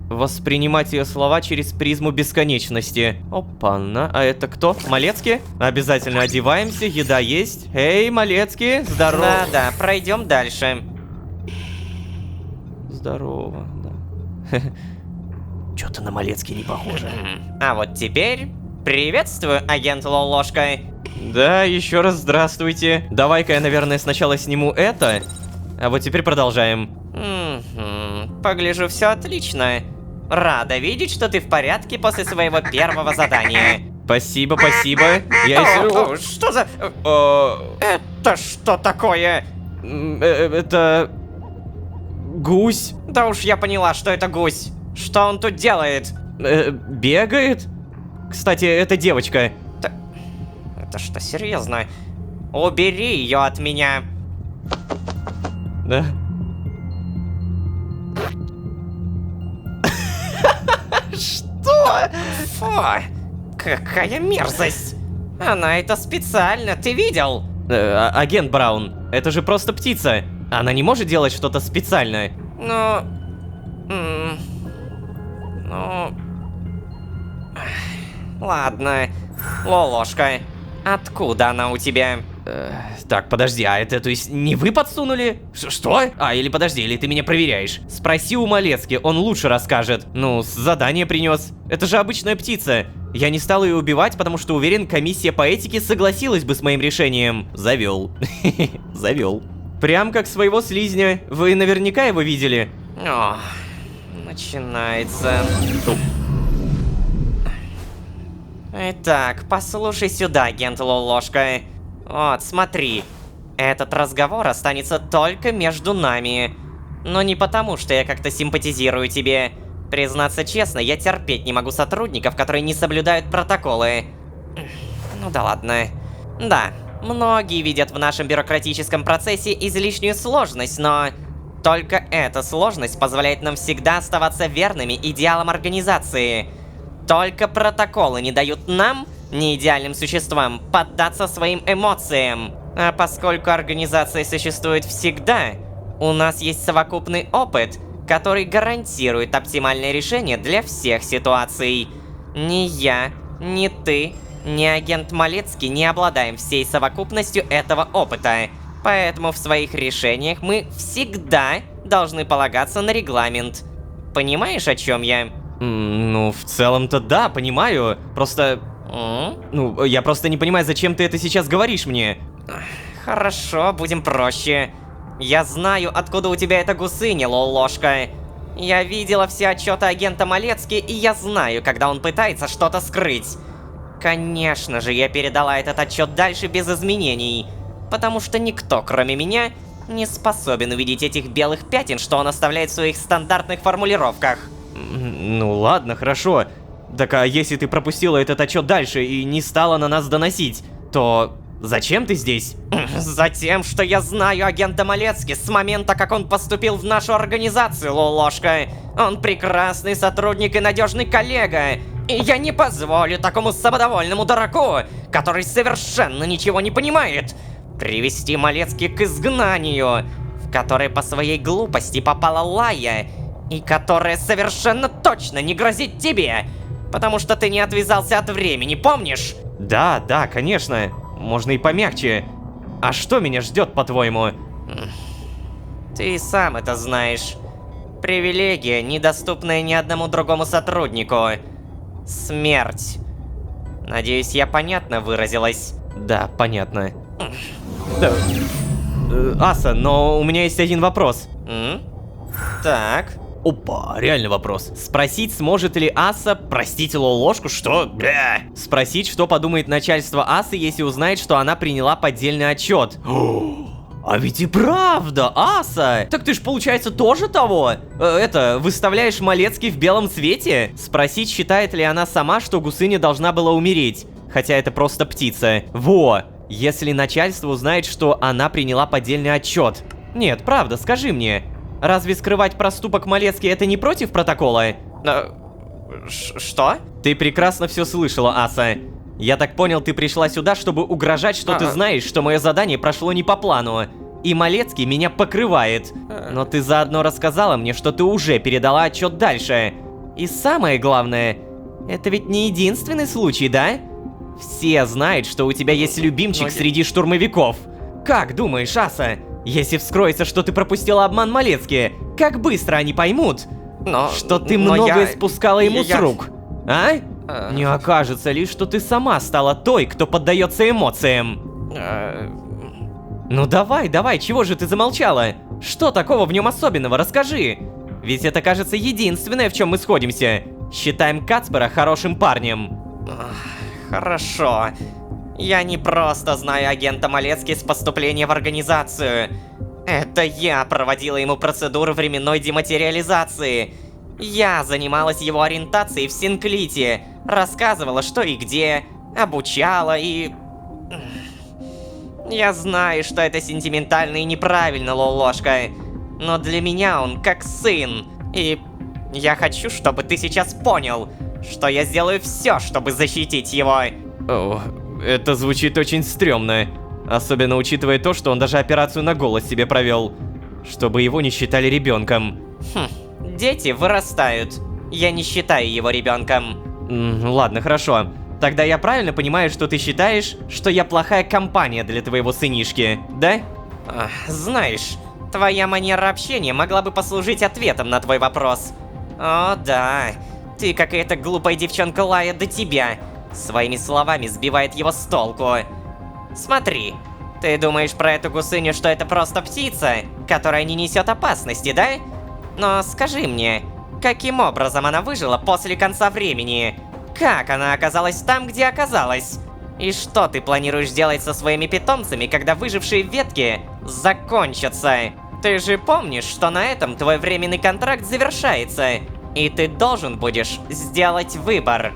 воспринимать ее слова через призму бесконечности. Опа-на, а это кто? Малецкий? Обязательно одеваемся, еда есть. Эй, Малецкий, здорово. Да-да, пройдем дальше. Здорово, да. Чё-то на Малецкий не похоже. А вот теперь... Приветствую, агент Лолошка. Да, еще раз здравствуйте. Давай-ка я, наверное, сначала сниму это, а вот теперь продолжаем. Погляжу, все отлично. Рада видеть, что ты в порядке после своего первого задания. Спасибо, спасибо. Что за... Это что такое? Это... гусь. Да уж я поняла, что это гусь. Что он тут делает? Бегает? Кстати, это девочка. Это что, серьезно? Убери ее от меня. Да? Что? Фу, какая мерзость. Она это специально, ты видел? Агент Браун, это же просто птица. Она не может делать что-то специальное. Ладно. Лолошка, откуда она у тебя? Так, подожди, а это, то есть, не вы подсунули? Что? Или подожди, или ты меня проверяешь? Спроси у Малецки, он лучше расскажет. Ну, задание принес. Это же обычная птица. Я не стал ее убивать, потому что уверен, комиссия по этике согласилась бы с моим решением. Завел. Завел. Прям как своего слизня. Вы наверняка его видели? О, начинается. Итак, послушай сюда, агент Лолошка. Вот, смотри. Этот разговор останется только между нами. Но не потому, что я как-то симпатизирую тебе. Признаться честно, я терпеть не могу сотрудников, которые не соблюдают протоколы. Ну да ладно. Да, многие видят в нашем бюрократическом процессе излишнюю сложность, но... Только эта сложность позволяет нам всегда оставаться верными идеалам организации. Только протоколы не дают нам, неидеальным существам, поддаться своим эмоциям. А поскольку организация существует всегда, у нас есть совокупный опыт, который гарантирует оптимальное решение для всех ситуаций. Ни я, ни ты, ни агент Малецкий не обладаем всей совокупностью этого опыта. Поэтому в своих решениях мы всегда должны полагаться на регламент. Понимаешь, о чем я? Ну, в целом-то да, понимаю. Просто... Ну, я просто не понимаю, зачем ты это сейчас говоришь мне. Хорошо, будем проще. Я знаю, откуда у тебя эта гусыня, лол-ложка. Я видела все отчеты агента Малецки, и я знаю, когда он пытается что-то скрыть. Конечно же, я передала этот отчет дальше без изменений. Потому что никто, кроме меня, не способен увидеть этих белых пятен, что он оставляет в своих стандартных формулировках. Ну ладно, хорошо. Так а если ты пропустила этот отчет дальше и не стала на нас доносить, то зачем ты здесь? Затем, что я знаю агента Малецки с момента, как он поступил в нашу организацию, лол-ложка. Он прекрасный сотрудник и надежный коллега. И я не позволю такому самодовольному дураку, который совершенно ничего не понимает, привести Малецки к изгнанию, в которое по своей глупости попала Лая, и которая совершенно точно не грозит тебе, потому что ты не отвязался от времени, помнишь? Да, конечно. Можно и помягче. А что меня ждет, по-твоему? Ты сам это знаешь. Привилегия, недоступная ни одному другому сотруднику. Смерть. Надеюсь, я понятно выразилась. Да, понятно. Да. Аса, но у меня есть один вопрос. Так. Опа, реальный вопрос. Спросить, сможет ли Аса простить лол-ложку, что? Бля. Спросить, что подумает начальство Асы, если узнает, что она приняла поддельный отчет. А ведь и правда, Аса! Так ты ж, получается, тоже того? Выставляешь Малецкий в белом цвете? Спросить, считает ли она сама, что гусыня должна была умереть. Хотя это просто птица. Во! Если начальство узнает, что она приняла поддельный отчет. Нет, правда, скажи мне. Разве скрывать проступок Малецкий это не против протокола? Что? Ты прекрасно все слышала, Аса. Я так понял, ты пришла сюда, чтобы угрожать, что ты знаешь, что мое задание прошло не по плану. И Малецкий меня покрывает. Но ты заодно рассказала мне, что ты уже передала отчет дальше. И самое главное, это ведь не единственный случай, да? Все знают, что у тебя есть любимчик среди штурмовиков. Как думаешь, Аса, если вскроется, что ты пропустила обман Малецки, как быстро они поймут, что ты многое спускала ему с рук? А? Не окажется ли, что ты сама стала той, кто поддается эмоциям? Ну давай, чего же ты замолчала? Что такого в нем особенного? Расскажи. Ведь это, кажется, единственное, в чем мы сходимся. Считаем Кацпера хорошим парнем. Хорошо. Я не просто знаю агента Малецки с поступления в организацию. Это я проводила ему процедуру временной дематериализации. Я занималась его ориентацией в Синклите, рассказывала что и где, обучала и... Я знаю, что это сентиментально и неправильно, лол-ложка, но для меня он как сын, и я хочу, чтобы ты сейчас понял, что я сделаю все, чтобы защитить его. О, это звучит очень стрёмно, особенно учитывая то, что он даже операцию на голос себе провел, чтобы его не считали ребенком. Дети вырастают. Я не считаю его ребенком. Ладно, хорошо. Тогда я правильно понимаю, что ты считаешь, что я плохая компания для твоего сынишки, да? Знаешь, твоя манера общения могла бы послужить ответом на твой вопрос. О, да. Ты какая-то глупая девчонка Лая до тебя. Своими словами сбивает его с толку. Смотри, ты думаешь про эту гусыню, что это просто птица, которая не несет опасности, да? Но скажи мне, каким образом она выжила после конца времени? Как она оказалась там, где оказалась? И что ты планируешь делать со своими питомцами, когда выжившие ветки закончатся? Ты же помнишь, что на этом твой временный контракт завершается, и ты должен будешь сделать выбор.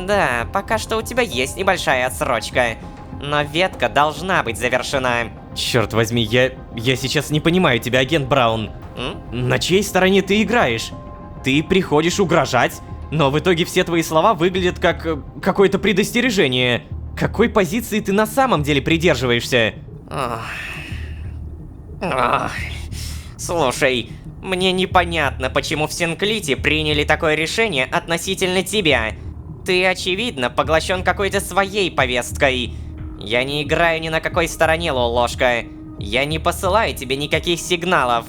Да, пока что у тебя есть небольшая отсрочка, но ветка должна быть завершена. Черт возьми, я сейчас не понимаю тебя, агент Браун. На чьей стороне ты играешь? Ты приходишь угрожать, но в итоге все твои слова выглядят как какое-то предостережение. Какой позиции ты на самом деле придерживаешься? Слушай, мне непонятно, почему в Синклите приняли такое решение относительно тебя. Ты, очевидно, поглощен какой-то своей повесткой. Я не играю ни на какой стороне, Лолошка. Я не посылаю тебе никаких сигналов.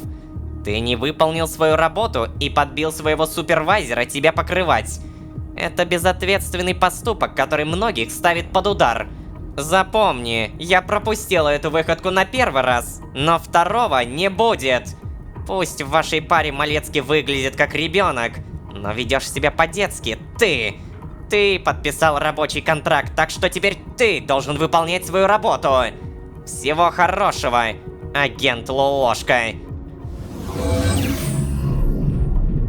Ты не выполнил свою работу и подбил своего супервайзера тебя покрывать. Это безответственный поступок, который многих ставит под удар. Запомни, я пропустила эту выходку на первый раз, но второго не будет. Пусть в вашей паре Малецкий выглядит как ребенок, но ведешь себя по-детски. Ты подписал рабочий контракт, так что теперь ты должен выполнять свою работу. Всего хорошего, агент Лолошка.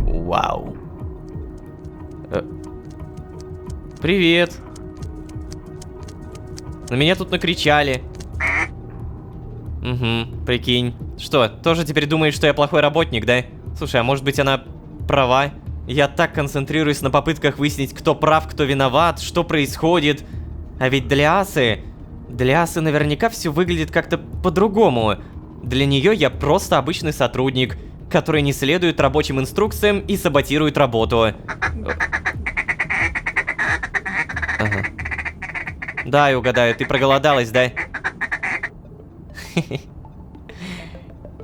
Вау. Привет. На меня тут накричали. Угу, прикинь. Что, тоже теперь думаешь, что я плохой работник, да? Слушай, а может быть она права? Я так концентрируюсь на попытках выяснить, кто прав, кто виноват, что происходит. А ведь для Асы наверняка все выглядит как-то по-другому. Для нее я просто обычный сотрудник, который не следует рабочим инструкциям и саботирует работу. Ага. Дай угадаю, ты проголодалась, да?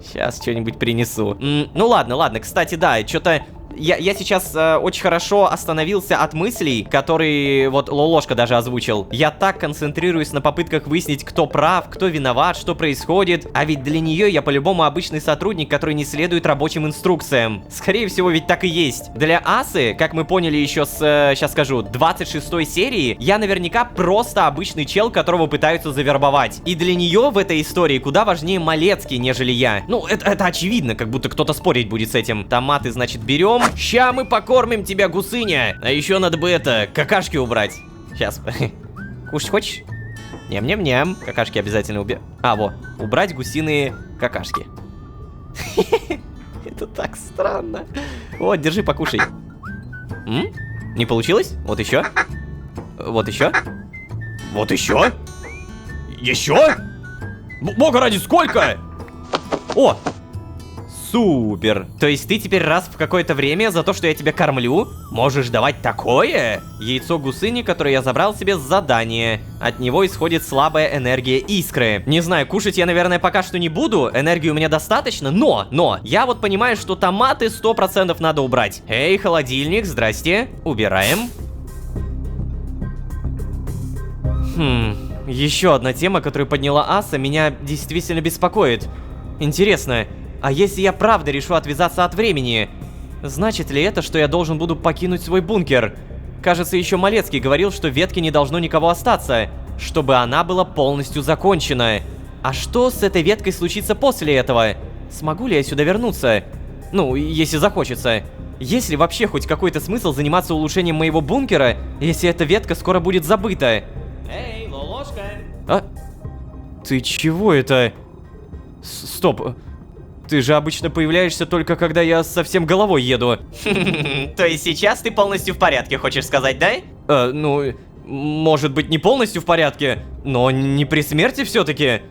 Сейчас что-нибудь принесу. Ну ладно, кстати, да, что-то... Я сейчас очень хорошо остановился от мыслей, которые вот Лолошка даже озвучил. Я так концентрируюсь на попытках выяснить, кто прав, кто виноват, что происходит. А ведь для нее я по-любому обычный сотрудник, который не следует рабочим инструкциям. Скорее всего, ведь так и есть. Для Асы, как мы поняли еще с, сейчас скажу, 26-й серии, я наверняка просто обычный чел, которого пытаются завербовать. И для нее в этой истории куда важнее Малецкий, нежели я. Ну, это очевидно, как будто кто-то спорить будет с этим. Томаты, значит, берем. Ща мы покормим тебя, гусыня. А еще надо бы какашки убрать. Сейчас. Кушать хочешь? Ням-ням-ням. Какашки обязательно убрать гусиные какашки. Это так странно. Вот, держи, покушай. Не получилось? Вот еще. Вот еще. Вот еще. Еще? Бога ради, сколько? О! Супер! То есть ты теперь раз в какое-то время за то, что я тебя кормлю, можешь давать такое? Яйцо гусыни, которое я забрал себе с задания. От него исходит слабая энергия искры. Не знаю, кушать я, наверное, пока что не буду. Энергии у меня достаточно, но я вот понимаю, что томаты 100% надо убрать. Эй, холодильник, здрасте. Убираем. Еще одна тема, которую подняла Аса, меня действительно беспокоит. Интересно, а если я правда решу отвязаться от времени, значит ли это, что я должен буду покинуть свой бункер? Кажется, еще Малецкий говорил, что в ветке не должно никого остаться, чтобы она была полностью закончена. А что с этой веткой случится после этого? Смогу ли я сюда вернуться? Ну, если захочется. Есть ли вообще хоть какой-то смысл заниматься улучшением моего бункера, если эта ветка скоро будет забыта? Эй, Лолошка! А? Ты чего это? Стоп. Ты же обычно появляешься только когда я совсем головой еду. То есть сейчас ты полностью в порядке, хочешь сказать, да? Ну, может быть, не полностью в порядке, но не при смерти все-таки.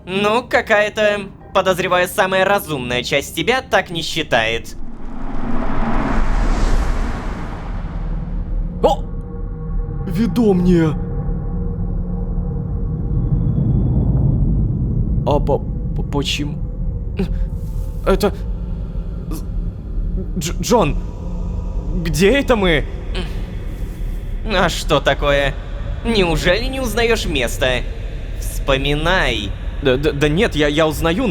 Ну, какая-то, подозреваю, самая разумная часть тебя так не считает. О! Ведомнее. А почему? Это... Джон, где это мы? А что такое? Неужели не узнаешь место? Вспоминай. Да нет, я узнаю,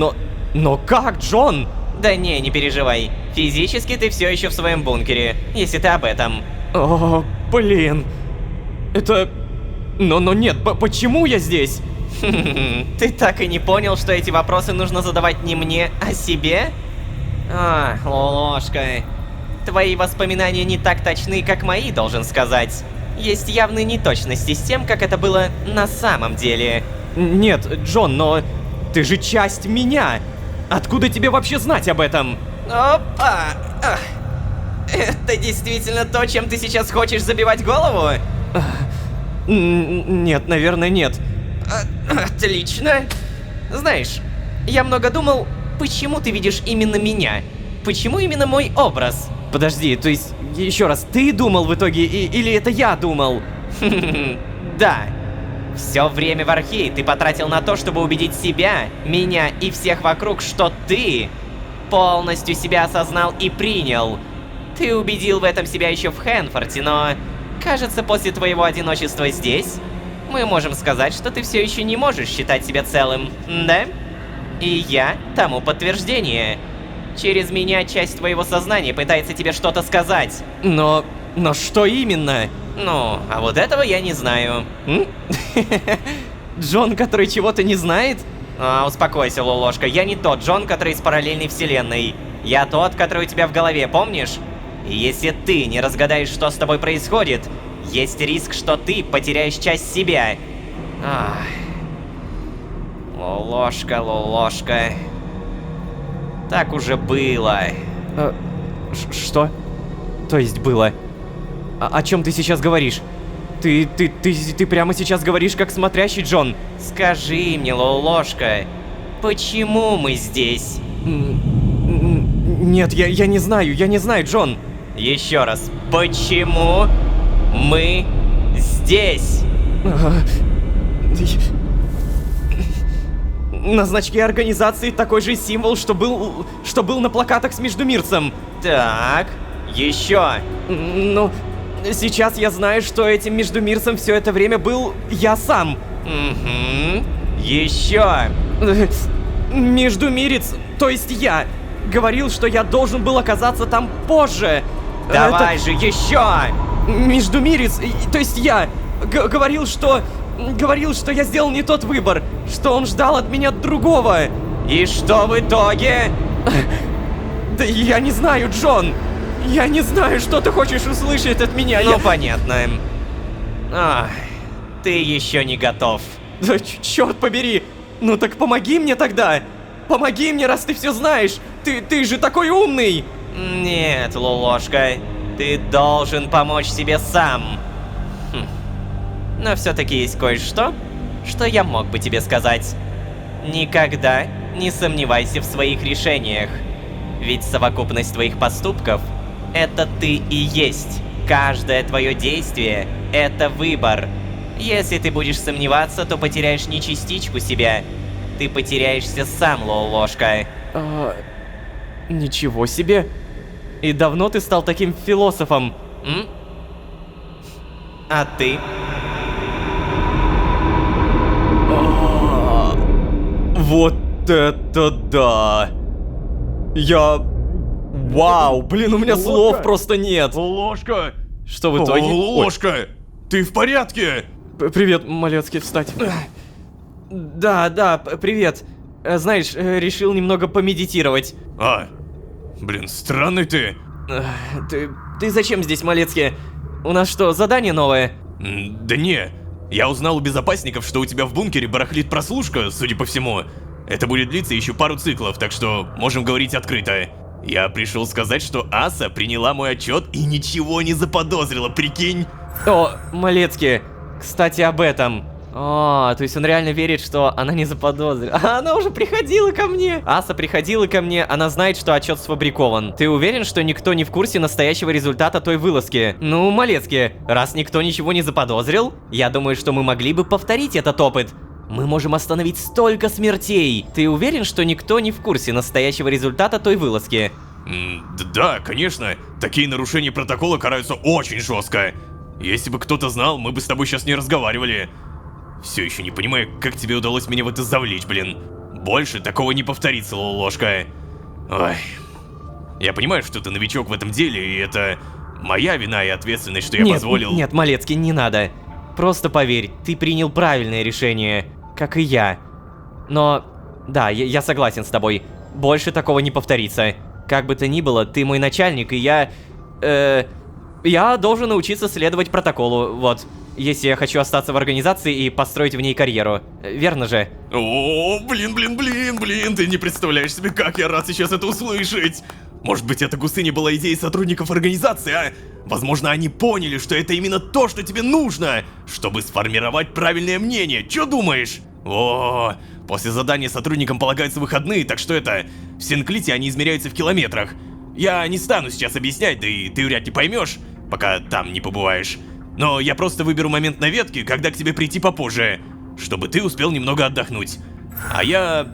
но как, Джон? Да не переживай. Физически ты все еще в своем бункере, если ты об этом. О, блин. Это... Но нет, почему я здесь? Ты так и не понял, что эти вопросы нужно задавать не мне, а себе? А, Лолошка. Твои воспоминания не так точны, как мои, должен сказать. Есть явные неточности с тем, как это было на самом деле. Нет, Джон, но ты же часть меня. Откуда тебе вообще знать об этом? Опа! Это действительно то, чем ты сейчас хочешь забивать голову? Нет, наверное, нет. Отлично. Знаешь, я много думал Почему ты видишь именно меня? Почему именно мой образ? Подожди, то есть, еще раз, ты думал в итоге, или это я думал? Да. Все время в Архее ты потратил на то, чтобы убедить себя, меня и всех вокруг, что ты полностью себя осознал и принял. Ты убедил в этом себя еще в Хэнфорте, но, кажется, после твоего одиночества здесь, мы можем сказать, что ты все еще не можешь считать себя целым, да? И я тому подтверждение. Через меня часть твоего сознания пытается тебе что-то сказать. Но что именно? Ну, а вот этого я не знаю. Джон, который чего-то не знает? Успокойся, Лолошка, я не тот Джон, который из параллельной вселенной. Я тот, который у тебя в голове, помнишь? И если ты не разгадаешь, что с тобой происходит, есть риск, что ты потеряешь часть себя. Ах. Лолошка, Лолошка. Так уже было. Что? То есть было? О чем ты сейчас говоришь? Ты прямо сейчас говоришь, как смотрящий Джон. Скажи мне, Лолошка, почему мы здесь? Нет, я не знаю, Джон. Еще раз, почему мы здесь? На значке организации такой же символ, что был на плакатах с Междумирцем. Так, еще. Ну, сейчас я знаю, что этим Междумирцем все это время был я сам. Угу. Еще. Междумирец, то есть я, говорил, что я должен был оказаться там позже. Давай же, еще. Междумирец, то есть я, говорил, что я сделал не тот выбор, что он ждал от меня другого. И что в итоге? Да я не знаю, Джон. Я не знаю, что ты хочешь услышать от меня. Ну, понятно. Ах, ты еще не готов. Да черт побери. Ну так помоги мне тогда. Помоги мне, раз ты все знаешь. Ты же такой умный. Нет, Лолошка, ты должен помочь себе сам. Но все-таки есть кое-что, что я мог бы тебе сказать. Никогда не сомневайся в своих решениях. Ведь совокупность твоих поступков — это ты и есть. Каждое твое действие — это выбор. Если ты будешь сомневаться, то потеряешь не частичку себя. Ты потеряешься сам, Лолошка. Ничего себе. И давно ты стал таким философом? А ты? Вот это да! Вау, блин, у меня слов просто нет. Ложка! Что в итоге? Ложка! Ты в порядке? Привет, Малецкий, встать. Да, привет. Знаешь, решил немного помедитировать. Блин, странный ты. Ты зачем здесь, Малецкий? У нас что, задание новое? Да не. Я узнал у безопасников, что у тебя в бункере барахлит прослушка, судя по всему. Это будет длиться еще пару циклов, так что можем говорить открыто. Я пришел сказать, что Аса приняла мой отчет и ничего не заподозрила, прикинь? О, Малецкий, кстати, об этом. То есть он реально верит, что она не заподозрила. Она уже приходила ко мне. Аса приходила ко мне, она знает, что отчет сфабрикован. Ты уверен, что никто не в курсе настоящего результата той вылазки? Ну, Малецкий, раз никто ничего не заподозрил, я думаю, что мы могли бы повторить этот опыт. Мы можем остановить столько смертей. Ты уверен, что никто не в курсе настоящего результата той вылазки? Да, конечно. Такие нарушения протокола караются очень жестко. Если бы кто-то знал, мы бы с тобой сейчас не разговаривали. Все еще не понимаю, как тебе удалось меня в это завлечь, блин. Больше такого не повторится, Ложка. Ой. Я понимаю, что ты новичок в этом деле, и это моя вина и ответственность, что я позволил... Нет, Малецкий, не надо. Просто поверь, ты принял правильное решение, как и я. Но, да, я согласен с тобой. Больше такого не повторится. Как бы то ни было, ты мой начальник, и я должен научиться следовать протоколу, вот. Если я хочу остаться в организации и построить в ней карьеру. Верно же? О, блин, ты не представляешь себе, как я рад сейчас это услышать. Может быть, это гусыня была идеей сотрудников организации, а? Возможно, они поняли, что это именно то, что тебе нужно, чтобы сформировать правильное мнение. Чё думаешь? О, После задания сотрудникам полагаются выходные, так что это... В Синклите они измеряются в километрах. Я не стану сейчас объяснять, да и ты вряд ли поймешь, пока там не побываешь. Но я просто выберу момент на ветке, когда к тебе прийти попозже, чтобы ты успел немного отдохнуть. А я...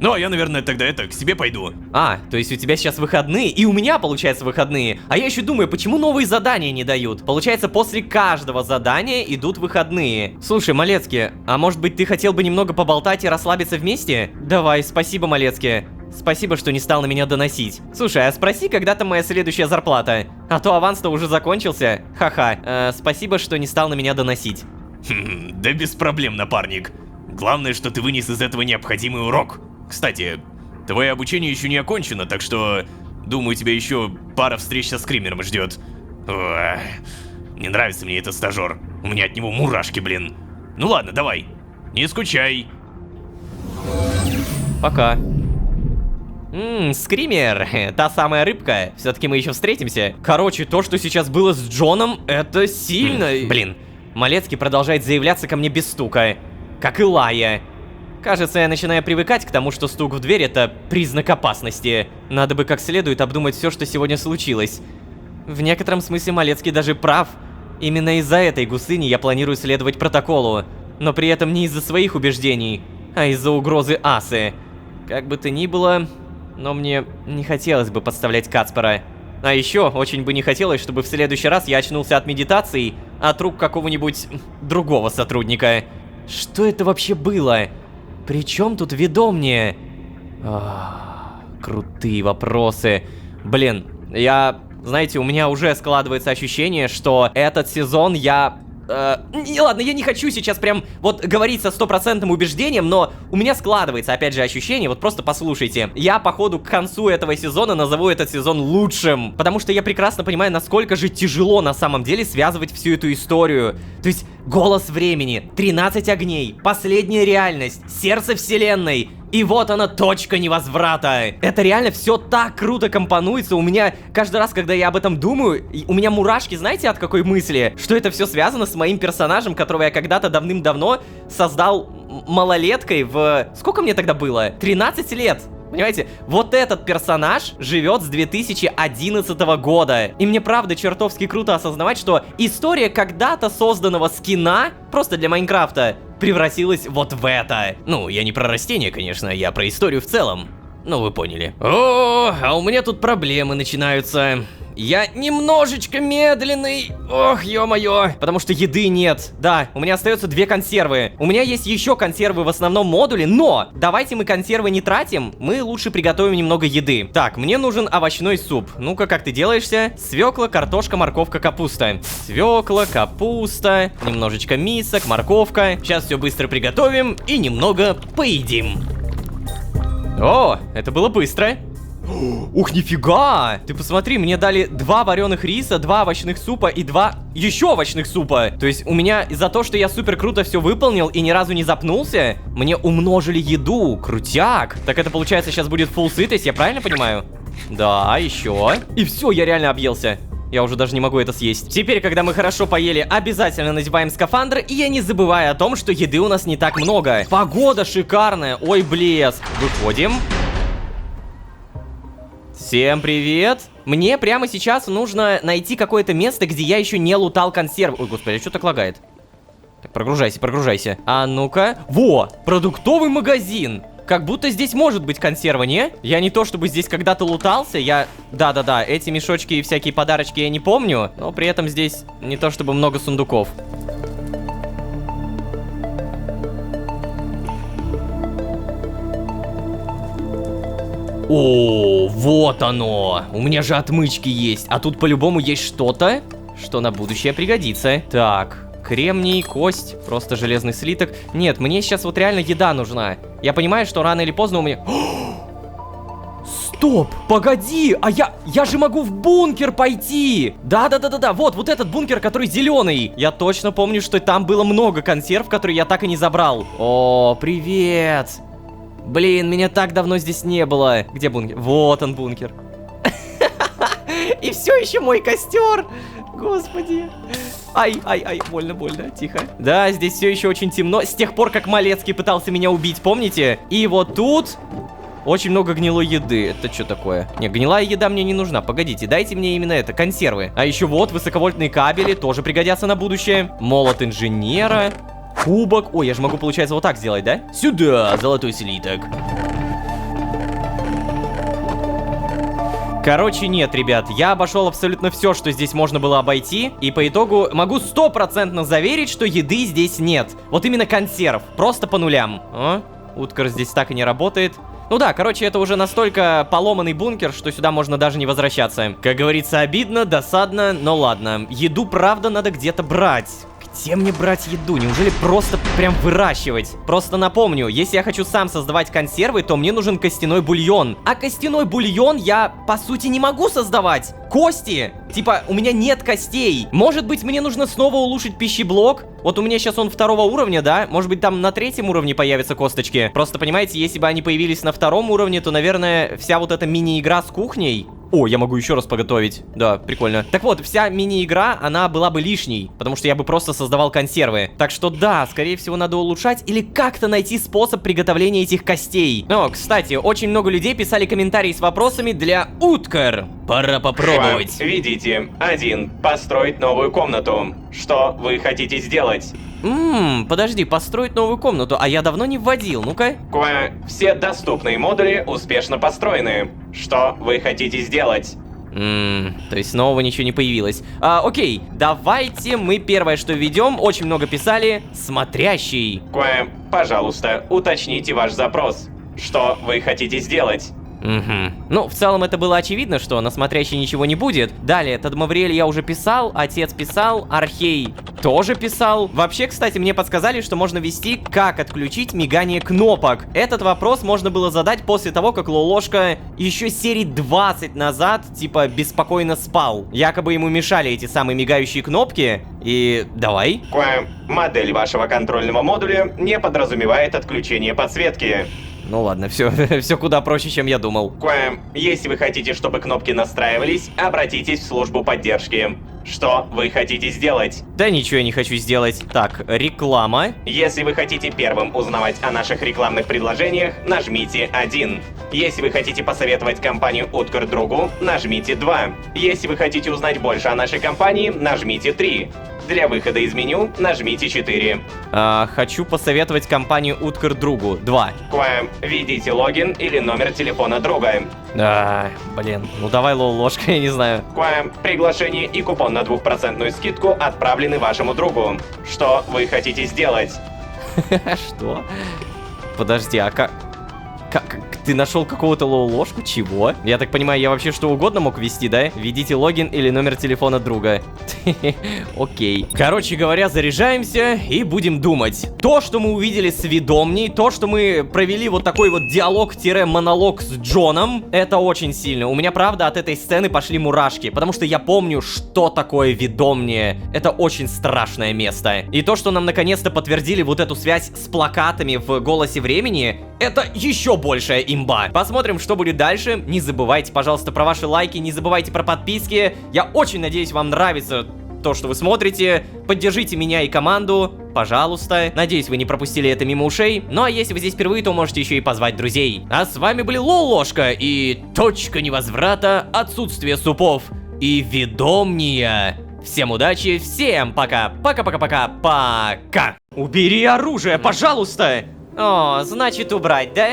Ну, а я, наверное, тогда к себе пойду. А, то есть у тебя сейчас выходные, и у меня, получается, выходные. А я еще думаю, почему новые задания не дают? Получается, после каждого задания идут выходные. Слушай, Малецкий, а может быть ты хотел бы немного поболтать и расслабиться вместе? Давай, спасибо, Малецкий. Спасибо, что не стал на меня доносить. Слушай, а спроси, когда там моя следующая зарплата? А то аванс-то уже закончился. Ха-ха. Спасибо, что не стал на меня доносить. Да без проблем, напарник. Главное, что ты вынес из этого необходимый урок. Кстати, твое обучение еще не окончено, так что, думаю, тебя еще пара встреч со скримером ждет. Ох, не нравится мне этот стажер. У меня от него мурашки, блин. Ну ладно, давай. Не скучай. Пока. Скример, та самая рыбка. Все-таки мы еще встретимся. Короче, то, что сейчас было с Джоном, это сильно. Блин, Малецкий продолжает заявляться ко мне без стука. Как и Лая. Кажется, я начинаю привыкать к тому, что стук в дверь — это признак опасности. Надо бы как следует обдумать все, что сегодня случилось. В некотором смысле Малецкий даже прав. Именно из-за этой гусыни я планирую следовать протоколу. Но при этом не из-за своих убеждений, а из-за угрозы Асы. Как бы то ни было, но мне не хотелось бы подставлять Кацпера. А еще очень бы не хотелось, чтобы в следующий раз я очнулся от медитации от рук какого-нибудь другого сотрудника. Что это вообще было? Причем тут ведомнее? Крутые вопросы. Блин, знаете, у меня уже складывается ощущение, что этот сезон ладно, я не хочу сейчас прям вот говорить со стопроцентным убеждением, но у меня складывается, опять же, ощущение, вот просто послушайте. Я, походу, к концу этого сезона назову этот сезон лучшим, потому что я прекрасно понимаю, насколько же тяжело на самом деле связывать всю эту историю. То есть, голос времени, 13 огней, последняя реальность, сердце вселенной. И вот она, точка невозврата. Это реально все так круто компонуется. У меня каждый раз, когда я об этом думаю, у меня мурашки, знаете, от какой мысли? Что это все связано с моим персонажем, которого я когда-то давным-давно создал малолеткой в... Сколько мне тогда было? 13 лет. Понимаете, вот этот персонаж живет с 2011 года. И мне правда чертовски круто осознавать, что история когда-то созданного скина, просто для Майнкрафта, превратилась вот в это. Ну, я не про растения, конечно, я про историю в целом. Ну, вы поняли. О, а у меня тут проблемы начинаются. Я немножечко медленный. Ох, ё-моё. Потому что еды нет. Да, у меня остается 2 консервы. У меня есть еще консервы в основном модуле, но давайте мы консервы не тратим. Мы лучше приготовим немного еды. Так, мне нужен овощной суп. Ну-ка, как ты делаешься? Свекла, картошка, морковка, капуста. Свекла, капуста, немножечко мисок, морковка. Сейчас все быстро приготовим и немного поедим. О, это было быстро. Ух, нифига! Ты посмотри, мне дали 2 вареных риса, 2 овощных супа и 2 еще овощных супа. То есть у меня за то, что я супер круто все выполнил и ни разу не запнулся, мне умножили еду. Крутяк! Так это получается сейчас будет фулл сытость, я правильно понимаю? Да, еще. И все, я реально объелся. Я уже даже не могу это съесть. Теперь, когда мы хорошо поели, обязательно надеваем скафандр. И я не забываю о том, что еды у нас не так много. Погода шикарная. Ой, блеск. Выходим. Всем привет! Мне прямо сейчас нужно найти какое-то место, где я еще не лутал консервы. Ой, господи, что так лагает? Так, прогружайся, прогружайся. А ну-ка. Во! Продуктовый магазин! Как будто здесь может быть консерва, не? Я не то чтобы здесь когда-то лутался, Да-да-да, эти мешочки и всякие подарочки я не помню, но при этом здесь не то чтобы много сундуков. О, вот оно! У меня же отмычки есть, а тут по-любому есть что-то, что на будущее пригодится. Так, кремний, кость, просто железный слиток. Нет, мне сейчас вот реально еда нужна. Я понимаю, что рано или поздно у меня... Стоп! Погоди! А я же могу в бункер пойти! Да-да-да-да-да, вот этот бункер, который зеленый. Я точно помню, что там было много консерв, которые я так и не забрал. О, привет! Блин, меня так давно здесь не было. Где бункер? Вот он, бункер. И все еще мой костер. Господи. Ай, больно, тихо. Да, здесь все еще очень темно. С тех пор, как Малецкий пытался меня убить, помните? И вот тут очень много гнилой еды. Это что такое? Не, гнилая еда мне не нужна. Погодите, дайте мне именно это, консервы. А еще вот высоковольтные кабели тоже пригодятся на будущее. Молот инженера. Кубок. Ой, я же могу, получается, вот так сделать, да? Сюда, золотой слиток. Короче, нет, ребят, я обошел абсолютно все, что здесь можно было обойти, и по итогу могу 100% заверить, что еды здесь нет. Вот именно консерв, просто по нулям. О, уткар здесь так и не работает. Ну да, короче, это уже настолько поломанный бункер, что сюда можно даже не возвращаться. Как говорится, обидно, досадно, но ладно. Еду, правда, надо где-то брать. Где мне брать еду? Неужели просто прям выращивать? Просто напомню, если я хочу сам создавать консервы, то мне нужен костяной бульон. А костяной бульон я, по сути, не могу создавать. Кости! Типа, у меня нет костей. Может быть, мне нужно снова улучшить пищеблок? Вот у меня сейчас он 2-го уровня, да? Может быть, там на 3-м уровне появятся косточки? Просто, понимаете, если бы они появились на 2-м уровне, то, наверное, вся вот эта мини-игра с кухней... О, я могу еще раз поготовить. Да, прикольно. Так вот, вся мини-игра, она была бы лишней, потому что я бы просто создавал консервы. Так что да, скорее всего, надо улучшать или как-то найти способ приготовления этих костей. О, кстати, очень много людей писали комментарии с вопросами для Уткар. Пора попробовать. Видите, 1. Построить новую комнату. Что вы хотите сделать? Подожди, построить новую комнату, а я давно не вводил, ну-ка. Все доступные модули успешно построены. Что вы хотите сделать? То есть нового ничего не появилось. Окей, давайте мы первое, что введем, очень много писали, смотрящий. Пожалуйста, уточните ваш запрос. Что вы хотите сделать? Ну, в целом это было очевидно, что на смотрящей ничего не будет. Далее, Тадмавриэль я уже писал, отец писал, Архей тоже писал. Вообще, кстати, мне подсказали, что можно ввести, как отключить мигание кнопок. Этот вопрос можно было задать после того, как Лолошка еще серий 20 назад, типа, беспокойно спал. Якобы ему мешали эти самые мигающие кнопки. И давай. Модель вашего контрольного модуля не подразумевает отключение подсветки. Ну ладно, все куда проще, чем я думал. Если вы хотите, чтобы кнопки настраивались, обратитесь в службу поддержки. Что вы хотите сделать? Да ничего я не хочу сделать. Так, реклама. Если вы хотите первым узнавать о наших рекламных предложениях, нажмите 1. Если вы хотите посоветовать компанию Уткар другу, нажмите 2. Если вы хотите узнать больше о нашей компании, нажмите 3. Для выхода из меню нажмите 4. Хочу посоветовать компанию Уткар другу. 2. Введите логин или номер телефона друга. Блин, ну давай ложка, я не знаю. Приглашение и купон на 2% скидку отправлены вашему другу. Что вы хотите сделать? Что? Подожди, а как ты нашел какого-то ложку? Чего? Я так понимаю, я вообще что угодно мог ввести, да? Введите логин или номер телефона друга. Окей. Короче говоря, заряжаемся и будем думать. То, что мы увидели с ведомней, то, что мы провели вот такой вот диалог-монолог с Джоном, это очень сильно. У меня, правда, от этой сцены пошли мурашки, потому что я помню, что такое ведомнее. Это очень страшное место. И то, что нам наконец-то подтвердили вот эту связь с плакатами в «Голосе времени», это еще большая имба. Посмотрим, что будет дальше. Не забывайте, пожалуйста, про ваши лайки, не забывайте про подписки. Я очень надеюсь, вам нравится то, что вы смотрите. Поддержите меня и команду, пожалуйста. Надеюсь, вы не пропустили это мимо ушей. Ну а если вы здесь впервые, то можете еще и позвать друзей. А с вами были Лолошка и точка невозврата, отсутствие супов и ведомния. Всем удачи, всем пока. Пока. Убери оружие, пожалуйста. О, значит убрать, да?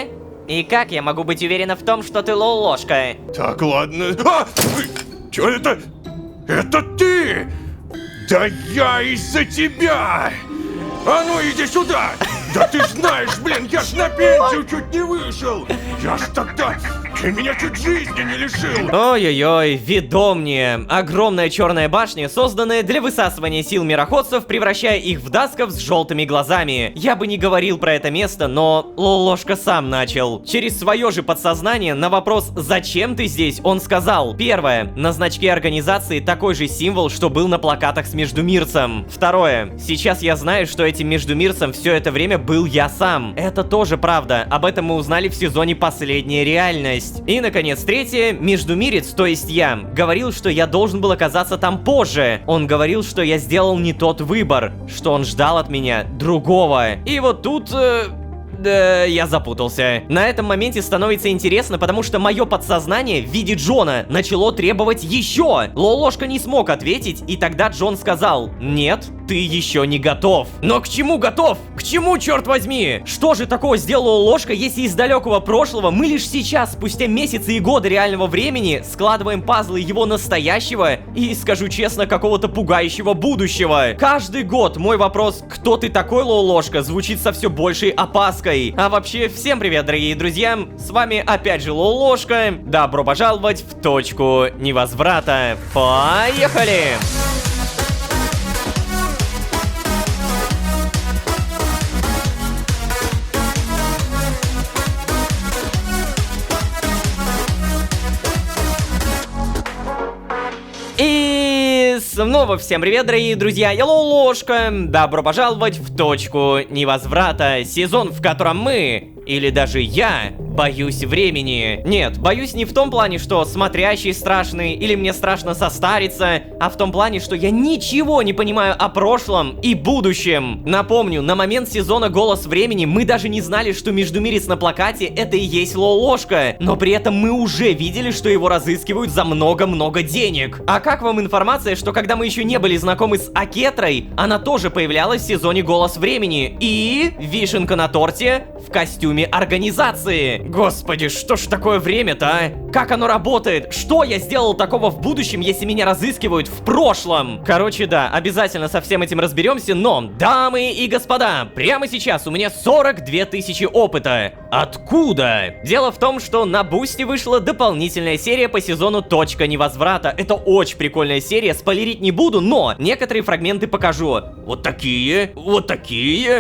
И как я могу быть уверена в том, что ты Лолошка? Так, ладно. Чё это? Это ты! Да я из-за тебя! А ну иди сюда! Да ты ж знаешь, блин, я ж на пенсию чуть не вышел! Я ж тогда... Ты меня чуть жизни не лишил! Ой-ой-ой, ведомнее. Огромная черная башня, созданная для высасывания сил мироходцев, превращая их в дасков с желтыми глазами. Я бы не говорил про это место, но Лолошка сам начал. Через свое же подсознание на вопрос «Зачем ты здесь?» он сказал: первое, на значке организации такой же символ, что был на плакатах с Междумирцем. Второе, сейчас я знаю, что этим Междумирцем все это время был я сам. Это тоже правда, об этом мы узнали в сезоне «Последняя реальность». есть. И, наконец, третье. Междумирец, то есть я, говорил, что я должен был оказаться там позже. Он говорил, что я сделал не тот выбор, что он ждал от меня другого. И вот тут... Да, я запутался. На этом моменте становится интересно, потому что мое подсознание в виде Джона начало требовать еще. Лолошка не смог ответить, и тогда Джон сказал: нет, ты еще не готов. Но к чему готов? К чему, черт возьми? Что же такого сделала Лолошка, если из далекого прошлого мы лишь сейчас, спустя месяцы и годы реального времени, складываем пазлы его настоящего и, скажу честно, какого-то пугающего будущего? Каждый год мой вопрос «Кто ты такой, Лолошка?» звучит со все большей опаской. А вообще, всем привет, дорогие друзья, с вами опять же Лолошка. Добро пожаловать в точку невозврата. Поехали! И снова всем привет, дорогие друзья, я Лолошка. Добро пожаловать в точку невозврата. Сезон, в котором мы, или даже я, боюсь времени. Нет, боюсь не в том плане, что смотрящий страшный, или мне страшно состариться, а в том плане, что я ничего не понимаю о прошлом и будущем. Напомню, на момент сезона «Голос времени» мы даже не знали, что Междумирец на плакате это и есть Лолошка, но при этом мы уже видели, что его разыскивают за много-много денег. А как вам информация, что когда мы еще не были знакомы с Акетрой, она тоже появлялась в сезоне «Голос времени» и вишенка на торте в костюме организации. Господи, что ж такое время-то, а? Как оно работает? Что я сделал такого в будущем, если меня разыскивают в прошлом? Короче, да, обязательно со всем этим разберемся, но, дамы и господа, прямо сейчас у меня 42 тысячи опыта. Откуда? Дело в том, что на Бусти вышла дополнительная серия по сезону «Точка невозврата». Это очень прикольная серия, спойлерить не буду, но некоторые фрагменты покажу. Вот такие,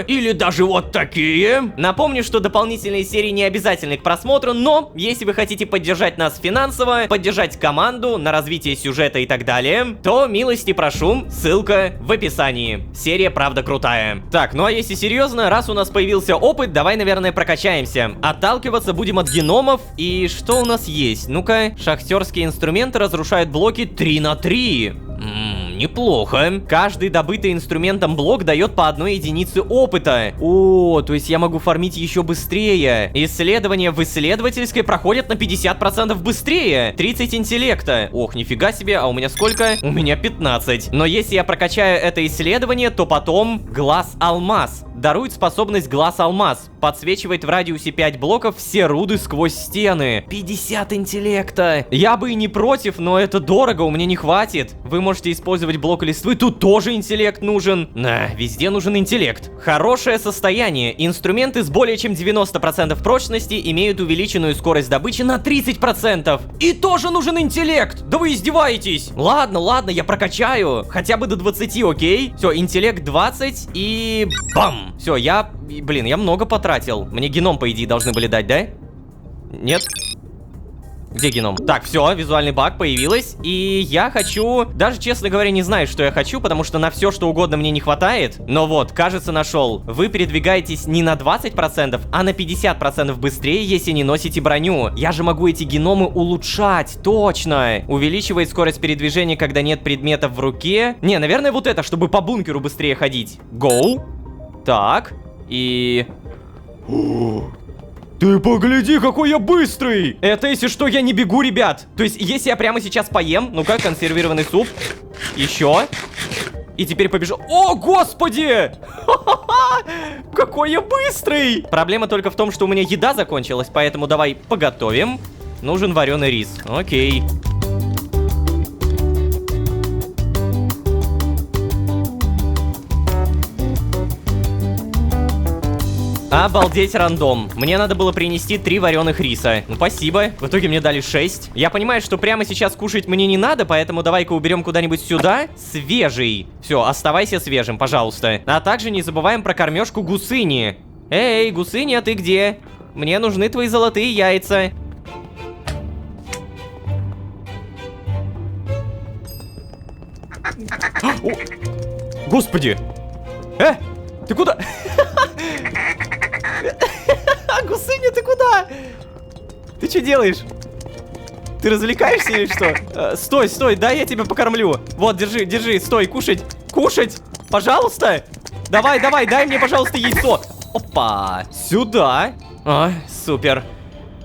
или даже вот такие. Напомню, что дополнительные серии не обязательны к просмотру, но если вы хотите поддержать нас финансово, поддержать команду на развитие сюжета и так далее, то милости прошу, ссылка в описании. Серия правда крутая. Так, ну а если серьезно, раз у нас появился опыт, давай, наверное, прокачаемся. Отталкиваться будем от геномов. И что у нас есть? Ну-ка, шахтерские инструменты разрушают блоки 3 на 3. Неплохо. Каждый добытый инструментом блок дает по 1 единице опыта. О, то есть я могу фармить еще быстрее. Исследования в исследовательской проходят на 50% быстрее. 30 интеллекта. Ох, нифига себе, а у меня сколько? У меня 15. Но если я прокачаю это исследование, то потом глаз алмаз. Дарует способность глаз алмаз. Подсвечивает в радиусе 5 блоков все руды сквозь стены. 50 интеллекта. Я бы и не против, но это дорого, у меня не хватит. Вы можете использовать блок листвы, тут тоже интеллект нужен. Да, везде нужен интеллект. Хорошее состояние. Инструменты с более чем 90% прочности имеют увеличенную скорость добычи на 30%. И тоже нужен интеллект. Да вы издеваетесь. Ладно, я прокачаю. Хотя бы до 20, окей? Все, интеллект 20 и... бам! Все, я много потратил. Мне геном, по идее, должны были дать, да? Нет? Где геном? Так, все, визуальный баг появилась. И я хочу... Даже, честно говоря, не знаю, что я хочу, потому что на все, что угодно мне не хватает. Но вот, кажется, нашел. Вы передвигаетесь не на 20%, а на 50% быстрее, если не носите броню. Я же могу эти геномы улучшать, точно. Увеличивает скорость передвижения, когда нет предметов в руке. Не, наверное, вот это, чтобы по бункеру быстрее ходить. Go. Так, и... Ты погляди, какой я быстрый! Это, если что, я не бегу, ребят. То есть, если я прямо сейчас поем, ну-ка, консервированный суп. Еще. И теперь побежу. О, господи! Какой я быстрый! Проблема только в том, что у меня еда закончилась, поэтому давай поготовим. Нужен вареный рис. Окей. Обалдеть, рандом. Мне надо было принести 3 вареных риса. Ну, спасибо. В итоге мне дали 6. Я понимаю, что прямо сейчас кушать мне не надо, поэтому давай-ка уберем куда-нибудь сюда. Свежий. Все, оставайся свежим, пожалуйста. А также не забываем про кормежку гусыни. Эй, гусыня, ты где? Мне нужны твои золотые яйца. О, господи! Ты куда? Гусыня, ты куда? Ты что делаешь? Ты развлекаешься или что? Стой, стой, дай я тебя покормлю. Вот, держи, держи, стой, кушать. Кушать, пожалуйста. Давай, давай, дай мне, пожалуйста, яйцо. Опа, сюда. А, супер.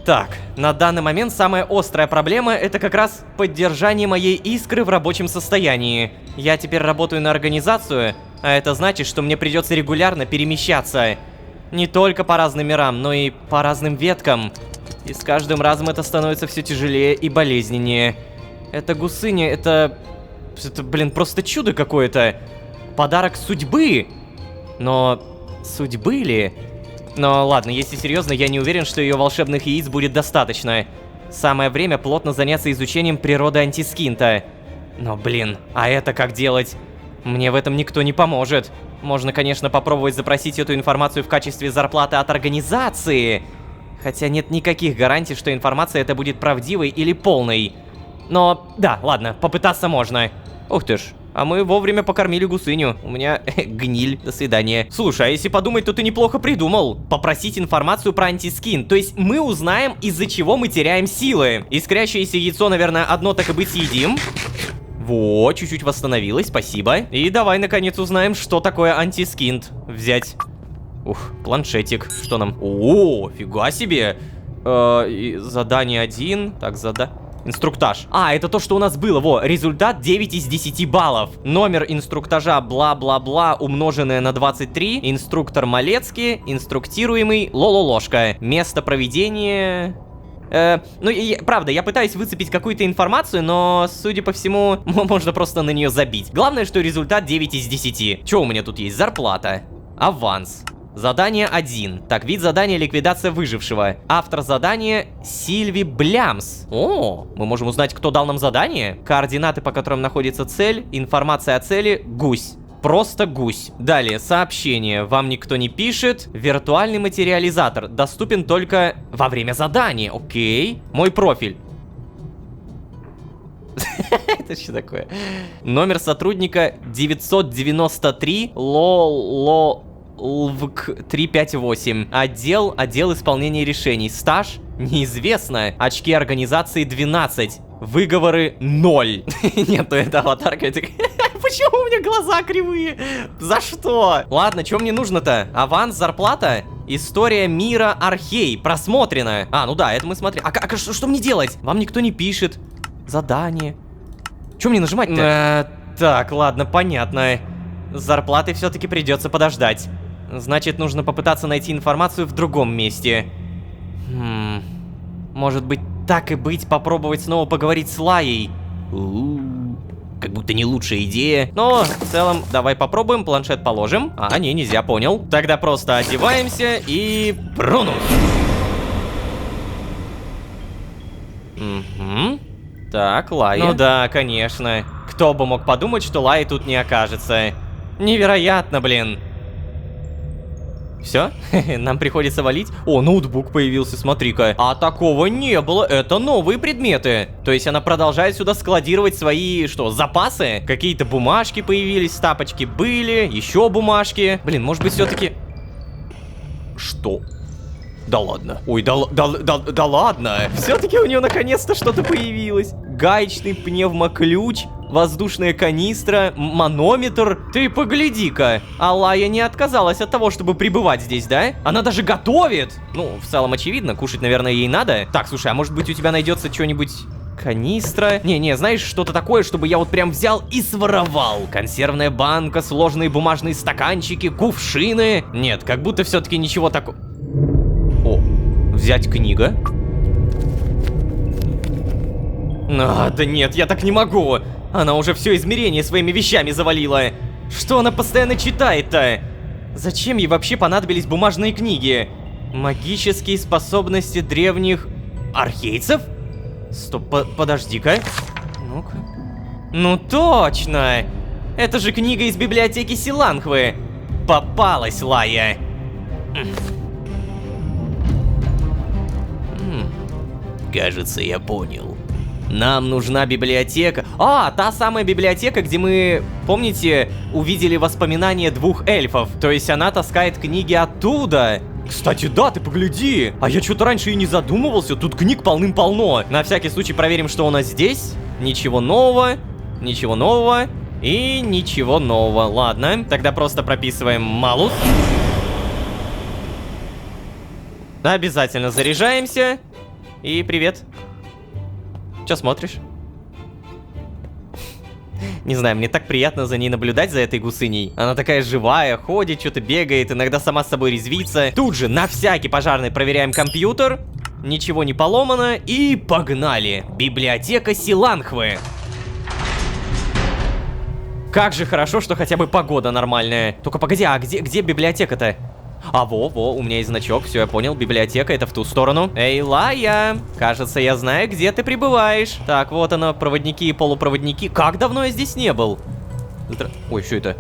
Так, на данный момент самая острая проблема — это как раз поддержание моей искры в рабочем состоянии. Я теперь работаю на организацию, а это значит, что мне придется регулярно перемещаться. Не только по разным мирам, но и по разным веткам. И с каждым разом это становится все тяжелее и болезненнее. Это гусыня, это, блин, просто чудо какое-то. Подарок судьбы. Но судьбы ли? Но ладно, если серьезно, я не уверен, что ее волшебных яиц будет достаточно. Самое время плотно заняться изучением природы антискинта. Но блин, а это как делать? Мне в этом никто не поможет. Можно, конечно, попробовать запросить эту информацию в качестве зарплаты от организации. Хотя нет никаких гарантий, что информация эта будет правдивой или полной. Но да, ладно, попытаться можно. Ух ты ж. А мы вовремя покормили гусыню. У меня гниль. До свидания. Слушай, а если подумать, то ты неплохо придумал. Попросить информацию про антискин. То есть мы узнаем, из-за чего мы теряем силы. Искрящееся яйцо, наверное, одно так и быть съедим. Вот, чуть-чуть восстановилось, спасибо. И давай, наконец, узнаем, что такое антискинт. Взять. Ух, планшетик. Что нам? О, фига себе. Задание 1. Так, инструктаж. А, это то, что у нас было. Во, результат 9 из 10 баллов. Номер инструктажа бла-бла-бла умноженное на 23. Инструктор Малецкий. Инструктируемый Лололошка. Место проведения... правда, я пытаюсь выцепить какую-то информацию, но, судя по всему, можно просто на нее забить. Главное, что результат 9 из 10. Что у меня тут есть? Зарплата. Аванс. Задание 1. Так, вид задания — ликвидация выжившего. Автор задания — Сильви Блямс. О, мы можем узнать, кто дал нам задание. Координаты, по которым находится цель. Информация о цели — гусь. Просто гусь. Далее, сообщение. Вам никто не пишет. Виртуальный материализатор. Доступен только во время задания. Окей. Мой профиль. Это что такое? Номер сотрудника 993 358. Отдел исполнения решений. Стаж неизвестно. Очки организации 12. Выговоры 0. Нет, ну это аватарка. Почему у меня глаза кривые? За что? Ладно, что мне нужно-то? Аванс, зарплата? История мира Архей. Просмотрено. А, ну да, это мы смотрели. А что мне делать? Вам никто не пишет. Задание. Что мне нажимать-то? Так, ладно, понятно. С зарплатой все-таки придется подождать. Значит, нужно попытаться найти информацию в другом месте. Может быть, так и быть, попробовать снова поговорить с Лаей. Как будто не лучшая идея. Но в целом, давай попробуем. Планшет положим. А, не, нельзя, понял. Тогда просто одеваемся и... Брунус! Угу. Так, Лая. Ну да, конечно. Кто бы мог подумать, что Лаи тут не окажется. Невероятно, блин. Все? Нам приходится валить. О, ноутбук появился, смотри-ка. А такого не было. Это новые предметы. То есть она продолжает сюда складировать свои, что, запасы? Какие-то бумажки появились, тапочки были, еще бумажки. Блин, может быть, все-таки... Что? Да ладно. Ой, да ладно. Все-таки у нее наконец-то что-то появилось. Гаечный пневмоключ, воздушная канистра, манометр. Ты погляди-ка. Алая не отказалась от того, чтобы пребывать здесь, да? Она даже готовит. Ну, в целом очевидно, кушать, наверное, ей надо. Так, слушай, а может быть у тебя найдется что-нибудь... Канистра. Не, знаешь, что-то такое, чтобы я вот прям взял и своровал. Консервная банка, сложные бумажные стаканчики, кувшины. Нет, как будто все-таки ничего такого... О, взять книга. Да нет, я так не могу. Она уже все измерение своими вещами завалила. Что она постоянно читает-то? Зачем ей вообще понадобились бумажные книги? Магические способности древних архейцев? Стоп, подожди-ка. Ну-ка. Ну точно! Это же книга из библиотеки Силанхвы. Попалась, Лая. Кажется, я понял. Нам нужна библиотека. А, та самая библиотека, где мы, помните, увидели воспоминания двух эльфов. То есть она таскает книги оттуда. Кстати, да, ты погляди. А я что-то раньше и не задумывался. Тут книг полным-полно. На всякий случай проверим, что у нас здесь. Ничего нового. Ничего нового. И ничего нового. Ладно, тогда просто прописываем малус. Обязательно заряжаемся. И привет. Чё смотришь? Не знаю, мне так приятно за ней наблюдать, за этой гусыней. Она такая живая, ходит, что-то бегает, иногда сама с собой резвится. Тут же на всякий пожарный проверяем компьютер. Ничего не поломано. И погнали. Библиотека Силанхвы. Как же хорошо, что хотя бы погода нормальная. Только погоди, а где библиотека-то? А, во, у меня есть значок, все, я понял, библиотека, это в ту сторону. Эй, Лая, кажется, я знаю, где ты пребываешь. Так, вот оно, проводники и полупроводники. Как давно я здесь не был? Ой, что это?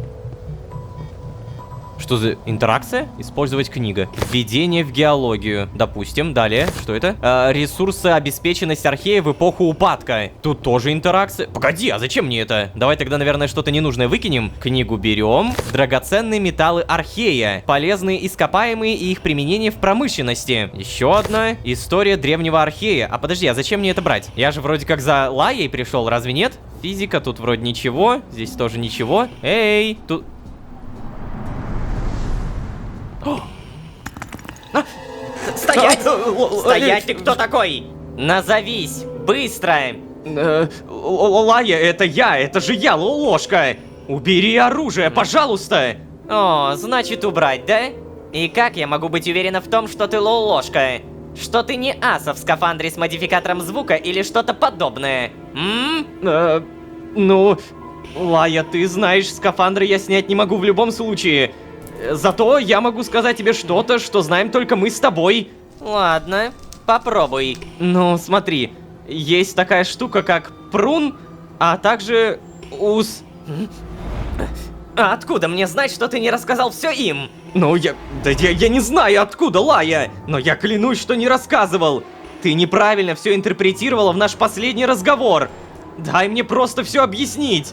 Что за интеракция? Использовать книга. Введение в геологию. Допустим. Далее. Что это? Ресурсы, обеспеченность Архея в эпоху упадка. Тут тоже интеракция. Погоди, а зачем мне это? Давай тогда, наверное, что-то ненужное выкинем. Книгу берем. Драгоценные металлы Архея. Полезные ископаемые и их применение в промышленности. Еще одна. История древнего Архея. А подожди, а зачем мне это брать? Я же вроде как за Лаей пришел, разве нет? Физика, тут вроде ничего. Здесь тоже ничего. Эй, тут... Стоять! Стоять, ты кто такой? Назовись, быстро! Лая, это я, это же я, ложка! Убери оружие, пожалуйста! О, значит убрать, да? И как я могу быть уверена в том, что ты ложка? Что ты не аса в скафандре с модификатором звука или что-то подобное? Ну, Лая, ты знаешь, скафандры я снять не могу в любом случае. Зато я могу сказать тебе что-то, что знаем только мы с тобой. Ладно, попробуй. Ну, смотри, есть такая штука, как прун, а также ус. А откуда мне знать, что ты не рассказал все им? Ну, я не знаю, откуда, Лая, но я клянусь, что не рассказывал. Ты неправильно все интерпретировала в наш последний разговор. Дай мне просто все объяснить.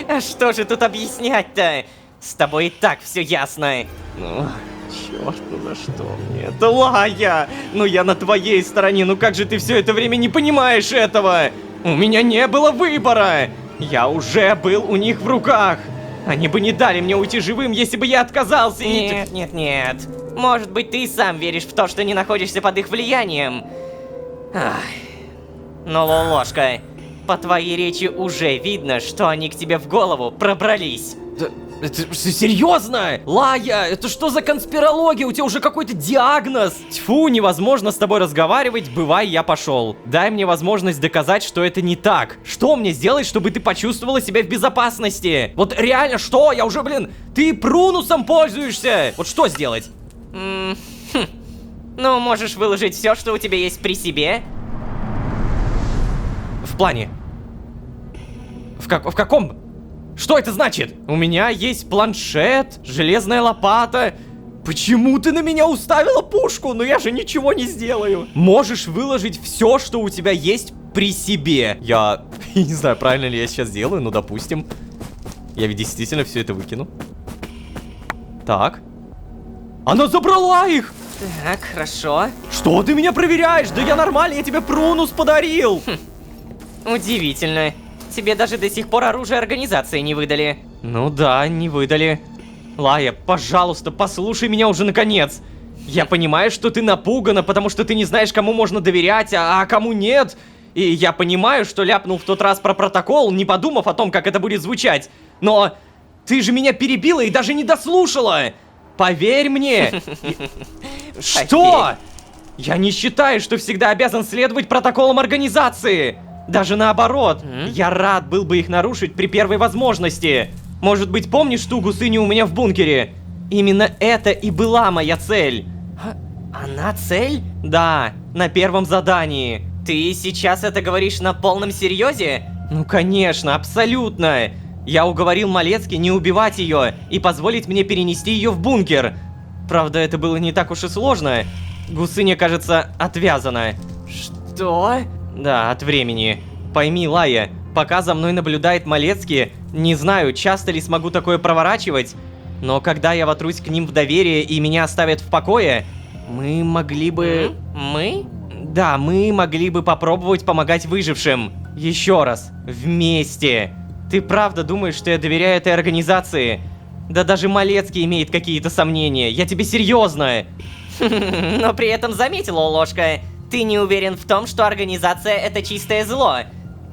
А что же тут объяснять-то? С тобой и так все ясно. Ну, черт, ну за что мне это, Лая? Ну я на твоей стороне, ну как же ты все это время не понимаешь этого? У меня не было выбора. Я уже был у них в руках. Они бы не дали мне уйти живым, если бы я отказался. Нет. Может быть, ты и сам веришь в то, что не находишься под их влиянием. Ах. Но, ложка, по твоей речи уже видно, что они к тебе в голову пробрались. Это серьезно? Лая, это что за конспирология? У тебя уже какой-то диагноз. Тьфу, невозможно с тобой разговаривать, бывай, я пошел. Дай мне возможность доказать, что это не так. Что мне сделать, чтобы ты почувствовала себя в безопасности? Вот реально, что? Я уже, ты прунусом пользуешься. Вот что сделать? Ну, можешь выложить все, что у тебя есть при себе. В плане? В каком? Что это значит? У меня есть планшет, железная лопата. Почему ты на меня уставила пушку? Ну я же ничего не сделаю. Можешь выложить все, что у тебя есть при себе. Я не знаю, правильно ли я сейчас делаю, но допустим. Я ведь действительно все это выкину. Так. Она забрала их! Так, хорошо. Что ты меня проверяешь? Да я нормально, я тебе прунус подарил. Удивительно. Тебе даже до сих пор оружие организации не выдали. Ну да, не выдали. Лая, пожалуйста, послушай меня уже наконец. Я понимаю, что ты напугана, потому что ты не знаешь, кому можно доверять, а кому нет. И я понимаю, что ляпнул в тот раз про протокол, не подумав о том, как это будет звучать. Но ты же меня перебила и даже не дослушала. Поверь мне. Что? Я не считаю, что всегда обязан следовать протоколам организации. Даже наоборот, я рад был бы их нарушить при первой возможности. Может быть, помнишь ту гусыню у меня в бункере? Именно это и была моя цель. Она цель? Да, на первом задании. Ты сейчас это говоришь на полном серьезе? Ну конечно, абсолютно. Я уговорил Малецкий не убивать ее и позволить мне перенести ее в бункер. Правда, это было не так уж и сложно. Гусыня, кажется, отвязана. Что? Да, от времени. Пойми, Лая, пока за мной наблюдает Малецкий, не знаю, часто ли смогу такое проворачивать. Но когда я вотрусь к ним в доверие и меня оставят в покое, мы могли бы... Мы? Да, мы могли бы попробовать помогать выжившим. Еще раз. Вместе. Ты правда думаешь, что я доверяю этой организации? Да даже Малецкий имеет какие-то сомнения. Я тебе серьезно. Но при этом заметила, Ложка, ты не уверен в том, что организация это чистое зло.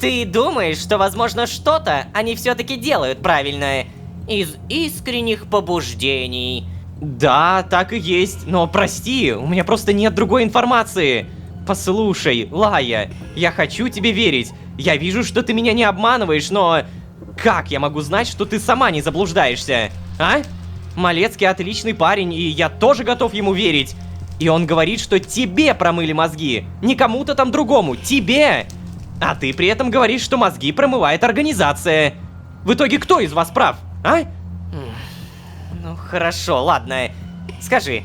Ты думаешь, что возможно что-то они все-таки делают правильно. Из искренних побуждений. Да, так и есть. Но прости, у меня просто нет другой информации. Послушай, Лая, я хочу тебе верить. Я вижу, что ты меня не обманываешь, но... Как я могу знать, что ты сама не заблуждаешься? А? Малецкий отличный парень, и я тоже готов ему верить. И он говорит, что тебе промыли мозги. Не кому-то там другому, тебе. А ты при этом говоришь, что мозги промывает организация. В итоге кто из вас прав, а? Ну хорошо, ладно. Скажи,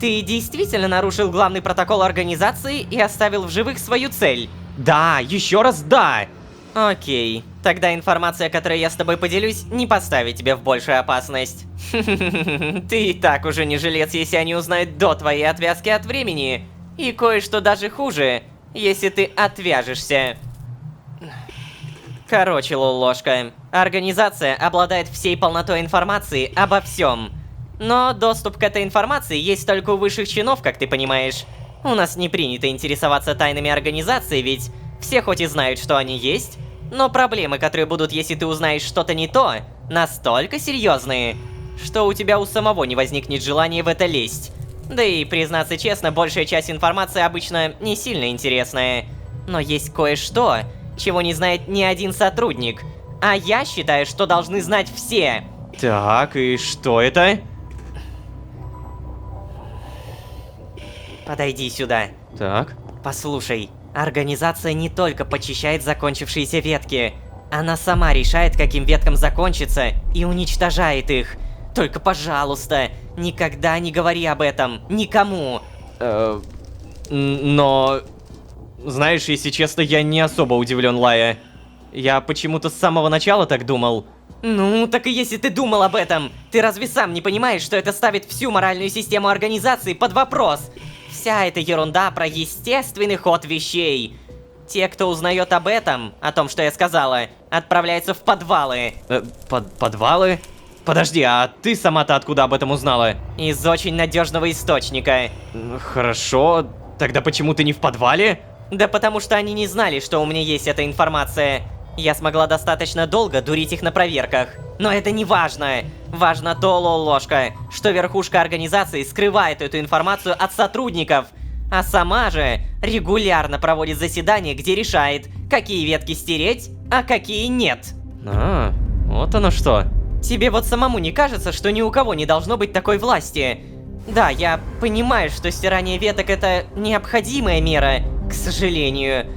ты действительно нарушил главный протокол организации и оставил в живых свою цель? Да, еще раз да. Окей. Тогда информация, которой я с тобой поделюсь, не поставит тебя в большую опасность. Ты и так уже не жилец, если они узнают до твоей отвязки от времени. И кое-что даже хуже, если ты отвяжешься. Короче, Лолошка, организация обладает всей полнотой информации обо всем. Но доступ к этой информации есть только у высших чинов, как ты понимаешь. У нас не принято интересоваться тайнами организации, ведь все хоть и знают, что они есть, но проблемы, которые будут, если ты узнаешь что-то не то, настолько серьезные, что у тебя у самого не возникнет желания в это лезть. Да и, признаться честно, большая часть информации обычно не сильно интересная. Но есть кое-что, чего не знает ни один сотрудник. А я считаю, что должны знать все. Так, и что это? Подойди сюда. Так. Послушай, организация не только почищает закончившиеся ветки. Она сама решает, каким веткам закончиться, и уничтожает их. Только, пожалуйста, никогда не говори об этом. Никому. Но... Знаешь, если честно, я не особо удивлен, Лая. Я почему-то с самого начала так думал. Ну, так и если ты думал об этом, ты разве сам не понимаешь, что это ставит всю моральную систему организации под вопрос? Вся эта ерунда про естественный ход вещей. Те, кто узнает об этом, о том, что я сказала, отправляются в подвалы. Подвалы? Подожди, а ты сама-то откуда об этом узнала? Из очень надежного источника. Хорошо, тогда почему ты не в подвале? Да потому что они не знали, что у меня есть эта информация. Я смогла достаточно долго дурить их на проверках. Но это не важно. Важно то, Лолошка, что верхушка организации скрывает эту информацию от сотрудников. А сама же регулярно проводит заседания, где решает, какие ветки стереть, а какие нет. А, вот оно что. Тебе вот самому не кажется, что ни у кого не должно быть такой власти? Да, я понимаю, что стирание веток это необходимая мера, к сожалению.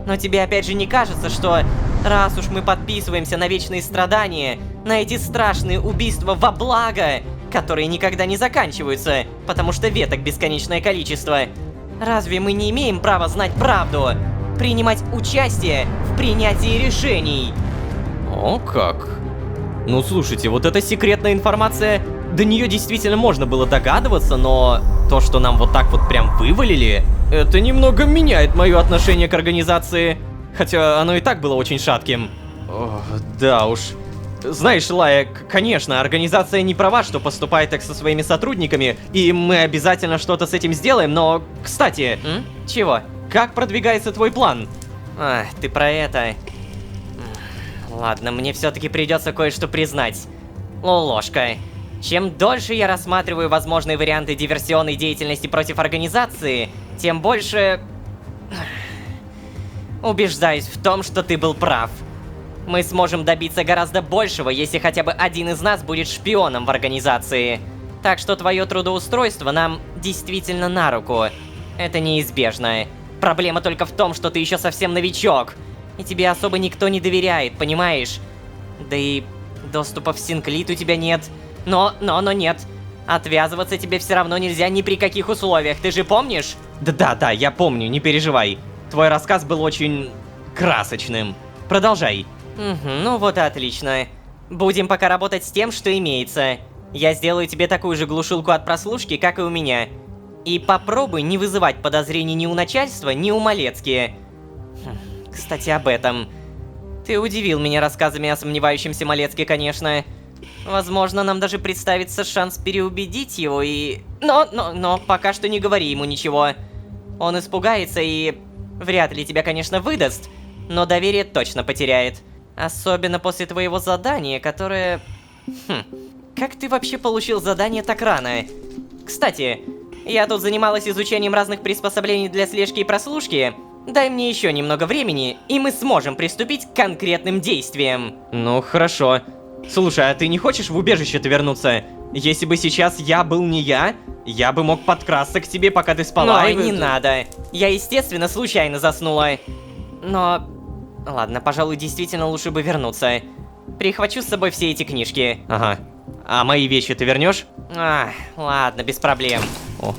Но тебе опять же не кажется, что раз уж мы подписываемся на вечные страдания, на эти страшные убийства во благо, которые никогда не заканчиваются, потому что веток бесконечное количество, разве мы не имеем права знать правду, принимать участие в принятии решений? О как. Ну слушайте, вот эта секретная информация, до нее действительно можно было догадываться, но то, что нам вот так вот прям вывалили, это немного меняет мое отношение к организации. Хотя оно и так было очень шатким. О, да уж. Знаешь, Лая, конечно, организация не права, что поступает так со своими сотрудниками, и мы обязательно что-то с этим сделаем, но, кстати... Чего? Как продвигается твой план? А, ты про это... Ладно, мне все-таки придется кое-что признать. Лолошка, чем дольше я рассматриваю возможные варианты диверсионной деятельности против организации, тем больше... убеждаюсь в том, что ты был прав. Мы сможем добиться гораздо большего, если хотя бы один из нас будет шпионом в организации. Так что твое трудоустройство нам действительно на руку. Это неизбежно. Проблема только в том, что ты еще совсем новичок. И тебе особо никто не доверяет, понимаешь? Да и доступа в Синклит у тебя нет. Но нет. Отвязываться тебе все равно нельзя ни при каких условиях, ты же помнишь? Да, я помню, не переживай. Твой рассказ был очень красочным. Продолжай. Ну вот и отлично. Будем пока работать с тем, что имеется. Я сделаю тебе такую же глушилку от прослушки, как и у меня. И попробуй не вызывать подозрений ни у начальства, ни у Малецки. Кстати, об этом. Ты удивил меня рассказами о сомневающемся Малецке, конечно. Возможно, нам даже представится шанс переубедить его и... Но пока что не говори ему ничего. Он испугается и... вряд ли тебя, конечно, выдаст, но доверие точно потеряет. Особенно после твоего задания, которое... Как ты вообще получил задание так рано? Кстати, я тут занималась изучением разных приспособлений для слежки и прослушки. Дай мне еще немного времени, и мы сможем приступить к конкретным действиям. Ну, хорошо. Слушай, а ты не хочешь в убежище-то вернуться? Если бы сейчас я был не я бы мог подкрасться к тебе, пока ты спала. Ой, не надо. Я, естественно, случайно заснула. Но... Ладно, пожалуй, действительно лучше бы вернуться. Прихвачу с собой все эти книжки. Ага. А мои вещи ты вернешь? Ладно, без проблем. О,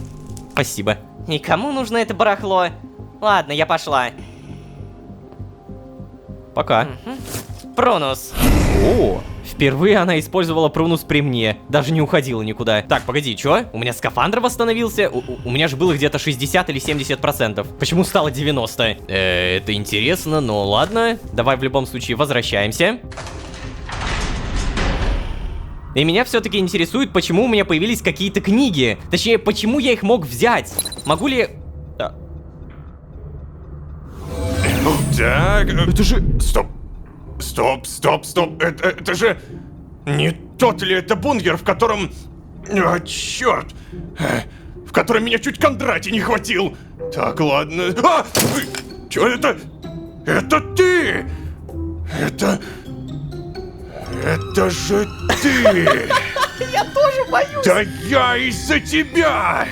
спасибо. И кому нужно это барахло? Ладно, я пошла. Пока. Прунус. О, впервые она использовала прунус при мне. Даже не уходила никуда. Так, погоди, чё? У меня скафандр восстановился? У меня же было где-то 60 или 70%. Почему стало 90? Это интересно, но ладно. Давай в любом случае возвращаемся. И меня все-таки интересует, почему у меня появились какие-то книги. Точнее, почему я их мог взять. Могу ли... Так, это же... Стоп. Это же... Не тот ли это бункер, в котором... черт! В котором меня чуть Кондратий не хватил. Так, ладно... Чё это? Это ты! Это же ты! Я тоже боюсь! Да я из-за тебя!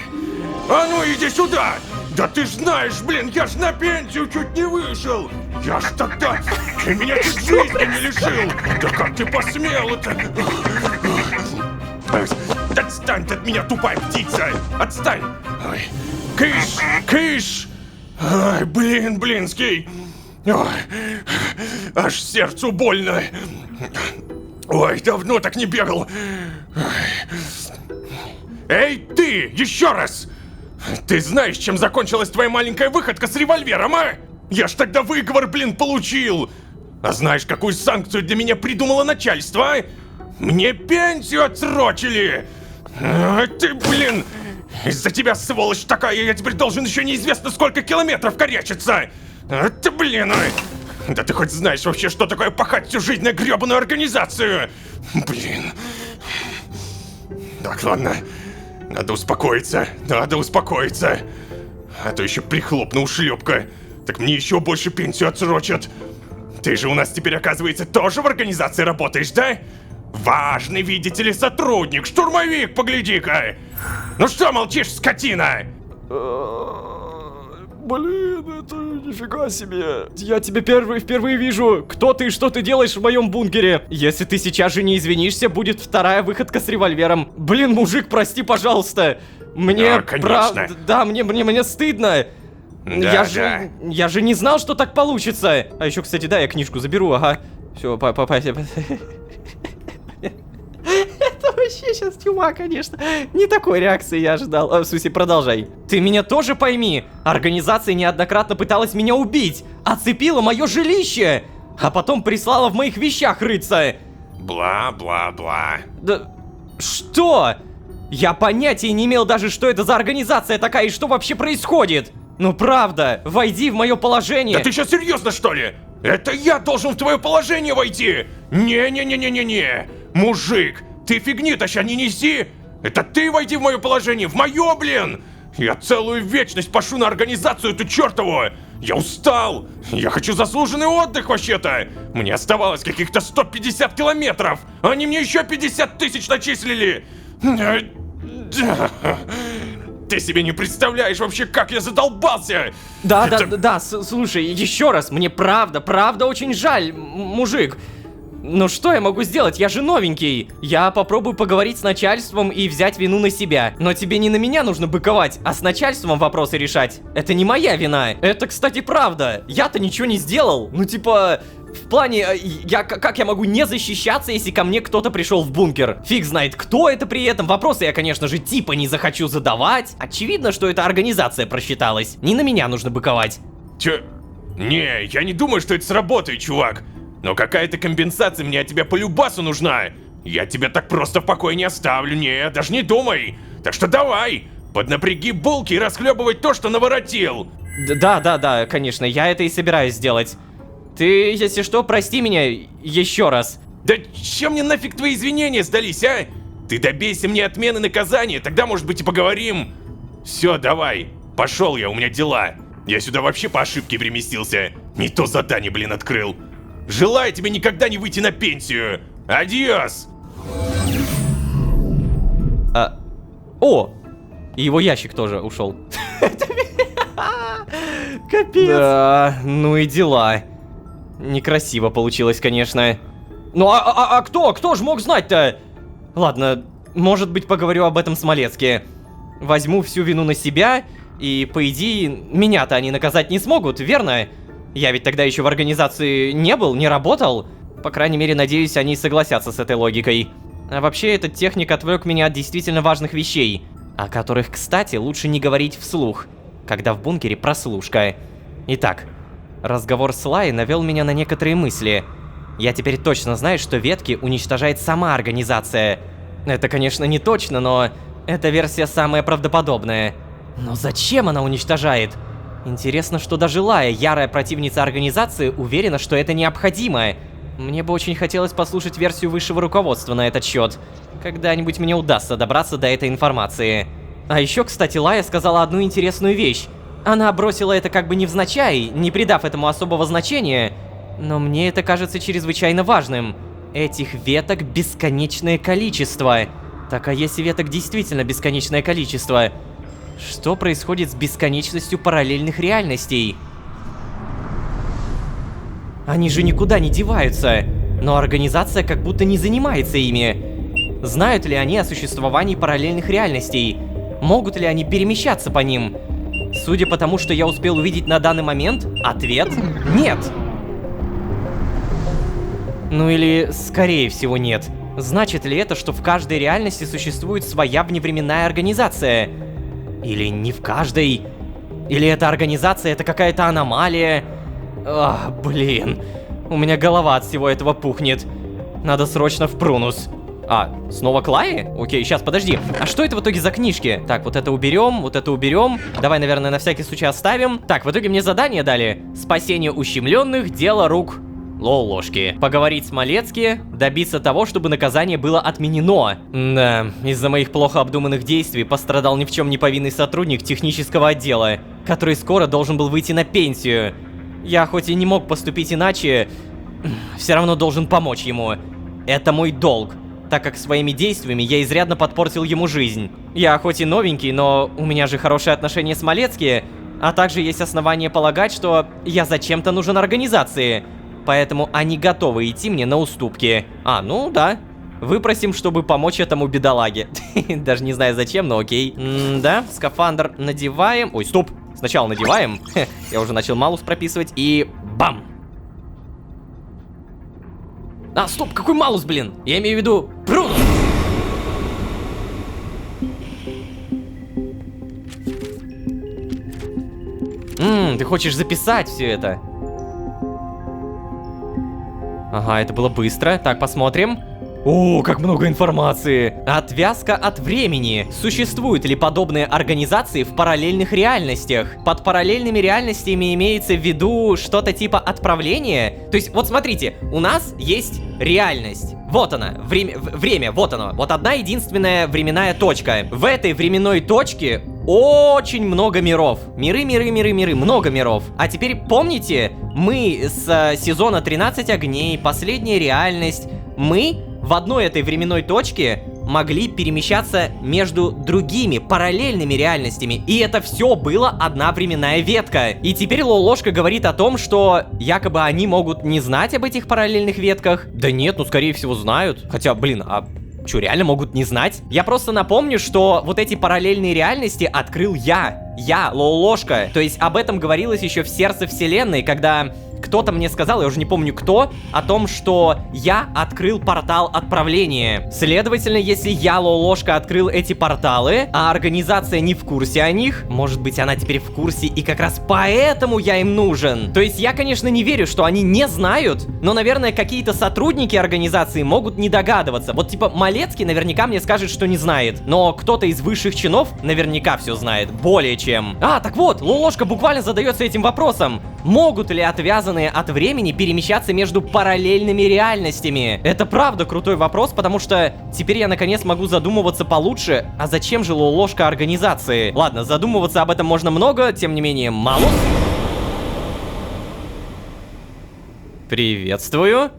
А ну иди сюда! Да ты ж знаешь, блин, я ж на пенсию чуть не вышел! Я ж тогда... Ты меня чуть жизни не лишил! Да как ты посмел это? Отстань ты от меня, тупая птица! Отстань! Ой. Кыш! Ай, блинский! Ой. Аж сердцу больно! Ой, давно так не бегал! Эй, ты! Еще раз! Ты знаешь, чем закончилась твоя маленькая выходка с револьвером, а? Я ж тогда выговор, получил! А знаешь, какую санкцию для меня придумало начальство, а? Мне пенсию отсрочили! Ты, из-за тебя, сволочь такая, я теперь должен еще неизвестно сколько километров корячиться! Ты, Да ты хоть знаешь вообще, что такое пахать всю жизнь на гребаную организацию? Так, ладно. Надо успокоиться. А то еще прихлопну ушлепка. Так мне еще больше пенсию отсрочат. Ты же у нас теперь, оказывается, тоже в организации работаешь, да? Важный, видите ли, сотрудник, штурмовик, погляди-ка! Ну что молчишь, скотина? Это нифига себе. Я тебя впервые вижу. Кто ты и что ты делаешь в моем бункере? Если ты сейчас же не извинишься, будет вторая выходка с револьвером. Мужик, прости, пожалуйста. Мне конечно. Да, мне стыдно. Да, я же не знал, что так получится. А еще, кстати, да, я книжку заберу, ага. Все, Это вообще сейчас тюрьма, конечно. Не такой реакции я ожидал. В смысле, продолжай. Ты меня тоже пойми. Организация неоднократно пыталась меня убить. Оцепила мое жилище. А потом прислала в моих вещах рыться. Бла-бла-бла. Да... Что? Я понятия не имел даже, что это за организация такая и что вообще происходит. Ну правда, войди в мое положение. Да ты сейчас серьезно, что ли? Это я должен в твое положение войти? Не-не-не-не-не-не. Мужик, ты фигни-то ща не неси. Это ты войди в мое положение, в мое, Я целую вечность пошу на организацию эту чертову. Я устал. Я хочу заслуженный отдых вообще-то. Мне оставалось каких-то 150 километров. Они мне еще 50 тысяч начислили. Ты себе не представляешь вообще, как я задолбался! Да, слушай, еще раз, мне правда очень жаль, мужик. Ну что я могу сделать? Я же новенький. Я попробую поговорить с начальством и взять вину на себя. Но тебе не на меня нужно быковать, а с начальством вопросы решать. Это не моя вина. Это, кстати, правда. Я-то ничего не сделал. Ну типа... В плане, как я могу не защищаться, если ко мне кто-то пришел в бункер? Фиг знает, кто это при этом. Вопросы я, конечно же, типа не захочу задавать. Очевидно, что эта организация просчиталась. Не на меня нужно быковать. Чё? Не, я не думаю, что это сработает, чувак. Но какая-то компенсация мне от тебя по любасу нужна. Я тебя так просто в покое не оставлю, не, даже не думай. Так что давай, поднапряги булки и расхлебывай то, что наворотил. Да, конечно, я это и собираюсь сделать. Ты, если что, прости меня еще раз. Да чем мне нафиг твои извинения сдались, а? Ты добейся мне отмены наказания, тогда, может быть, и поговорим. Все, давай, пошел я, у меня дела. Я сюда вообще по ошибке переместился. Не то задание, блин, открыл. Желаю тебе никогда не выйти на пенсию. Адиос! О! И его ящик тоже ушел. Капец. Да, ну и дела. Некрасиво получилось, конечно. Ну а кто? Кто ж мог знать-то? Ладно, может быть, поговорю об этом с Малецки. Возьму всю вину на себя, и, по идее, меня-то они наказать не смогут, верно? Я ведь тогда еще в организации не был, не работал. По крайней мере, надеюсь, они согласятся с этой логикой. А вообще, этот техник отвлек меня от действительно важных вещей, о которых, кстати, лучше не говорить вслух, когда в бункере прослушка. Итак, разговор с Лай навел меня на некоторые мысли. Я теперь точно знаю, что ветки уничтожает сама организация. Это, конечно, не точно, но эта версия самая правдоподобная. Но зачем она уничтожает? Интересно, что даже Лая, ярая противница организации, уверена, что это необходимо. Мне бы очень хотелось послушать версию высшего руководства на этот счет. Когда-нибудь мне удастся добраться до этой информации. А еще, кстати, Лая сказала одну интересную вещь. Она бросила это как бы невзначай, не придав этому особого значения. Но мне это кажется чрезвычайно важным. Этих веток бесконечное количество. Так а если веток действительно бесконечное количество, что происходит с бесконечностью параллельных реальностей? Они же никуда не деваются, но организация как будто не занимается ими. Знают ли они о существовании параллельных реальностей? Могут ли они перемещаться по ним? Судя по тому, что я успел увидеть на данный момент, ответ – нет. Ну или, скорее всего, нет. Значит ли это, что в каждой реальности существует своя вневременная организация? Или не в каждой? Или эта организация — это какая-то аномалия? Ах, блин. У меня голова от всего этого пухнет. Надо срочно в Прунус. А, снова Клаи? Окей, сейчас, подожди. А что это в итоге за книжки? Так, вот это уберем, вот это уберем. Давай, наверное, на всякий случай оставим. Так, в итоге мне задание дали. Спасение ущемленных, дело рук Лол-ложки. Поговорить с Малецки, добиться того, чтобы наказание было отменено. Да, из-за моих плохо обдуманных действий пострадал ни в чем не повинный сотрудник технического отдела, который скоро должен был выйти на пенсию. Я хоть и не мог поступить иначе, все равно должен помочь ему. Это мой долг, так как своими действиями я изрядно подпортил ему жизнь. Я хоть и новенький, но у меня же хорошие отношения с Малецки, а также есть основания полагать, что я зачем-то нужен организации. Поэтому они готовы идти мне на уступки. А, ну да. Выпросим, чтобы помочь этому бедолаге. Даже не знаю зачем, но окей. Да, скафандр надеваем. Ой, стоп. Сначала надеваем. Я уже начал малус прописывать. И бам. А, стоп, какой малус, блин? Я имею в виду Прунус. Ты хочешь записать все это? Ага, это было быстро. Так, посмотрим. О, как много информации. Отвязка от времени. Существуют ли подобные организации в параллельных реальностях? Под параллельными реальностями имеется в виду что-то типа отправления? То есть, вот смотрите, у нас есть реальность. Вот она, время, вот оно. Вот одна единственная временная точка. В этой временной точке очень много миров. Миры, много миров. А теперь помните, мы с сезона 13 огней, последняя реальность, мы в одной этой временной точке могли перемещаться между другими параллельными реальностями. И это все было одна временная ветка. И теперь Лолошка говорит о том, что якобы они могут не знать об этих параллельных ветках. Да нет, ну скорее всего знают. Хотя, блин, а что, реально могут не знать? Я просто напомню, что вот эти параллельные реальности открыл я, Лолошка. То есть об этом говорилось еще в сердце вселенной, когда кто-то мне сказал, я уже не помню кто, о том, что я открыл портал отправления. Следовательно, если я, Лолошка, открыл эти порталы, а организация не в курсе о них, может быть, она теперь в курсе, и как раз поэтому я им нужен. То есть я, конечно, не верю, что они не знают, но, наверное, какие-то сотрудники организации могут не догадываться. Вот типа Малецкий наверняка мне скажет, что не знает, но кто-то из высших чинов наверняка все знает, более чем. А, так вот, Лолошка буквально задается этим вопросом. Могут ли отвязанные от времени перемещаться между параллельными реальностями? Это правда крутой вопрос, потому что теперь я наконец могу задумываться получше, а зачем же Лолошка организации? Ладно, задумываться об этом можно много, тем не менее, мало. Приветствую.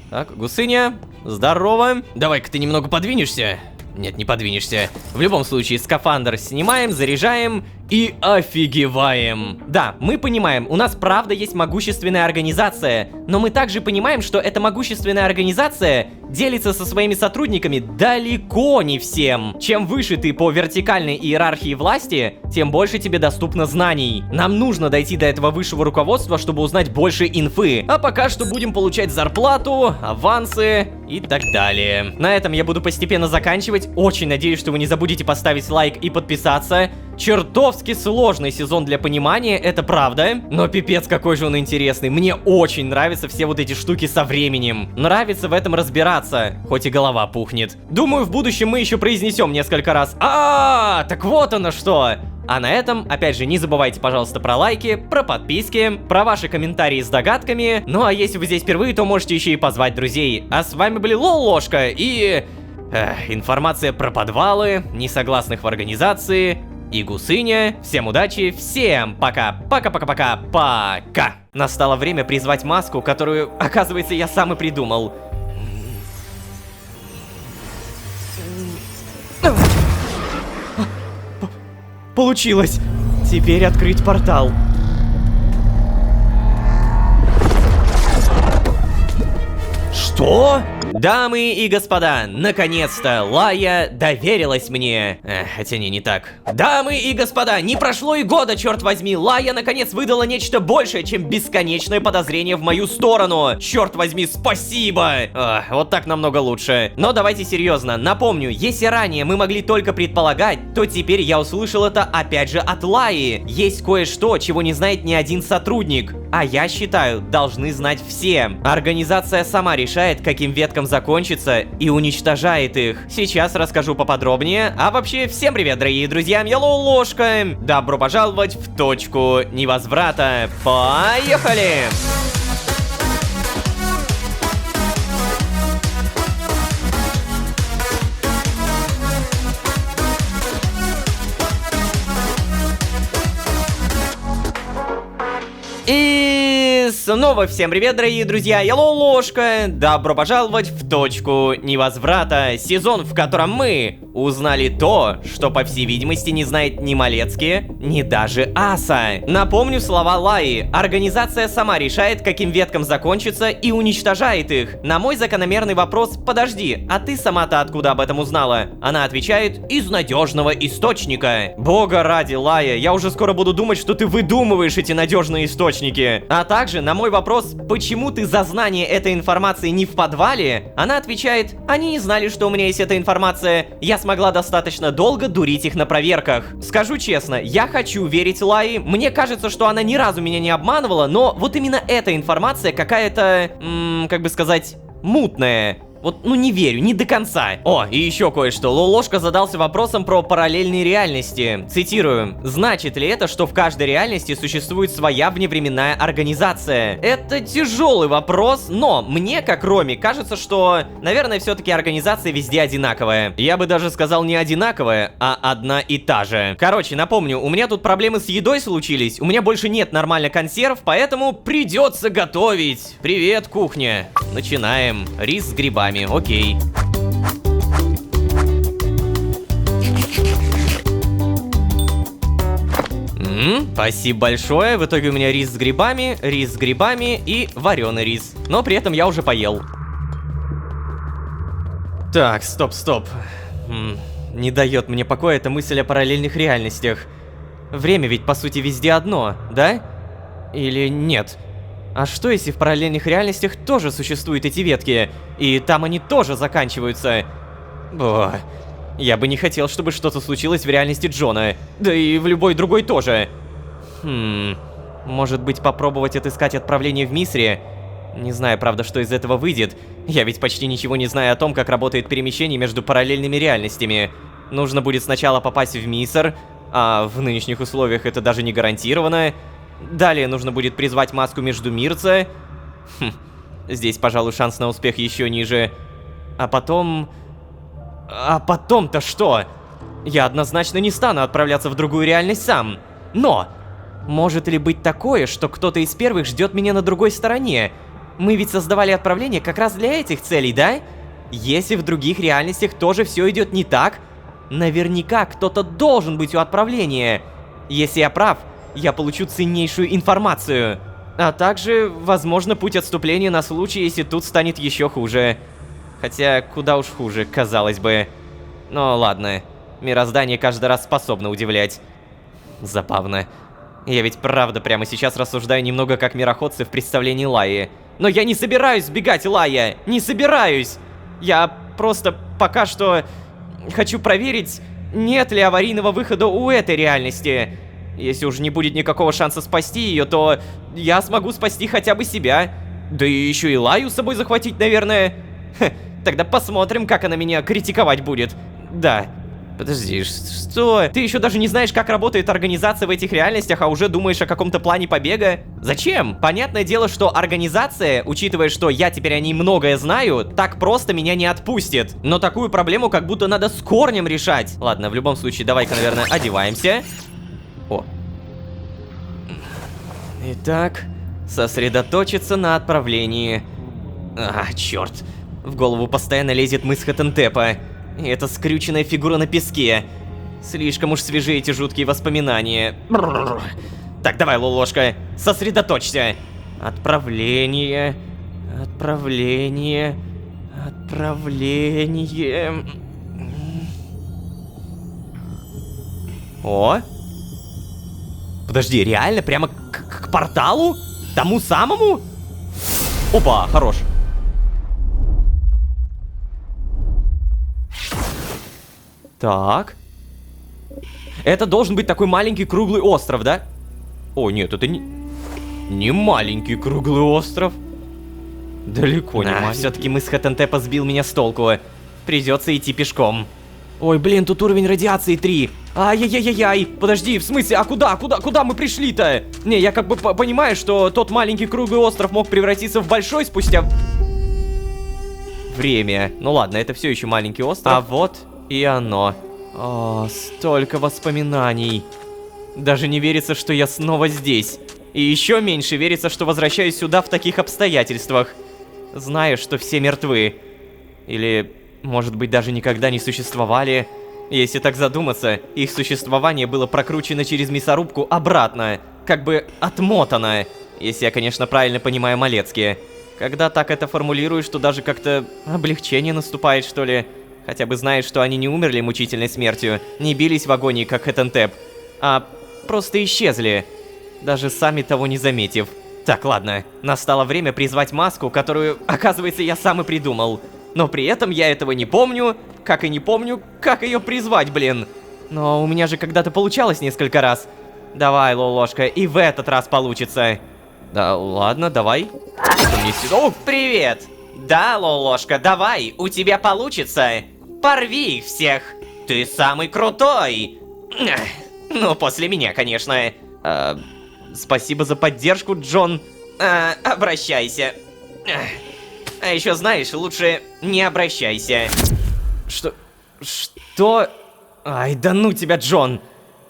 Так, Гусыня, здорово. Давай-ка ты немного подвинешься. Нет, не подвинешься. В любом случае, скафандр снимаем, заряжаем и офигеваем. Да, мы понимаем, у нас правда есть могущественная организация, но мы также понимаем, что эта могущественная организация делится со своими сотрудниками далеко не всем. Чем выше ты по вертикальной иерархии власти, тем больше тебе доступно знаний. Нам нужно дойти до этого высшего руководства, чтобы узнать больше инфы. А пока что будем получать зарплату, авансы и так далее. На этом я буду постепенно заканчивать. Очень надеюсь, что вы не забудете поставить лайк и подписаться. Чертовски сложный сезон для понимания, это правда. Но пипец, какой же он интересный. Мне очень нравятся все вот эти штуки со временем. Нравится в этом разбираться, хоть и голова пухнет. Думаю, в будущем мы еще произнесем несколько раз. Так вот оно что! А на этом, опять же, не забывайте, пожалуйста, про лайки, про подписки, про ваши комментарии с догадками. Ну а если вы здесь впервые, то можете еще и позвать друзей. А с вами были Лолошка и... информация про подвалы, несогласных в организации и Гусыня. Всем удачи, всем пока. Пока-пока-пока. Пока. Настало время призвать маску, которую, оказывается, я сам и придумал. Получилось! Теперь открыть портал. Что? Дамы и господа, наконец-то Лая доверилась мне. Хотя не так. Дамы и господа, не прошло и года, черт возьми. Лая наконец выдала нечто большее, чем бесконечное подозрение в мою сторону. Черт возьми, спасибо. Вот так намного лучше. Но давайте серьезно. Напомню, если ранее мы могли только предполагать, то теперь я услышал это опять же от Лаи. Есть кое-что, чего не знает ни один сотрудник. А я считаю, должны знать все. Организация сама решает, каким веткам закончится, и уничтожает их. Сейчас расскажу поподробнее. А вообще, всем привет, дорогие друзья, я Лолошка. Добро пожаловать в точку невозврата. Поехали! И снова всем привет, дорогие друзья, я Лолошка. Добро пожаловать в точку невозврата. Сезон, в котором мы узнали то, что, по всей видимости, не знает ни Малецкий, ни даже Аса. Напомню слова Лаи. Организация сама решает, каким веткам закончится, и уничтожает их. На мой закономерный вопрос: подожди, а ты сама-то откуда об этом узнала? Она отвечает: из надежного источника. Бога ради, Лая, я уже скоро буду думать, что ты выдумываешь эти надежные источники. А также на мой вопрос, почему ты за знание этой информации не в подвале, она отвечает: они не знали, что у меня есть эта информация, я смогла достаточно долго дурить их на проверках. Скажу честно, я хочу верить Лаи, мне кажется, что она ни разу меня не обманывала, но вот именно эта информация какая-то, как бы сказать, мутная. Вот, ну не верю, не до конца. О, и еще кое-что. Лолошка задался вопросом про параллельные реальности. Цитирую. Значит ли это, что в каждой реальности существует своя вневременная организация? Это тяжелый вопрос, но мне, как Роме, кажется, что, наверное, все-таки организация везде одинаковая. Я бы даже сказал не одинаковая, а одна и та же. Короче, напомню, у меня тут проблемы с едой случились. У меня больше нет нормально консерв, поэтому придется готовить. Привет, кухня. Начинаем. Рис с грибами. Окей. Спасибо большое. В итоге у меня рис с грибами и вареный рис. Но при этом я уже поел. Так, стоп. Не дает мне покоя эта мысль о параллельных реальностях. Время ведь по сути везде одно, да? Или нет? А что если в параллельных реальностях тоже существуют эти ветки, и там они тоже заканчиваются? О, я бы не хотел, чтобы что-то случилось в реальности Джона, да и в любой другой тоже. Может быть, попробовать отыскать отправление в Мисри? Не знаю, правда, что из этого выйдет. Я ведь почти ничего не знаю о том, как работает перемещение между параллельными реальностями. Нужно будет сначала попасть в Миср, а в нынешних условиях это даже не гарантировано. Далее нужно будет призвать маску Междумирца. Здесь, пожалуй, шанс на успех еще ниже. А потом-то что? Я однозначно не стану отправляться в другую реальность сам. Но! Может ли быть такое, что кто-то из первых ждет меня на другой стороне? Мы ведь создавали отправление как раз для этих целей, да? Если в других реальностях тоже все идет не так, наверняка кто-то должен быть у отправления. Если я прав, я получу ценнейшую информацию. А также, возможно, путь отступления на случай, если тут станет еще хуже. Хотя, куда уж хуже, казалось бы. Но ладно, мироздание каждый раз способно удивлять. Забавно. Я ведь правда прямо сейчас рассуждаю немного как мироходцы в представлении Лайи. Но я не собираюсь сбегать, Лайя! Не собираюсь! Я просто пока что хочу проверить, нет ли аварийного выхода у этой реальности. Если уж не будет никакого шанса спасти ее, то я смогу спасти хотя бы себя. Да и еще и Лаю с собой захватить, наверное. Тогда посмотрим, как она меня критиковать будет. Да. Подожди, что? Ты еще даже не знаешь, как работает организация в этих реальностях, а уже думаешь о каком-то плане побега? Зачем? Понятное дело, что организация, учитывая, что я теперь о ней многое знаю, так просто меня не отпустит. Но такую проблему как будто надо с корнем решать. Ладно, в любом случае, давай-ка, наверное, одеваемся. О. Итак, сосредоточиться на отправлении. Черт. В голову постоянно лезет мысль Хатентепа. И эта скрюченная фигура на песке. Слишком уж свежие эти жуткие воспоминания. Так, давай, Лолошка, сосредоточься. Отправление. О! Подожди, реально? Прямо к порталу? Тому самому? Опа, хорош. Так. Это должен быть такой маленький круглый остров, да? О, нет, это не маленький круглый остров. Далеко не маленький. Все-таки мысль Хатентепа сбил меня с толку. Придется идти пешком. Ой, блин, тут уровень радиации 3. Ай-яй-яй-яй. Подожди, в смысле, а куда мы пришли-то? Не, я как бы понимаю, что тот маленький круглый остров мог превратиться в большой спустя время. Ну ладно, это все еще маленький остров. А вот и оно. О, столько воспоминаний. Даже не верится, что я снова здесь. И еще меньше верится, что возвращаюсь сюда в таких обстоятельствах. Зная, что все мертвы. Или, может быть, даже никогда не существовали. Если так задуматься, их существование было прокручено через мясорубку обратно. Как бы отмотано. Если я, конечно, правильно понимаю Малецкие. Когда так это формулируешь, то даже как-то облегчение наступает, что ли. Хотя бы знаешь, что они не умерли мучительной смертью, не бились в агонии, как Хатентеп, а просто исчезли, даже сами того не заметив. Так, ладно, настало время призвать маску, которую, оказывается, я сам и придумал. Но при этом я этого не помню, как и не помню, как ее призвать, блин. Но у меня же когда-то получалось несколько раз. Давай, Лолошка, и в этот раз получится. Да, ладно, давай. О, привет! Да, Лолошка, давай, у тебя получится. Порви их всех. Ты самый крутой. Ну, после меня, конечно. Спасибо за поддержку, Джон. Обращайся. А еще знаешь, лучше не обращайся. Что? Ай, да ну тебя, Джон.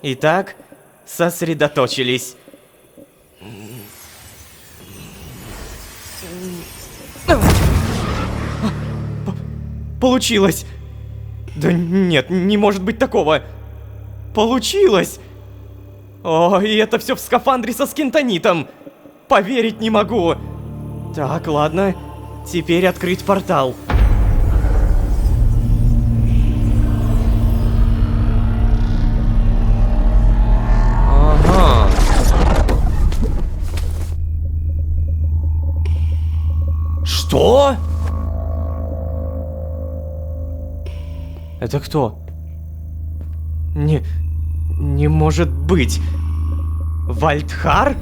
Итак, сосредоточились. Получилось! Да нет, не может быть такого! Получилось! О, и это все в скафандре со скинтонитом. Поверить не могу. Так, ладно. Теперь открыть портал. Ага. Что? Это кто? Не может быть. Вальдхар?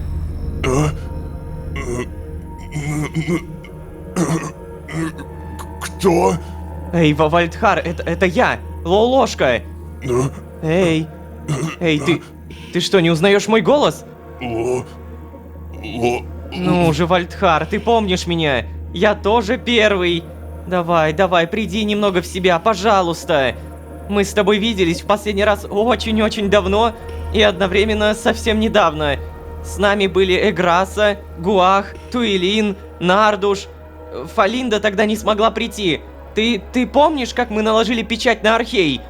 Кто? Эй, Вальдхар, это я, Лолошка. Эй, ты что, не узнаешь мой голос? Ну же, Вальдхар, ты помнишь меня? Я тоже первый. Давай, приди немного в себя, пожалуйста. Мы с тобой виделись в последний раз очень-очень давно и одновременно совсем недавно. С нами были Эграса, Гуах, Туилин, Нардуш. Фалинда тогда не смогла прийти. Ты помнишь, как мы наложили печать на Архей?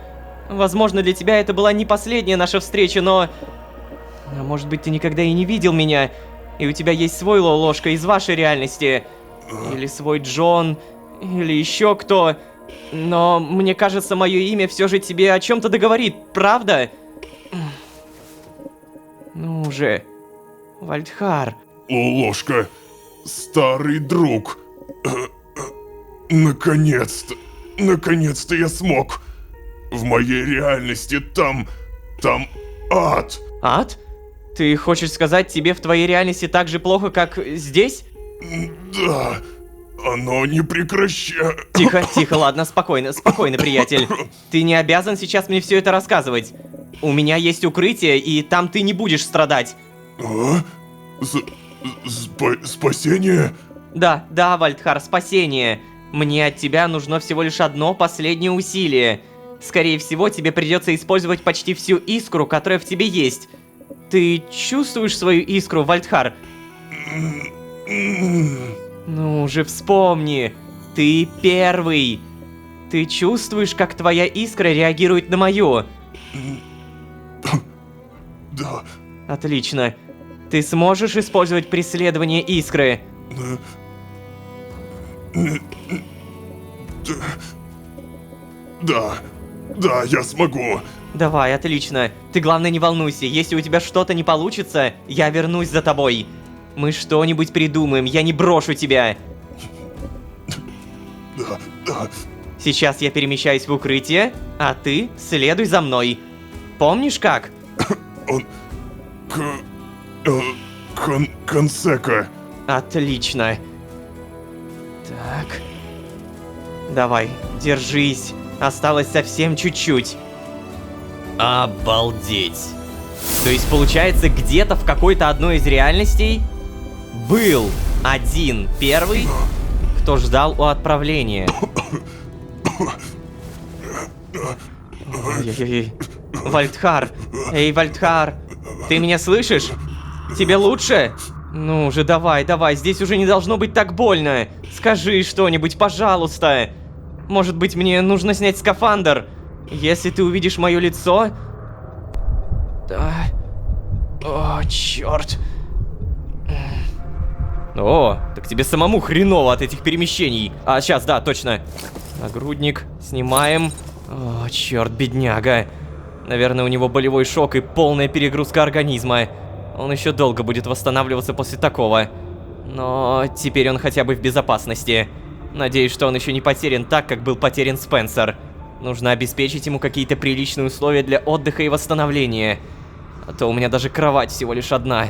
Возможно, для тебя это была не последняя наша встреча, но... А может быть, ты никогда и не видел меня, и у тебя есть свой Лолошка из вашей реальности. Или свой Джон, или еще кто. Но мне кажется, мое имя все же тебе о чем-то договорит, правда? Ну же, Вальдхар. Ложка, старый друг. Наконец-то я смог. В моей реальности там ад. Ад? Ты хочешь сказать, тебе в твоей реальности так же плохо, как здесь? Да, оно не прекращает. Тихо, ладно, спокойно, приятель. Ты не обязан сейчас мне все это рассказывать. У меня есть укрытие, и там ты не будешь страдать. А? Спасение? Да, Вальдхар, спасение. Мне от тебя нужно всего лишь одно последнее усилие. Скорее всего, тебе придется использовать почти всю искру, которая в тебе есть. Ты чувствуешь свою искру, Вальдхар? Ну же, вспомни. Ты первый. Ты чувствуешь, как твоя искра реагирует на мою? Да. Отлично. Ты сможешь использовать преследование искры? Да, я смогу. Давай, отлично. Ты, главное, не волнуйся. Если у тебя что-то не получится, я вернусь за тобой. Мы что-нибудь придумаем, я не брошу тебя. Да. Сейчас я перемещаюсь в укрытие, а ты следуй за мной. Помнишь как? Консека. Отлично. Так. Давай, держись. Осталось совсем чуть-чуть. Обалдеть. То есть, получается, где-то в какой-то одной из реальностей был один первый, кто ждал у отправления. Ой-ой-ой. Вальдхар. Эй, Вальдхар. Ты меня слышишь? Тебе лучше? Ну же, давай, здесь уже не должно быть так больно. Скажи что-нибудь, пожалуйста. Может быть, мне нужно снять скафандр? Если ты увидишь мое лицо... Да... О, черт. О, так тебе самому хреново от этих перемещений. А, сейчас, да, точно. Нагрудник снимаем. О, черт, бедняга. Наверное, у него болевой шок и полная перегрузка организма. Он еще долго будет восстанавливаться после такого. Но теперь он хотя бы в безопасности. Надеюсь, что он еще не потерян так, как был потерян Спенсер. Нужно обеспечить ему какие-то приличные условия для отдыха и восстановления. А то у меня даже кровать всего лишь одна.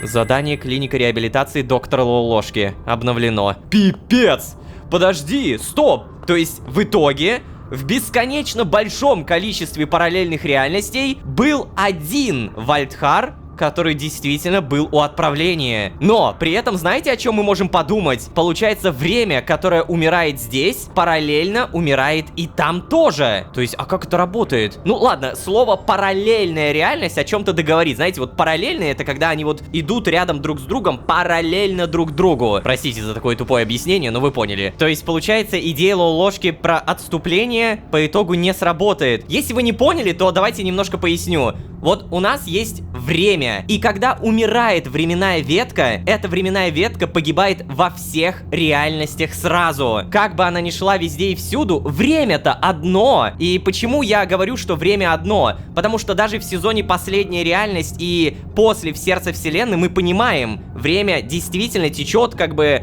Задание клиника реабилитации доктора Лолошки обновлено. Пипец! Подожди, стоп! То есть, в итоге, в бесконечно большом количестве параллельных реальностей был один Вальдхар, который действительно был у отправления. Но при этом знаете, о чем мы можем подумать? Получается, время, которое умирает здесь, параллельно умирает и там тоже. То есть, а как это работает? Ну ладно, слово параллельная реальность о чем-то договорит. Знаете, вот параллельные — это когда они вот идут рядом друг с другом, параллельно друг другу. Простите за такое тупое объяснение, но вы поняли. То есть, получается, идея Лолошки про отступление по итогу не сработает. Если вы не поняли, то давайте немножко поясню. Вот у нас есть время. И когда умирает временная ветка, эта временная ветка погибает во всех реальностях сразу. Как бы она ни шла везде и всюду, время-то одно. И почему я говорю, что время одно? Потому что даже в сезоне «Последняя реальность» и после «В сердце вселенной» мы понимаем, время действительно течет как бы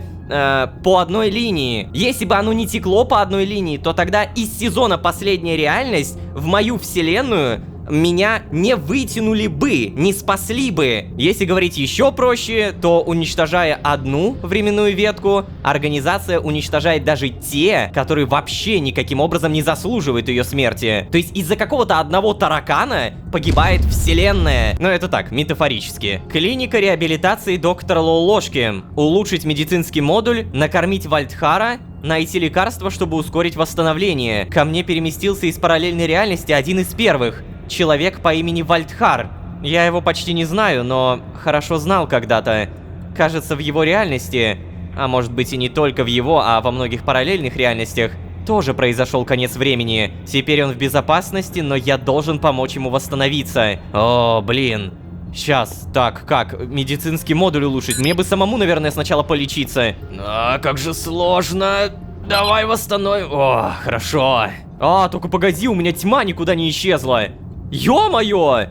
по одной линии. Если бы оно не текло по одной линии, то тогда из сезона «Последняя реальность» в мою вселенную меня не вытянули бы, не спасли бы. Если говорить еще проще, то уничтожая одну временную ветку, организация уничтожает даже те, которые вообще никаким образом не заслуживают ее смерти. То есть из-за какого-то одного таракана погибает вселенная. Но это так, метафорически. Клиника реабилитации доктора Лолошки. Улучшить медицинский модуль, накормить Вальдхара, найти лекарство, чтобы ускорить восстановление. Ко мне переместился из параллельной реальности один из первых. Человек по имени Вальдхар. Я его почти не знаю, но хорошо знал когда-то. Кажется, в его реальности, а может быть и не только в его, а во многих параллельных реальностях, тоже произошел конец времени. Теперь он в безопасности, но я должен помочь ему восстановиться. О, блин. Сейчас, так, как? Медицинский модуль улучшить? Мне бы самому, наверное, сначала полечиться. А, как же сложно. Давай восстановим. О, хорошо. А, только погоди, у меня тьма никуда не исчезла. Ё-моё!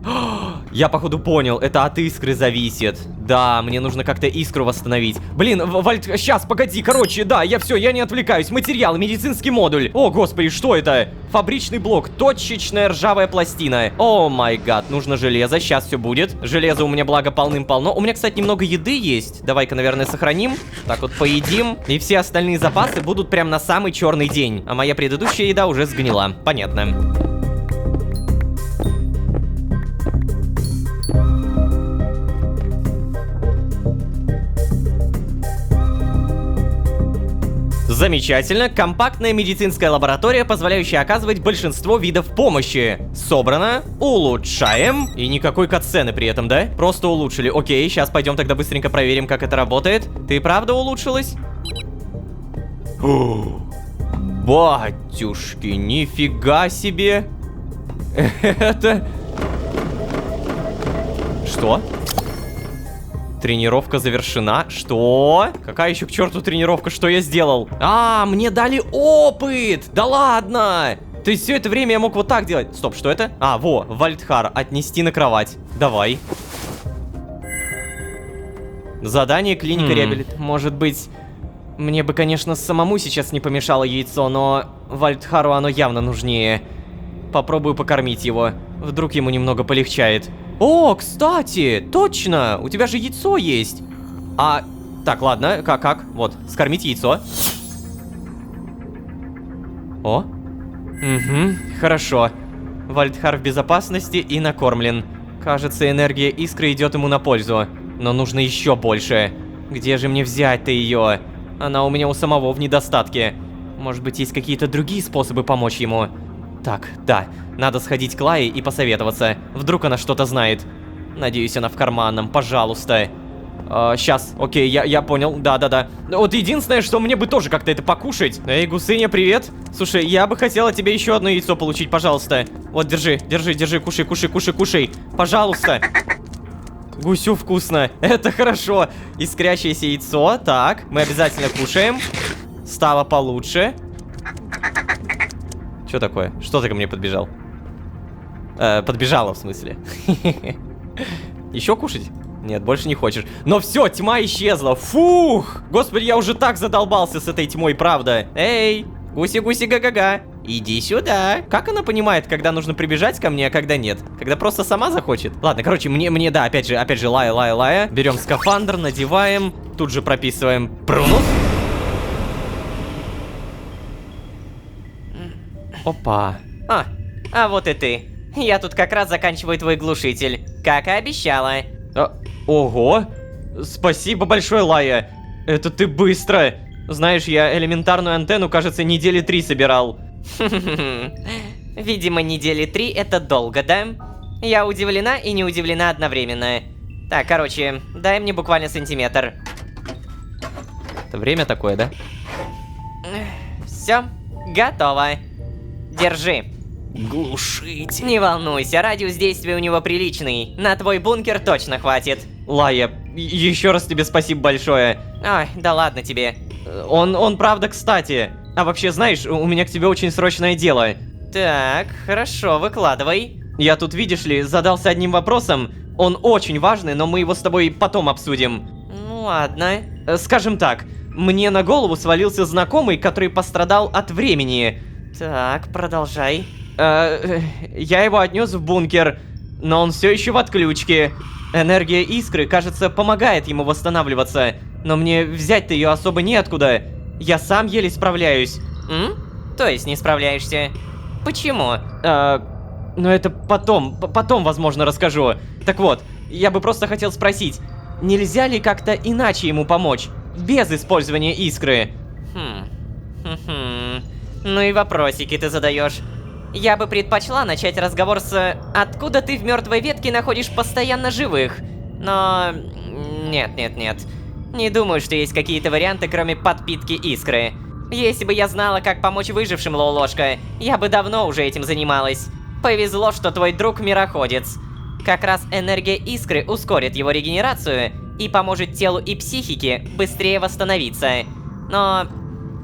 Я, походу, понял, это от искры зависит. Да, мне нужно как-то искру восстановить. Блин, Вальд, сейчас, погоди, короче, да, я не отвлекаюсь. Материал, медицинский модуль. О, господи, что это? Фабричный блок, точечная ржавая пластина. О май гад, нужно железо, сейчас все будет. Железо у меня, благо, полным-полно. У меня, кстати, немного еды есть. Давай-ка, наверное, сохраним. Так вот, поедим. И все остальные запасы будут прям на самый черный день. А моя предыдущая еда уже сгнила. Понятно. Замечательно. Компактная медицинская лаборатория, позволяющая оказывать большинство видов помощи. Собрано. Улучшаем. И никакой катсцены при этом, да? Просто улучшили. Окей, сейчас пойдем тогда быстренько проверим, как это работает. Ты правда улучшилась? Батюшки, нифига себе. Это... Что? Тренировка завершена. Что? Какая еще к черту тренировка? Что я сделал? А, мне дали опыт! Да ладно! То есть все это время я мог вот так делать. Стоп, что это? А, во, Вальдхар, отнести на кровать. Давай. Задание клиника реабилитации. Может быть, мне бы, конечно, самому сейчас не помешало яйцо, но Вальдхару оно явно нужнее. Попробую покормить его. Вдруг ему немного полегчает. О, кстати, точно, у тебя же яйцо есть. А, так, ладно, как? Вот, скормить яйцо. О, угу, хорошо. Вальдхар в безопасности и накормлен. Кажется, энергия искры идет ему на пользу. Но нужно еще больше. Где же мне взять-то ее? Она у меня у самого в недостатке. Может быть, есть какие-то другие способы помочь ему? Так, да, надо сходить к Лае и посоветоваться. Вдруг она что-то знает. Надеюсь, она в карманном, пожалуйста. Сейчас, окей, я понял, да. Вот единственное, что мне бы тоже как-то это покушать. Эй, гусыня, привет. Слушай, я бы хотела тебе еще одно яйцо получить, пожалуйста. Вот, держи, кушай. Пожалуйста. Гусю вкусно, это хорошо. Искрящееся яйцо, так, мы обязательно кушаем. Стало получше. Что такое? Что ты ко мне подбежал? Подбежала, в смысле. Еще кушать? Нет, больше не хочешь. Но все, тьма исчезла. Фух! Господи, я уже так задолбался с этой тьмой, правда. Эй, гуси-гуси га-га-га. Иди сюда. Как она понимает, когда нужно прибежать ко мне, а когда нет? Когда просто сама захочет? Ладно, короче, мне, да, опять же, лая. Берем скафандр, надеваем. Тут же прописываем прунус. Опа. А вот и ты. Я тут как раз заканчиваю твой глушитель, как и обещала. Ого. Спасибо большое, Лая. Это ты быстро. Знаешь, я элементарную антенну, кажется, недели 3 собирал. Видимо, недели 3 это долго, да? Я удивлена и не удивлена одновременно. Так, короче, дай мне буквально сантиметр. Это время такое, да? Все, готово. Держи. Глушить. Не волнуйся, радиус действия у него приличный. На твой бункер точно хватит. Лая, еще раз тебе спасибо большое. Ой, да ладно тебе. Он правда кстати. А вообще, знаешь, у меня к тебе очень срочное дело. Так, хорошо, выкладывай. Я тут, видишь ли, задался одним вопросом. Он очень важный, но мы его с тобой потом обсудим. Ну ладно. Скажем так, мне на голову свалился знакомый, который пострадал от времени. Так, продолжай. Я его отнес в бункер, но он все еще в отключке. Энергия искры, кажется, помогает ему восстанавливаться, но мне взять-то ее особо неоткуда. Я сам еле справляюсь. То есть не справляешься? Почему? Но это потом, возможно, расскажу. Так вот, я бы просто хотел спросить, нельзя ли как-то иначе ему помочь, без использования искры? Ну и вопросики ты задаешь. Я бы предпочла начать разговор с «Откуда ты в мертвой ветке находишь постоянно живых?» Но... Нет. Не думаю, что есть какие-то варианты, кроме подпитки искры. Если бы я знала, как помочь выжившим, Лолошка, я бы давно уже этим занималась. Повезло, что твой друг мироходец. Как раз энергия искры ускорит его регенерацию и поможет телу и психике быстрее восстановиться. Но...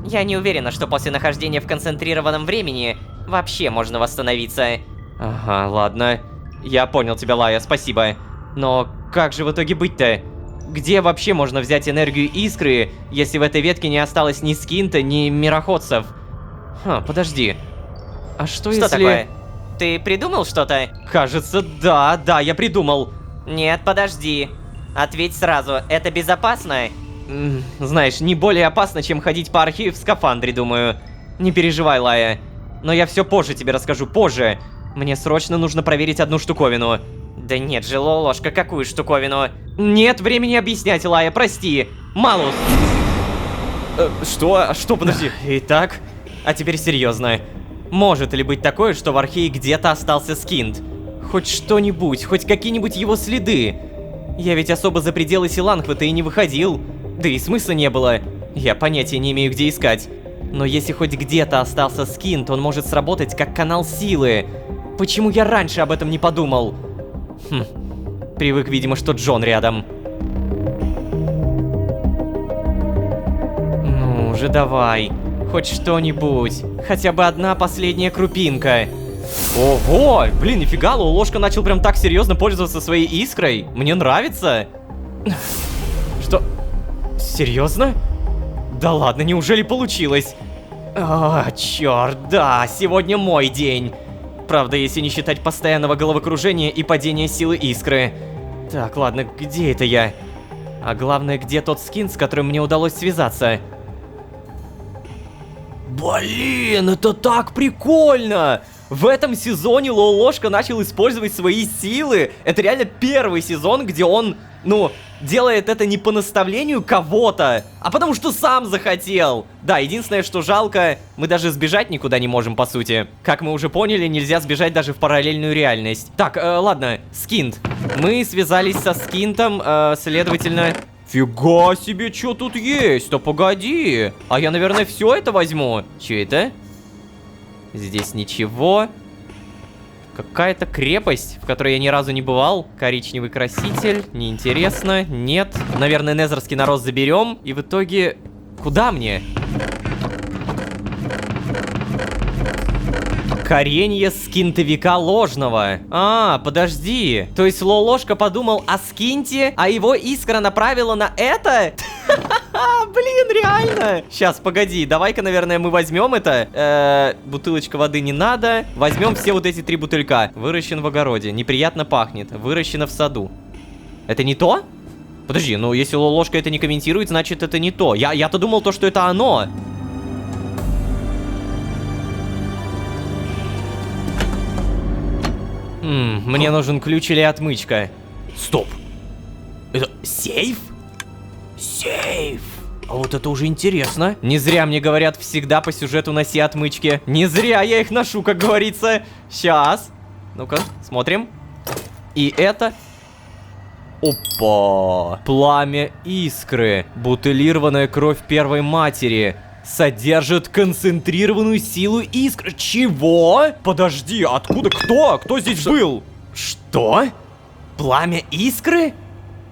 я не уверена, что после нахождения в концентрированном времени вообще можно восстановиться. Ага, ладно. Я понял тебя, Лая, спасибо. Но как же в итоге быть-то? Где вообще можно взять энергию искры, если в этой ветке не осталось ни скинта, ни мироходцев? Подожди. А что если... такое? Ты придумал что-то? Кажется, да, я придумал. Нет, подожди. Ответь сразу, это безопасно? Знаешь, не более опасно, чем ходить по архиву в скафандре, думаю. Не переживай, Лая. Но я все позже тебе расскажу, позже. Мне срочно нужно проверить одну штуковину. Да нет же, Лолошка, какую штуковину? Нет времени объяснять, Лая, прости. Малус. Что, подожди. Итак, а теперь серьезно. Может ли быть такое, что в архиве где-то остался скинт? Хоть что-нибудь, хоть какие-нибудь его следы. Я ведь особо за пределы Силангвы-то и не выходил. Да и смысла не было. Я понятия не имею, где искать. Но если хоть где-то остался скинт, он может сработать как канал силы. Почему я раньше об этом не подумал? Привык, видимо, что Джон рядом. Ну же, давай. Хоть что-нибудь. Хотя бы одна последняя крупинка. Ого! Блин, нифига, Лолошка начал прям так серьезно пользоваться своей искрой. Мне нравится. Что? Серьезно? Да ладно, неужели получилось? Черт, да, сегодня мой день. Правда, если не считать постоянного головокружения и падения силы искры. Так, ладно, где это я? А главное, где тот скин, с которым мне удалось связаться? Блин, это так прикольно! В этом сезоне Лолошка начал использовать свои силы. Это реально первый сезон, где он, делает это не по наставлению кого-то, а потому что сам захотел. Да, единственное, что жалко, мы даже сбежать никуда не можем, по сути. Как мы уже поняли, нельзя сбежать даже в параллельную реальность. Так, ладно, скинт. Мы связались со скинтом, следовательно... Фига себе, что тут есть? Да погоди. А я, наверное, все это возьму. Че это? Здесь ничего. Какая-то крепость, в которой я ни разу не бывал. Коричневый краситель. Неинтересно. Нет. Наверное, незерский нарост заберем. И в итоге... Куда мне? Коренье скинтовика ложного. Подожди. То есть Лолошка подумал о скинте, а его искра направила на это? Блин, реально. Сейчас, погоди. Давай-ка, наверное, мы возьмем это. Бутылочка воды не надо. Возьмем все вот эти 3 бутылька. Выращен в огороде. Неприятно пахнет. Выращено в саду. Это не то? Подожди, если Лолошка это не комментирует, значит это не то. Я-то думал то, что это оно. Мне нужен ключ или отмычка. Стоп. Это сейф? Сейф. А вот это уже интересно. Не зря мне говорят всегда по сюжету носи отмычки. Не зря я их ношу, как говорится. Сейчас. Ну-ка, смотрим. И это... Опа! Пламя искры. Бутылированная кровь первой матери. содержит концентрированную силу искр. Чего? Подожди, откуда? Кто? Кто здесь был? Что? Пламя искры?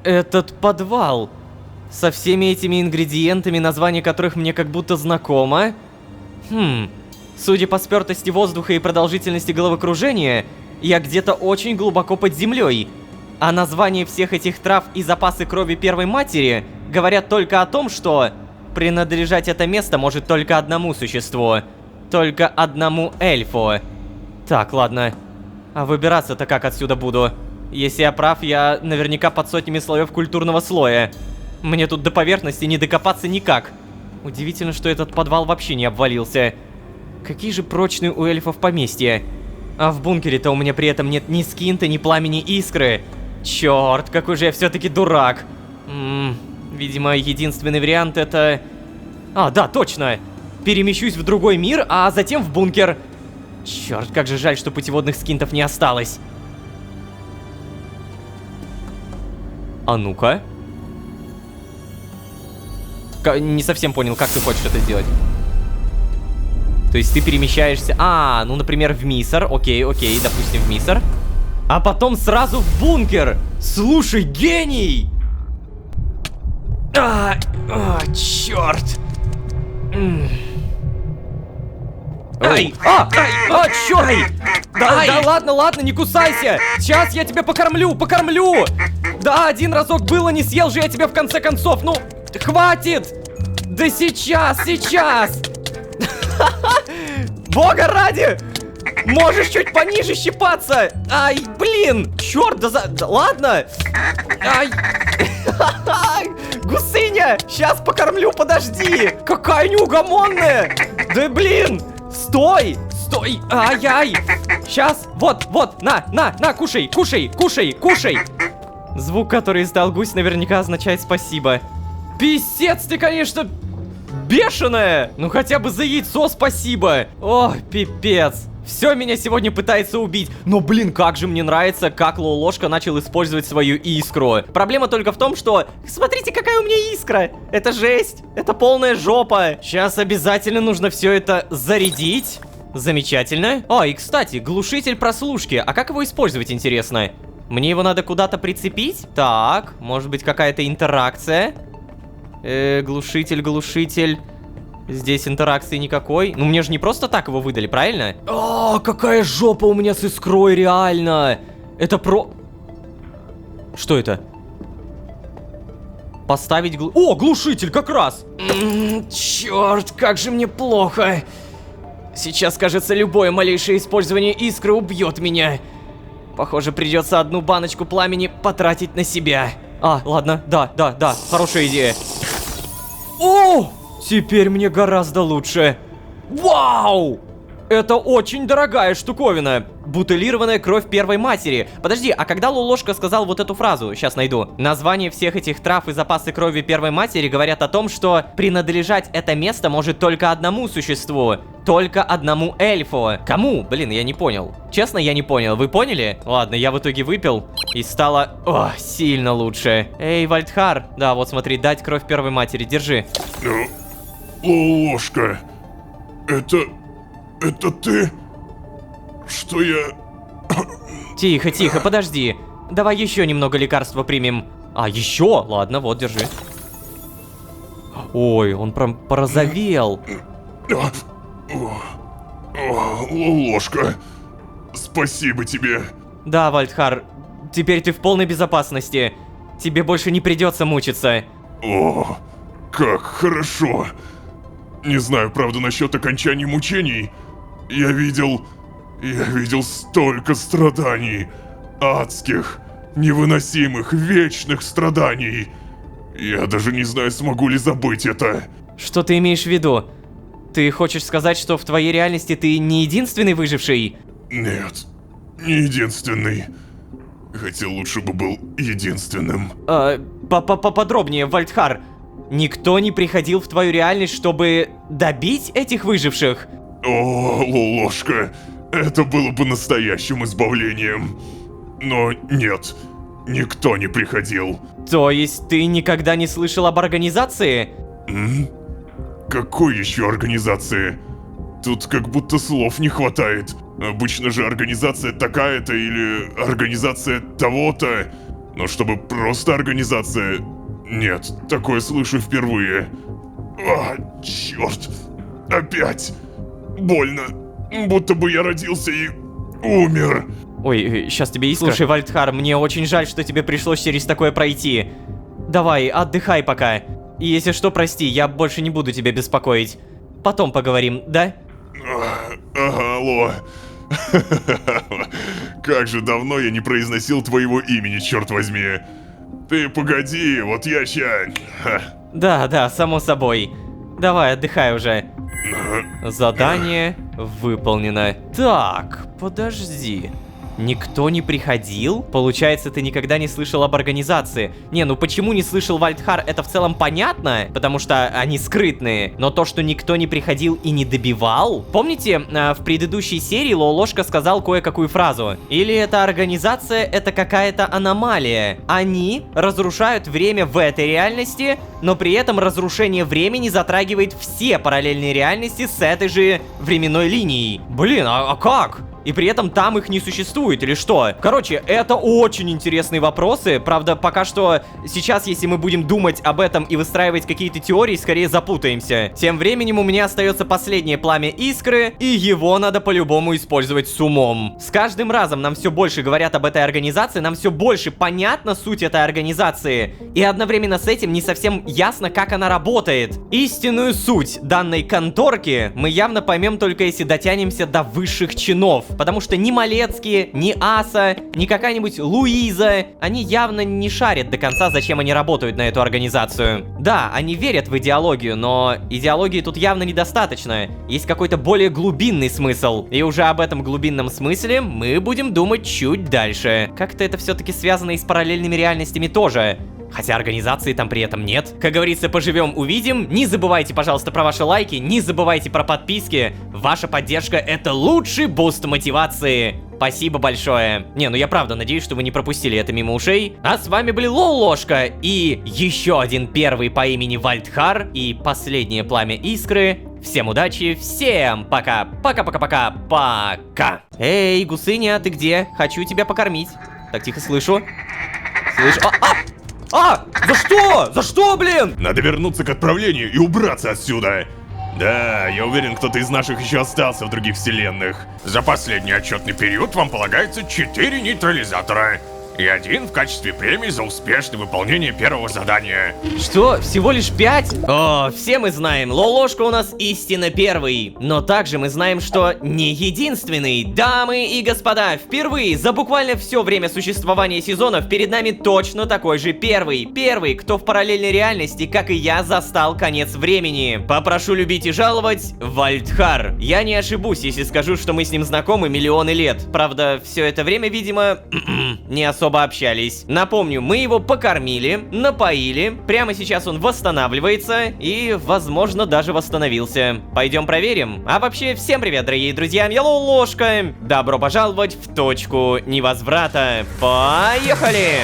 Этот подвал. Со всеми этими ингредиентами, название которых мне как будто знакомо. Судя по спёртости воздуха и продолжительности головокружения, я где-то очень глубоко под землей. А названия всех этих трав и запасы крови первой матери говорят только о том, что принадлежать это место может только одному существу. Только одному эльфу. Так, ладно. А выбираться-то как отсюда буду? Если я прав, я наверняка под сотнями слоев культурного слоя. Мне тут до поверхности не докопаться никак. Удивительно, что этот подвал вообще не обвалился. Какие же прочные у эльфов поместья. А в бункере-то у меня при этом нет ни скинта, ни пламени искры. Черт, какой же я все-таки дурак. Видимо, единственный вариант это... А, да, точно. Перемещусь в другой мир, а затем в бункер. Черт, как же жаль, что путеводных скинтов не осталось. А ну-ка. Не совсем понял, как ты хочешь это сделать. То есть ты перемещаешься... ну, например, в Миср. Окей, допустим, в Миср. А потом сразу в бункер. Слушай, гений! Черт! Ай! Черт! Да ладно, не кусайся! Сейчас я тебя покормлю! Да, один разок было, не съел же я тебя в конце концов! Ну, хватит! Да сейчас! Бога ради! Можешь чуть пониже щипаться! Ай, блин! Черт, да ладно! Ай! Гусыня! Сейчас покормлю, подожди! Какая неугомонная! Да блин! Стой! Ай-яй! Сейчас, вот, на, кушай! Звук, который издал гусь, наверняка означает спасибо. Писец ты, конечно, бешеная! Ну хотя бы за яйцо спасибо! О, пипец! Все меня сегодня пытается убить. Но, блин, как же мне нравится, как Лолошка начал использовать свою искру. Проблема только в том, что... Смотрите, какая у меня искра! Это жесть! Это полная жопа! Сейчас обязательно нужно все это зарядить. Замечательно. И, кстати, глушитель прослушки. А как его использовать, интересно? Мне его надо куда-то прицепить? Так, может быть, какая-то интеракция? Глушитель... Здесь интеракции никакой. Ну, мне же не просто так его выдали, правильно? Какая жопа у меня с искрой, реально! Это Что это? Поставить глушитель, как раз! Черт, как же мне плохо! Сейчас, кажется, любое малейшее использование искры убьет меня. Похоже, придется одну баночку пламени потратить на себя. Ладно, да, хорошая идея. Теперь мне гораздо лучше. Вау! Это очень дорогая штуковина. Бутылированная кровь первой матери. Подожди, а когда Лолошка сказал вот эту фразу? Сейчас найду. Название всех этих трав и запасы крови первой матери говорят о том, что принадлежать это место может только одному существу. Только одному эльфу. Кому? Блин, я не понял. Честно, я не понял. Вы поняли? Ладно, я в итоге выпил. И стало... сильно лучше. Эй, Вальдхар. Да, вот смотри, дать кровь первой матери. Держи. Лолошка. Это ты? Что я... Тихо, подожди. Давай еще немного лекарства примем. Еще? Ладно, вот, держи. Ой, он прям порозовел. Лолошка, спасибо тебе. Да, Вальдхар, теперь ты в полной безопасности. Тебе больше не придется мучиться. Как хорошо. Не знаю, правда, насчет окончания мучений. Я видел столько страданий. Адских, невыносимых, вечных страданий. Я даже не знаю, смогу ли забыть это. Что ты имеешь в виду? Ты хочешь сказать, что в твоей реальности ты не единственный выживший? Нет, не единственный. Хотя лучше бы был единственным. Поподробнее, Вальдхар. Никто не приходил в твою реальность, чтобы добить этих выживших? Лолошка, это было бы настоящим избавлением. Но нет, никто не приходил. То есть ты никогда не слышал об организации? Какой еще организации? Тут как будто слов не хватает. Обычно же организация такая-то или организация того-то. Но чтобы просто организация... Нет, такое слышу впервые. Черт. Опять. Больно. Будто бы я родился и умер. Ой, сейчас тебе искра. Слушай, Вальдхар, мне очень жаль, что тебе пришлось через такое пройти. Давай, отдыхай пока. И если что, прости, я больше не буду тебя беспокоить. Потом поговорим, да? Ага, алло. Как же давно я не произносил твоего имени, черт возьми. Ты погоди, вот я ща... Да, само собой. Давай, отдыхай уже. Задание выполнено. Так, подожди. Никто не приходил? Получается, ты никогда не слышал об организации. Не, ну почему не слышал, Вальдхар, это в целом понятно, потому что они скрытные. Но то, что никто не приходил и не добивал... Помните, в предыдущей серии Лолошка сказал кое-какую фразу? Или эта организация — это какая-то аномалия? Они разрушают время в этой реальности, но при этом разрушение времени затрагивает все параллельные реальности с этой же временной линией. Блин, а как? И при этом там их не существует, или что? Короче, это очень интересные вопросы. Правда, пока что сейчас, если мы будем думать об этом и выстраивать какие-то теории, скорее запутаемся. Тем временем у меня остается последнее пламя искры, и его надо по-любому использовать с умом. С каждым разом нам все больше говорят об этой организации, нам все больше понятна суть этой организации. И одновременно с этим не совсем ясно, как она работает. Истинную суть данной конторки мы явно поймем только если дотянемся до высших чинов. Потому что ни Малецкие, ни Аса, ни какая-нибудь Луиза, они явно не шарят до конца, зачем они работают на эту организацию. Да, они верят в идеологию, но идеологии тут явно недостаточно. Есть какой-то более глубинный смысл. И уже об этом глубинном смысле мы будем думать чуть дальше. Как-то это все-таки связано и с параллельными реальностями тоже. Хотя организации там при этом нет. Как говорится, поживем, увидим. Не забывайте, пожалуйста, про ваши лайки, не забывайте про подписки. Ваша поддержка — это лучший буст мотивации. Спасибо большое. Не, ну я правда надеюсь, что вы не пропустили это мимо ушей. А с вами были Лолошка и еще один первый по имени Вальдхар и последнее пламя искры. Всем удачи, всем пока. Пока-пока-пока. Пока. Эй, гусыня, ты где? Хочу тебя покормить. Так, тихо, слышу. Слышу. За что? За что, блин? Надо вернуться к отправлению и убраться отсюда. Да, я уверен, кто-то из наших еще остался в других вселенных. За последний отчетный период вам полагается 4 нейтрализатора. И 1 в качестве премии за успешное выполнение первого задания. Что? Всего лишь 5? О, все мы знаем, Лолошка у нас истинно первый. Но также мы знаем, что не единственный. Дамы и господа, впервые за буквально все время существования сезонов перед нами точно такой же первый. Первый, кто в параллельной реальности, как и я, застал конец времени. Попрошу любить и жаловать, Вальдхар. Я не ошибусь, если скажу, что мы с ним знакомы миллионы лет. Правда, все это время, видимо, не особо общались. Напомню, мы его покормили, напоили. Прямо сейчас он восстанавливается и, возможно, даже восстановился. Пойдем проверим. А вообще, всем привет, дорогие друзья, я Лолошка. Добро пожаловать в точку невозврата. Поехали!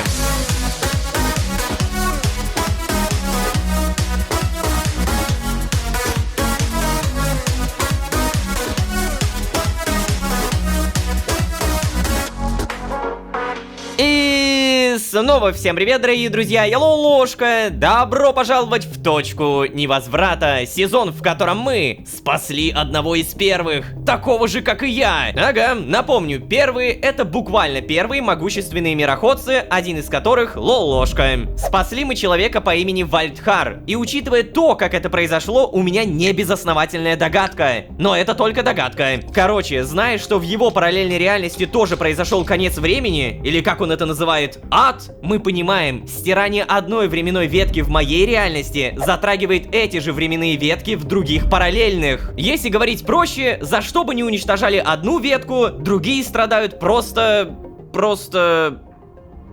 Снова всем привет, дорогие друзья, я Лолошка. Добро пожаловать в точку невозврата. Сезон, в котором мы спасли одного из первых, такого же, как и я. Ага, напомню, первые — это буквально первые могущественные мироходцы, один из которых Лолошка. Спасли мы человека по имени Вальдхар. И учитывая то, как это произошло, у меня не безосновательная догадка. Но это только догадка. Короче, зная, что в его параллельной реальности тоже произошел конец времени, или как он это называет, ад, мы понимаем, стирание одной временной ветки в моей реальности затрагивает эти же временные ветки в других параллельных. Если говорить проще, за что бы не уничтожали одну ветку, другие страдают просто...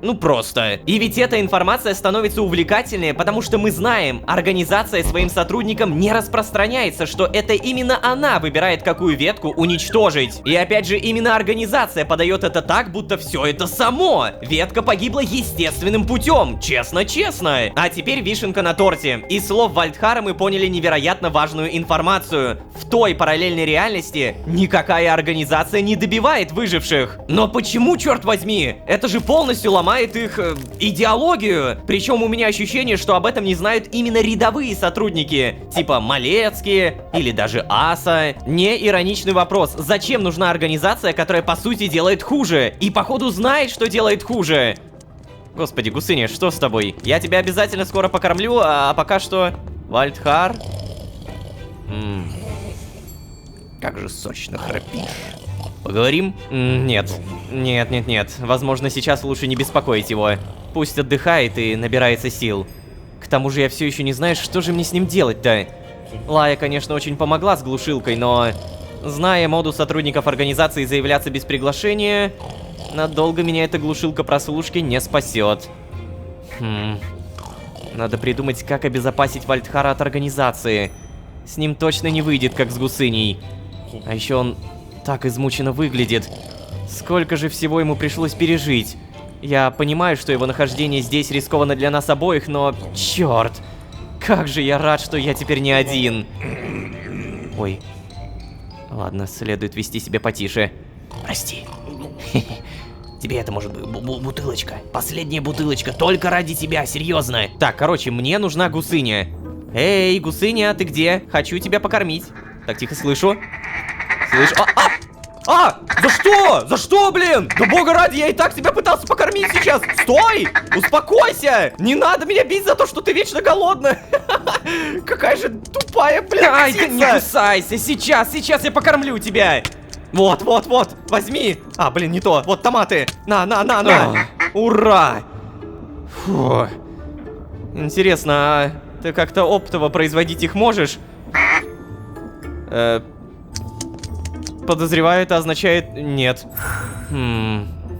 Ну просто. И ведь эта информация становится увлекательнее, потому что мы знаем, организация своим сотрудникам не распространяется, что это именно она выбирает, какую ветку уничтожить. И опять же, именно организация подает это так, будто все это само. Ветка погибла естественным путем, честно-честно. А теперь вишенка на торте. Из слов Вальдхара мы поняли невероятно важную информацию. В той параллельной реальности никакая организация не добивает выживших. Но почему, черт возьми? Это же полностью ломает их идеологию. Причем у меня ощущение, что об этом не знают именно рядовые сотрудники, типа Малецкие или даже Аса. Не ироничный вопрос: зачем нужна организация, которая по сути делает хуже и походу знает, что делает хуже? Господи, Гусыня, что с тобой? Я тебя обязательно скоро покормлю, а пока что... Вальдхар? Как же сочно храпишь. Поговорим? Нет. Нет. Возможно, сейчас лучше не беспокоить его. Пусть отдыхает и набирается сил. К тому же я все еще не знаю, что же мне с ним делать-то. Лая, конечно, очень помогла с глушилкой, но... Зная моду сотрудников организации заявляться без приглашения, надолго меня эта глушилка прослушки не спасет. Надо придумать, как обезопасить Вальдхара от организации. С ним точно не выйдет, как с Гусыней. А еще он так измученно выглядит. Сколько же всего ему пришлось пережить. Я понимаю, что его нахождение здесь рискованно для нас обоих, но... Черт! Как же я рад, что я теперь не один. Ой. Ладно, следует вести себя потише. Прости. Тебе это может быть бутылочка. Последняя бутылочка, только ради тебя, серьезно. Так, короче, мне нужна Гусыня. Эй, Гусыня, ты где? Хочу тебя покормить. Так, тихо, слышу. Слышу. За что? За что, блин? Да бога ради, я и так тебя пытался покормить сейчас. Стой! Успокойся! Не надо меня бить за то, что ты вечно голодная. Какая же тупая, блин, Ай, птица. да не кусайся, сейчас я покормлю тебя. Вот, возьми. Блин, не то. Вот томаты. На. Ура! Фу. Интересно, а ты как-то оптово производить их можешь? Подозреваю, это означает нет.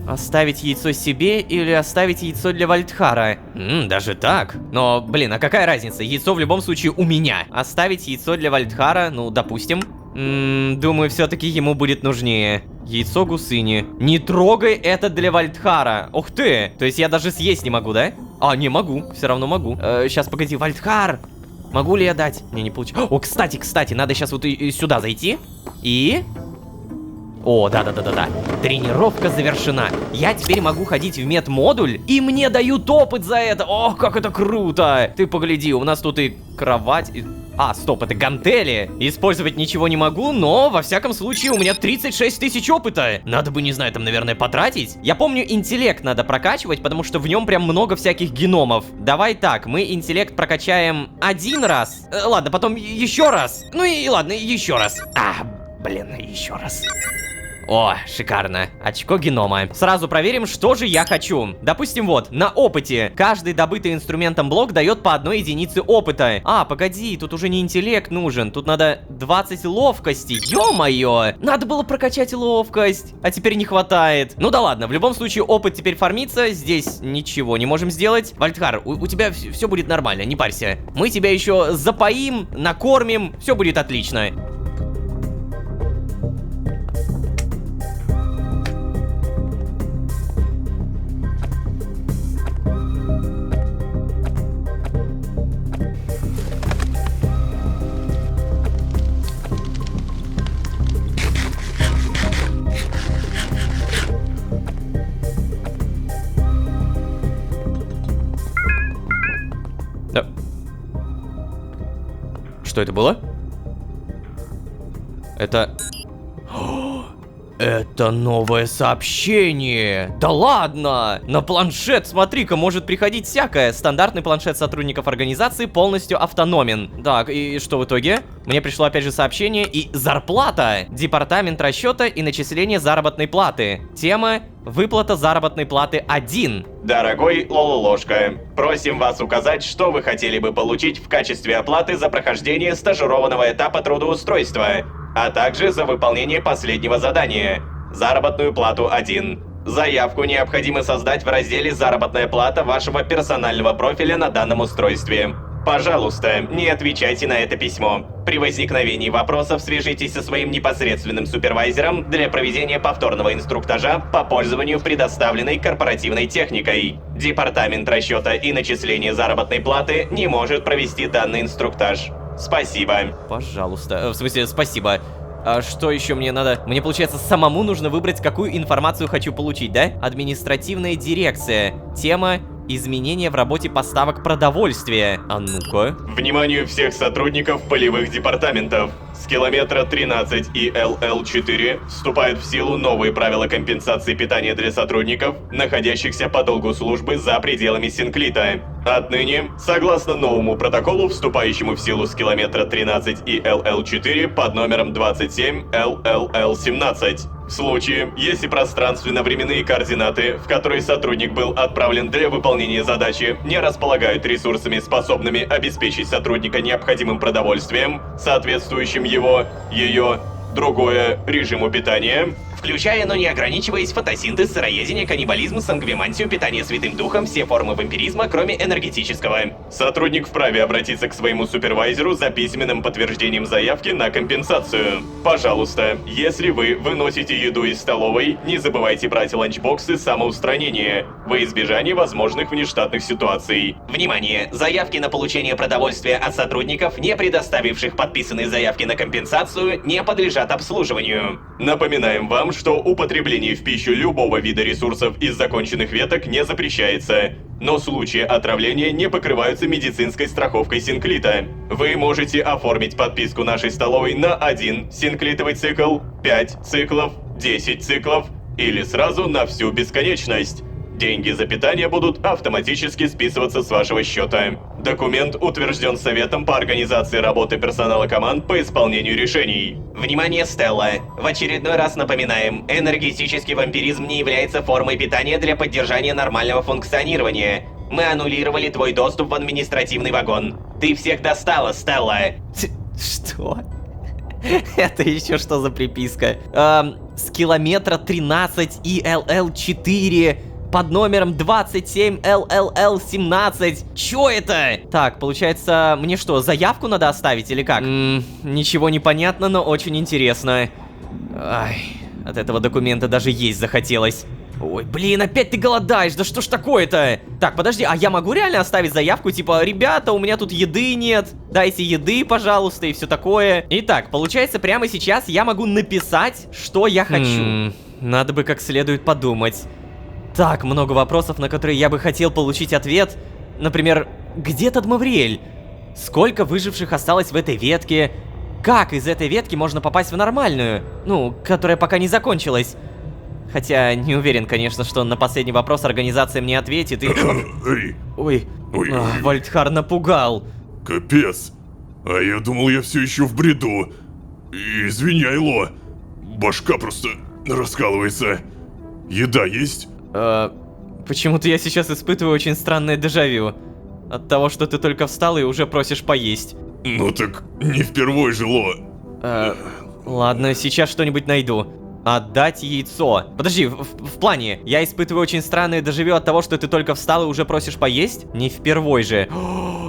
Оставить яйцо себе или оставить яйцо для Вальдхара? Даже так? Но, блин, а какая разница? Яйцо в любом случае у меня. Оставить яйцо для Вальдхара, ну, допустим. Думаю, все-таки ему будет нужнее. Яйцо Гусыни. Не трогай это для Вальдхара. Ух ты! То есть я даже съесть не могу, да? Не могу. Все равно могу. Сейчас, погоди, Вальдхар! Могу ли я дать? Мне не получилось. О, кстати, надо сейчас вот и сюда зайти. И... О, да. Тренировка завершена. Я теперь могу ходить в медмодуль, и мне дают опыт за это. Ох, как это круто! Ты погляди, у нас тут и кровать... Стоп, это гантели. Использовать ничего не могу, но, во всяком случае, у меня 36 тысяч опыта. Надо бы, не знаю, там, наверное, потратить. Я помню, интеллект надо прокачивать, потому что в нем прям много всяких геномов. Давай так, мы интеллект прокачаем один раз. Ладно, потом еще раз. Ну и ладно, еще раз. Блин, еще раз. О, шикарно. Очко генома. Сразу проверим, что же я хочу. Допустим, вот, на опыте. Каждый добытый инструментом блок дает по 1 единице опыта. Погоди, тут уже не интеллект нужен. Тут надо 20 ловкости. Ё-моё! Надо было прокачать ловкость. А теперь не хватает. Ну да ладно, в любом случае опыт теперь фармится. Здесь ничего не можем сделать. Вальдхар, у тебя все будет нормально, не парься. Мы тебя еще запоим, накормим. Все будет отлично. Что это было? Это новое сообщение! Да ладно! На планшет, смотри-ка, может приходить всякое. Стандартный планшет сотрудников организации полностью автономен. Так, и что в итоге? Мне пришло опять же сообщение и зарплата! Департамент расчета и начисления заработной платы. Тема: выплата заработной платы 1. Дорогой Лололошка, просим вас указать, что вы хотели бы получить в качестве оплаты за прохождение стажированного этапа трудоустройства, а также за выполнение последнего задания. Заработную плату 1. Заявку необходимо создать в разделе «Заработная плата» вашего персонального профиля на данном устройстве. Пожалуйста, не отвечайте на это письмо. При возникновении вопросов свяжитесь со своим непосредственным супервайзером для проведения повторного инструктажа по пользованию предоставленной корпоративной техникой. Департамент расчета и начисления заработной платы не может провести данный инструктаж. Спасибо. Пожалуйста. В смысле, спасибо. А что еще мне надо? Мне, получается, самому нужно выбрать, какую информацию хочу получить, да? Административная дирекция. Тема «Изменения в работе поставок продовольствия». А ну-ка. Вниманию всех сотрудников полевых департаментов. С километра 13 и ЛЛ4 вступают в силу новые правила компенсации питания для сотрудников, находящихся по долгу службы за пределами Синклита. Отныне, согласно новому протоколу, вступающему в силу с километра 13 и ЛЛ4 под номером 27 ЛЛЛ17. В случае, если пространственно-временные координаты, в которые сотрудник был отправлен для выполнения задачи, не располагают ресурсами, способными обеспечить сотрудника необходимым продовольствием, соответствующим его, ее, другое режиму питания, включая, но не ограничиваясь, фотосинтез, сыроедение, каннибализм, сангвимантию, питание святым духом, все формы вампиризма, кроме энергетического. Сотрудник вправе обратиться к своему супервайзеру за письменным подтверждением заявки на компенсацию. Пожалуйста, если вы выносите еду из столовой, не забывайте брать ланчбоксы самоустранения, во избежание возможных внештатных ситуаций. Внимание! Заявки на получение продовольствия от сотрудников, не предоставивших подписанные заявки на компенсацию, не подлежат обслуживанию. Напоминаем вам, что употребление в пищу любого вида ресурсов из законченных веток не запрещается, но случаи отравления не покрываются медицинской страховкой Синклита. Вы можете оформить подписку нашей столовой на 1 синклитовый цикл, 5 циклов, 10 циклов или сразу на всю бесконечность. Деньги за питание будут автоматически списываться с вашего счета. Документ утвержден Советом по организации работы персонала команд по исполнению решений. Внимание, Стелла! В очередной раз напоминаем, энергетический вампиризм не является формой питания для поддержания нормального функционирования. Мы аннулировали твой доступ в административный вагон. Ты всех достала, Стелла! Что? Это еще что за приписка? С километра 13 и ЛЛ4 под номером 27 ЛЛЛ17. Чё это? Так, получается, мне что, заявку надо оставить или как? Ничего не понятно, но очень интересно. Ай, от этого документа даже есть захотелось. Ой, блин, опять ты голодаешь, да что ж такое-то? Так, подожди, а я могу реально оставить заявку, типа, ребята, у меня тут еды нет, дайте еды, пожалуйста, и все такое. Итак, получается, прямо сейчас я могу написать, что я хочу. Надо бы как следует подумать. Так, много вопросов, на которые я бы хотел получить ответ. Например, где Тадмавриэль? Сколько выживших осталось в этой ветке? Как из этой ветки можно попасть в нормальную? Ну, которая пока не закончилась. Хотя, не уверен, конечно, что на последний вопрос организация мне ответит и... Эй, Ой, ой, Вальдхар напугал. капец. А я думал, я все еще в бреду. Извини, Айло. Башка просто раскалывается. Еда есть? Почему-то я сейчас испытываю очень странное дежавю. От того, что ты только встал и уже просишь поесть. Ну так не впервой же, Ло. Ладно, сейчас что-нибудь найду. Отдать яйцо. Подожди, в плане, я испытываю очень странное дежавю от того, что ты только встал и уже просишь поесть? Не впервой же.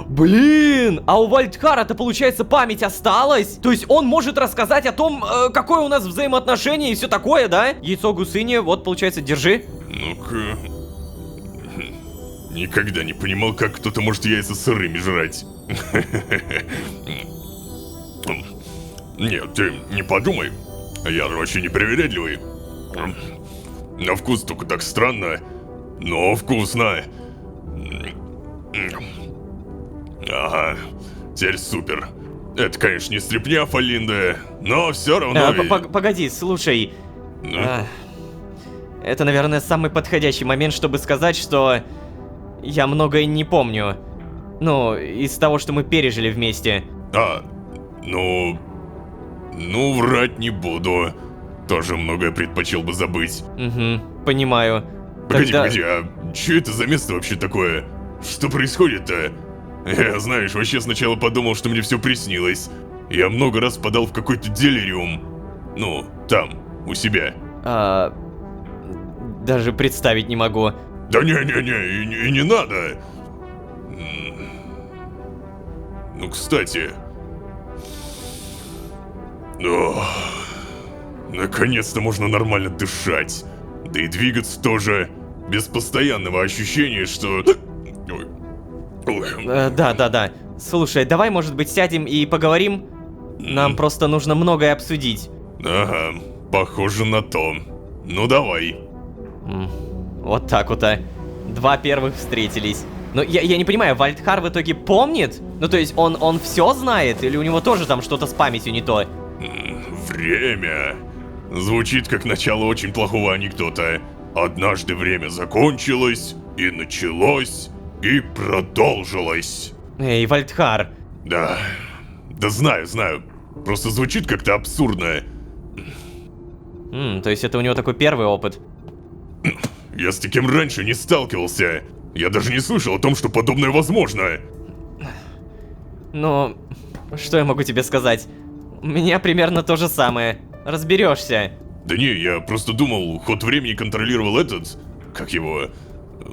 Блин, а у Вальдхара-то, получается, память осталась? То есть он может рассказать о том, какое у нас взаимоотношение и все такое, да? Яйцо гусыни, вот, получается, держи. Ну-ка... Никогда не понимал, как кто-то может яйца сырыми жрать. Нет, ты не подумай. Я же вообще непривередливый. На вкус только так странно, но вкусно. Ага, теперь супер. Это, конечно, не стряпня Фалинда, но все равно... Погоди, слушай. Это, наверное, самый подходящий момент, чтобы сказать, что я многое не помню. Ну, из того, что мы пережили вместе. Ну, врать не буду. Тоже многое предпочел бы забыть. Угу, понимаю. Погоди, а что это за место вообще такое? Что происходит-то? Я, знаешь, вообще сначала подумал, что мне все приснилось. Я много раз впадал в какой-то делириум. Ну, там, у себя. Даже представить не могу. Да не-не-не, и не надо. Ну, кстати... Ох, наконец-то можно нормально дышать. Да и двигаться тоже. Без постоянного ощущения, что... Ой. Ой. Да. Слушай, давай, может быть, сядем и поговорим? Нам просто нужно многое обсудить. Ага, похоже на то. Ну давай. Вот так вот, а. Два первых встретились. Но я не понимаю, Вальдхар в итоге помнит? Ну, то есть он все знает? Или у него тоже там что-то с памятью не то? Время. Звучит как начало очень плохого анекдота. Однажды время закончилось, и началось, и продолжилось. Эй, Вальдхар. Да знаю. Просто звучит как-то абсурдно. То есть это у него такой первый опыт. Я с таким раньше не сталкивался. Я даже не слышал о том, что подобное возможно. Ну, что я могу тебе сказать? У меня примерно то же самое. Разберешься. Да не, я просто думал, ход времени контролировал этот... Как его...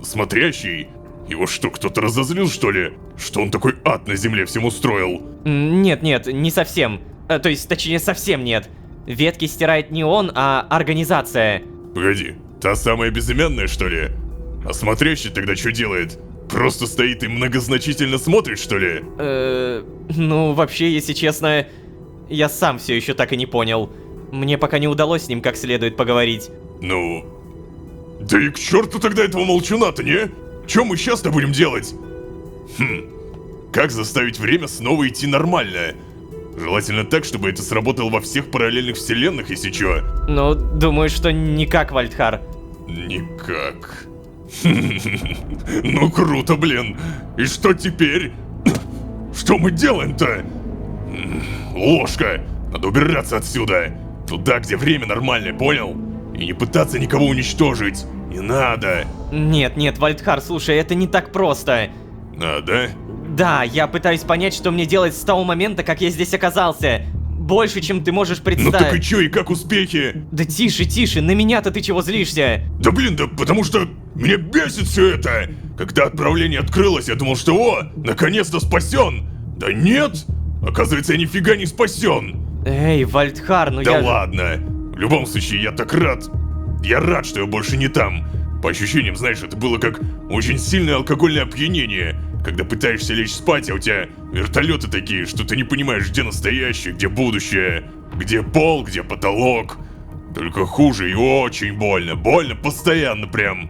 Смотрящий. Его что, кто-то разозлил, что ли? Что он такой ад на земле всем устроил? Нет, не совсем. То есть, точнее, совсем нет. Ветки стирает не он, а организация. Погоди, та самая безымянная, что ли? А смотрящий тогда что делает? Просто стоит и многозначительно смотрит, что ли? Ну, вообще, если честно, я сам все еще так и не понял. Мне пока не удалось с ним как следует поговорить. Ну... Да и к черту тогда этого молчуна-то, не? Чё мы сейчас-то будем делать? Как заставить время снова идти нормально? Желательно так, чтобы это сработало во всех параллельных вселенных, если чё. Ну, думаю, что никак, Вальдхар. Никак. Ну круто, блин. И что теперь? Что мы делаем-то? Ложка. Надо убираться отсюда. Туда, где время нормальное, понял? И не пытаться никого уничтожить. Не надо. Нет, Вальдхар, слушай, это не так просто. А, да? Да, я пытаюсь понять, что мне делать с того момента, как я здесь оказался. Больше, чем ты можешь представить. Ну так и чё, и как успехи? Да тише, на меня-то ты чего злишься? Да блин, да потому что меня бесит все это. Когда отправление открылось, я думал, что о, наконец-то спасен. Да нет, оказывается, я нифига не спасен. Эй, Вальдхар, ну Да я... ладно. В любом случае, я так рад. Я рад, что я больше не там. По ощущениям, знаешь, это было как очень сильное алкогольное опьянение. Когда пытаешься лечь спать, а у тебя вертолеты такие, что ты не понимаешь, где настоящее, где будущее, где пол, где потолок. Только хуже и очень больно. Больно постоянно прям.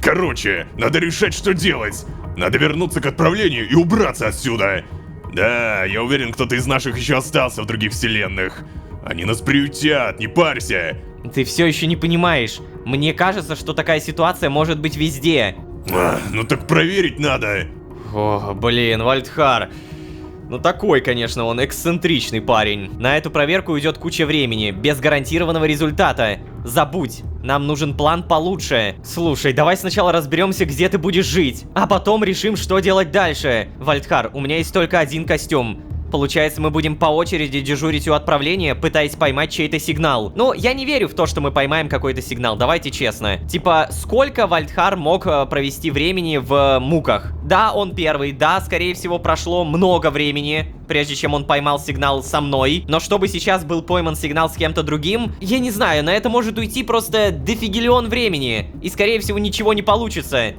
Короче, надо решать, что делать. Надо вернуться к отправлению и убраться отсюда. Да, я уверен, кто-то из наших еще остался в других вселенных. Они нас приютят, не парься. Ты все еще не понимаешь. Мне кажется, что такая ситуация может быть везде. Ну так проверить надо. О, блин, Вальдхар. Ну такой, конечно, он эксцентричный парень. На эту проверку уйдет куча времени, без гарантированного результата. Забудь, нам нужен план получше. Слушай, давай сначала разберемся, где ты будешь жить, а потом решим, что делать дальше. Вальдхар, у меня есть только один костюм. Получается, мы будем по очереди дежурить у отправления, пытаясь поймать чей-то сигнал. Ну, я не верю в то, что мы поймаем какой-то сигнал, давайте честно. Типа, сколько Вальдхар мог провести времени в муках? Да, он первый, да, скорее всего, прошло много времени, прежде чем он поймал сигнал со мной. Но чтобы сейчас был пойман сигнал с кем-то другим, я не знаю, на это может уйти просто дофигелион времени. И, скорее всего, ничего не получится.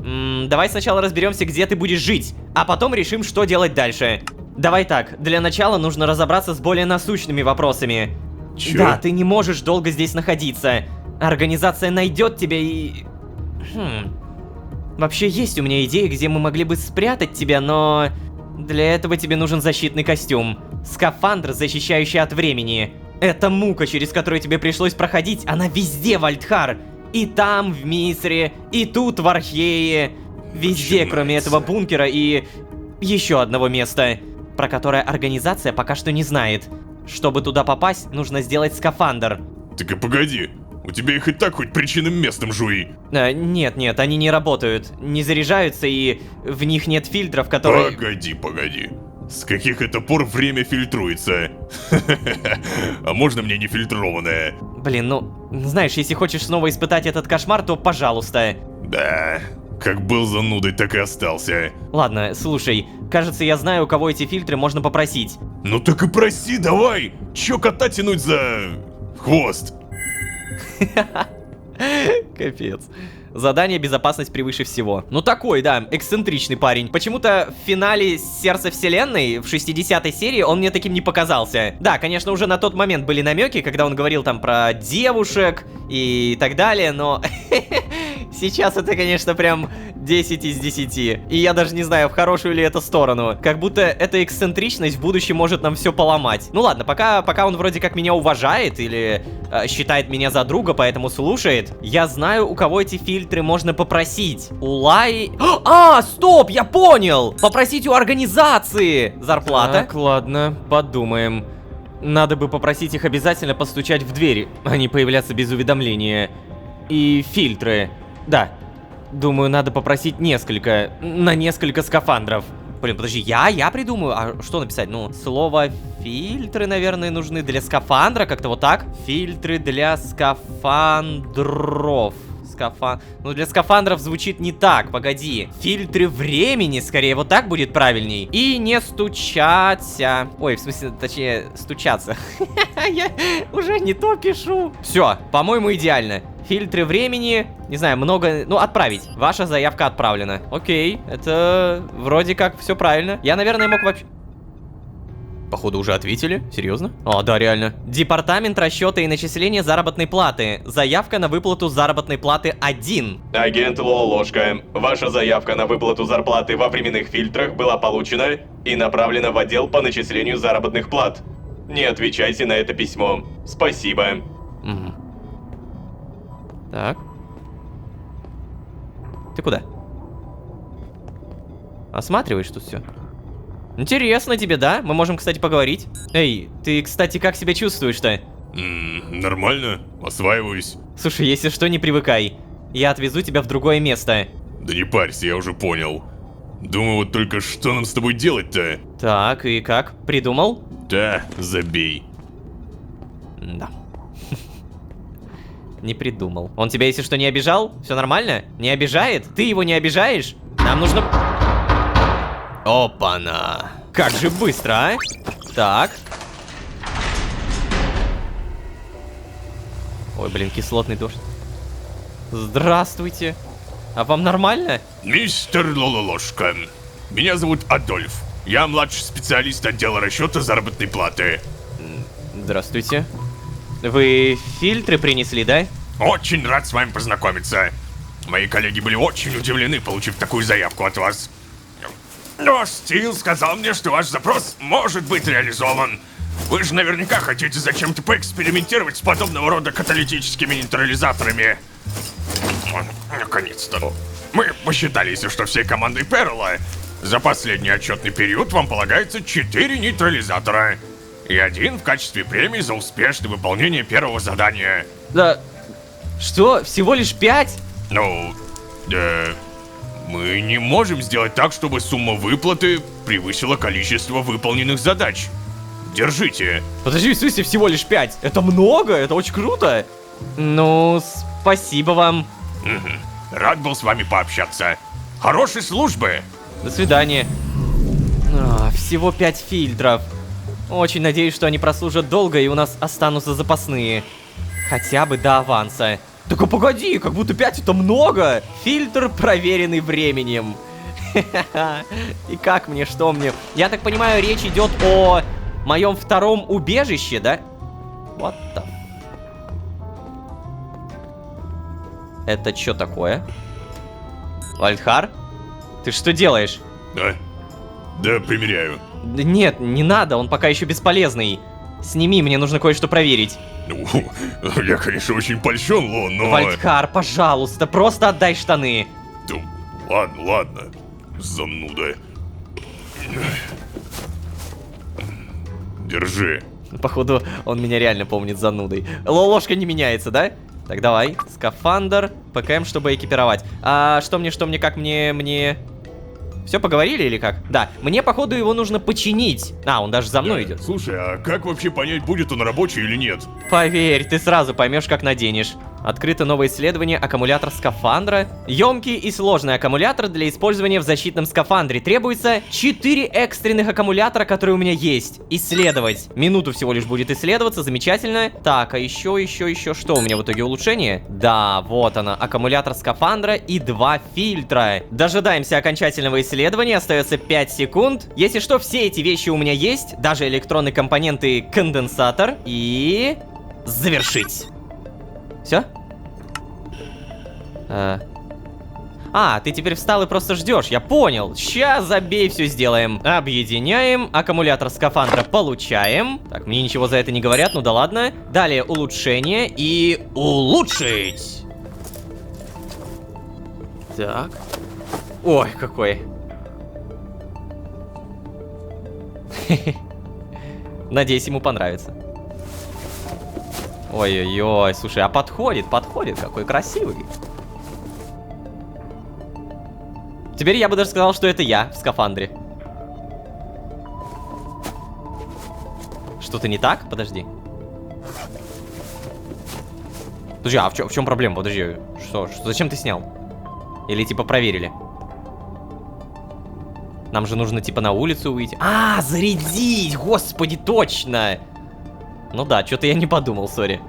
Давай сначала разберемся, где ты будешь жить, а потом решим, что делать дальше. Давай так, для начала нужно разобраться с более насущными вопросами. Чё? Да, ты не можешь долго здесь находиться. Организация найдет тебя и... Вообще есть у меня идея, где мы могли бы спрятать тебя, но... Для этого тебе нужен защитный костюм. Скафандр, защищающий от времени. Эта мука, через которую тебе пришлось проходить, она везде, Вальдхар. И там, в Мисре, и тут, в Архее. Везде, кроме этого бункера и... еще одного места, про которое организация пока что не знает. Чтобы туда попасть, нужно сделать скафандр. Так и погоди, у тебя их и так хоть причинным местом жуи. Нет, они не работают, не заряжаются и в них нет фильтров, которые... Погоди. С каких это пор время фильтруется? А можно мне нефильтрованное? Блин, ну, знаешь, если хочешь снова испытать этот кошмар, то пожалуйста. Да, как был занудой, так и остался. Ладно, слушай, кажется, я знаю, у кого эти фильтры можно попросить. Ну так и проси, давай! Чё кота тянуть за... хвост? Капец. Задание «Безопасность превыше всего». Ну такой, да, эксцентричный парень. Почему-то в финале «Сердца вселенной» в 60-й серии он мне таким не показался. Да, конечно, уже на тот момент были намеки, когда он говорил там про девушек и так далее, но... Сейчас это, конечно, прям 10 из 10. И я даже не знаю, в хорошую ли это сторону. Как будто эта эксцентричность в будущем может нам все поломать. Ну ладно, пока он вроде как меня уважает или считает меня за друга, поэтому слушает. Я знаю, у кого эти фильтры можно попросить. У Лаи... А, стоп, я понял! Попросить у организации зарплата. Так, ладно, подумаем. Надо бы попросить их обязательно постучать в двери, а не появляться без уведомления. И фильтры. Да, думаю, надо попросить на несколько скафандров. Блин, подожди, я придумаю, а что написать? Ну, слово фильтры, наверное, нужны для скафандра, как-то вот так. Фильтры для скафандров. Ну, для скафандров звучит не так, погоди. Фильтры времени, скорее, вот так будет правильней. И не стучаться. Ой, в смысле, точнее, стучаться. Я уже не то пишу. Все, по-моему, идеально. Фильтры времени, не знаю, много... Ну, отправить. Ваша заявка отправлена. Окей, это вроде как все правильно. Я, наверное, мог вообще... Походу, уже ответили? Серьезно? О, да, реально. Департамент расчета и начисления заработной платы. Заявка на выплату заработной платы 1. Агент Лолошка, ваша заявка на выплату зарплаты во временных фильтрах была получена и направлена в отдел по начислению заработных плат. Не отвечайте на это письмо. Спасибо. Угу. Так. Ты куда? Осматриваешь тут все. Интересно тебе, да? Мы можем, кстати, поговорить. Эй, ты, кстати, как себя чувствуешь-то? Нормально, осваиваюсь. Слушай, если что, не привыкай. Я отвезу тебя в другое место. Да не парься, я уже понял. Думаю, вот только что нам с тобой делать-то? Так, и как? Придумал? Да, забей. Да. Не придумал. Он тебя, если что, не обижал? Все нормально? Не обижает? Ты его не обижаешь? Нам нужно... Опа-на! Как же быстро, а? Так. Ой, блин, кислотный дождь. Здравствуйте. А вам нормально? Мистер Лололошка, меня зовут Адольф. Я младший специалист отдела расчета заработной платы. Здравствуйте. Вы фильтры принесли, да? Очень рад с вами познакомиться. Мои коллеги были очень удивлены, получив такую заявку от вас. Но Стил сказал мне, что ваш запрос может быть реализован. Вы же наверняка хотите зачем-то поэкспериментировать с подобного рода каталитическими нейтрализаторами. Наконец-то. Мы посчитали, если что, всей командой Перла. За последний отчетный период вам полагается 4 нейтрализатора. И 1 в качестве премии за успешное выполнение первого задания. Да... Что? Всего лишь 5? Ну... мы не можем сделать так, чтобы сумма выплаты превысила количество выполненных задач. Держите. Подожди, в смысле всего лишь 5? Это много, это очень круто. Ну, спасибо вам. Рад был с вами пообщаться. Хорошей службы. До свидания. Всего 5 фильтров. Очень надеюсь, что они прослужат долго и у нас останутся запасные. Хотя бы до аванса. Так погоди, как будто 5 это много. Фильтр, проверенный временем. И как мне, что мне? Я так понимаю, речь идет о моем втором убежище, да? What the... Это что такое? Вальдхар? Ты что делаешь? Да, примеряю. Нет, не надо, он пока еще бесполезный. Сними, мне нужно кое-что проверить. Ну, я, конечно, очень польщен, Лон, но... Вальдхар, пожалуйста, просто отдай штаны. Да, ладно, зануда. Держи. Походу, он меня реально помнит занудой. Ложка не меняется, да? Так, давай. Скафандр, ПКМ, чтобы экипировать. А что мне, как мне... Все поговорили или как? Да, мне походу его нужно починить. А, он даже за мной идет. Слушай, а как вообще понять, будет он рабочий или нет? Поверь, ты сразу поймешь, как наденешь. Открыто новое исследование аккумулятор скафандра. Емкий и сложный аккумулятор для использования в защитном скафандре. Требуется 4 экстренных аккумулятора, которые у меня есть. Исследовать. Минуту всего лишь будет исследоваться, замечательно. Так, а еще, что у меня в итоге улучшение? Да, вот она, аккумулятор скафандра и 2 фильтра. Дожидаемся окончательного исследования, остается 5 секунд. Если что, все эти вещи у меня есть, даже электронные компоненты, конденсатор и... завершить. Все? А, ты теперь встал и просто ждешь, я понял. Сейчас забей, все сделаем. Объединяем, аккумулятор скафандра получаем. Так, мне ничего за это не говорят, ну да ладно. Далее улучшение и улучшить. Так. Ой, какой. Надеюсь, ему понравится. Ой-ой-ой, слушай, а подходит, какой красивый. Теперь я бы даже сказал, что это я в скафандре. Что-то не так? Подожди. Подожди, а в чем проблема? Подожди, что, зачем ты снял? Или типа проверили? Нам же нужно типа на улицу выйти. А, зарядить! Господи, точно! Ну да, что-то я не подумал, сори.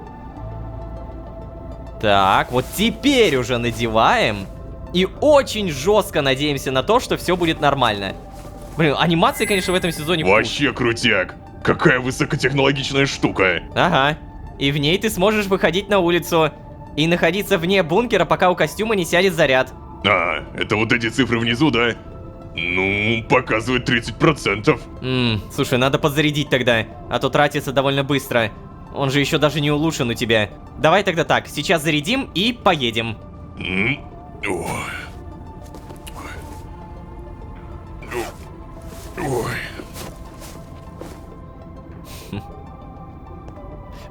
Так, вот теперь уже надеваем. И очень жестко надеемся на то, что все будет нормально. Блин, анимации, конечно, в этом сезоне... Вообще крутяк. Какая высокотехнологичная штука. Ага. И в ней ты сможешь выходить на улицу. И находиться вне бункера, пока у костюма не сядет заряд. А, это вот эти цифры внизу, да? Ну, показывает 30%. Слушай, надо подзарядить тогда, а то тратится довольно быстро. Он же еще даже не улучшен у тебя. Давай тогда так, сейчас зарядим и поедем. Ой.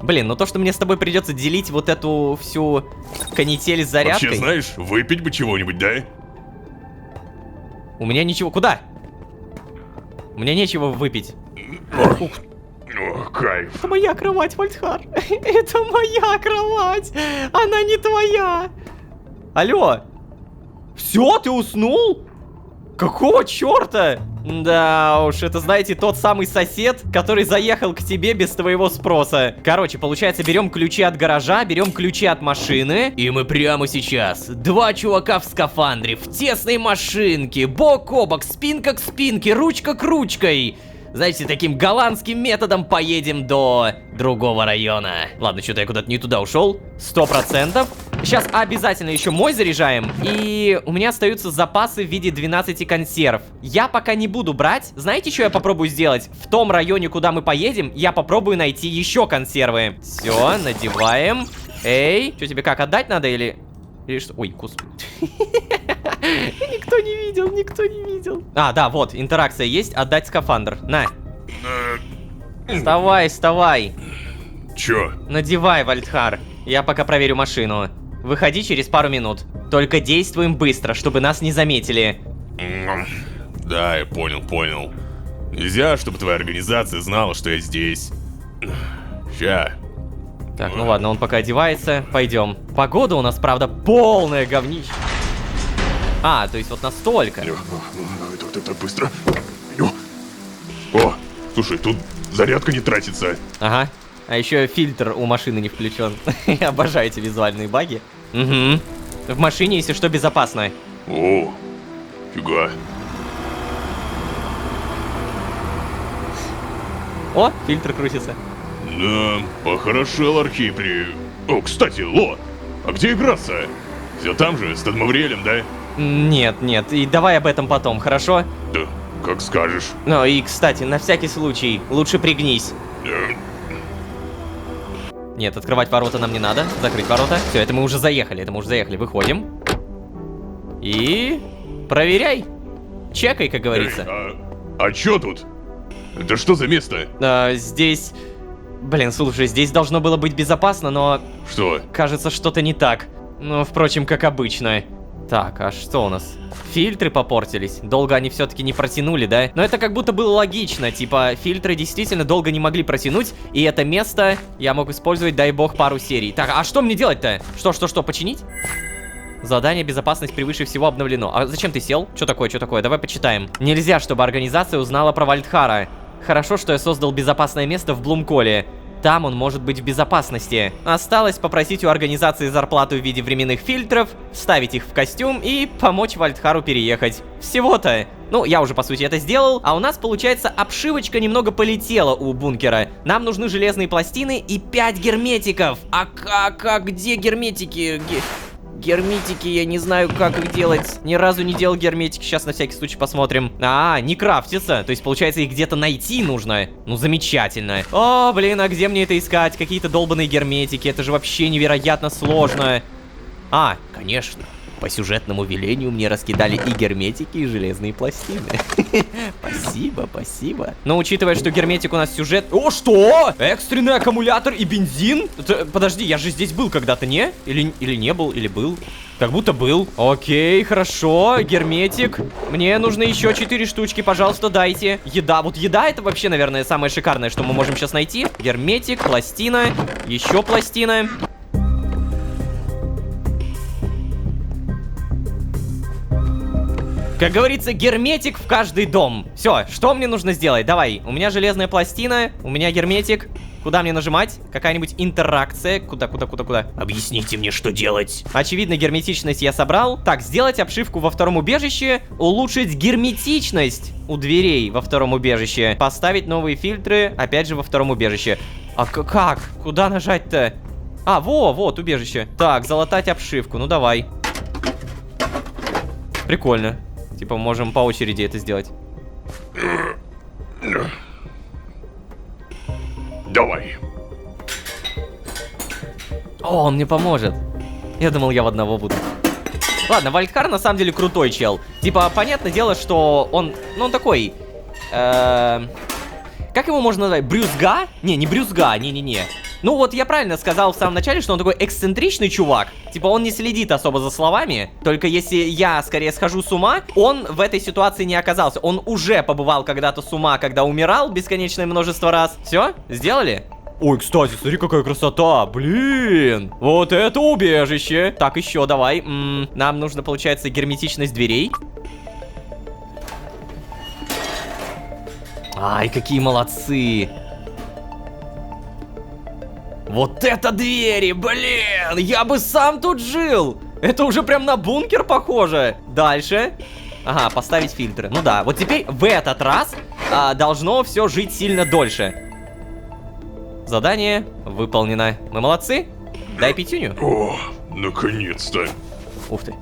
Блин, ну то, что мне с тобой придется делить вот эту всю канитель с зарядкой... Вообще, знаешь, выпить бы чего-нибудь, да? У меня ничего... Куда? У меня нечего выпить. О, кайф. Это моя кровать, Вальдхар. Это моя кровать. Она не твоя. Алло. Все, ты уснул? Какого черта? Да уж, это, знаете, тот самый сосед, который заехал к тебе без твоего спроса. Короче, получается, берем ключи от гаража, берем ключи от машины. И мы прямо сейчас, 2 чувака в скафандре, в тесной машинке, бок о бок, спинка к спинке, ручка к ручкой. Знаете, таким голландским методом поедем до другого района. Ладно, что-то я куда-то не туда ушел. 100%. Сейчас обязательно еще мой заряжаем. И у меня остаются запасы в виде 12 консерв. Я пока не буду брать. Знаете, что я попробую сделать? В том районе, куда мы поедем, я попробую найти еще консервы. Все, надеваем. Эй, что тебе как, отдать надо или... Или что? Ой, господи. Никто не видел. А, да, вот, интеракция есть, отдать скафандр. На. Вставай. Чё? Надевай, Вальдхар. Я пока проверю машину. Выходи через пару минут. Только действуем быстро, чтобы нас не заметили. Да, я понял. Нельзя, чтобы твоя организация знала, что я здесь. Ща. Так, ну ладно, он пока одевается. Пойдем. Погода у нас, правда, полное говнище. А, то есть вот настолько. Так быстро. О, слушай, тут зарядка не тратится. Ага. А еще фильтр у машины не включен. Обожаю эти визуальные баги. Угу. В машине, если что, безопасно. О, фига. О, фильтр крутится. Да, похорошел Архипри. О, кстати, Ло, а где играться? Все там же, с Тадмавриэлем, да? Нет, и давай об этом потом, хорошо? Да, как скажешь. Ну и, кстати, на всякий случай, лучше пригнись. Нет, открывать ворота нам не надо. Закрыть ворота. Все, это мы уже заехали, Выходим. И... проверяй. Чекай, как говорится. А чё тут? Это что за место? Здесь... Блин, слушай, здесь должно было быть безопасно, но... Что? Кажется, что-то не так. Ну, впрочем, как обычно. Так, а что у нас? Фильтры попортились. Долго они все-таки не протянули, да? Но это как будто было логично. Типа, фильтры действительно долго не могли протянуть. И это место я мог использовать, дай бог, пару серий. Так, а что мне делать-то? Что, починить? Задание «Безопасность превыше всего» обновлено. А зачем ты сел? Что такое? Давай почитаем. Нельзя, чтобы организация узнала про Вальдхара. Хорошо, что я создал безопасное место в Блумколе. Там он может быть в безопасности. Осталось попросить у организации зарплату в виде временных фильтров, вставить их в костюм и помочь Вальдхару переехать. Всего-то. Ну, я уже, по сути, это сделал, а у нас, получается, обшивочка немного полетела у бункера. Нам нужны железные пластины и 5 герметиков. А где герметики? Герметики, я не знаю, как их делать. Ни разу не делал герметики, сейчас на всякий случай посмотрим. А, не крафтится, то есть, получается, их где-то найти нужно. Ну, замечательно. О, блин, а где мне это искать? Какие-то долбаные герметики, это же вообще невероятно сложно. А, конечно. По сюжетному велению мне раскидали и герметики, и железные пластины. Спасибо. Но учитывая, что герметик у нас сюжет... О, что? Экстренный аккумулятор и бензин? Подожди, я же здесь был когда-то, не? Или не был, или был? Как будто был. Окей, хорошо, герметик. Мне нужно еще 4 штучки, пожалуйста, дайте. Еда, вот еда это вообще, наверное, самое шикарное, что мы можем сейчас найти. Герметик, пластина, еще пластина. Как говорится, герметик в каждый дом. Все, что мне нужно сделать? Давай, у меня железная пластина, у меня герметик. Куда мне нажимать? Какая-нибудь интеракция? Куда? Объясните мне, что делать. Очевидно, герметичность я собрал. Так, сделать обшивку во втором убежище. Улучшить герметичность у дверей во втором убежище. Поставить новые фильтры, опять же, во втором убежище. А как? Куда нажать-то? А, вот убежище. Так, залатать обшивку, ну давай. Прикольно. Типа, можем по очереди это сделать. Давай. О, он мне поможет. Я думал, я в одного буду. Ладно, Вальдхар на самом деле крутой чел. Типа, понятное дело, что он... Ну, он такой... Как его можно назвать? Брюзга? Не брюзга, не-не-не. Ну вот я правильно сказал в самом начале, что он такой эксцентричный чувак. Типа он не следит особо за словами. Только если я скорее схожу с ума, он в этой ситуации не оказался. Он уже побывал когда-то с ума, когда умирал бесконечное множество раз. Все? Сделали? Ой, кстати, смотри, какая красота. Блин. Вот это убежище. Так, еще давай. Нам нужно, получается, герметичность дверей. Ай, какие молодцы. Вот это двери, блин, я бы сам тут жил. Это уже прям на бункер похоже. Дальше. Ага, поставить фильтры. Ну да, вот теперь в этот раз должно все жить сильно дольше. Задание выполнено. Мы молодцы. Дай пятюню. О, наконец-то. Ух ты.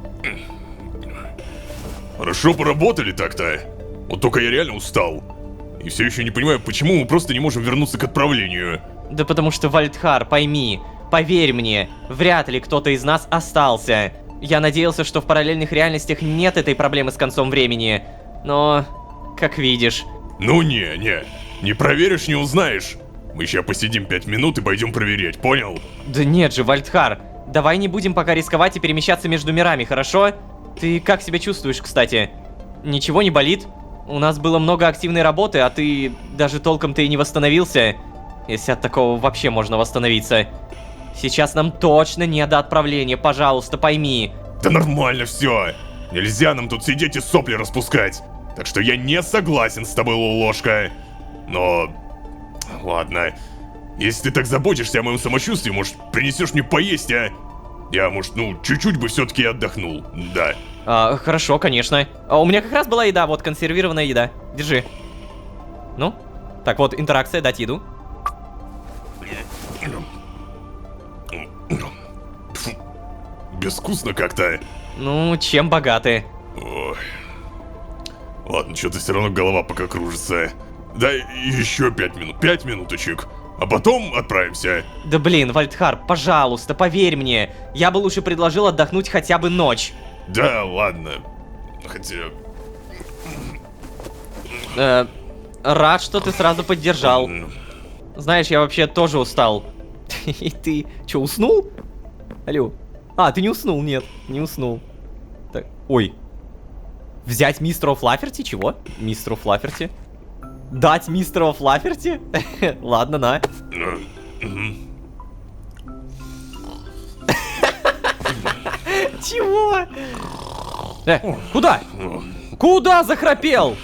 Хорошо поработали так-то. Вот только я реально устал. И все еще не понимаю, почему мы просто не можем вернуться к отправлению. Да потому что, Вальдхар, пойми, поверь мне, вряд ли кто-то из нас остался. Я надеялся, что в параллельных реальностях нет этой проблемы с концом времени. Но, как видишь... Ну не проверишь, не узнаешь. Мы сейчас посидим 5 минут и пойдем проверять, понял? Да нет же, Вальдхар, давай не будем пока рисковать и перемещаться между мирами, хорошо? Ты как себя чувствуешь, кстати? Ничего не болит? У нас было много активной работы, а ты даже толком-то и не восстановился. Если от такого вообще можно восстановиться. Сейчас нам точно не до отправления, пожалуйста, пойми. Да нормально все. Нельзя нам тут сидеть и сопли распускать. Так что я не согласен с тобой, Лулошка. Но... Ладно. Если ты так заботишься о моем самочувствии, может, принесешь мне поесть, а? Я, может, чуть-чуть бы все-таки отдохнул, да. Хорошо, конечно. У меня как раз была еда, вот, консервированная еда. Держи. Ну? Так, вот, интеракция, дать еду. Фу, безвкусно как-то. Ну, чем богаты? Ой. Ладно, что-то все равно голова пока кружится. Дай еще 5 минут, 5 минуточек. А потом отправимся. Да блин, Вальдхар, пожалуйста, поверь мне. Я бы лучше предложил отдохнуть хотя бы ночь. Да, ладно. Хотя... Рад, что ты сразу поддержал. Знаешь, я вообще тоже устал. И ты что, уснул? Алло. А, ты не уснул, нет, не уснул. Ой. Взять мистера Флафферти? Чего? Мистеру Флафферти? Дать мистеру Флафферти? Ладно, на. Чего? Куда? Куда захрапел?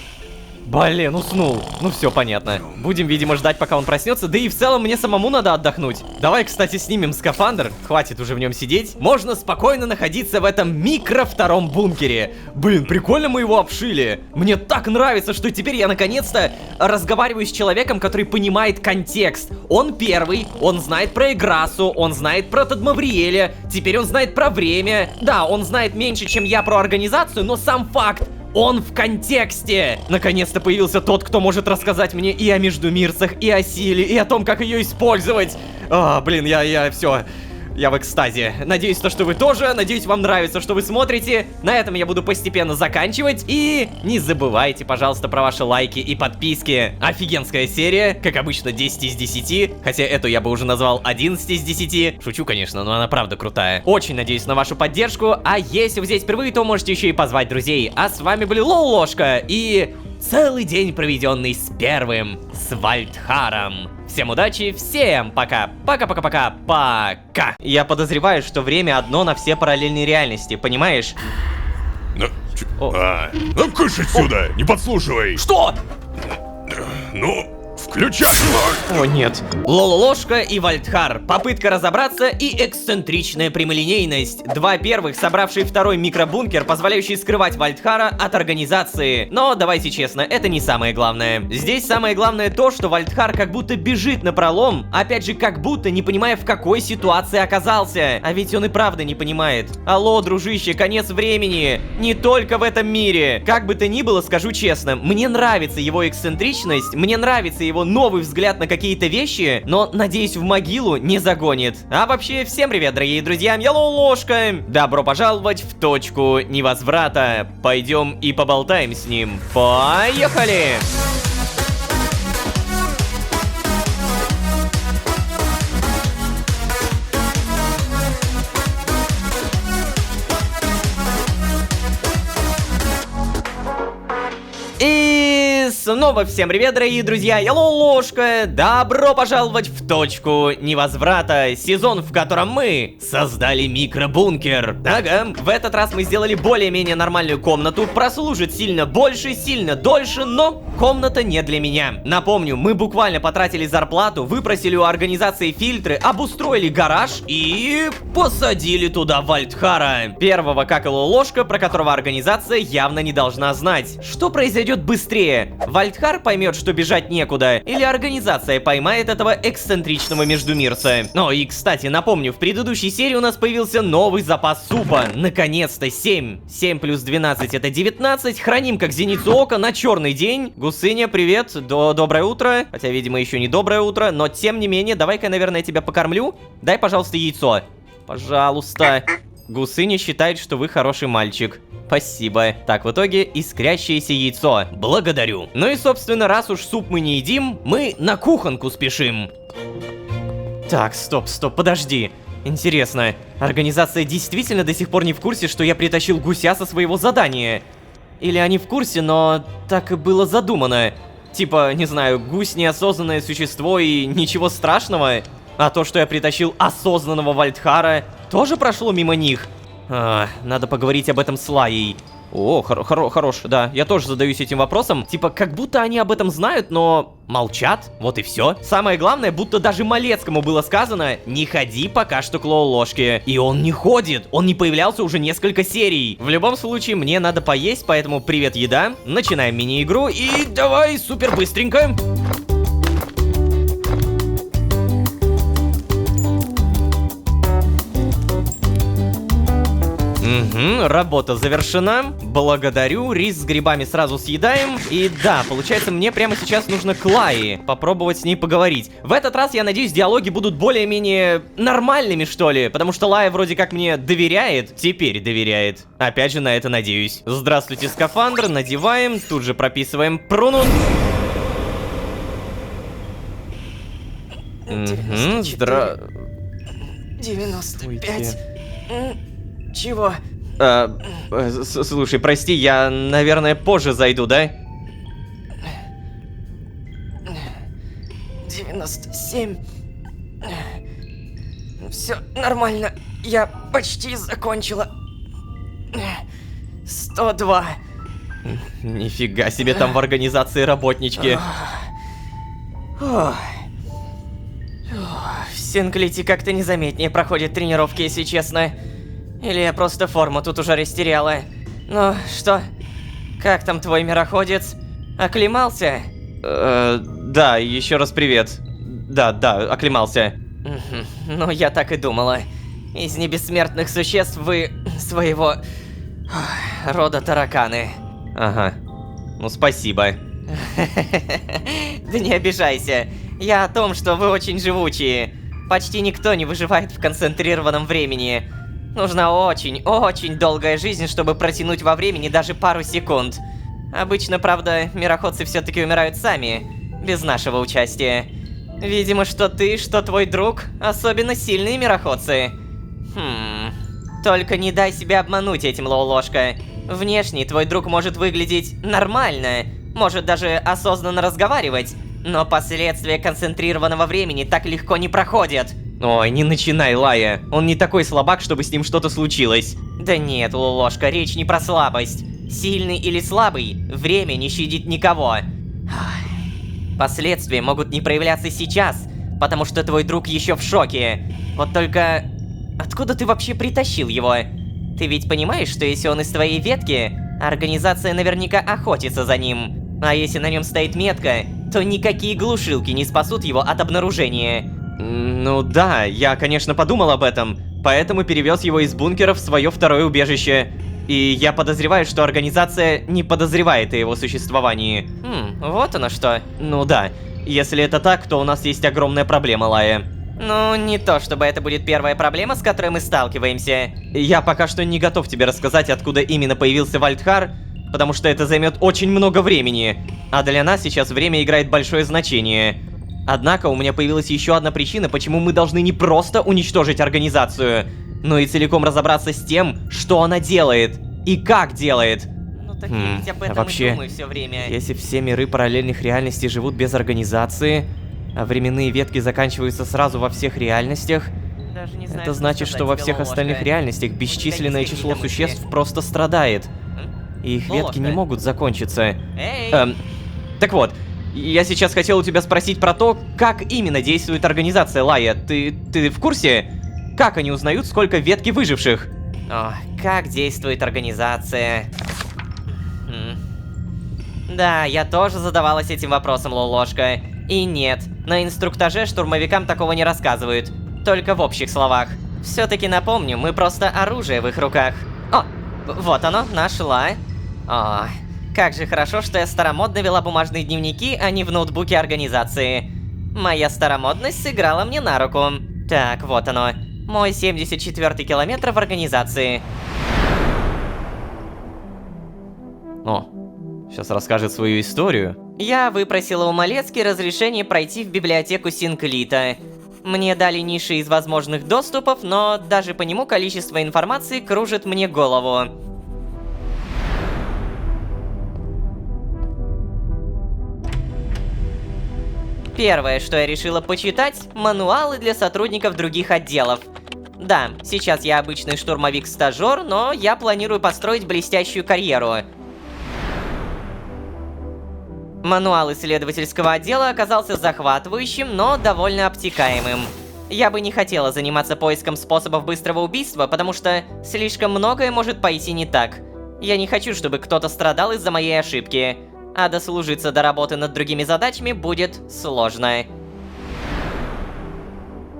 Блин, уснул. Ну все понятно. Будем, видимо, ждать, пока он проснется. Да и в целом мне самому надо отдохнуть. Давай, кстати, снимем скафандр. Хватит уже в нем сидеть. Можно спокойно находиться в этом втором бункере. Блин, прикольно мы его обшили. Мне так нравится, что теперь я наконец-то разговариваю с человеком, который понимает контекст. Он первый, он знает про Играсу, он знает про Тадмавриэля. Теперь он знает про время. Да, он знает меньше, чем я про организацию, но сам факт. Он в контексте! Наконец-то появился тот, кто может рассказать мне и о междумирцах, и о силе, и о том, как ее использовать. Блин, я все. Я в экстазе. Надеюсь, что вы тоже. Надеюсь, вам нравится, что вы смотрите. На этом я буду постепенно заканчивать. И не забывайте, пожалуйста, про ваши лайки и подписки. Офигенская серия. Как обычно, 10 из 10. Хотя эту я бы уже назвал 11 из 10. Шучу, конечно, но она правда крутая. Очень надеюсь на вашу поддержку. А если вы здесь впервые, то можете еще и позвать друзей. А с вами были Лолошка и... целый день, проведенный с первым, с Вальдхаром. Всем удачи, всем пока. Пока-пока-пока. Пока. Я подозреваю, что время одно на все параллельные реальности, понимаешь? Ну, кыш отсюда, не подслушивай. Что? Ну, включай. О, нет. Лолошка и Вальдхар. Попытка разобраться и эксцентричная прямолинейность. Два первых, собравшие второй микробункер, позволяющий скрывать Вальдхара от организации. Но давайте честно, это не самое главное. Здесь самое главное то, что Вальдхар как будто бежит напролом. Опять же, как будто не понимая, в какой ситуации оказался. А ведь он и правда не понимает. Алло, дружище, конец времени. Не только в этом мире. Как бы то ни было, скажу честно, мне нравится его эксцентричность, мне нравится его новый взгляд на какие-то вещи, но, надеюсь, в могилу не загонит. А вообще, всем привет, дорогие друзья, я Лолошка. Добро пожаловать в точку невозврата. Пойдем и поболтаем с ним. Поехали! И снова всем привет, дорогие друзья, я Лолошка. Добро пожаловать в точку невозврата, сезон, в котором мы создали микробункер. Ага, в этот раз мы сделали более-менее нормальную комнату, прослужит сильно больше, сильно дольше, но комната не для меня. Напомню, мы буквально потратили зарплату, выпросили у организации фильтры, обустроили гараж и посадили туда Вальдхара. Первого, как и Лолошка, про которого организация явно не должна знать. Что произойдет быстрее? Вальдхар поймет, что бежать некуда, или организация поймает этого эксцентричного междумирца? Ну и, кстати, напомню, в предыдущей серии у нас появился новый запас супа. Наконец-то 7. 7 плюс 12 это 19. Храним как зеницу ока на черный день. Гусыня, привет. Доброе утро. Хотя, видимо, еще не доброе утро, но тем не менее, давай-ка, наверное, тебя покормлю. Дай, пожалуйста, яйцо. Пожалуйста. Гусыня считает, что вы хороший мальчик. Спасибо. Так, в итоге искрящееся яйцо. Благодарю. Ну и, собственно, раз уж суп мы не едим, мы на кухонку спешим. Так, стоп, подожди. Интересно, организация действительно до сих пор не в курсе, что я притащил гуся со своего задания? Или они в курсе, но так и было задумано? Типа, не знаю, гусь неосознанное существо и ничего страшного? А то, что я притащил осознанного Вальдхара, тоже прошло мимо них? Надо поговорить об этом с Лаей. О, хорош, да, я тоже задаюсь этим вопросом. Типа, как будто они об этом знают, но молчат, вот и все. Самое главное, будто даже Малецкому было сказано: не ходи пока что к Лолошке. И он не ходит, он не появлялся уже несколько серий. В любом случае, мне надо поесть, поэтому привет, еда. Начинаем мини-игру и давай супер быстренько. Угу, работа завершена. Благодарю. Рис с грибами сразу съедаем. И да, получается, мне прямо сейчас нужно к Лае попробовать с ней поговорить. В этот раз, я надеюсь, диалоги будут более-менее нормальными, что ли. Потому что Лая вроде как мне доверяет. Теперь доверяет. Опять же, на это надеюсь. Здравствуйте, скафандр. Надеваем. Тут же прописываем пруну. 95. Чего? Слушай, прости, я, наверное, позже зайду, да? 97. Все нормально. Я почти закончила. 102. Нифига себе там в организации работнички. В Синклите как-то незаметнее проходят тренировки, если честно. Или я просто форму тут уже растеряла. Ну, что? Как там твой мироходец? Оклемался? Да, еще раз привет. Да, оклемался. Ну, я так и думала. Из небессмертных существ вы своего рода тараканы. Ага. Ну, спасибо. Да не обижайся. Я о том, что вы очень живучие. Почти никто не выживает в концентрированном времени. Нужна очень долгая жизнь, чтобы протянуть во времени даже пару секунд. Обычно, правда, мироходцы все-таки умирают сами, без нашего участия. Видимо, что ты, что твой друг, особенно сильные мироходцы. Только не дай себя обмануть этим, Лоулошка. Внешне твой друг может выглядеть нормально, может даже осознанно разговаривать, но последствия концентрированного времени так легко не проходят. Ой, не начинай, Лая. Он не такой слабак, чтобы с ним что-то случилось. Да нет, Лулошка, речь не про слабость. Сильный или слабый, время не щадит никого. Последствия могут не проявляться сейчас, потому что твой друг еще в шоке. Вот только... Откуда ты вообще притащил его? Ты ведь понимаешь, что если он из твоей ветки, организация наверняка охотится за ним. А если на нем стоит метка, то никакие глушилки не спасут его от обнаружения. Ну да, я, конечно, подумал об этом, поэтому перевез его из бункера в свое второе убежище. И я подозреваю, что организация не подозревает о его существовании. Вот оно что. Ну да, если это так, то у нас есть огромная проблема, Лая. Ну, не то чтобы это будет первая проблема, с которой мы сталкиваемся. Я пока что не готов тебе рассказать, откуда именно появился Вальдхар, потому что это займет очень много времени, а для нас сейчас время играет большое значение. Однако у меня появилась еще одна причина, почему мы должны не просто уничтожить организацию, но и целиком разобраться с тем, что она делает и как делает. Ну так я ведь об этом вообще, и думаю все время. Если все миры параллельных реальностей живут без организации, а временные ветки заканчиваются сразу во всех реальностях, Даже не знаю, это значит, что во сказать тебе, всех остальных Лолошка. реальностях бесчисленное Никаких число мыслей. существ просто страдает. И их ветки не Лолошка. могут закончиться. Эй! Так вот, я сейчас хотел у тебя спросить про то, как именно действует организация, Лая. Ты в курсе? Как они узнают, сколько ветки выживших? О, как действует организация? Да, я тоже задавалась этим вопросом, Лолошка. И нет, на инструктаже штурмовикам такого не рассказывают. Только в общих словах. Все-таки напомню, мы просто оружие в их руках. О, вот оно, нашла. О, как же хорошо, что я старомодно вела бумажные дневники, а не в ноутбуке организации. Моя старомодность сыграла мне на руку. Так, вот оно. Мой 74-й километр в организации. О, сейчас расскажет свою историю. Я выпросила у Малецки разрешение пройти в библиотеку Синклита. Мне дали ниши из возможных доступов, но даже по нему количество информации кружит мне голову. Первое, что я решила почитать, мануалы для сотрудников других отделов. Да, сейчас я обычный штурмовик-стажер, но я планирую построить блестящую карьеру. Мануал исследовательского отдела оказался захватывающим, но довольно обтекаемым. Я бы не хотела заниматься поиском способов быстрого убийства, потому что слишком многое может пойти не так. Я не хочу, чтобы кто-то страдал из-за моей ошибки, а дослужиться до работы над другими задачами будет сложно.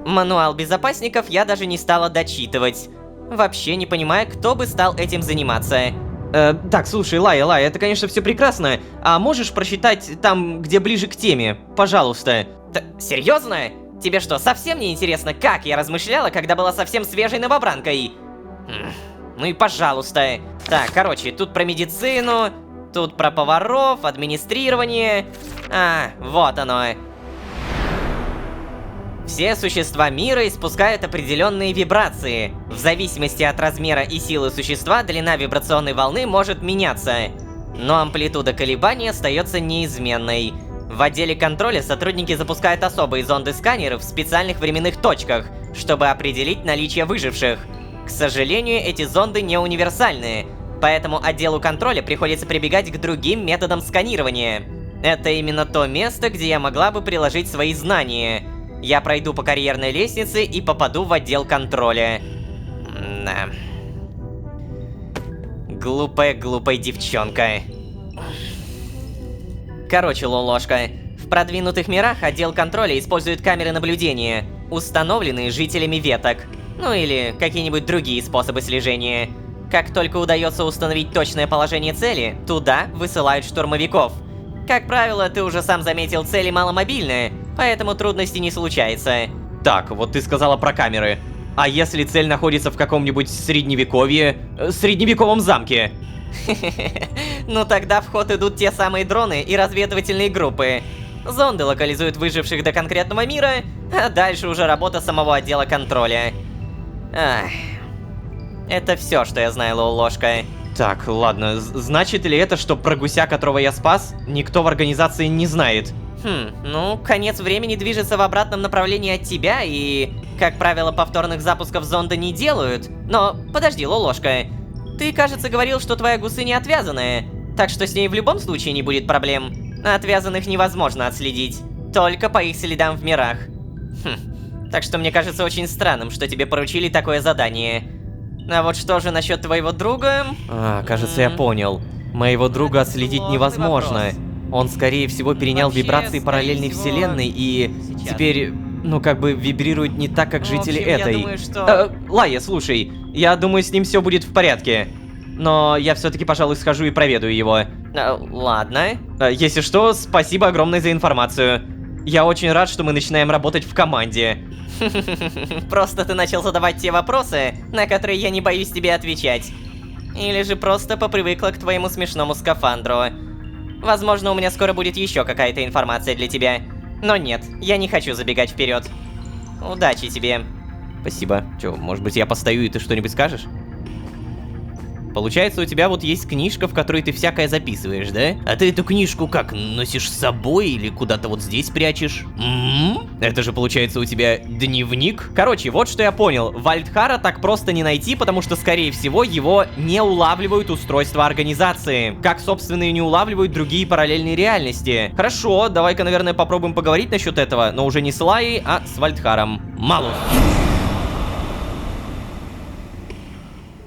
Мануал безопасников я даже не стала дочитывать. Вообще не понимая, кто бы стал этим заниматься. Так, слушай, Лая, это, конечно, все прекрасно. А можешь прочитать там, где ближе к теме? Пожалуйста. Серьезно? Тебе что, совсем не интересно, как я размышляла, когда была совсем свежей новобранкой? Ну и пожалуйста. Так, короче, тут про медицину, тут про поваров, администрирование. А, вот оно. Все существа мира испускают определенные вибрации. В зависимости от размера и силы существа, длина вибрационной волны может меняться. Но амплитуда колебаний остается неизменной. В отделе контроля сотрудники запускают особые зонды-сканеры в специальных временных точках, чтобы определить наличие выживших. К сожалению, эти зонды не универсальны, поэтому отделу контроля приходится прибегать к другим методам сканирования. Это именно то место, где я могла бы приложить свои знания. Я пройду по карьерной лестнице и попаду в отдел контроля. Да. Глупая девчонка. Короче, Лолошка, в продвинутых мирах отдел контроля использует камеры наблюдения, установленные жителями веток. Ну или какие-нибудь другие способы слежения. Как только удается установить точное положение цели, туда высылают штурмовиков. Как правило, ты уже сам заметил, цели маломобильные, поэтому трудностей не случается. Так, вот ты сказала про камеры. А если цель находится в каком-нибудь средневековом замке? Ну тогда в ход идут те самые дроны и разведывательные группы. Зонды локализуют выживших до конкретного мира, а дальше уже работа самого отдела контроля. Ах. Это все, что я знаю, Лолошка. Так, ладно, значит ли это, что про гуся, которого я спас, никто в организации не знает? Ну, конец времени движется в обратном направлении от тебя, и, как правило, повторных запусков зонда не делают. Но, подожди, Лолошка, ты, кажется, говорил, что твоя гусыня отвязанная, так что с ней в любом случае не будет проблем. Отвязанных невозможно отследить, только по их следам в мирах. Так что мне кажется очень странным, что тебе поручили такое задание. А вот что же насчет твоего друга? Кажется, я понял. Моего друга отследить Сложный невозможно. вопрос. Он, скорее всего, перенял Вообще, вибрации параллельной скорее всего, вселенной и сейчас. теперь, ну, как бы вибрирует не так, как В жители общем, я этой. думаю, что- Лая, слушай, я думаю, с ним все будет в порядке. Но я все-таки, пожалуй, схожу и проведаю его. Ладно. Если что, спасибо огромное за информацию. Я очень рад, что мы начинаем работать в команде. Просто ты начал задавать те вопросы, на которые я не боюсь тебе отвечать. Или же просто попривыкла к твоему смешному скафандру. Возможно, у меня скоро будет еще какая-то информация для тебя. Но нет, я не хочу забегать вперед. Удачи тебе. Спасибо. Че, может быть, я постою и ты что-нибудь скажешь? Получается, у тебя вот есть книжка, в которой ты всякое записываешь, да? А ты эту книжку как, носишь с собой или куда-то вот здесь прячешь? Это же, получается, у тебя дневник? Короче, вот что я понял. Вальдхара так просто не найти, потому что, скорее всего, его не улавливают устройства организации. Как, собственно, и не улавливают другие параллельные реальности. Хорошо, давай-ка, наверное, попробуем поговорить насчет этого, но уже не с Лаей, а с Вальдхаром. Малус.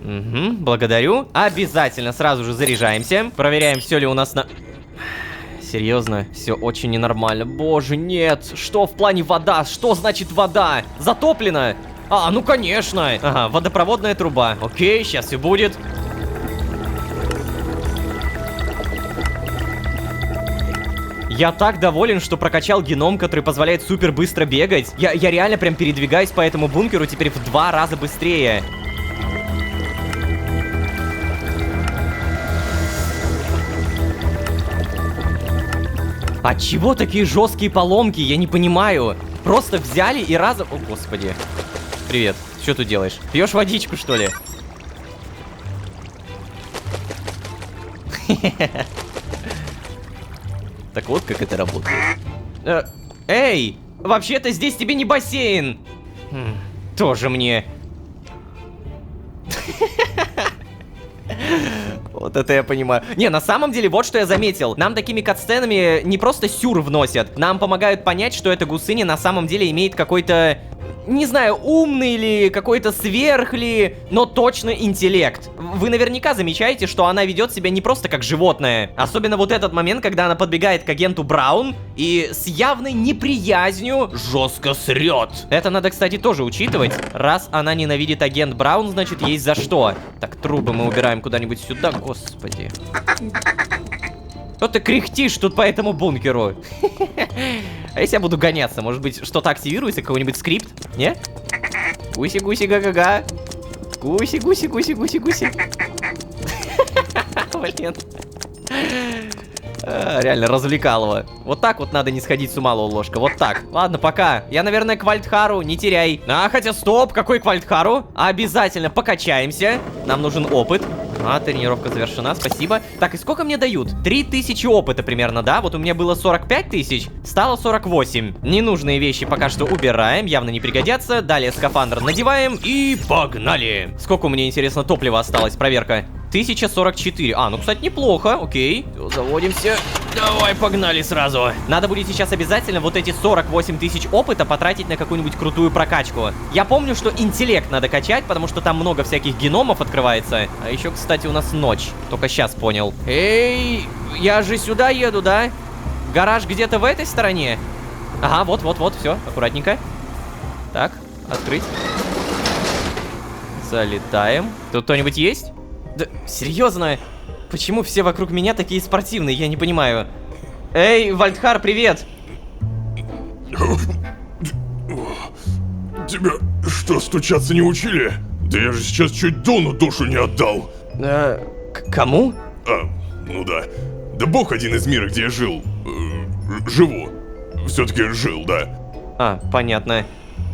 Угу, благодарю. Обязательно сразу же заряжаемся. Проверяем, все ли у нас на... Серьезно, все очень ненормально. Боже, нет. Что в плане вода? Что значит вода? Затоплена? Ну конечно. Ага, водопроводная труба. Окей, сейчас все будет. Я так доволен, что прокачал геном, который позволяет супер быстро бегать. Я реально прям передвигаюсь по этому бункеру теперь в 2 раза быстрее. А чего такие жесткие поломки? Я не понимаю. Просто взяли и разом... О, господи. Привет. Что тут делаешь? Пьешь водичку, что ли? Так вот, как это работает. Эй! Вообще-то здесь тебе не бассейн! Тоже мне. Вот это я понимаю. Не, на самом деле, вот что я заметил. Нам такими катсценами не просто сюр вносят. Нам помогают понять, что эта гусыня на самом деле имеет какой-то... Не знаю, умный ли, какой-то сверх ли, но точно интеллект. Вы наверняка замечаете, что она ведет себя не просто как животное. Особенно вот этот момент, когда она подбегает к агенту Браун и с явной неприязнью жестко срет. Это надо, кстати, тоже учитывать. Раз она ненавидит агент Браун, значит, есть за что. Так, трубы мы убираем куда-нибудь сюда, господи. Что ты кряхтишь тут по этому бункеру? А если я буду гоняться? Может быть, что-то активируется, какой-нибудь скрипт? Не? Гуси-гуси га-га-га. Гуси-гуси-гуси-гуси-гуси. Блин. Реально развлекалово. Вот так вот надо не сходить с ума, ложка. Вот так. Ладно, пока. Я, наверное, к Вальдхару, не теряй. Хотя стоп, какой к Вальдхару? Обязательно покачаемся. Нам нужен опыт. Тренировка завершена, спасибо. Так, и сколько мне дают? 3000 опыта примерно, да? Вот у меня было 45 тысяч, стало 48. Ненужные вещи пока что убираем, явно не пригодятся. Далее скафандр надеваем и погнали. Сколько у меня, интересно, топлива осталось? Проверка. 1044. Ну, кстати, неплохо. Окей. Все, заводимся. Давай, погнали сразу. Надо будет сейчас обязательно вот эти 48 тысяч опыта потратить на какую-нибудь крутую прокачку. Я помню, что интеллект надо качать, потому что там много всяких геномов открывается. А еще, кстати, у нас ночь. Только сейчас понял. Эй, я же сюда еду, да? Гараж где-то в этой стороне? Ага, вот, все, аккуратненько. Так, открыть. Залетаем. Тут кто-нибудь есть? Да, серьезно? Почему все вокруг меня такие спортивные? Я не понимаю. Эй, Вальдхар, привет! Тебя что, стучаться не учили? Да я же сейчас чуть Дону душу не отдал. Кому? Ну да. Да бог один из мира, где я жил. Живу. Все-таки жил, да. Понятно.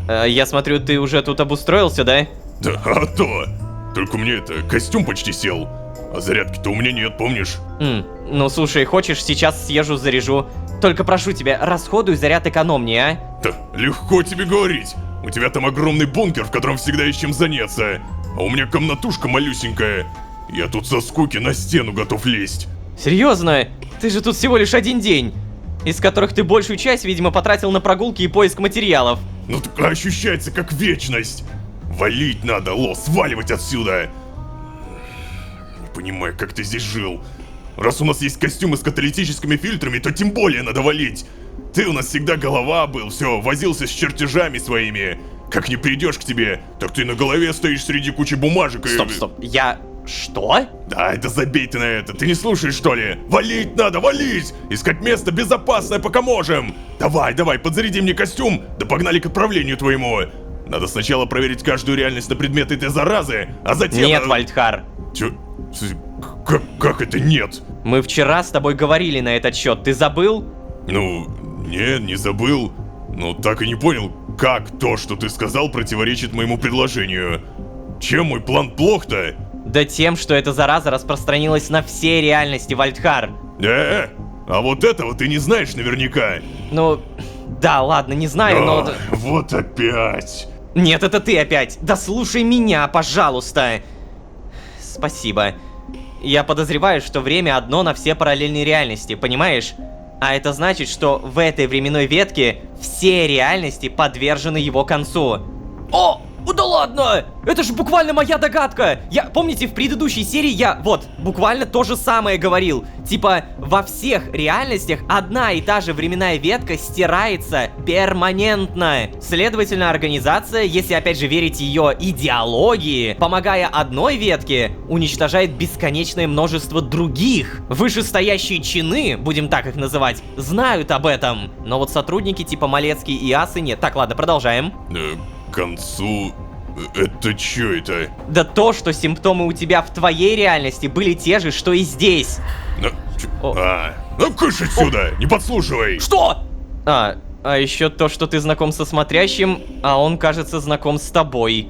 Я смотрю, ты уже тут обустроился, да? Да, а то. Только мне костюм почти сел. А зарядки-то у меня нет, помнишь? Ну слушай, хочешь, сейчас съезжу, заряжу. Только прошу тебя, расходуй заряд экономнее, а? Да, легко тебе говорить. У тебя там огромный бункер, в котором всегда есть чем заняться. А у меня комнатушка малюсенькая. Я тут со скуки на стену готов лезть. Серьезно? Ты же тут всего лишь один день, из которых ты большую часть, видимо, потратил на прогулки и поиск материалов. Ну так ощущается как вечность. Валить надо, сваливать отсюда. Не понимаю, как ты здесь жил. Раз у нас есть костюмы с каталитическими фильтрами, то тем более надо валить. Ты у нас всегда голова был, все, возился с чертежами своими. Как не придешь к тебе, так ты на голове стоишь среди кучи бумажек и... Стоп, я... Что? Да, это забей ты на это, ты не слушаешь, что ли? Валить надо, валить! Искать место безопасное, пока можем! Давай, подзаряди мне костюм, да погнали к отправлению твоему! Надо сначала проверить каждую реальность на предмет этой заразы, а затем... Нет, Вальдхар. Чё? Как это нет? Мы вчера с тобой говорили на этот счет, ты забыл? Ну, не забыл. Но так и не понял, как то, что ты сказал, противоречит моему предложению. Чем мой план плох-то? Да тем, что эта зараза распространилась на все реальности, Вальдхар. А вот этого ты не знаешь наверняка. Ну, да, ладно, не знаю, но... Вот опять. Нет, это ты опять. Да слушай меня, пожалуйста. Спасибо. Я подозреваю, что время одно на все параллельные реальности, понимаешь? А это значит, что в этой временной ветке все реальности подвержены его концу. Да ладно! Это же буквально моя догадка! Помните, в предыдущей серии я, буквально то же самое говорил. Типа, во всех реальностях одна и та же временная ветка стирается перманентно. Следовательно, организация, если опять же верить ее идеологии, помогая одной ветке, уничтожает бесконечное множество других. Вышестоящие чины, будем так их называть, знают об этом. Но вот сотрудники типа Малецкий и Асы нет. Так, ладно, продолжаем. К концу... Это чё это? Да то, что симптомы у тебя в твоей реальности были те же, что и здесь. Ну кыш отсюда, не подслушивай! Что? А еще то, что ты знаком со смотрящим, а он, кажется, знаком с тобой.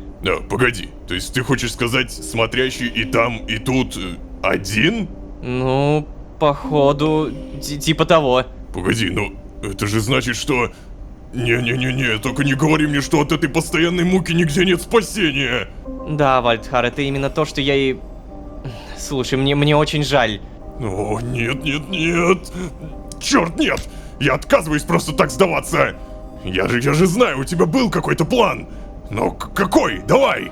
Погоди, то есть ты хочешь сказать, смотрящий и там, и тут один? Ну, походу, типа того. Погоди, это же значит, что... Не, только не говори мне, что от этой постоянной муки нигде нет спасения. Да, Вальдхар, это именно то, что я и... Слушай, мне очень жаль. Нет. Черт, нет! Я отказываюсь просто так сдаваться. Я же знаю, у тебя был какой-то план. Но какой? Давай!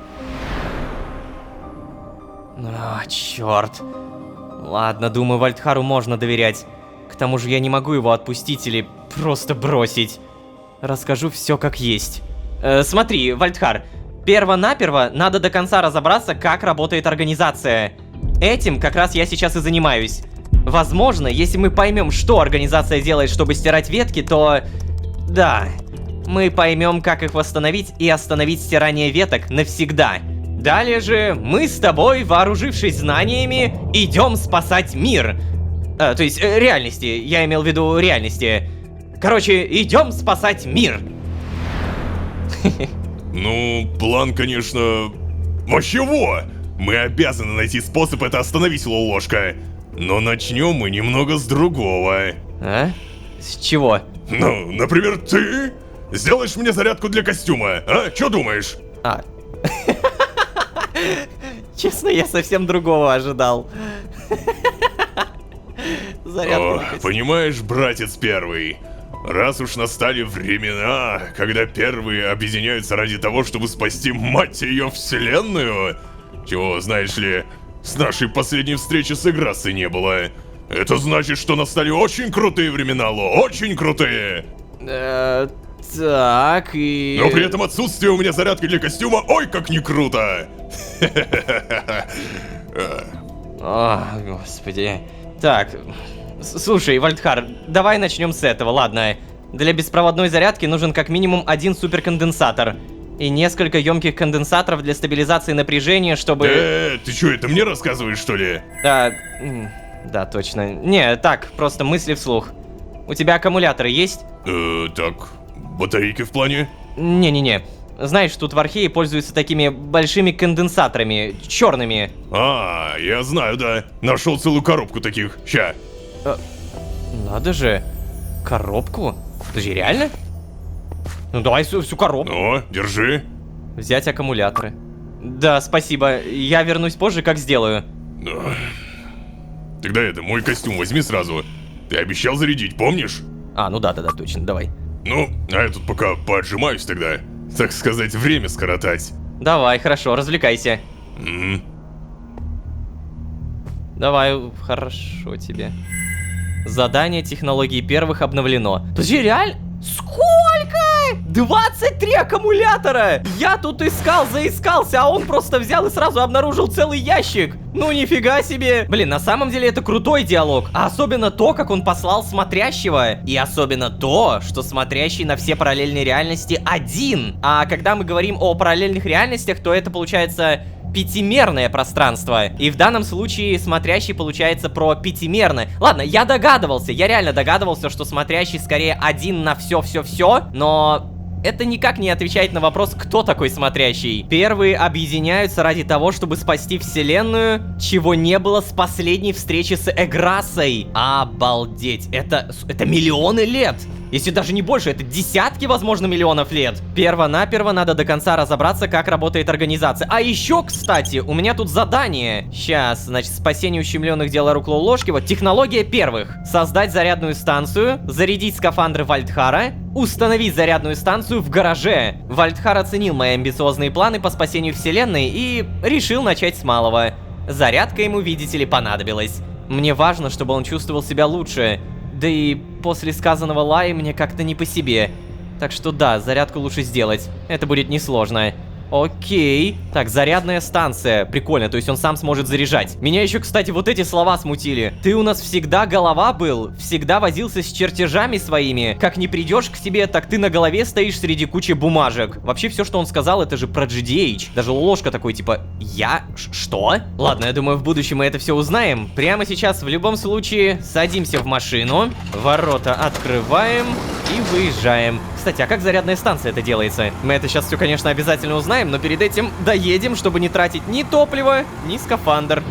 Черт. Ладно, думаю, Вальдхару можно доверять. К тому же я не могу его отпустить или просто бросить. Расскажу все как есть. Смотри, Вальдхар, перво-наперво надо до конца разобраться, как работает организация. Этим как раз я сейчас и занимаюсь. Возможно, если мы поймем, что организация делает, чтобы стирать ветки, то... Да, мы поймем, как их восстановить и остановить стирание веток навсегда. Далее же мы с тобой, вооружившись знаниями, идем спасать мир. То есть, реальности. Я имел в виду реальности. Короче, идем спасать мир. Ну, план, конечно... Вообще во! Мы обязаны найти способ это остановить, Лолошка. Но начнем мы немного с другого. А? С чего? Ну, например, ты сделаешь мне зарядку для костюма, а? Чё думаешь? Честно, я совсем другого ожидал. Зарядку. Понимаешь, братец первый, раз уж настали времена, когда первые объединяются ради того, чтобы спасти, мать ее, вселенную, чего, знаешь ли, с нашей последней встречи с Играссой не было. Это значит, что настали очень крутые времена, Ло, очень крутые. Так, и... Но при этом отсутствие у меня зарядки для костюма, ой, как не круто. О, господи. Так, слушай, Вальдхар, давай начнем с этого, ладно. Для беспроводной зарядки нужен как минимум один суперконденсатор. И несколько емких конденсаторов для стабилизации напряжения, чтобы... Ты чё, это мне рассказываешь, что ли? Да, точно. Не, так, просто мысли вслух. У тебя аккумуляторы есть? Так, батарейки в плане? Не-не-не. Знаешь, тут в Архее пользуются такими большими конденсаторами, черными. Я знаю, да. Нашел целую коробку таких. Ща. Надо же. Коробку? Подожди, реально? Ну давай всю коробку. О, держи. Взять аккумуляторы. Да, спасибо. Я вернусь позже, как сделаю. Тогда мой костюм возьми сразу. Ты обещал зарядить, помнишь? Ну да, точно, давай. Ну, а я тут пока поотжимаюсь тогда. Так сказать, время скоротать. Давай, хорошо, развлекайся. Давай, хорошо тебе. Задание технологии первых обновлено. Подожди, реально? Сколько? 23 аккумулятора! Я тут заискался, а он просто взял и сразу обнаружил целый ящик. Ну нифига себе. Блин, на самом деле это крутой диалог. А особенно то, как он послал смотрящего. И особенно то, что смотрящий на все параллельные реальности один. А когда мы говорим о параллельных реальностях, то это получается... пятимерное пространство. И в данном случае смотрящий получается про пятимерное. Ладно, я реально догадывался, что смотрящий скорее один на все-все-все, но... это никак не отвечает на вопрос, кто такой смотрящий. Первые объединяются ради того, чтобы спасти вселенную, чего не было с последней встречи с Эграссой. Обалдеть, это миллионы лет. Если даже не больше, это десятки, возможно, миллионов лет. Перво-наперво надо до конца разобраться, как работает организация. А еще, кстати, у меня тут задание. Сейчас, значит, спасение ущемленных дела рук Лолошки. Вот, технология первых. Создать зарядную станцию, зарядить скафандры Вальдхара, установить зарядную станцию в гараже. Вальдхар оценил мои амбициозные планы по спасению вселенной и решил начать с малого. Зарядка ему, видите ли, понадобилась. Мне важно, чтобы он чувствовал себя лучше. Да и после сказанного Лаи мне как-то не по себе. Так что да, зарядку лучше сделать. Это будет несложно. Окей. Так, зарядная станция. Прикольно, то есть он сам сможет заряжать. Меня еще, кстати, вот эти слова смутили. Ты у нас всегда голова был, всегда возился с чертежами своими. Как не придешь к себе, так ты на голове стоишь среди кучи бумажек. Вообще все, что он сказал, это же про GDH. Даже Лолошка такой, типа, что? Ладно, я думаю, в будущем мы это все узнаем. Прямо сейчас, в любом случае, садимся в машину, ворота открываем и выезжаем. Кстати, а как зарядная станция это делается? Мы это сейчас все, конечно, обязательно узнаем, но перед этим доедем, чтобы не тратить ни топливо, ни скафандр.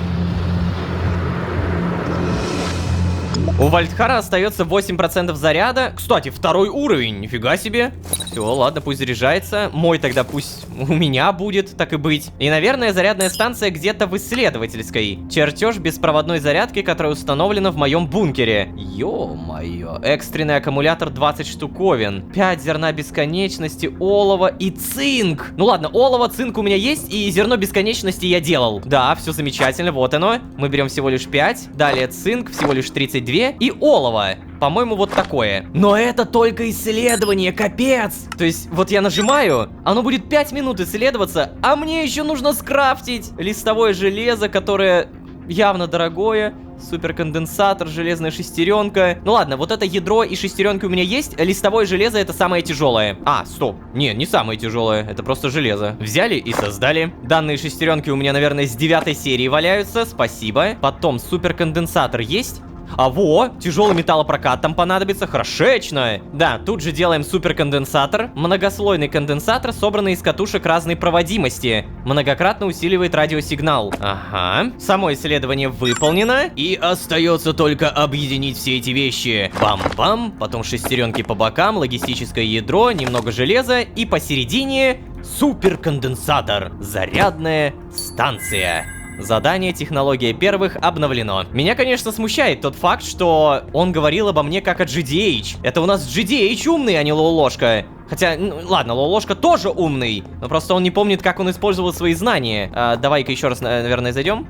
У Вальдхара остается 8% заряда. Кстати, второй уровень, нифига себе. Все, ладно, пусть заряжается. Мой тогда пусть у меня будет, так и быть. И, наверное, зарядная станция где-то в исследовательской. Чертеж беспроводной зарядки, которая установлена в моем бункере. Ё-моё. Экстренный аккумулятор 20 штуковин. 5 зерна бесконечности, олова и цинк. Ну ладно, олово, цинк у меня есть, и зерно бесконечности я делал. Да, все замечательно, вот оно. Мы берем всего лишь 5. Далее цинк, всего лишь 32. И олово. По-моему, вот такое. Но это только исследование, капец. То есть, вот я нажимаю, оно будет 5 минут исследоваться, а мне еще нужно скрафтить листовое железо, которое явно дорогое. Суперконденсатор, железная шестеренка. Ну ладно, вот это ядро и шестеренка у меня есть. Листовое железо это самое тяжелое. Стоп. Не самое тяжелое. Это просто железо. Взяли и создали. Данные шестеренки у меня, наверное, с 9 серии валяются. Спасибо. Потом суперконденсатор есть. А во, тяжелый металлопрокат там понадобится, хорошечно. Да, тут же делаем суперконденсатор. Многослойный конденсатор, собранный из катушек разной проводимости. Многократно усиливает радиосигнал. Ага. Само исследование выполнено. И остается только объединить все эти вещи. Бам-бам, потом шестеренки по бокам, логистическое ядро, немного железа и посередине суперконденсатор. Зарядная станция. Задание «Технология первых» обновлено. Меня, конечно, смущает тот факт, что он говорил обо мне как о GDH. Это у нас GDH умный, а не Лолошка. Хотя, ну, ладно, Лолошка тоже умный, но просто он не помнит, как он использовал свои знания. Давай-ка еще раз, наверное, зайдем.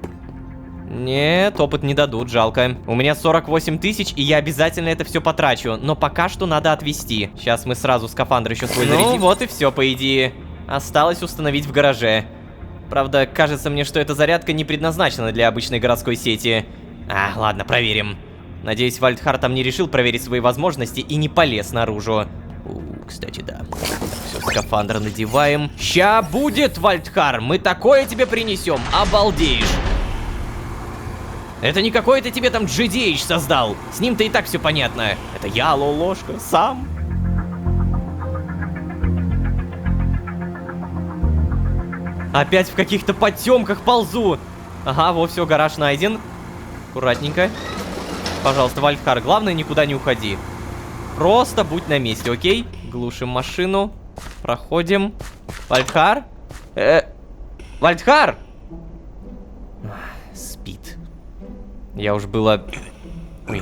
Нет, опыт не дадут, жалко. У меня 48 тысяч, и я обязательно это все потрачу. Но пока что надо отвезти. Сейчас мы сразу скафандр еще свой зарядим. Ну вот и все, по идее. Осталось установить в гараже. Правда, кажется мне, что эта зарядка не предназначена для обычной городской сети. Ладно, проверим. Надеюсь, Вальдхар там не решил проверить свои возможности и не полез наружу. Кстати, да. Все, скафандр надеваем. Ща будет, Вальдхар, мы такое тебе принесем, обалдеешь. Это не какой-то тебе там GDH создал. С ним-то и так все понятно. Это я, Лолошка, сам. Опять в каких-то потемках ползу. Ага, вот все, гараж найден. Аккуратненько. Пожалуйста, Вальдхар, главное, никуда не уходи. Просто будь на месте, окей? Глушим машину. Проходим. Вальдхар? Вальдхар! Спит. Я уж было... Ой.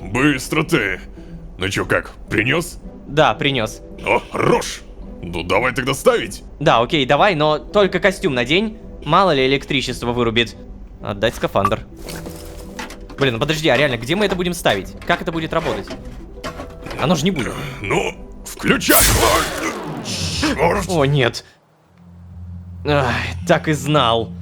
Быстро ты. Ну чё, как, принес? Да, принес. О, хорош. Ну давай тогда ставить. Да, окей, давай, но только костюм надень. Мало ли электричество вырубит. Отдать скафандр. Блин, подожди, а реально, где мы это будем ставить? Как это будет работать? Оно же не будет. Ну, включай. Чёрт. О, нет. Ах, так и знал.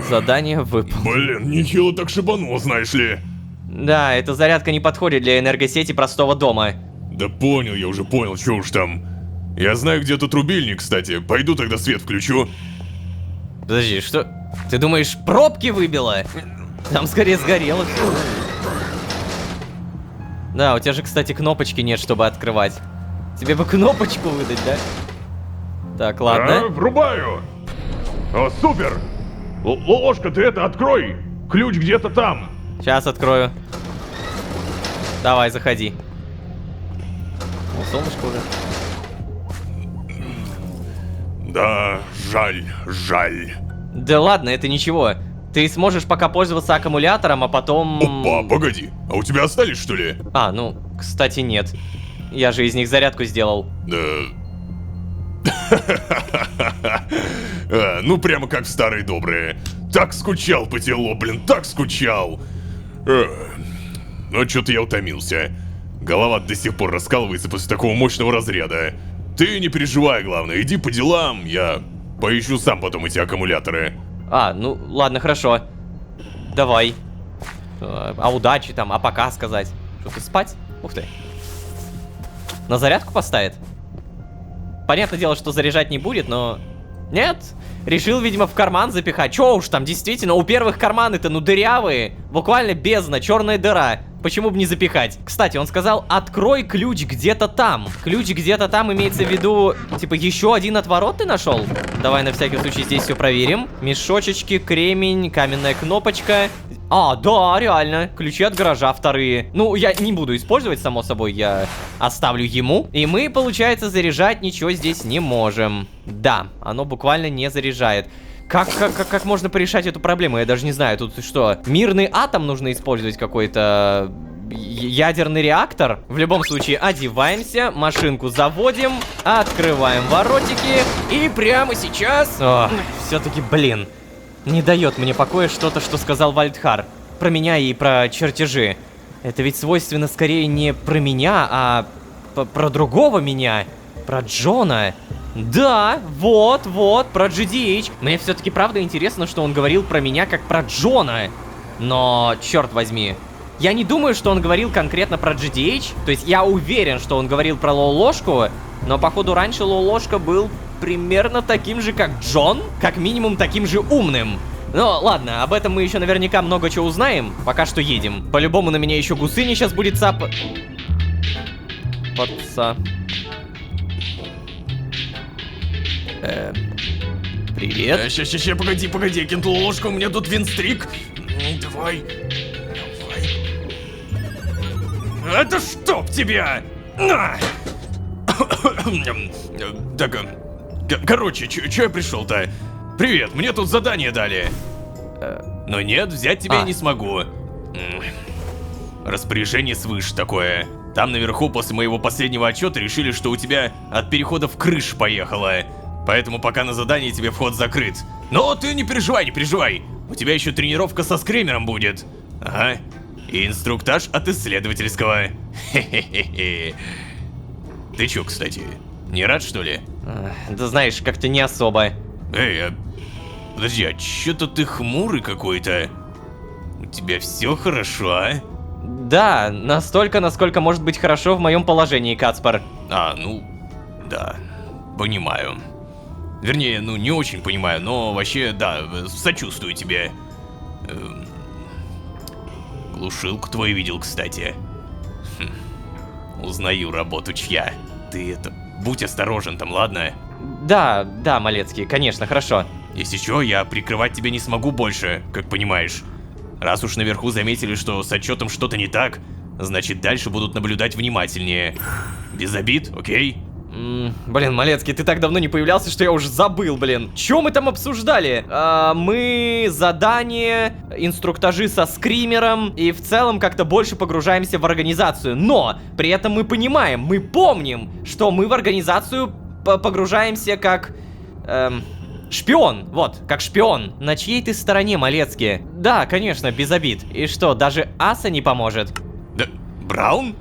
Задание выполнено. Блин, нехило так шибануло, знаешь ли. Да, эта зарядка не подходит для энергосети простого дома. Да понял, я уже понял, что уж там. Я знаю, где тут рубильник, кстати. Пойду тогда свет включу. Подожди, что? Ты думаешь, пробки выбило? Там скорее сгорело всё. Да, у тебя же, кстати, кнопочки нет, чтобы открывать. Тебе бы кнопочку выдать, да? Так, ладно. Врубаю. О, супер. Лолошка, ты это открой. Ключ где-то там. Сейчас открою. Давай, заходи. О, солнышко уже. Да, жаль, жаль. Да ладно, это ничего. Ты сможешь пока пользоваться аккумулятором, а потом... Опа, погоди. А у тебя остались, что ли? А, ну, кстати, нет. Я же из них зарядку сделал. Ну, прямо как в старые добрые. Так скучал по телу, блин, так скучал. Но что-то я утомился. Голова до сих пор раскалывается после такого мощного разряда. Ты не переживай, главное, иди по делам, я поищу сам потом эти аккумуляторы. А, ну, ладно, хорошо. Давай. А удачи там, а пока сказать. Что, ты спать? Ух ты. На зарядку поставит? Понятное дело, что заряжать не будет, но... Нет, решил, видимо, в карман запихать. Чё уж там, действительно, у первых карманы-то, ну, дырявые. Буквально бездна, черная дыра. Почему бы не запихать? Кстати, он сказал, открой ключ где-то там. Ключ где-то там имеется в виду, типа, еще один отворот ты нашел? Давай на всякий случай здесь все проверим. Мешочечки, кремень, каменная кнопочка. А, да, реально, ключи от гаража вторые. Ну, я не буду использовать, само собой, я оставлю ему. И мы, получается, заряжать ничего здесь не можем. Да, оно буквально не заряжает. Как можно порешать эту проблему? Я даже не знаю, тут что, мирный атом нужно использовать какой-то... ядерный реактор? В любом случае, одеваемся, машинку заводим, открываем воротики, и прямо сейчас... Все-таки, блин, не дает мне покоя что-то, что сказал Вальдхар. Про меня и про чертежи. Это ведь свойственно скорее не про меня, а про другого меня. Про Джона. Да, вот, про GDH. Мне все-таки правда интересно, что он говорил про меня как про Джона. Но, черт возьми, я не думаю, что он говорил конкретно про GDH. То есть я уверен, что он говорил про Лолошку. Но походу раньше Лолошка был примерно таким же, как Джон, как минимум таким же умным. Но ладно, об этом мы еще наверняка много чего узнаем. Пока что едем. По-любому на меня еще гусыня сейчас будет цапать. Привет. Ща, погоди, я кинул ложку, у меня тут винстрик. Давай. Это чтоб тебя! На! Так, короче, чё я пришел-то? Привет, мне тут задание дали. Но нет, взять тебя я не смогу. Распоряжение свыше такое. Там наверху после моего последнего отчета решили, что у тебя от переходов крыша поехала. Поэтому пока на задание тебе вход закрыт. Но ты не переживай. У тебя еще тренировка со скримером будет. Ага. И инструктаж от исследовательского. Хе-хе-хе. Ты чё, кстати, не рад, что ли? Да знаешь, как-то не особо. Эй, подожди, а чё-то ты хмурый какой-то? У тебя все хорошо, а? Да, настолько, насколько может быть хорошо в моем положении, Кацпар. Ну, да, понимаю. Вернее, не очень понимаю, но вообще, да, сочувствую тебе. Глушилку твою видел, кстати. Узнаю работу чья. Ты будь осторожен там, ладно? Да, Малецкий, конечно, хорошо. Если чё, я прикрывать тебя не смогу больше, как понимаешь. Раз уж наверху заметили, что с отчетом что-то не так, значит дальше будут наблюдать внимательнее. Без обид, окей? Блин, Малецкий, ты так давно не появлялся, что я уже забыл, блин. Чё мы там обсуждали? Мы задание, инструктажи со скримером и в целом как-то больше погружаемся в организацию. Но при этом мы понимаем, мы помним, что мы в организацию погружаемся как... шпион, вот, как шпион. На чьей ты стороне, Малецкий? Да, конечно, без обид. И что, даже Аса не поможет? Да, Браун?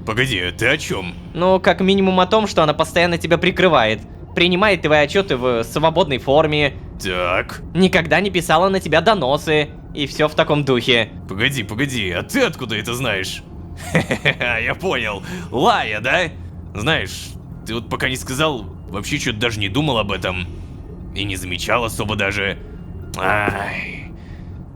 Погоди, ты о чем? Ну, как минимум о том, что она постоянно тебя прикрывает. Принимает твои отчеты в свободной форме. Так. Никогда не писала на тебя доносы. И все в таком духе. Погоди, а ты откуда это знаешь? Ха-ха-ха, я понял. Лая, да? Знаешь, ты вот пока не сказал, вообще что-то даже не думал об этом. И не замечал особо даже. Ай.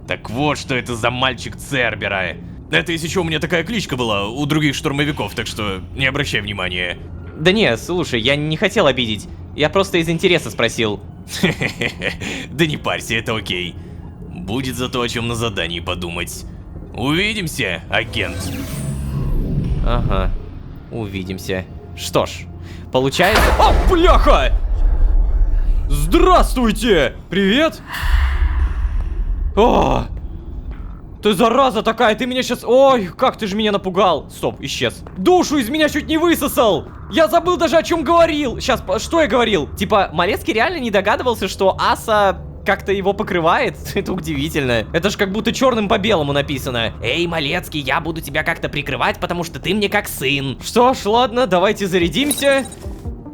Так вот, что это за мальчик Цербера. Это если что, у меня такая кличка была у других штурмовиков, так что не обращай внимания. Да не, слушай, я не хотел обидеть. Я просто из интереса спросил. Да не парься, это окей. Будет зато о чем на задании подумать. Увидимся, агент. Ага, увидимся. Что ж, получается... О, бляха! Здравствуйте! Привет! О! Ты зараза такая, ты меня сейчас... Ой, как ты же меня напугал. Стоп, исчез. Душу из меня чуть не высосал. Я забыл даже, о чем говорил. Сейчас, что я говорил? Типа, Малецкий реально не догадывался, что Аса как-то его покрывает? Это удивительно. Это ж как будто черным по белому написано. Эй, Малецкий, я буду тебя как-то прикрывать, потому что ты мне как сын. Что ж, ладно, давайте зарядимся.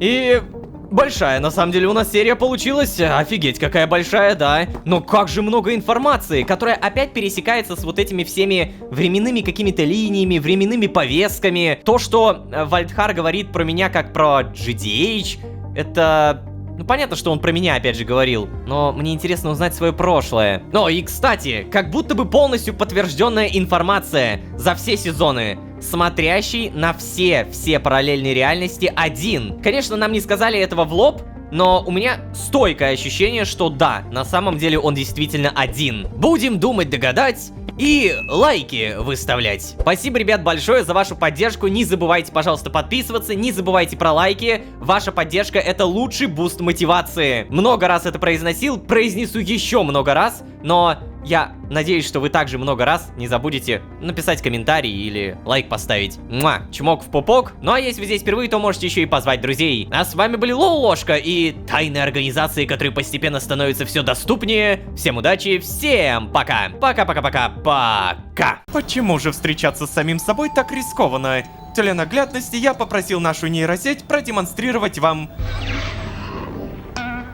И... Большая, на самом деле, у нас серия получилась. Офигеть, какая большая, да. Но как же много информации, которая опять пересекается с вот этими всеми временными какими-то линиями, временными повестками. То, что Вальдхар говорит про меня как про GDH, это... Ну, понятно, что он про меня опять же говорил, но мне интересно узнать свое прошлое. Ну, и, кстати, как будто бы полностью подтвержденная информация за все сезоны. Смотрящий на все параллельные реальности один. Конечно, нам не сказали этого в лоб, но у меня стойкое ощущение, что да, на самом деле он действительно один. Будем думать, догадать и лайки выставлять. Спасибо, ребят, большое за вашу поддержку. Не забывайте, пожалуйста, подписываться, не забывайте про лайки. Ваша поддержка — это лучший буст мотивации. Много раз это произнесу еще много раз, но я надеюсь, что вы также много раз не забудете написать комментарий или лайк поставить. Муа, чмок в пупок. Ну а если вы здесь впервые, то можете еще и позвать друзей. А с вами были Лолошка и тайные организации, которые постепенно становятся все доступнее. Всем удачи, всем пока. Пока. Почему же встречаться с самим собой так рискованно? Для наглядности я попросил нашу нейросеть продемонстрировать вам...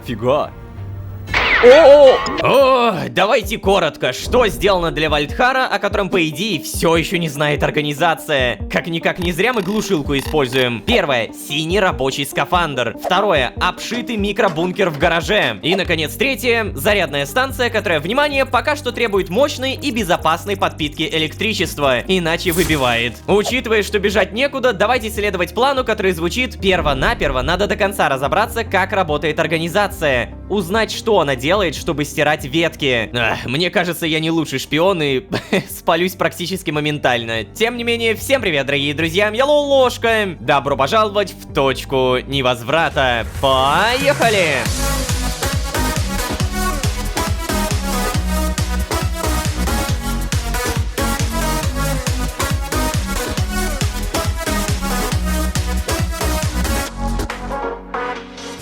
Фига. О, давайте коротко, что сделано для Вальдхара, о котором, по идее, все еще не знает организация. Как-никак не зря мы глушилку используем. Первое, синий рабочий скафандр. Второе, обшитый микробункер в гараже. И, наконец, третье, зарядная станция, которая, внимание, пока что требует мощной и безопасной подпитки электричества, иначе выбивает. Учитывая, что бежать некуда, давайте следовать плану, который звучит: перво-наперво надо до конца разобраться, как работает организация. Узнать, что она делает, чтобы стирать ветки. Мне кажется, я не лучший шпион и спалюсь практически моментально. Тем не менее, всем привет, дорогие друзья, я Ложка. Добро пожаловать в точку невозврата. Поехали!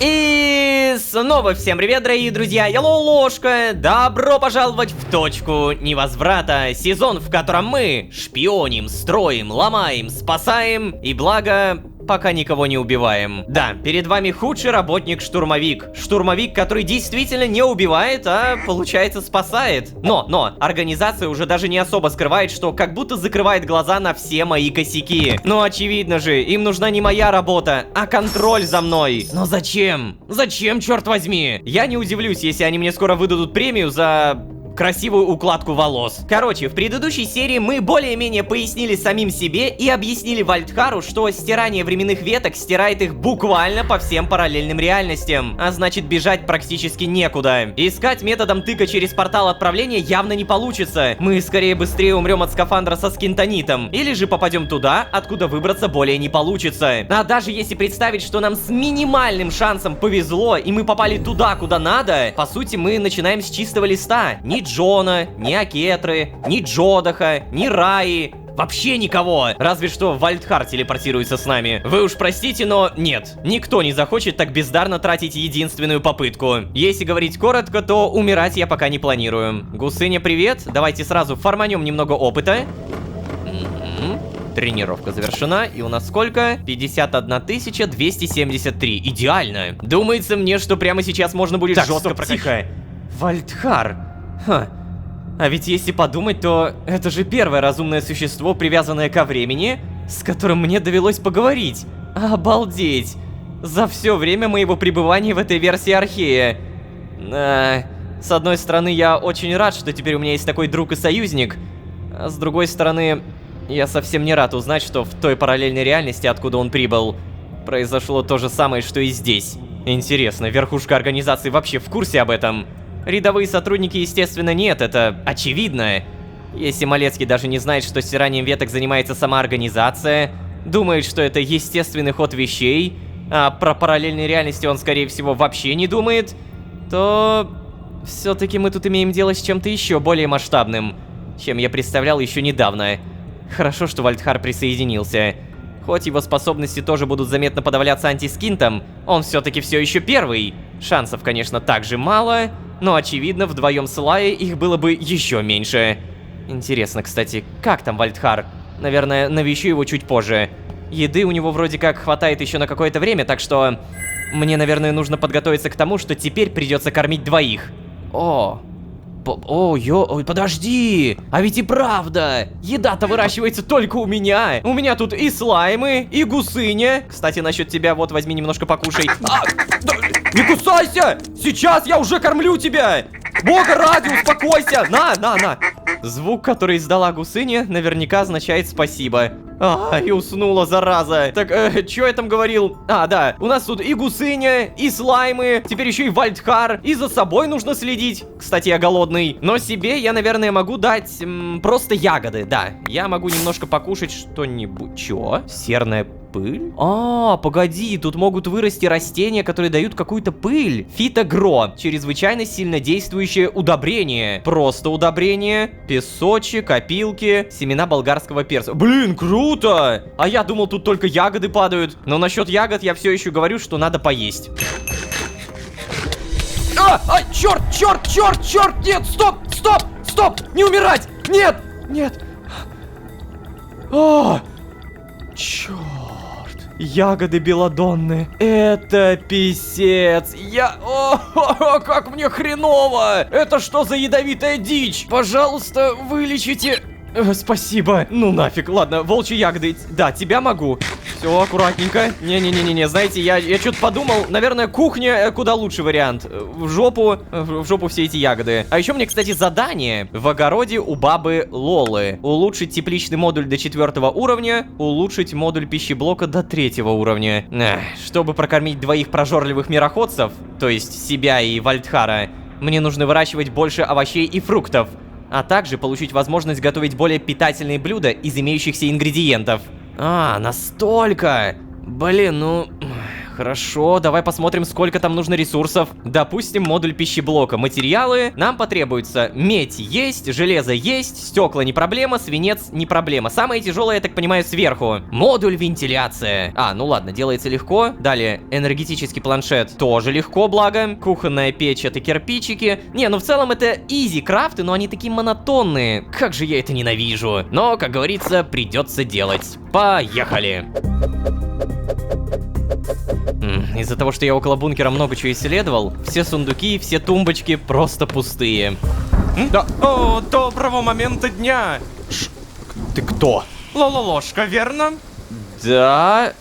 И снова всем привет, дорогие друзья, я Ложка. Добро пожаловать в точку невозврата. Сезон, в котором мы шпионим, строим, ломаем, спасаем и, благо, пока никого не убиваем. Да, перед вами худший работник-штурмовик. Штурмовик, который действительно не убивает, а, получается, спасает. Но организация уже даже не особо скрывает, что как будто закрывает глаза на все мои косяки. Ну, очевидно же, им нужна не моя работа, а контроль за мной. Но зачем? Зачем, черт возьми? Я не удивлюсь, если они мне скоро выдадут премию за красивую укладку волос. Короче, в предыдущей серии мы более-менее пояснили самим себе и объяснили Вальдхару, что стирание временных веток стирает их буквально по всем параллельным реальностям, а значит, бежать практически некуда. Искать методом тыка через портал отправления явно не получится. Мы скорее быстрее умрем от скафандра со скинтонитом, или же попадем туда, откуда выбраться более не получится. А даже если представить, что нам с минимальным шансом повезло, и мы попали туда, куда надо, по сути, мы начинаем с чистого листа. Ни Джона, ни Акетры, ни Джодаха, ни Раи. Вообще никого. Разве что Вальдхар телепортируется с нами. Вы уж простите, но нет. Никто не захочет так бездарно тратить единственную попытку. Если говорить коротко, то умирать я пока не планирую. Гусыня, привет. Давайте сразу фарманем немного опыта. Тренировка завершена, и у нас сколько? 51 273. Идеально. Думается мне, что прямо сейчас можно будет жестко прокачать. Вальдхар. Ха. А ведь если подумать, то это же первое разумное существо, привязанное ко времени, с которым мне довелось поговорить. Обалдеть. За все время моего пребывания в этой версии Архея. С одной стороны, я очень рад, что теперь у меня есть такой друг и союзник. А с другой стороны, я совсем не рад узнать, что в той параллельной реальности, откуда он прибыл, произошло то же самое, что и здесь. Интересно, верхушка организации вообще в курсе об этом? Рядовые сотрудники, естественно, нет, это очевидно. Если Малецкий даже не знает, что стиранием веток занимается сама организация, думает, что это естественный ход вещей, а про параллельные реальности он, скорее всего, вообще не думает, то все-таки мы тут имеем дело с чем-то еще более масштабным, чем я представлял еще недавно. Хорошо, что Вальдхар присоединился. Хоть его способности тоже будут заметно подавляться антискинтом, он все-таки все еще первый. Шансов, конечно, также мало, но очевидно, вдвоем с Лаей их было бы еще меньше. Интересно, кстати, как там Вальдхар? Наверное, навещу его чуть позже. Еды у него вроде как хватает еще на какое-то время, так что мне, наверное, нужно подготовиться к тому, что теперь придется кормить двоих. Ой, подожди! А ведь и правда! Еда-то выращивается только у меня! У меня тут и слаймы, и гусыня. Кстати, насчет тебя, вот, возьми немножко покушай. Не кусайся! Сейчас я уже кормлю тебя! Бога ради, успокойся! На! Звук, который издала гусыня, наверняка означает спасибо. И уснула, зараза. Так, что я там говорил? Да, у нас тут и гусыня, и слаймы, теперь еще и Вальдхар, и за собой нужно следить. Кстати, я голодный. Но себе я, наверное, могу дать просто ягоды, да. Я могу немножко покушать что-нибудь. Чё? Серная пыль? Погоди, тут могут вырасти растения, которые дают какую-то пыль. Фитогро. Чрезвычайно сильно действующее удобрение. Просто удобрение. Песочек, опилки, семена болгарского перца. Блин, круто! А я думал, тут только ягоды падают. Но насчет ягод я все еще говорю, что надо поесть. Черт! Нет, стоп! Не умирать! Нет! Черт! ягоды белладонны. Это писец. О, как мне хреново! Это что за ядовитая дичь? Пожалуйста, вылечите. Спасибо. Ну нафиг, ладно, волчьи ягоды. Да, тебя могу. Все, аккуратненько. Не-не-не-не, знаете, я что-то подумал. Наверное, кухня куда лучший вариант. В жопу все эти ягоды. А еще мне, кстати, задание. В огороде у бабы Лолы. Улучшить тепличный модуль до 4 уровня. Улучшить модуль пищеблока до 3 уровня. Чтобы прокормить двоих прожорливых мироходцев, то есть себя и Вальдхара, мне нужно выращивать больше овощей и фруктов. А также получить возможность готовить более питательные блюда из имеющихся ингредиентов. А, настолько! Блин, ну... Хорошо, давай посмотрим, сколько там нужно ресурсов. Допустим, модуль пищеблока. Материалы. Нам потребуется медь есть, железо есть, стекла не проблема, свинец не проблема. Самое тяжелое, я так понимаю, сверху. Модуль вентиляция. А, ну ладно, делается легко. Далее, энергетический планшет. Тоже легко, благо. Кухонная печь — это кирпичики. Не, ну в целом это изи крафты, но они такие монотонные. Как же я это ненавижу. Но, как говорится, придется делать. Поехали. Из-за того, что я около бункера много чего исследовал, все сундуки, все тумбочки просто пустые. Да, о, доброго момента дня. Ты кто? Лололошка, верно? Да,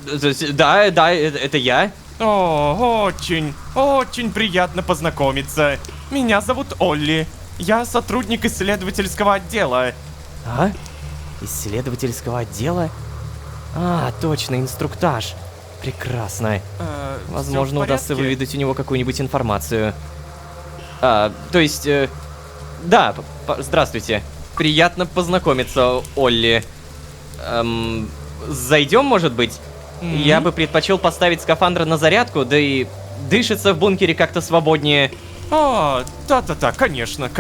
это я. О, очень приятно познакомиться. Меня зовут Олли. Я сотрудник исследовательского отдела. А? Исследовательского отдела? А, точно, инструктаж. Прекрасно. Возможно, удастся выведать у него какую-нибудь информацию. То есть... да, здравствуйте. Приятно познакомиться, Олли. Зайдем, может быть? Я бы предпочел поставить скафандр на зарядку, да и дышится в бункере как-то свободнее. О, да-да-да, конечно.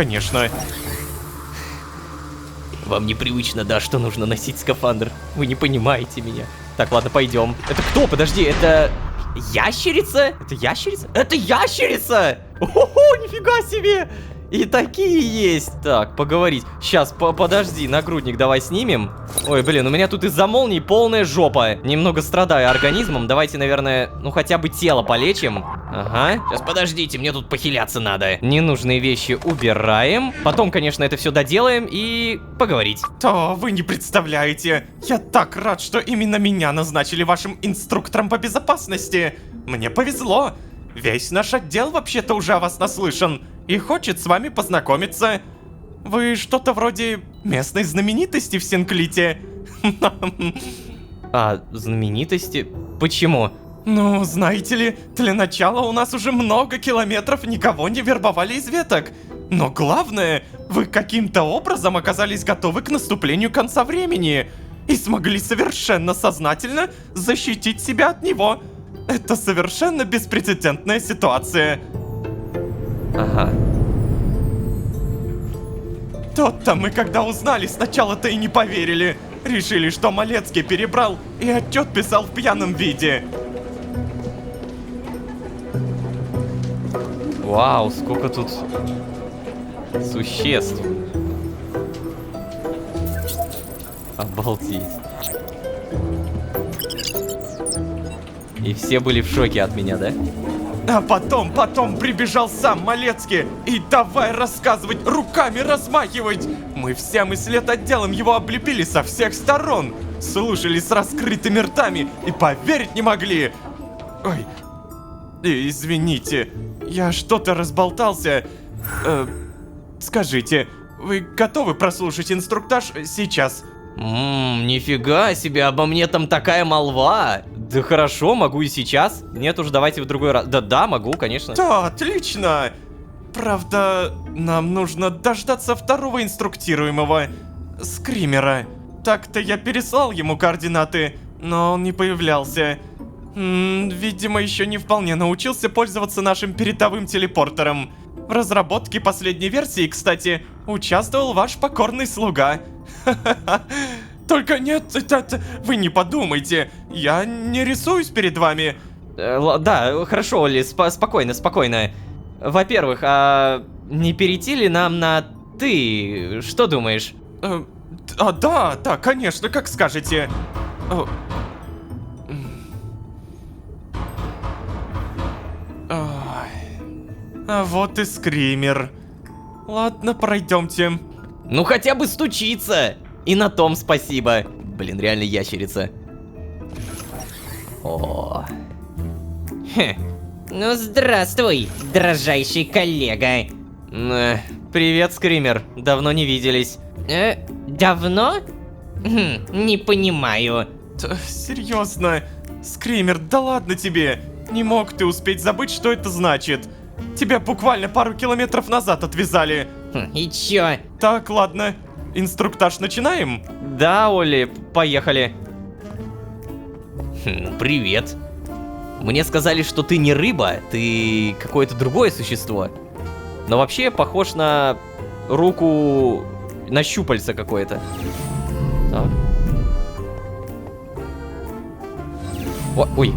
Вам непривычно, да, что нужно носить скафандр? Вы не понимаете меня. Так, ладно, пойдем. Это кто? Подожди, это... ящерица? Это ящерица? Это ящерица! О-хо-хо, нифига себе! И такие есть. Так, поговорить. Сейчас, подожди, нагрудник давай снимем. Ой, блин, у меня тут из-за молний полная жопа. Немного страдаю организмом. Давайте, наверное, ну хотя бы тело полечим. Ага. Сейчас, подождите, мне тут похиляться надо. Ненужные вещи убираем. Потом, конечно, это все доделаем и поговорить. То вы не представляете. Я так рад, что именно меня назначили вашим инструктором по безопасности. Мне повезло. Весь наш отдел вообще-то уже о вас наслышан и хочет с вами познакомиться. Вы что-то вроде местной знаменитости в Синклите. А, знаменитости? Почему? Ну, знаете ли, для начала у нас уже много километров никого не вербовали из веток. Но главное, вы каким-то образом оказались готовы к наступлению конца времени и смогли совершенно сознательно защитить себя от него. Это совершенно беспрецедентная ситуация. Ага. То-то мы, когда узнали, сначала-то и не поверили. Решили, что Малецкий перебрал и отчет писал в пьяном виде. Вау, сколько тут существ. Обалдеть. И все были в шоке от меня, да? А потом прибежал сам Малецкий и давай рассказывать, руками размахивать. Мы всем исследотделом его облепили со всех сторон. Слушали с раскрытыми ртами и поверить не могли. Ой, извините, я что-то разболтался. Скажите, вы готовы прослушать инструктаж сейчас? Нифига себе, обо мне там такая молва. Да хорошо, могу и сейчас. Нет уж, давайте в другой раз. Да, могу, конечно. Да, отлично. Правда, нам нужно дождаться второго инструктируемого, Скримера. Так-то я переслал ему координаты, но он не появлялся. Видимо, еще не вполне научился пользоваться нашим передовым телепортером. В разработке последней версии, кстати, участвовал ваш покорный слуга. Только нет, вы не подумайте, я не рисуюсь перед вами. Да, хорошо, Олли, спокойно. Во-первых, а не перейти ли нам на «ты»? Что думаешь? Да, конечно, как скажете. А вот и скример. Ладно, пройдемте. Ну хотя бы стучится. И на том спасибо. Блин, реально ящерица. О. Ну, здравствуй, дрожайший коллега. Привет, скример. Давно не виделись. Давно? Не понимаю. Серьезно, скример, да ладно тебе. Не мог ты успеть забыть, что это значит. Тебя буквально пару километров назад отвязали. И чё? Так, ладно. Инструктаж начинаем? Да, Оли, поехали. Привет. Мне сказали, что ты не рыба, ты какое-то другое существо. Но вообще похож на руку, на щупальце какое-то. Так. Ой.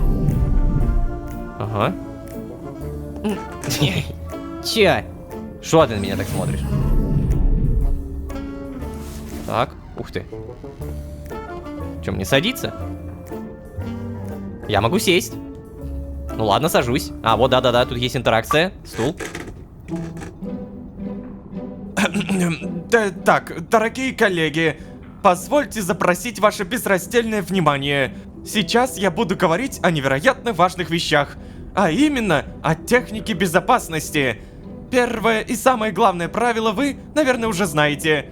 Ага. Чё? Что ты на меня так смотришь? Так, ух ты. Че, мне садиться? Я могу сесть. Ну ладно, сажусь. А, вот, да-да-да, тут есть интеракция. Стул. Так, дорогие коллеги, позвольте запросить ваше безраздельное внимание. Сейчас я буду говорить о невероятно важных вещах, а именно о технике безопасности. Первое и самое главное правило вы, наверное, уже знаете.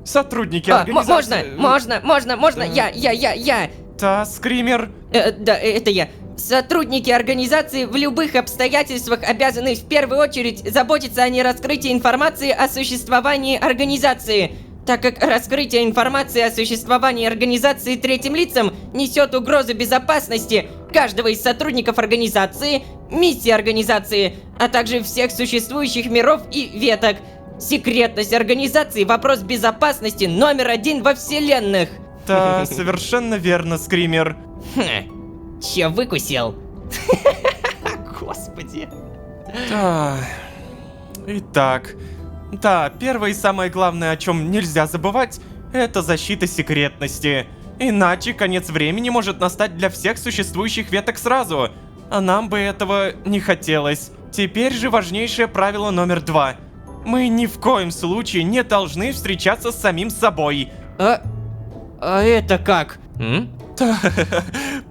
Сотрудники организации... Можно, я. Да, скример. Да, это я. Сотрудники организации в любых обстоятельствах обязаны в первую очередь заботиться о нераскрытии информации о существовании организации, так как раскрытие информации о существовании организации третьим лицам несет угрозу безопасности каждого из сотрудников организации, миссии организации, а также всех существующих миров и веток. Секретность организации – вопрос безопасности номер 1 во вселенных. Да, совершенно верно, скример. Че выкусил? Господи. Да. Итак, да, первое и самое главное, о чем нельзя забывать, это защита секретности. Иначе конец времени может настать для всех существующих веток сразу. А нам бы этого не хотелось. Теперь же важнейшее правило номер 2. Мы ни в коем случае не должны встречаться с самим собой. А это как?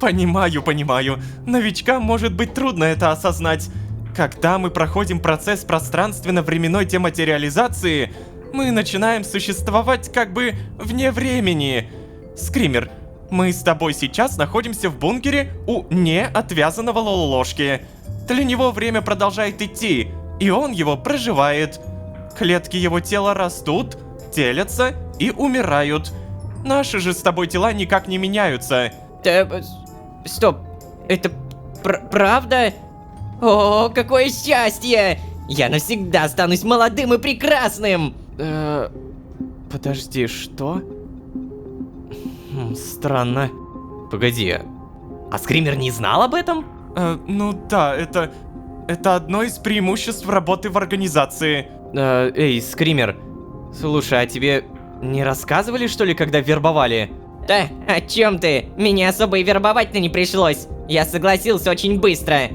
Понимаю. Новичкам может быть трудно это осознать. Когда мы проходим процесс пространственно-временной дематериализации, мы начинаем существовать как бы вне времени. Скример, мы с тобой сейчас находимся в бункере у неотвязанного Лололошки. Для него время продолжает идти, и он его проживает. Клетки его тела растут, делятся и умирают. Наши же с тобой тела никак не меняются. Стоп, это правда? О, какое счастье! Я навсегда останусь молодым и прекрасным! Подожди, что? Странно. Погоди, а скример не знал об этом? Ну да, это одно из преимуществ работы в организации. Эй, скример, слушай, а тебе не рассказывали, что ли, когда вербовали? Да, о чем ты? Меня особо и вербовать-то не пришлось. Я согласился очень быстро.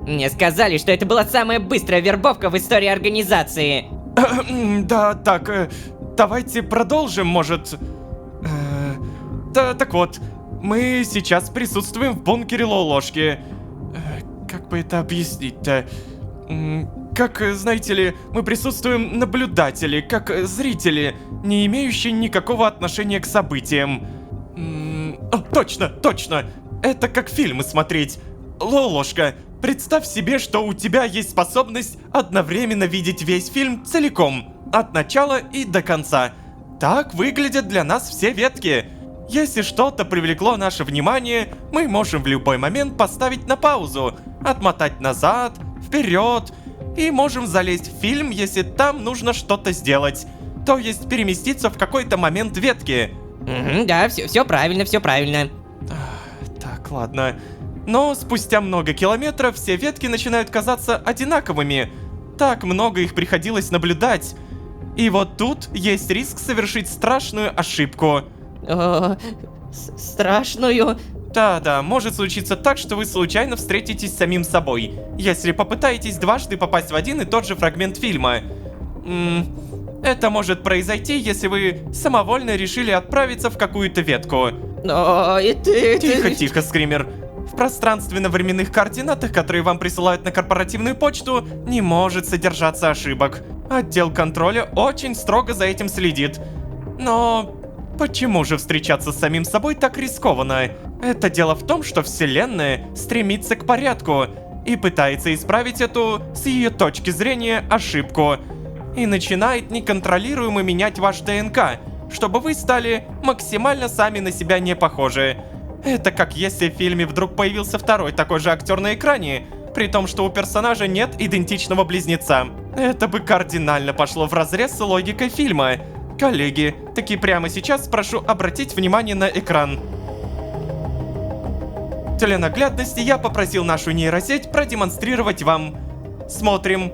Мне сказали, что это была самая быстрая вербовка в истории организации. Да, так, давайте продолжим, может. Да, так вот, мы сейчас присутствуем в бункере Лолошки. Как бы это объяснить-то? Как, знаете ли, мы присутствуем наблюдатели, как зрители, не имеющие никакого отношения к событиям. Точно! Это как фильмы смотреть. Лолошка, представь себе, что у тебя есть способность одновременно видеть весь фильм целиком, от начала и до конца. Так выглядят для нас все ветки. Если что-то привлекло наше внимание, мы можем в любой момент поставить на паузу, отмотать назад, вперед, и можем залезть в фильм, если там нужно что-то сделать. То есть переместиться в какой-то момент ветки. Да, все правильно. Так, ладно. Но спустя много километров все ветки начинают казаться одинаковыми. Так много их приходилось наблюдать. И вот тут есть риск совершить страшную ошибку. Страшную? Да, может случиться так, что вы случайно встретитесь с самим собой, если попытаетесь дважды попасть в один и тот же фрагмент фильма. Это может произойти, если вы самовольно решили отправиться в какую-то ветку. Но это... Тихо, Скример. В пространственно-временных координатах, которые вам присылают на корпоративную почту, не может содержаться ошибок. Отдел контроля очень строго за этим следит. Но почему же встречаться с самим собой так рискованно? Это дело в том, что Вселенная стремится к порядку и пытается исправить эту, с ее точки зрения, ошибку. И начинает неконтролируемо менять ваш ДНК, чтобы вы стали максимально сами на себя не похожи. Это как если в фильме вдруг появился второй такой же актер на экране, при том, что у персонажа нет идентичного близнеца. Это бы кардинально пошло вразрез с логикой фильма. Коллеги, таки прямо сейчас прошу обратить внимание на экран. Для наглядности я попросил нашу нейросеть продемонстрировать вам. Смотрим.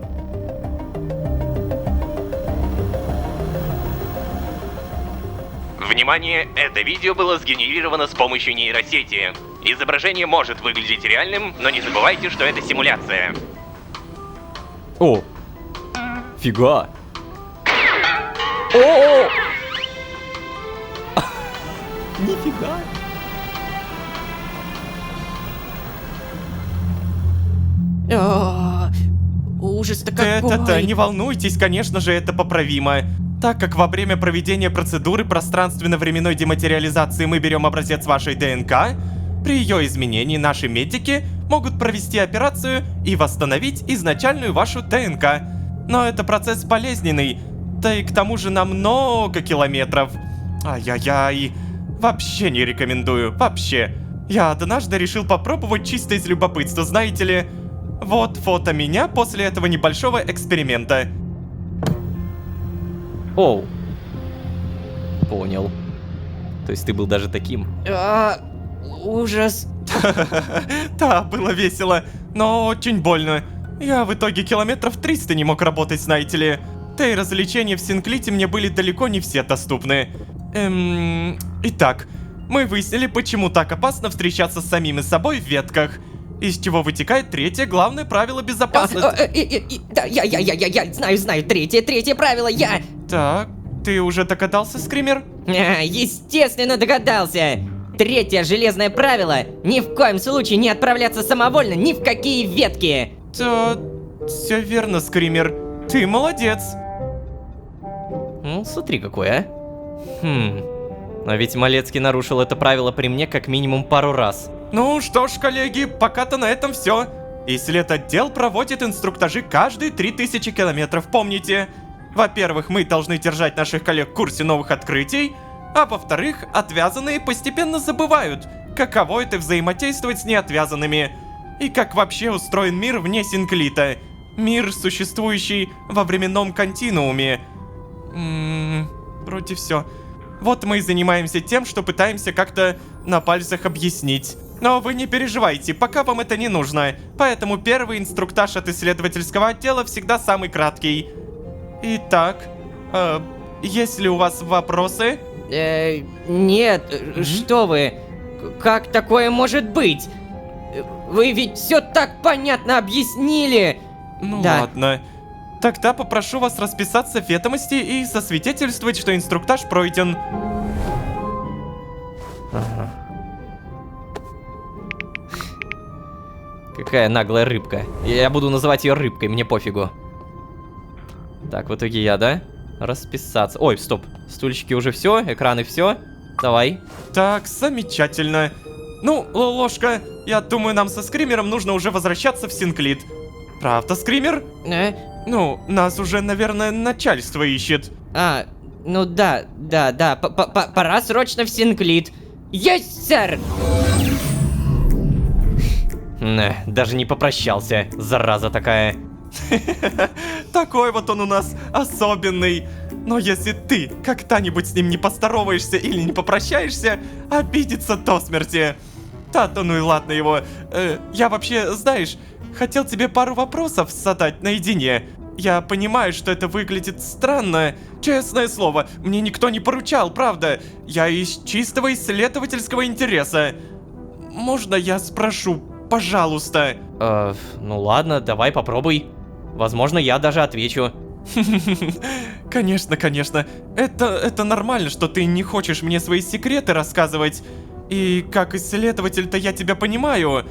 Внимание, это видео было сгенерировано с помощью нейросети. Изображение может выглядеть реальным, но не забывайте, что это симуляция. О! Фига! О! Нифига! Ужас-то какой. Это, не волнуйтесь, конечно же, это поправимо. Так как во время проведения процедуры пространственно-временной дематериализации мы берем образец вашей ДНК, при ее изменении наши медики могут провести операцию и восстановить изначальную вашу ДНК. Но это процесс болезненный, да и к тому же на много километров. Ай-яй-яй, вообще не рекомендую, вообще. Я однажды решил попробовать чисто из любопытства, знаете ли. Вот фото меня после этого небольшого эксперимента. Оу. Понял. То есть ты был даже таким? Ужас. Да, было весело, но очень больно. Я в итоге километров 300 не мог работать, знаете ли. Да и развлечения в Синклите мне были далеко не все доступны. Итак, мы выяснили, почему так опасно встречаться с самими собой в ветках. Из чего вытекает третье главное правило безопасности. Да, я знаю, третье правило, я... Так, ты уже догадался, Скример? Естественно догадался. Третье железное правило — ни в коем случае не отправляться самовольно ни в какие ветки. Да, все верно, Скример. Ты молодец. Ну, смотри какой, а. А ведь Малецкий нарушил это правило при мне как минимум пару раз. Ну что ж, коллеги, пока-то на этом все. Исследотдел проводит инструктажи каждые 3000 километров, помните? Во-первых, мы должны держать наших коллег в курсе новых открытий, а во-вторых, отвязанные постепенно забывают, каково это взаимодействовать с неотвязанными, и как вообще устроен мир вне Синклита. Мир, существующий во временном континууме. Вроде все. Вот мы и занимаемся тем, что пытаемся как-то на пальцах объяснить. Но вы не переживайте, пока вам это не нужно. Поэтому первый инструктаж от исследовательского отдела всегда самый краткий. Итак, есть ли у вас вопросы? Нет, что вы? Как такое может быть? Вы ведь все так понятно объяснили. Ну да. Ладно. Тогда попрошу вас расписаться в ведомости и засвидетельствовать, что инструктаж пройден. Ага. Какая наглая рыбка. Я буду называть ее рыбкой, мне пофигу. Так, в итоге я, да? Расписаться. Ой, стоп. Стульчики уже все, экраны все. Давай. Так, замечательно. Ну, ложка, я думаю, нам со Скримером нужно уже возвращаться в Синклит. Правда, Скример? Ну, нас уже, наверное, начальство ищет. Ну да, пора срочно в Синклит. Есть, сэр! Даже не попрощался, зараза такая. Такой вот он у нас особенный. Но если ты когда-нибудь с ним не поздороваешься или не попрощаешься, обидится до смерти. Да, ну и ладно его. Я вообще, знаешь, хотел тебе пару вопросов задать наедине. Я понимаю, что это выглядит странно. Честное слово, мне никто не поручал, правда. Я из чистого исследовательского интереса. можно я спрошу, пожалуйста? Ну ладно, давай попробуй. Возможно, я даже отвечу. Конечно, конечно. Это нормально, что ты не хочешь мне свои секреты рассказывать. И как исследователь-то я тебя понимаю.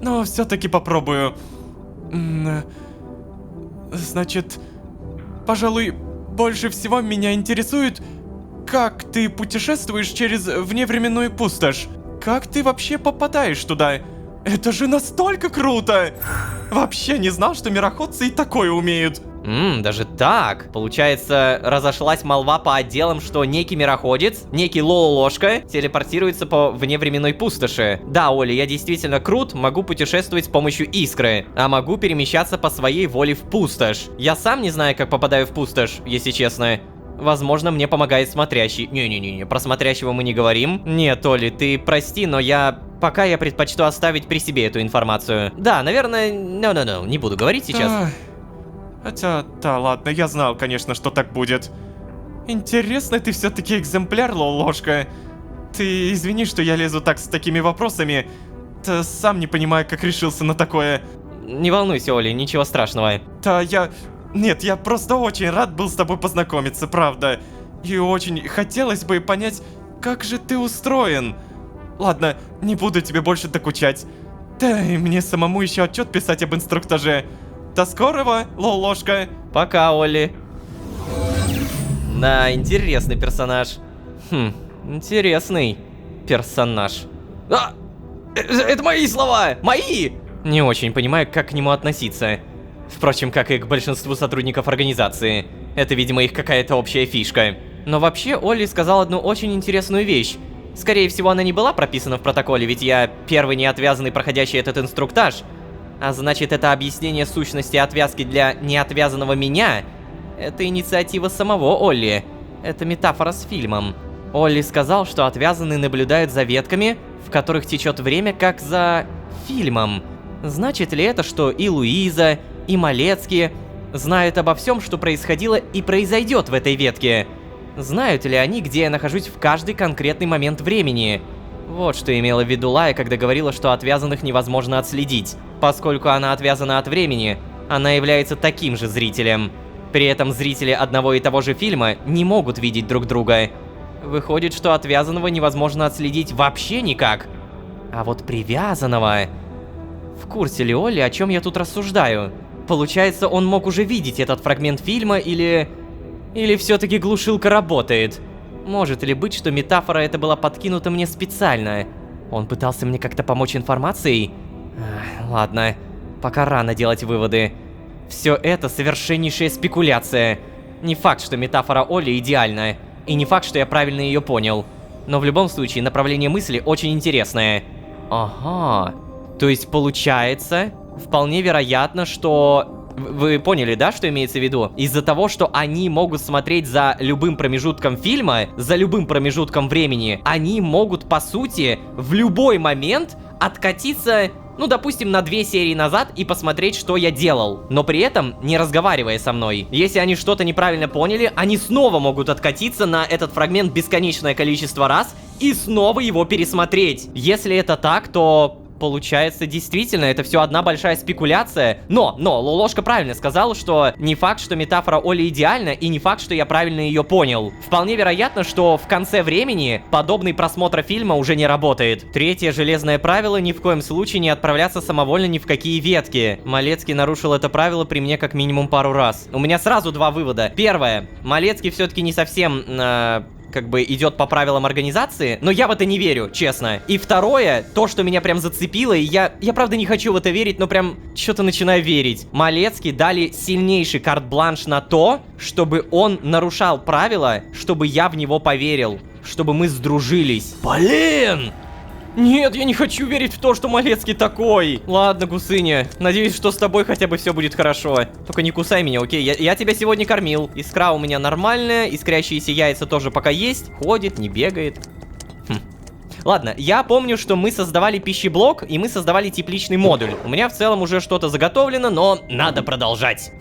Но все-таки попробую. Значит, пожалуй, больше всего меня интересует, как ты путешествуешь через вневременную пустошь. Как ты вообще попадаешь туда? Это же настолько круто! Вообще не знал, что мироходцы и такое умеют. Даже так. Получается, разошлась молва по отделам, что некий мироходец, некий Лоло-ложка, телепортируется по вневременной пустоши. Да, Оля, я действительно крут, могу путешествовать с помощью искры, а могу перемещаться по своей воле в пустошь. Я сам не знаю, как попадаю в пустошь, если честно. Возможно, мне помогает смотрящий. Не-не-не, про смотрящего мы не говорим. Нет, Оли, ты прости, но пока я предпочту оставить при себе эту информацию. Да, наверное, не буду говорить сейчас. Хотя, да, ладно, я знал, конечно, что так будет. Интересный ты все-таки экземпляр, Лолошка. Ты извини, что я лезу так с такими вопросами. Да сам не понимаю, как решился на такое. Не волнуйся, Оля, ничего страшного. Да, Нет, я просто очень рад был с тобой познакомиться, правда. И очень хотелось бы понять, как же ты устроен. Ладно, не буду тебе больше докучать. Да и мне самому еще отчет писать об инструктаже. До скорого, Лолошка. Пока, Олли. Да, интересный персонаж. Интересный персонаж. Это мои слова! Мои! Не очень понимаю, как к нему относиться. Впрочем, как и к большинству сотрудников организации. Это, видимо, их какая-то общая фишка. Но вообще, Олли сказал одну очень интересную вещь. Скорее всего, она не была прописана в протоколе, ведь я первый неотвязанный, проходящий этот инструктаж. А значит, это объяснение сущности отвязки для неотвязанного меня — это инициатива самого Олли. Это метафора с фильмом. Олли сказал, что отвязанные наблюдают за ветками, в которых течет время, как за фильмом. Значит ли это, что и Луиза, и Малецкий знают обо всем, что происходило и произойдет в этой ветке? Знают ли они, где я нахожусь в каждый конкретный момент времени? Вот что имела в виду Лая, когда говорила, что отвязанных невозможно отследить. Поскольку она отвязана от времени, она является таким же зрителем. При этом зрители одного и того же фильма не могут видеть друг друга. Выходит, что отвязанного невозможно отследить вообще никак. А вот привязанного... В курсе ли Олли, о чем я тут рассуждаю? Получается, он мог уже видеть этот фрагмент фильма или все-таки глушилка работает? Может ли быть, что метафора эта была подкинута мне специально? Он пытался мне как-то помочь информацией? Ладно, пока рано делать выводы. Все это совершеннейшая спекуляция. Не факт, что метафора Олли идеальна, и не факт, что я правильно ее понял. Но в любом случае, направление мысли очень интересное. Ага. То есть получается, вполне вероятно, что... Вы поняли, да, что имеется в виду? Из-за того, что они могут смотреть за любым промежутком фильма, за любым промежутком времени, они могут, по сути, в любой момент откатиться, ну, допустим, на 2 серии назад и посмотреть, что я делал, но при этом не разговаривая со мной. Если они что-то неправильно поняли, они снова могут откатиться на этот фрагмент бесконечное количество раз и снова его пересмотреть. Если это так, то... Получается, действительно, это все одна большая спекуляция. Но, Лолошка правильно сказал, что не факт, что метафора Олли идеальна, и не факт, что я правильно ее понял. Вполне вероятно, что в конце времени подобный просмотр фильма уже не работает. Третье железное правило — ни в коем случае не отправляться самовольно ни в какие ветки. Малецкий нарушил это правило при мне как минимум пару раз. У меня сразу 2 вывода. Первое. Малецкий все-таки не совсем... как бы идет по правилам организации, но я в это не верю, честно. И второе, то, что меня прям зацепило, и я правда не хочу в это верить, но прям что-то начинаю верить. Малецкий дали сильнейший карт-бланш на то, чтобы он нарушал правила, чтобы я в него поверил, чтобы мы сдружились. Блин! Нет, я не хочу верить в то, что Малецкий такой. Ладно, Гусыня, надеюсь, что с тобой хотя бы все будет хорошо. Только не кусай меня, окей? Я тебя сегодня кормил. Искра у меня нормальная, искрящиеся яйца тоже пока есть. Ходит, не бегает. Ладно, я помню, что мы создавали пищеблок, и мы создавали тепличный модуль. У меня в целом уже что-то заготовлено, но надо продолжать.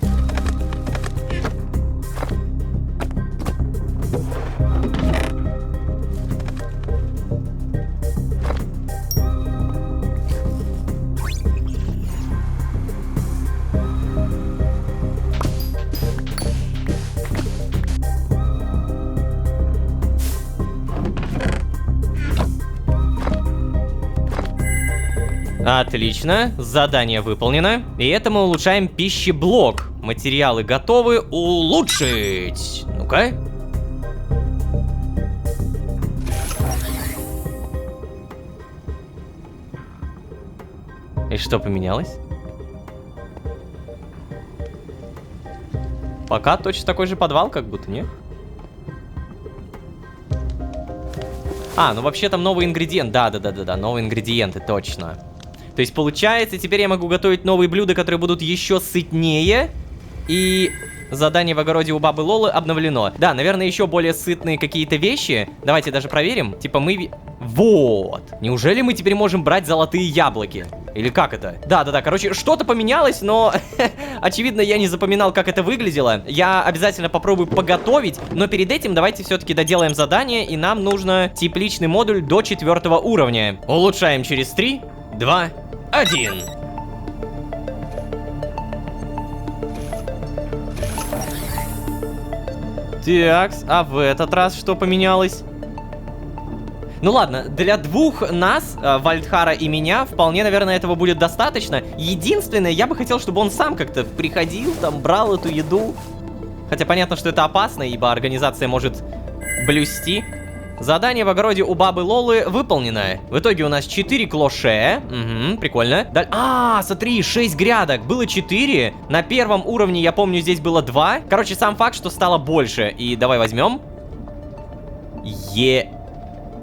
Отлично, задание выполнено. И это мы улучшаем пищеблок. Материалы готовы. Улучшить. Ну-ка. И что поменялось? Пока точно такой же подвал, как будто, не? А, ну вообще там новый ингредиент. Да, новые ингредиенты, точно. То есть получается, теперь я могу готовить новые блюда, которые будут еще сытнее. И задание в огороде у бабы Лолы обновлено. Да, наверное, еще более сытные какие-то вещи. Давайте даже проверим. Типа мы... Вот. Неужели мы теперь можем брать золотые яблоки? Или как это? Да, короче, что-то поменялось, но... очевидно, я не запоминал, как это выглядело. Я обязательно попробую поготовить. Но перед этим давайте все-таки доделаем задание. И нам нужно тепличный модуль до 4 уровня. Улучшаем через 3, 2, 1. Такс, а в этот раз что поменялось? Ну ладно, для двух нас, Вальдхара и меня, вполне, наверное, этого будет достаточно. Единственное, я бы хотел, чтобы он сам как-то приходил, там, брал эту еду. Хотя понятно, что это опасно, ибо организация может блюсти. Задание в огороде у бабы Лолы выполнено. В итоге у нас 4 клоше. Угу, прикольно. Смотри, 6 грядок. Было 4. На первом уровне, я помню, здесь было 2. Короче, сам факт, что стало больше. И давай возьмем.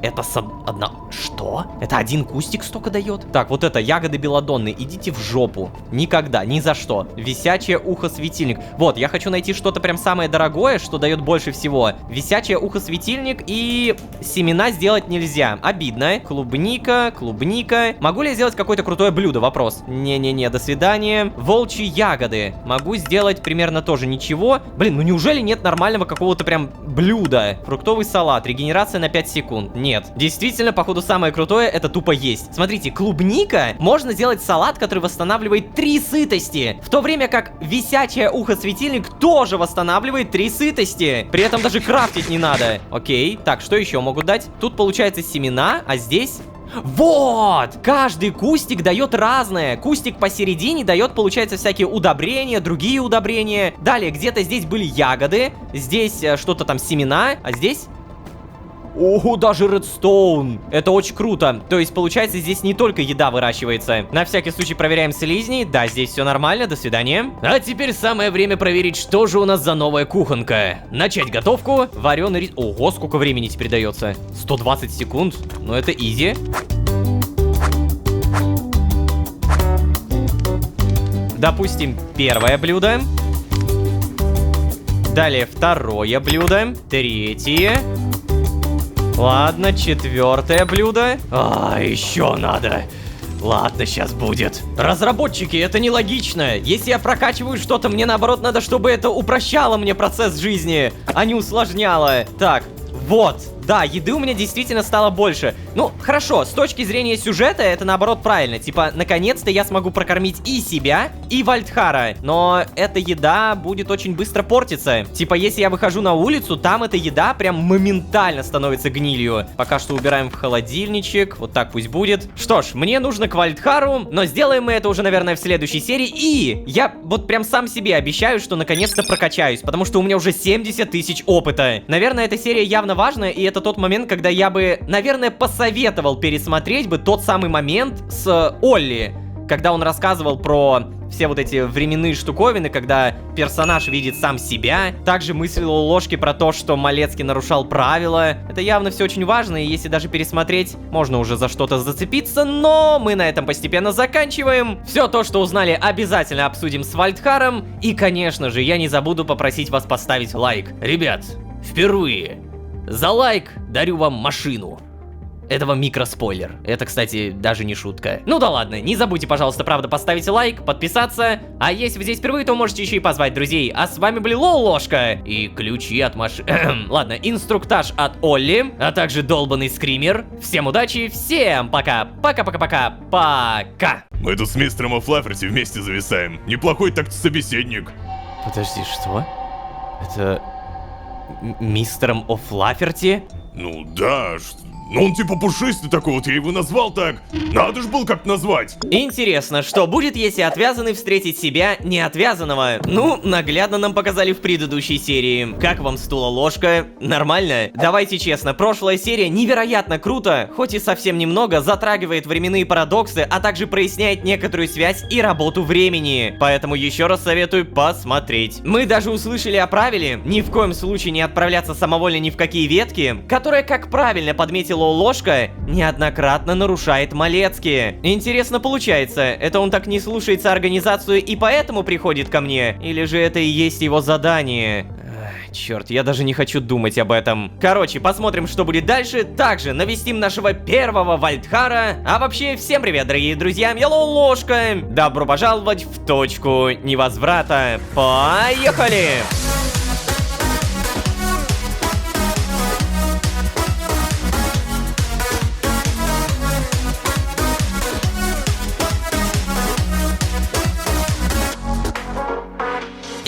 Это одна... Что? Это один кустик столько дает? Так, вот это, ягоды белладонны. Идите в жопу. Никогда, ни за что. Висячее ухо-светильник. Вот, я хочу найти что-то прям самое дорогое, что дает больше всего. Висячее ухо-светильник и... Семена сделать нельзя. Обидно. Клубника. Могу ли я сделать какое-то крутое блюдо? Вопрос. Не-не-не, до свидания. Волчьи ягоды. Могу сделать примерно тоже ничего. Блин, ну неужели нет нормального какого-то прям блюда? Фруктовый салат. Регенерация на 5 секунд. Нет. Действительно, походу, самое крутое это тупо есть. Смотрите, клубника, можно сделать салат, который восстанавливает 3 сытости. В то время как висячее ухо-светильник тоже восстанавливает 3 сытости. При этом даже крафтить не надо. Окей, так, что еще могут дать? Тут получается семена, а здесь... Вот! Каждый кустик дает разное. Кустик посередине дает, получается, всякие удобрения, другие удобрения. Далее, где-то здесь были ягоды. Здесь что-то там семена, а здесь... Ого, даже редстоун. Это очень круто. То есть, получается, здесь не только еда выращивается. На всякий случай проверяем слизни. Да, здесь все нормально, до свидания. А теперь самое время проверить, что же у нас за новая кухонка. Начать готовку. Вареный рис... Ого, сколько времени теперь дается. 120 секунд. Ну, это изи. Допустим, первое блюдо. Далее второе блюдо. Третье. Ладно, 4 блюдо. Еще надо. Ладно, сейчас будет. Разработчики, это нелогично. Если я прокачиваю что-то, мне наоборот надо, чтобы это упрощало мне процесс жизни, а не усложняло. Так, вот. Да, еды у меня действительно стало больше. Ну, хорошо, с точки зрения сюжета это наоборот правильно. Типа, наконец-то я смогу прокормить и себя, и Вальдхара. Но эта еда будет очень быстро портиться. Типа, если я выхожу на улицу, там эта еда прям моментально становится гнилью. Пока что убираем в холодильничек. Вот так пусть будет. Что ж, мне нужно к Вальдхару, но сделаем мы это уже, наверное, в следующей серии. И я вот прям сам себе обещаю, что наконец-то прокачаюсь, потому что у меня уже 70 тысяч опыта. Наверное, эта серия явно важная, и это тот момент, когда я бы, наверное, посоветовал пересмотреть бы тот самый момент с Олли, когда он рассказывал про все вот эти временные штуковины, когда персонаж видит сам себя. Также мыслил у ложки про то, что Малецкий нарушал правила. Это явно все очень важно, и если даже пересмотреть, можно уже за что-то зацепиться, но мы на этом постепенно заканчиваем. Все то, что узнали, обязательно обсудим с Вальдхаром. И, конечно же, я не забуду попросить вас поставить лайк. Ребят, впервые за лайк дарю вам машину. Это вам микроспойлер. Это, кстати, даже не шутка. Ну да ладно, не забудьте, пожалуйста, правда, поставить лайк, подписаться. А если вы здесь впервые, то можете еще и позвать друзей. А с вами были Ложка и ключи от машины. Ладно, инструктаж от Олли, а также долбанный скример. Всем удачи, всем пока. Пока-пока-пока. Пока. Мы тут с мистером О'Флаферти вместе зависаем. Неплохой так собеседник. Подожди, что? Это... Мистером О'Флаферти? Ну да, Ну он типа пушистый такой, вот я его назвал так. Надо ж был как назвать. Интересно, что будет, если отвязанный встретить себя неотвязанного? Ну, наглядно нам показали в предыдущей серии. Как вам стула-ложка? Нормально? Давайте честно, прошлая серия невероятно круто, хоть и совсем немного, затрагивает временные парадоксы, а также проясняет некоторую связь и работу времени. Поэтому еще раз советую посмотреть. Мы даже услышали о правиле ни в коем случае не отправляться самовольно ни в какие ветки, которое, как правильно подметила Ложка, неоднократно нарушает Малецкий. Интересно получается, это он так не слушается организацию и поэтому приходит ко мне? Или же это и есть его задание? Черт, я даже не хочу думать об этом. Короче, посмотрим, что будет дальше. Также навестим нашего первого Вальдхара. А вообще, всем привет, дорогие друзья, я Ложка. Добро пожаловать в точку невозврата. Поехали!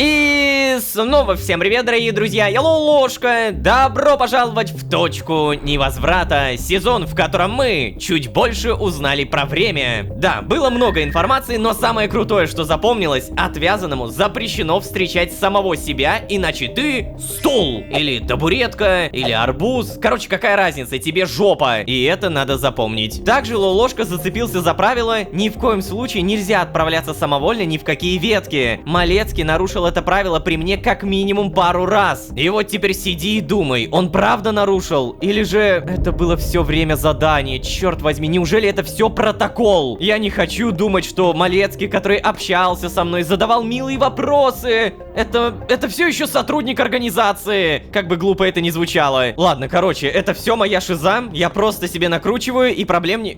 И снова всем привет, дорогие друзья, я Ложка. Добро пожаловать в точку невозврата, сезон, в котором мы чуть больше узнали про время. Да, было много информации, но самое крутое, что запомнилось, отвязанному запрещено встречать самого себя, иначе ты стул, или табуретка, или арбуз. Короче, какая разница, тебе жопа, и это надо запомнить. Также Ложка зацепился за правило, ни в коем случае нельзя отправляться самовольно ни в какие ветки. Малецкий нарушил это правило при мне как минимум пару раз. И вот теперь сиди и думай, он правда нарушил? Или же это было все время задание? Черт возьми, неужели это все протокол? Я не хочу думать, что Малецкий, который общался со мной, задавал милые вопросы. Это все еще сотрудник организации. Как бы глупо это ни звучало. Ладно, короче, это все моя шиза. Я просто себе накручиваю и проблем не...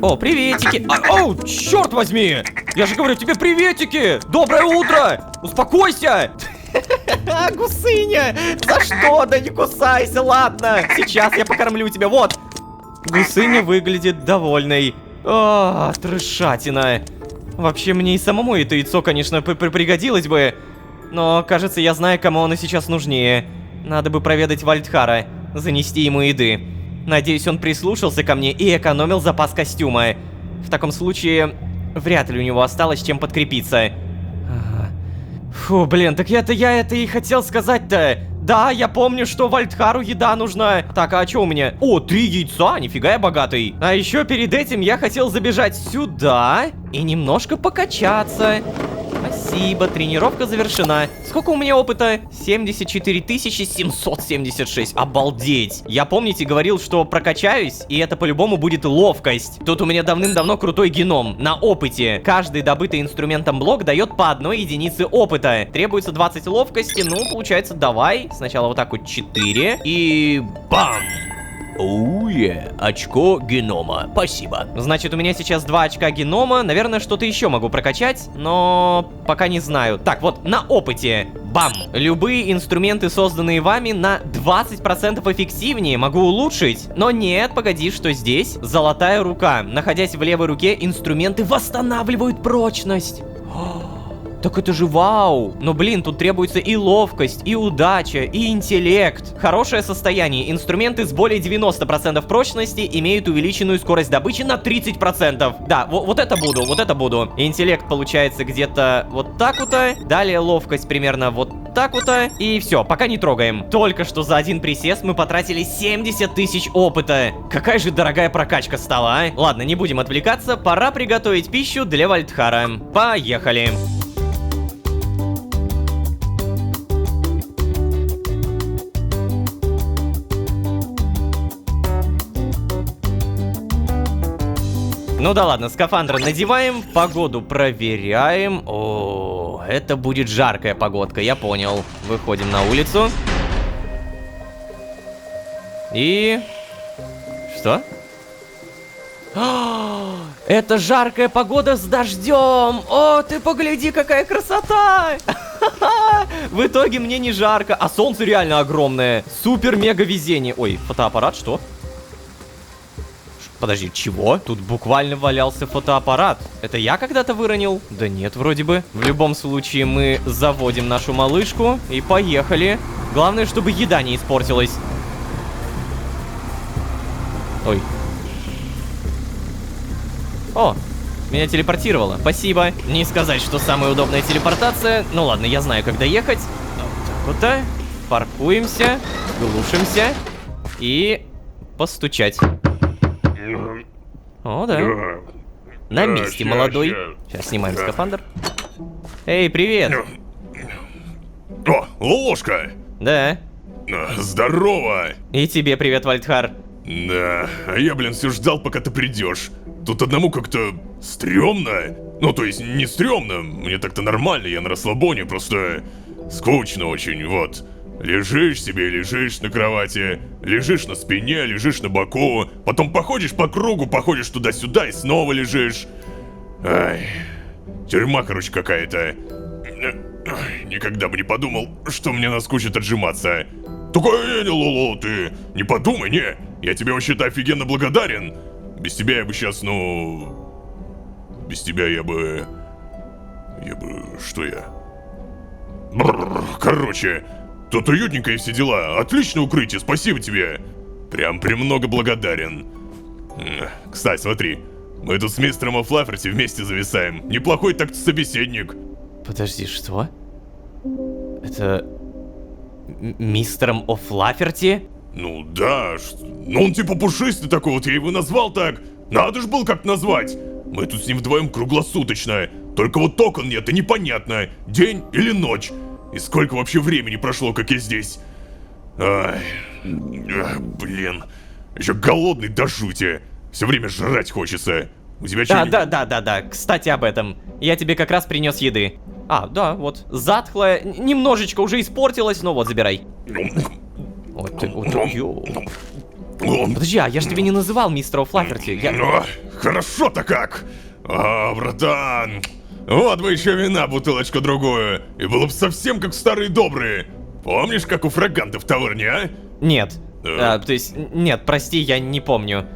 О, приветики. Оу, черт возьми! Я же говорю тебе приветики! Доброе утро! Успокойся! Гусыня! За что? Да не кусайся, ладно! Сейчас я покормлю тебя, вот! Гусыня выглядит довольной. О, трешатина. Вообще, мне и самому это яйцо, конечно, пригодилось бы. Но, кажется, я знаю, кому оно сейчас нужнее. Надо бы проведать Вальдхара, занести ему еды. Надеюсь, он прислушался ко мне и экономил запас костюма. В таком случае, вряд ли у него осталось чем подкрепиться. Ага. Фу, блин, так я это и хотел сказать-то. Да, я помню, что Вальдхару еда нужна. Так, а что у меня? О, 3 яйца, нифига я богатый. А еще перед этим я хотел забежать сюда и немножко покачаться. Спасибо, тренировка завершена. Сколько у меня опыта? 74 776. Обалдеть. Я, помните, говорил, что прокачаюсь, и это по-любому будет ловкость. Тут у меня давным-давно крутой геном. На опыте. Каждый добытый инструментом блок дает по 1 единице опыта. Требуется 20 ловкости. Ну, получается, давай. Сначала вот так вот 4. И бам! Оуе, очко генома, спасибо. Значит, у меня сейчас 2 очка генома. Наверное, что-то еще могу прокачать, но пока не знаю. Так, вот, на опыте. Бам! Любые инструменты, созданные вами, на 20% эффективнее могу улучшить. Но нет, погоди, что здесь? Золотая рука. Находясь в левой руке, инструменты восстанавливают прочность. Так это же вау! Но блин, тут требуется и ловкость, и удача, и интеллект. Хорошее состояние. Инструменты с более 90% прочности имеют увеличенную скорость добычи на 30%. Да, вот это буду, вот это буду. Интеллект получается где-то вот так вот. Далее ловкость примерно вот так вот. И все, пока не трогаем. Только что за один присест мы потратили 70 тысяч опыта. Какая же дорогая прокачка стала, а? Ладно, не будем отвлекаться. Пора приготовить пищу для Вальдхара. Поехали. Ну да ладно, скафандр надеваем, погоду проверяем. О, это будет жаркая погодка, я понял. Выходим на улицу. И... Что? Это жаркая погода с дождем. О, ты погляди, какая красота. В итоге мне не жарко, а солнце реально огромное. Супер-мега везение. Ой, фотоаппарат, что? Подожди, чего? Тут буквально валялся фотоаппарат. Это я когда-то выронил? Да нет, вроде бы. В любом случае, мы заводим нашу малышку и поехали. Главное, чтобы еда не испортилась. Ой. О, меня телепортировало. Спасибо. Не сказать, что самая удобная телепортация. Ну ладно, я знаю, когда ехать. Вот так вот. Паркуемся, глушимся и постучать. О, да. На месте, молодой. Сейчас снимаем скафандр. Эй, привет. О, ложка! Да. Здорово! И тебе привет, Вальдхар. Да, а я, блин, все ждал, пока ты придешь. Тут одному как-то стрёмно. Ну, то есть, не стрёмно, мне так-то нормально, я на расслабоне, просто скучно очень, вот. Лежишь себе, лежишь на кровати, лежишь на спине, лежишь на боку, потом походишь по кругу, походишь туда-сюда и снова лежишь. Ай, тюрьма, короче, какая-то. Никогда бы не подумал, что мне наскучит отжиматься. Только, Лоло, ты не подумай, не. Я тебе вообще-то офигенно благодарен. Без тебя я бы сейчас, ну... Без тебя я бы... Что я? Короче, тут уютненько и все дела. Отличное укрытие, спасибо тебе. Прям премного благодарен. Кстати, смотри. Мы тут с мистером О'Флафферти вместе зависаем. Неплохой так-то собеседник. Подожди, что? Это... Мистером О'Флафферти? Ну да, ну он типа пушистый такой, вот я его назвал так. Надо ж было как назвать. Мы тут с ним вдвоем круглосуточно. Только вот окон нет, и непонятно, день или ночь. И сколько вообще времени прошло, как я здесь. Ай, блин. Еще голодный до жути. Все время жрать хочется. У тебя что? Да. Кстати, об этом. Я тебе как раз принес еды. А, да, вот. Затхлая. Немножечко уже испортилась, но вот, забирай. Вот ты, Подожди, а я же тебе не называл мистера О'Флафферти. Хорошо-то как. Братан. Вот бы еще вина, бутылочку другую. И было бы совсем как старые добрые. Помнишь, как у фраганта в таверне, а? Нет. То есть, нет, прости, я не помню.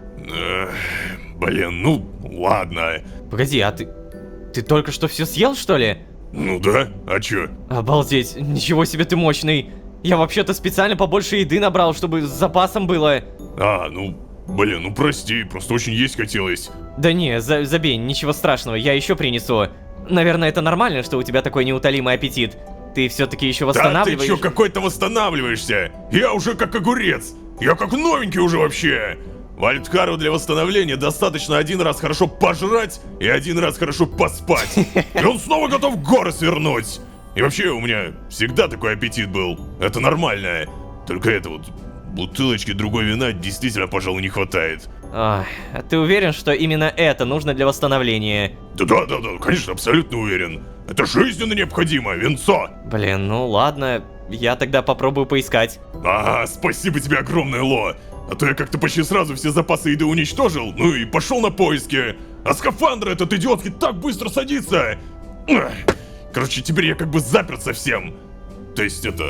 Блин, ну, ладно. Погоди, а ты только что все съел, что ли? Ну да, а чё? Обалдеть, ничего себе ты мощный. Я вообще-то специально побольше еды набрал, чтобы с запасом было. Ну, блин, ну прости, просто очень есть хотелось. Да не, забей, ничего страшного, я еще принесу. Наверное, это нормально, что у тебя такой неутолимый аппетит. Ты все-таки еще восстанавливаешь. Да ты чё, какой-то восстанавливаешься? Я уже как огурец. Я как новенький уже вообще. Вальдхару для восстановления достаточно один раз хорошо пожрать и один раз хорошо поспать. И он снова готов горы свернуть. И вообще у меня всегда такой аппетит был. Это нормально. Только это вот бутылочки другой вина действительно, пожалуй, не хватает. А ты уверен, что именно это нужно для восстановления? Да, конечно, абсолютно уверен. Это жизненно необходимо, винцо. Блин, ну ладно, я тогда попробую поискать. Ага, спасибо тебе огромное, Ло. А то я как-то почти сразу все запасы еды уничтожил, ну и пошел на поиски. А скафандр этот идиотский так быстро садится. Короче, теперь я как бы заперт совсем. То есть это...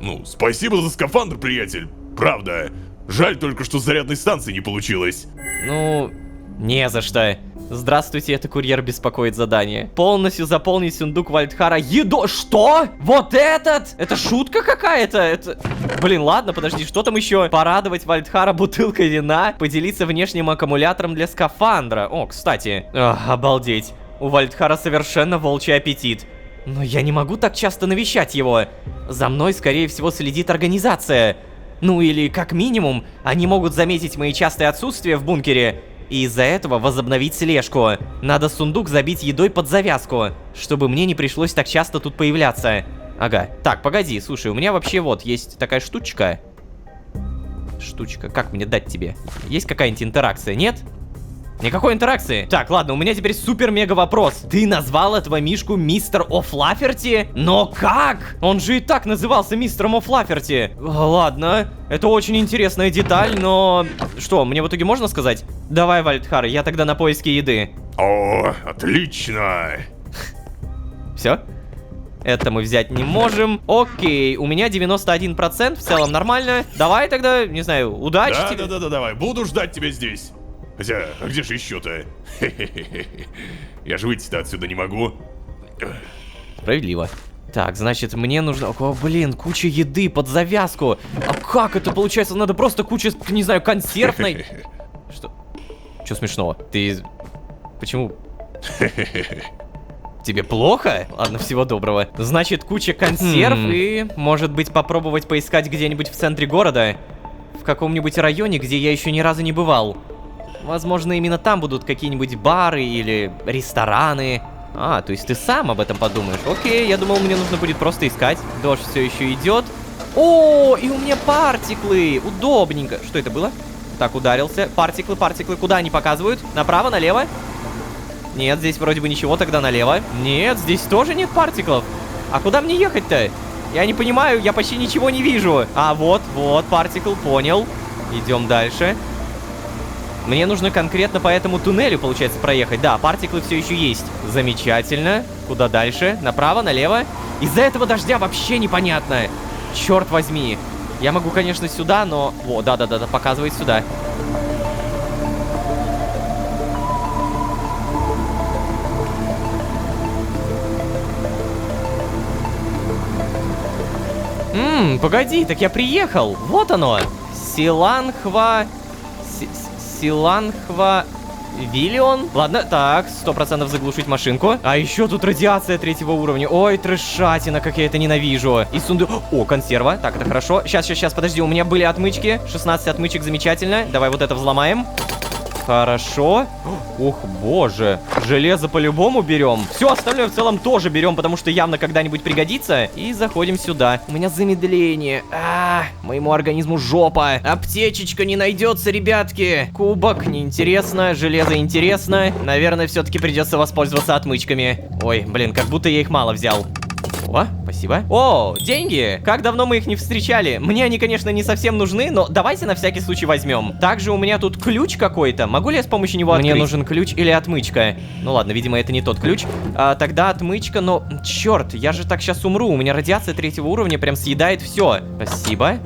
Ну, спасибо за скафандр, приятель. Правда. Жаль только, что с зарядной станции не получилось. Ну, не за что. Здравствуйте, это курьер беспокоит задание. Полностью заполнить сундук Вальдхара едой. Что? Вот этот? Это шутка какая-то? Это... Блин, ладно, подожди, что там еще? Порадовать Вальдхара бутылкой вина, поделиться внешним аккумулятором для скафандра. О, кстати. Обалдеть. У Вальдхара совершенно волчий аппетит. Но я не могу так часто навещать его. За мной, скорее всего, следит организация. Ну или, как минимум, они могут заметить мои частые отсутствия в бункере и из-за этого возобновить слежку. Надо сундук забить едой под завязку, чтобы мне не пришлось так часто тут появляться. Ага. Так, погоди, слушай, у меня вообще вот есть такая штучка. Штучка, как мне дать тебе? Есть какая-нибудь интеракция, нет? Никакой интеракции. Так, ладно, у меня теперь супер-мега вопрос. Ты назвал этого мишку мистер О'Флафферти? Но как? Он же и так назывался мистером О'Флафферти. Ладно, это очень интересная деталь, но... Что, мне в итоге можно сказать? Давай, Вальдхар, я тогда на поиски еды. О, отлично. Все? Это мы взять не можем. Окей, у меня 91%, в целом нормально. Давай тогда, не знаю, удачи тебе. Да, давай, буду ждать тебя здесь. Хотя, а где же еще-то? Я же выйти-то отсюда не могу. Справедливо. Так, значит, мне нужно... О, блин, куча еды под завязку. А как это получается? Надо просто куча, не знаю, консерв найти. Что? Чё смешного? Ты... Почему? Тебе плохо? Ладно, всего доброго. Значит, куча консерв и, может быть, попробовать поискать где-нибудь в центре города. В каком-нибудь районе, где я еще ни разу не бывал. Возможно, именно там будут какие-нибудь бары или рестораны. А, то есть ты сам об этом подумаешь. Окей, я думал, мне нужно будет просто искать. Дождь все еще идет. О, и у меня партиклы. Удобненько. Что это было? Так, ударился. Партиклы, куда они показывают? Направо, налево? Нет, здесь вроде бы ничего, тогда налево. Нет, здесь тоже нет партиклов. А куда мне ехать-то? Я не понимаю, я почти ничего не вижу. А, вот, партикл, понял. Идем дальше. Мне нужно конкретно по этому туннелю, получается, проехать. Да, партиклы все еще есть. Замечательно. Куда дальше? Направо, налево? Из-за этого дождя вообще непонятно. Черт возьми. Я могу, конечно, сюда, но... О, да-да-да, показывает сюда. Погоди, так я приехал. Вот оно. Силанхва... Силанхва... Виллион? Ладно, так, 100% заглушить машинку. А еще тут радиация 3-го уровня. Ой, трешатина, как я это ненавижу. И сундук... О, консерва. Так, это хорошо. Сейчас, подожди, у меня были отмычки. 16 отмычек, замечательно. Давай вот это взломаем. Хорошо. Ох, боже. Железо по-любому берем. Все остальное в целом тоже берем, потому что явно когда-нибудь пригодится. И заходим сюда. У меня замедление. Моему организму жопа. Аптечечка не найдется, ребятки. Кубок неинтересно. Железо интересно. Наверное, все-таки придется воспользоваться отмычками. Ой, блин, как будто я их мало взял. О, спасибо. О, деньги! Как давно мы их не встречали. Мне они, конечно, не совсем нужны, но давайте на всякий случай возьмем. Также у меня тут ключ какой-то. Могу ли я с помощью него открыть? Мне нужен ключ или отмычка. Ну ладно, видимо, это не тот ключ. Тогда отмычка, но... Черт, я же так сейчас умру. У меня радиация 3-го уровня прям съедает все. Спасибо.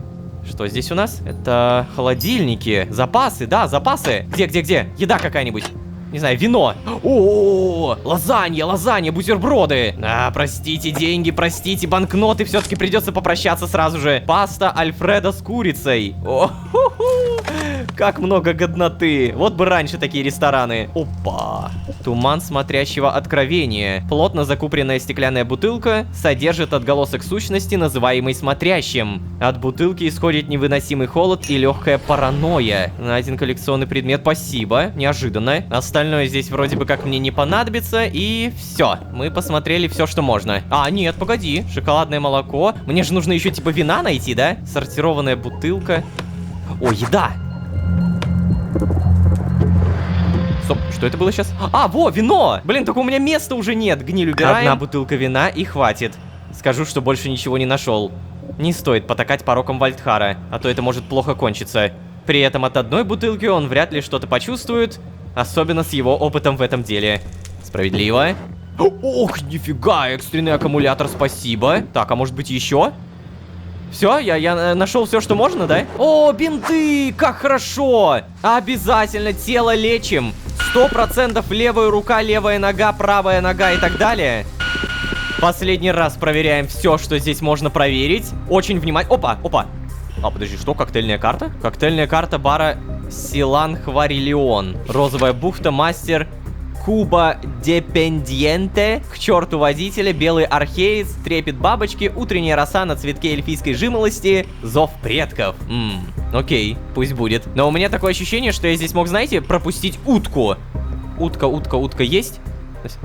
Что здесь у нас? Это холодильники. Запасы, да, запасы. Где? Еда какая-нибудь. Не знаю, вино. О, лазанья, бутерброды. Простите, деньги, простите, банкноты. Все-таки придется попрощаться сразу же. Паста Альфредо с курицей. Как много годноты. Вот бы раньше такие рестораны. Опа. Туман смотрящего откровения. Плотно закупоренная стеклянная бутылка содержит отголосок сущности, называемой смотрящим. От бутылки исходит невыносимый холод и легкая паранойя. Найден коллекционный предмет, спасибо. Неожиданно. Остальное здесь вроде бы как мне не понадобится. И все. Мы посмотрели все, что можно. Нет, погоди. Шоколадное молоко. Мне же нужно еще типа вина найти, да? Сортированная бутылка. О, еда. Стоп, что это было сейчас? Во, вино! Блин, только у меня места уже нет. Гниль убираем. Одна бутылка вина и хватит. Скажу, что больше ничего не нашел. Не стоит потакать пороком Вальдхара, а то это может плохо кончиться. При этом от одной бутылки он вряд ли что-то почувствует, особенно с его опытом в этом деле. Справедливо. Ох, нифига, экстренный аккумулятор, спасибо. Так, а может быть еще? Все, я нашел все, что можно, да? О, бинты, как хорошо! Обязательно тело лечим. 100% левая рука, левая нога, правая нога и так далее. Последний раз проверяем все, что здесь можно проверить. Очень внимательно. Опа. Подожди, что? Коктейльная карта? Коктейльная карта бара Силанхварилион. Розовая бухта, мастер... Куба Депендиенте, к черту водителя, белый археец, трепет бабочки, утренняя роса на цветке эльфийской жимолости, зов предков. Окей, пусть будет. Но у меня такое ощущение, что я здесь мог, знаете, пропустить утку. Утка есть?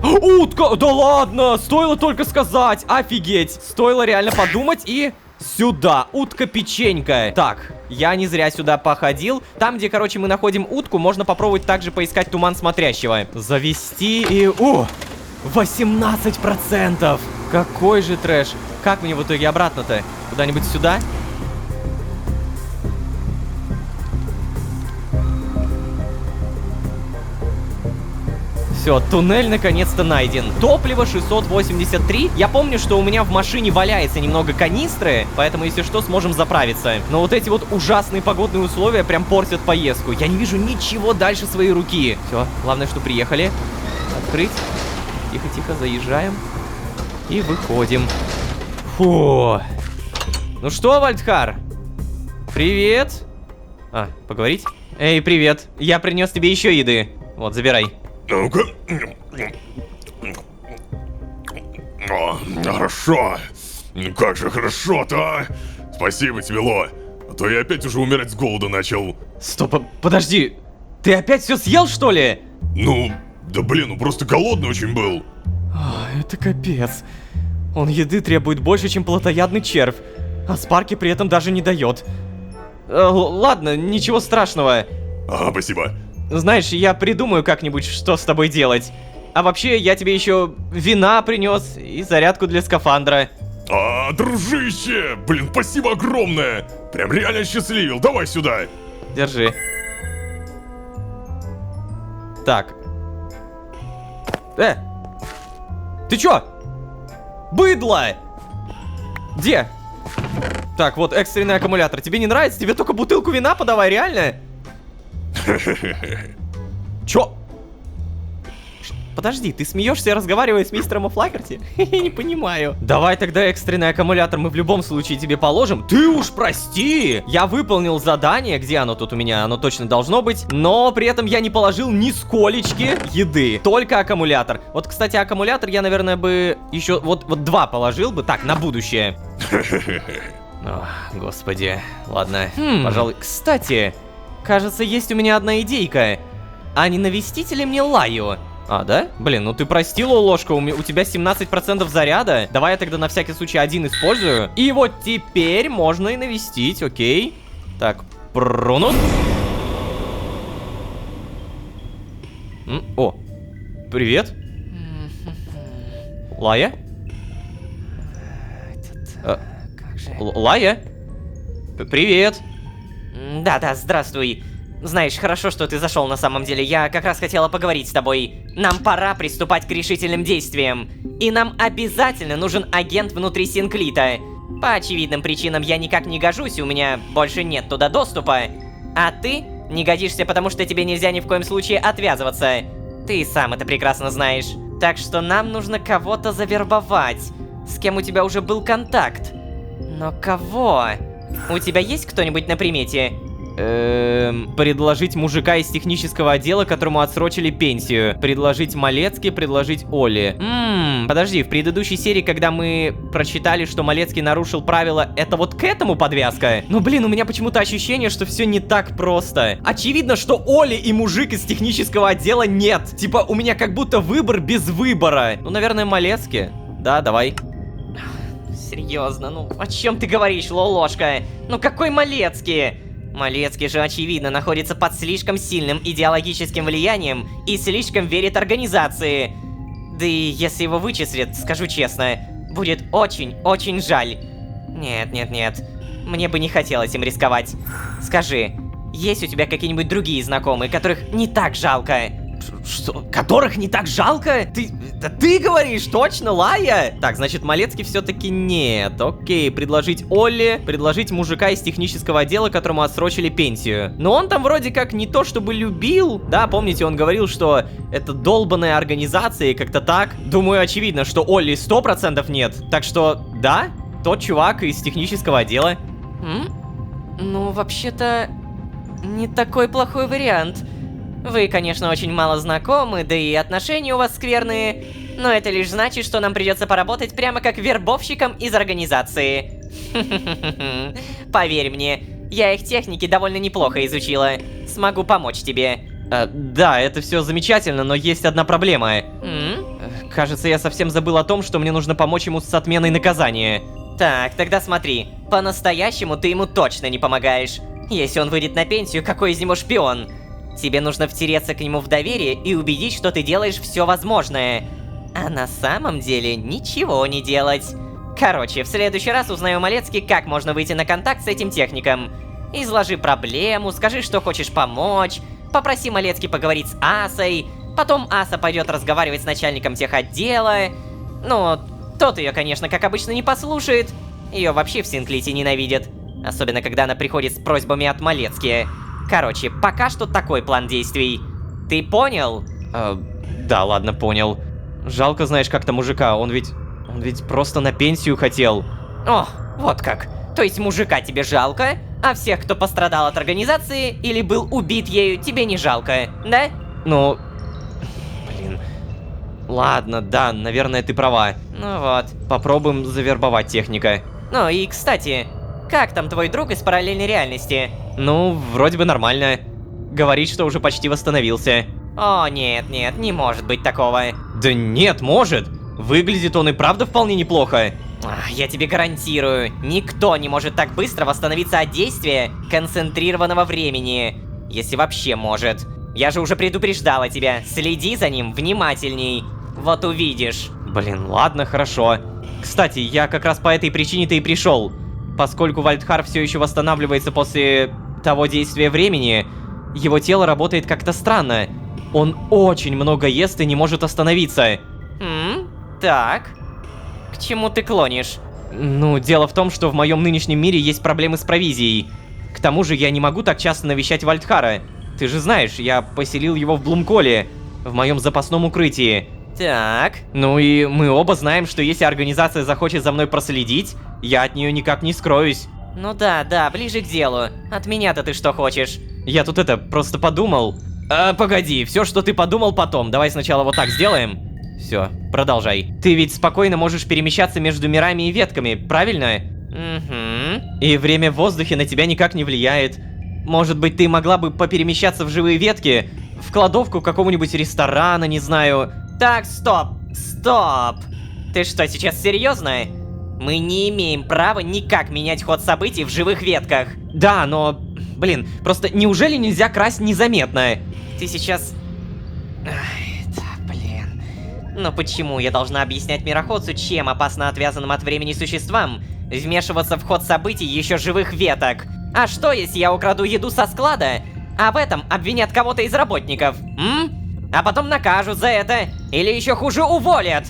Утка! Да ладно! Стоило только сказать! Офигеть! Стоило реально подумать и... Сюда, утка-печенька. Так, я не зря сюда походил. Там, где, короче, мы находим утку, можно попробовать также поискать туман смотрящего. Завести и... 18%! Какой же трэш. Как мне в итоге обратно-то? Куда-нибудь сюда? Все, туннель наконец-то найден. Топливо 683. Я помню, что у меня в машине валяется немного канистры, поэтому, если что, сможем заправиться. Но вот эти вот ужасные погодные условия прям портят поездку. Я не вижу ничего дальше своей руки. Все, главное, что приехали. Открыть. Тихо-тихо, заезжаем. И выходим. Фу. Ну что, Вальдхар? Привет. А, поговорить? Эй, привет. Я принес тебе еще еды. Вот, забирай. Ну-ка. О, хорошо. Ну как же хорошо-то, а? Спасибо тебе, Ло. А то я опять уже умирать с голоду начал. Стоп, подожди. Ты опять все съел, что ли? Ну, да блин, ну просто голодный очень был. Это капец. Он еды требует больше, чем плотоядный червь. А Спарки при этом даже не дает. Ладно, ничего страшного. Ага, спасибо. Знаешь, я придумаю как-нибудь, что с тобой делать. А вообще, я тебе еще вина принес и зарядку для скафандра. А, дружище! Блин, спасибо огромное! Прям реально счастливил, давай сюда! Держи. Так. Ты чё? Быдло! Где? Так, вот экстренный аккумулятор. Тебе не нравится? Тебе только бутылку вина подавай, реально? Чё? Подожди, ты смеешься, разговаривая с мистером О'Флакерти? Я не понимаю. Давай тогда экстренный аккумулятор мы в любом случае тебе положим. Ты уж прости! Я выполнил задание, где оно тут у меня? Оно точно должно быть. Но при этом я не положил ни сколечки еды. Только аккумулятор. Вот, кстати, аккумулятор я, наверное, бы еще вот 2 положил бы. Так, на будущее. О, господи. Ладно, пожалуй. Кстати, кажется, есть у меня одна идейка. А не навестите ли мне Лаю? А, да? Блин, ну ты прости, ложка, у тебя 17% заряда. Давай я тогда на всякий случай один использую. И вот теперь можно и навестить, окей. Так, прунут. О, привет. Лая? Лая? Привет. Да-да, здравствуй. Знаешь, хорошо, что ты зашел на самом деле. Я как раз хотела поговорить с тобой. Нам пора приступать к решительным действиям. И нам обязательно нужен агент внутри Синклита. По очевидным причинам я никак не гожусь, у меня больше нет туда доступа. А ты не годишься, потому что тебе нельзя ни в коем случае отвязываться. Ты сам это прекрасно знаешь. Так что нам нужно кого-то завербовать. С кем у тебя уже был контакт. Но кого? У тебя есть кто-нибудь на примете? Предложить мужика из технического отдела, которому отсрочили пенсию. Предложить Малецки, предложить Оли. Подожди, в предыдущей серии, когда мы прочитали, что Малецкий нарушил правила, это вот к этому подвязка? Ну блин, у меня почему-то ощущение, что все не так просто. Очевидно, что Оли и мужик из технического отдела нет. Типа, у меня как будто выбор без выбора. Ну, наверное, Малецкий. Да, давай. Серьезно, ну о чем ты говоришь, Лолошка? Ну какой Малецкий? Малецкий же, очевидно, находится под слишком сильным идеологическим влиянием и слишком верит организации. Да и если его вычислят, скажу честно, будет очень-очень жаль. Нет, мне бы не хотелось им рисковать. Скажи, есть у тебя какие-нибудь другие знакомые, которых не так жалко? Что? Которых не так жалко? Ты говоришь, точно, Лая? Так, значит, Малецкий все-таки нет. Окей, предложить Олли, предложить мужика из технического отдела, которому отсрочили пенсию. Но он там вроде как не то чтобы любил. Да, помните, он говорил, что это долбаная организация и как-то так. Думаю, очевидно, что Олли 100% нет. Так что, да, тот чувак из технического отдела. Ну, вообще-то, не такой плохой вариант. Вы, конечно, очень мало знакомы, да и отношения у вас скверные, но это лишь значит, что нам придется поработать прямо как вербовщикам из организации. Поверь мне, я их техники довольно неплохо изучила. Смогу помочь тебе. Да, это все замечательно, но есть одна проблема. Кажется, я совсем забыл о том, что мне нужно помочь ему с отменой наказания. Так, тогда смотри. По-настоящему ты ему точно не помогаешь. Если он выйдет на пенсию, какой из него шпион? Тебе нужно втереться к нему в доверие и убедить, что ты делаешь все возможное. А на самом деле ничего не делать. Короче, в следующий раз узнаю у Малецки, как можно выйти на контакт с этим техником. Изложи проблему, скажи, что хочешь помочь, попроси Малецки поговорить с Асой, потом Аса пойдет разговаривать с начальником техотдела. Ну, тот ее, конечно, как обычно, не послушает. Ее вообще в Синклите ненавидят. Особенно, когда она приходит с просьбами от Малецки. Короче, пока что такой план действий. Ты понял? Да, ладно, понял. Жалко, знаешь, как-то мужика, он ведь просто на пенсию хотел. О, вот как. То есть мужика тебе жалко, а всех, кто пострадал от организации или был убит ею, тебе не жалко, да? Ну... Блин... Ладно, да, наверное, ты права. Ну вот. Попробуем завербовать техника. Ну и, кстати, как там твой друг из параллельной реальности? Ну, вроде бы нормально. Говорит, что уже почти восстановился. О, нет, не может быть такого. Да нет, может. Выглядит он и правда вполне неплохо. Я тебе гарантирую, никто не может так быстро восстановиться от действия концентрированного времени. Если вообще может. Я же уже предупреждала тебя, следи за ним внимательней. Вот увидишь. Блин, ладно, хорошо. Кстати, я как раз по этой причине-то и пришел. Поскольку Вальдхар все еще восстанавливается после того действия времени, его тело работает как-то странно. Он очень много ест и не может остановиться. Так. К чему ты клонишь? Ну, дело в том, что в моем нынешнем мире есть проблемы с провизией. К тому же я не могу так часто навещать Вальдхара. Ты же знаешь, я поселил его в Блумколе, в моем запасном укрытии. Так. Ну и мы оба знаем, что если организация захочет за мной проследить, я от нее никак не скроюсь. Ну да, ближе к делу. От меня-то ты что хочешь? Я тут просто подумал. Погоди, все, что ты подумал, потом. Давай сначала вот так сделаем. Все, продолжай. Ты ведь спокойно можешь перемещаться между мирами и ветками, правильно? Угу. И время в воздухе на тебя никак не влияет. Может быть, ты могла бы поперемещаться в живые ветки, в кладовку какого-нибудь ресторана, не знаю. Так, стоп. Ты что, сейчас серьезно? Мы не имеем права никак менять ход событий в живых ветках. Да, но... Блин, просто неужели нельзя красть незаметно? Ты сейчас... Блин. Но почему я должна объяснять мироходцу, чем опасно отвязанным от времени существам вмешиваться в ход событий еще живых веток? А что, если я украду еду со склада, а в этом обвинят кого-то из работников? А потом накажут за это, или еще хуже уволят?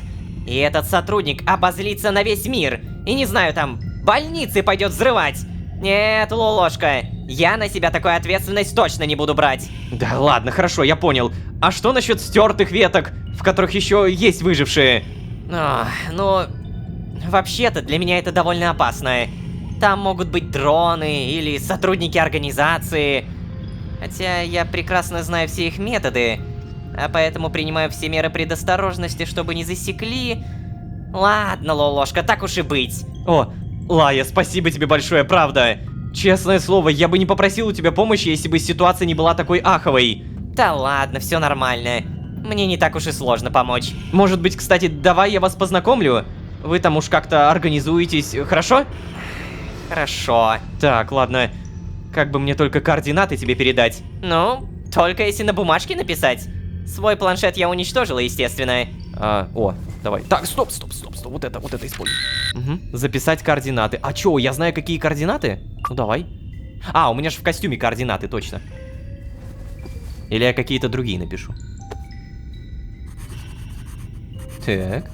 И этот сотрудник обозлится на весь мир, и не знаю, там, больницы пойдет взрывать. Нет, Лолошка, я на себя такую ответственность точно не буду брать. Да ладно, хорошо, я понял. А что насчет стертых веток, в которых еще есть выжившие? Ну, вообще-то для меня это довольно опасно. Там могут быть дроны или сотрудники организации. Хотя я прекрасно знаю все их методы, а поэтому принимаю все меры предосторожности, чтобы не засекли. Ладно, Лолошка, так уж и быть. О, Лая, спасибо тебе большое, правда. Честное слово, я бы не попросил у тебя помощи, если бы ситуация не была такой аховой. Да ладно, все нормально. Мне не так уж и сложно помочь. Может быть, кстати, давай я вас познакомлю? Вы там уж как-то организуетесь, хорошо? Хорошо. Так, ладно. Как бы мне только координаты тебе передать? Ну, только если на бумажке написать. Свой планшет я уничтожила, естественно. Давай. Так, стоп, вот это используй. Угу. Записать координаты. А чё, я знаю, какие координаты? Ну, давай. У меня же в костюме координаты, точно. Или я какие-то другие напишу. Так.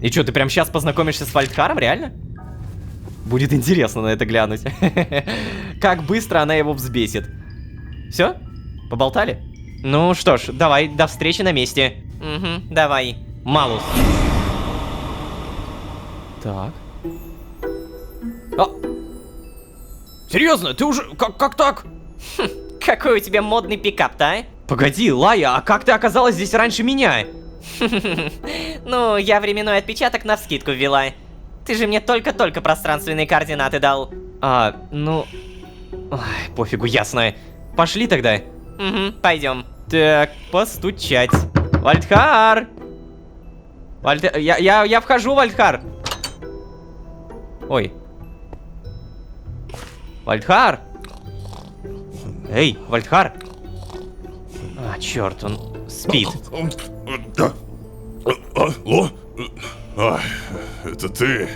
И чё, ты прям сейчас познакомишься с Вальдхаром, реально? Будет интересно на это глянуть. Как быстро она его взбесит. Все? Поболтали? Ну что ж, давай, до встречи на месте. Угу, давай. Малус. Так. Серьезно, ты уже... Как так? Какой у тебя модный пикап-то, а? Погоди, Лая, а как ты оказалась здесь раньше меня? Ну, я временной отпечаток навскидку ввела. Ты же мне только-только пространственные координаты дал. Ну... Ой, пофигу, ясно. Пошли тогда. Угу, пойдем. Так, постучать. Вальдхар! Я вхожу, Вальдхар! Ой. Вальдхар! Эй, Вальдхар! Черт, он спит. Да. Алло? Это ты?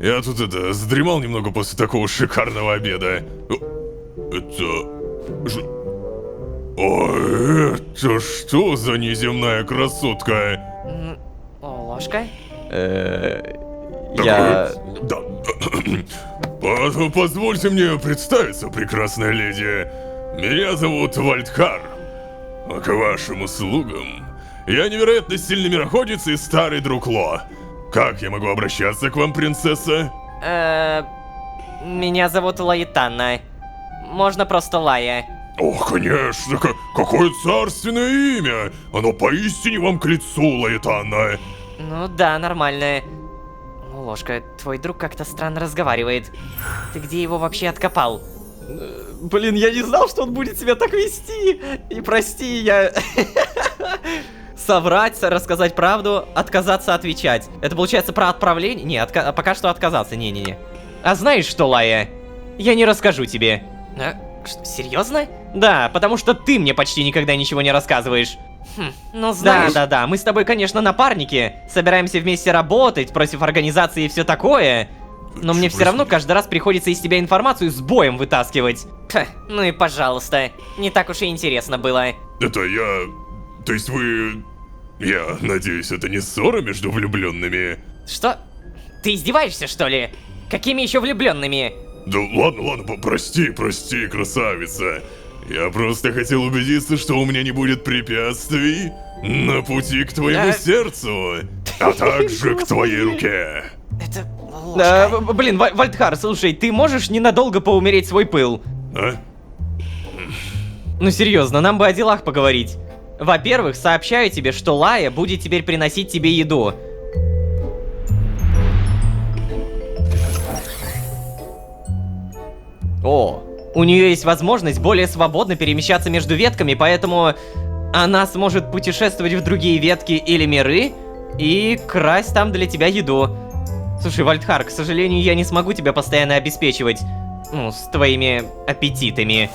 Я тут задремал немного после такого шикарного обеда. Это что за неземная красотка? Ложка? Я... Да. Позвольте мне представиться, прекрасная леди. Меня зовут Вальдхар. А к вашим услугам. Я невероятно сильный мироходец и старый друг Ло. Как я могу обращаться к вам, принцесса? Меня зовут Лаэтанна. Можно просто Лая. Ох, конечно, какое царственное имя! Оно поистине вам к лицу, Лаэтанна. Ну да, нормально. Ложка, твой друг как-то странно разговаривает. Ты где его вообще откопал? Блин, я не знал, что он будет себя так вести. И прости, я... Соврать, рассказать правду, отказаться отвечать. Это получается про отправление? Не, пока что отказаться, не-не-не. А знаешь что, Лая? Я не расскажу тебе. Что, серьезно? Да, потому что ты мне почти никогда ничего не рассказываешь. Ну знаешь... Да, мы с тобой, конечно, напарники. Собираемся вместе работать против организации и все такое. Но мне все равно каждый раз приходится из тебя информацию с боем вытаскивать. Ну и пожалуйста. Не так уж и интересно было. Это я... То есть вы... Я надеюсь, это не ссора между влюбленными? Что? Ты издеваешься, что ли? Какими еще влюбленными? Да ладно, прости, красавица. Я просто хотел убедиться, что у меня не будет препятствий на пути к твоему сердцу, а также к твоей руке. Это ложка. Блин, Вальдхар, слушай, ты можешь ненадолго поумереть свой пыл? А? Ну серьезно, нам бы о делах поговорить. Во-первых, сообщаю тебе, что Лая будет теперь приносить тебе еду. О, у нее есть возможность более свободно перемещаться между ветками, поэтому она сможет путешествовать в другие ветки или миры и красть там для тебя еду. Слушай, Вальдхар, к сожалению, я не смогу тебя постоянно обеспечивать, ну, с твоими аппетитами.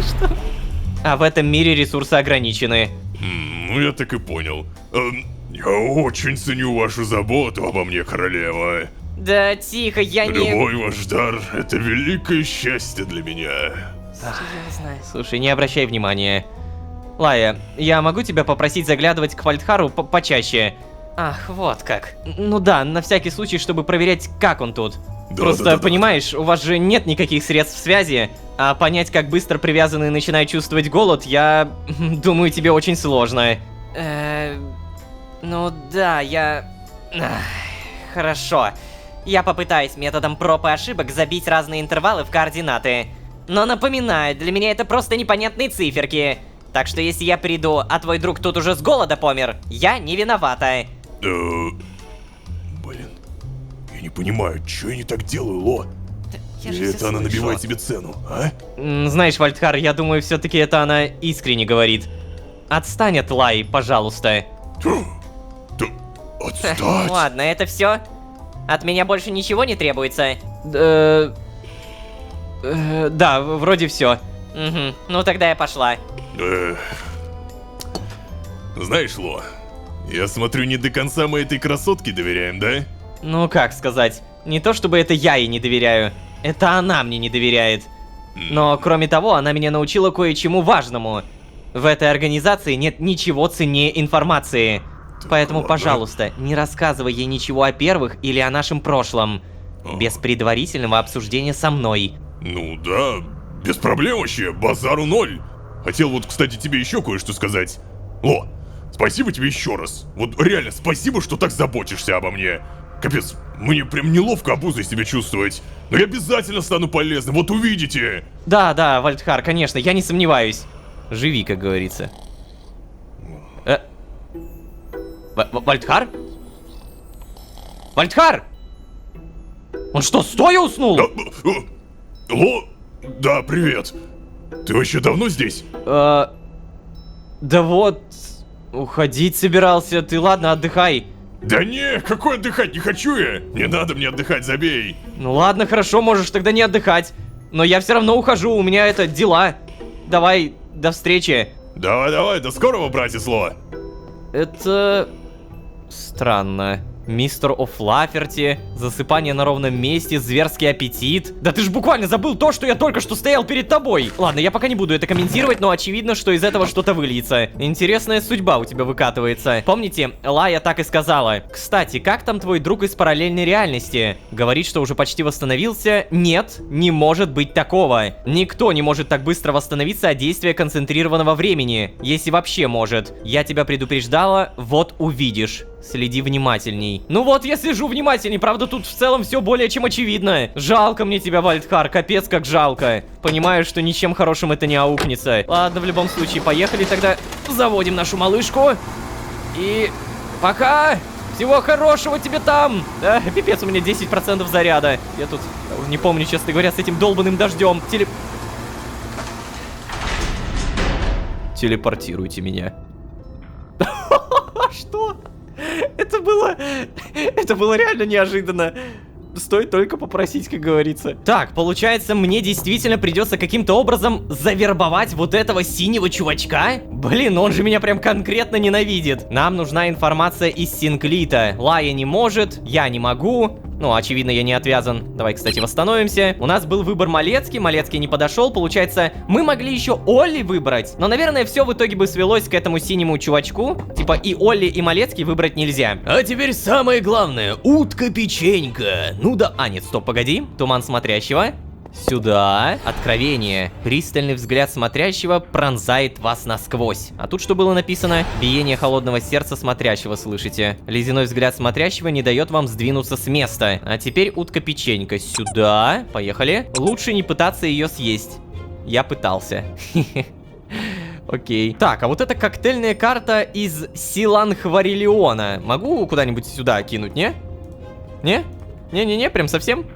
Что? А в этом мире ресурсы ограничены. Ну я так и понял. Я очень ценю вашу заботу обо мне, королева. Да тихо, я не... Любой ваш дар — это великое счастье для меня. Серьезно. Слушай, не обращай внимания. Лая, я могу тебя попросить заглядывать к Вальдхару почаще? Ах, вот как. Ну да, на всякий случай, чтобы проверять, как он тут. Просто, да. понимаешь, у вас же нет никаких средств связи, а понять, как быстро привязанные начинают чувствовать голод, я думаю, тебе очень сложно. Ну да, Хорошо. Я попытаюсь методом проб и ошибок забить разные интервалы в координаты. Но напоминаю, для меня это просто непонятные циферки. Так что если я приду, а твой друг тут уже с голода помер, я не виновата. Блин, я не понимаю, что я не так делаю, Ло? Я же Или всё это она слышу. набивает себе цену, а? Знаешь, Вальдхар, я думаю, все-таки это она искренне говорит. Отстань от Лаи, пожалуйста. Да отстать! Ладно, это все? От меня больше ничего не требуется? Да, вроде все. Угу, ну тогда я пошла. Знаешь, Ло, я смотрю, не до конца мы этой красотке доверяем, да? Ну как сказать, не то чтобы это я ей не доверяю, это она мне не доверяет. Но кроме того, она меня научила кое-чему важному. В этой организации нет ничего ценнее информации. Поэтому, пожалуйста, не рассказывай ей ничего о первых или о нашем прошлом. Без предварительного обсуждения со мной. Ну да, без проблем вообще, базару ноль. Хотел вот, кстати, тебе еще кое-что сказать. Ло, спасибо тебе еще раз. Вот реально, спасибо, что так заботишься обо мне. Капец, мне прям неловко обузой себя чувствовать. Но я обязательно стану полезным, вот увидите. Да, Вальдхар, конечно, я не сомневаюсь. Живи, как говорится. Вальдхар? Вальдхар! Он что, стоя уснул? Ло, да, привет. Ты вообще давно здесь? Да вот, уходить собирался. Ты ладно, отдыхай. Да не, какой отдыхать, не хочу я. Не надо мне отдыхать, забей. Ну ладно, хорошо, можешь тогда не отдыхать. Но я все равно ухожу, у меня это дела. Давай, до встречи. Давай, до скорого, братец Ло. Это... странно. Мистер О'Флафферти, засыпание на ровном месте, зверский аппетит. Да ты ж буквально забыл то, что я только что стоял перед тобой. Ладно, я пока не буду это комментировать, но очевидно, что из этого что-то выльется. Интересная судьба у тебя выкатывается. Помните, Лая так и сказала. Кстати, как там твой друг из параллельной реальности? Говорит, что уже почти восстановился? Нет, не может быть такого. Никто не может так быстро восстановиться от действия концентрированного времени. Если вообще может. Я тебя предупреждала, вот увидишь. Следи внимательней. Ну вот, я слежу внимательней, правда, тут в целом все более чем очевидно. Жалко мне тебя, Вальдхар, капец как жалко. Понимаю, что ничем хорошим это не аукнется. Ладно, в любом случае, поехали тогда. Заводим нашу малышку. И пока. Всего хорошего тебе там. Да, пипец, у меня 10% заряда. Я тут не помню, честно говоря, с этим долбанным дождем. Телепортируйте меня. Что? Это было реально неожиданно. Стоит только попросить, как говорится. Так, получается, мне действительно придется каким-то образом завербовать вот этого синего чувачка? Блин, он же меня прям конкретно ненавидит. Нам нужна информация из Синклита. Лая не может, я не могу. Ну, очевидно, я не отвязан. Давай, кстати, восстановимся. У нас был выбор Малецкий, Малецкий не подошел. Получается, мы могли еще Олли выбрать. Но, наверное, все в итоге бы свелось к этому синему чувачку. Типа и Олли, и Малецкий выбрать нельзя. А теперь самое главное. Утка-печенька. Ну да, нет, стоп, погоди. Туман смотрящего. Сюда. Откровение. Пристальный взгляд смотрящего пронзает вас насквозь. А тут что было написано? Биение холодного сердца смотрящего, слышите? Ледяной взгляд смотрящего не дает вам сдвинуться с места. А теперь утка-печенька. Сюда. Поехали. Лучше не пытаться ее съесть. Я пытался. Окей. Так, а вот это коктейльная карта из Силанхварилиона. Могу куда-нибудь сюда кинуть, не? Не? Не-не-не, прям совсем?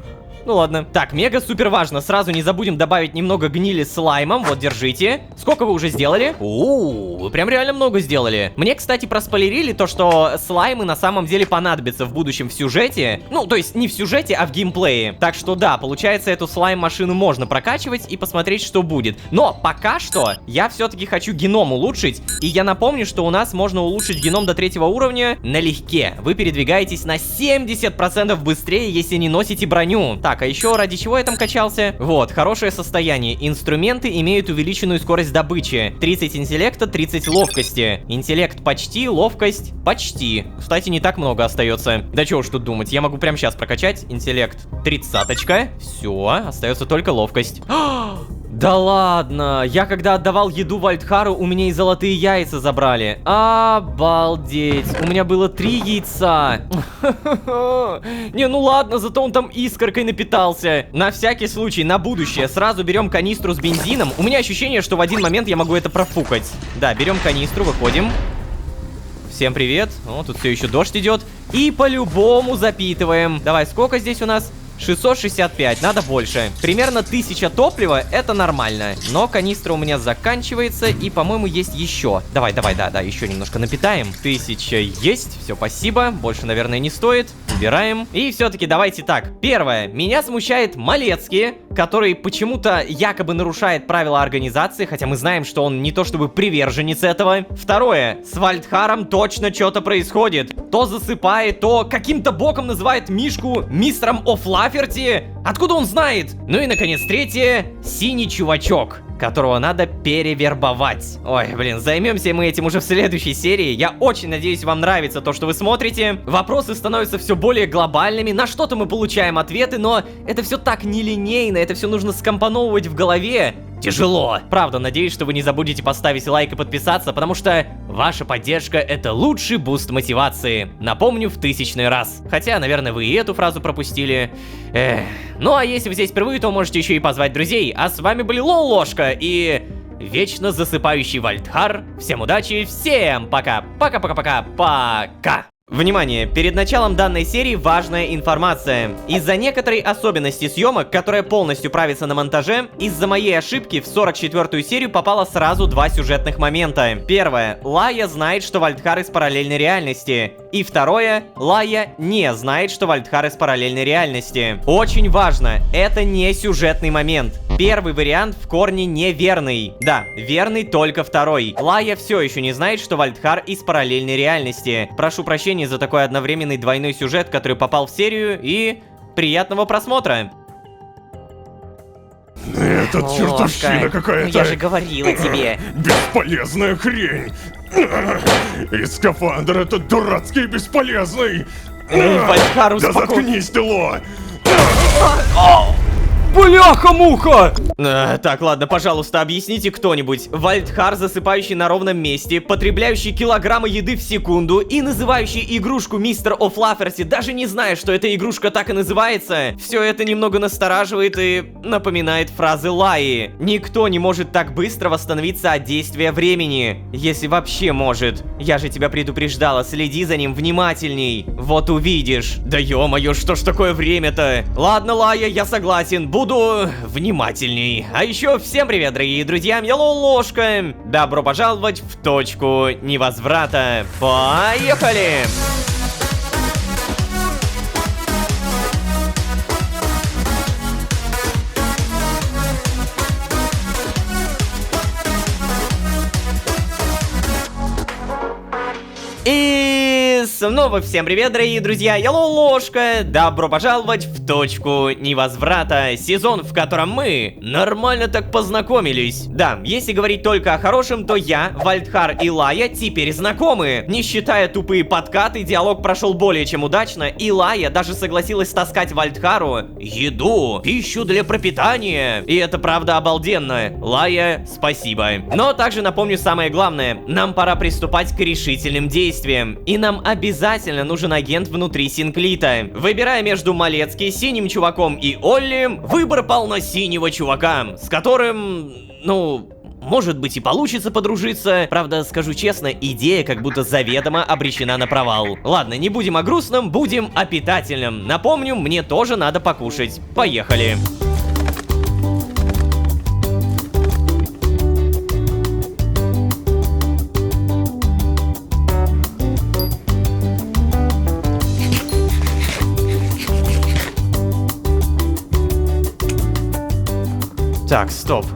Ну ладно. Так, мега супер важно. Сразу не забудем добавить немного гнили с слаймом. Вот, держите. Сколько вы уже сделали? Вы прям реально много сделали. Мне, кстати, проспойлерили то, что слаймы на самом деле понадобятся в будущем в сюжете. Ну, то есть не в сюжете, а в геймплее. Так что да, получается, эту слайм-машину можно прокачивать и посмотреть, что будет. Но пока что я все-таки хочу геном улучшить. И я напомню, что у нас можно улучшить геном до 3-го уровня налегке. Вы передвигаетесь на 70% быстрее, если не носите броню. Так, а еще ради чего я там качался? Вот, хорошее состояние. Инструменты имеют увеличенную скорость добычи. 30 интеллекта, 30 ловкости. Интеллект почти, ловкость почти. Кстати, не так много остается. Да чего уж тут думать, я могу прямо сейчас прокачать. Интеллект 30-очка. Все, остается только ловкость. Да ладно, я когда отдавал еду Вальдхару, у меня и золотые яйца забрали. Обалдеть, у меня было 3 яйца. Не, ну ладно, зато он там искоркой напитался. На всякий случай, на будущее, сразу берем канистру с бензином. У меня ощущение, что в один момент я могу это профукать. Да, берем канистру, выходим. Всем привет. О, тут все еще дождь идет. И по-любому запитываем. Давай, сколько здесь у нас? 665, надо больше. Примерно 1000 топлива, это нормально. Но канистра у меня заканчивается, и, по-моему, есть еще. Давай, да, еще немножко напитаем. 1000 есть, все, спасибо. Больше, наверное, не стоит. Убираем. И все-таки давайте так. Первое, меня смущает Малецкий, который почему-то якобы нарушает правила организации, хотя мы знаем, что он не то чтобы приверженец этого. Второе, с Вальдхаром точно что-то происходит. То засыпает, то каким-то боком называет Мишку мистером О'Флафферти. Откуда он знает? Ну и, наконец, третье. Синий чувачок, которого надо перевербовать. Ой, блин, займемся мы этим уже в следующей серии. Я очень надеюсь, вам нравится то, что вы смотрите. Вопросы становятся все более глобальными. На что-то мы получаем ответы, но это все так нелинейно. Это все нужно скомпоновывать в голове. Тяжело. Правда, надеюсь, что вы не забудете поставить лайк и подписаться, потому что ваша поддержка — это лучший буст мотивации. Напомню в 1000-й раз. Хотя, наверное, вы и эту фразу пропустили. Ну а если вы здесь впервые, то можете еще и позвать друзей. А с вами были Лол-Ложка и вечно засыпающий Вальдхар. Всем удачи, всем пока. Пока. Внимание! Перед началом данной серии важная информация. Из-за некоторой особенности съемок, которая полностью правится на монтаже, из-за моей ошибки в 44-ю серию попало сразу 2 сюжетных момента. Первое. Лая знает, что Вальдхар из параллельной реальности. И второе. Лая не знает, что Вальдхар из параллельной реальности. Очень важно, это не сюжетный момент. Первый вариант в корне неверный. Да, верный только второй. Лая все еще не знает, что Вальдхар из параллельной реальности. Прошу прощения вознаграждение за такой одновременный двойной сюжет, который попал в серию, и приятного просмотра. Это чертовщина Ну, какая-то. я же говорила тебе. Бесполезная хрень. И скафандр этот дурацкий и бесполезный. Вальдхар, Да успокой... заткнись ты, Ло. Бляха-муха! Так, ладно, пожалуйста, объясните кто-нибудь. Вальдхар, засыпающий на ровном месте, потребляющий килограммы еды в секунду и называющий игрушку Мистер Оф Лаферти, даже не зная, что эта игрушка так и называется. Все это немного настораживает и напоминает фразы Лаи. Никто не может так быстро восстановиться от действия времени. Если вообще может. Я же тебя предупреждала, следи за ним внимательней. Вот увидишь. Да ё-моё, что ж такое время-то? Ладно, Лая, я согласен, буду внимательней. А еще всем привет, дорогие друзья, я Лолошка. Добро пожаловать в точку невозврата. Поехали! И снова всем привет, дорогие друзья, я Лолошка. Добро пожаловать в точку невозврата. Сезон, в котором мы нормально так познакомились. Да, если говорить только о хорошем, то я, Вальдхар и Лая теперь знакомы. Не считая тупые подкаты, диалог прошел более чем удачно, и Лая даже согласилась таскать Вальдхару еду, пищу для пропитания. И это правда обалденно. Лая, спасибо. Но также напомню самое главное. Нам пора приступать к решительным действиям. И нам обязательно нужен агент внутри Синклита. Выбирая между Малецки, синим чуваком и Олли, выбор пал на синего чувака, с которым, ну... может быть и получится подружиться. Правда, скажу честно, идея как будто заведомо обречена на провал. Ладно, не будем о грустном, будем о питательном. Напомню, мне тоже надо покушать. Поехали. Так, стоп.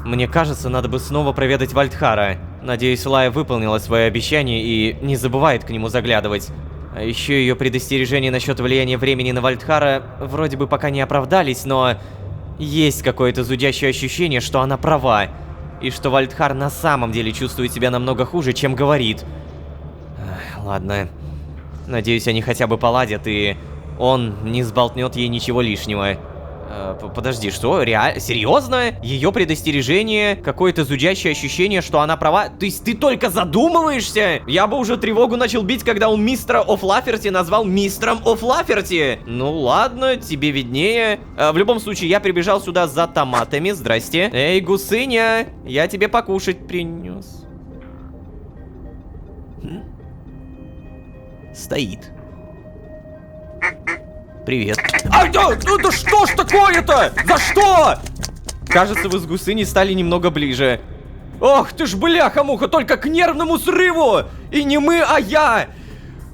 Мне кажется, надо бы снова проведать Вальдхара. Надеюсь, Лая выполнила свое обещание и не забывает к нему заглядывать. А еще ее предостережения насчет влияния времени на Вальдхара вроде бы пока не оправдались, но есть какое-то зудящее ощущение, что она права. И что Вальдхар на самом деле чувствует себя намного хуже, чем говорит. Ладно. Надеюсь, они хотя бы поладят, и он не сболтнет ей ничего лишнего. Подожди, что? Реально? Серьезно? Ее предостережение, какое-то зудящее ощущение, что она права? То есть ты только задумываешься? Я бы уже тревогу начал бить, когда он мистера Оф Лаферти назвал мистером Оф Лаферти. Ну ладно, тебе виднее. В любом случае, я прибежал сюда за томатами. Здрасте. Эй, гусыня, я тебе покушать принес. Стоит. Привет. Ай, да что ж такое-то? За что? Кажется, вы с гусыней стали немного ближе. Ох ты ж бляха-муха, только к нервному срыву! И не мы, а я!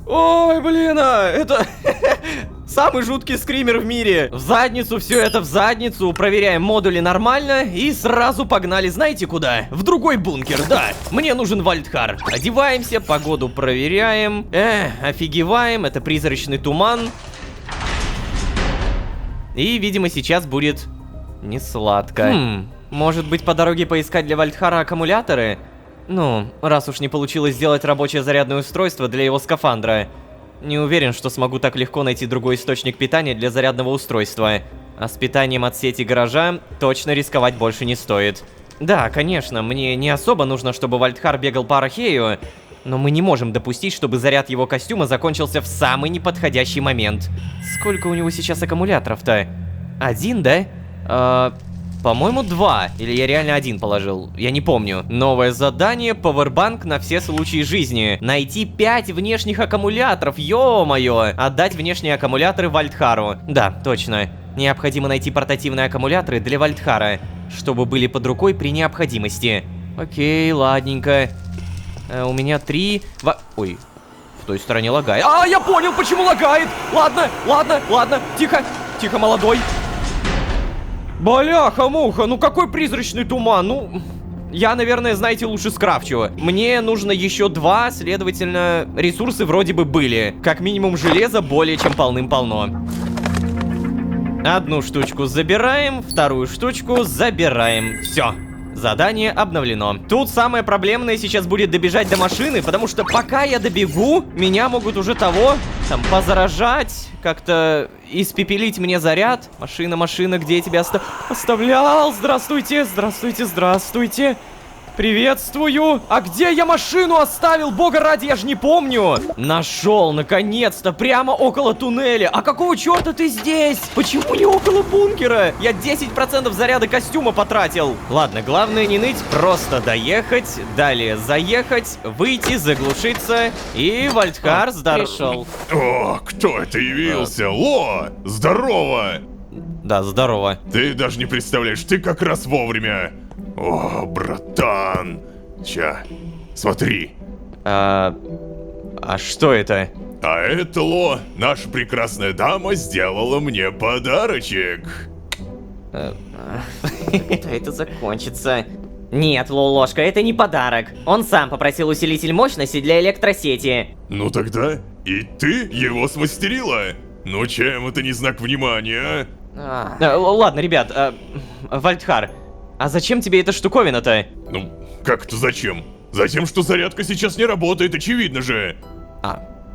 Ой, блин, это... самый жуткий скример в мире. В задницу, все это в задницу. Проверяем модули нормально и сразу погнали, знаете куда? В другой бункер, да. Мне нужен Вальдхар. Одеваемся, погоду проверяем. Офигеваем, это призрачный туман. И, видимо, сейчас будет не сладко. Может быть, по дороге поискать для Вальдхара аккумуляторы? Ну, раз уж не получилось сделать рабочее зарядное устройство для его скафандра. Не уверен, что смогу так легко найти другой источник питания для зарядного устройства. А с питанием от сети гаража точно рисковать больше не стоит. Да, конечно, мне не особо нужно, чтобы Вальдхар бегал по Архею, но мы не можем допустить, чтобы заряд его костюма закончился в самый неподходящий момент. Сколько у него сейчас аккумуляторов-то? 1, да? По-моему, 2. Или я реально 1 положил? Я не помню. Новое задание: Powerbank на все случаи жизни. Найти 5 внешних аккумуляторов, ё-моё! Отдать внешние аккумуляторы Вальдхару. Да, точно. Необходимо найти портативные аккумуляторы для Вальдхара, чтобы были под рукой при необходимости. Окей, ладненько. У меня 3... Ой, в той стороне лагает. Я понял, почему лагает! Ладно, тихо, молодой. Бляха-муха, ну какой призрачный туман, ну... я, наверное, знаете, лучше скрафчу. Мне нужно еще 2, следовательно, ресурсы вроде бы были. Как минимум железа более чем полным-полно. Одну штучку забираем, вторую штучку забираем. Все. Задание обновлено. Тут самое проблемное сейчас будет добежать до машины, потому что пока я добегу, меня могут уже там, позаражать, как-то испепелить мне заряд. Машина, где я тебя оставлял? Здравствуйте, здравствуйте, здравствуйте. Приветствую! А где я машину оставил? Бога ради, я же не помню! Нашел, наконец-то, прямо около туннеля. А какого черта ты здесь? Почему не около бункера? Я 10% заряда костюма потратил. Ладно, главное не ныть, просто доехать, далее заехать, выйти, заглушиться. И Вальдхар Пришел. О, кто это явился? Ло! Здорово! Да, здорово. Ты даже не представляешь, ты как раз вовремя. О, братан. Ща, смотри. А что это? А это, Ло, наша прекрасная дама сделала мне подарочек. Когда это закончится? Нет, Лолошка, это не подарок. Он сам попросил усилитель мощности для электросети. Ну тогда и ты его смастерила. Ну чем это не знак внимания, а? Ладно, ребят, Вальдхар, а зачем тебе эта штуковина-то? Ну, как-то зачем? Затем, что зарядка сейчас не работает, очевидно же.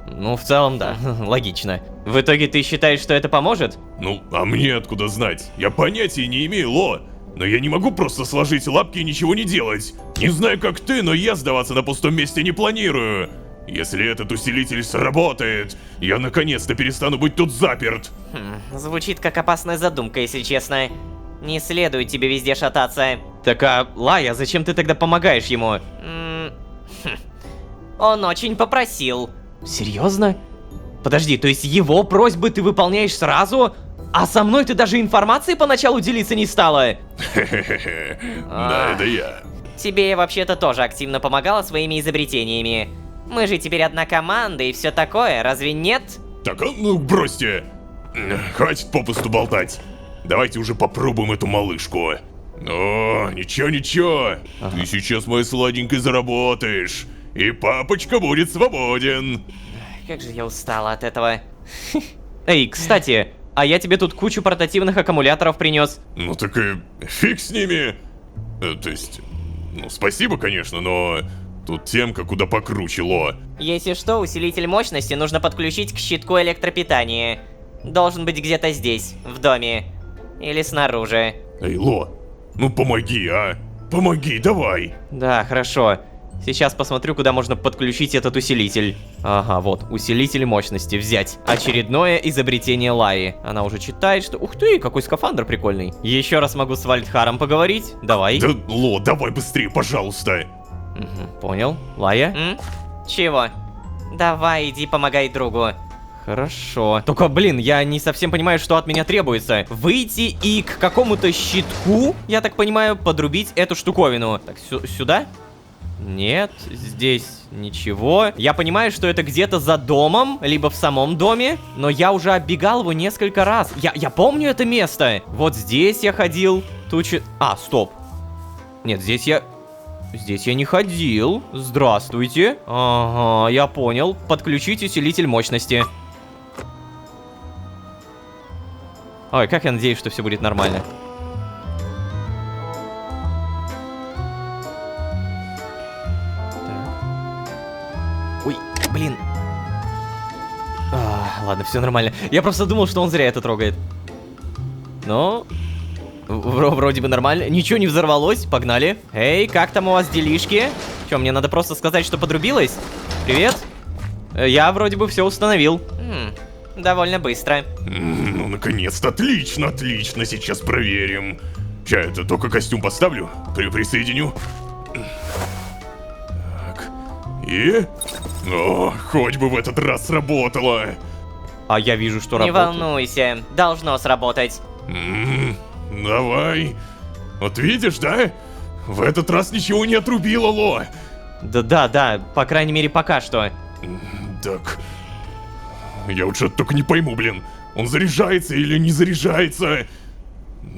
Ну, в целом, да, логично. В итоге ты считаешь, что это поможет? Ну, а мне откуда знать? Я понятия не имею, Ло. Но я не могу просто сложить лапки и ничего не делать. Не знаю, как ты, но я сдаваться на пустом месте не планирую. Если этот усилитель сработает, я наконец-то перестану быть тут заперт. Звучит как опасная задумка, если честно. Не следует тебе везде шататься. Так, Лая, зачем ты тогда помогаешь ему? Он очень попросил. Серьезно? Подожди, то есть его просьбы ты выполняешь сразу? А со мной ты даже информацией поначалу делиться не стала? Хе-хе-хе. Да, это я. Тебе я вообще-то тоже активно помогала своими изобретениями. Мы же теперь одна команда и все такое, разве нет? Так, ну бросьте. Хватит попусту болтать. Давайте уже попробуем эту малышку. О, ничего. Ты сейчас, моя сладенькая, заработаешь. И папочка будет свободен. Как же я устала от этого. Эй, кстати, а я тебе тут кучу портативных аккумуляторов принес. Ну так и фиг с ними. То есть, ну спасибо, конечно, но тут темка куда покруче, Ло. Если что, усилитель мощности нужно подключить к щитку электропитания. Должен быть где-то здесь, в доме. Или снаружи. Эй, Ло, ну помоги, а? Помоги, давай. Да, хорошо. Сейчас посмотрю, куда можно подключить этот усилитель. Ага, вот, усилитель мощности взять. Очередное изобретение Лаи. Она уже читает, что... Ух ты, какой скафандр прикольный. Еще раз могу с Вальдхаром поговорить. Давай. Да, Ло, давай быстрее, пожалуйста. Понял. Лая? Чего? Давай, иди помогай другу. Хорошо. Только, блин, я не совсем понимаю, что от меня требуется. Выйти и к какому-то щитку, я так понимаю, подрубить эту штуковину. Так, сюда? Нет, здесь ничего. Я понимаю, что это где-то за домом, либо в самом доме, но я уже оббегал его несколько раз. Я помню это место. Вот здесь я ходил. Стоп. Нет, здесь я не ходил. Здравствуйте. Ага, я понял. Подключить усилитель мощности. Ой, как я надеюсь, что все будет нормально. Ой, блин. Ладно, все нормально. Я просто думал, что он зря это трогает. Но... Вроде бы нормально. Ничего не взорвалось. Погнали. Эй, как там у вас делишки? Че, мне надо просто сказать, что подрубилось? Привет. Я вроде бы все установил. Довольно быстро. Ну, наконец-то. Отлично. Сейчас проверим. Ща, это только костюм поставлю. Присоединю. Так. И... О, хоть бы в этот раз сработало. А я вижу, что Не работает. волнуйся, должно сработать. Давай. Вот видишь, да? В этот раз ничего не отрубило, Ло. Да, по крайней мере, пока что. Так. Я вот что-то только не пойму, блин. Он заряжается или не заряжается?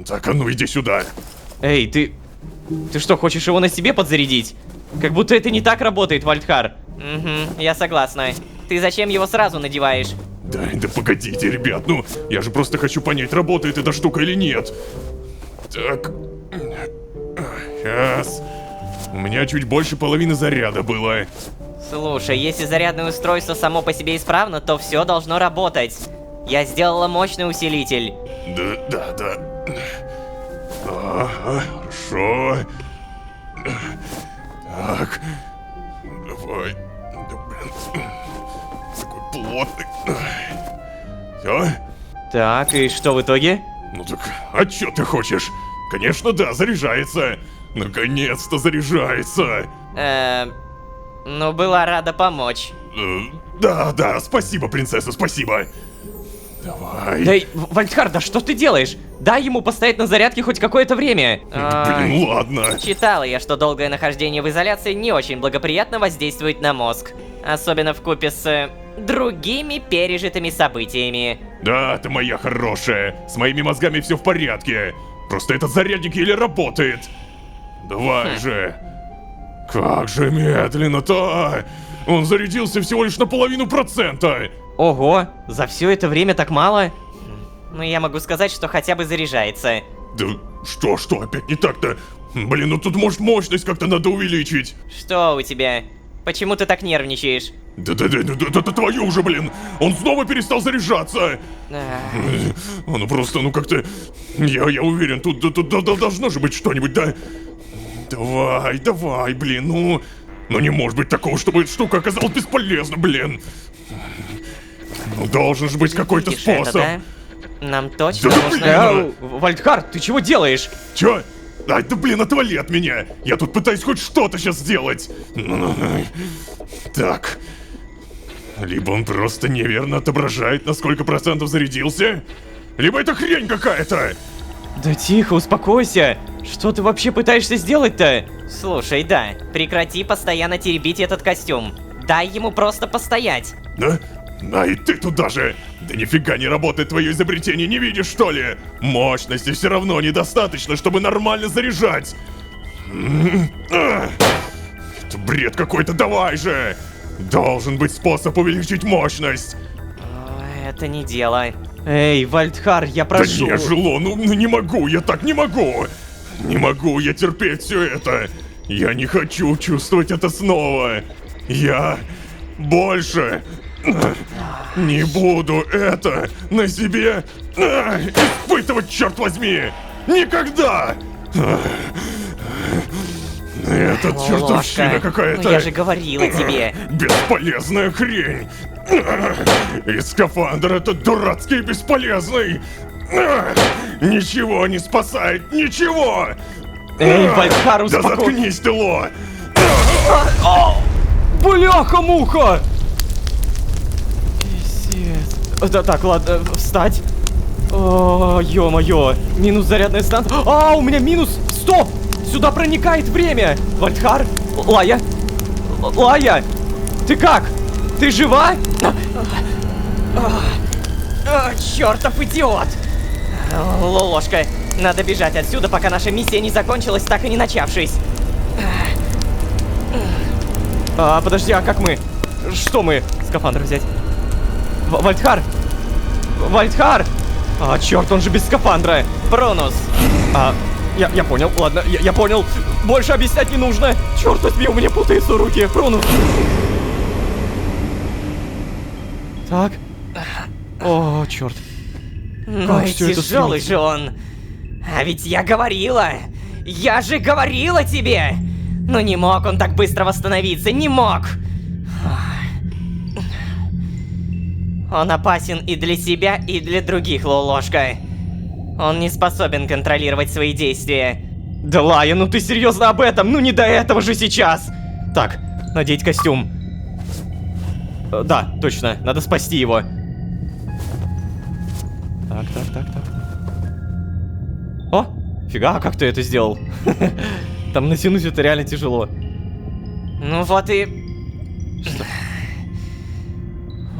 Так, а ну иди сюда. Эй, Ты что, хочешь его на себе подзарядить? Как будто это не так работает, Вальдхар. Угу, я согласна. Ты зачем его сразу надеваешь? Да погодите, ребят, ну, я же просто хочу понять, работает эта штука или нет. Так. Сейчас. У меня чуть больше половины заряда было. Слушай, если зарядное устройство само по себе исправно, то все должно работать. Я сделала мощный усилитель. Да. Хорошо. Так. Давай. Да, блин. Такой плотный. Все? Так, и что в итоге? Ну так, а чё ты хочешь? Конечно, да, заряжается. Наконец-то заряжается. Ну, была рада помочь. Да, спасибо, принцесса, спасибо. Давай. Да, Вальдхар, да что ты делаешь? Дай ему постоять на зарядке хоть какое-то время. Блин, ладно. Читала я, что долгое нахождение в изоляции не очень благоприятно воздействует на мозг. Особенно вкупе с другими пережитыми событиями. Да, ты моя хорошая. С моими мозгами все в порядке. Просто этот зарядник еле работает. Давай же. Как же медленно-то. Он зарядился всего лишь на 0,5%. Ого, за все это время так мало? Ну, я могу сказать, что хотя бы заряжается. Да что опять не так-то? Блин, ну тут может мощность как-то надо увеличить. Что у тебя? Почему ты так нервничаешь? Да твою уже, блин! Он снова перестал заряжаться! Ну просто, ну как-то... Я уверен, тут должно же быть что-нибудь, да? Давай, блин, ну... Ну не может быть такого, чтобы эта штука оказалась бесполезна, блин! Ну должен же быть какой-то Видишь способ! это, да? Нам точно Да, нужно... блин. Вальдхар, ты чего делаешь? Чё? Ай, да блин, отвали от меня! Я тут пытаюсь хоть что-то сейчас сделать! Так. Либо он просто неверно отображает, на сколько процентов зарядился, либо это хрень какая-то! Да тихо, успокойся. Что ты вообще пытаешься сделать-то? Слушай, да, прекрати постоянно теребить этот костюм. Дай ему просто постоять. Да? А и ты туда же! Да нифига не работает твое изобретение, не видишь что ли? Мощности все равно недостаточно, чтобы нормально заряжать! Это бред какой-то, давай же! Должен быть способ увеличить мощность! Ой, это не дело. Эй, Вальдхар, я прошу. Да не, Жило, ну не могу, я так не могу! Не могу я терпеть все это! Я не хочу чувствовать это снова! Я больше не буду это на себе испытывать, черт возьми! Никогда! Это чертовщина какая-то! Ну я же говорила тебе. Бесполезная хрень! И скафандр этот дурацкий и бесполезный! Ничего не спасает, ничего! Эй, Вальдхар, Да успокойся. заткнись ты, Ло! Бляха-муха! Пиздец. Да, так, ладно, встать. О, ё-моё. Минус зарядная станция. А, у меня минус! Стоп! Сюда проникает время! Вальдхар? Лая? Лая? Ты как? Ты жива? Чертов идиот! Лолошка, надо бежать отсюда, пока наша миссия не закончилась, так и не начавшись. Подожди, а как мы? Что мы? Скафандр взять. Вальдхар? Вальдхар! Черт, он же без скафандра. Пронус. Я понял, ладно, я понял. Больше объяснять не нужно. Черт возьми, у меня путаются руки. Пронус. Так. О, черт. Ой, всё это тяжелый съёмки? же он. А ведь я говорила. Я же говорила тебе. Но не мог он так быстро восстановиться, не мог. Он опасен и для себя, и для других, Лолошка. Он не способен контролировать свои действия. Да, Лая, ну ты серьезно об этом? Ну не до этого же сейчас. Так, надеть костюм. Да, точно, надо спасти его. Так. О, фига, как ты это сделал? Там натянуть это реально тяжело. Ну вот и...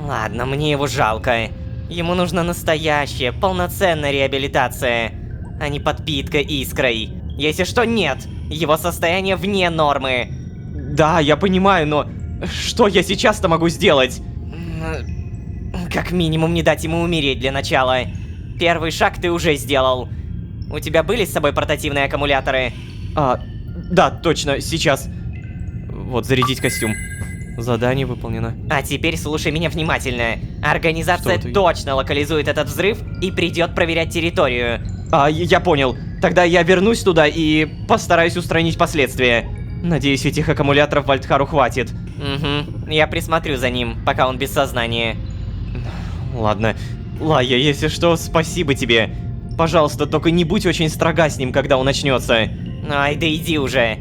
Ладно, мне его жалко. Ему нужна настоящая, полноценная реабилитация, а не подпитка искрой. Если что, нет. Его состояние вне нормы. Да, я понимаю, но что я сейчас-то могу сделать? Как минимум не дать ему умереть для начала. Первый шаг ты уже сделал. У тебя были с собой портативные аккумуляторы? Да, точно, сейчас. Вот, зарядить костюм. Задание выполнено. А теперь слушай меня внимательно. Организация Что ты? точно локализует этот взрыв и придет проверять территорию. Я понял. Тогда я вернусь туда и постараюсь устранить последствия. Надеюсь, этих аккумуляторов Вальдхару хватит. Угу. Я присмотрю за ним, пока он без сознания. Ладно. Лая, если что, спасибо тебе. Пожалуйста, только не будь очень строга с ним, когда он начнется. Ай, да иди уже.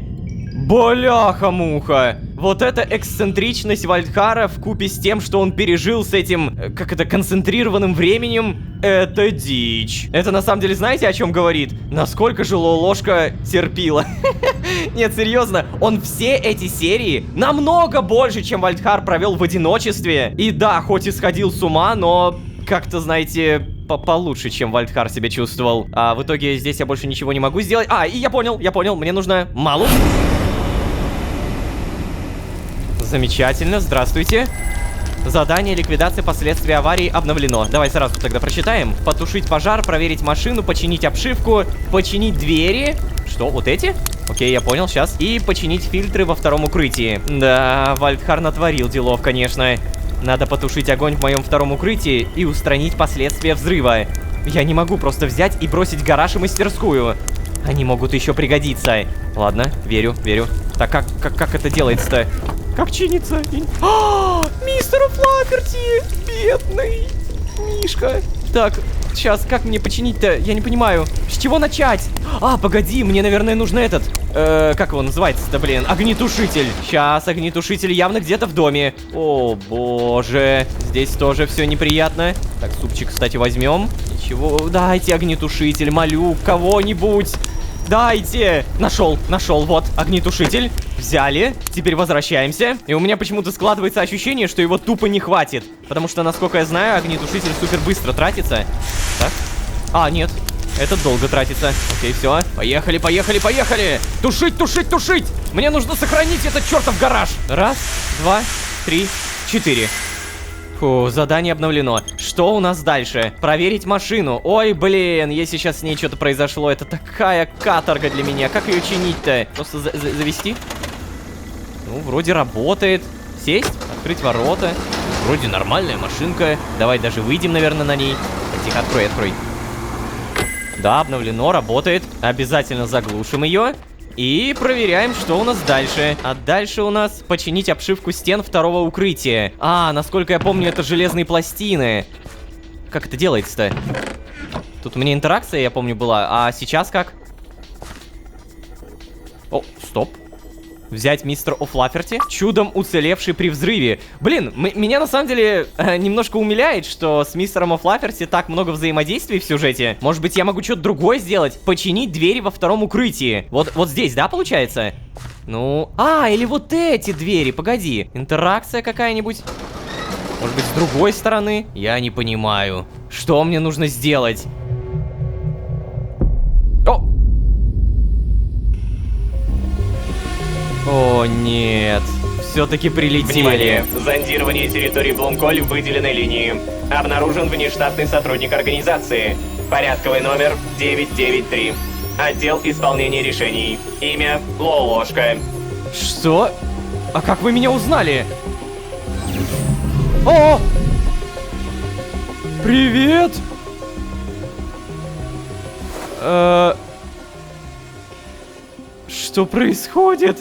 Бляха-муха! Вот эта эксцентричность Вальдхара вкупе с тем, что он пережил с этим, концентрированным временем, это дичь. Это на самом деле знаете, о чем говорит? Насколько же Лолошка терпила. Нет, серьезно, он все эти серии намного больше, чем Вальдхар провел в одиночестве. И да, хоть и сходил с ума, но как-то, знаете, получше, чем Вальдхар себя чувствовал. А в итоге здесь я больше ничего не могу сделать. И я понял, мне нужно Малус. Замечательно, здравствуйте. Задание ликвидации последствий аварии обновлено. Давай сразу тогда прочитаем. Потушить пожар, проверить машину, починить обшивку, починить двери. Что, вот эти? Окей, я понял, сейчас. И починить фильтры во втором укрытии. Да, Вальдхар натворил делов, конечно. Надо потушить огонь в моем втором укрытии и устранить последствия взрыва. Я не могу просто взять и бросить гараж и мастерскую. Они могут еще пригодиться. Ладно, верю. Так как это делается-то? Как чинится? Мистер Флафферти! Бедный Мишка. Так, сейчас, как мне починить-то? Я не понимаю. С чего начать? Погоди, мне, наверное, нужно этот... как его называется-то, блин? Огнетушитель. Сейчас, огнетушитель явно где-то в доме. О, боже. Здесь тоже все неприятно. Так, супчик, кстати, возьмем. Ничего, дайте огнетушитель, молю, кого-нибудь. Дайте! Нашел, вот, огнетушитель. Взяли, теперь возвращаемся. И у меня почему-то складывается ощущение, что его тупо не хватит. Потому что, насколько я знаю, огнетушитель супер быстро тратится. Так. Нет. Этот долго тратится. Окей, все. Поехали. Тушить! Мне нужно сохранить этот чертов гараж. 1, 2, 3, 4. Фу, задание обновлено. Что у нас дальше? Проверить машину. Ой, блин, если сейчас с ней что-то произошло, это такая каторга для меня. Как ее чинить-то? Просто завести? Ну, вроде работает. Сесть, открыть ворота. Вроде нормальная машинка. Давай даже выйдем, наверное, на ней. Тихо, открой. Да, обновлено, работает. Обязательно заглушим ее. И проверяем, что у нас дальше. А дальше у нас починить обшивку стен второго укрытия. Насколько я помню, это железные пластины. Как это делается-то? Тут у меня интеракция, я помню, была. А сейчас как? Стоп. Взять мистер О'Флафферти, чудом уцелевший при взрыве. Блин, меня на самом деле немножко умиляет, что с мистером О'Флафферти так много взаимодействий в сюжете. Может быть, я могу что-то другое сделать? Починить двери во втором укрытии. Вот здесь, да, получается? Ну, или вот эти двери, погоди. Интеракция какая-нибудь? Может быть, с другой стороны? Я не понимаю. Что мне нужно сделать? О, нет. Все-таки прилетели. Внимание! Зондирование территории Блумколь в выделенной линии. Обнаружен внештатный сотрудник организации. Порядковый номер 993. Отдел исполнения решений. Имя Лолошка. Что? А как вы меня узнали? Привет! Что происходит?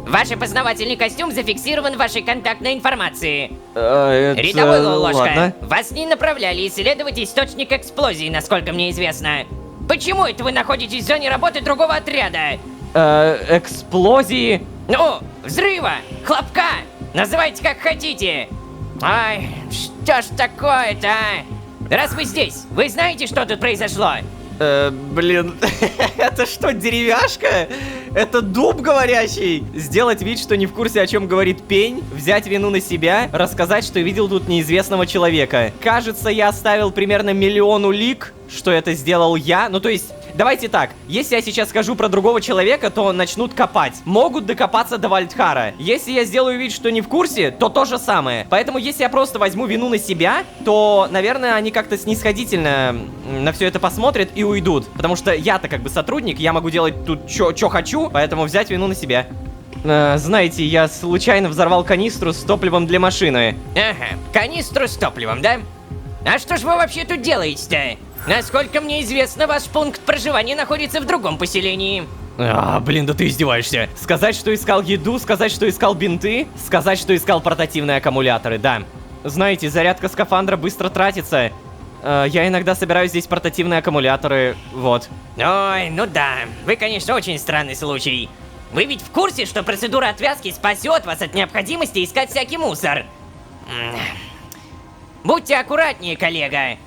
Ваш опознавательный костюм зафиксирован в вашей контактной информации. Рядовой Лолошка, ладно. вас не направляли исследовать источник эксплозии, насколько мне известно. Почему это вы находитесь в зоне работы другого отряда? Эксплозии? Ну, взрыва, хлопка, называйте как хотите. Ай, что ж такое-то, а? Раз вы здесь, вы знаете, что тут произошло? Блин, это что, деревяшка? Это дуб говорящий? Сделать вид, что не в курсе, о чем говорит пень, взять вину на себя, рассказать, что видел тут неизвестного человека. Кажется, я оставил примерно 1 000 000 улик, что это сделал я. Ну, то есть, Давайте так, если я сейчас скажу про другого человека, то начнут копать. Могут докопаться до Вальдхара. Если я сделаю вид, что не в курсе, то то же самое. Поэтому если я просто возьму вину на себя, то, наверное, они как-то снисходительно на все это посмотрят и уйдут. Потому что я-то как бы сотрудник, я могу делать тут что хочу, поэтому взять вину на себя. Знаете, я случайно взорвал канистру с топливом для машины. Ага, канистру с топливом, да? А что ж вы вообще тут делаете-то? Насколько мне известно, ваш пункт проживания находится в другом поселении. Блин, да ты издеваешься. Сказать, что искал еду, сказать, что искал бинты, сказать, что искал портативные аккумуляторы, да. Знаете, зарядка скафандра быстро тратится. Я иногда собираю здесь портативные аккумуляторы, вот. Ой, ну да, вы, конечно, очень странный случай. Вы ведь в курсе, что процедура отвязки спасет вас от необходимости искать всякий мусор? Будьте аккуратнее, коллега.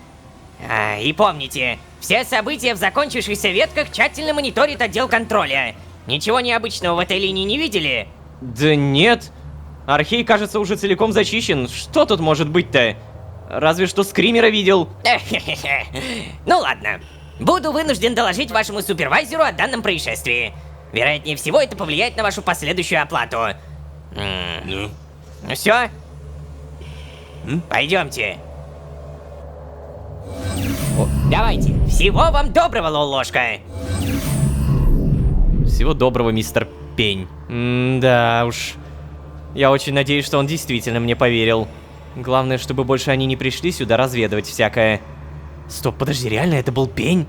И помните, все события в закончившихся ветках тщательно мониторит отдел контроля. Ничего необычного в этой линии не видели? Да нет. Архей, кажется, уже целиком зачищен. Что тут может быть-то? Разве что скримера видел. Ну ладно. Буду вынужден доложить вашему супервайзеру о данном происшествии. Вероятнее всего, это повлияет на вашу последующую оплату. Ну все? Пойдемте. Давайте. Всего вам доброго, Лол-ложка. Всего доброго, мистер Пень. Да уж. Я очень надеюсь, что он действительно мне поверил. Главное, чтобы больше они не пришли сюда разведывать всякое. Стоп, подожди, реально это был Пень?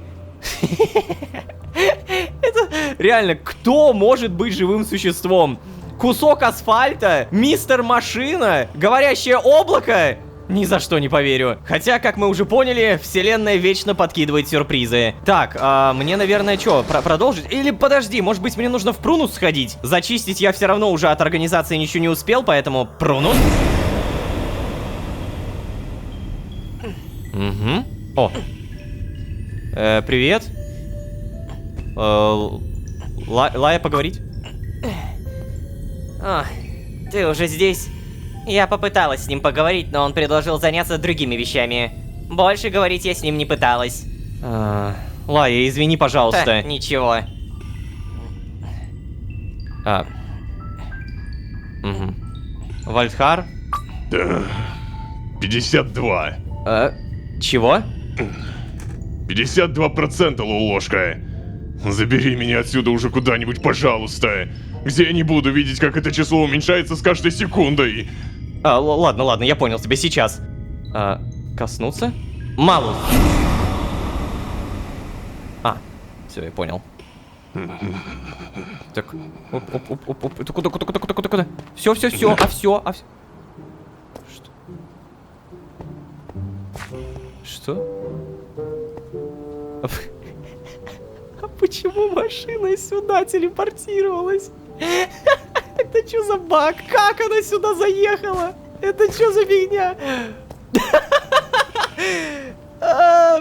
Это реально, кто может быть живым существом? Кусок асфальта? Мистер Машина? Говорящее облако? Ни за что не поверю. Хотя, как мы уже поняли, вселенная вечно подкидывает сюрпризы. Так, мне, наверное, что, продолжить? Или подожди, может быть, мне нужно в Прунус сходить? Зачистить я все равно уже от организации ничего не успел, поэтому Прунус. Угу. О. Привет. Лая, поговорить? О, ты уже здесь? Я попыталась с ним поговорить, но он предложил заняться другими вещами. Больше говорить я с ним не пыталась. Лая, извини, пожалуйста. Ничего. Угу. Вальдхар? Да. 52. Чего? 52%, Лулошка. Забери меня отсюда уже куда-нибудь, пожалуйста. Где я не буду видеть, как это число уменьшается с каждой секундой. Ладно, я понял тебя сейчас. Коснуться? Малус. Все, я понял. Так, оп. Это куда? Все. Что? А почему машина сюда телепортировалась? Это что за баг? Как она сюда заехала? Это что за фигня?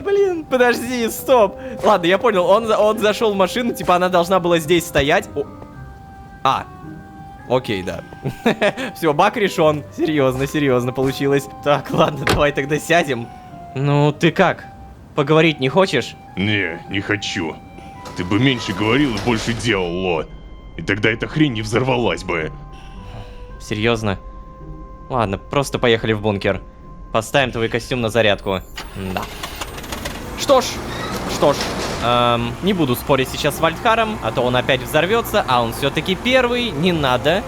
Блин, подожди, стоп. Ладно, я понял, он зашел в машину, типа она должна была здесь стоять. Окей, да. Все, баг решен. Серьезно получилось. Так, ладно, давай тогда сядем. Ну, ты как? Поговорить не хочешь? Не хочу. Ты бы меньше говорил и больше делал, Ло. И тогда эта хрень не взорвалась бы. Серьезно? Ладно, просто поехали в бункер. Поставим твой костюм на зарядку. Да. Что ж, не буду спорить сейчас с Вальдхаром, а то он опять взорвется, а он все-таки первый. Не надо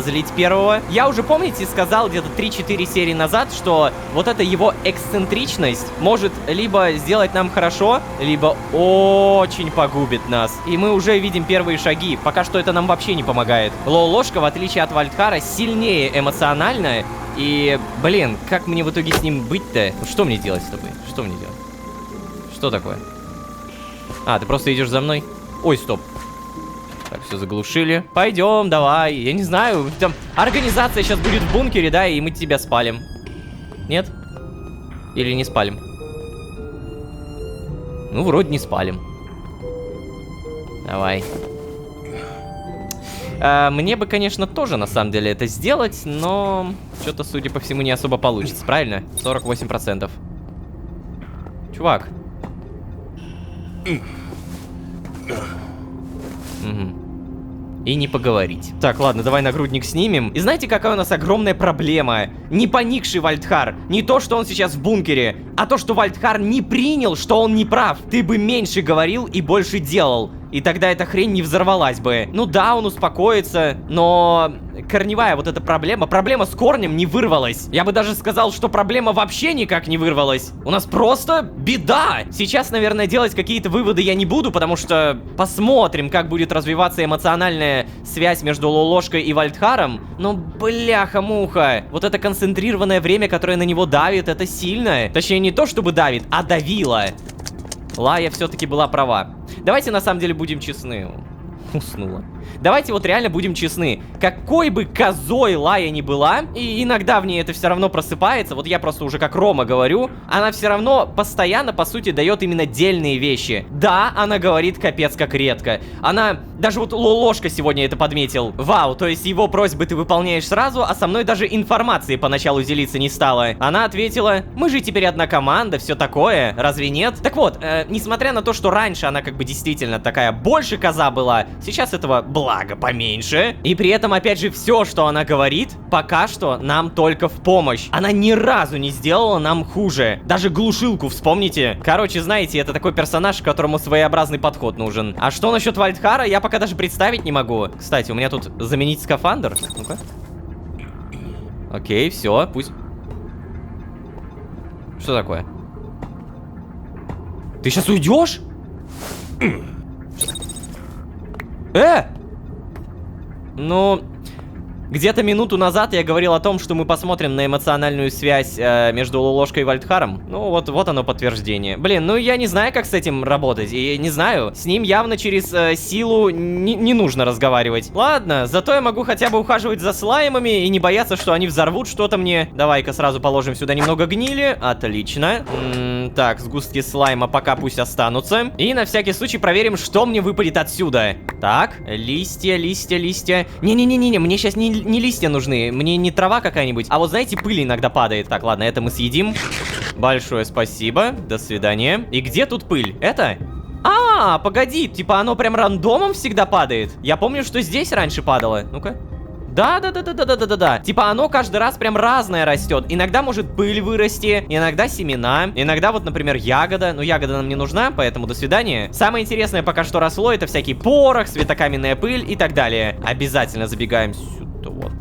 злить первого. Я уже, помните, сказал где-то 3-4 серии назад, что вот эта его эксцентричность может либо сделать нам хорошо, либо очень погубит нас. И мы уже видим первые шаги. Пока что это нам вообще не помогает. Лоу-ложка, в отличие от Вальдхара, сильнее эмоционально. И, блин, как мне в итоге с ним быть-то? Что мне делать с тобой? Что мне делать? Что такое? Ты просто идешь за мной? Ой, стоп. Так, все заглушили. Пойдем, давай. Я не знаю, там организация сейчас будет в бункере, да, и мы тебя спалим. Нет? Или не спалим? Ну, вроде не спалим. Давай. Мне бы, конечно, тоже, на самом деле, это сделать, но что-то, судя по всему, не особо получится, правильно? 48%. Чувак. И не поговорить. Так, ладно, давай нагрудник снимем. И знаете, какая у нас огромная проблема? Не поникший Вальдхар. Не то, что он сейчас в бункере, а то, что Вальдхар не принял, что он не прав. Ты бы меньше говорил и больше делал. И тогда эта хрень не взорвалась бы. Ну да, он успокоится, но... корневая вот эта проблема с корнем не вырвалась. Я бы даже сказал, что проблема вообще никак не вырвалась. У нас просто беда. Сейчас, наверное, делать какие-то выводы я не буду, потому что посмотрим, как будет развиваться эмоциональная связь между Лолошкой и Вальдхаром. Но бляха-муха, вот это концентрированное время, которое на него давит, это сильно. Точнее, не то чтобы давит, а давило. Лая все-таки была права. Давайте на самом деле будем честны. Уснула. Давайте вот реально будем честны. Какой бы козой Лая ни была, и иногда в ней это все равно просыпается, вот я просто уже как Рома говорю, она все равно постоянно, по сути, дает именно дельные вещи. Да, она говорит капец как редко. Она, даже вот Лолошка сегодня это подметил. Вау, то есть его просьбы ты выполняешь сразу, а со мной даже информации поначалу делиться не стала. Она ответила, мы же теперь одна команда, все такое, разве нет? Так вот, несмотря на то, что раньше она как бы действительно такая больше коза была, сейчас этого благо поменьше. И при этом, опять же, все, что она говорит, пока что нам только в помощь. Она ни разу не сделала нам хуже. Даже глушилку вспомните. Короче, знаете, это такой персонаж, которому своеобразный подход нужен. А что насчет Вальдхара, я пока даже представить не могу. Кстати, у меня тут заменить скафандр. Ну-ка. Окей, все, пусть... Что такое? Ты сейчас уйдешь? Ну, где-то минуту назад я говорил о том, что мы посмотрим на эмоциональную связь между Лолошкой и Вальдхаром. Ну, вот оно подтверждение. Блин, ну я не знаю, как с этим работать. И не знаю, с ним явно через силу не нужно разговаривать. Ладно, зато я могу хотя бы ухаживать за слаймами и не бояться, что они взорвут что-то мне. Давай-ка сразу положим сюда немного гнили. Отлично. Так, сгустки слайма пока пусть останутся. И на всякий случай проверим, что мне выпадет отсюда. Так, листья. Не-не-не-не, мне сейчас не листья нужны, мне не трава какая-нибудь. А вот знаете, пыль иногда падает. Так, ладно, это мы съедим. Большое спасибо, до свидания. И где тут пыль? Это? А, погоди, типа оно прям рандомом всегда падает. Я помню, что здесь раньше падало. Ну-ка. Да. Типа оно каждый раз прям разное растет. Иногда может пыль вырасти, иногда семена, иногда вот, например, ягода. Но ягода нам не нужна, поэтому до свидания. Самое интересное пока что росло, это всякий порох, светокаменная пыль и так далее. Обязательно забегаем сюда. Вот.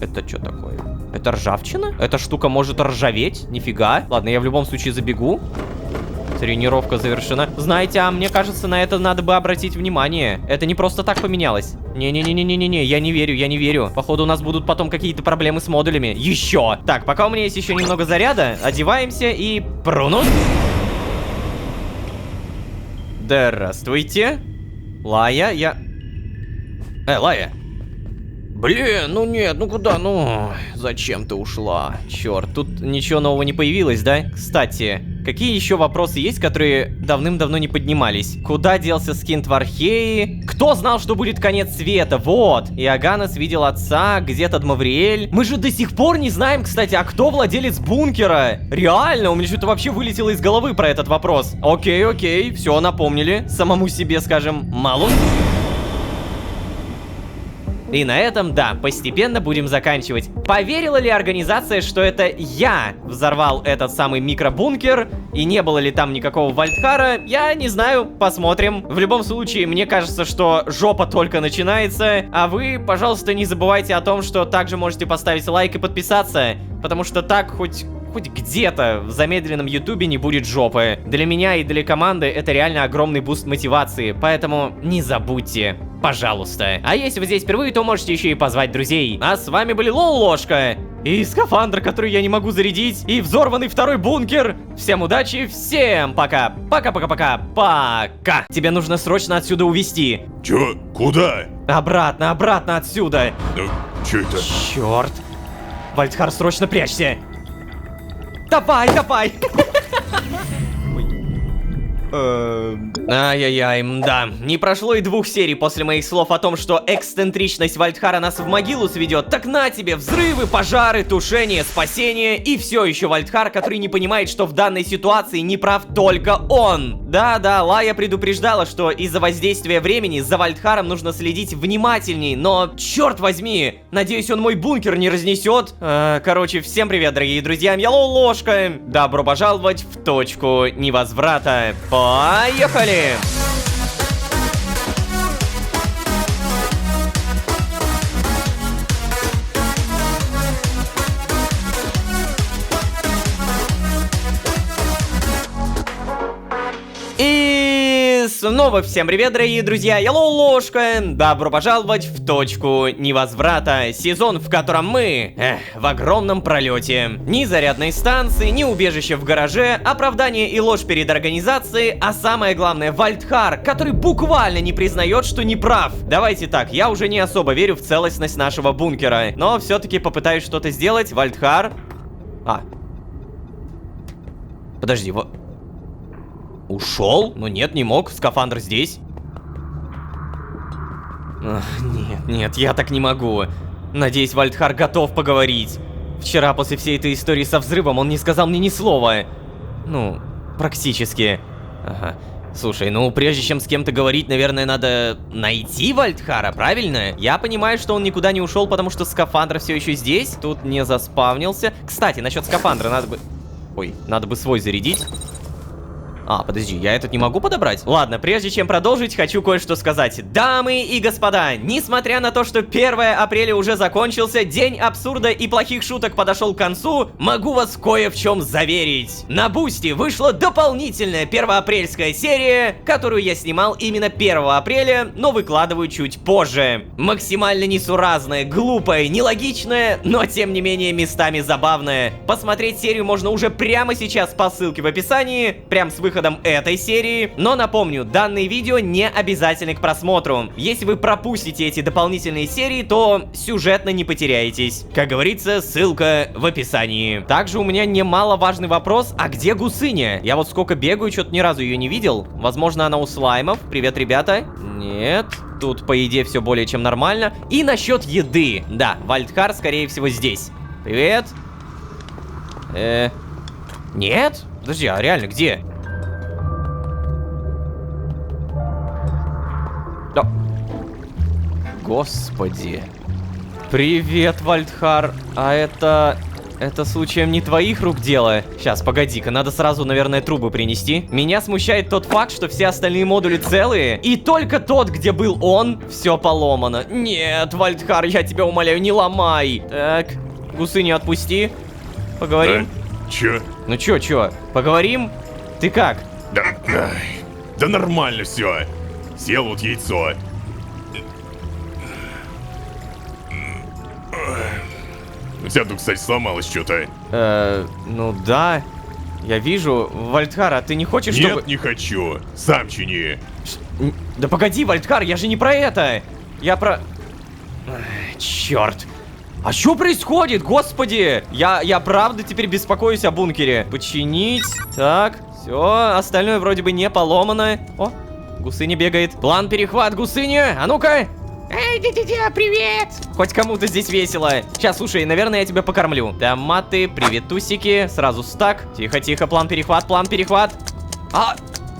Это что такое? Это ржавчина? Эта штука может ржаветь? Нифига. Ладно, я в любом случае забегу. Тренировка завершена. Знаете, а мне кажется, на это надо бы обратить внимание. Это не просто так поменялось. Не-не-не-не-не-не, я не верю. Походу, у нас будут потом какие-то проблемы с модулями. Еще! Так, пока у меня есть еще немного заряда, одеваемся и... Прунус! Здравствуйте. Лая, я... Лая. Блин, ну нет, ну куда, ну... Зачем ты ушла? Черт, тут ничего нового не появилось, да? Кстати, какие еще вопросы есть, которые давным-давно не поднимались? Куда делся скин Твархеи? Кто знал, что будет конец света? Вот. Иоганнес видел отца, где-то Дмавриэль. Мы же до сих пор не знаем, кстати, а кто владелец бункера? Реально, у меня что-то вообще вылетело из головы про этот вопрос. Окей, все напомнили. Самому себе, скажем, мало. И на этом, да, постепенно будем заканчивать. Поверила ли организация, что это я взорвал этот самый микробункер, и не было ли там никакого Вальдхара, я не знаю, посмотрим. В любом случае, мне кажется, что жопа только начинается, а вы, пожалуйста, не забывайте о том, что также можете поставить лайк и подписаться, потому что так хоть где-то в замедленном ютубе не будет жопы. Для меня и для команды это реально огромный буст мотивации, поэтому не забудьте, пожалуйста. А если вы здесь впервые, то можете еще и позвать друзей. А с вами были Лолошка и скафандр, который я не могу зарядить, и взорванный второй бункер. Всем удачи, всем пока. Пока. Тебе нужно срочно отсюда увезти. Чё? Куда? Обратно отсюда. Чё это? Черт. Вальдхар, срочно прячься. Давай. Ай-яй-яй, да. Не прошло и 2 серий после моих слов о том, что эксцентричность Вальдхара нас в могилу сведет. Так на тебе, взрывы, пожары, тушение, спасение и все еще Вальдхар, который не понимает, что в данной ситуации не прав только он. Да-да, Лая предупреждала, что из-за воздействия времени за Вальдхаром нужно следить внимательней, но черт возьми, надеюсь, он мой бункер не разнесет. Короче, всем привет, дорогие друзья, я Ложка. Добро пожаловать в точку невозврата. Поехали! И снова всем привет, дорогие друзья, я Ложка. Добро пожаловать в точку невозврата. Сезон, в котором мы в огромном пролете. Ни зарядной станции, ни убежища в гараже, оправдание и ложь перед организацией, а самое главное, Вальдхар, который буквально не признает, что не прав. Давайте так, я уже не особо верю в целостность нашего бункера, но все-таки попытаюсь что-то сделать. Вальдхар. Подожди, ушел? Ну нет, не мог. Скафандр здесь. Нет, я так не могу. Надеюсь, Вальдхар готов поговорить. Вчера, после всей этой истории со взрывом, он не сказал мне ни слова. Ну, практически. Ага. Слушай, ну прежде чем с кем-то говорить, наверное, надо найти Вальдхара, правильно? Я понимаю, что он никуда не ушел, потому что скафандр все еще здесь. Тут не заспавнился. Кстати, насчет скафандра надо бы... Ой, надо бы свой зарядить. Подожди, я этот не могу подобрать? Ладно, прежде чем продолжить, хочу кое-что сказать. Дамы и господа, несмотря на то, что 1 апреля уже закончился, день абсурда и плохих шуток подошел к концу, могу вас кое в чем заверить. На Бусти вышла дополнительная первоапрельская серия, которую я снимал именно 1 апреля, но выкладываю чуть позже. Максимально несуразная, глупая, нелогичная, но тем не менее местами забавная. Посмотреть серию можно уже прямо сейчас по ссылке в описании, прям с выходом этой серии, но напомню, данные видео не обязательны к просмотру. Если вы пропустите эти дополнительные серии, то сюжетно не потеряетесь. Как говорится, ссылка в описании. Также у меня немаловажный вопрос, а где Гусыня? Я вот сколько бегаю, что-то ни разу ее не видел. Возможно, она у слаймов. Привет, ребята. Нет, тут по еде все более чем нормально. И насчет еды. Да, Вальдхар, скорее всего, здесь. Привет. Нет? Подожди, а реально где? Господи. Привет, Вальдхар. А это случаем не твоих рук дело? Сейчас, погоди-ка, надо сразу, наверное, трубы принести. Меня смущает тот факт, что все остальные модули целые, и только тот, где был он, все поломано. Нет, Вальдхар, я тебя умоляю, не ломай. Так, Гусыню отпусти. Поговорим. Чё? Ну чё? Поговорим? Ты как? Да нормально все. Съел вот яйцо. У тебя тут, кстати, сломалось что-то. Ну да. Я вижу. Вальдхар, а ты не хочешь, Нет, чтобы... не хочу. Сам чини. Да погоди, Вальдхар, я же не про это. Я про... Черт. А что происходит, господи? Я правда теперь беспокоюсь о бункере. Починить. Так, все, остальное вроде бы не поломано. О, Гусыня бегает. План перехват, Гусыня, а ну-ка. Эй, дядя, привет! Хоть кому-то здесь весело. Сейчас, слушай, наверное, я тебя покормлю. Томаты, приветусики, сразу стак. Тихо, план перехват.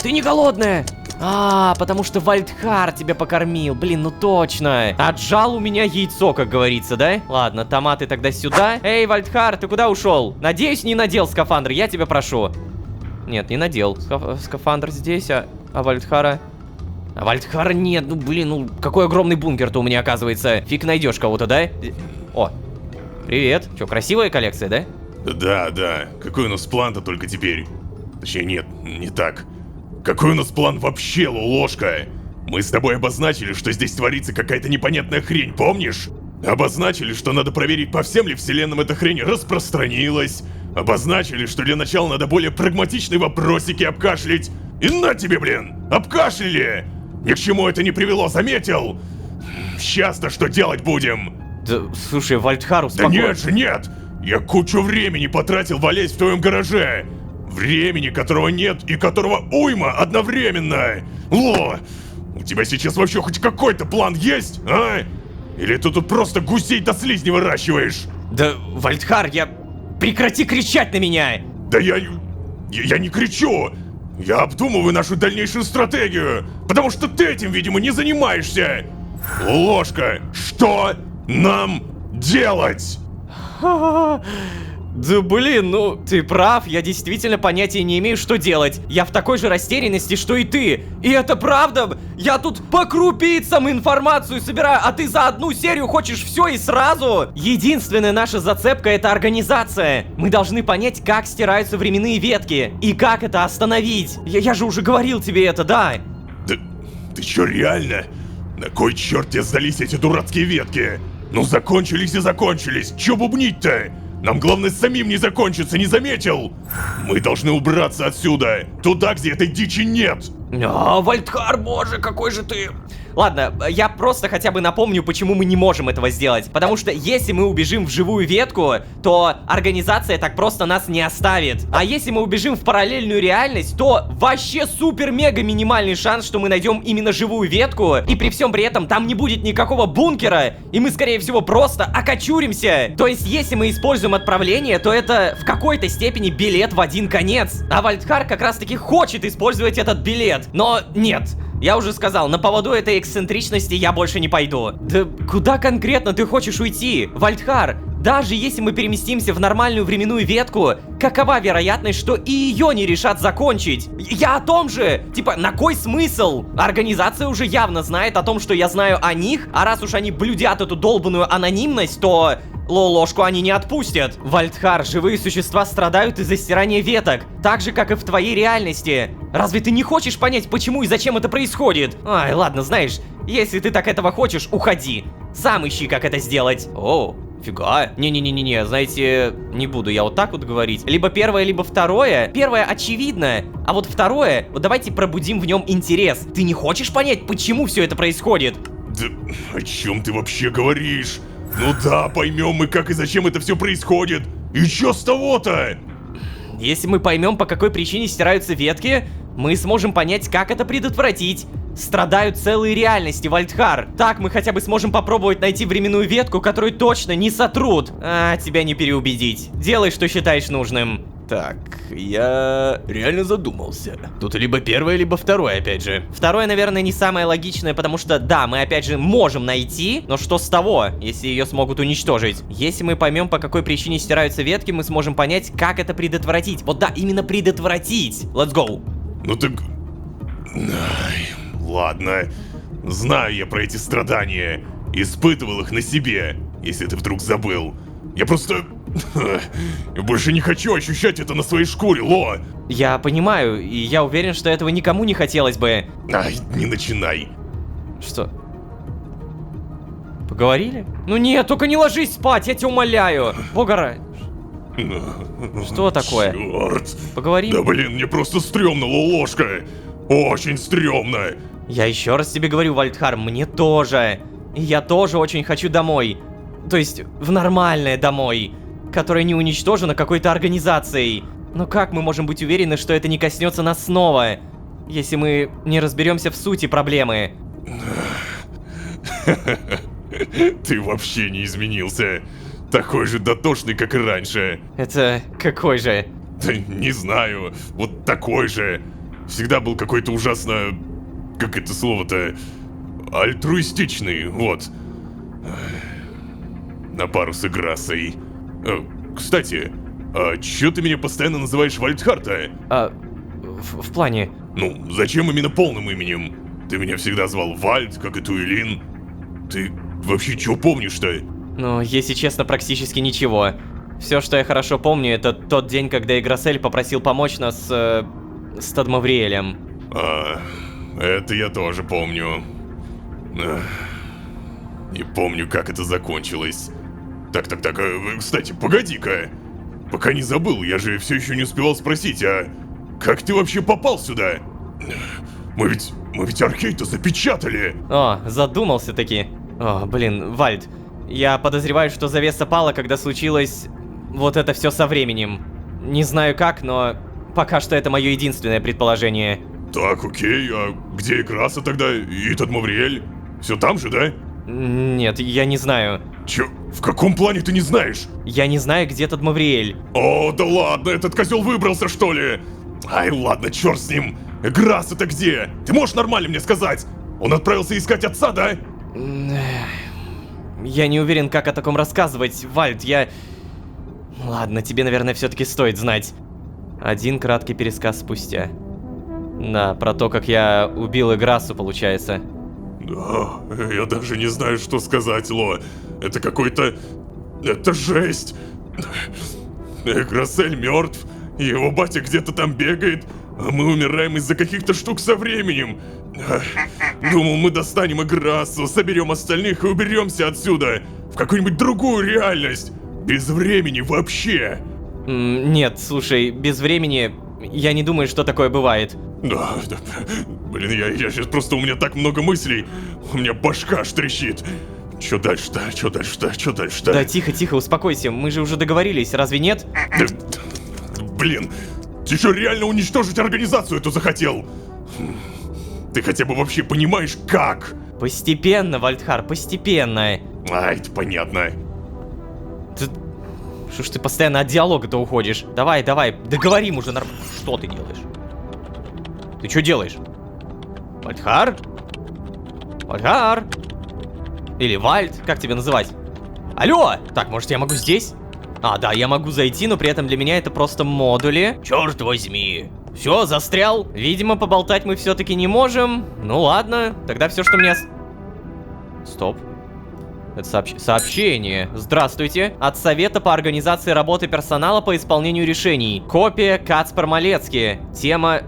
Ты не голодная? Потому что Вальдхар тебя покормил. Блин, ну точно. Отжал у меня яйцо, как говорится, да? Ладно, томаты тогда сюда. Эй, Вальдхар, ты куда ушел? Надеюсь, не надел скафандр, я тебя прошу. Нет, не надел. Скафандр здесь, а Вальдхара... А Вальдхара нет, ну блин, ну какой огромный бункер-то у меня оказывается. Фиг найдешь кого-то, да? О, привет. Че, красивая коллекция, да? Да. Какой у нас план-то только теперь? Точнее, нет, не так. Какой у нас план вообще, Ложка? Мы с тобой обозначили, что здесь творится какая-то непонятная хрень, помнишь? Обозначили, что надо проверить, по всем ли вселенным эта хрень распространилась. Обозначили, что для начала надо более прагматичные вопросики обкашлять. И на тебе, блин, обкашляли! Ни к чему это не привело, заметил? Сейчас-то что делать будем? Да, слушай, Вальдхар, успокойся. Да нет же, нет! Я кучу времени потратил, валясь в твоем гараже. Времени, которого нет и которого уйма одновременно! Ло! У тебя сейчас вообще хоть какой-то план есть, а? Или ты тут просто гусей до слизни выращиваешь? Да, Вальдхар, прекрати кричать на меня! Да я не кричу! Я обдумываю нашу дальнейшую стратегию, потому что ты этим, видимо, не занимаешься! Ложка, что нам делать? Да блин, ну ты прав, я действительно понятия не имею, что делать. Я в такой же растерянности, что и ты. И это правда? Я тут по крупицам информацию собираю, а ты за одну серию хочешь все и сразу? Единственная наша зацепка — это организация. Мы должны понять, как стираются временные ветки и как это остановить. Я же уже говорил тебе это, да? Да ты чё, реально? На кой черт тебе сдались эти дурацкие ветки? Ну закончились и закончились, чё бубнить-то? Нам главное самим не закончиться, не заметил? Мы должны убраться отсюда, туда, где этой дичи нет. Вальдхар, боже, какой же ты... Ладно, я просто хотя бы напомню, почему мы не можем этого сделать. Потому что если мы убежим в живую ветку, то организация так просто нас не оставит. А если мы убежим в параллельную реальность, то вообще супер-мега минимальный шанс, что мы найдем именно живую ветку. И при всем при этом там не будет никакого бункера, и мы, скорее всего, просто окочуримся. То есть, если мы используем отправление, то это в какой-то степени билет в один конец. А Вальдхар как раз-таки хочет использовать этот билет. Но нет. Я уже сказал, на поводу этой эксцентричности я больше не пойду. Да куда конкретно ты хочешь уйти, Вальдхар? Даже если мы переместимся в нормальную временную ветку, какова вероятность, что и ее не решат закончить? Я о том же! Типа, на кой смысл? Организация уже явно знает о том, что я знаю о них, а раз уж они блюдят эту долбанную анонимность, то... Ложку они не отпустят. Вальдхар, живые существа страдают из-за стирания веток, так же, как и в твоей реальности. Разве ты не хочешь понять, почему и зачем это происходит? Ай, ладно, знаешь, если ты так этого хочешь, уходи. Сам ищи, как это сделать. О, фига. Не-не-не-не, знаете, не буду я вот так вот говорить. Либо первое, либо второе. Первое очевидно, а вот второе, вот давайте пробудим в нем интерес. Ты не хочешь понять, почему все это происходит? Да о чем ты вообще говоришь? Ну да, поймем мы, как и зачем это все происходит. И чё с того-то? Если мы поймем, по какой причине стираются ветки, мы сможем понять, как это предотвратить. Страдают целые реальности, Вальдхар. Так мы хотя бы сможем попробовать найти временную ветку, которую точно не сотрут. А, тебя не переубедить. Делай, что считаешь нужным. Так, я реально задумался. Тут либо первое, либо второе, опять же. Второе, наверное, не самое логичное, потому что, да, мы опять же можем найти, но что с того, если ее смогут уничтожить? Если мы поймем, по какой причине стираются ветки, мы сможем понять, как это предотвратить. Вот да, именно предотвратить. Let's go. Ну так... Ай, ладно. Знаю я про эти страдания. Испытывал их на себе, если ты вдруг забыл. Я просто... Я больше не хочу ощущать это на своей шкуре, Ло! Я понимаю, и я уверен, что этого никому не хотелось бы. Ай, не начинай. Что? Поговорили? Ну нет, только не ложись спать, я тебя умоляю. Бога ради. Что такое? Чёрт. Поговорим? Да блин, мне просто стрёмно, Ложка. Очень стрёмно. Я еще раз тебе говорю, Вальдхар, мне тоже. И я тоже очень хочу домой. То есть, в нормальное домой, которое не уничтожено какой-то организацией. Но как мы можем быть уверены, что это не коснется нас снова, если мы не разберемся в сути проблемы? Ты вообще не изменился. Такой же дотошный, как и раньше. Это какой же? Да не знаю, вот такой же. Всегда был какой-то ужасно... Как это слово-то? Альтруистичный, вот. На пару с Играсой. Кстати, а чё ты меня постоянно называешь Вальдхар-то? В плане... Ну, зачем именно полным именем? Ты меня всегда звал Вальд, как и Туэлин. Ты вообще чё помнишь-то? Ну, если честно, практически ничего. Все, что я хорошо помню, это тот день, когда Играсель попросил помочь нас с Тадмавриэлем. Это я тоже помню. Не помню, как это закончилось. Так, кстати, погоди-ка. Пока не забыл, я же все еще не успевал спросить, а как ты вообще попал сюда? Мы ведь Аркейта запечатали. О, задумался-таки. О, блин, Вальд, я подозреваю, что завеса пала, когда случилось вот это все со временем. Не знаю как, но пока что это мое единственное предположение. Так, окей, а где Играса тогда и этот Мавриэль? Все там же, да? Нет, я не знаю. Чё, в каком плане ты не знаешь? Я не знаю, где тот Мавриэль. О, да ладно, этот козел выбрался, что ли? Ай, ладно, черт с ним. Играса-то где? Ты можешь нормально мне сказать? Он отправился искать отца, да? Я не уверен, как о таком рассказывать, Вальд, я... Ладно, тебе, наверное, все-таки стоит знать. Один краткий пересказ спустя. Да, про то, как я убил Играсу, получается. Да, я даже не знаю, что сказать, Ло. Это какой-то... Это жесть. Играсель мертв, его батя где-то там бегает, а мы умираем из-за каких-то штук со временем. Думал, мы достанем Играсу, соберем остальных и уберемся отсюда. В какую-нибудь другую реальность. Без времени вообще. Нет, слушай, без времени... Я не думаю, что такое бывает. Да, блин, я сейчас просто, у меня так много мыслей. У меня башка аж трещит. Чё дальше-то? Чё дальше-то? Чё дальше-то? Да тихо, тихо, успокойся, мы же уже договорились, разве нет? Блин, ты что, реально уничтожить организацию эту захотел? Ты хотя бы вообще понимаешь, как? Постепенно, Вальдхар, постепенно. А, это понятно. Что ж ты постоянно от диалога-то уходишь? Давай, давай, договорим уже нормально. Что ты делаешь? Ты что делаешь? Вальдхар? Вальдхар? Или Вальд, как тебя называть? Алло! Так, может я могу здесь? А, да, я могу зайти, но при этом для меня это просто модули. Черт возьми. Все, застрял. Видимо, поболтать мы все-таки не можем. Ну ладно, тогда все, что мне... Стоп. Это сообщение. Здравствуйте. От Совета по организации работы персонала по исполнению решений. Копия Кацпер Малецкий. Тема...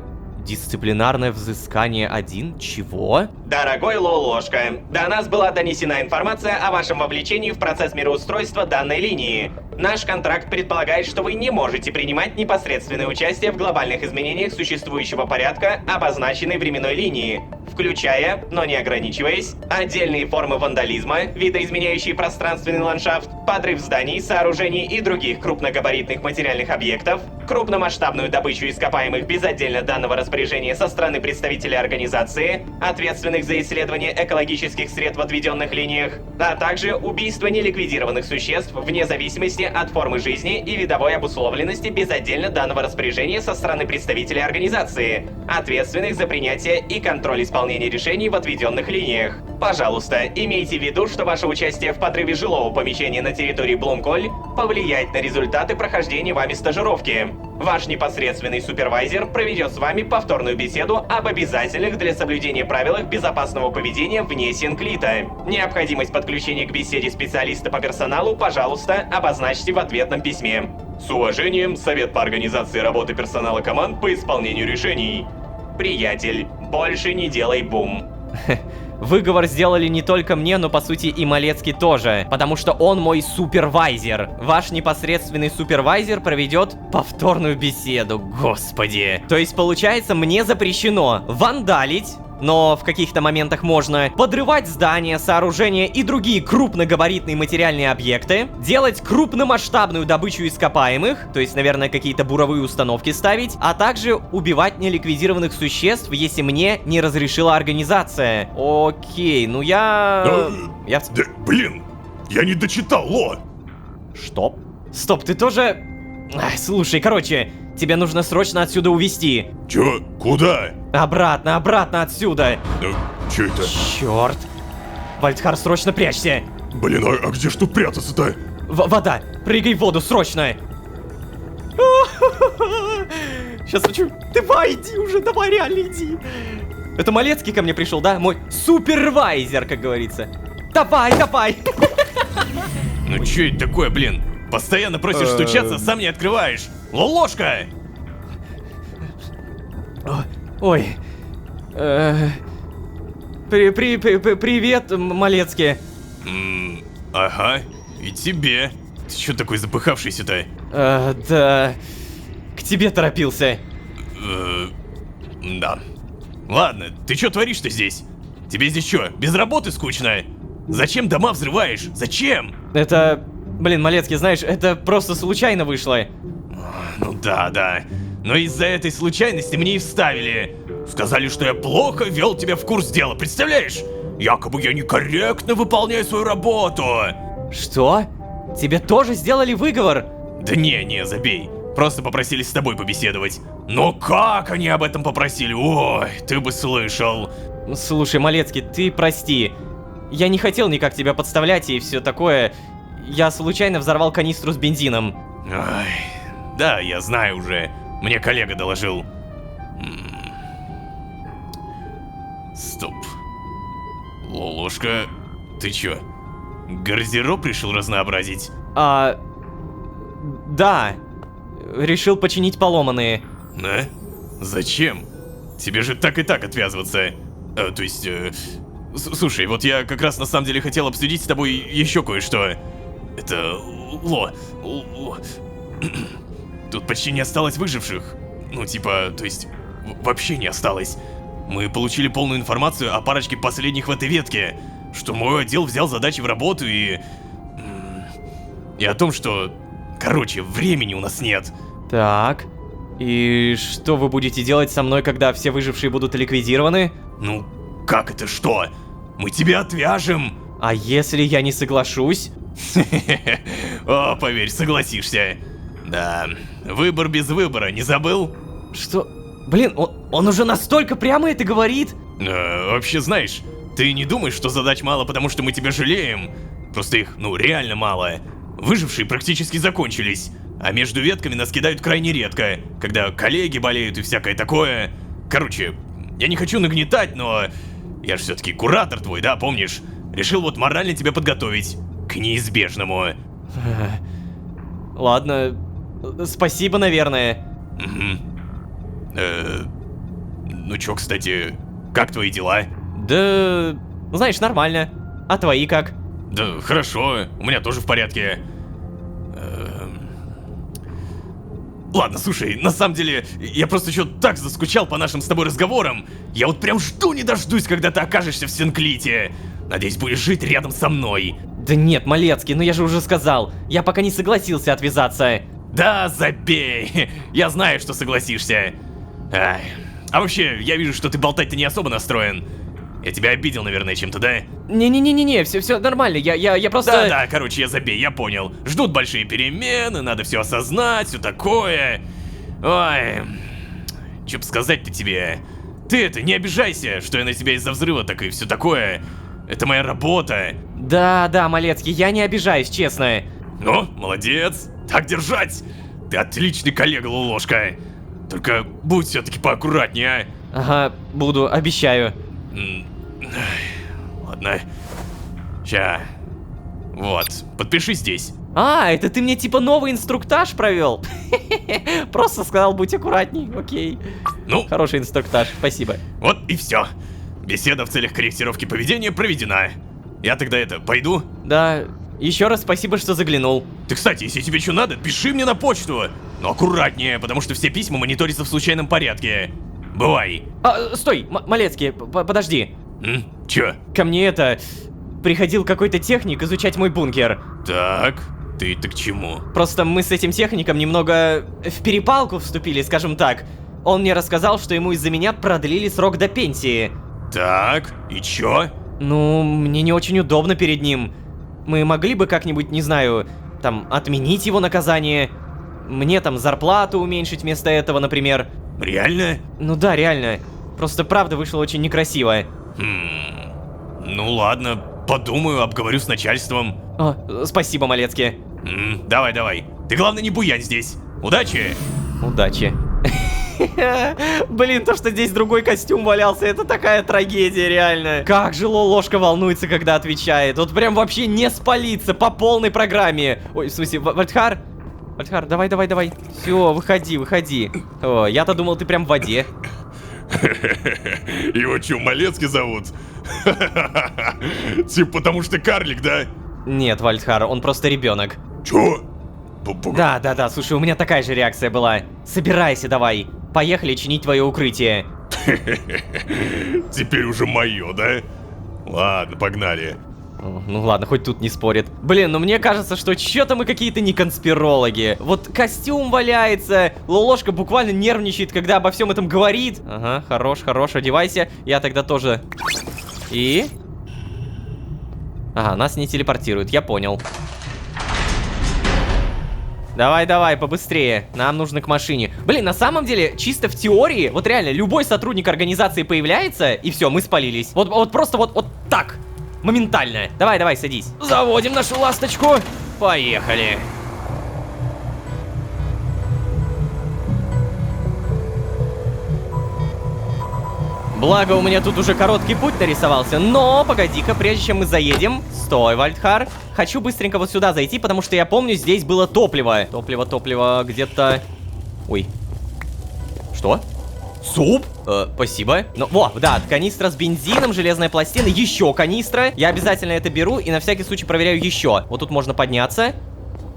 Дисциплинарное взыскание 1? Чего? Дорогой Лолошка, до нас была донесена информация о вашем вовлечении в процесс мироустройства данной линии. Наш контракт предполагает, что вы не можете принимать непосредственное участие в глобальных изменениях существующего порядка, обозначенной временной линии, включая, но не ограничиваясь, отдельные формы вандализма, видоизменяющие пространственный ландшафт, подрыв зданий, сооружений и других крупногабаритных материальных объектов, крупномасштабную добычу ископаемых без отдельно данного распоряжения со стороны представителей организации, ответственных за исследование экологических сред в отведенных линиях, а также убийство неликвидированных существ вне зависимости от формы жизни и видовой обусловленности без отдельно данного распоряжения со стороны представителей организации, ответственных за принятие и контроль исполнения решений в отведенных линиях. Пожалуйста, имейте в виду, что ваше участие в подрыве жилого помещения на территории Блумколь повлияет на результаты прохождения вами стажировки. Ваш непосредственный супервайзер проведет с вами повторную беседу об обязательных для соблюдения правилах безопасного поведения вне Синклита. Необходимость подключения к беседе специалиста по персоналу, пожалуйста, обозначьте в ответном письме. С уважением, Совет по организации работы персонала команд по исполнению решений. Приятель, больше не делай бум. Выговор сделали не только мне, но по сути и Малецкий тоже, потому что он мой супервайзер. Ваш непосредственный супервайзер проведет повторную беседу, господи. То есть получается, мне запрещено вандалить, но в каких-то моментах можно подрывать здания, сооружения и другие крупногабаритные материальные объекты, делать крупномасштабную добычу ископаемых, то есть, наверное, какие-то буровые установки ставить, а также убивать неликвидированных существ, если мне не разрешила организация. Окей, ну я... Да, блин, я не дочитал, Ло! Что? Стоп, ты тоже... Ай, слушай, короче, тебе нужно срочно отсюда увезти. Чё? Куда? Обратно, обратно отсюда. Чё это? Черт. Вальдхар, срочно прячься. Блин, а где ж тут прятаться-то? Вода, прыгай в воду, срочно. Сейчас хочу. Давай, иди уже, давай, реально иди. Это Малецкий ко мне пришел, да? Мой супервайзер, как говорится. Давай, давай. Ну чё это такое, блин? Постоянно просишь стучаться, сам не открываешь. Лолошка! Ой. Привет, Малецкий. Ага, и тебе. Ты чё такой запыхавшийся-то? Да. К тебе торопился. Да. Ладно, ты чё творишь-то здесь? Тебе здесь чё, без работы скучно? Зачем дома взрываешь? Зачем? Это... Блин, Малецкий, знаешь, это просто случайно вышло. Ну да. Но из-за этой случайности мне и вставили. Сказали, что я плохо вел тебя в курс дела, представляешь? Якобы я некорректно выполняю свою работу. Что? Тебе тоже сделали выговор? Да не, забей. Просто попросили с тобой побеседовать. Но как они об этом попросили? Ой, ты бы слышал. Слушай, Малецкий, ты прости. Я не хотел никак тебя подставлять и все такое. Я случайно взорвал канистру с бензином. Ай, да, я знаю уже. Мне коллега доложил. Стоп. Лолошка, ты чё? Гардероб решил разнообразить? Да. Решил починить поломанные. Да? Зачем? Тебе же так и так отвязываться. Слушай, вот я как раз на самом деле хотел обсудить с тобой еще кое-что. Это... Тут почти не осталось выживших. Ну, типа, вообще не осталось. Мы получили полную информацию о парочке последних в этой ветке. Что мой отдел взял задачи в работу и о том, что... Короче, времени у нас нет. Так. И что вы будете делать со мной, когда все выжившие будут ликвидированы? Ну, как это что? Мы тебя отвяжем. А если я не соглашусь? О, поверь, согласишься. Да, выбор без выбора, не забыл? Что? Блин, он уже настолько прямо это говорит? Вообще, знаешь, ты не думаешь, что задач мало, потому что мы тебя жалеем? Просто их, реально мало. Выжившие практически закончились, а между ветками нас кидают крайне редко, когда коллеги болеют и всякое такое. Короче, я не хочу нагнетать, но я же все-таки куратор твой, да, помнишь? Решил вот морально тебя подготовить к неизбежному. Ладно, спасибо, наверное. Ну чё, кстати, как твои дела? Да, знаешь, нормально. А твои как? Да, хорошо, у меня тоже в порядке. Ладно, слушай, на самом деле, я просто что-то так заскучал по нашим с тобой разговорам. Я вот прям жду не дождусь, когда ты окажешься в Синклите. Надеюсь, будешь жить рядом со мной. Да нет, Малецкий, ну я же уже сказал. Я пока не согласился отвязаться. Да, забей. Я знаю, что согласишься. Ай. А вообще, я вижу, что ты болтать-то не особо настроен. Я тебя обидел, наверное, чем-то, да? Не-не-не-не, все нормально, я просто... Да-да, короче, я забей, я понял. Ждут большие перемены, надо все осознать, все такое. Ой, что бы сказать-то тебе? Ты не обижайся, что я на тебя из-за взрыва так и все такое. Это моя работа. Да, Малецкий, я не обижаюсь, честно. Ну, молодец. Так держать. Ты отличный коллега, Лолошка. Только будь все-таки поаккуратнее, а? Ага, буду, обещаю. Ладно. Ща. Вот, подпиши здесь. А, это ты мне типа новый инструктаж провел? Просто сказал, будь аккуратней, окей. Ну, Хороший инструктаж, спасибо. вот и все. Беседа в целях корректировки поведения проведена. Я тогда пойду? Да, еще раз спасибо, что заглянул. Ты, кстати, если тебе что надо, пиши мне на почту. Но аккуратнее, потому что все письма мониторятся в случайном порядке. Бывай. Стой, Малецкий, подожди. Чё? Ко мне приходил какой-то техник изучать мой бункер. Так, ты-то к чему? Просто мы с этим техником немного в перепалку вступили, скажем так. Он мне рассказал, что ему из-за меня продлили срок до пенсии. Так, и чё? Ну, мне не очень удобно перед ним. Мы могли бы как-нибудь, не знаю, там, отменить его наказание. Мне там зарплату уменьшить вместо этого, например. Реально? Ну да, реально. Просто правда вышло очень некрасиво. Ну ладно, подумаю, обговорю с начальством. Спасибо, Малецкий. Давай. Ты главное не буянь здесь. Удачи! Удачи. Блин, то, что здесь другой костюм валялся, это такая трагедия, реально. Как же Лолошка волнуется, когда отвечает. Вот прям вообще не спалиться по полной программе. Ой, в смысле, Вальдхар? Вальдхар, давай. Все, выходи. О, я-то думал, ты прям в воде. Его чё, Малецкий зовут? Типа потому что карлик, да? Нет, Вальдхар, он просто ребенок. Чё? Да, слушай, у меня такая же реакция была. Собирайся давай. Поехали чинить твое укрытие. Теперь уже моё, да? Ладно, погнали. Ну ладно, хоть тут не спорит. Блин, ну мне кажется, что что-то мы какие-то не конспирологи. Вот костюм валяется, Лолошка буквально нервничает, когда обо всем этом говорит. Ага, хорош, одевайся. Я тогда тоже. И... Ага, нас не телепортируют, я понял. Давай, побыстрее. Нам нужно к машине. Блин, на самом деле, чисто в теории, вот реально, любой сотрудник организации появляется, и все, мы спалились. Вот просто вот так. Моментально. Давай, садись. Заводим нашу ласточку. Поехали. Благо, у меня тут уже короткий путь нарисовался. Но, погоди-ка, прежде чем мы заедем... Стой, Вальдхар. Хочу быстренько вот сюда зайти, потому что я помню, здесь было топливо. Топливо где-то... Ой. Что? Суп? Спасибо. Ну, да, канистра с бензином, железная пластина, еще канистра. Я обязательно это беру и на всякий случай проверяю еще. Вот тут можно подняться.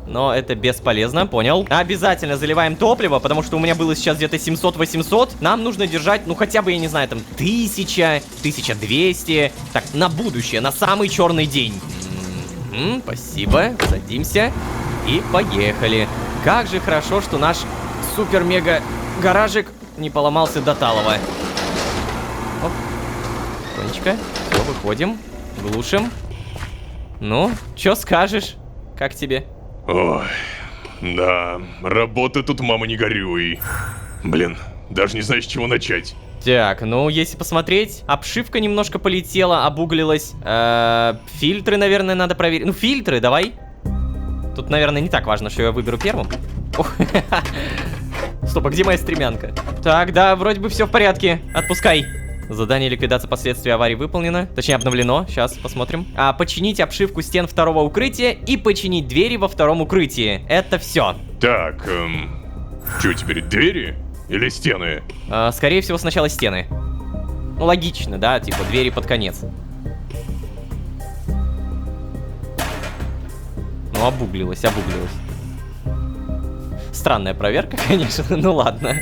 Но это бесполезно, понял. Обязательно заливаем топливо, потому что у меня было сейчас где-то 700-800. Нам нужно держать, ну хотя бы, я не знаю, там 1000, 1200. Так, на будущее, на самый черный день. Спасибо, садимся и поехали. Как же хорошо, что наш супер-мега-гаражик не поломался до талого. Оп, тихонечко, все, выходим, глушим. Ну, чё скажешь? Как тебе? Ой, да, работа тут, мама, не горюй. Блин, даже не знаю, с чего начать. Так, ну, если посмотреть, обшивка немножко полетела, обуглилась. Фильтры, наверное, надо проверить. Ну, фильтры, давай. Тут, наверное, не так важно, что я выберу первым. Стоп, а где моя стремянка? Так, да, вроде бы все в порядке. Отпускай. Задание ликвидации последствий аварии выполнено. Точнее, обновлено. Сейчас посмотрим. Починить обшивку стен второго укрытия и починить двери во втором укрытии. Это все. Так, что теперь, двери или стены? Скорее всего, сначала стены. Ну, логично, да? Типа, двери под конец. Ну, обуглилась. Странная проверка, конечно. Ну, ладно.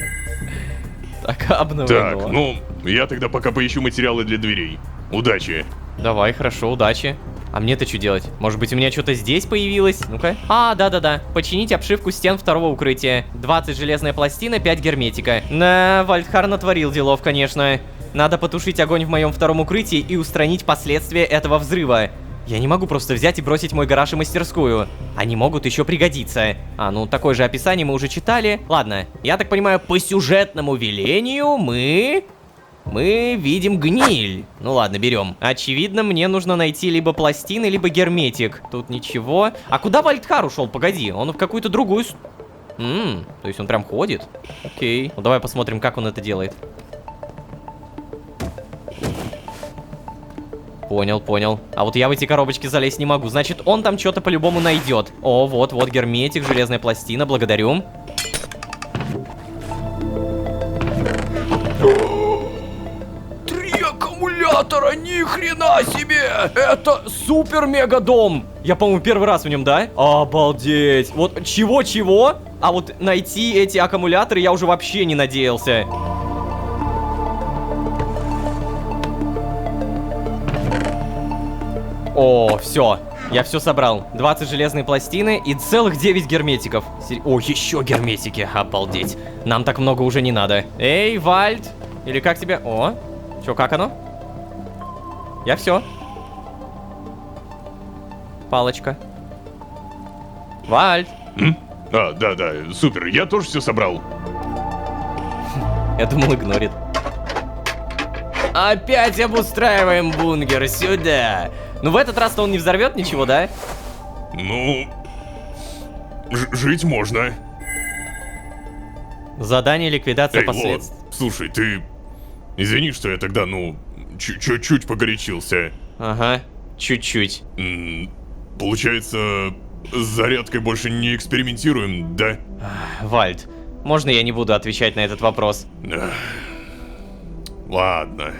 Так, обновлено. Так, ну, я тогда пока поищу материалы для дверей. Удачи. Давай, хорошо, удачи. А мне-то что делать? Может быть, у меня что-то здесь появилось? Ну-ка. Да. Починить обшивку стен второго укрытия. 20 железная пластина, 5 герметика. Да, Вальдхар натворил делов, конечно. Надо потушить огонь в моем втором укрытии и устранить последствия этого взрыва. Я не могу просто взять и бросить мой гараж и мастерскую. Они могут еще пригодиться. Ну такое же описание мы уже читали. Ладно, я так понимаю, по сюжетному велению мы видим гниль. Ну ладно, берем. Очевидно, мне нужно найти либо пластины, либо герметик. Тут ничего. А куда Вальдхар ушел? Погоди, он в какую-то другую... То есть он прям ходит? Окей. Ну давай посмотрим, как он это делает. Понял. А вот я в эти коробочки залезть не могу. Значит, он там что-то по-любому найдет. О, вот, герметик, железная пластина, благодарю. Три аккумулятора, ни хрена себе! Это супер-мега-дом! Я, по-моему, первый раз в нем, да? Обалдеть! Вот чего-чего? А вот найти эти аккумуляторы я уже вообще не надеялся. О, все. Я все собрал. 20 железные пластины и целых 9 герметиков. О, еще герметики. Обалдеть. Нам так много уже не надо. Эй, Вальд. Или как тебе? О, что, как оно? Я все. Палочка. Вальд. Да, супер, я тоже все собрал. Я думал, игнорит. Опять обустраиваем бункер сюда. Ну, в этот раз-то он не взорвет ничего, да? Ну, жить можно. Задание ликвидация последствий. Слушай, ты... Извини, что я тогда, чуть-чуть погорячился. Ага, чуть-чуть. Получается, с зарядкой больше не экспериментируем, да? Вальд, можно я не буду отвечать на этот вопрос? Ладно.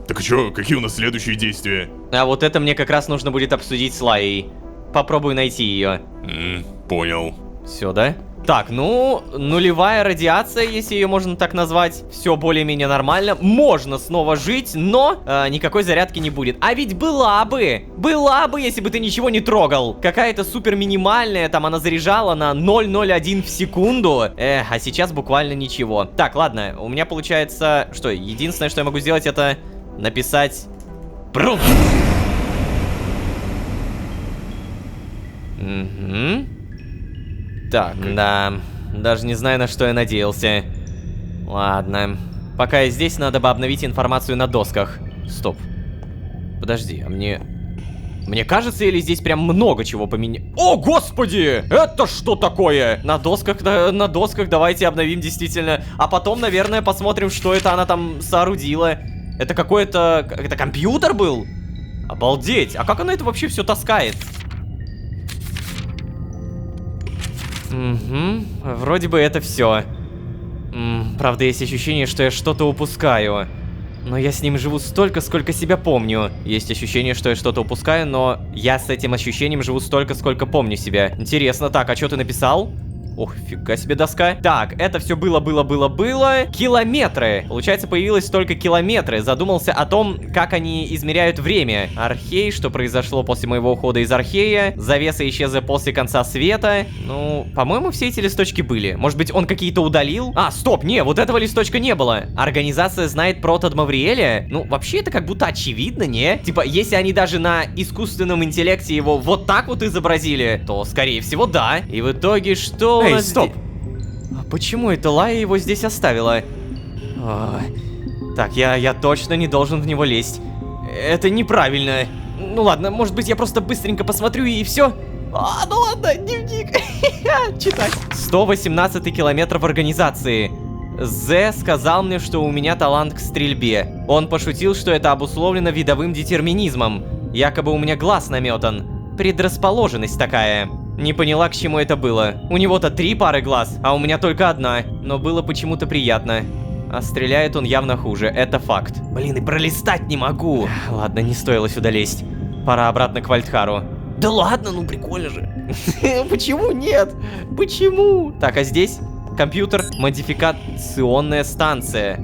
Так что, какие у нас следующие действия? А вот это мне как раз нужно будет обсудить с Лайей. Попробую найти ее. Понял. Все, да? Так, ну, нулевая радиация, если ее можно так назвать. Все более-менее нормально. Можно снова жить, но никакой зарядки не будет. А ведь была бы, если бы ты ничего не трогал. Какая-то супер минимальная, там она заряжала на 0,01 в секунду. А сейчас буквально ничего. Так, ладно, у меня получается, что, единственное, что я могу сделать, это написать... Брун! Угу. Так, да, даже не знаю, на что я надеялся. Ладно, пока я здесь, надо бы обновить информацию на досках. Стоп. Подожди, а мне кажется, или здесь прям много чего поменять? О, господи! Это что такое? На досках давайте обновим действительно. А потом, наверное, посмотрим, что это она там соорудила. Это какой-то... Это компьютер был? Обалдеть! А как она это вообще все таскает? Угу, вроде бы это все. Правда, есть ощущение, что я что-то упускаю. Но я с ним живу столько, сколько себя помню. Есть ощущение, что я что-то упускаю, но я с этим ощущением живу столько, сколько помню себя. Интересно, так, а что ты написал? Ох, фига себе доска. Так, это все было. Километры. Получается, появилось только километры. Задумался о том, как они измеряют время. Архей, что произошло после моего ухода из Архея. Завеса исчезла после конца света. Ну, по-моему, все эти листочки были. Может быть, он какие-то удалил? А, стоп, не, вот этого листочка не было. Организация знает про Тадмавриэля? Ну, вообще, это как будто очевидно, не? Типа, если они даже на искусственном интеллекте его вот так вот изобразили, то, скорее всего, да. И в итоге, что... Эй, стоп! А почему это Лая его здесь оставила? Так, я точно не должен в него лезть. Это неправильно. Ну ладно, может быть, я просто быстренько посмотрю и все. Ну ладно, дневник. Читать. 118 километр в организации. Зе сказал мне, что у меня талант к стрельбе. Он пошутил, что это обусловлено видовым детерминизмом. Якобы у меня глаз наметан. Предрасположенность такая. Не поняла, к чему это было. У него-то 3 пары глаз, а у меня только 1. Но было почему-то приятно. А стреляет он явно хуже, это факт. Блин, и пролистать не могу. Ладно, не стоило сюда лезть. Пора обратно к Вальдхару. Да ладно, ну прикольно же. Почему нет? Почему? Так, а здесь компьютер, модификационная станция.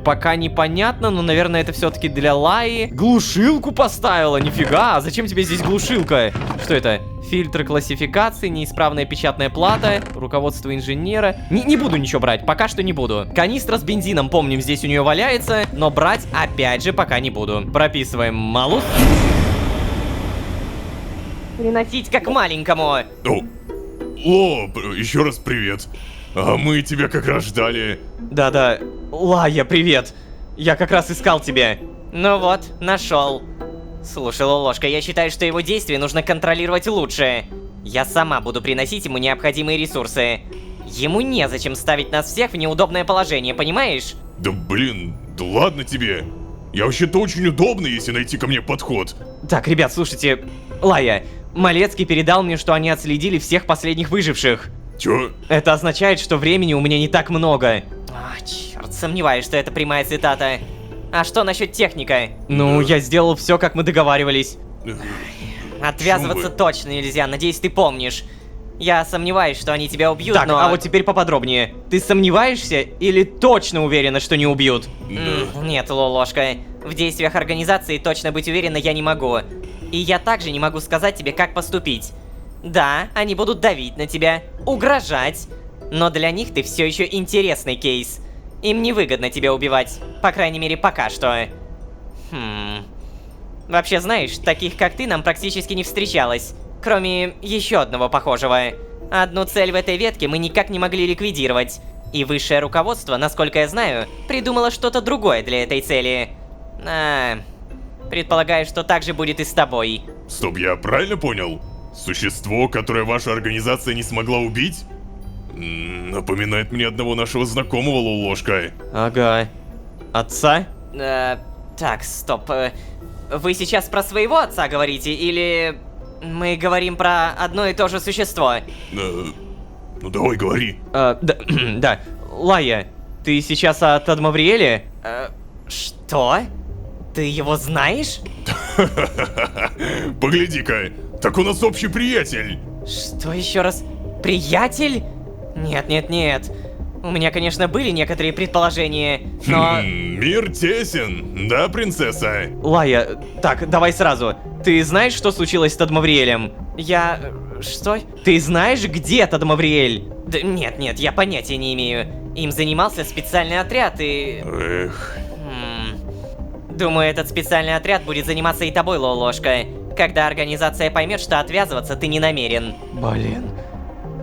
Пока непонятно, но, наверное, это все-таки для Лаи. Глушилку поставила, нифига. А зачем тебе здесь глушилка? Что это? Фильтр классификации, неисправная печатная плата, руководство инженера. Не буду ничего брать, пока что не буду. Канистра с бензином, помним, здесь у нее валяется, но брать опять же пока не буду. Прописываем малус. Приносить как маленькому. Ло, еще раз привет. А мы тебя как раз ждали. Да-да, Лая, привет. Я как раз искал тебя. Ну вот, нашел. Слушай, Лолошка, я считаю, что его действия нужно контролировать лучше. Я сама буду приносить ему необходимые ресурсы. Ему незачем ставить нас всех в неудобное положение, понимаешь? Да блин, да ладно тебе. Я вообще-то очень удобный, если найти ко мне подход. Так, ребят, слушайте. Лая, Малецкий передал мне, что они отследили всех последних выживших. Чё? Это означает, что времени у меня не так много. Черт, сомневаюсь, что это прямая цитата. А что насчет техника? Ну, я сделал все, как мы договаривались. Отвязываться точно нельзя, надеюсь, ты помнишь. Я сомневаюсь, что они тебя убьют, так, но... а вот теперь поподробнее. Ты сомневаешься или точно уверена, что не убьют? Нет, Лолошка. В действиях организации точно быть уверена я не могу. И я также не могу сказать тебе, как поступить. Да, они будут давить на тебя, угрожать. Но для них ты все еще интересный кейс. Им невыгодно тебя убивать. По крайней мере, пока что. Вообще, знаешь, таких как ты нам практически не встречалось. Кроме еще одного похожего. Одну цель в этой ветке мы никак не могли ликвидировать. И высшее руководство, насколько я знаю, придумало что-то другое для этой цели. Предполагаю, что так же будет и с тобой. Стоп, я правильно понял? Существо, которое ваша организация не смогла убить? Напоминает мне одного нашего знакомого, Лолошка. Ага. Отца? Так, стоп. Вы сейчас про своего отца говорите, или... Мы говорим про одно и то же существо? Ну давай, говори. Да. Лая, ты сейчас о Тадмавриэле? Что? Ты его знаешь? Погляди-ка, так у нас общий приятель. Что еще раз? Приятель? Нет, нет, нет. У меня, конечно, были некоторые предположения, но... Мир тесен, да, принцесса? Лая, так, давай сразу. Ты знаешь, что случилось с Тадмавриэлем? Я... Что? Ты знаешь, где Тадмавриэль? Да, нет, нет, я понятия не имею. Им занимался специальный отряд и... Эх. Думаю, этот специальный отряд будет заниматься и тобой, Лолошка. Когда организация поймет, что отвязываться ты не намерен. Блин.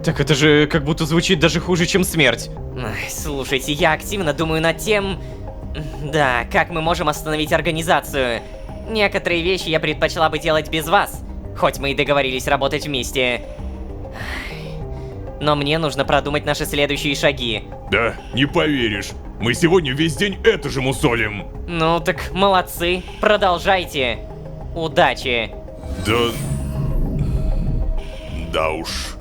Так это же как будто звучит даже хуже, чем смерть. Ай, слушайте, я активно думаю над тем... Да, как мы можем остановить организацию. Некоторые вещи я предпочла бы делать без вас, хоть мы и договорились работать вместе. Но мне нужно продумать наши следующие шаги. Да, не поверишь. Мы сегодня весь день это же мусолим. Ну так, молодцы, продолжайте. Удачи. Да уж.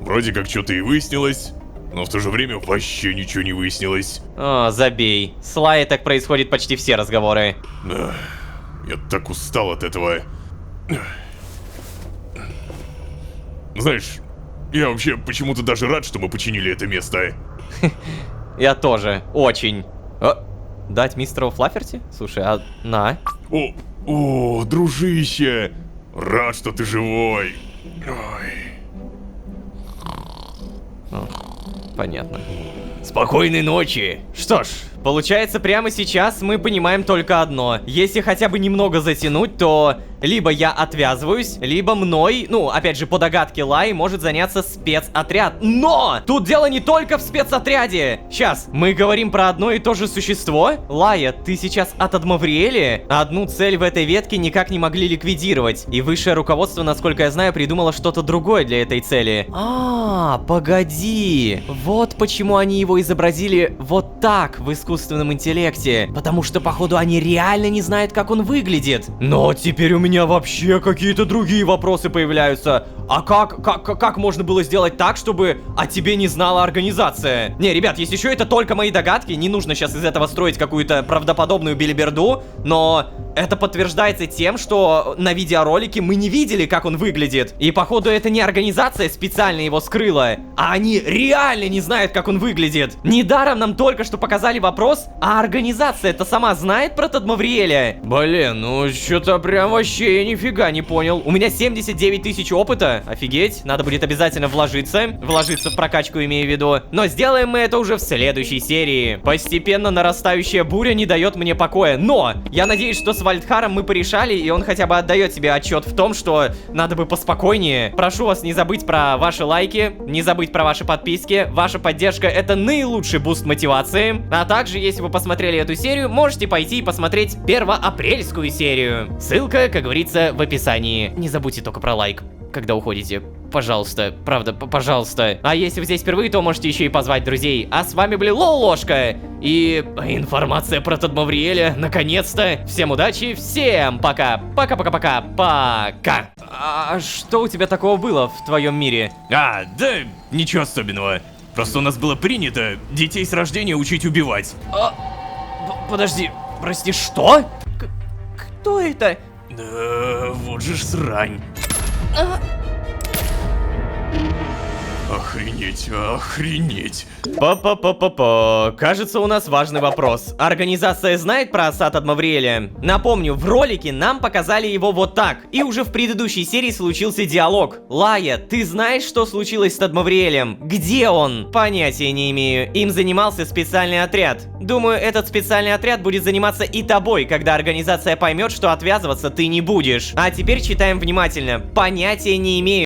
Вроде как что-то и выяснилось, но в то же время вообще ничего не выяснилось. О, забей. С Лаей так происходят почти все разговоры. Ах, я так устал от этого. Знаешь, я вообще почему-то даже рад, что мы починили это место. Я тоже, очень. Дать мистеру Флафферти? Слушай, а на? О, дружище! Рад, что ты живой. Ой. Понятно. Спокойной ночи. Что ж, получается, прямо сейчас мы понимаем только одно. Если хотя бы немного затянуть, то либо я отвязываюсь, либо мной, ну, опять же, по догадке Лаи, может заняться спецотряд. Но! Тут дело не только в спецотряде. Сейчас, мы говорим про одно и то же существо. Лая, ты сейчас о Тадмавриэле? Одну цель в этой ветке никак не могли ликвидировать. И высшее руководство, насколько я знаю, придумало что-то другое для этой цели. Погоди. Вот почему они его изобразили вот так в искусственном интеллекте. Потому что, походу, они реально не знают, как он выглядит. Но теперь у меня вообще какие-то другие вопросы появляются. А как можно было сделать так, чтобы о тебе не знала организация? Не, ребят, если еще это только мои догадки, не нужно сейчас из этого строить какую-то правдоподобную билиберду, но это подтверждается тем, что на видеоролике мы не видели, как он выглядит. И походу это не организация специально его скрыла, а они реально не знают, как он выглядит. Недаром нам только что показали вопрос, а организация-то сама знает про Тадмавриэля? Блин, ну что-то прям вообще я нифига не понял. У меня 79 тысяч опыта. Офигеть, надо будет обязательно вложиться. Вложиться в прокачку, имею в виду. Но сделаем мы это уже в следующей серии. Постепенно нарастающая буря не дает мне покоя. Но я надеюсь, что с Вальдхаром мы порешали, и он хотя бы отдает себе отчет в том, что надо бы поспокойнее. Прошу вас не забыть про ваши лайки, не забыть про ваши подписки. Ваша поддержка — это наилучший буст мотивации. А также, если вы посмотрели эту серию, можете пойти и посмотреть первоапрельскую серию. Ссылка, как говорится, в описании. Не забудьте только про лайк, когда уходите. Пожалуйста, правда, пожалуйста. А если вы здесь впервые, то можете еще и позвать друзей. А с вами были Лолошка и информация про Тадмавриэля, наконец-то. Всем удачи, всем пока. Пока. А что у тебя такого было в твоем мире? Да, ничего особенного. Просто у нас было принято детей с рождения учить убивать. Подожди, прости, что? Кто это? Да, вот же ж срань. Охренеть. Па-па-па-па-па. Кажется, у нас важный вопрос. Организация знает про отца Тадмавриэля? Напомню, в ролике нам показали его вот так. И уже в предыдущей серии случился диалог. Лая, ты знаешь, что случилось с Тадмавриэлем? Где он? Понятия не имею. Им занимался специальный отряд. Думаю, этот специальный отряд будет заниматься и тобой, когда организация поймет, что отвязываться ты не будешь. А теперь читаем внимательно. Понятия не имею.